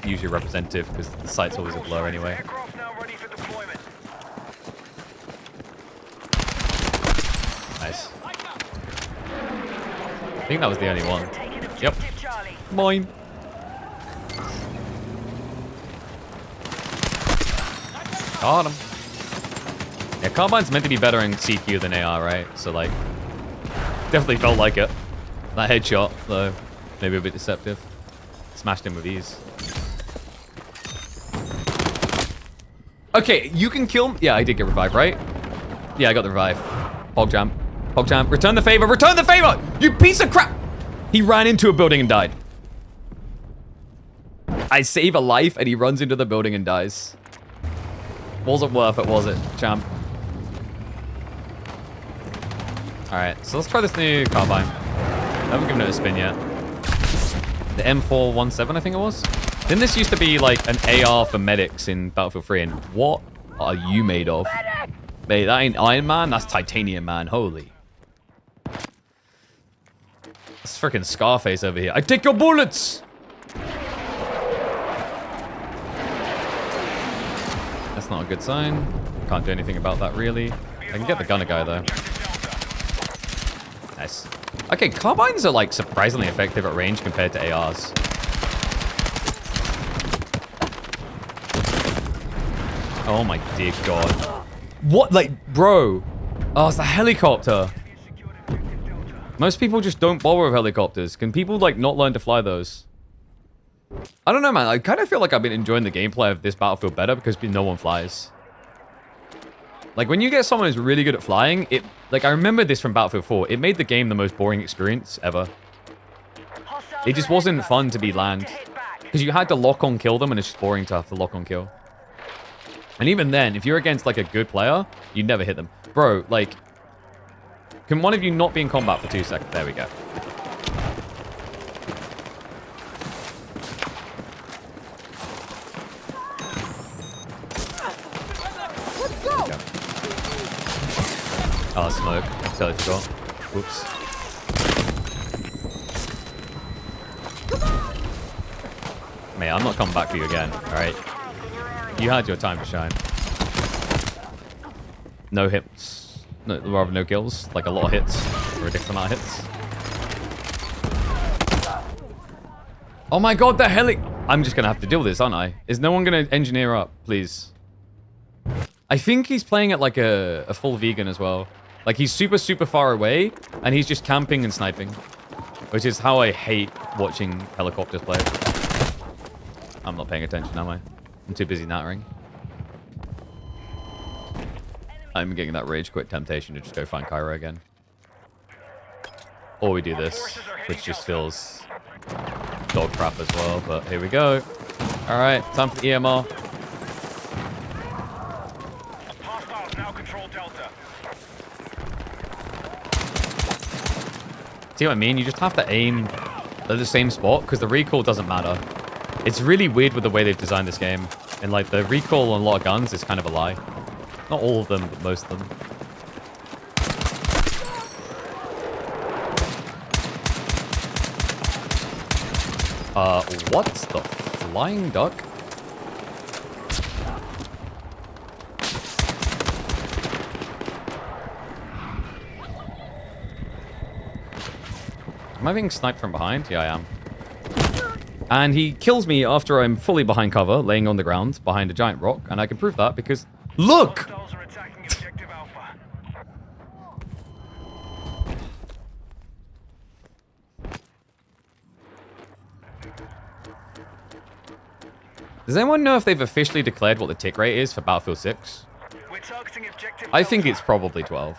[SPEAKER 1] usually representative, because the sight's always a blur anyway. Nice. I think that was the only one. Yep. Mine. Got him. Yeah, Carbine's meant to be better in CQ than AR, right? So, like, definitely felt like it. That headshot, though, maybe a bit deceptive. Smashed him with ease. Okay, you can kill... Yeah, I did get revived, right? Yeah, I got the revive. Pog jam. Pog jam. Return the favor. Return the favor! You piece of crap! He ran into a building and died. I save a life, and he runs into the building and dies. Wasn't worth it, was it, champ? Alright, so let's try this new carbine. I haven't given it a spin yet. The M417, I think it was? Didn't this used to be like an AR for medics in Battlefield 3? And what are you made of? Mate, that ain't Iron Man, that's Titanium Man. Holy. It's freaking Scarface over here. I take your bullets! That's not a good sign. Can't do anything about that, really. I can get the gunner guy, though. Nice. Okay, carbines are, like, surprisingly effective at range compared to ARs. Oh, my dear God. What? Like, bro. Oh, it's a helicopter. Most people just don't bother with helicopters. Can people, like, not learn to fly those? I don't know, man. I kind of feel like I've been enjoying the gameplay of this Battlefield better because no one flies. Like, when you get someone who's really good at flying, it... Like, I remember this from Battlefield 4. It made the game the most boring experience ever. It just wasn't fun to be land. Because you had to lock-on kill them, and it's just boring to have to lock-on kill. And even then, if you're against, like, a good player, you never hit them. Bro, like... Can one of you not be in combat for 2 seconds? There we go. Oh, smoke. Totally forgot. Whoops. Mate, I'm not coming back for you again, alright? You had your time to shine. no hits. No, rather no kills. Like a lot of hits. A ridiculous amount of hits. Oh my god, the heli... I'm just going to have to deal with this, aren't I? Is no one going to engineer up, please? I think he's playing at like a full vegan as well. Like he's super, super far away, and he's just camping and sniping. Which is how I hate watching helicopters play. I'm not paying attention, am I? I'm too busy nattering. I'm getting that rage quit temptation to just go find Cairo again. Or we do this, which just feels dog crap as well, but here we go. Alright, time for the EMR.
[SPEAKER 3] Hostiles now control Delta.
[SPEAKER 1] See what I mean? You just have to aim at the same spot, because the recoil doesn't matter. It's really weird with the way they've designed this game. And like the recoil on a lot of guns is kind of a lie. Not all of them, but most of them. What's the flying duck? Am I being sniped from behind? Yeah, I am. And he kills me after I'm fully behind cover, laying on the ground behind a giant rock, and I can prove that because... Look!
[SPEAKER 3] Hostiles are attacking objective Alpha.
[SPEAKER 1] Does anyone know if they've officially declared what the tick rate is for Battlefield 6?
[SPEAKER 3] We're targeting objective
[SPEAKER 1] I think
[SPEAKER 3] Delta.
[SPEAKER 1] it's probably 12.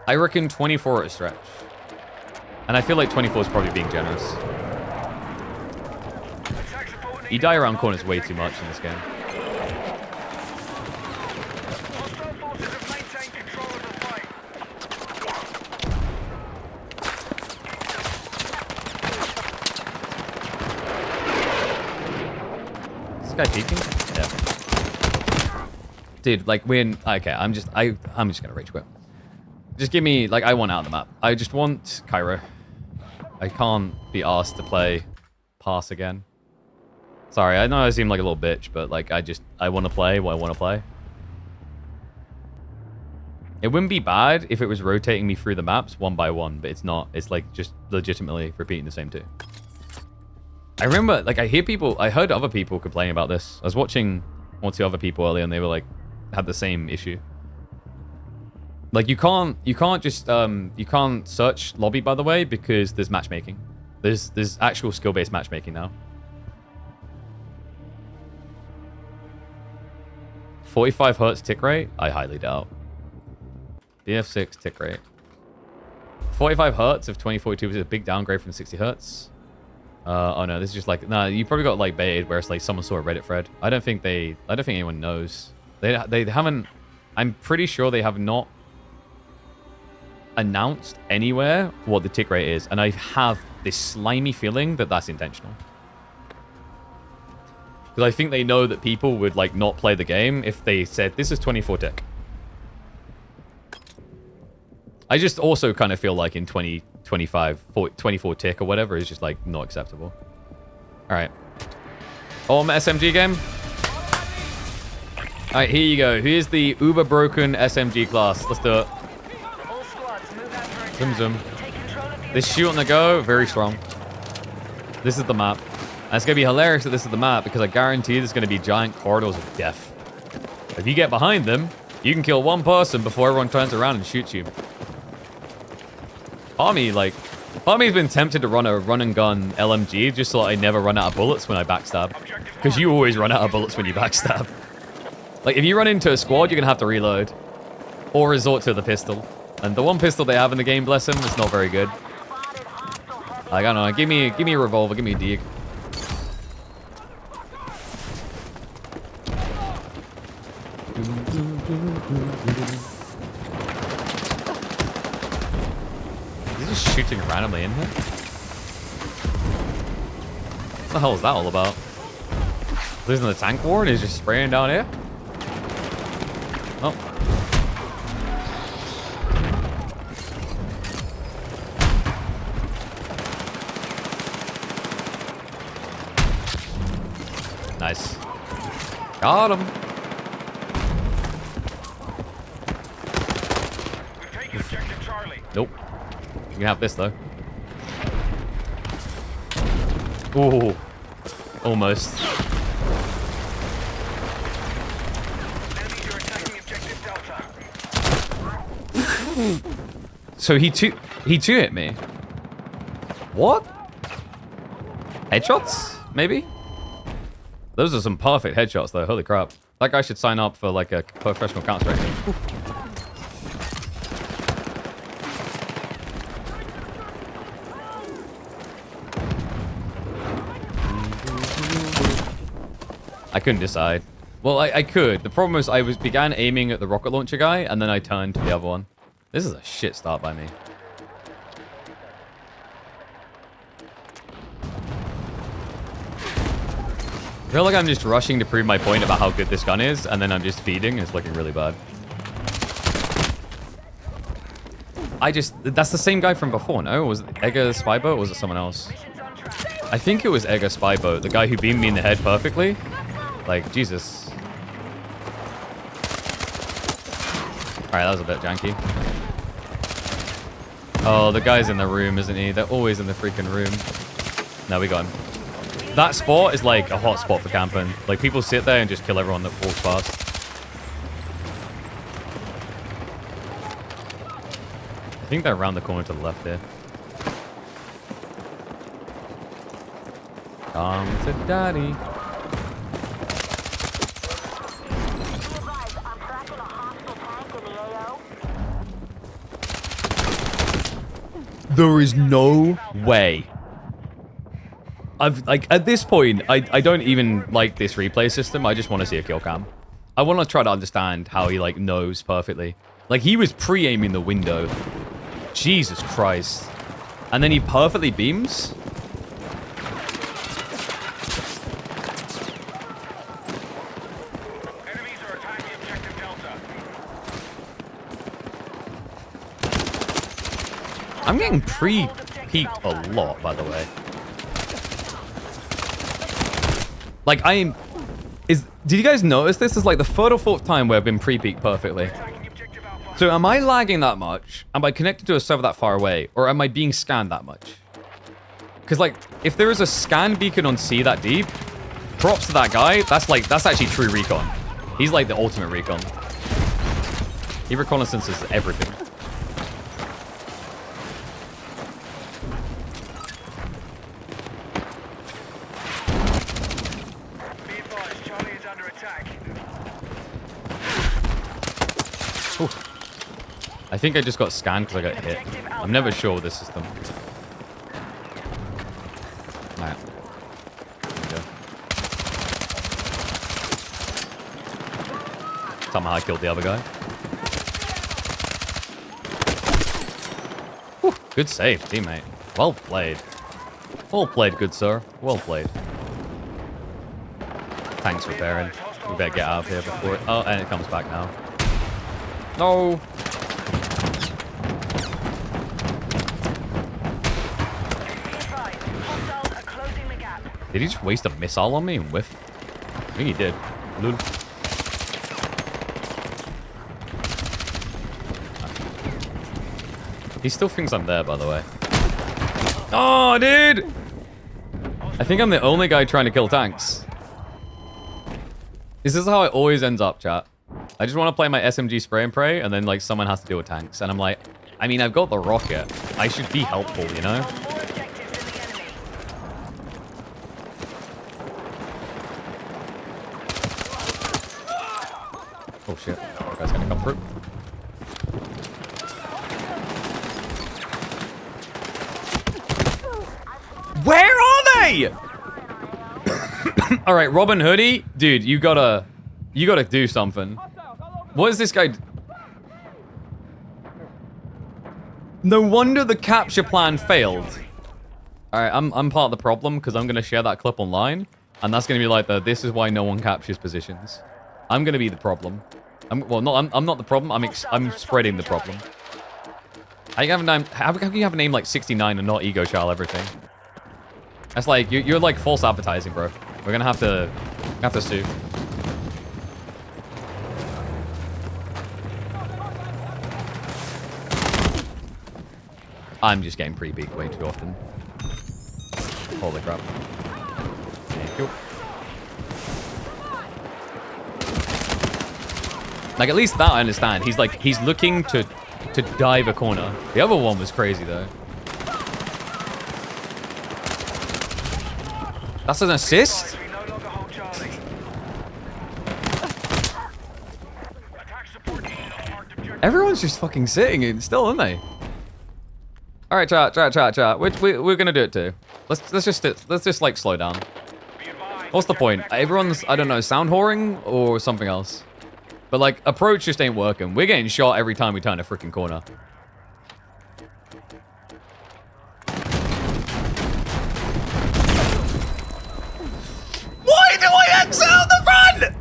[SPEAKER 1] I reckon 24 at a stretch. And I feel like 24 is probably being generous.
[SPEAKER 3] Attack support
[SPEAKER 1] You die around corners way too much in this game.
[SPEAKER 3] Hostile forces have maintained control of the fight.
[SPEAKER 1] Is this guy peeking? Yeah. Dude, like when... Okay, I'm just gonna rage quit. Just give me... Like, I want out of the map. I just want Cairo. I can't be asked to play pass again. Sorry, I know I seem like a little bitch, but like I want to play what I want to play. It wouldn't be bad if it was rotating me through the maps one by one, but it's not. It's like just legitimately repeating the same two. I remember, like, I heard other people complaining about this. I was watching one or two other people earlier, and they were like, had the same issue. Like, you can't just, you can't search lobby, by the way, because there's matchmaking. There's actual skill-based matchmaking now. 45 hertz tick rate? I highly doubt. BF6 tick rate. 45 hertz of 2042 is a big downgrade from 60 hertz. Oh no, this is just like, nah, you probably got like baited where it's like someone saw a Reddit thread. I don't think anyone knows. They haven't, I'm pretty sure they have not announced anywhere what the tick rate is, and I have this slimy feeling that that's intentional. Because I think they know that people would like not play the game if they said this is 24 tick. I just also kind of feel like in 25, 24 tick or whatever is just like not acceptable. All right. Oh, SMG game. All right, here you go. Here's the uber broken SMG class. Let's do it.
[SPEAKER 3] All squads move out for
[SPEAKER 1] Zoom,
[SPEAKER 3] attack.
[SPEAKER 1] zoom.
[SPEAKER 3] Take control of the
[SPEAKER 1] This shoot on the go, very strong. This is the map. And it's going to be hilarious that this is the map because I guarantee there's going to be giant corridors of death. If you get behind them, you can kill one person before everyone turns around and shoots you. Part of me's been tempted to run a run and gun LMG just so I never run out of bullets when I backstab. Because you always run out of bullets when you backstab. Like, if you run into a squad, you're going to have to reload. Or resort to the pistol. And the one pistol they have in the game, bless him, is not very good. Like, I don't know, give me a revolver, give me a dig. He's just shooting randomly in here? What the hell is that all about? Losing the tank war and he's just spraying down here? Oh. Nice. Got him. Nope. You can have this, though. Ooh. Almost.
[SPEAKER 3] Enemies are attacking objective Delta.
[SPEAKER 1] So he two hit me. What? Headshots? Maybe? Those are some perfect headshots, though. Holy crap. That guy should sign up for, like, a professional Counter-Strike team. I couldn't decide. Well, I could. The problem was I began aiming at the rocket launcher guy, and then I turned to the other one. This is a shit start by me. I feel like I'm just rushing to prove my point about how good this gun is, and then I'm just feeding. It's looking really bad. That's the same guy from before, no? Was it Egger Spyboat, or was it someone else? I think it was Egger Spyboat, the guy who beamed me in the head perfectly. Like, Jesus. Alright, that was a bit janky. Oh, the guy's in the room, isn't he? They're always in the freaking room. No, we got him. That spot is like a hot spot for camping. Like, people sit there and just kill everyone that walks past. I think they're around the corner to the left here. Come to daddy. There is no way. At this point, I don't even like this replay system. I just want to see a kill cam. I want to try to understand how he, like, knows perfectly. Like, he was pre-aiming the window. Jesus Christ. And then he perfectly beams?
[SPEAKER 3] Enemies are attacking objective Delta.
[SPEAKER 1] I'm getting pre-peeked a lot, by the way. Like, did you guys notice this? This is like the third or fourth time where I've been pre-peeked perfectly. So am I lagging that much? Am I connected to a server that far away? Or am I being scanned that much? Because, like, if there is a scan beacon on C that deep, props to that guy. That's actually true recon. He's like the ultimate recon. He reconnaissances everything.
[SPEAKER 3] Be advised, Charlie is under attack.
[SPEAKER 1] Ooh. I think I just got scanned because I got hit. I'm never sure with this system. Alright. Somehow I killed the other guy. Whew, good save, teammate. Well played. Well played, good sir. Well played. Thanks for repairing. We better get out of here before it... Oh, and it comes back now. No! Did he just waste a missile on me and whiff? I think he did. Lul. He still thinks I'm there, by the way. Oh, dude! I think I'm the only guy trying to kill tanks. This is how it always ends up, chat. I just want to play my SMG spray and pray, and then, like, someone has to deal with tanks. And I'm like, I mean, I've got the rocket. I should be helpful, you know? Oh, shit. That guy's gonna come through. Where are they? All right, Robin Hoodie, dude, you gotta do something. What is this guy? No wonder the capture plan failed. All right, I'm part of the problem because I'm gonna share that clip online, and that's gonna be like this is why no one captures positions. I'm gonna be the problem. I'm not the problem. I'm spreading the problem. How can you have a name like 69 and not ego child everything? That's like you're like false advertising, bro. We're gonna have to sue. I'm just getting pre-peeked way too often. Holy crap. Thank you. Like, at least that I understand. He's like, he's looking to dive a corner. The other one was crazy, though. That's an assist? Everyone's just fucking sitting in still, aren't they? All right, chat. We're gonna do it too. Let's just like slow down. What's the point? Everyone's, I don't know, sound whoring or something else. But like, approach just ain't working. We're getting shot every time we turn a freaking corner. Why do I exit out the front?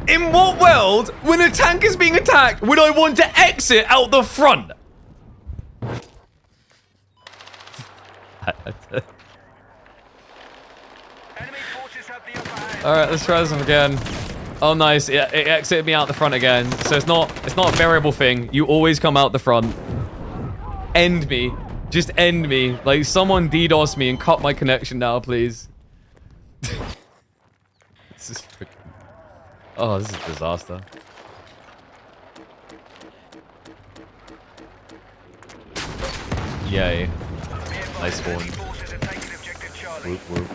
[SPEAKER 1] In what world, when a tank is being attacked, would I want to exit out the front? Alright, let's try this one again. Oh, nice. Yeah, it exited me out the front again. So it's not a variable thing. You always come out the front. End me. Just end me. Like, someone DDoS me and cut my connection now, please. This is freaking... Oh, this is a disaster. Yay. Nice spawn. Whoop, whoop.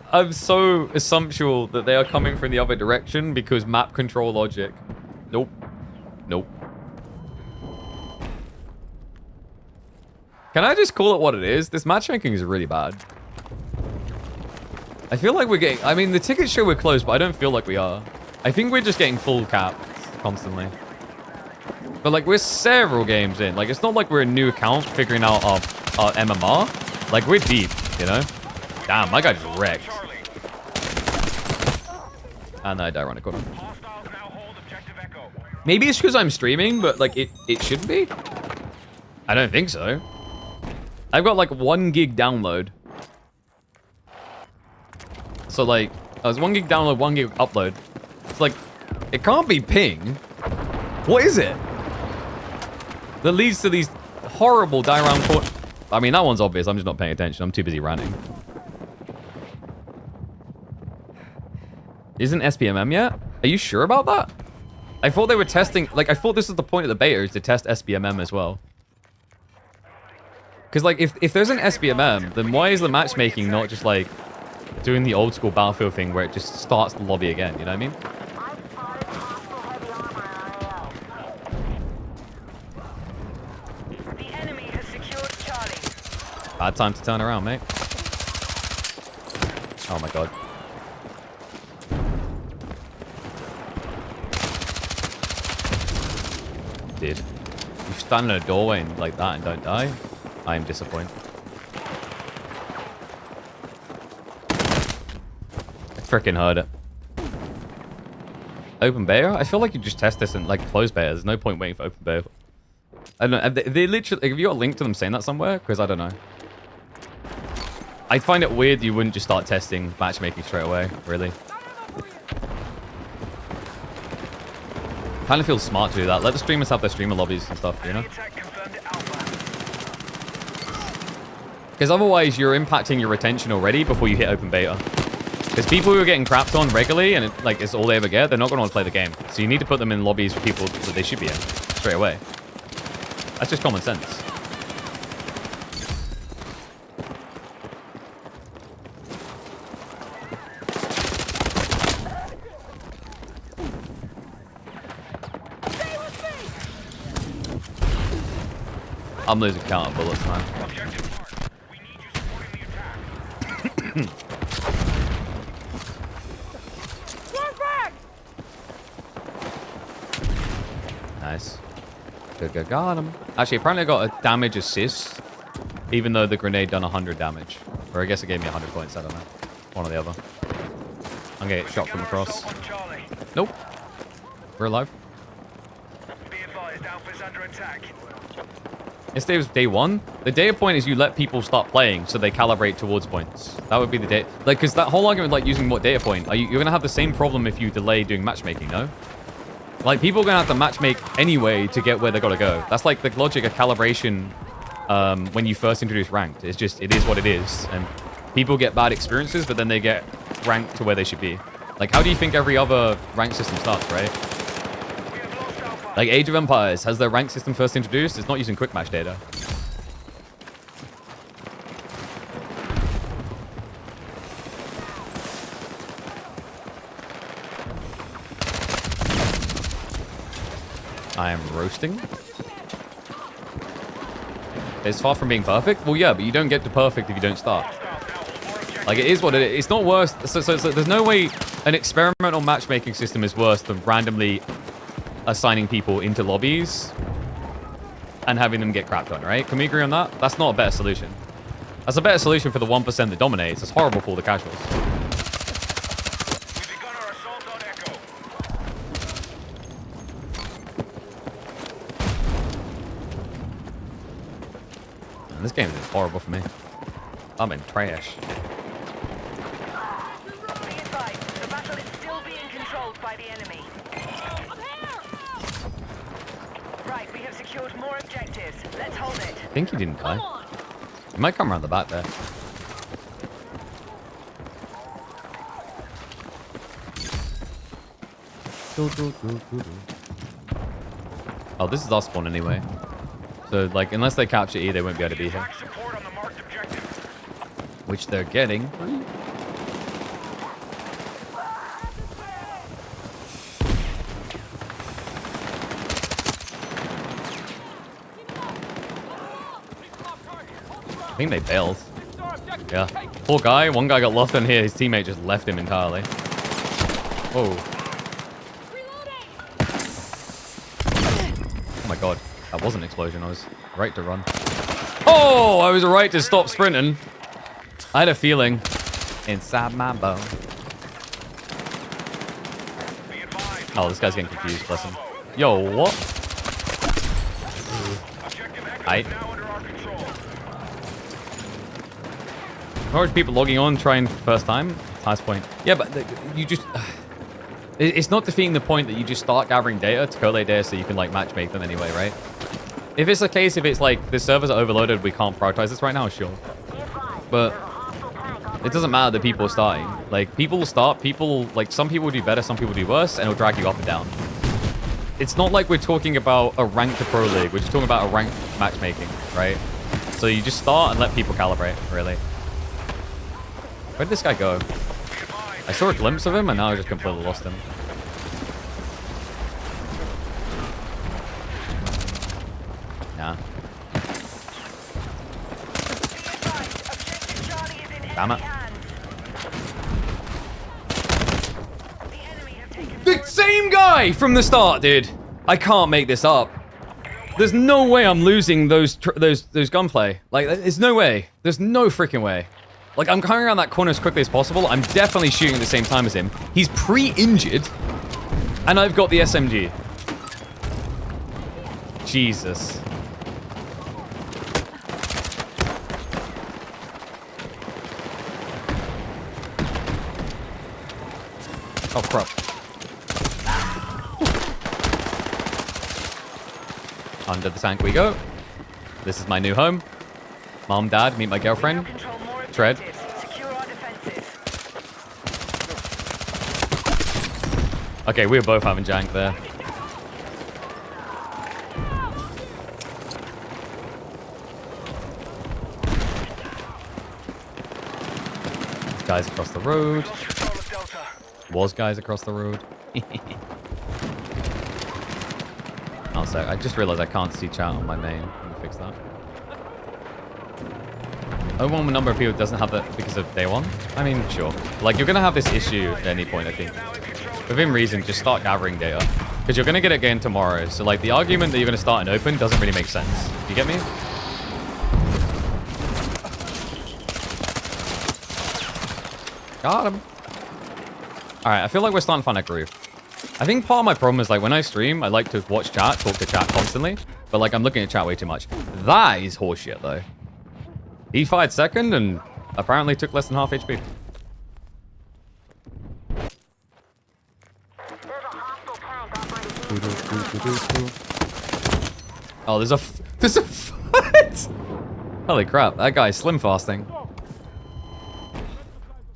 [SPEAKER 1] I'm so assumptual that they are coming from the other direction because map control logic. Nope. Nope. Can I just call it what it is? This matchmaking is really bad. I feel like we're getting... I mean, the tickets show we're close, but I don't feel like we are. I think we're just getting full capped constantly. But, like, we're several games in. Like, it's not like we're a new account figuring out our MMR. Like, we're deep, you know? Damn, my guy just wrecked. And I die around the corner. Maybe it's because I'm streaming, but, like, it should be? I don't think so. I've got, like, 1 gig download. So, like, I was 1 gig download, 1 gig upload. It's like, it can't be ping. What is it? That leads to these horrible die around corner. I mean, that one's obvious. I'm just not paying attention. I'm too busy ranting. Isn't SBMM yet? Are you sure about that? I thought they were testing... Like, I thought this was the point of the beta, is to test SBMM as well. Because, like, if there's an SBMM, then why is the matchmaking not just, like, doing the old school Battlefield thing where it just starts the lobby again? You know what I mean? Bad time to turn around, mate. Oh my god. Dude, you stand in a doorway and like that and don't die? I am disappointed. I freaking heard it. Open beta? I feel like you just test this in like closed beta. There's no point waiting for open beta. I don't know. They literally... Have you got a link to them saying that somewhere? Because I don't know. I find it weird you wouldn't just start testing matchmaking straight away, really. Kind of feels smart to do that. Let the streamers have their streamer lobbies and stuff, you know? Because otherwise, you're impacting your retention already before you hit open beta. Because people who are getting crapped on regularly, and it's all they ever get, they're not going to want to play the game. So you need to put them in lobbies with people that they should be in straight away. That's just common sense. I'm losing count of bullets, man. Nice. Good, got him. Actually, apparently I got a damage assist, even though the grenade done 100 damage. Or I guess it gave me 100 points, I don't know. One or the other. I'm gonna get shot from across. Nope. We're alive. Yesterday was day 1. The data point is you let people start playing so they calibrate towards points. That would be the data. Like, because that whole argument, like, using what data point, you're going to have the same problem if you delay doing matchmaking, no? Like, people are going to have to matchmake anyway to get where they got to go. That's like the logic of calibration when you first introduce ranked. It's just, it is what it is. And people get bad experiences, but then they get ranked to where they should be. Like, how do you think every other rank system starts, right? Like, Age of Empires has their rank system first introduced. It's not using quick match data. I am roasting. It's far from being perfect. Well, yeah, but you don't get to perfect if you don't start. Like, it is what it is. It's not worse. So there's no way an experimental matchmaking system is worse than randomly assigning people into lobbies and having them get crapped on, right? Can we agree on that? That's not a better solution. That's a better solution for the 1% that dominates. It's horrible for all the casuals.
[SPEAKER 3] We've begun our assault on Echo.
[SPEAKER 1] Man, this game is horrible for me. I'm in trash.
[SPEAKER 5] Be advised, the battle is still being controlled by the enemy. Right, we have secured more objectives. Let's hold it.
[SPEAKER 1] I think he didn't die. He might come around the back there. Oh, this is our spawn anyway. So, like, unless they capture E, they won't be able to be here.
[SPEAKER 3] Attack support on the marked objective.
[SPEAKER 1] Which they're getting. I think they bailed. Yeah. Poor guy. One guy got lost in here. His teammate just left him entirely. Whoa. Oh my god. That was an explosion. I was right to run. Oh! I was right to stop sprinting. I had a feeling inside my bone.
[SPEAKER 3] Be advised.
[SPEAKER 1] Oh, this guy's getting confused. Bless him. Yo, what?
[SPEAKER 3] Objective Echo
[SPEAKER 1] Aight.
[SPEAKER 3] is now under our control.
[SPEAKER 1] Large people logging on trying first time. Highest point. Yeah, but you just... It's not defeating the point that you just start gathering data to collate data so you can, like, matchmake them anyway, right? If it's the case, if it's like, the servers are overloaded, we can't prioritize this right now, sure. But it doesn't matter that people are starting. Like, people will start, like, some people do better, some people do worse, and it'll drag you up and down. It's not like we're talking about a ranked to pro league. We're just talking about a ranked matchmaking, right? So you just start and let people calibrate, really. Where did this guy go? I saw a glimpse of him, and now I just completely lost him. Nah. Damn it. The same guy from the start, dude. I can't make this up. There's no way I'm losing those gunplay. Like, there's no way. There's no freaking way. Like, I'm coming around that corner as quickly as possible. I'm definitely shooting at the same time as him. He's pre-injured, and I've got the SMG. Jesus. Oh, crap. Under the tank we go. This is my new home. Mom, Dad, meet my girlfriend. Tread. Okay, we were both having jank there. Guys across the road. Was guys across the road. Oh, sorry. I just realized I can't see chat on my main. Let me fix that. One number of people doesn't have that because of day one. I mean, sure. Like, you're going to have this issue at any point, I think. Within reason, just start gathering data. Because you're going to get it again tomorrow. So, like, the argument that you're going to start an open doesn't really make sense. You get me? Got him. Alright, I feel like we're starting to find a groove. I think part of my problem is, like, when I stream, I like to watch chat, talk to chat constantly. But, like, I'm looking at chat way too much. That is horseshit, though. He fired second and apparently took less than half HP. Oh, there's a fight! Holy crap, that guy's slim fasting.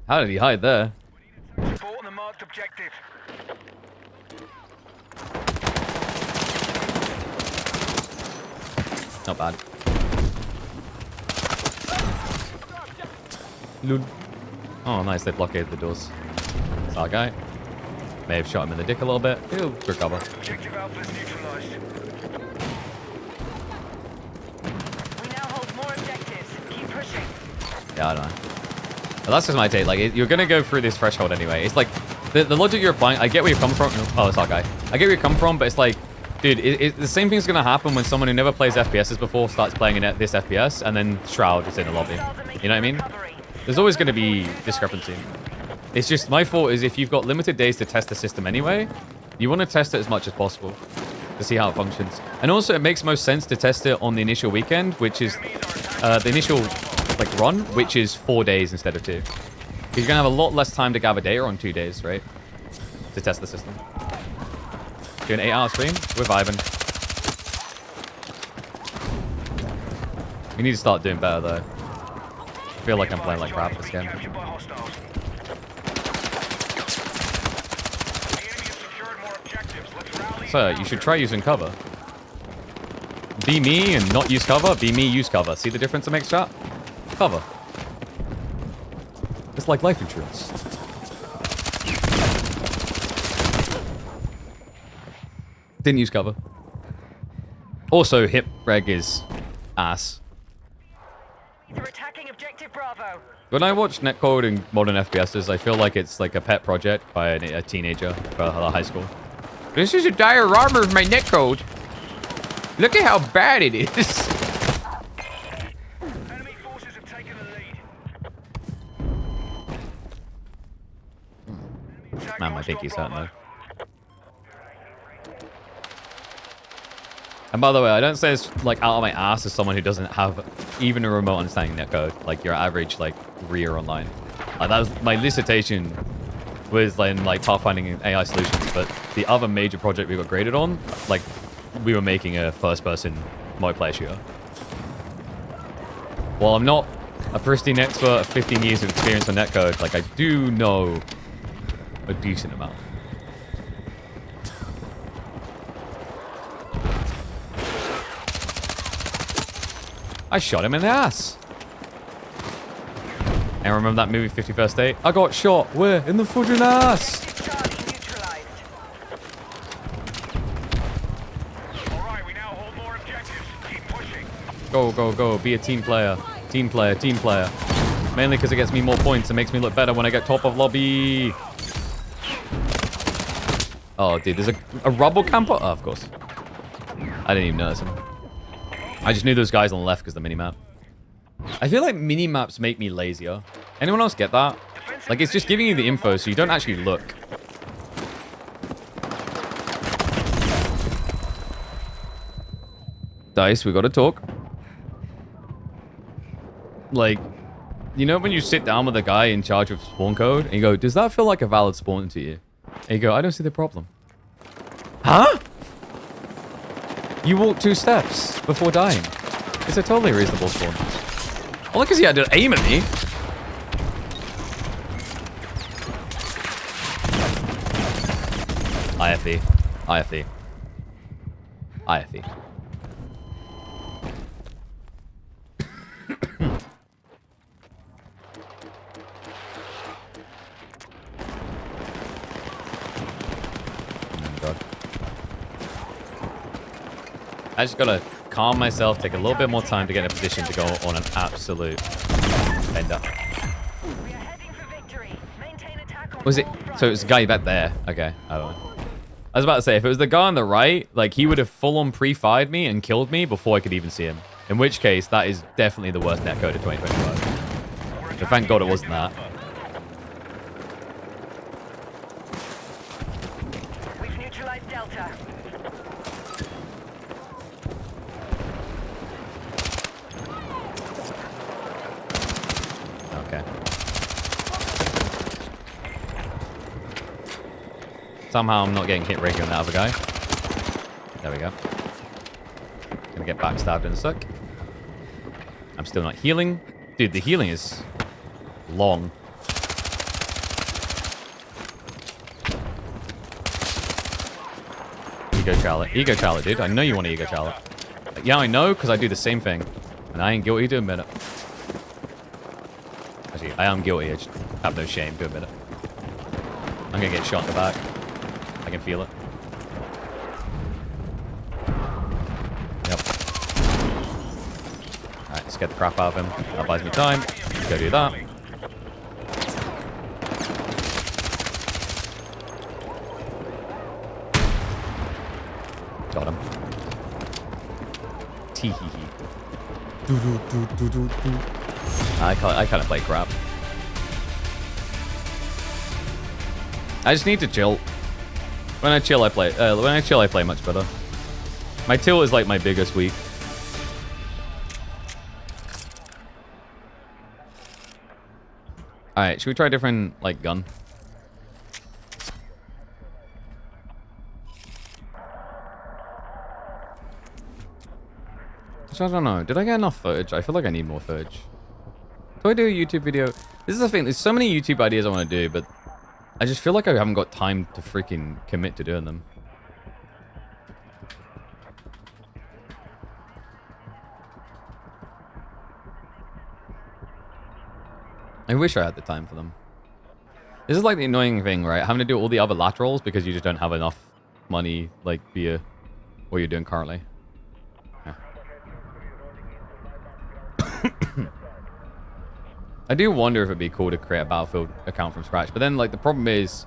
[SPEAKER 1] How did he hide there?
[SPEAKER 3] Support on the marked objective.
[SPEAKER 1] Not bad. Loot. Oh, nice, they blockaded the doors. That's our guy. May have shot him in the dick a little bit. He'll recover.
[SPEAKER 3] Objective Alpha is neutralized.
[SPEAKER 5] We now hold more objectives. Keep pushing.
[SPEAKER 1] Yeah, I don't know. Well, that's just my take. Like, you're gonna go through this threshold anyway. It's like, the logic you're applying, I get where you're coming from. Oh, it's our guy. I get where you're coming from, but it's like, dude, the same thing's gonna happen when someone who never plays FPSs before starts playing in this FPS, and then Shroud is in the lobby. You know what I mean? There's always gonna be discrepancy. It's just, my thought is if you've got limited days to test the system anyway, you want to test it as much as possible to see how it functions. And also, it makes most sense to test it on the initial weekend, which is the initial like run, which is 4 days instead of 2. Because you're gonna have a lot less time to gather data on 2 days, right? To test the system. Do an 8-hour stream? We're vibing. We need to start doing better though. I feel like I'm playing like crap this game.
[SPEAKER 3] Captured by hostiles. The enemy has secured more objectives. Let's rally.
[SPEAKER 1] So, you should try using cover. Be me and not use cover. Be me, use cover. See the difference it makes, chat? Cover. It's like life insurance. Didn't use cover. Also, hip reg is ass.
[SPEAKER 5] They're attacking objective Bravo.
[SPEAKER 1] When I watch netcode in modern FPSs, I feel like it's like a pet project by a teenager for high school. This is a diorama of my netcode. Look at how bad it is.
[SPEAKER 3] Enemy forces have taken the lead.
[SPEAKER 1] Man, my pinky's hurting though. And by the way, I don't say this like out of my ass as someone who doesn't have even a remote understanding netcode, like your average like rear online. Like that was my dissertation was in like pathfinding and AI solutions, but the other major project we got graded on, like we were making a first-person multiplayer shooter. While I'm not a pristine expert of 15 years of experience on netcode, like I do know a decent amount. I shot him in the ass. And remember that movie 51st Date? I got shot. Where? In the fucking ass.
[SPEAKER 5] Charlie neutralized.
[SPEAKER 3] Alright, we now hold more objectives. Keep pushing.
[SPEAKER 1] Go, go, go. Be a team player. Team player, team player. Mainly because it gets me more points and makes me look better when I get top of lobby. Oh, dude, there's a rubble camper? Oh, of course. I didn't even notice him. I just knew those guys on the left because the minimap. I feel like minimaps make me lazier. Anyone else get that? Like, it's just giving you the info so you don't actually look. Dice, we gotta talk. Like, you know when you sit down with a guy in charge of spawn code and you go, does that feel like a valid spawn to you? And you go, I don't see the problem. Huh? You walk 2 steps before dying. It's a totally reasonable spawn. Only because he had to aim at me. IFE. IFE. IFE. I just gotta calm myself, take a little bit more time to get in a position to go on an absolute bender.
[SPEAKER 5] We are heading for victory. Maintain attack on
[SPEAKER 1] Was it? So it was the guy back there. Okay, I don't know. I was about to say, if it was the guy on the right, like he would have full-on pre-fired me and killed me before I could even see him. In which case, that is definitely the worst netcode of 2025. So thank God it wasn't that.
[SPEAKER 5] We've neutralized Delta.
[SPEAKER 1] Somehow I'm not getting hit regular on that other guy. There we go. Gonna get backstabbed in a sec. I'm still not healing. Dude, the healing is long. Ego challenge. Ego challenge, dude. I know you want to ego challenge. Yeah, I know, because I do the same thing. And I ain't guilty to admit it. Actually, I am guilty. I just have no shame to admit it. I'm gonna get shot in the back. I can feel it. Yep. Alright, let's get the crap out of him. That buys me time. Let's go do that. Got him. Tee-hee-hee. I kind of play crap. I just need to chill. When I chill, I play. I play much better. My till is like my biggest weak. All right, should we try a different like gun? I don't know. Did I get enough footage? I feel like I need more footage. Do I do a YouTube video? This is the thing. There's so many YouTube ideas I want to do, but I just feel like I haven't got time to freaking commit to doing them. I wish I had the time for them. This is like the annoying thing, right? Having to do all the other laterals because you just don't have enough money, like, via what you're doing currently. Yeah. I do wonder if it'd be cool to create a Battlefield account from scratch, but then, like, the problem is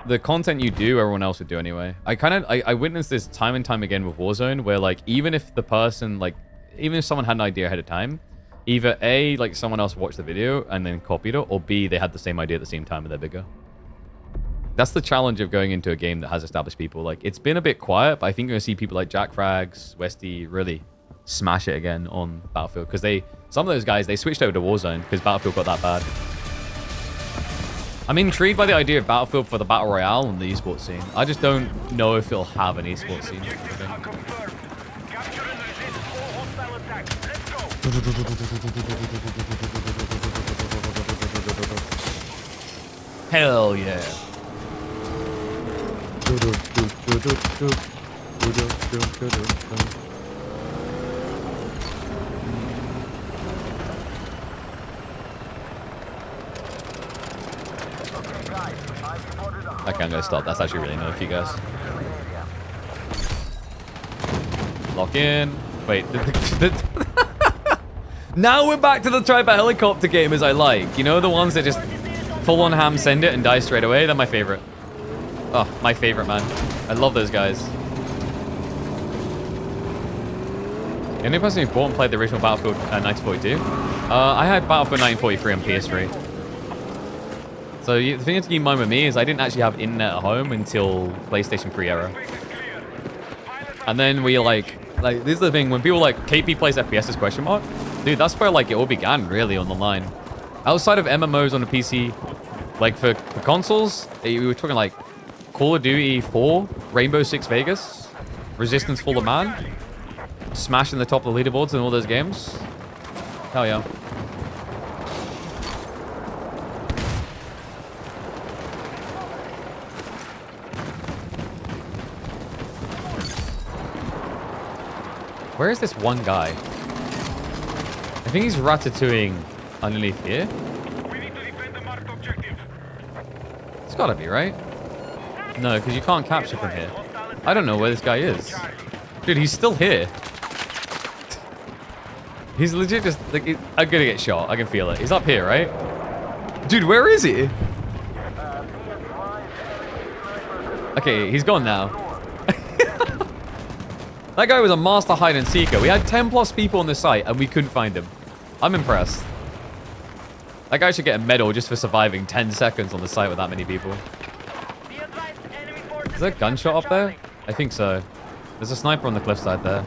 [SPEAKER 1] the content you do, everyone else would do anyway. I witnessed this time and time again with Warzone, where, like, even if the person, like, even if someone had an idea ahead of time, either A, like, someone else watched the video and then copied it, or B, they had the same idea at the same time and they're bigger. That's the challenge of going into a game that has established people. Like, it's been a bit quiet, but I think you're going to see people like Jack Frags, Westy really smash it again on Battlefield, because some of those guys, they switched over to Warzone because Battlefield got that bad. I'm intrigued by the idea of Battlefield for the Battle Royale and the esports scene. I just don't know if it'll have an esports scene. Hell yeah. Okay, I'm gonna stop. That's actually really annoying for you guys. Lock in. Wait. Now we're back to the type of helicopter gamers I like. You know, the ones that just full on ham send it and die straight away? They're my favorite. Oh, my favorite, man. I love those guys. The only person who bought and played the original Battlefield 1942? I had Battlefield 1943 on PS3. So the thing to keep in mind with me is I didn't actually have internet at home until PlayStation 3 era. And then we like this is the thing, when people like KP plays FPS's question mark, dude, that's where like it all began really on the line. Outside of MMOs on the PC, like for consoles, we were talking like Call of Duty 4, Rainbow Six Vegas, Resistance Full of Man, smashing the top of the leaderboards in all those games. Hell yeah. Where is this one guy? I think he's ratatouilleing underneath here.
[SPEAKER 3] We need to defend the marked objective.
[SPEAKER 1] It's gotta be, right? No, because you can't capture from here. I don't know where this guy is. Dude, he's still here. He's legit just, like, I'm gonna get shot. I can feel it. He's up here, right? Dude, where is he? Okay, he's gone now. That guy was a master hide and seeker. We had 10 plus people on the site and we couldn't find him. I'm impressed. That guy should get a medal just for surviving 10 seconds on the site with that many people. Is there a gunshot up there? I think so. There's a sniper on the cliffside there.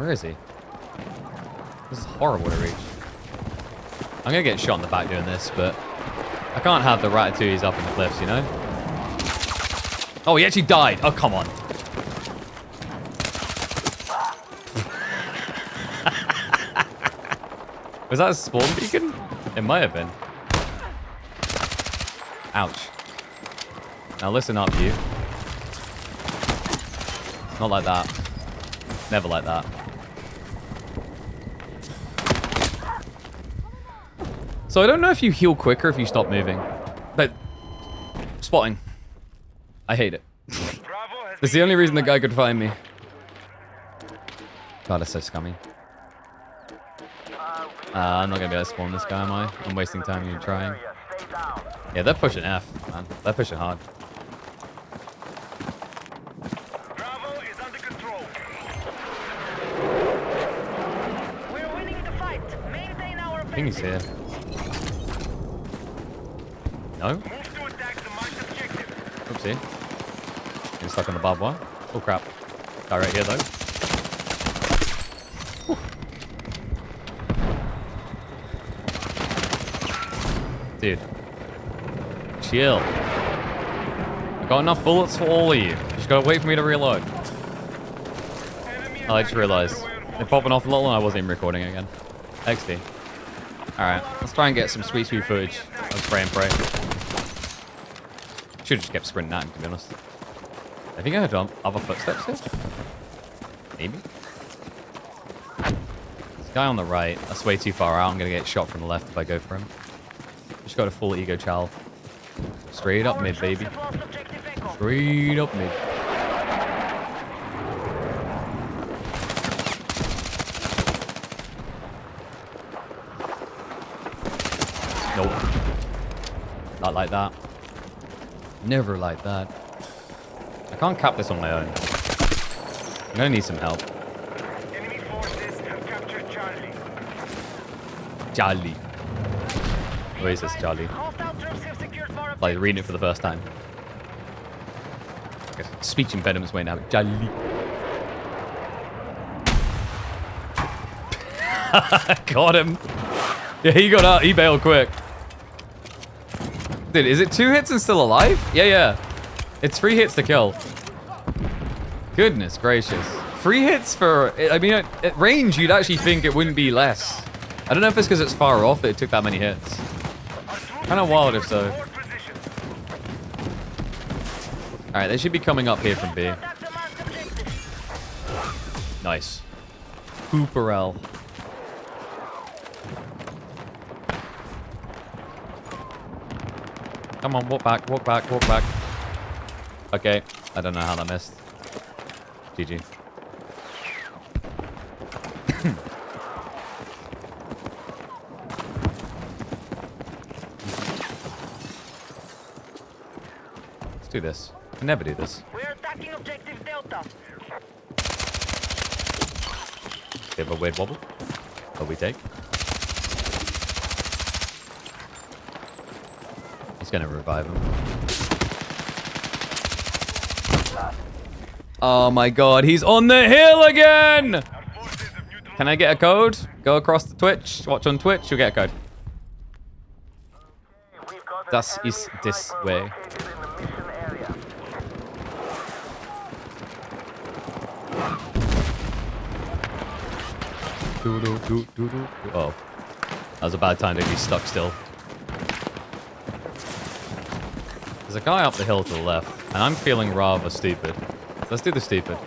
[SPEAKER 1] Where is he? This is horrible to reach. I'm gonna get shot in the back doing this, but I can't have the ratatouilles up in the cliffs, you know? Oh, he actually died. Oh, come on. Was that a spawn beacon? It might have been. Ouch. Now listen up, you. Not like that. Never like that. So I don't know if you heal quicker if you stop moving. But spotting. I hate it. It's the only reason the guy could find me. God, that's so scummy. I'm not gonna be able to spawn this guy, am I? I'm wasting time even trying. Yeah, they're pushing F, man. They're pushing hard.
[SPEAKER 3] Bravo is under control.
[SPEAKER 5] We're winning the fight. Maintain our
[SPEAKER 1] I think he's here. No?
[SPEAKER 3] Move to attack the marked objective.
[SPEAKER 1] Oopsie. Getting stuck on the barbed wire. Oh crap. Guy right here though. Whew. Dude. Chill. I got enough bullets for all of you. Just gotta wait for me to reload. Oh, I just realized. They're popping off a little and I wasn't even recording again. XD. Alright, let's try and get some sweet footage of spray and pray. Should have just kept sprinting at him, to be honest. I think I heard other footsteps here. Maybe. This guy on the right, that's way too far out. I'm gonna get shot from the left if I go for him. Just got a full ego chow. Straight up mid, baby. Straight up mid. Nope. Not like that. Never like that. I can't cap this on my own. I'm gonna need some help.
[SPEAKER 3] Enemy forces have captured Charlie.
[SPEAKER 1] Charlie. Where is this Charlie?
[SPEAKER 5] Hostile troops have secured more
[SPEAKER 1] Like reading it for the first time. Okay, speech impediments way now. Charlie. Got him. Yeah, he got out. He bailed quick. Dude, is it 2 hits and still alive? Yeah. It's 3 hits to kill. Goodness gracious. 3 hits for... I mean, at range, you'd actually think it wouldn't be less. I don't know if it's because it's far off that it took that many hits. Kind of wild if so. Alright, they should be coming up here from B. Nice. Hooperell. Come on, walk back, walk back, walk back. Okay, I don't know how that missed. GG. Let's do this. I can never do this.
[SPEAKER 5] We're attacking objective Delta.
[SPEAKER 1] Bit of a weird wobble. What we take. He's gonna revive him. Oh my god, he's on the hill again! Can I get a code? Go across the Twitch, watch on Twitch, you'll get a code. Das ist this way. Oh. That was a bad time to be stuck still. There's a guy up the hill to the left, and I'm feeling rather stupid. So let's do the stupid.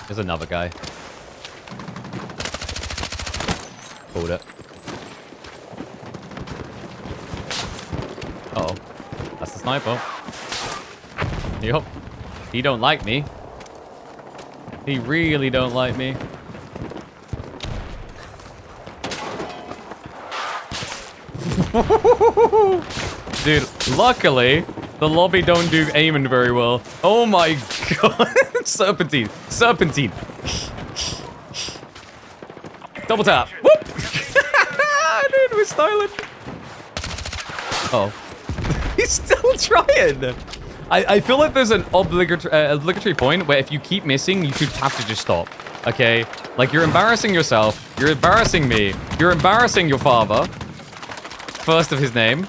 [SPEAKER 1] There's another guy. Hold it. Uh oh. That's the sniper. Yup. He don't like me. He really don't like me. Dude, luckily, the lobby don't do aiming very well. Oh my god. Serpentine. Serpentine. Double tap. Whoop. Dude, we're styling. Oh. He's still trying. I feel like there's an obligatory point where if you keep missing, you should have to just stop. Okay? Like, you're embarrassing yourself. You're embarrassing me. You're embarrassing your father. First of his name.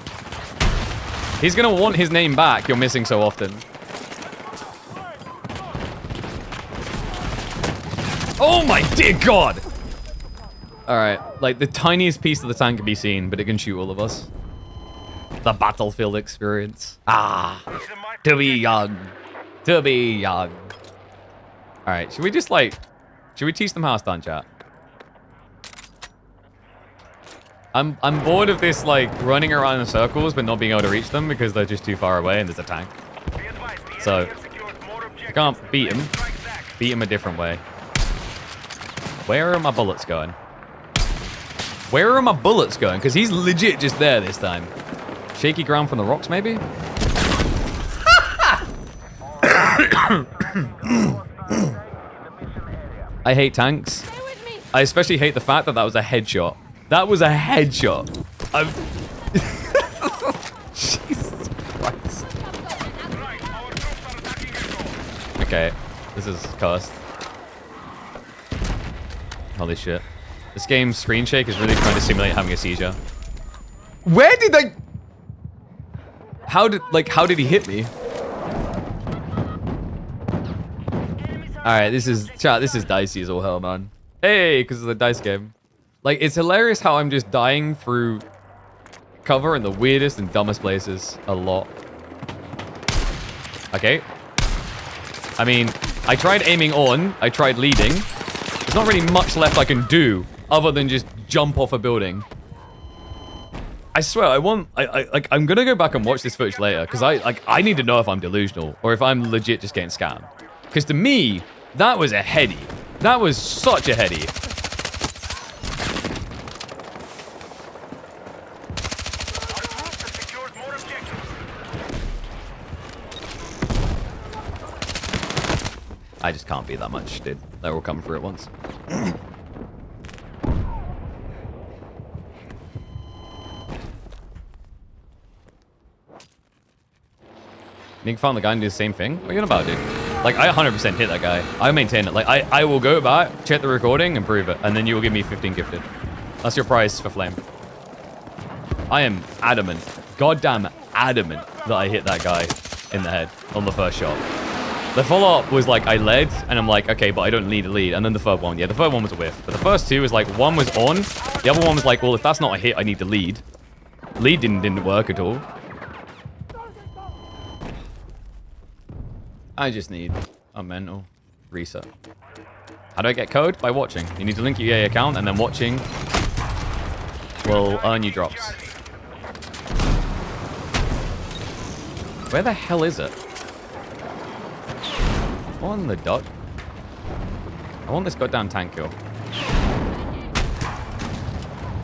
[SPEAKER 1] He's gonna want his name back. You're missing so often. Oh my dear God! Alright, like the tiniest piece of the tank can be seen, but it can shoot all of us. The battlefield experience. Ah, to be young. To be young. Alright, should we just like... Should we teach them how to stun, chat? I'm bored of this, like, running around in circles but not being able to reach them because they're just too far away and there's a tank. So, I can't beat him. Beat him a different way. Where are my bullets going? Where are my bullets going? Because he's legit just there this time. Shaky ground from the rocks, maybe? I hate tanks. I especially hate the fact that that was a headshot. That was a headshot. Jesus Christ. Okay, this is cursed. Holy shit. This game's screen shake is really trying to simulate having a seizure. Where did they... How did he hit me? Alright, this is dicey as all hell, man. Hey, because it's a dice game. Like, it's hilarious how I'm just dying through cover in the weirdest and dumbest places a lot. Okay. I mean, I tried aiming on, I tried leading. There's not really much left I can do other than just jump off a building. I swear, I'm gonna go back and watch this footage later because I need to know if I'm delusional or if I'm legit just getting scammed. Because to me, that was a heady. That was such a heady. I just can't be that much, dude. They're all coming through at once. You can find the guy and do the same thing? What are you on about, dude? Like, I 100% hit that guy. I maintain it. Like, I will go back, check the recording, and prove it. And then you will give me 15 gifted. That's your price for flame. I am adamant, goddamn adamant, that I hit that guy in the head on the first shot. The follow-up was like, I led, and I'm like, okay, but I don't need a lead. And then the third one, yeah, the third one was a whiff. But the first two was like, one was on. The other one was like, well, if that's not a hit, I need to lead. Lead didn't work at all. I just need a mental reset. How do I get code? By watching. You need to link your EA account, and then watching will earn you drops. Where the hell is it? On the dot. I want this goddamn tank kill.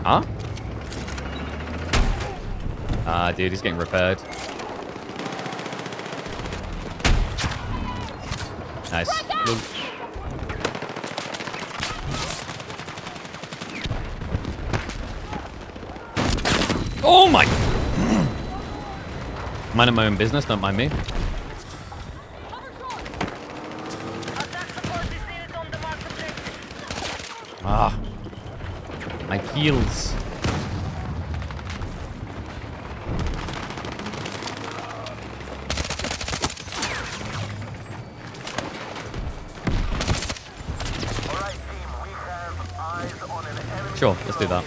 [SPEAKER 1] Huh? Ah, dude, he's getting repaired. Nice. Oh my! Minding my own business, don't mind me. Ah. My heels. Sure, let's do that.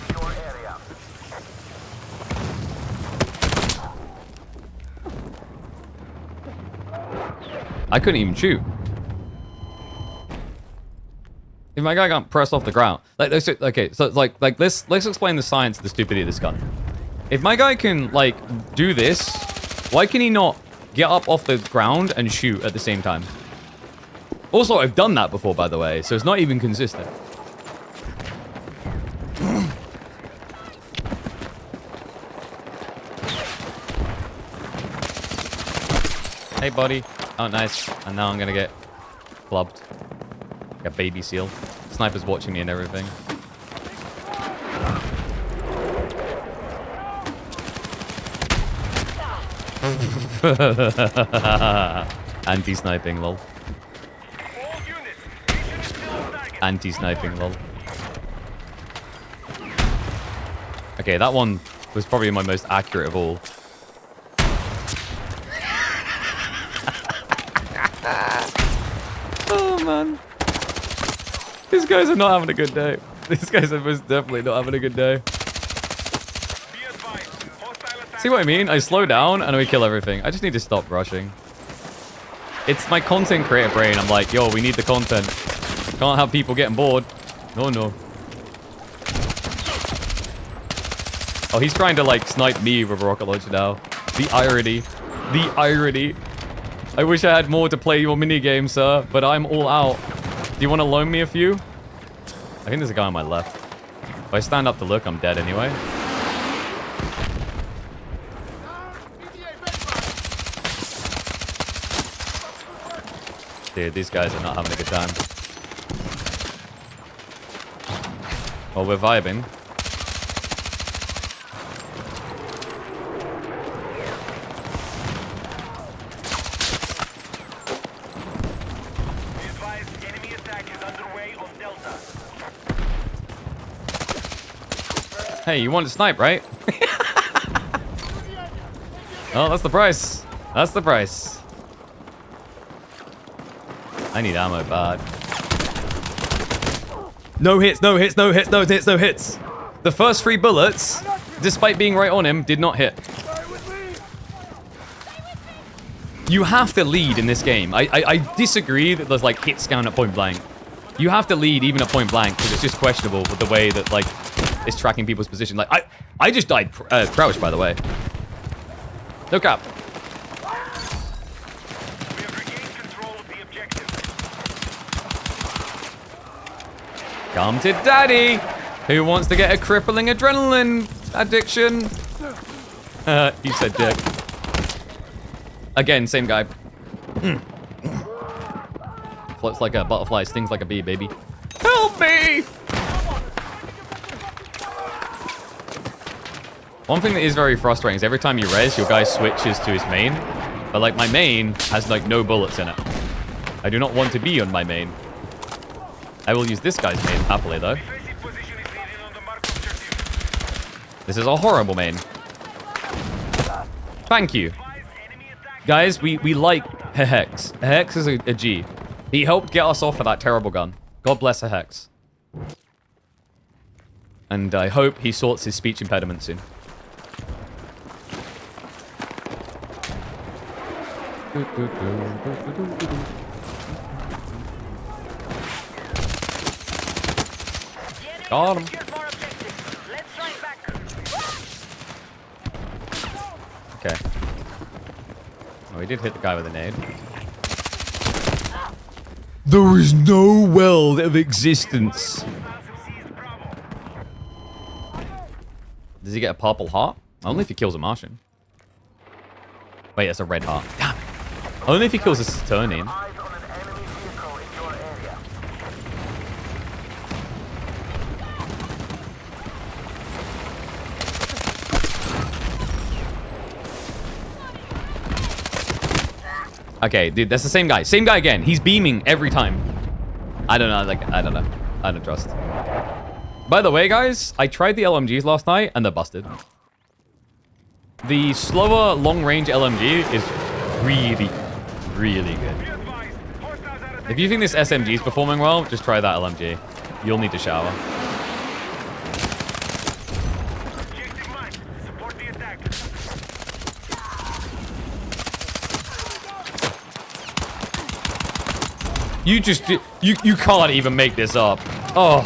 [SPEAKER 1] I couldn't even shoot. If my guy can't press off the ground, like, okay, so it's like let's explain the science of the stupidity of this gun. If my guy can like do this, why can he not get up off the ground and shoot at the same time? Also, I've done that before, by the way, so it's not even consistent. Hey, buddy. Oh, nice. And now I'm gonna get clubbed. Like a baby seal. Sniper's watching me and everything. Anti-sniping, lol.
[SPEAKER 3] All units, mission is still on target.
[SPEAKER 1] Anti-sniping, lol. Okay, that one was probably my most accurate of all. Oh, man. These guys are not having a good day. These guys are most definitely not having a good day.
[SPEAKER 3] Be advised, hostile attack.
[SPEAKER 1] See what I mean? I slow down and we kill everything. I just need to stop rushing. It's my content creator brain. I'm like, yo, we need the content. Can't have people getting bored. No, no. Oh, he's trying to, like, snipe me with a rocket launcher now. The irony. The irony. I wish I had more to play your minigame, sir, but I'm all out. Do you want to loan me a few? I think there's a guy on my left. If I stand up to look, I'm dead anyway. Dude, these guys are not having a good time. Well, we're vibing.
[SPEAKER 3] Be advised, enemy attack is underway on Delta.
[SPEAKER 1] Hey, you want to snipe, right? Oh, that's the price. That's the price. I need ammo bad. No hits, no hits, no hits, no hits, no hits. The first 3 bullets, despite being right on him, did not hit. You have to lead in this game. I disagree that there's like hit scan at point blank. You have to lead even at point blank because it's just questionable with the way that like it's tracking people's position. Like I just died crouched, by the way. No cap.
[SPEAKER 3] We have regained control of the objective.
[SPEAKER 1] Come to daddy. Who wants to get a crippling adrenaline addiction? You said dick. Again, same guy. Floats like a butterfly, stings like a bee, baby. Help me! One thing that is very frustrating is every time you res, your guy switches to his main. But like my main has like no bullets in it. I do not want to be on my main. I will use this guy's main happily though.
[SPEAKER 3] Defensive position is needed on the marked objective.
[SPEAKER 1] This is a horrible main. Thank you. Guys, we like Hex. Hex is a G. He helped get us off of that terrible gun. God bless Hex. And I hope he sorts his speech impediment soon. Got him.
[SPEAKER 5] Let's strike back.
[SPEAKER 1] Okay. Oh, he did hit the guy with a nade. There is no world of existence. Does he get a purple heart? Only if he kills a Martian. Wait, that's a red heart. Damn it. Only if he kills a Saturnian.
[SPEAKER 3] Eyes on an enemy vehicle in your area.
[SPEAKER 1] Okay, dude, that's the same guy. Same guy again. He's beaming every time. I don't know. Like, I don't know. I don't trust. By the way, guys, I tried the LMGs last night and they're busted. The slower long-range LMG is really, really good.
[SPEAKER 3] Be advised, hostiles are attacking.
[SPEAKER 1] If you think this SMG is performing well, just try that LMG. You'll need to shower.
[SPEAKER 3] Objective marked. Support the attack.
[SPEAKER 1] You just you can't even make this up. Oh,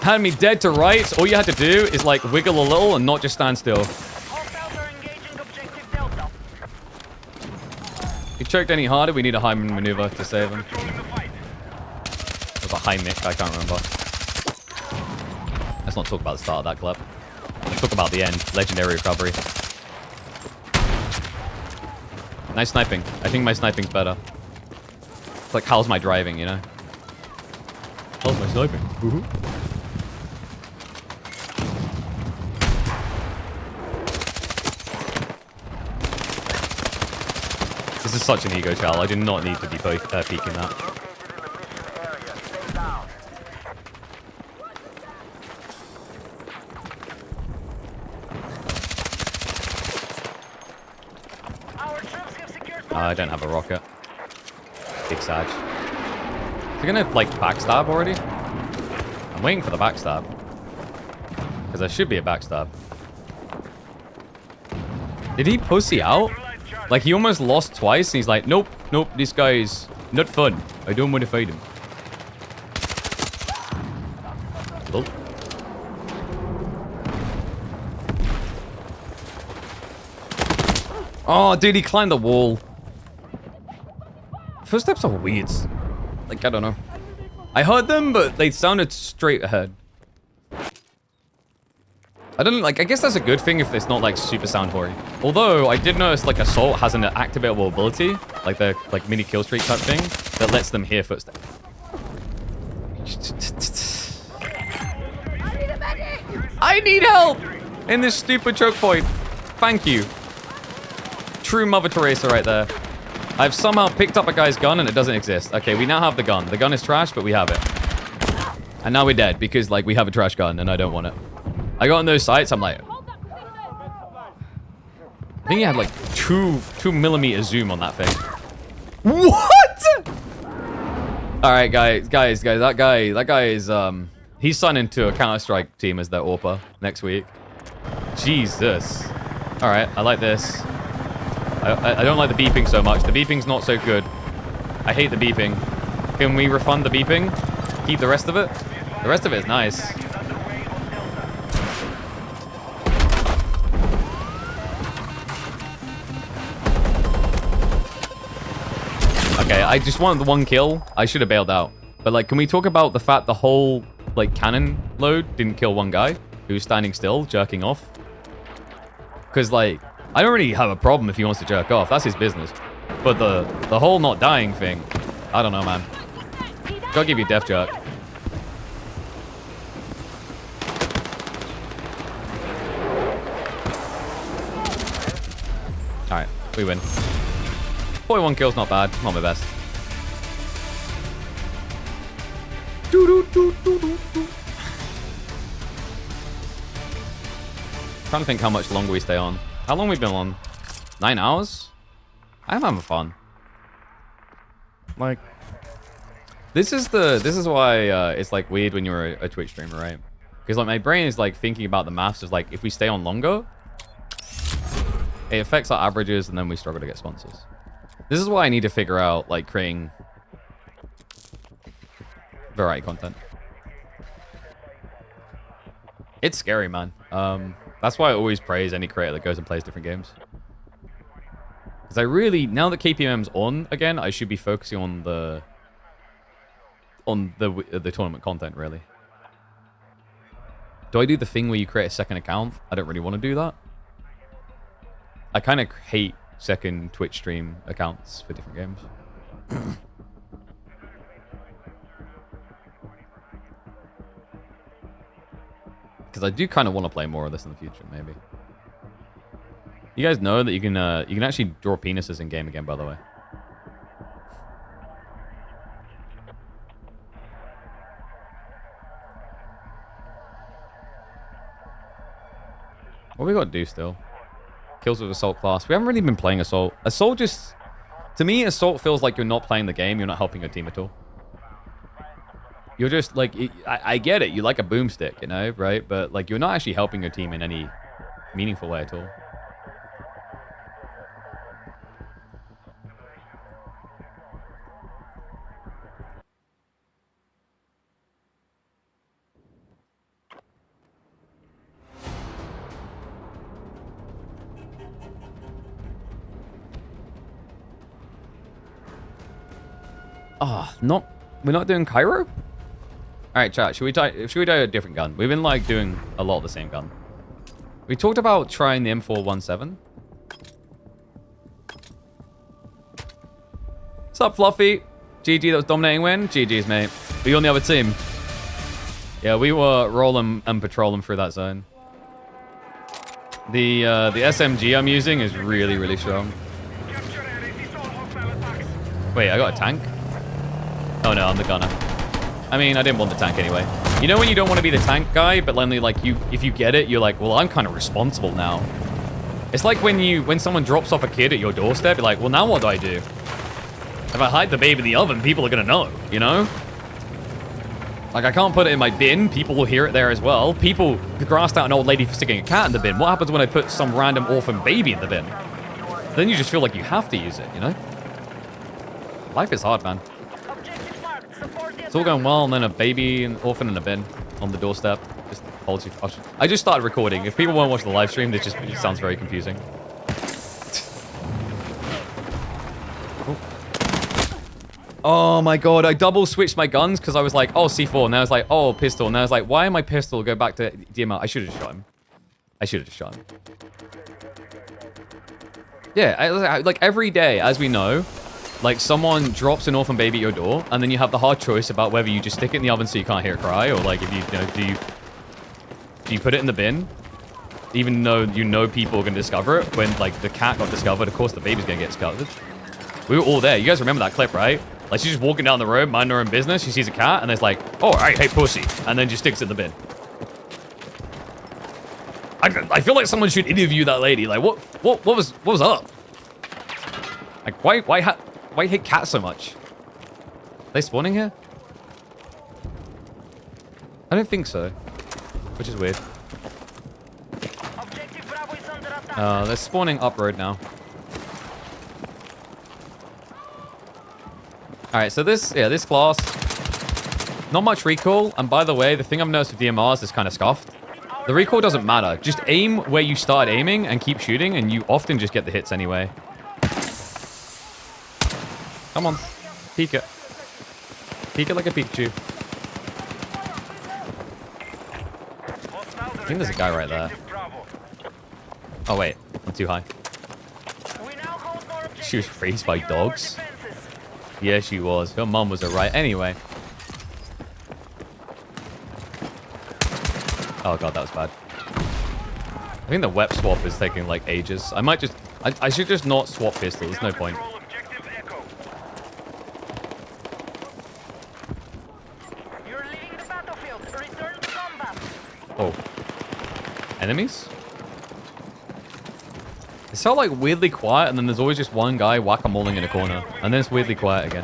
[SPEAKER 1] had me dead to rights. All you had to do is like wiggle a little and not just stand still.
[SPEAKER 5] Hostiles are engaging objective Delta.
[SPEAKER 1] If he choked any harder, we need a high maneuver to save him.
[SPEAKER 3] Controlling the fight.
[SPEAKER 1] With a high mix, I can't remember. Let's not talk about the start of that clip. Let's talk about the end. Legendary recovery. Nice sniping. I think my sniping's better. It's like, how's my driving, you know? How's my sniping? Woohoo. is such an ego child. I do not need to be peeking that. I don't have a rocket. Big Sag. Is he gonna, like, backstab already? I'm waiting for the backstab. Because there should be a backstab. Did he pussy out? Like, he almost lost twice, and he's like, nope, nope, this guy is not fun. I don't want to fight him. Oh. Oh, dude, he climbed the wall. Footsteps are weird. Like, I don't know. I heard them, but they sounded straight ahead. I don't like. I guess that's a good thing if it's not like super sound hoary. Although I did notice like Assault has an activatable ability, like the mini kill streak type thing, that lets them hear footsteps.
[SPEAKER 4] I need a medic!
[SPEAKER 1] I need help in this stupid choke point. Thank you. True Mother Teresa right there. I've somehow picked up a guy's gun and it doesn't exist. Okay, we now have the gun. The gun is trash, but we have it. And now we're dead because like we have a trash gun and I don't want it. I got on those sights, I'm like... I think he had like 2mm zoom on that thing. What? Alright, guys, that guy is, he's signed into a Counter-Strike team as their AWPer next week. Jesus. Alright, I like this. I don't like the beeping so much. The beeping's not so good. I hate the beeping. Can we refund the beeping? Keep the rest of it? The rest of it is nice. Okay, I just wanted the one kill. I should have bailed out. But, like, can we talk about the fact the whole, like, cannon load didn't kill one guy who was standing still, jerking off? Because, like, I don't really have a problem if he wants to jerk off. That's his business. But the whole not dying thing, I don't know, man. Gotta give you death jerk. Alright, we win. 41 kills, not bad. Not my best. Trying to think how much longer we stay on. How long have we been on? 9 hours? I'm having fun. Like, this is why it's like weird when you're a Twitch streamer, right? Because like my brain is like thinking about the maths of like if we stay on longer, it affects our averages and then we struggle to get sponsors. This is why I need to figure out like creating variety content. It's scary, man. That's why I always praise any creator that goes and plays different games. Because I really, now that KPM's on again, I should be focusing on the tournament content, really. Do I do the thing where you create a second account? I don't really want to do that. I kind of hate second Twitch stream accounts for different games. Because I do kind of want to play more of this in the future, maybe. You guys know that you can actually draw penises in game again, by the way. What we got to do still? Kills with Assault class. We haven't really been playing Assault. Assault just... To me, Assault feels like you're not playing the game. You're not helping your team at all. You're just, like... I get it. You like a boomstick, you know, right? But, like, you're not actually helping your team in any meaningful way at all. Oh, we're not doing Cairo? All right, chat. Should we do a different gun? We've been like doing a lot of the same gun. We talked about trying the M417. What's up, Fluffy? GG, that was dominating win. GG's, mate. Were you on the other team? Yeah, we were rolling and patrolling through that zone. The SMG I'm using is really, really strong. Wait, I got a tank? Oh no, I'm the gunner. I mean, I didn't want the tank anyway. You know when you don't want to be the tank guy, but then like if you get it, you're like, well, I'm kind of responsible now. It's like when someone drops off a kid at your doorstep, you're like, well, now what do I do? If I hide the baby in the oven, people are gonna know, you know? Like, I can't put it in my bin. People will hear it there as well. People grassed out an old lady for sticking a cat in the bin. What happens when I put some random orphan baby in the bin? Then you just feel like you have to use it, you know? Life is hard, man. It's all going well, and then a baby and orphan in a bin on the doorstep. Just holds you. I just started recording. If people won't watch the live stream, it just sounds very confusing. Oh my god, I double switched my guns because I was like, oh, C4, and I was like, oh, pistol, and I was like, why am I pistol? Go back to DMR. I should have just shot him. I should have just shot him. Yeah, like every day, as we know, like someone drops an orphan baby at your door, and then you have the hard choice about whether you just stick it in the oven so you can't hear it cry, or like if you know, do you put it in the bin, even though you know people are gonna discover it? When like the cat got discovered, of course the baby's gonna get discovered. We were all there. You guys remember that clip, right? Like, she's just walking down the road, minding her own business. She sees a cat, and it's like, oh, I hate pussy. And then just sticks it in the bin. I feel like someone should interview that lady. Like, what was up? Like, why hate cats so much? Are they spawning here? I don't think so. Which is weird. They're spawning up road now. Alright, so this class, not much recoil, and by the way, the thing I've noticed with DMRs is kind of scuffed. The recoil doesn't matter. Just aim where you start aiming and keep shooting, and you often just get the hits anyway. Come on, peek it. Peek it like a Pikachu. I think there's a guy right there. Oh wait, I'm too high. She was raised by dogs? Yeah, she was. Her mom was alright. Anyway. Oh god, that was bad. I think the web swap is taking like ages. I might just... I should just not swap pistols. There's no point. Oh. Enemies? It's so like weirdly quiet, and then there's always just one guy whack-a-moling in a corner, and then it's weirdly quiet again.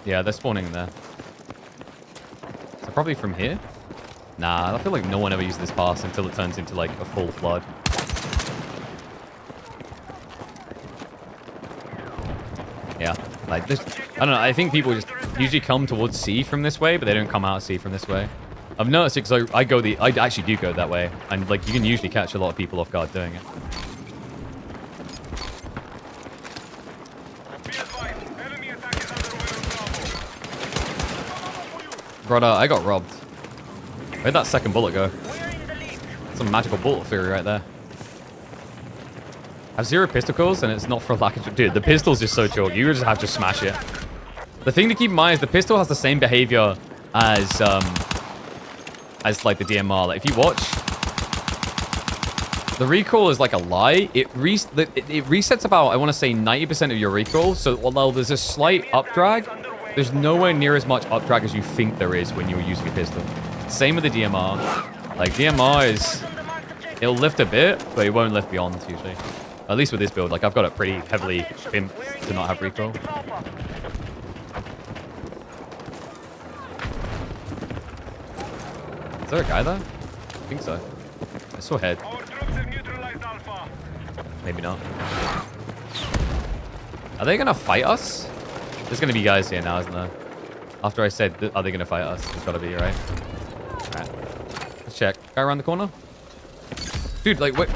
[SPEAKER 1] Yeah, they're spawning in there. So probably from here? Nah, I feel like no one ever uses this pass until it turns into like a full flood. Yeah, like this. I don't know. I think people just usually come towards C from this way, but they don't come out C from this way. I've noticed it because I actually do go that way, and like you can usually catch a lot of people off guard doing it. Brother, I got robbed. Where'd that second bullet go? Some magical bullet theory right there. I have 0 pistol kills, and it's not for lack of... Dude, the pistol's just so chalk. You just have to smash it. The thing to keep in mind is the pistol has the same behavior as like the DMR. Like if you watch, the recoil is like a lie. It resets about, I want to say 90% of your recoil. So although there's a slight up drag, there's nowhere near as much up drag as you think there is when you're using a pistol. Same with the DMR. Like DMR is, it'll lift a bit, but it won't lift beyond usually. At least with this build, like I've got it pretty heavily pimped to not have recoil. Is there a guy there? I think so. I saw head. Maybe not. Are they gonna fight us? There's gonna be guys here now, isn't there? After I said, are they gonna fight us? There's gotta be, right? Alright. Let's check. Guy around the corner? Dude, like, what?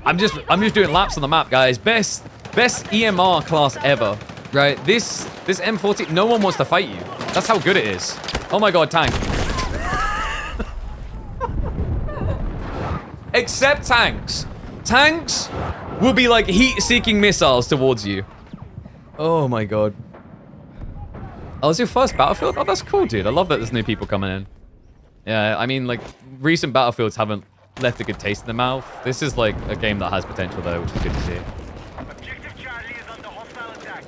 [SPEAKER 1] I'm just doing laps on the map, guys. Best EMR class ever, right? This M40, no one wants to fight you. That's how good it is. Oh my god, tank. Except tanks. Tanks will be like heat-seeking missiles towards you. Oh my god. Oh, it's your first Battlefield? Oh, that's cool, dude. I love that there's new people coming in. Yeah, I mean, like, recent Battlefields haven't left a good taste in the mouth. This is like a game that has potential though, which is good to see.
[SPEAKER 3] Objective Charlie is under hostile attack.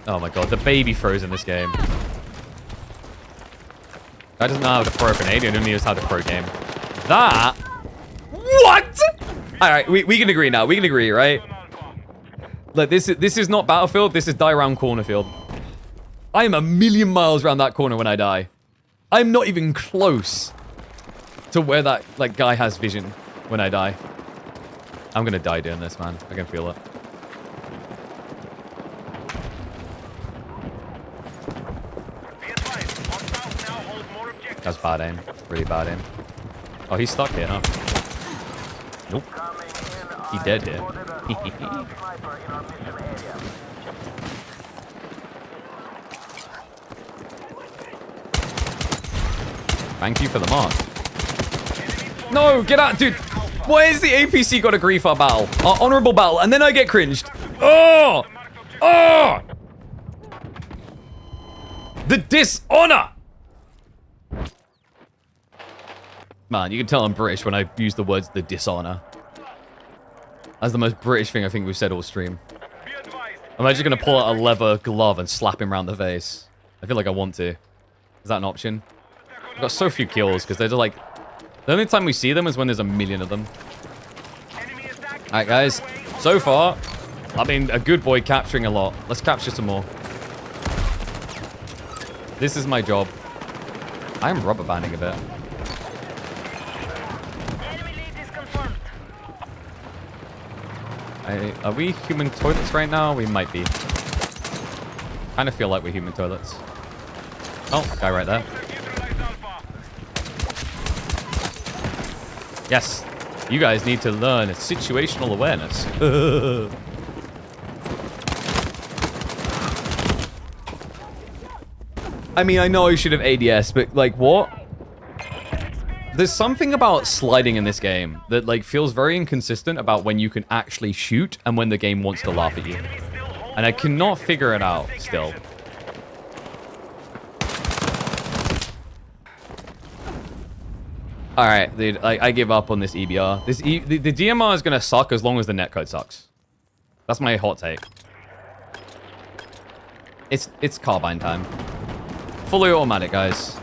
[SPEAKER 1] Oh my god, the baby throws in this game. Guy doesn't know how to throw a grenade, he only knows how to throw a game. That... What?! Alright, we can agree now. We can agree, right? Look, this is not Battlefield, this is die round cornerfield. I am a million miles around that corner when I die. I'm not even close to where that like guy has vision when I die. I'm gonna die doing this, man. I can feel it. That's bad aim. Really bad aim. Oh, he's stuck here, huh? Nope. He dead here. Thank you for the mark. No, get out, dude. Why is the APC got to agree for our battle? Our honorable battle, and then I get cringed. Oh! Oh! The dishonor! Man, you can tell I'm British when I use the words the dishonor. That's the most British thing I think we've said all stream. Am I just going to pull out a leather glove and slap him around the face? I feel like I want to. Is that an option? I've got so few kills because they're just like... The only time we see them is when there's a million of them. Alright, guys. So far, I've been a good boy capturing a lot. Let's capture some more. This is my job. I am rubber banding a bit. Are we human toilets right now? We might be. Kind of feel like we're human toilets. Oh, guy right there. Yes. You guys need to learn situational awareness. I mean, I know I should have ADS, but like, what? There's something about sliding in this game that like feels very inconsistent about when you can actually shoot and when the game wants to laugh at you. And I cannot figure it out still. Alright, dude, I give up on this EBR. The DMR is gonna suck as long as the netcode sucks. That's my hot take. It's carbine time. Fully automatic, guys.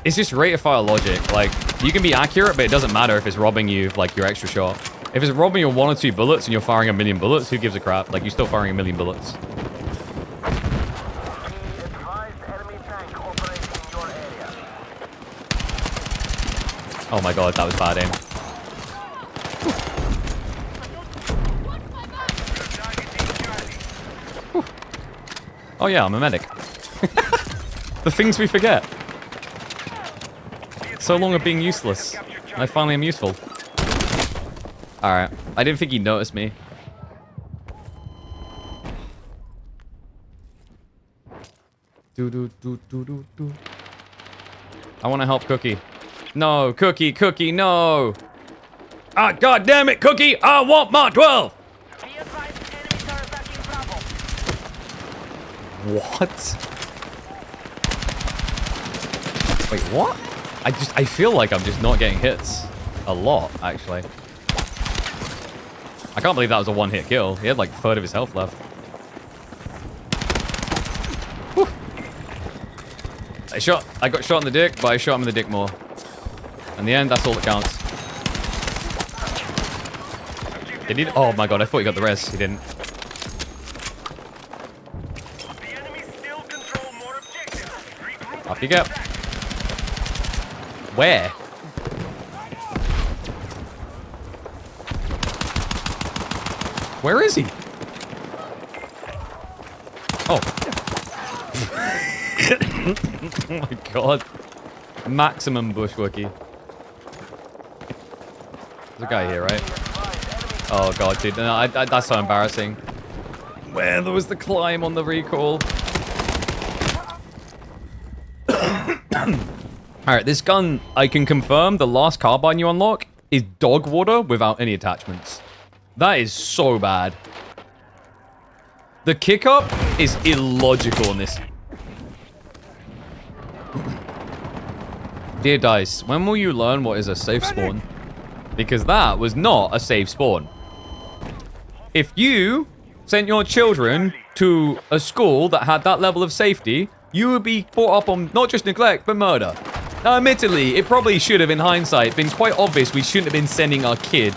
[SPEAKER 1] It's just rate of fire logic. Like, you can be accurate, but it doesn't matter if it's robbing you, like, your extra shot. If it's robbing you 1 or 2 bullets and you're firing a million bullets, who gives a crap? Like, you're still firing a million bullets. Oh my god, that was bad aim. Whew. Oh yeah, I'm a medic. The things we forget. So long of being useless. I finally am useful. Alright. I didn't think he'd notice me. I want to help Cookie. No, Cookie, Cookie, no! Ah, god damn it, Cookie! I want Mark 12! What? Wait, what? I feel like I'm just not getting hits. A lot, actually. I can't believe that was a one-hit kill. He had like a third of his health left. Whew. I got shot in the dick, but I shot him in the dick more. In the end, that's all that counts. Did he? Oh my god, I thought he got the res. He didn't. Off you go. Where? Where is he? Oh. Oh my god. Maximum bushwookie. There's a guy here, right? Oh god, dude. No, that's so embarrassing. Where there was the climb on the recall. Alright, this gun, I can confirm the last carbine you unlock is dog water without any attachments. That is so bad. The kick up is illogical in this. Dear Dice, when will you learn what is a safe spawn? Because that was not a safe spawn. If you sent your children to a school that had that level of safety, you would be brought up on not just neglect, but murder. Now, admittedly, it probably should have, in hindsight, been quite obvious we shouldn't have been sending our kid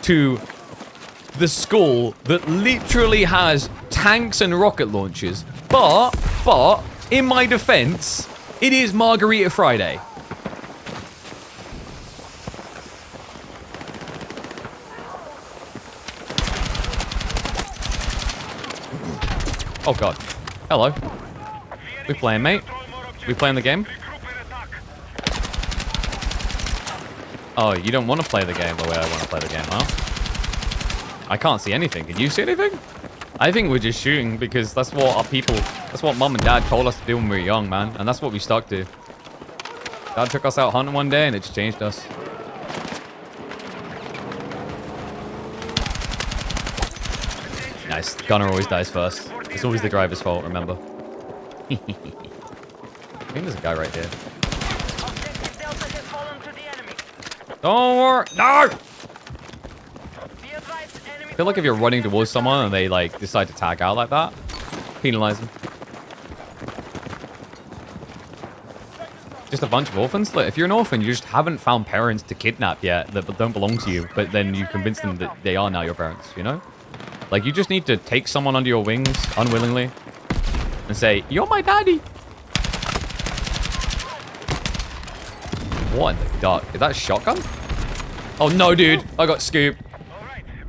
[SPEAKER 1] to the school that literally has tanks and rocket launchers. But, in my defense, it is Margarita Friday. Oh god. Hello. We playing, mate? We playing the game? Oh, you don't want to play the game the way I want to play the game, huh? I can't see anything. Can you see anything? I think we're just shooting because that's what our people, that's what mom and dad told us to do when we were young, man. And that's what we stuck to. Dad took us out hunting one day and it's changed us. Nice. Gunner always dies first. It's always the driver's fault, remember? I think there's a guy right here. Don't worry. No! I feel like if you're running towards someone and they like decide to tag out like that, penalize them. Just a bunch of orphans? Look, if you're an orphan, you just haven't found parents to kidnap yet that don't belong to you, but then you convince them that they are now your parents, you know? Like, you just need to take someone under your wings, unwillingly, and say, you're my daddy. What in the duck? Is that a shotgun? Oh, no, dude. I got scooped.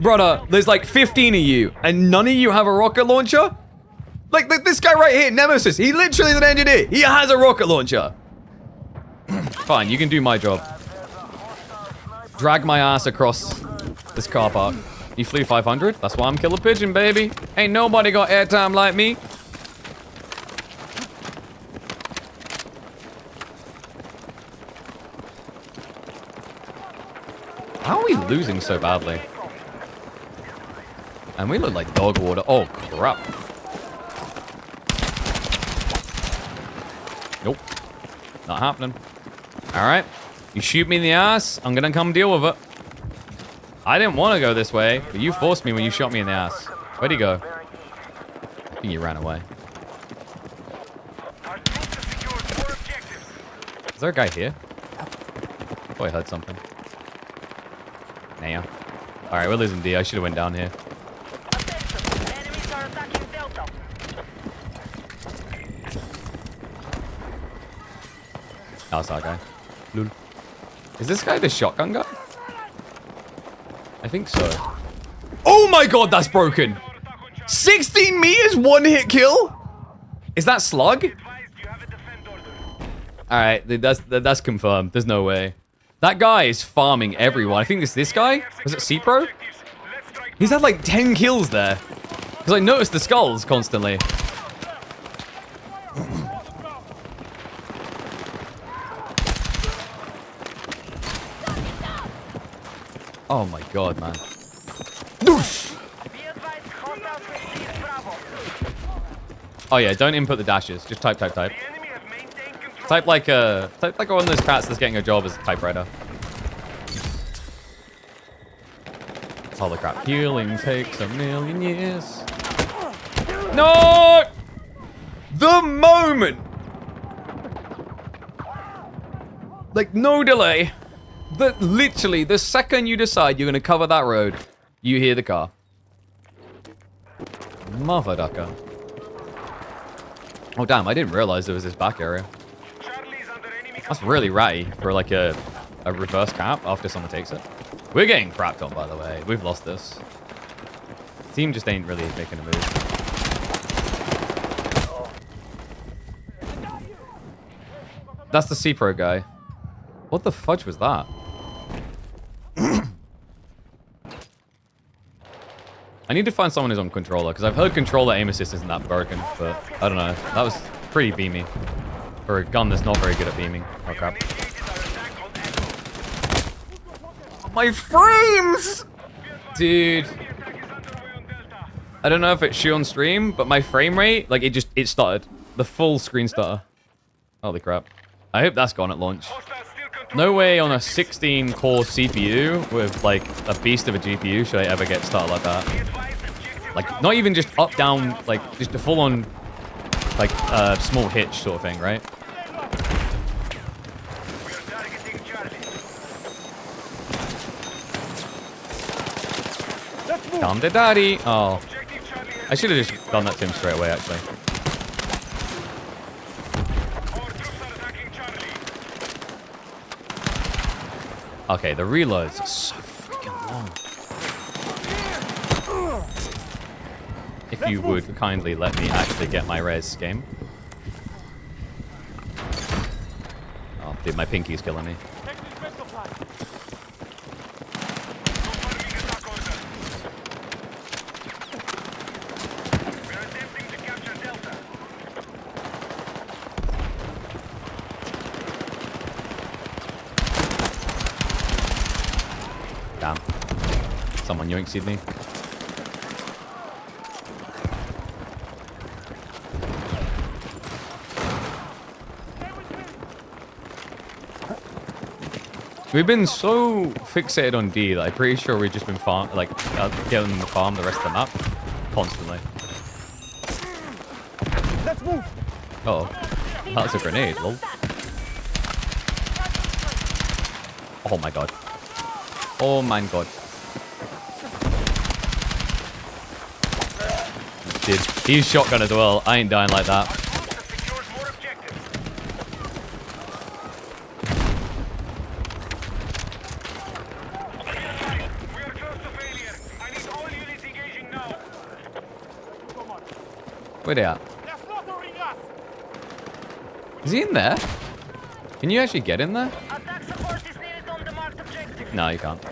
[SPEAKER 1] Brother, there's like 15 of you, and none of you have a rocket launcher? Like, this guy right here, Nemesis, he literally is an engineer. He has a rocket launcher. Fine, you can do my job. Drag my ass across this car park. You flew 500? That's why I'm Killer Pigeon, baby. Ain't nobody got airtime like me. How are we losing so badly? And we look like dog water. Oh, crap. Nope. Not happening. Alright. You shoot me in the ass, I'm gonna come deal with it. I didn't want to go this way, but you forced me when you shot me in the ass. Where'd he go? I think he ran away. Is there a guy here? I thought I heard something. Nah. Alright, we're losing D. I should have went down here. Oh, it's that guy. Lul. Is this guy the shotgun guy? I think so. Oh my god, that's broken! 16 meters, one hit kill? Is that slug? Alright, that's confirmed. There's no way. That guy is farming everyone. I think it's this guy. Was it C-Pro? He's had like 10 kills there. Because I noticed the skulls constantly. Oh my god, man. Oh yeah, don't input the dashes. Just type. Type like one of those cats that's getting a job as a typewriter. Holy crap. Healing takes a million years. No! The moment! Like, no delay. Literally, the second you decide you're going to cover that road, you hear the car. Motherfucker. Oh, damn, I didn't realize there was this back area. That's really ratty for, like, a reverse cap after someone takes it. We're getting crapped on, by the way. We've lost this. Team just ain't really making a move. That's the C-Pro guy. What the fudge was that? I need to find someone who's on controller, because I've heard controller aim assist isn't that broken, but I don't know. That was pretty beamy. For a gun that's not very good at beaming. Oh crap. My frames! Dude. I don't know if it's shoe on stream, but my frame rate, like it stuttered. The full screen stutter. Holy crap. I hope that's gone at launch. No way on a 16-core CPU with, like, a beast of a GPU should I ever get started like that. Like, not even just up, down, like, just a full-on, like, small hitch sort of thing, right?
[SPEAKER 3] We are targeting Charlie.
[SPEAKER 1] Calm the daddy. Oh,
[SPEAKER 3] Objective Charlie has
[SPEAKER 1] I should have just done that to him straight away, actually.
[SPEAKER 3] Our troops are attacking Charlie.
[SPEAKER 1] Okay, the reloads are so freaking long. If you would kindly let me actually get my res game. Oh, dude, my pinky's killing me.
[SPEAKER 3] Confirming attack order. We are attempting to capture Delta.
[SPEAKER 1] Damn. Someone yoinked me. We've been so fixated on D that I'm pretty sure we've just been getting them to farm the rest of the map constantly.
[SPEAKER 6] Let's move.
[SPEAKER 1] Oh, that's a grenade, lol. Oh my god. Oh my god. Dude, he's shotgun as well. I ain't dying like that.
[SPEAKER 3] Secures more objectives. We are close to failure. I need all units engaging now.
[SPEAKER 1] Where they at? Is he in there? Can you actually get in there?
[SPEAKER 5] Attack support is needed on the marked objective.
[SPEAKER 1] No, you can't.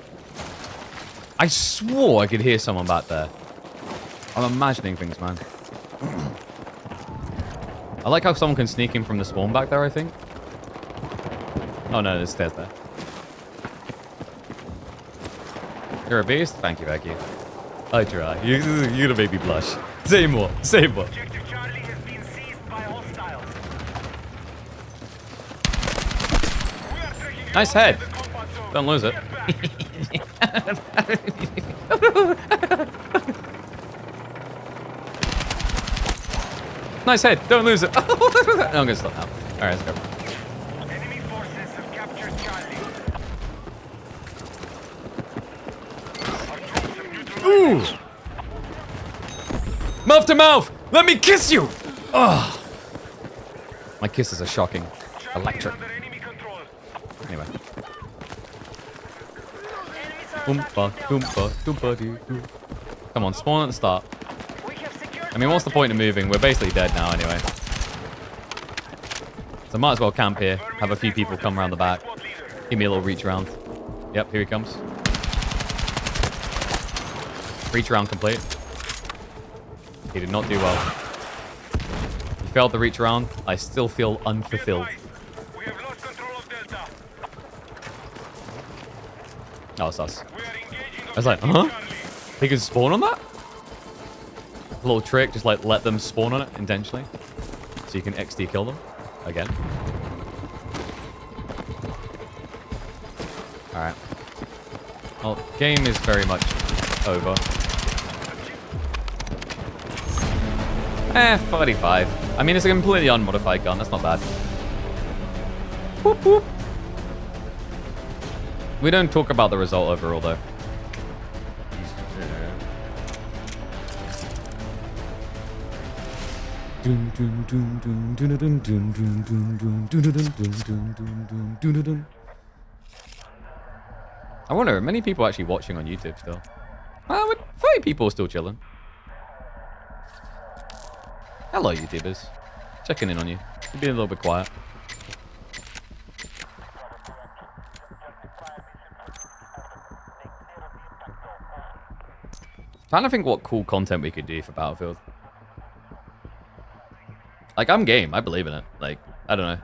[SPEAKER 1] I swore I could hear someone back there. I'm imagining things, man. I like how someone can sneak in from the spawn back there, I think. Oh no, there's stairs there. You're a beast? Thank you, thank you. I try. You're gonna make me blush. Say more, say more.
[SPEAKER 3] Objective Charlie has been seized by hostiles. We are tracking
[SPEAKER 1] Nice head.
[SPEAKER 3] the combat zone.
[SPEAKER 1] Don't lose it. Nice head. Don't lose it. No, I'm gonna stop now. Alright, let's go.
[SPEAKER 3] Enemy forces have captured Charlie. Our troops have neutralized.
[SPEAKER 1] Ooh! Mouth to mouth! Let me kiss you! Ugh. My kisses are shocking.
[SPEAKER 3] Charlie
[SPEAKER 1] Electric.
[SPEAKER 3] is under enemy control.
[SPEAKER 1] Anyway.
[SPEAKER 5] Enemies are
[SPEAKER 1] Oompa,
[SPEAKER 5] attacking Delta.
[SPEAKER 1] doompa, doompa doo doo. Come on, spawn at the start.
[SPEAKER 5] We have secured
[SPEAKER 1] I mean, what's the point of moving? We're basically dead now anyway. So might as well camp here. Have a few people come around the back.
[SPEAKER 3] Squad leader.
[SPEAKER 1] Give me a little reach round. Yep, here he comes. Reach round complete. He did not do well. He failed the reach round. I still feel unfulfilled.
[SPEAKER 3] We have lost control of Delta.
[SPEAKER 1] Oh, sus.
[SPEAKER 3] We are engaging
[SPEAKER 1] I was like,
[SPEAKER 3] objective
[SPEAKER 1] huh?
[SPEAKER 3] Charlie.
[SPEAKER 1] They can spawn on that? A little trick, just like let them spawn on it intentionally. So you can XD kill them. Again. Alright. Well, game is very much over. 45. I mean, it's a completely unmodified gun. That's not bad. Whoop, whoop. We don't talk about the result overall, though. I wonder, are many people actually watching on YouTube still? 30 people are still chilling. Hello, YouTubers. Checking in on you. You're being a little bit quiet. Trying to think what cool content we could do for Battlefield. Like, I'm game. I believe in it. Like, I don't know.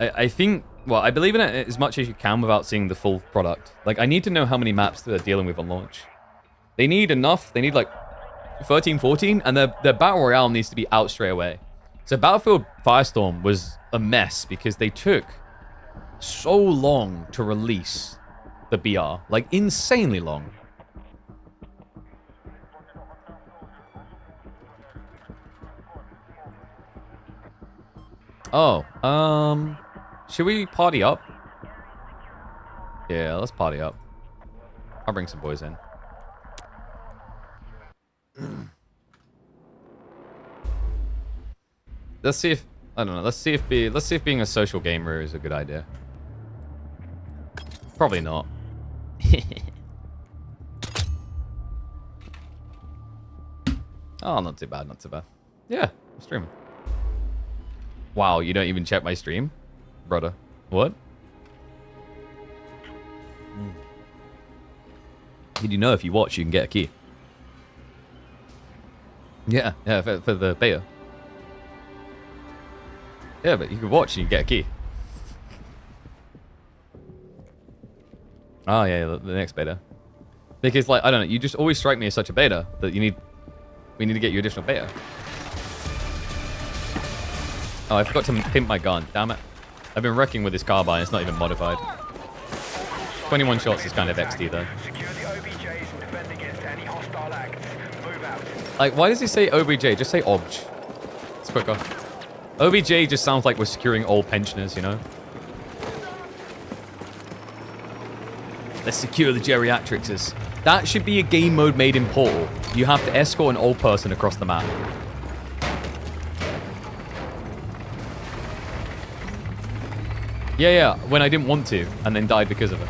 [SPEAKER 1] I think, well, I believe in it as much as you can without seeing the full product. Like, I need to know how many maps they're dealing with on launch. They need enough. They need, like, 13, 14, and their Battle Royale needs to be out straight away. So Battlefield Firestorm was a mess because they took so long to release the BR. Like, insanely long. Oh, should we party up? Yeah, let's party up. I'll bring some boys in. Let's see if I don't know. Let's see if being a social gamer is a good idea. Probably not. Oh, not too bad, not too bad. Yeah, I'm streaming. Wow, you don't even check my stream? Brother. What? Did you know if you watch, you can get a key? Yeah, for the beta. Yeah, but you can watch and you get a key. Oh, yeah, the next beta. Because, like, I don't know, you just always strike me as such a beta that we need to get you additional beta. Oh, I forgot to pimp my gun. Damn it. I've been wrecking with this carbine. It's not even modified. 21 shots is kind of XD, though. Like, why does he say OBJ? Just say OBJ. It's quicker. OBJ just sounds like we're securing all pensioners, you know? Let's secure the geriatrics. That should be a game mode made in Portal. You have to escort an old person across the map. Yeah, when I didn't want to, and then died because of it.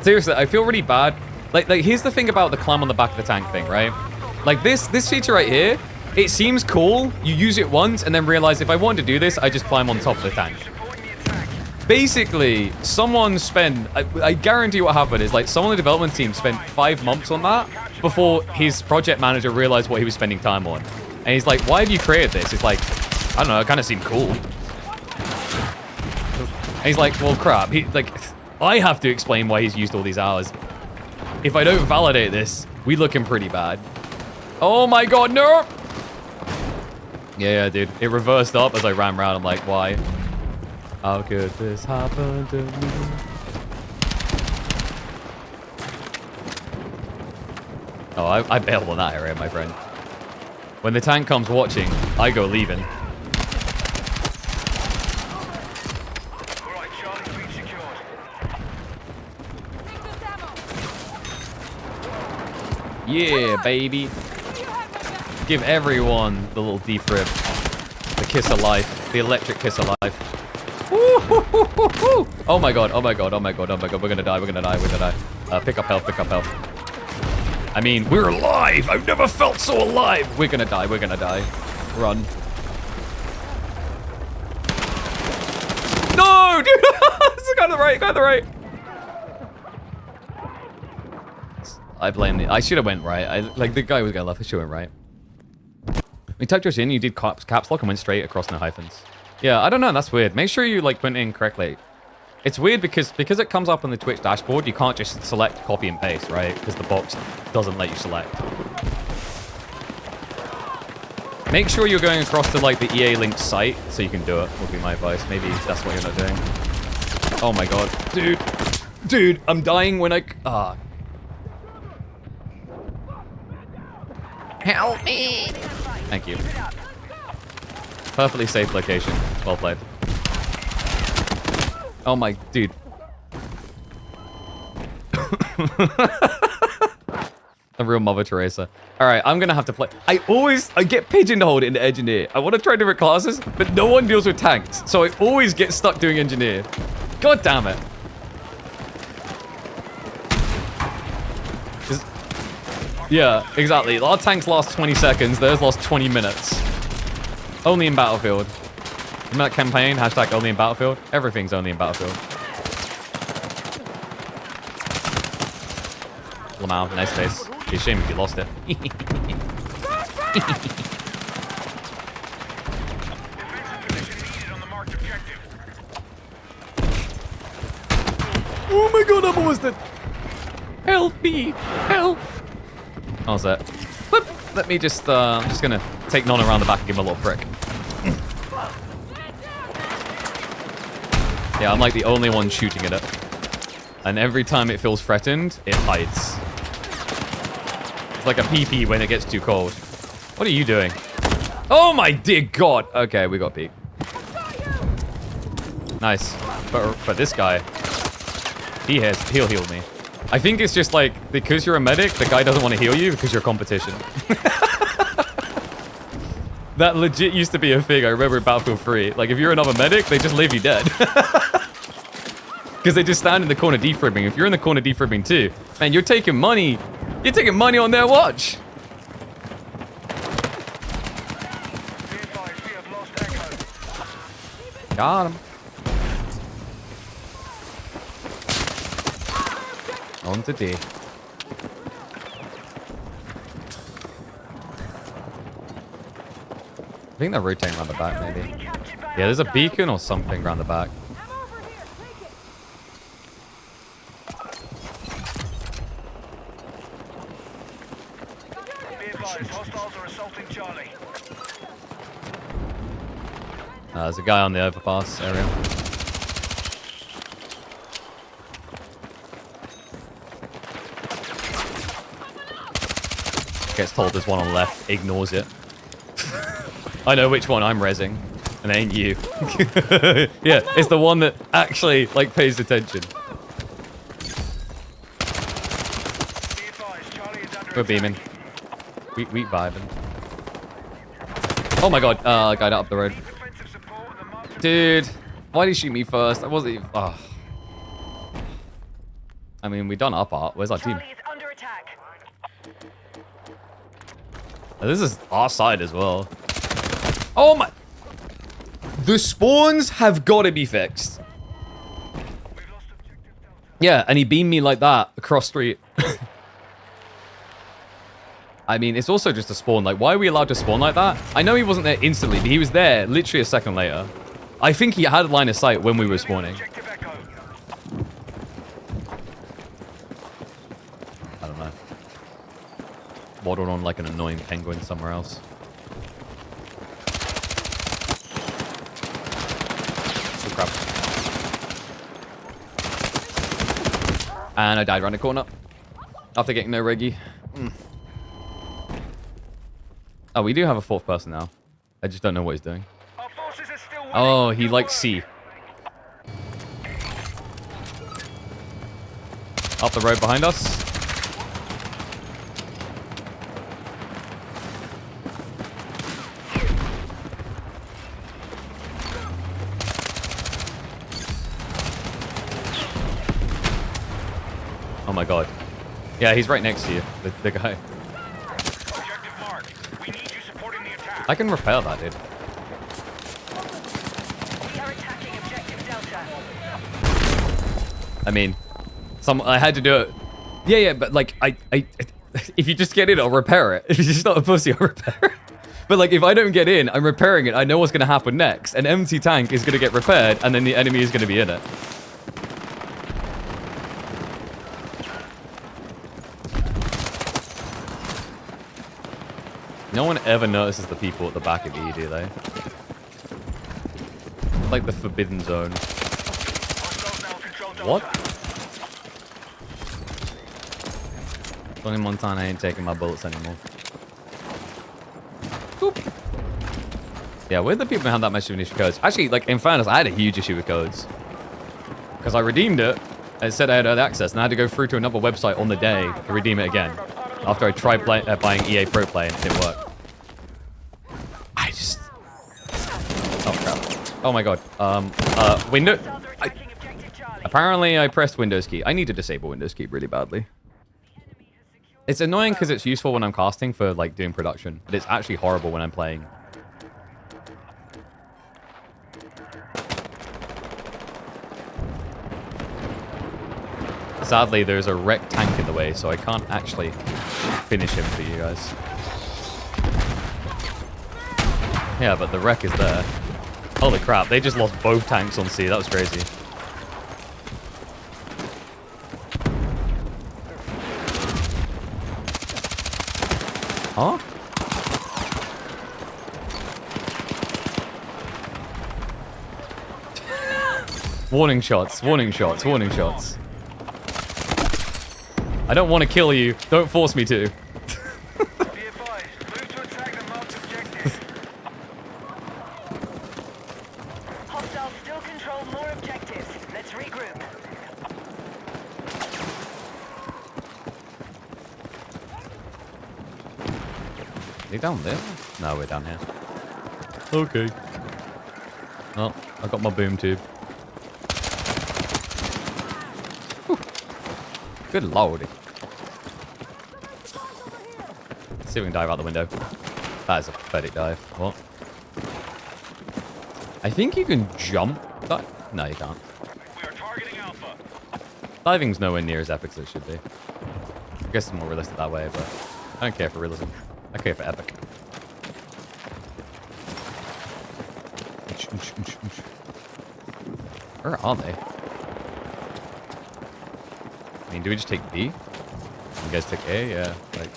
[SPEAKER 1] Seriously, I feel really bad. Like here's the thing about the climb on the back of the tank thing, right? Like this feature right here, it seems cool. You use it once and then realize if I want to do this, I just climb on top of the tank. Basically, someone spent, I guarantee what happened is like someone on the development team spent 5 months on that before his project manager realized what he was spending time on. And he's like, why have you created this? It's like, I don't know, it kind of seemed cool. And he's like, well, crap. I have to explain why he's used all these hours. If I don't validate this, we looking pretty bad. Oh my god, no! Yeah, dude. It reversed up as I ran around. I'm like, why? How could this happen to me? Oh, I bailed on that area, my friend. When the tank comes watching, I go leaving. Yeah, baby. Give everyone the little defib. The kiss of life. The electric kiss of life. Woo-hoo-hoo-hoo-hoo. Oh my god, oh my god, oh my god, oh my god. We're gonna die, we're gonna die, we're gonna die. Pick up health, pick up health. I mean, we're alive! I've never felt so alive! We're gonna die, we're gonna die. Run. No, dude! Go to the right, go to the right. I blame the... I should have went right. Like, the guy was going left. I should have went right. When you typed yours in, you did caps lock and went straight across no hyphens. Yeah, I don't know. That's weird. Make sure you, like, put it in correctly. It's weird because it comes up on the Twitch dashboard, you can't just select copy and paste, right? Because the box doesn't let you select. Make sure you're going across to, like, the EA Link site so you can do it, would be my advice. Maybe that's what you're not doing. Oh, my God. Dude. Dude, I'm dying when I... Ah. Help me! Thank you. Perfectly safe location. Well played. Oh my... Dude. A real Mother Teresa. Alright, I'm gonna have to play... I get pigeonholed into engineer. I want to try different classes, but no one deals with tanks. So I always get stuck doing engineer. God damn it. Yeah, exactly. Our tanks last 20 seconds, theirs last 20 minutes. Only in Battlefield. Remember that campaign? Hashtag only in Battlefield? Everything's only in Battlefield. Lamau, nice face. Be a shame if you lost it. Oh my god, I'm almost dead. Help me! Help! How's that? Flip. Let me just, I'm just gonna take Nona around the back and give him a little prick. Yeah, I'm like the only one shooting at it. And every time it feels threatened, it hides. It's like a pee-pee when it gets too cold. What are you doing? Oh my dear God. Okay, we got peek. Nice. But this guy, he'll heal me. I think it's just like, because you're a medic, the guy doesn't want to heal you because you're competition. That legit used to be a thing, I remember in Battlefield 3. Like, if you're another medic, they just leave you dead. Because they just stand in the corner defibribbing. If you're in the corner defibribbing too, man, you're taking money. You're taking money on their watch. Got him. On to D. I think they're rotating around the back, maybe. Yeah, there's a beacon or something around the back.
[SPEAKER 3] Hostiles are assaulting Charlie.
[SPEAKER 1] There's a guy on the overpass area. Gets told there's one on the left, ignores it. I know which one I'm rezzing, and it ain't you. Yeah, it's the one that actually, like, pays attention. We're beaming. We vibing. Oh my God, guy up the road. Dude, why did he shoot me first? I wasn't even... Oh. I mean, we done our part. Where's our team? Oh, this is our side as well. Oh my... The spawns have got to be fixed. Yeah, and he beamed me like that across street. I mean, it's also just a spawn. Like, why are we allowed to spawn like that? I know he wasn't there instantly, but he was there literally a second later. I think he had a line of sight when we were spawning. I don't know. Waddled on like an annoying penguin somewhere else. Oh, crap. And I died around the corner. After getting no reggie. Oh, we do have a fourth person now. I just don't know what he's doing. Oh, he likes C. Up the road behind us. Oh my God. Yeah, he's right next to you, the guy. I can repair that, dude. I mean, I had to do it. Yeah, but like, if you just get in, I'll repair it. If you're just not a pussy, I'll repair it. But like, if I don't get in, I'm repairing it. I know what's going to happen next. An empty tank is going to get repaired, and then the enemy is going to be in it. No one ever notices the people at the back of E, do they? Like the forbidden zone. What? Tony Montana ain't taking my bullets anymore. Boop. Yeah, where the people have that much of an issue with codes? Actually, like, in fairness, I had a huge issue with codes. Because I redeemed it, and it said I had early access, and I had to go through to another website on the day to redeem it again. After I tried buying EA Pro Play and it didn't work. Oh crap. Oh my God. Window... Apparently I pressed Windows key. I need to disable Windows key really badly. It's annoying because it's useful when I'm casting for like doing production, but it's actually horrible when I'm playing. Sadly, there's a wrecked tank in the way, so I can't actually finish him for you guys. Yeah, but the wreck is there. Holy crap, they just lost both tanks on C. That was crazy. Huh? Warning shots, warning shots, warning shots. I don't want to kill you. Don't force me to. they down there? No, we're down here. Okay. Well, I got my boom tube. Whew. Good lord. Let's see if we can dive out the window. That is a pathetic dive. What? I think you can jump. No, you can't.
[SPEAKER 3] We are targeting Alpha.
[SPEAKER 1] Diving's nowhere near as epic as it should be. I guess it's more realistic that way, but I don't care for realism. I care for epic. Where are they? I mean, do we just take B? You guys take A? Yeah. Like,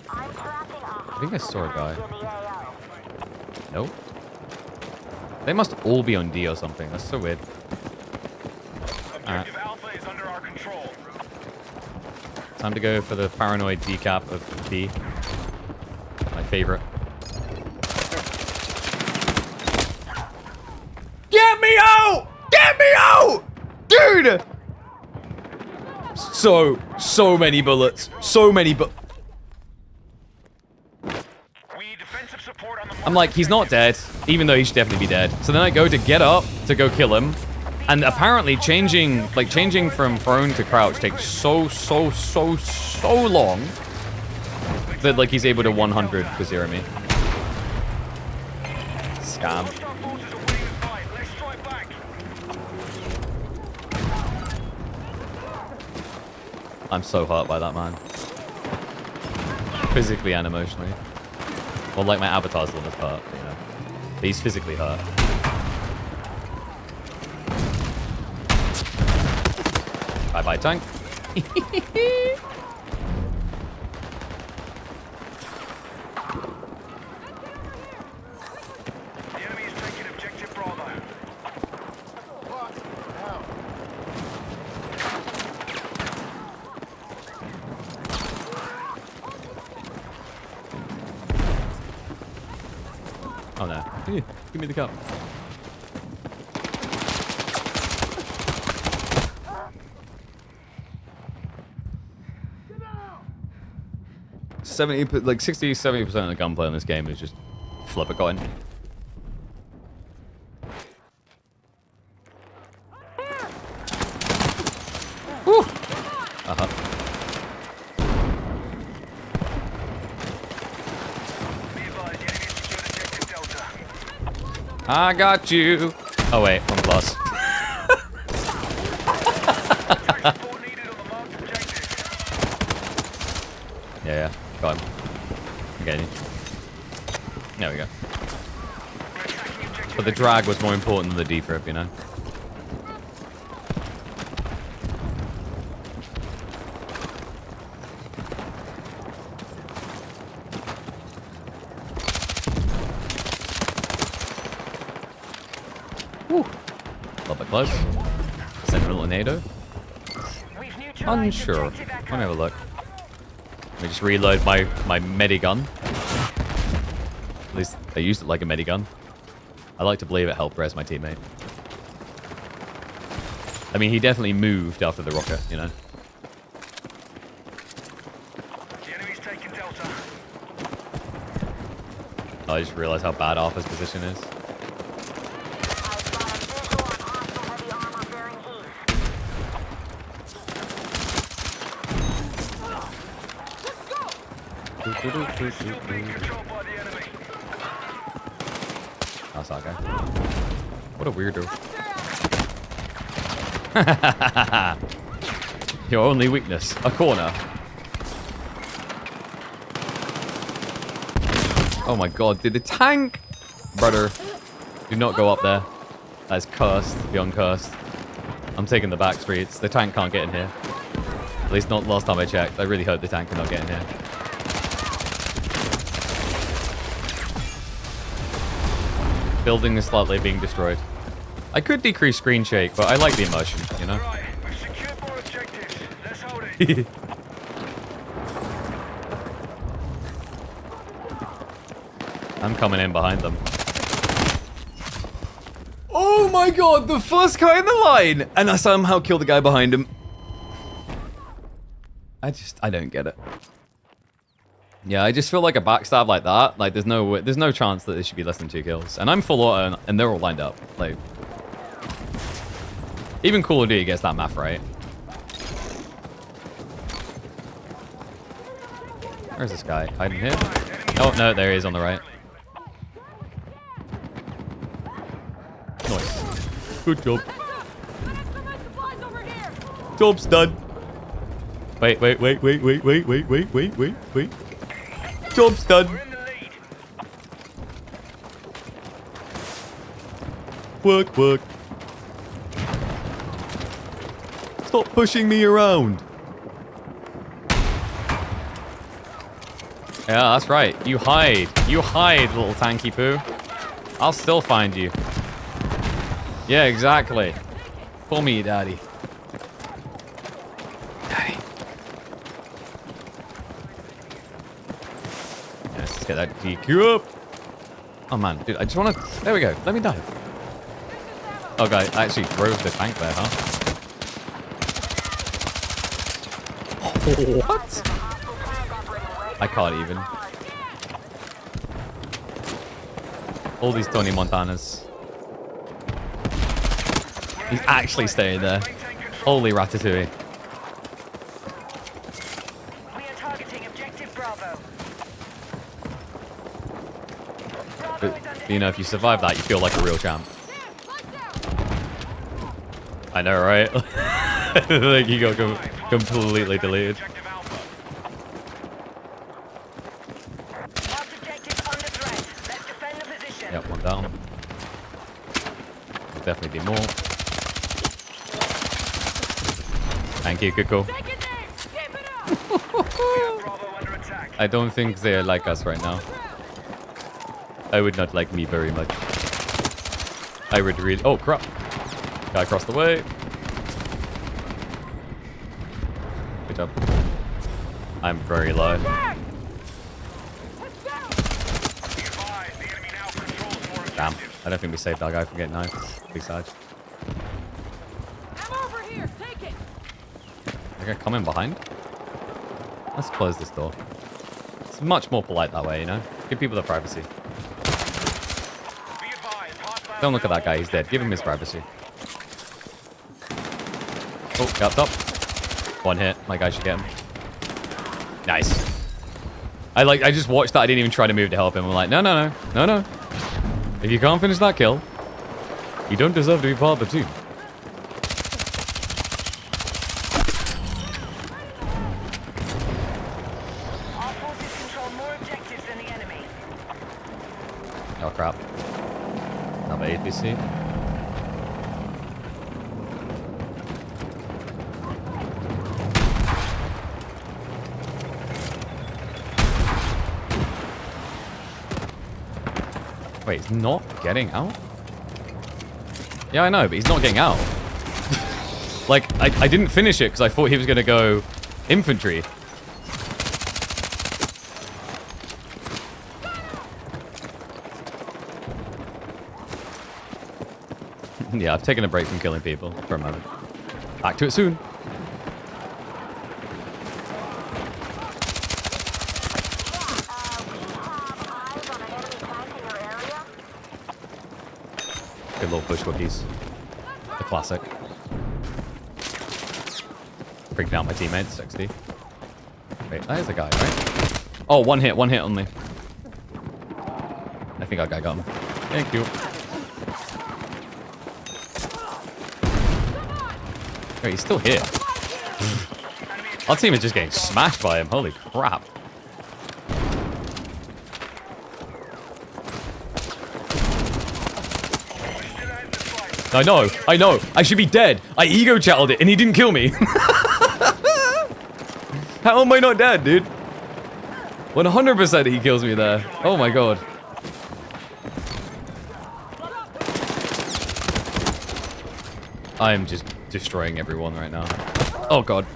[SPEAKER 1] I think I saw a guy. Nope. They must all be on D or something. That's so weird.
[SPEAKER 3] Objective Alpha is under our control.
[SPEAKER 1] Time to go for the paranoid decap of B. My favorite. Get me out! Get me out! Dude! So many bullets. So many
[SPEAKER 3] Defensive support on the
[SPEAKER 1] I'm like, he's not dead, even though he should definitely be dead. So then I go to get up to go kill him. And apparently changing from prone to crouch takes so long that like he's able to 100% me. Scam. I'm so hurt by that man. Physically and emotionally. Well, like my avatar's the one that's hurt, you know. But he's physically hurt. Bye-bye, tank.
[SPEAKER 3] The enemy is taking objective Bravo.
[SPEAKER 1] Oh no. Here, give me the cup. Like 60-70% of the gunplay in this game is just flip a coin. Woo! I got you. Oh wait, one plus. Yeah, got him. I'm getting you. There we go. But the drag was more important than the defrip, you know? Woo. A little bit close. Sentinel and NATO. Unsure. Let me have a look. Let me just reload my medigun. At least I used it like a medigun. I like to believe it helped res my teammate. I mean, he definitely moved after the rocket, you know?
[SPEAKER 3] The enemy's taking Delta.
[SPEAKER 1] I just realized how bad Alpha's position is. That's that guy. What a weirdo. Your only weakness, a corner. Oh my god, did the tank? Brother, do not go up there. That is cursed, beyond cursed. I'm taking the back streets. The tank can't get in here. At least not last time I checked. I really hope the tank cannot get in here. Building is slightly being destroyed. I could decrease screen shake, but I like the emotion, you know?
[SPEAKER 3] Right, we've secured more objectives. Let's hold it.
[SPEAKER 1] I'm coming in behind them. Oh my god, the first guy in the line! And I somehow killed the guy behind him. I don't get it. Yeah, I just feel like a backstab like that. Like, there's no chance that this should be less than 2 kills. And I'm full auto, and they're all lined up. Like, even Call of Duty gets that math right. Where's this guy? Hiding here? Oh, no, there he is on the right. Nice. Good job. Job's done. Wait. Job's done.
[SPEAKER 3] We're in the lead.
[SPEAKER 1] Work. Stop pushing me around. Yeah, that's right. You hide. You hide, little tanky poo. I'll still find you. Yeah, exactly. Call me daddy. Daddy. Yeah, let's get that DQ up. Oh man, dude, I just want to... There we go. Let me dive. Oh, guy, I actually drove the tank there, huh? What? I can't even. All these Tony Montanas. He's actually staying there. Holy ratatouille.
[SPEAKER 5] We are targeting objective Bravo.
[SPEAKER 1] But, you know, if you survive that, you feel like a real champ. I know, right? Like, you got completely deleted.
[SPEAKER 3] Objective Alpha.
[SPEAKER 5] Marked objective under threat. Let's defend the position.
[SPEAKER 1] Yep, one down. There'll definitely be more. Thank you, good call.
[SPEAKER 3] Bravo under attack.
[SPEAKER 1] I don't think they like us right now. I would not like me very much. I would really... Oh, crap. Guy across the way. Good job. I'm very low.
[SPEAKER 3] Be advised, the enemy now controls more
[SPEAKER 1] Damn.
[SPEAKER 3] objectives.
[SPEAKER 1] I don't think we saved that guy from getting knifed. Big side.
[SPEAKER 4] I'm over here. Take it.
[SPEAKER 1] They're gonna come in behind. Let's close this door. It's much more polite that way, you know? Give people their privacy.
[SPEAKER 3] Be advised, hostile
[SPEAKER 1] Don't look at that guy, he's dead. Give him his privacy. Oh, gapped up. One hit. My guy should get him. Nice. I just watched that. I didn't even try to move to help him. I'm like, no. If you can't finish that kill, you don't deserve to be part of the team.
[SPEAKER 5] Our forces control more objectives than the enemy.
[SPEAKER 1] Oh, crap. Another APC. Wait, he's not getting out? Yeah, I know, but he's not getting out. Like, I didn't finish it because I thought he was going to go infantry. Yeah, I've taken a break from killing people for a moment. Back to it soon. Good little push wookies. The classic. Freaking out my teammates, 60. Wait, that is a guy, right? Oh, one hit only. I think that guy got him. Thank you. Wait, he's still here. Our team is just getting smashed by him. Holy crap. I know. I should be dead. I ego chatted it and he didn't kill me. How am I not dead, dude? 100% he kills me there. Oh my god. I am just destroying everyone right now. Oh god.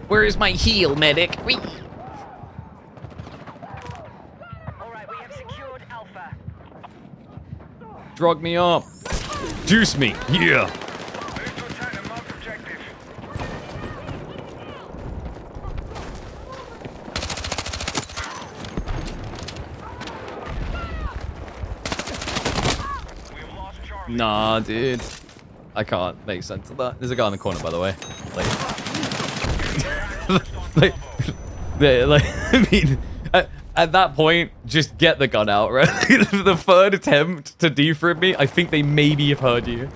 [SPEAKER 1] Where is my heal, medic? Whee!
[SPEAKER 5] All right, we have secured Alpha.
[SPEAKER 1] Drug me up. Juice me. Yeah.
[SPEAKER 3] Move to attack and mark objective.
[SPEAKER 1] Nah, dude. I can't make sense of that. There's a guy in the corner, by the way. I mean, at that point, just get the gun out, right? The third attempt to defib me, I think they maybe have heard you.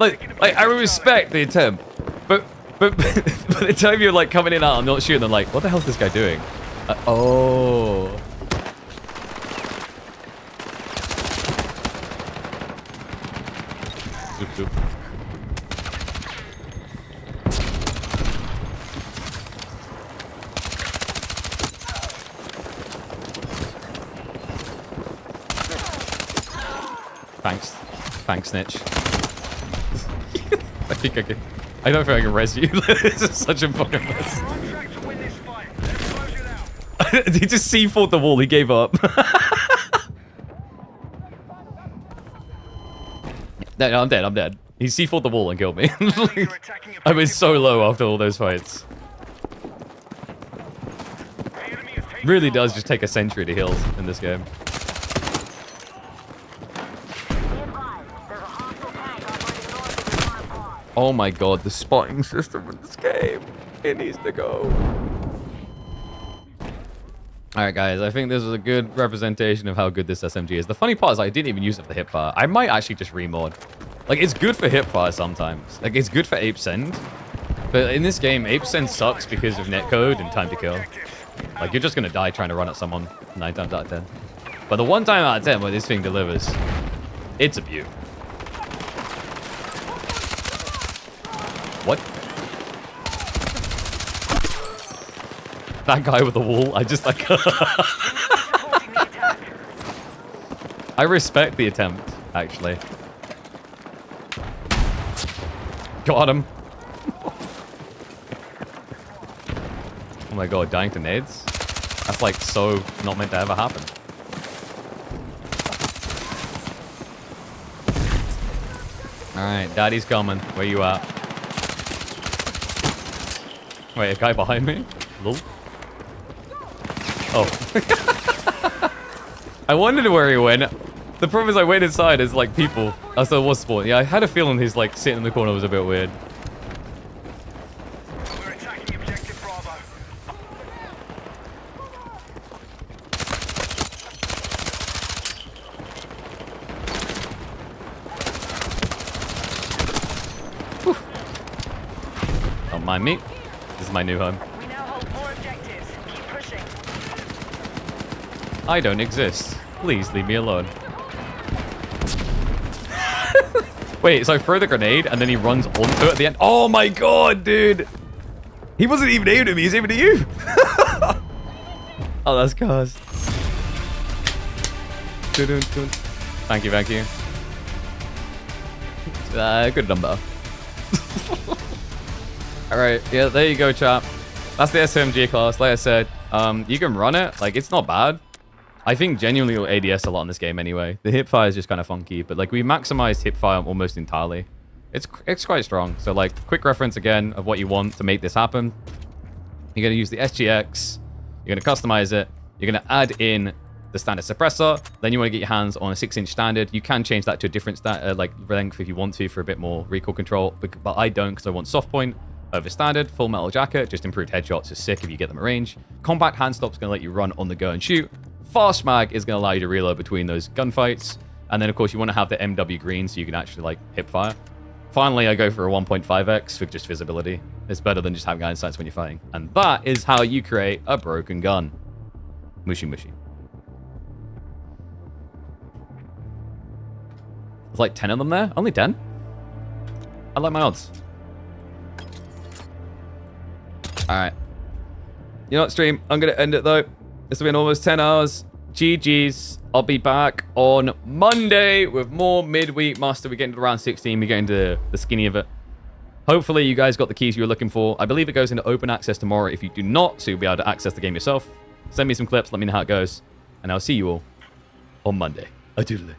[SPEAKER 1] I respect the attempt, but by the time you're like coming in out and not shooting, they're like, what the hell is this guy doing? Oh. Zoop, zoop. Thanks, Snitch. I think I can. I don't think I can res you. This is such a fucking mess. He just C4'd the wall. He gave up. No, I'm dead. I'm dead. He C4'd the wall and killed me. I was so low after all those fights. Really does just take a century to heal in this game. Oh my god, the spotting system in this game. It needs to go. Alright guys, I think this is a good representation of how good this SMG is. The funny part is I didn't even use it for the hipfire. I might actually just remod. Like, it's good for hipfire sometimes. Like, it's good for ape send. But in this game, ape send sucks because of netcode and time to kill. Like, you're just gonna die trying to run at someone 9 times out of 10. But the 1 time out of 10 where this thing delivers, it's a beaut. What? That guy with the wall, I just like... I respect the attempt, actually. Got him. Oh my god, dying to nades? That's like so not meant to ever happen. Alright, daddy's coming. Where you at? Wait, a guy behind me? Lol. Oh. I wondered where he went. The problem is I went inside as like people. Oh, so it was spawn. Yeah, I had a feeling he's like sitting in the corner was a bit weird.
[SPEAKER 3] We're attacking objective Bravo.
[SPEAKER 1] Don't mind me. This is my new home.
[SPEAKER 5] We now hold 4 objectives. Keep pushing.
[SPEAKER 1] I don't exist. Please leave me alone. Wait, so I throw the grenade and then he runs onto it at the end. Oh my god, dude! He wasn't even aiming at me, he's aiming at you! Oh, that's cars. Thank you, thank you. Good number. Alright, yeah, there you go, chap. That's the SMG class. Like I said, you can run it. Like, it's not bad. I think genuinely you'll ADS a lot in this game anyway. The hipfire is just kind of funky, but like we maximized hipfire almost entirely. It's quite strong. So like quick reference again of what you want to make this happen. You're going to use the SGX. You're going to customize it. You're going to add in the standard suppressor. Then you want to get your hands on a 6-inch standard. You can change that to a different like length if you want to for a bit more recoil control, but I don't because I want soft point over standard. Full metal jacket, just improved headshots is sick if you get them at range. Compact hand stop's going to let you run on the go and shoot. Fast mag is going to allow you to reload between those gunfights. And then, of course, you want to have the MW green so you can actually, like, hip fire. Finally, I go for a 1.5x for just visibility. It's better than just having iron sights when you're fighting. And that is how you create a broken gun. Mushy mushy. There's like 10 of them there? Only 10? I like my odds. Alright. You know what, stream? I'm going to end it, though. It's been almost 10 hours. GG's. I'll be back on Monday with more midweek muster. We get into round 16. We get into the skinny of it. Hopefully, you guys got the keys you were looking for. I believe it goes into open access tomorrow if you do not, so you'll be able to access the game yourself. Send me some clips. Let me know how it goes. And I'll see you all on Monday. Adieu.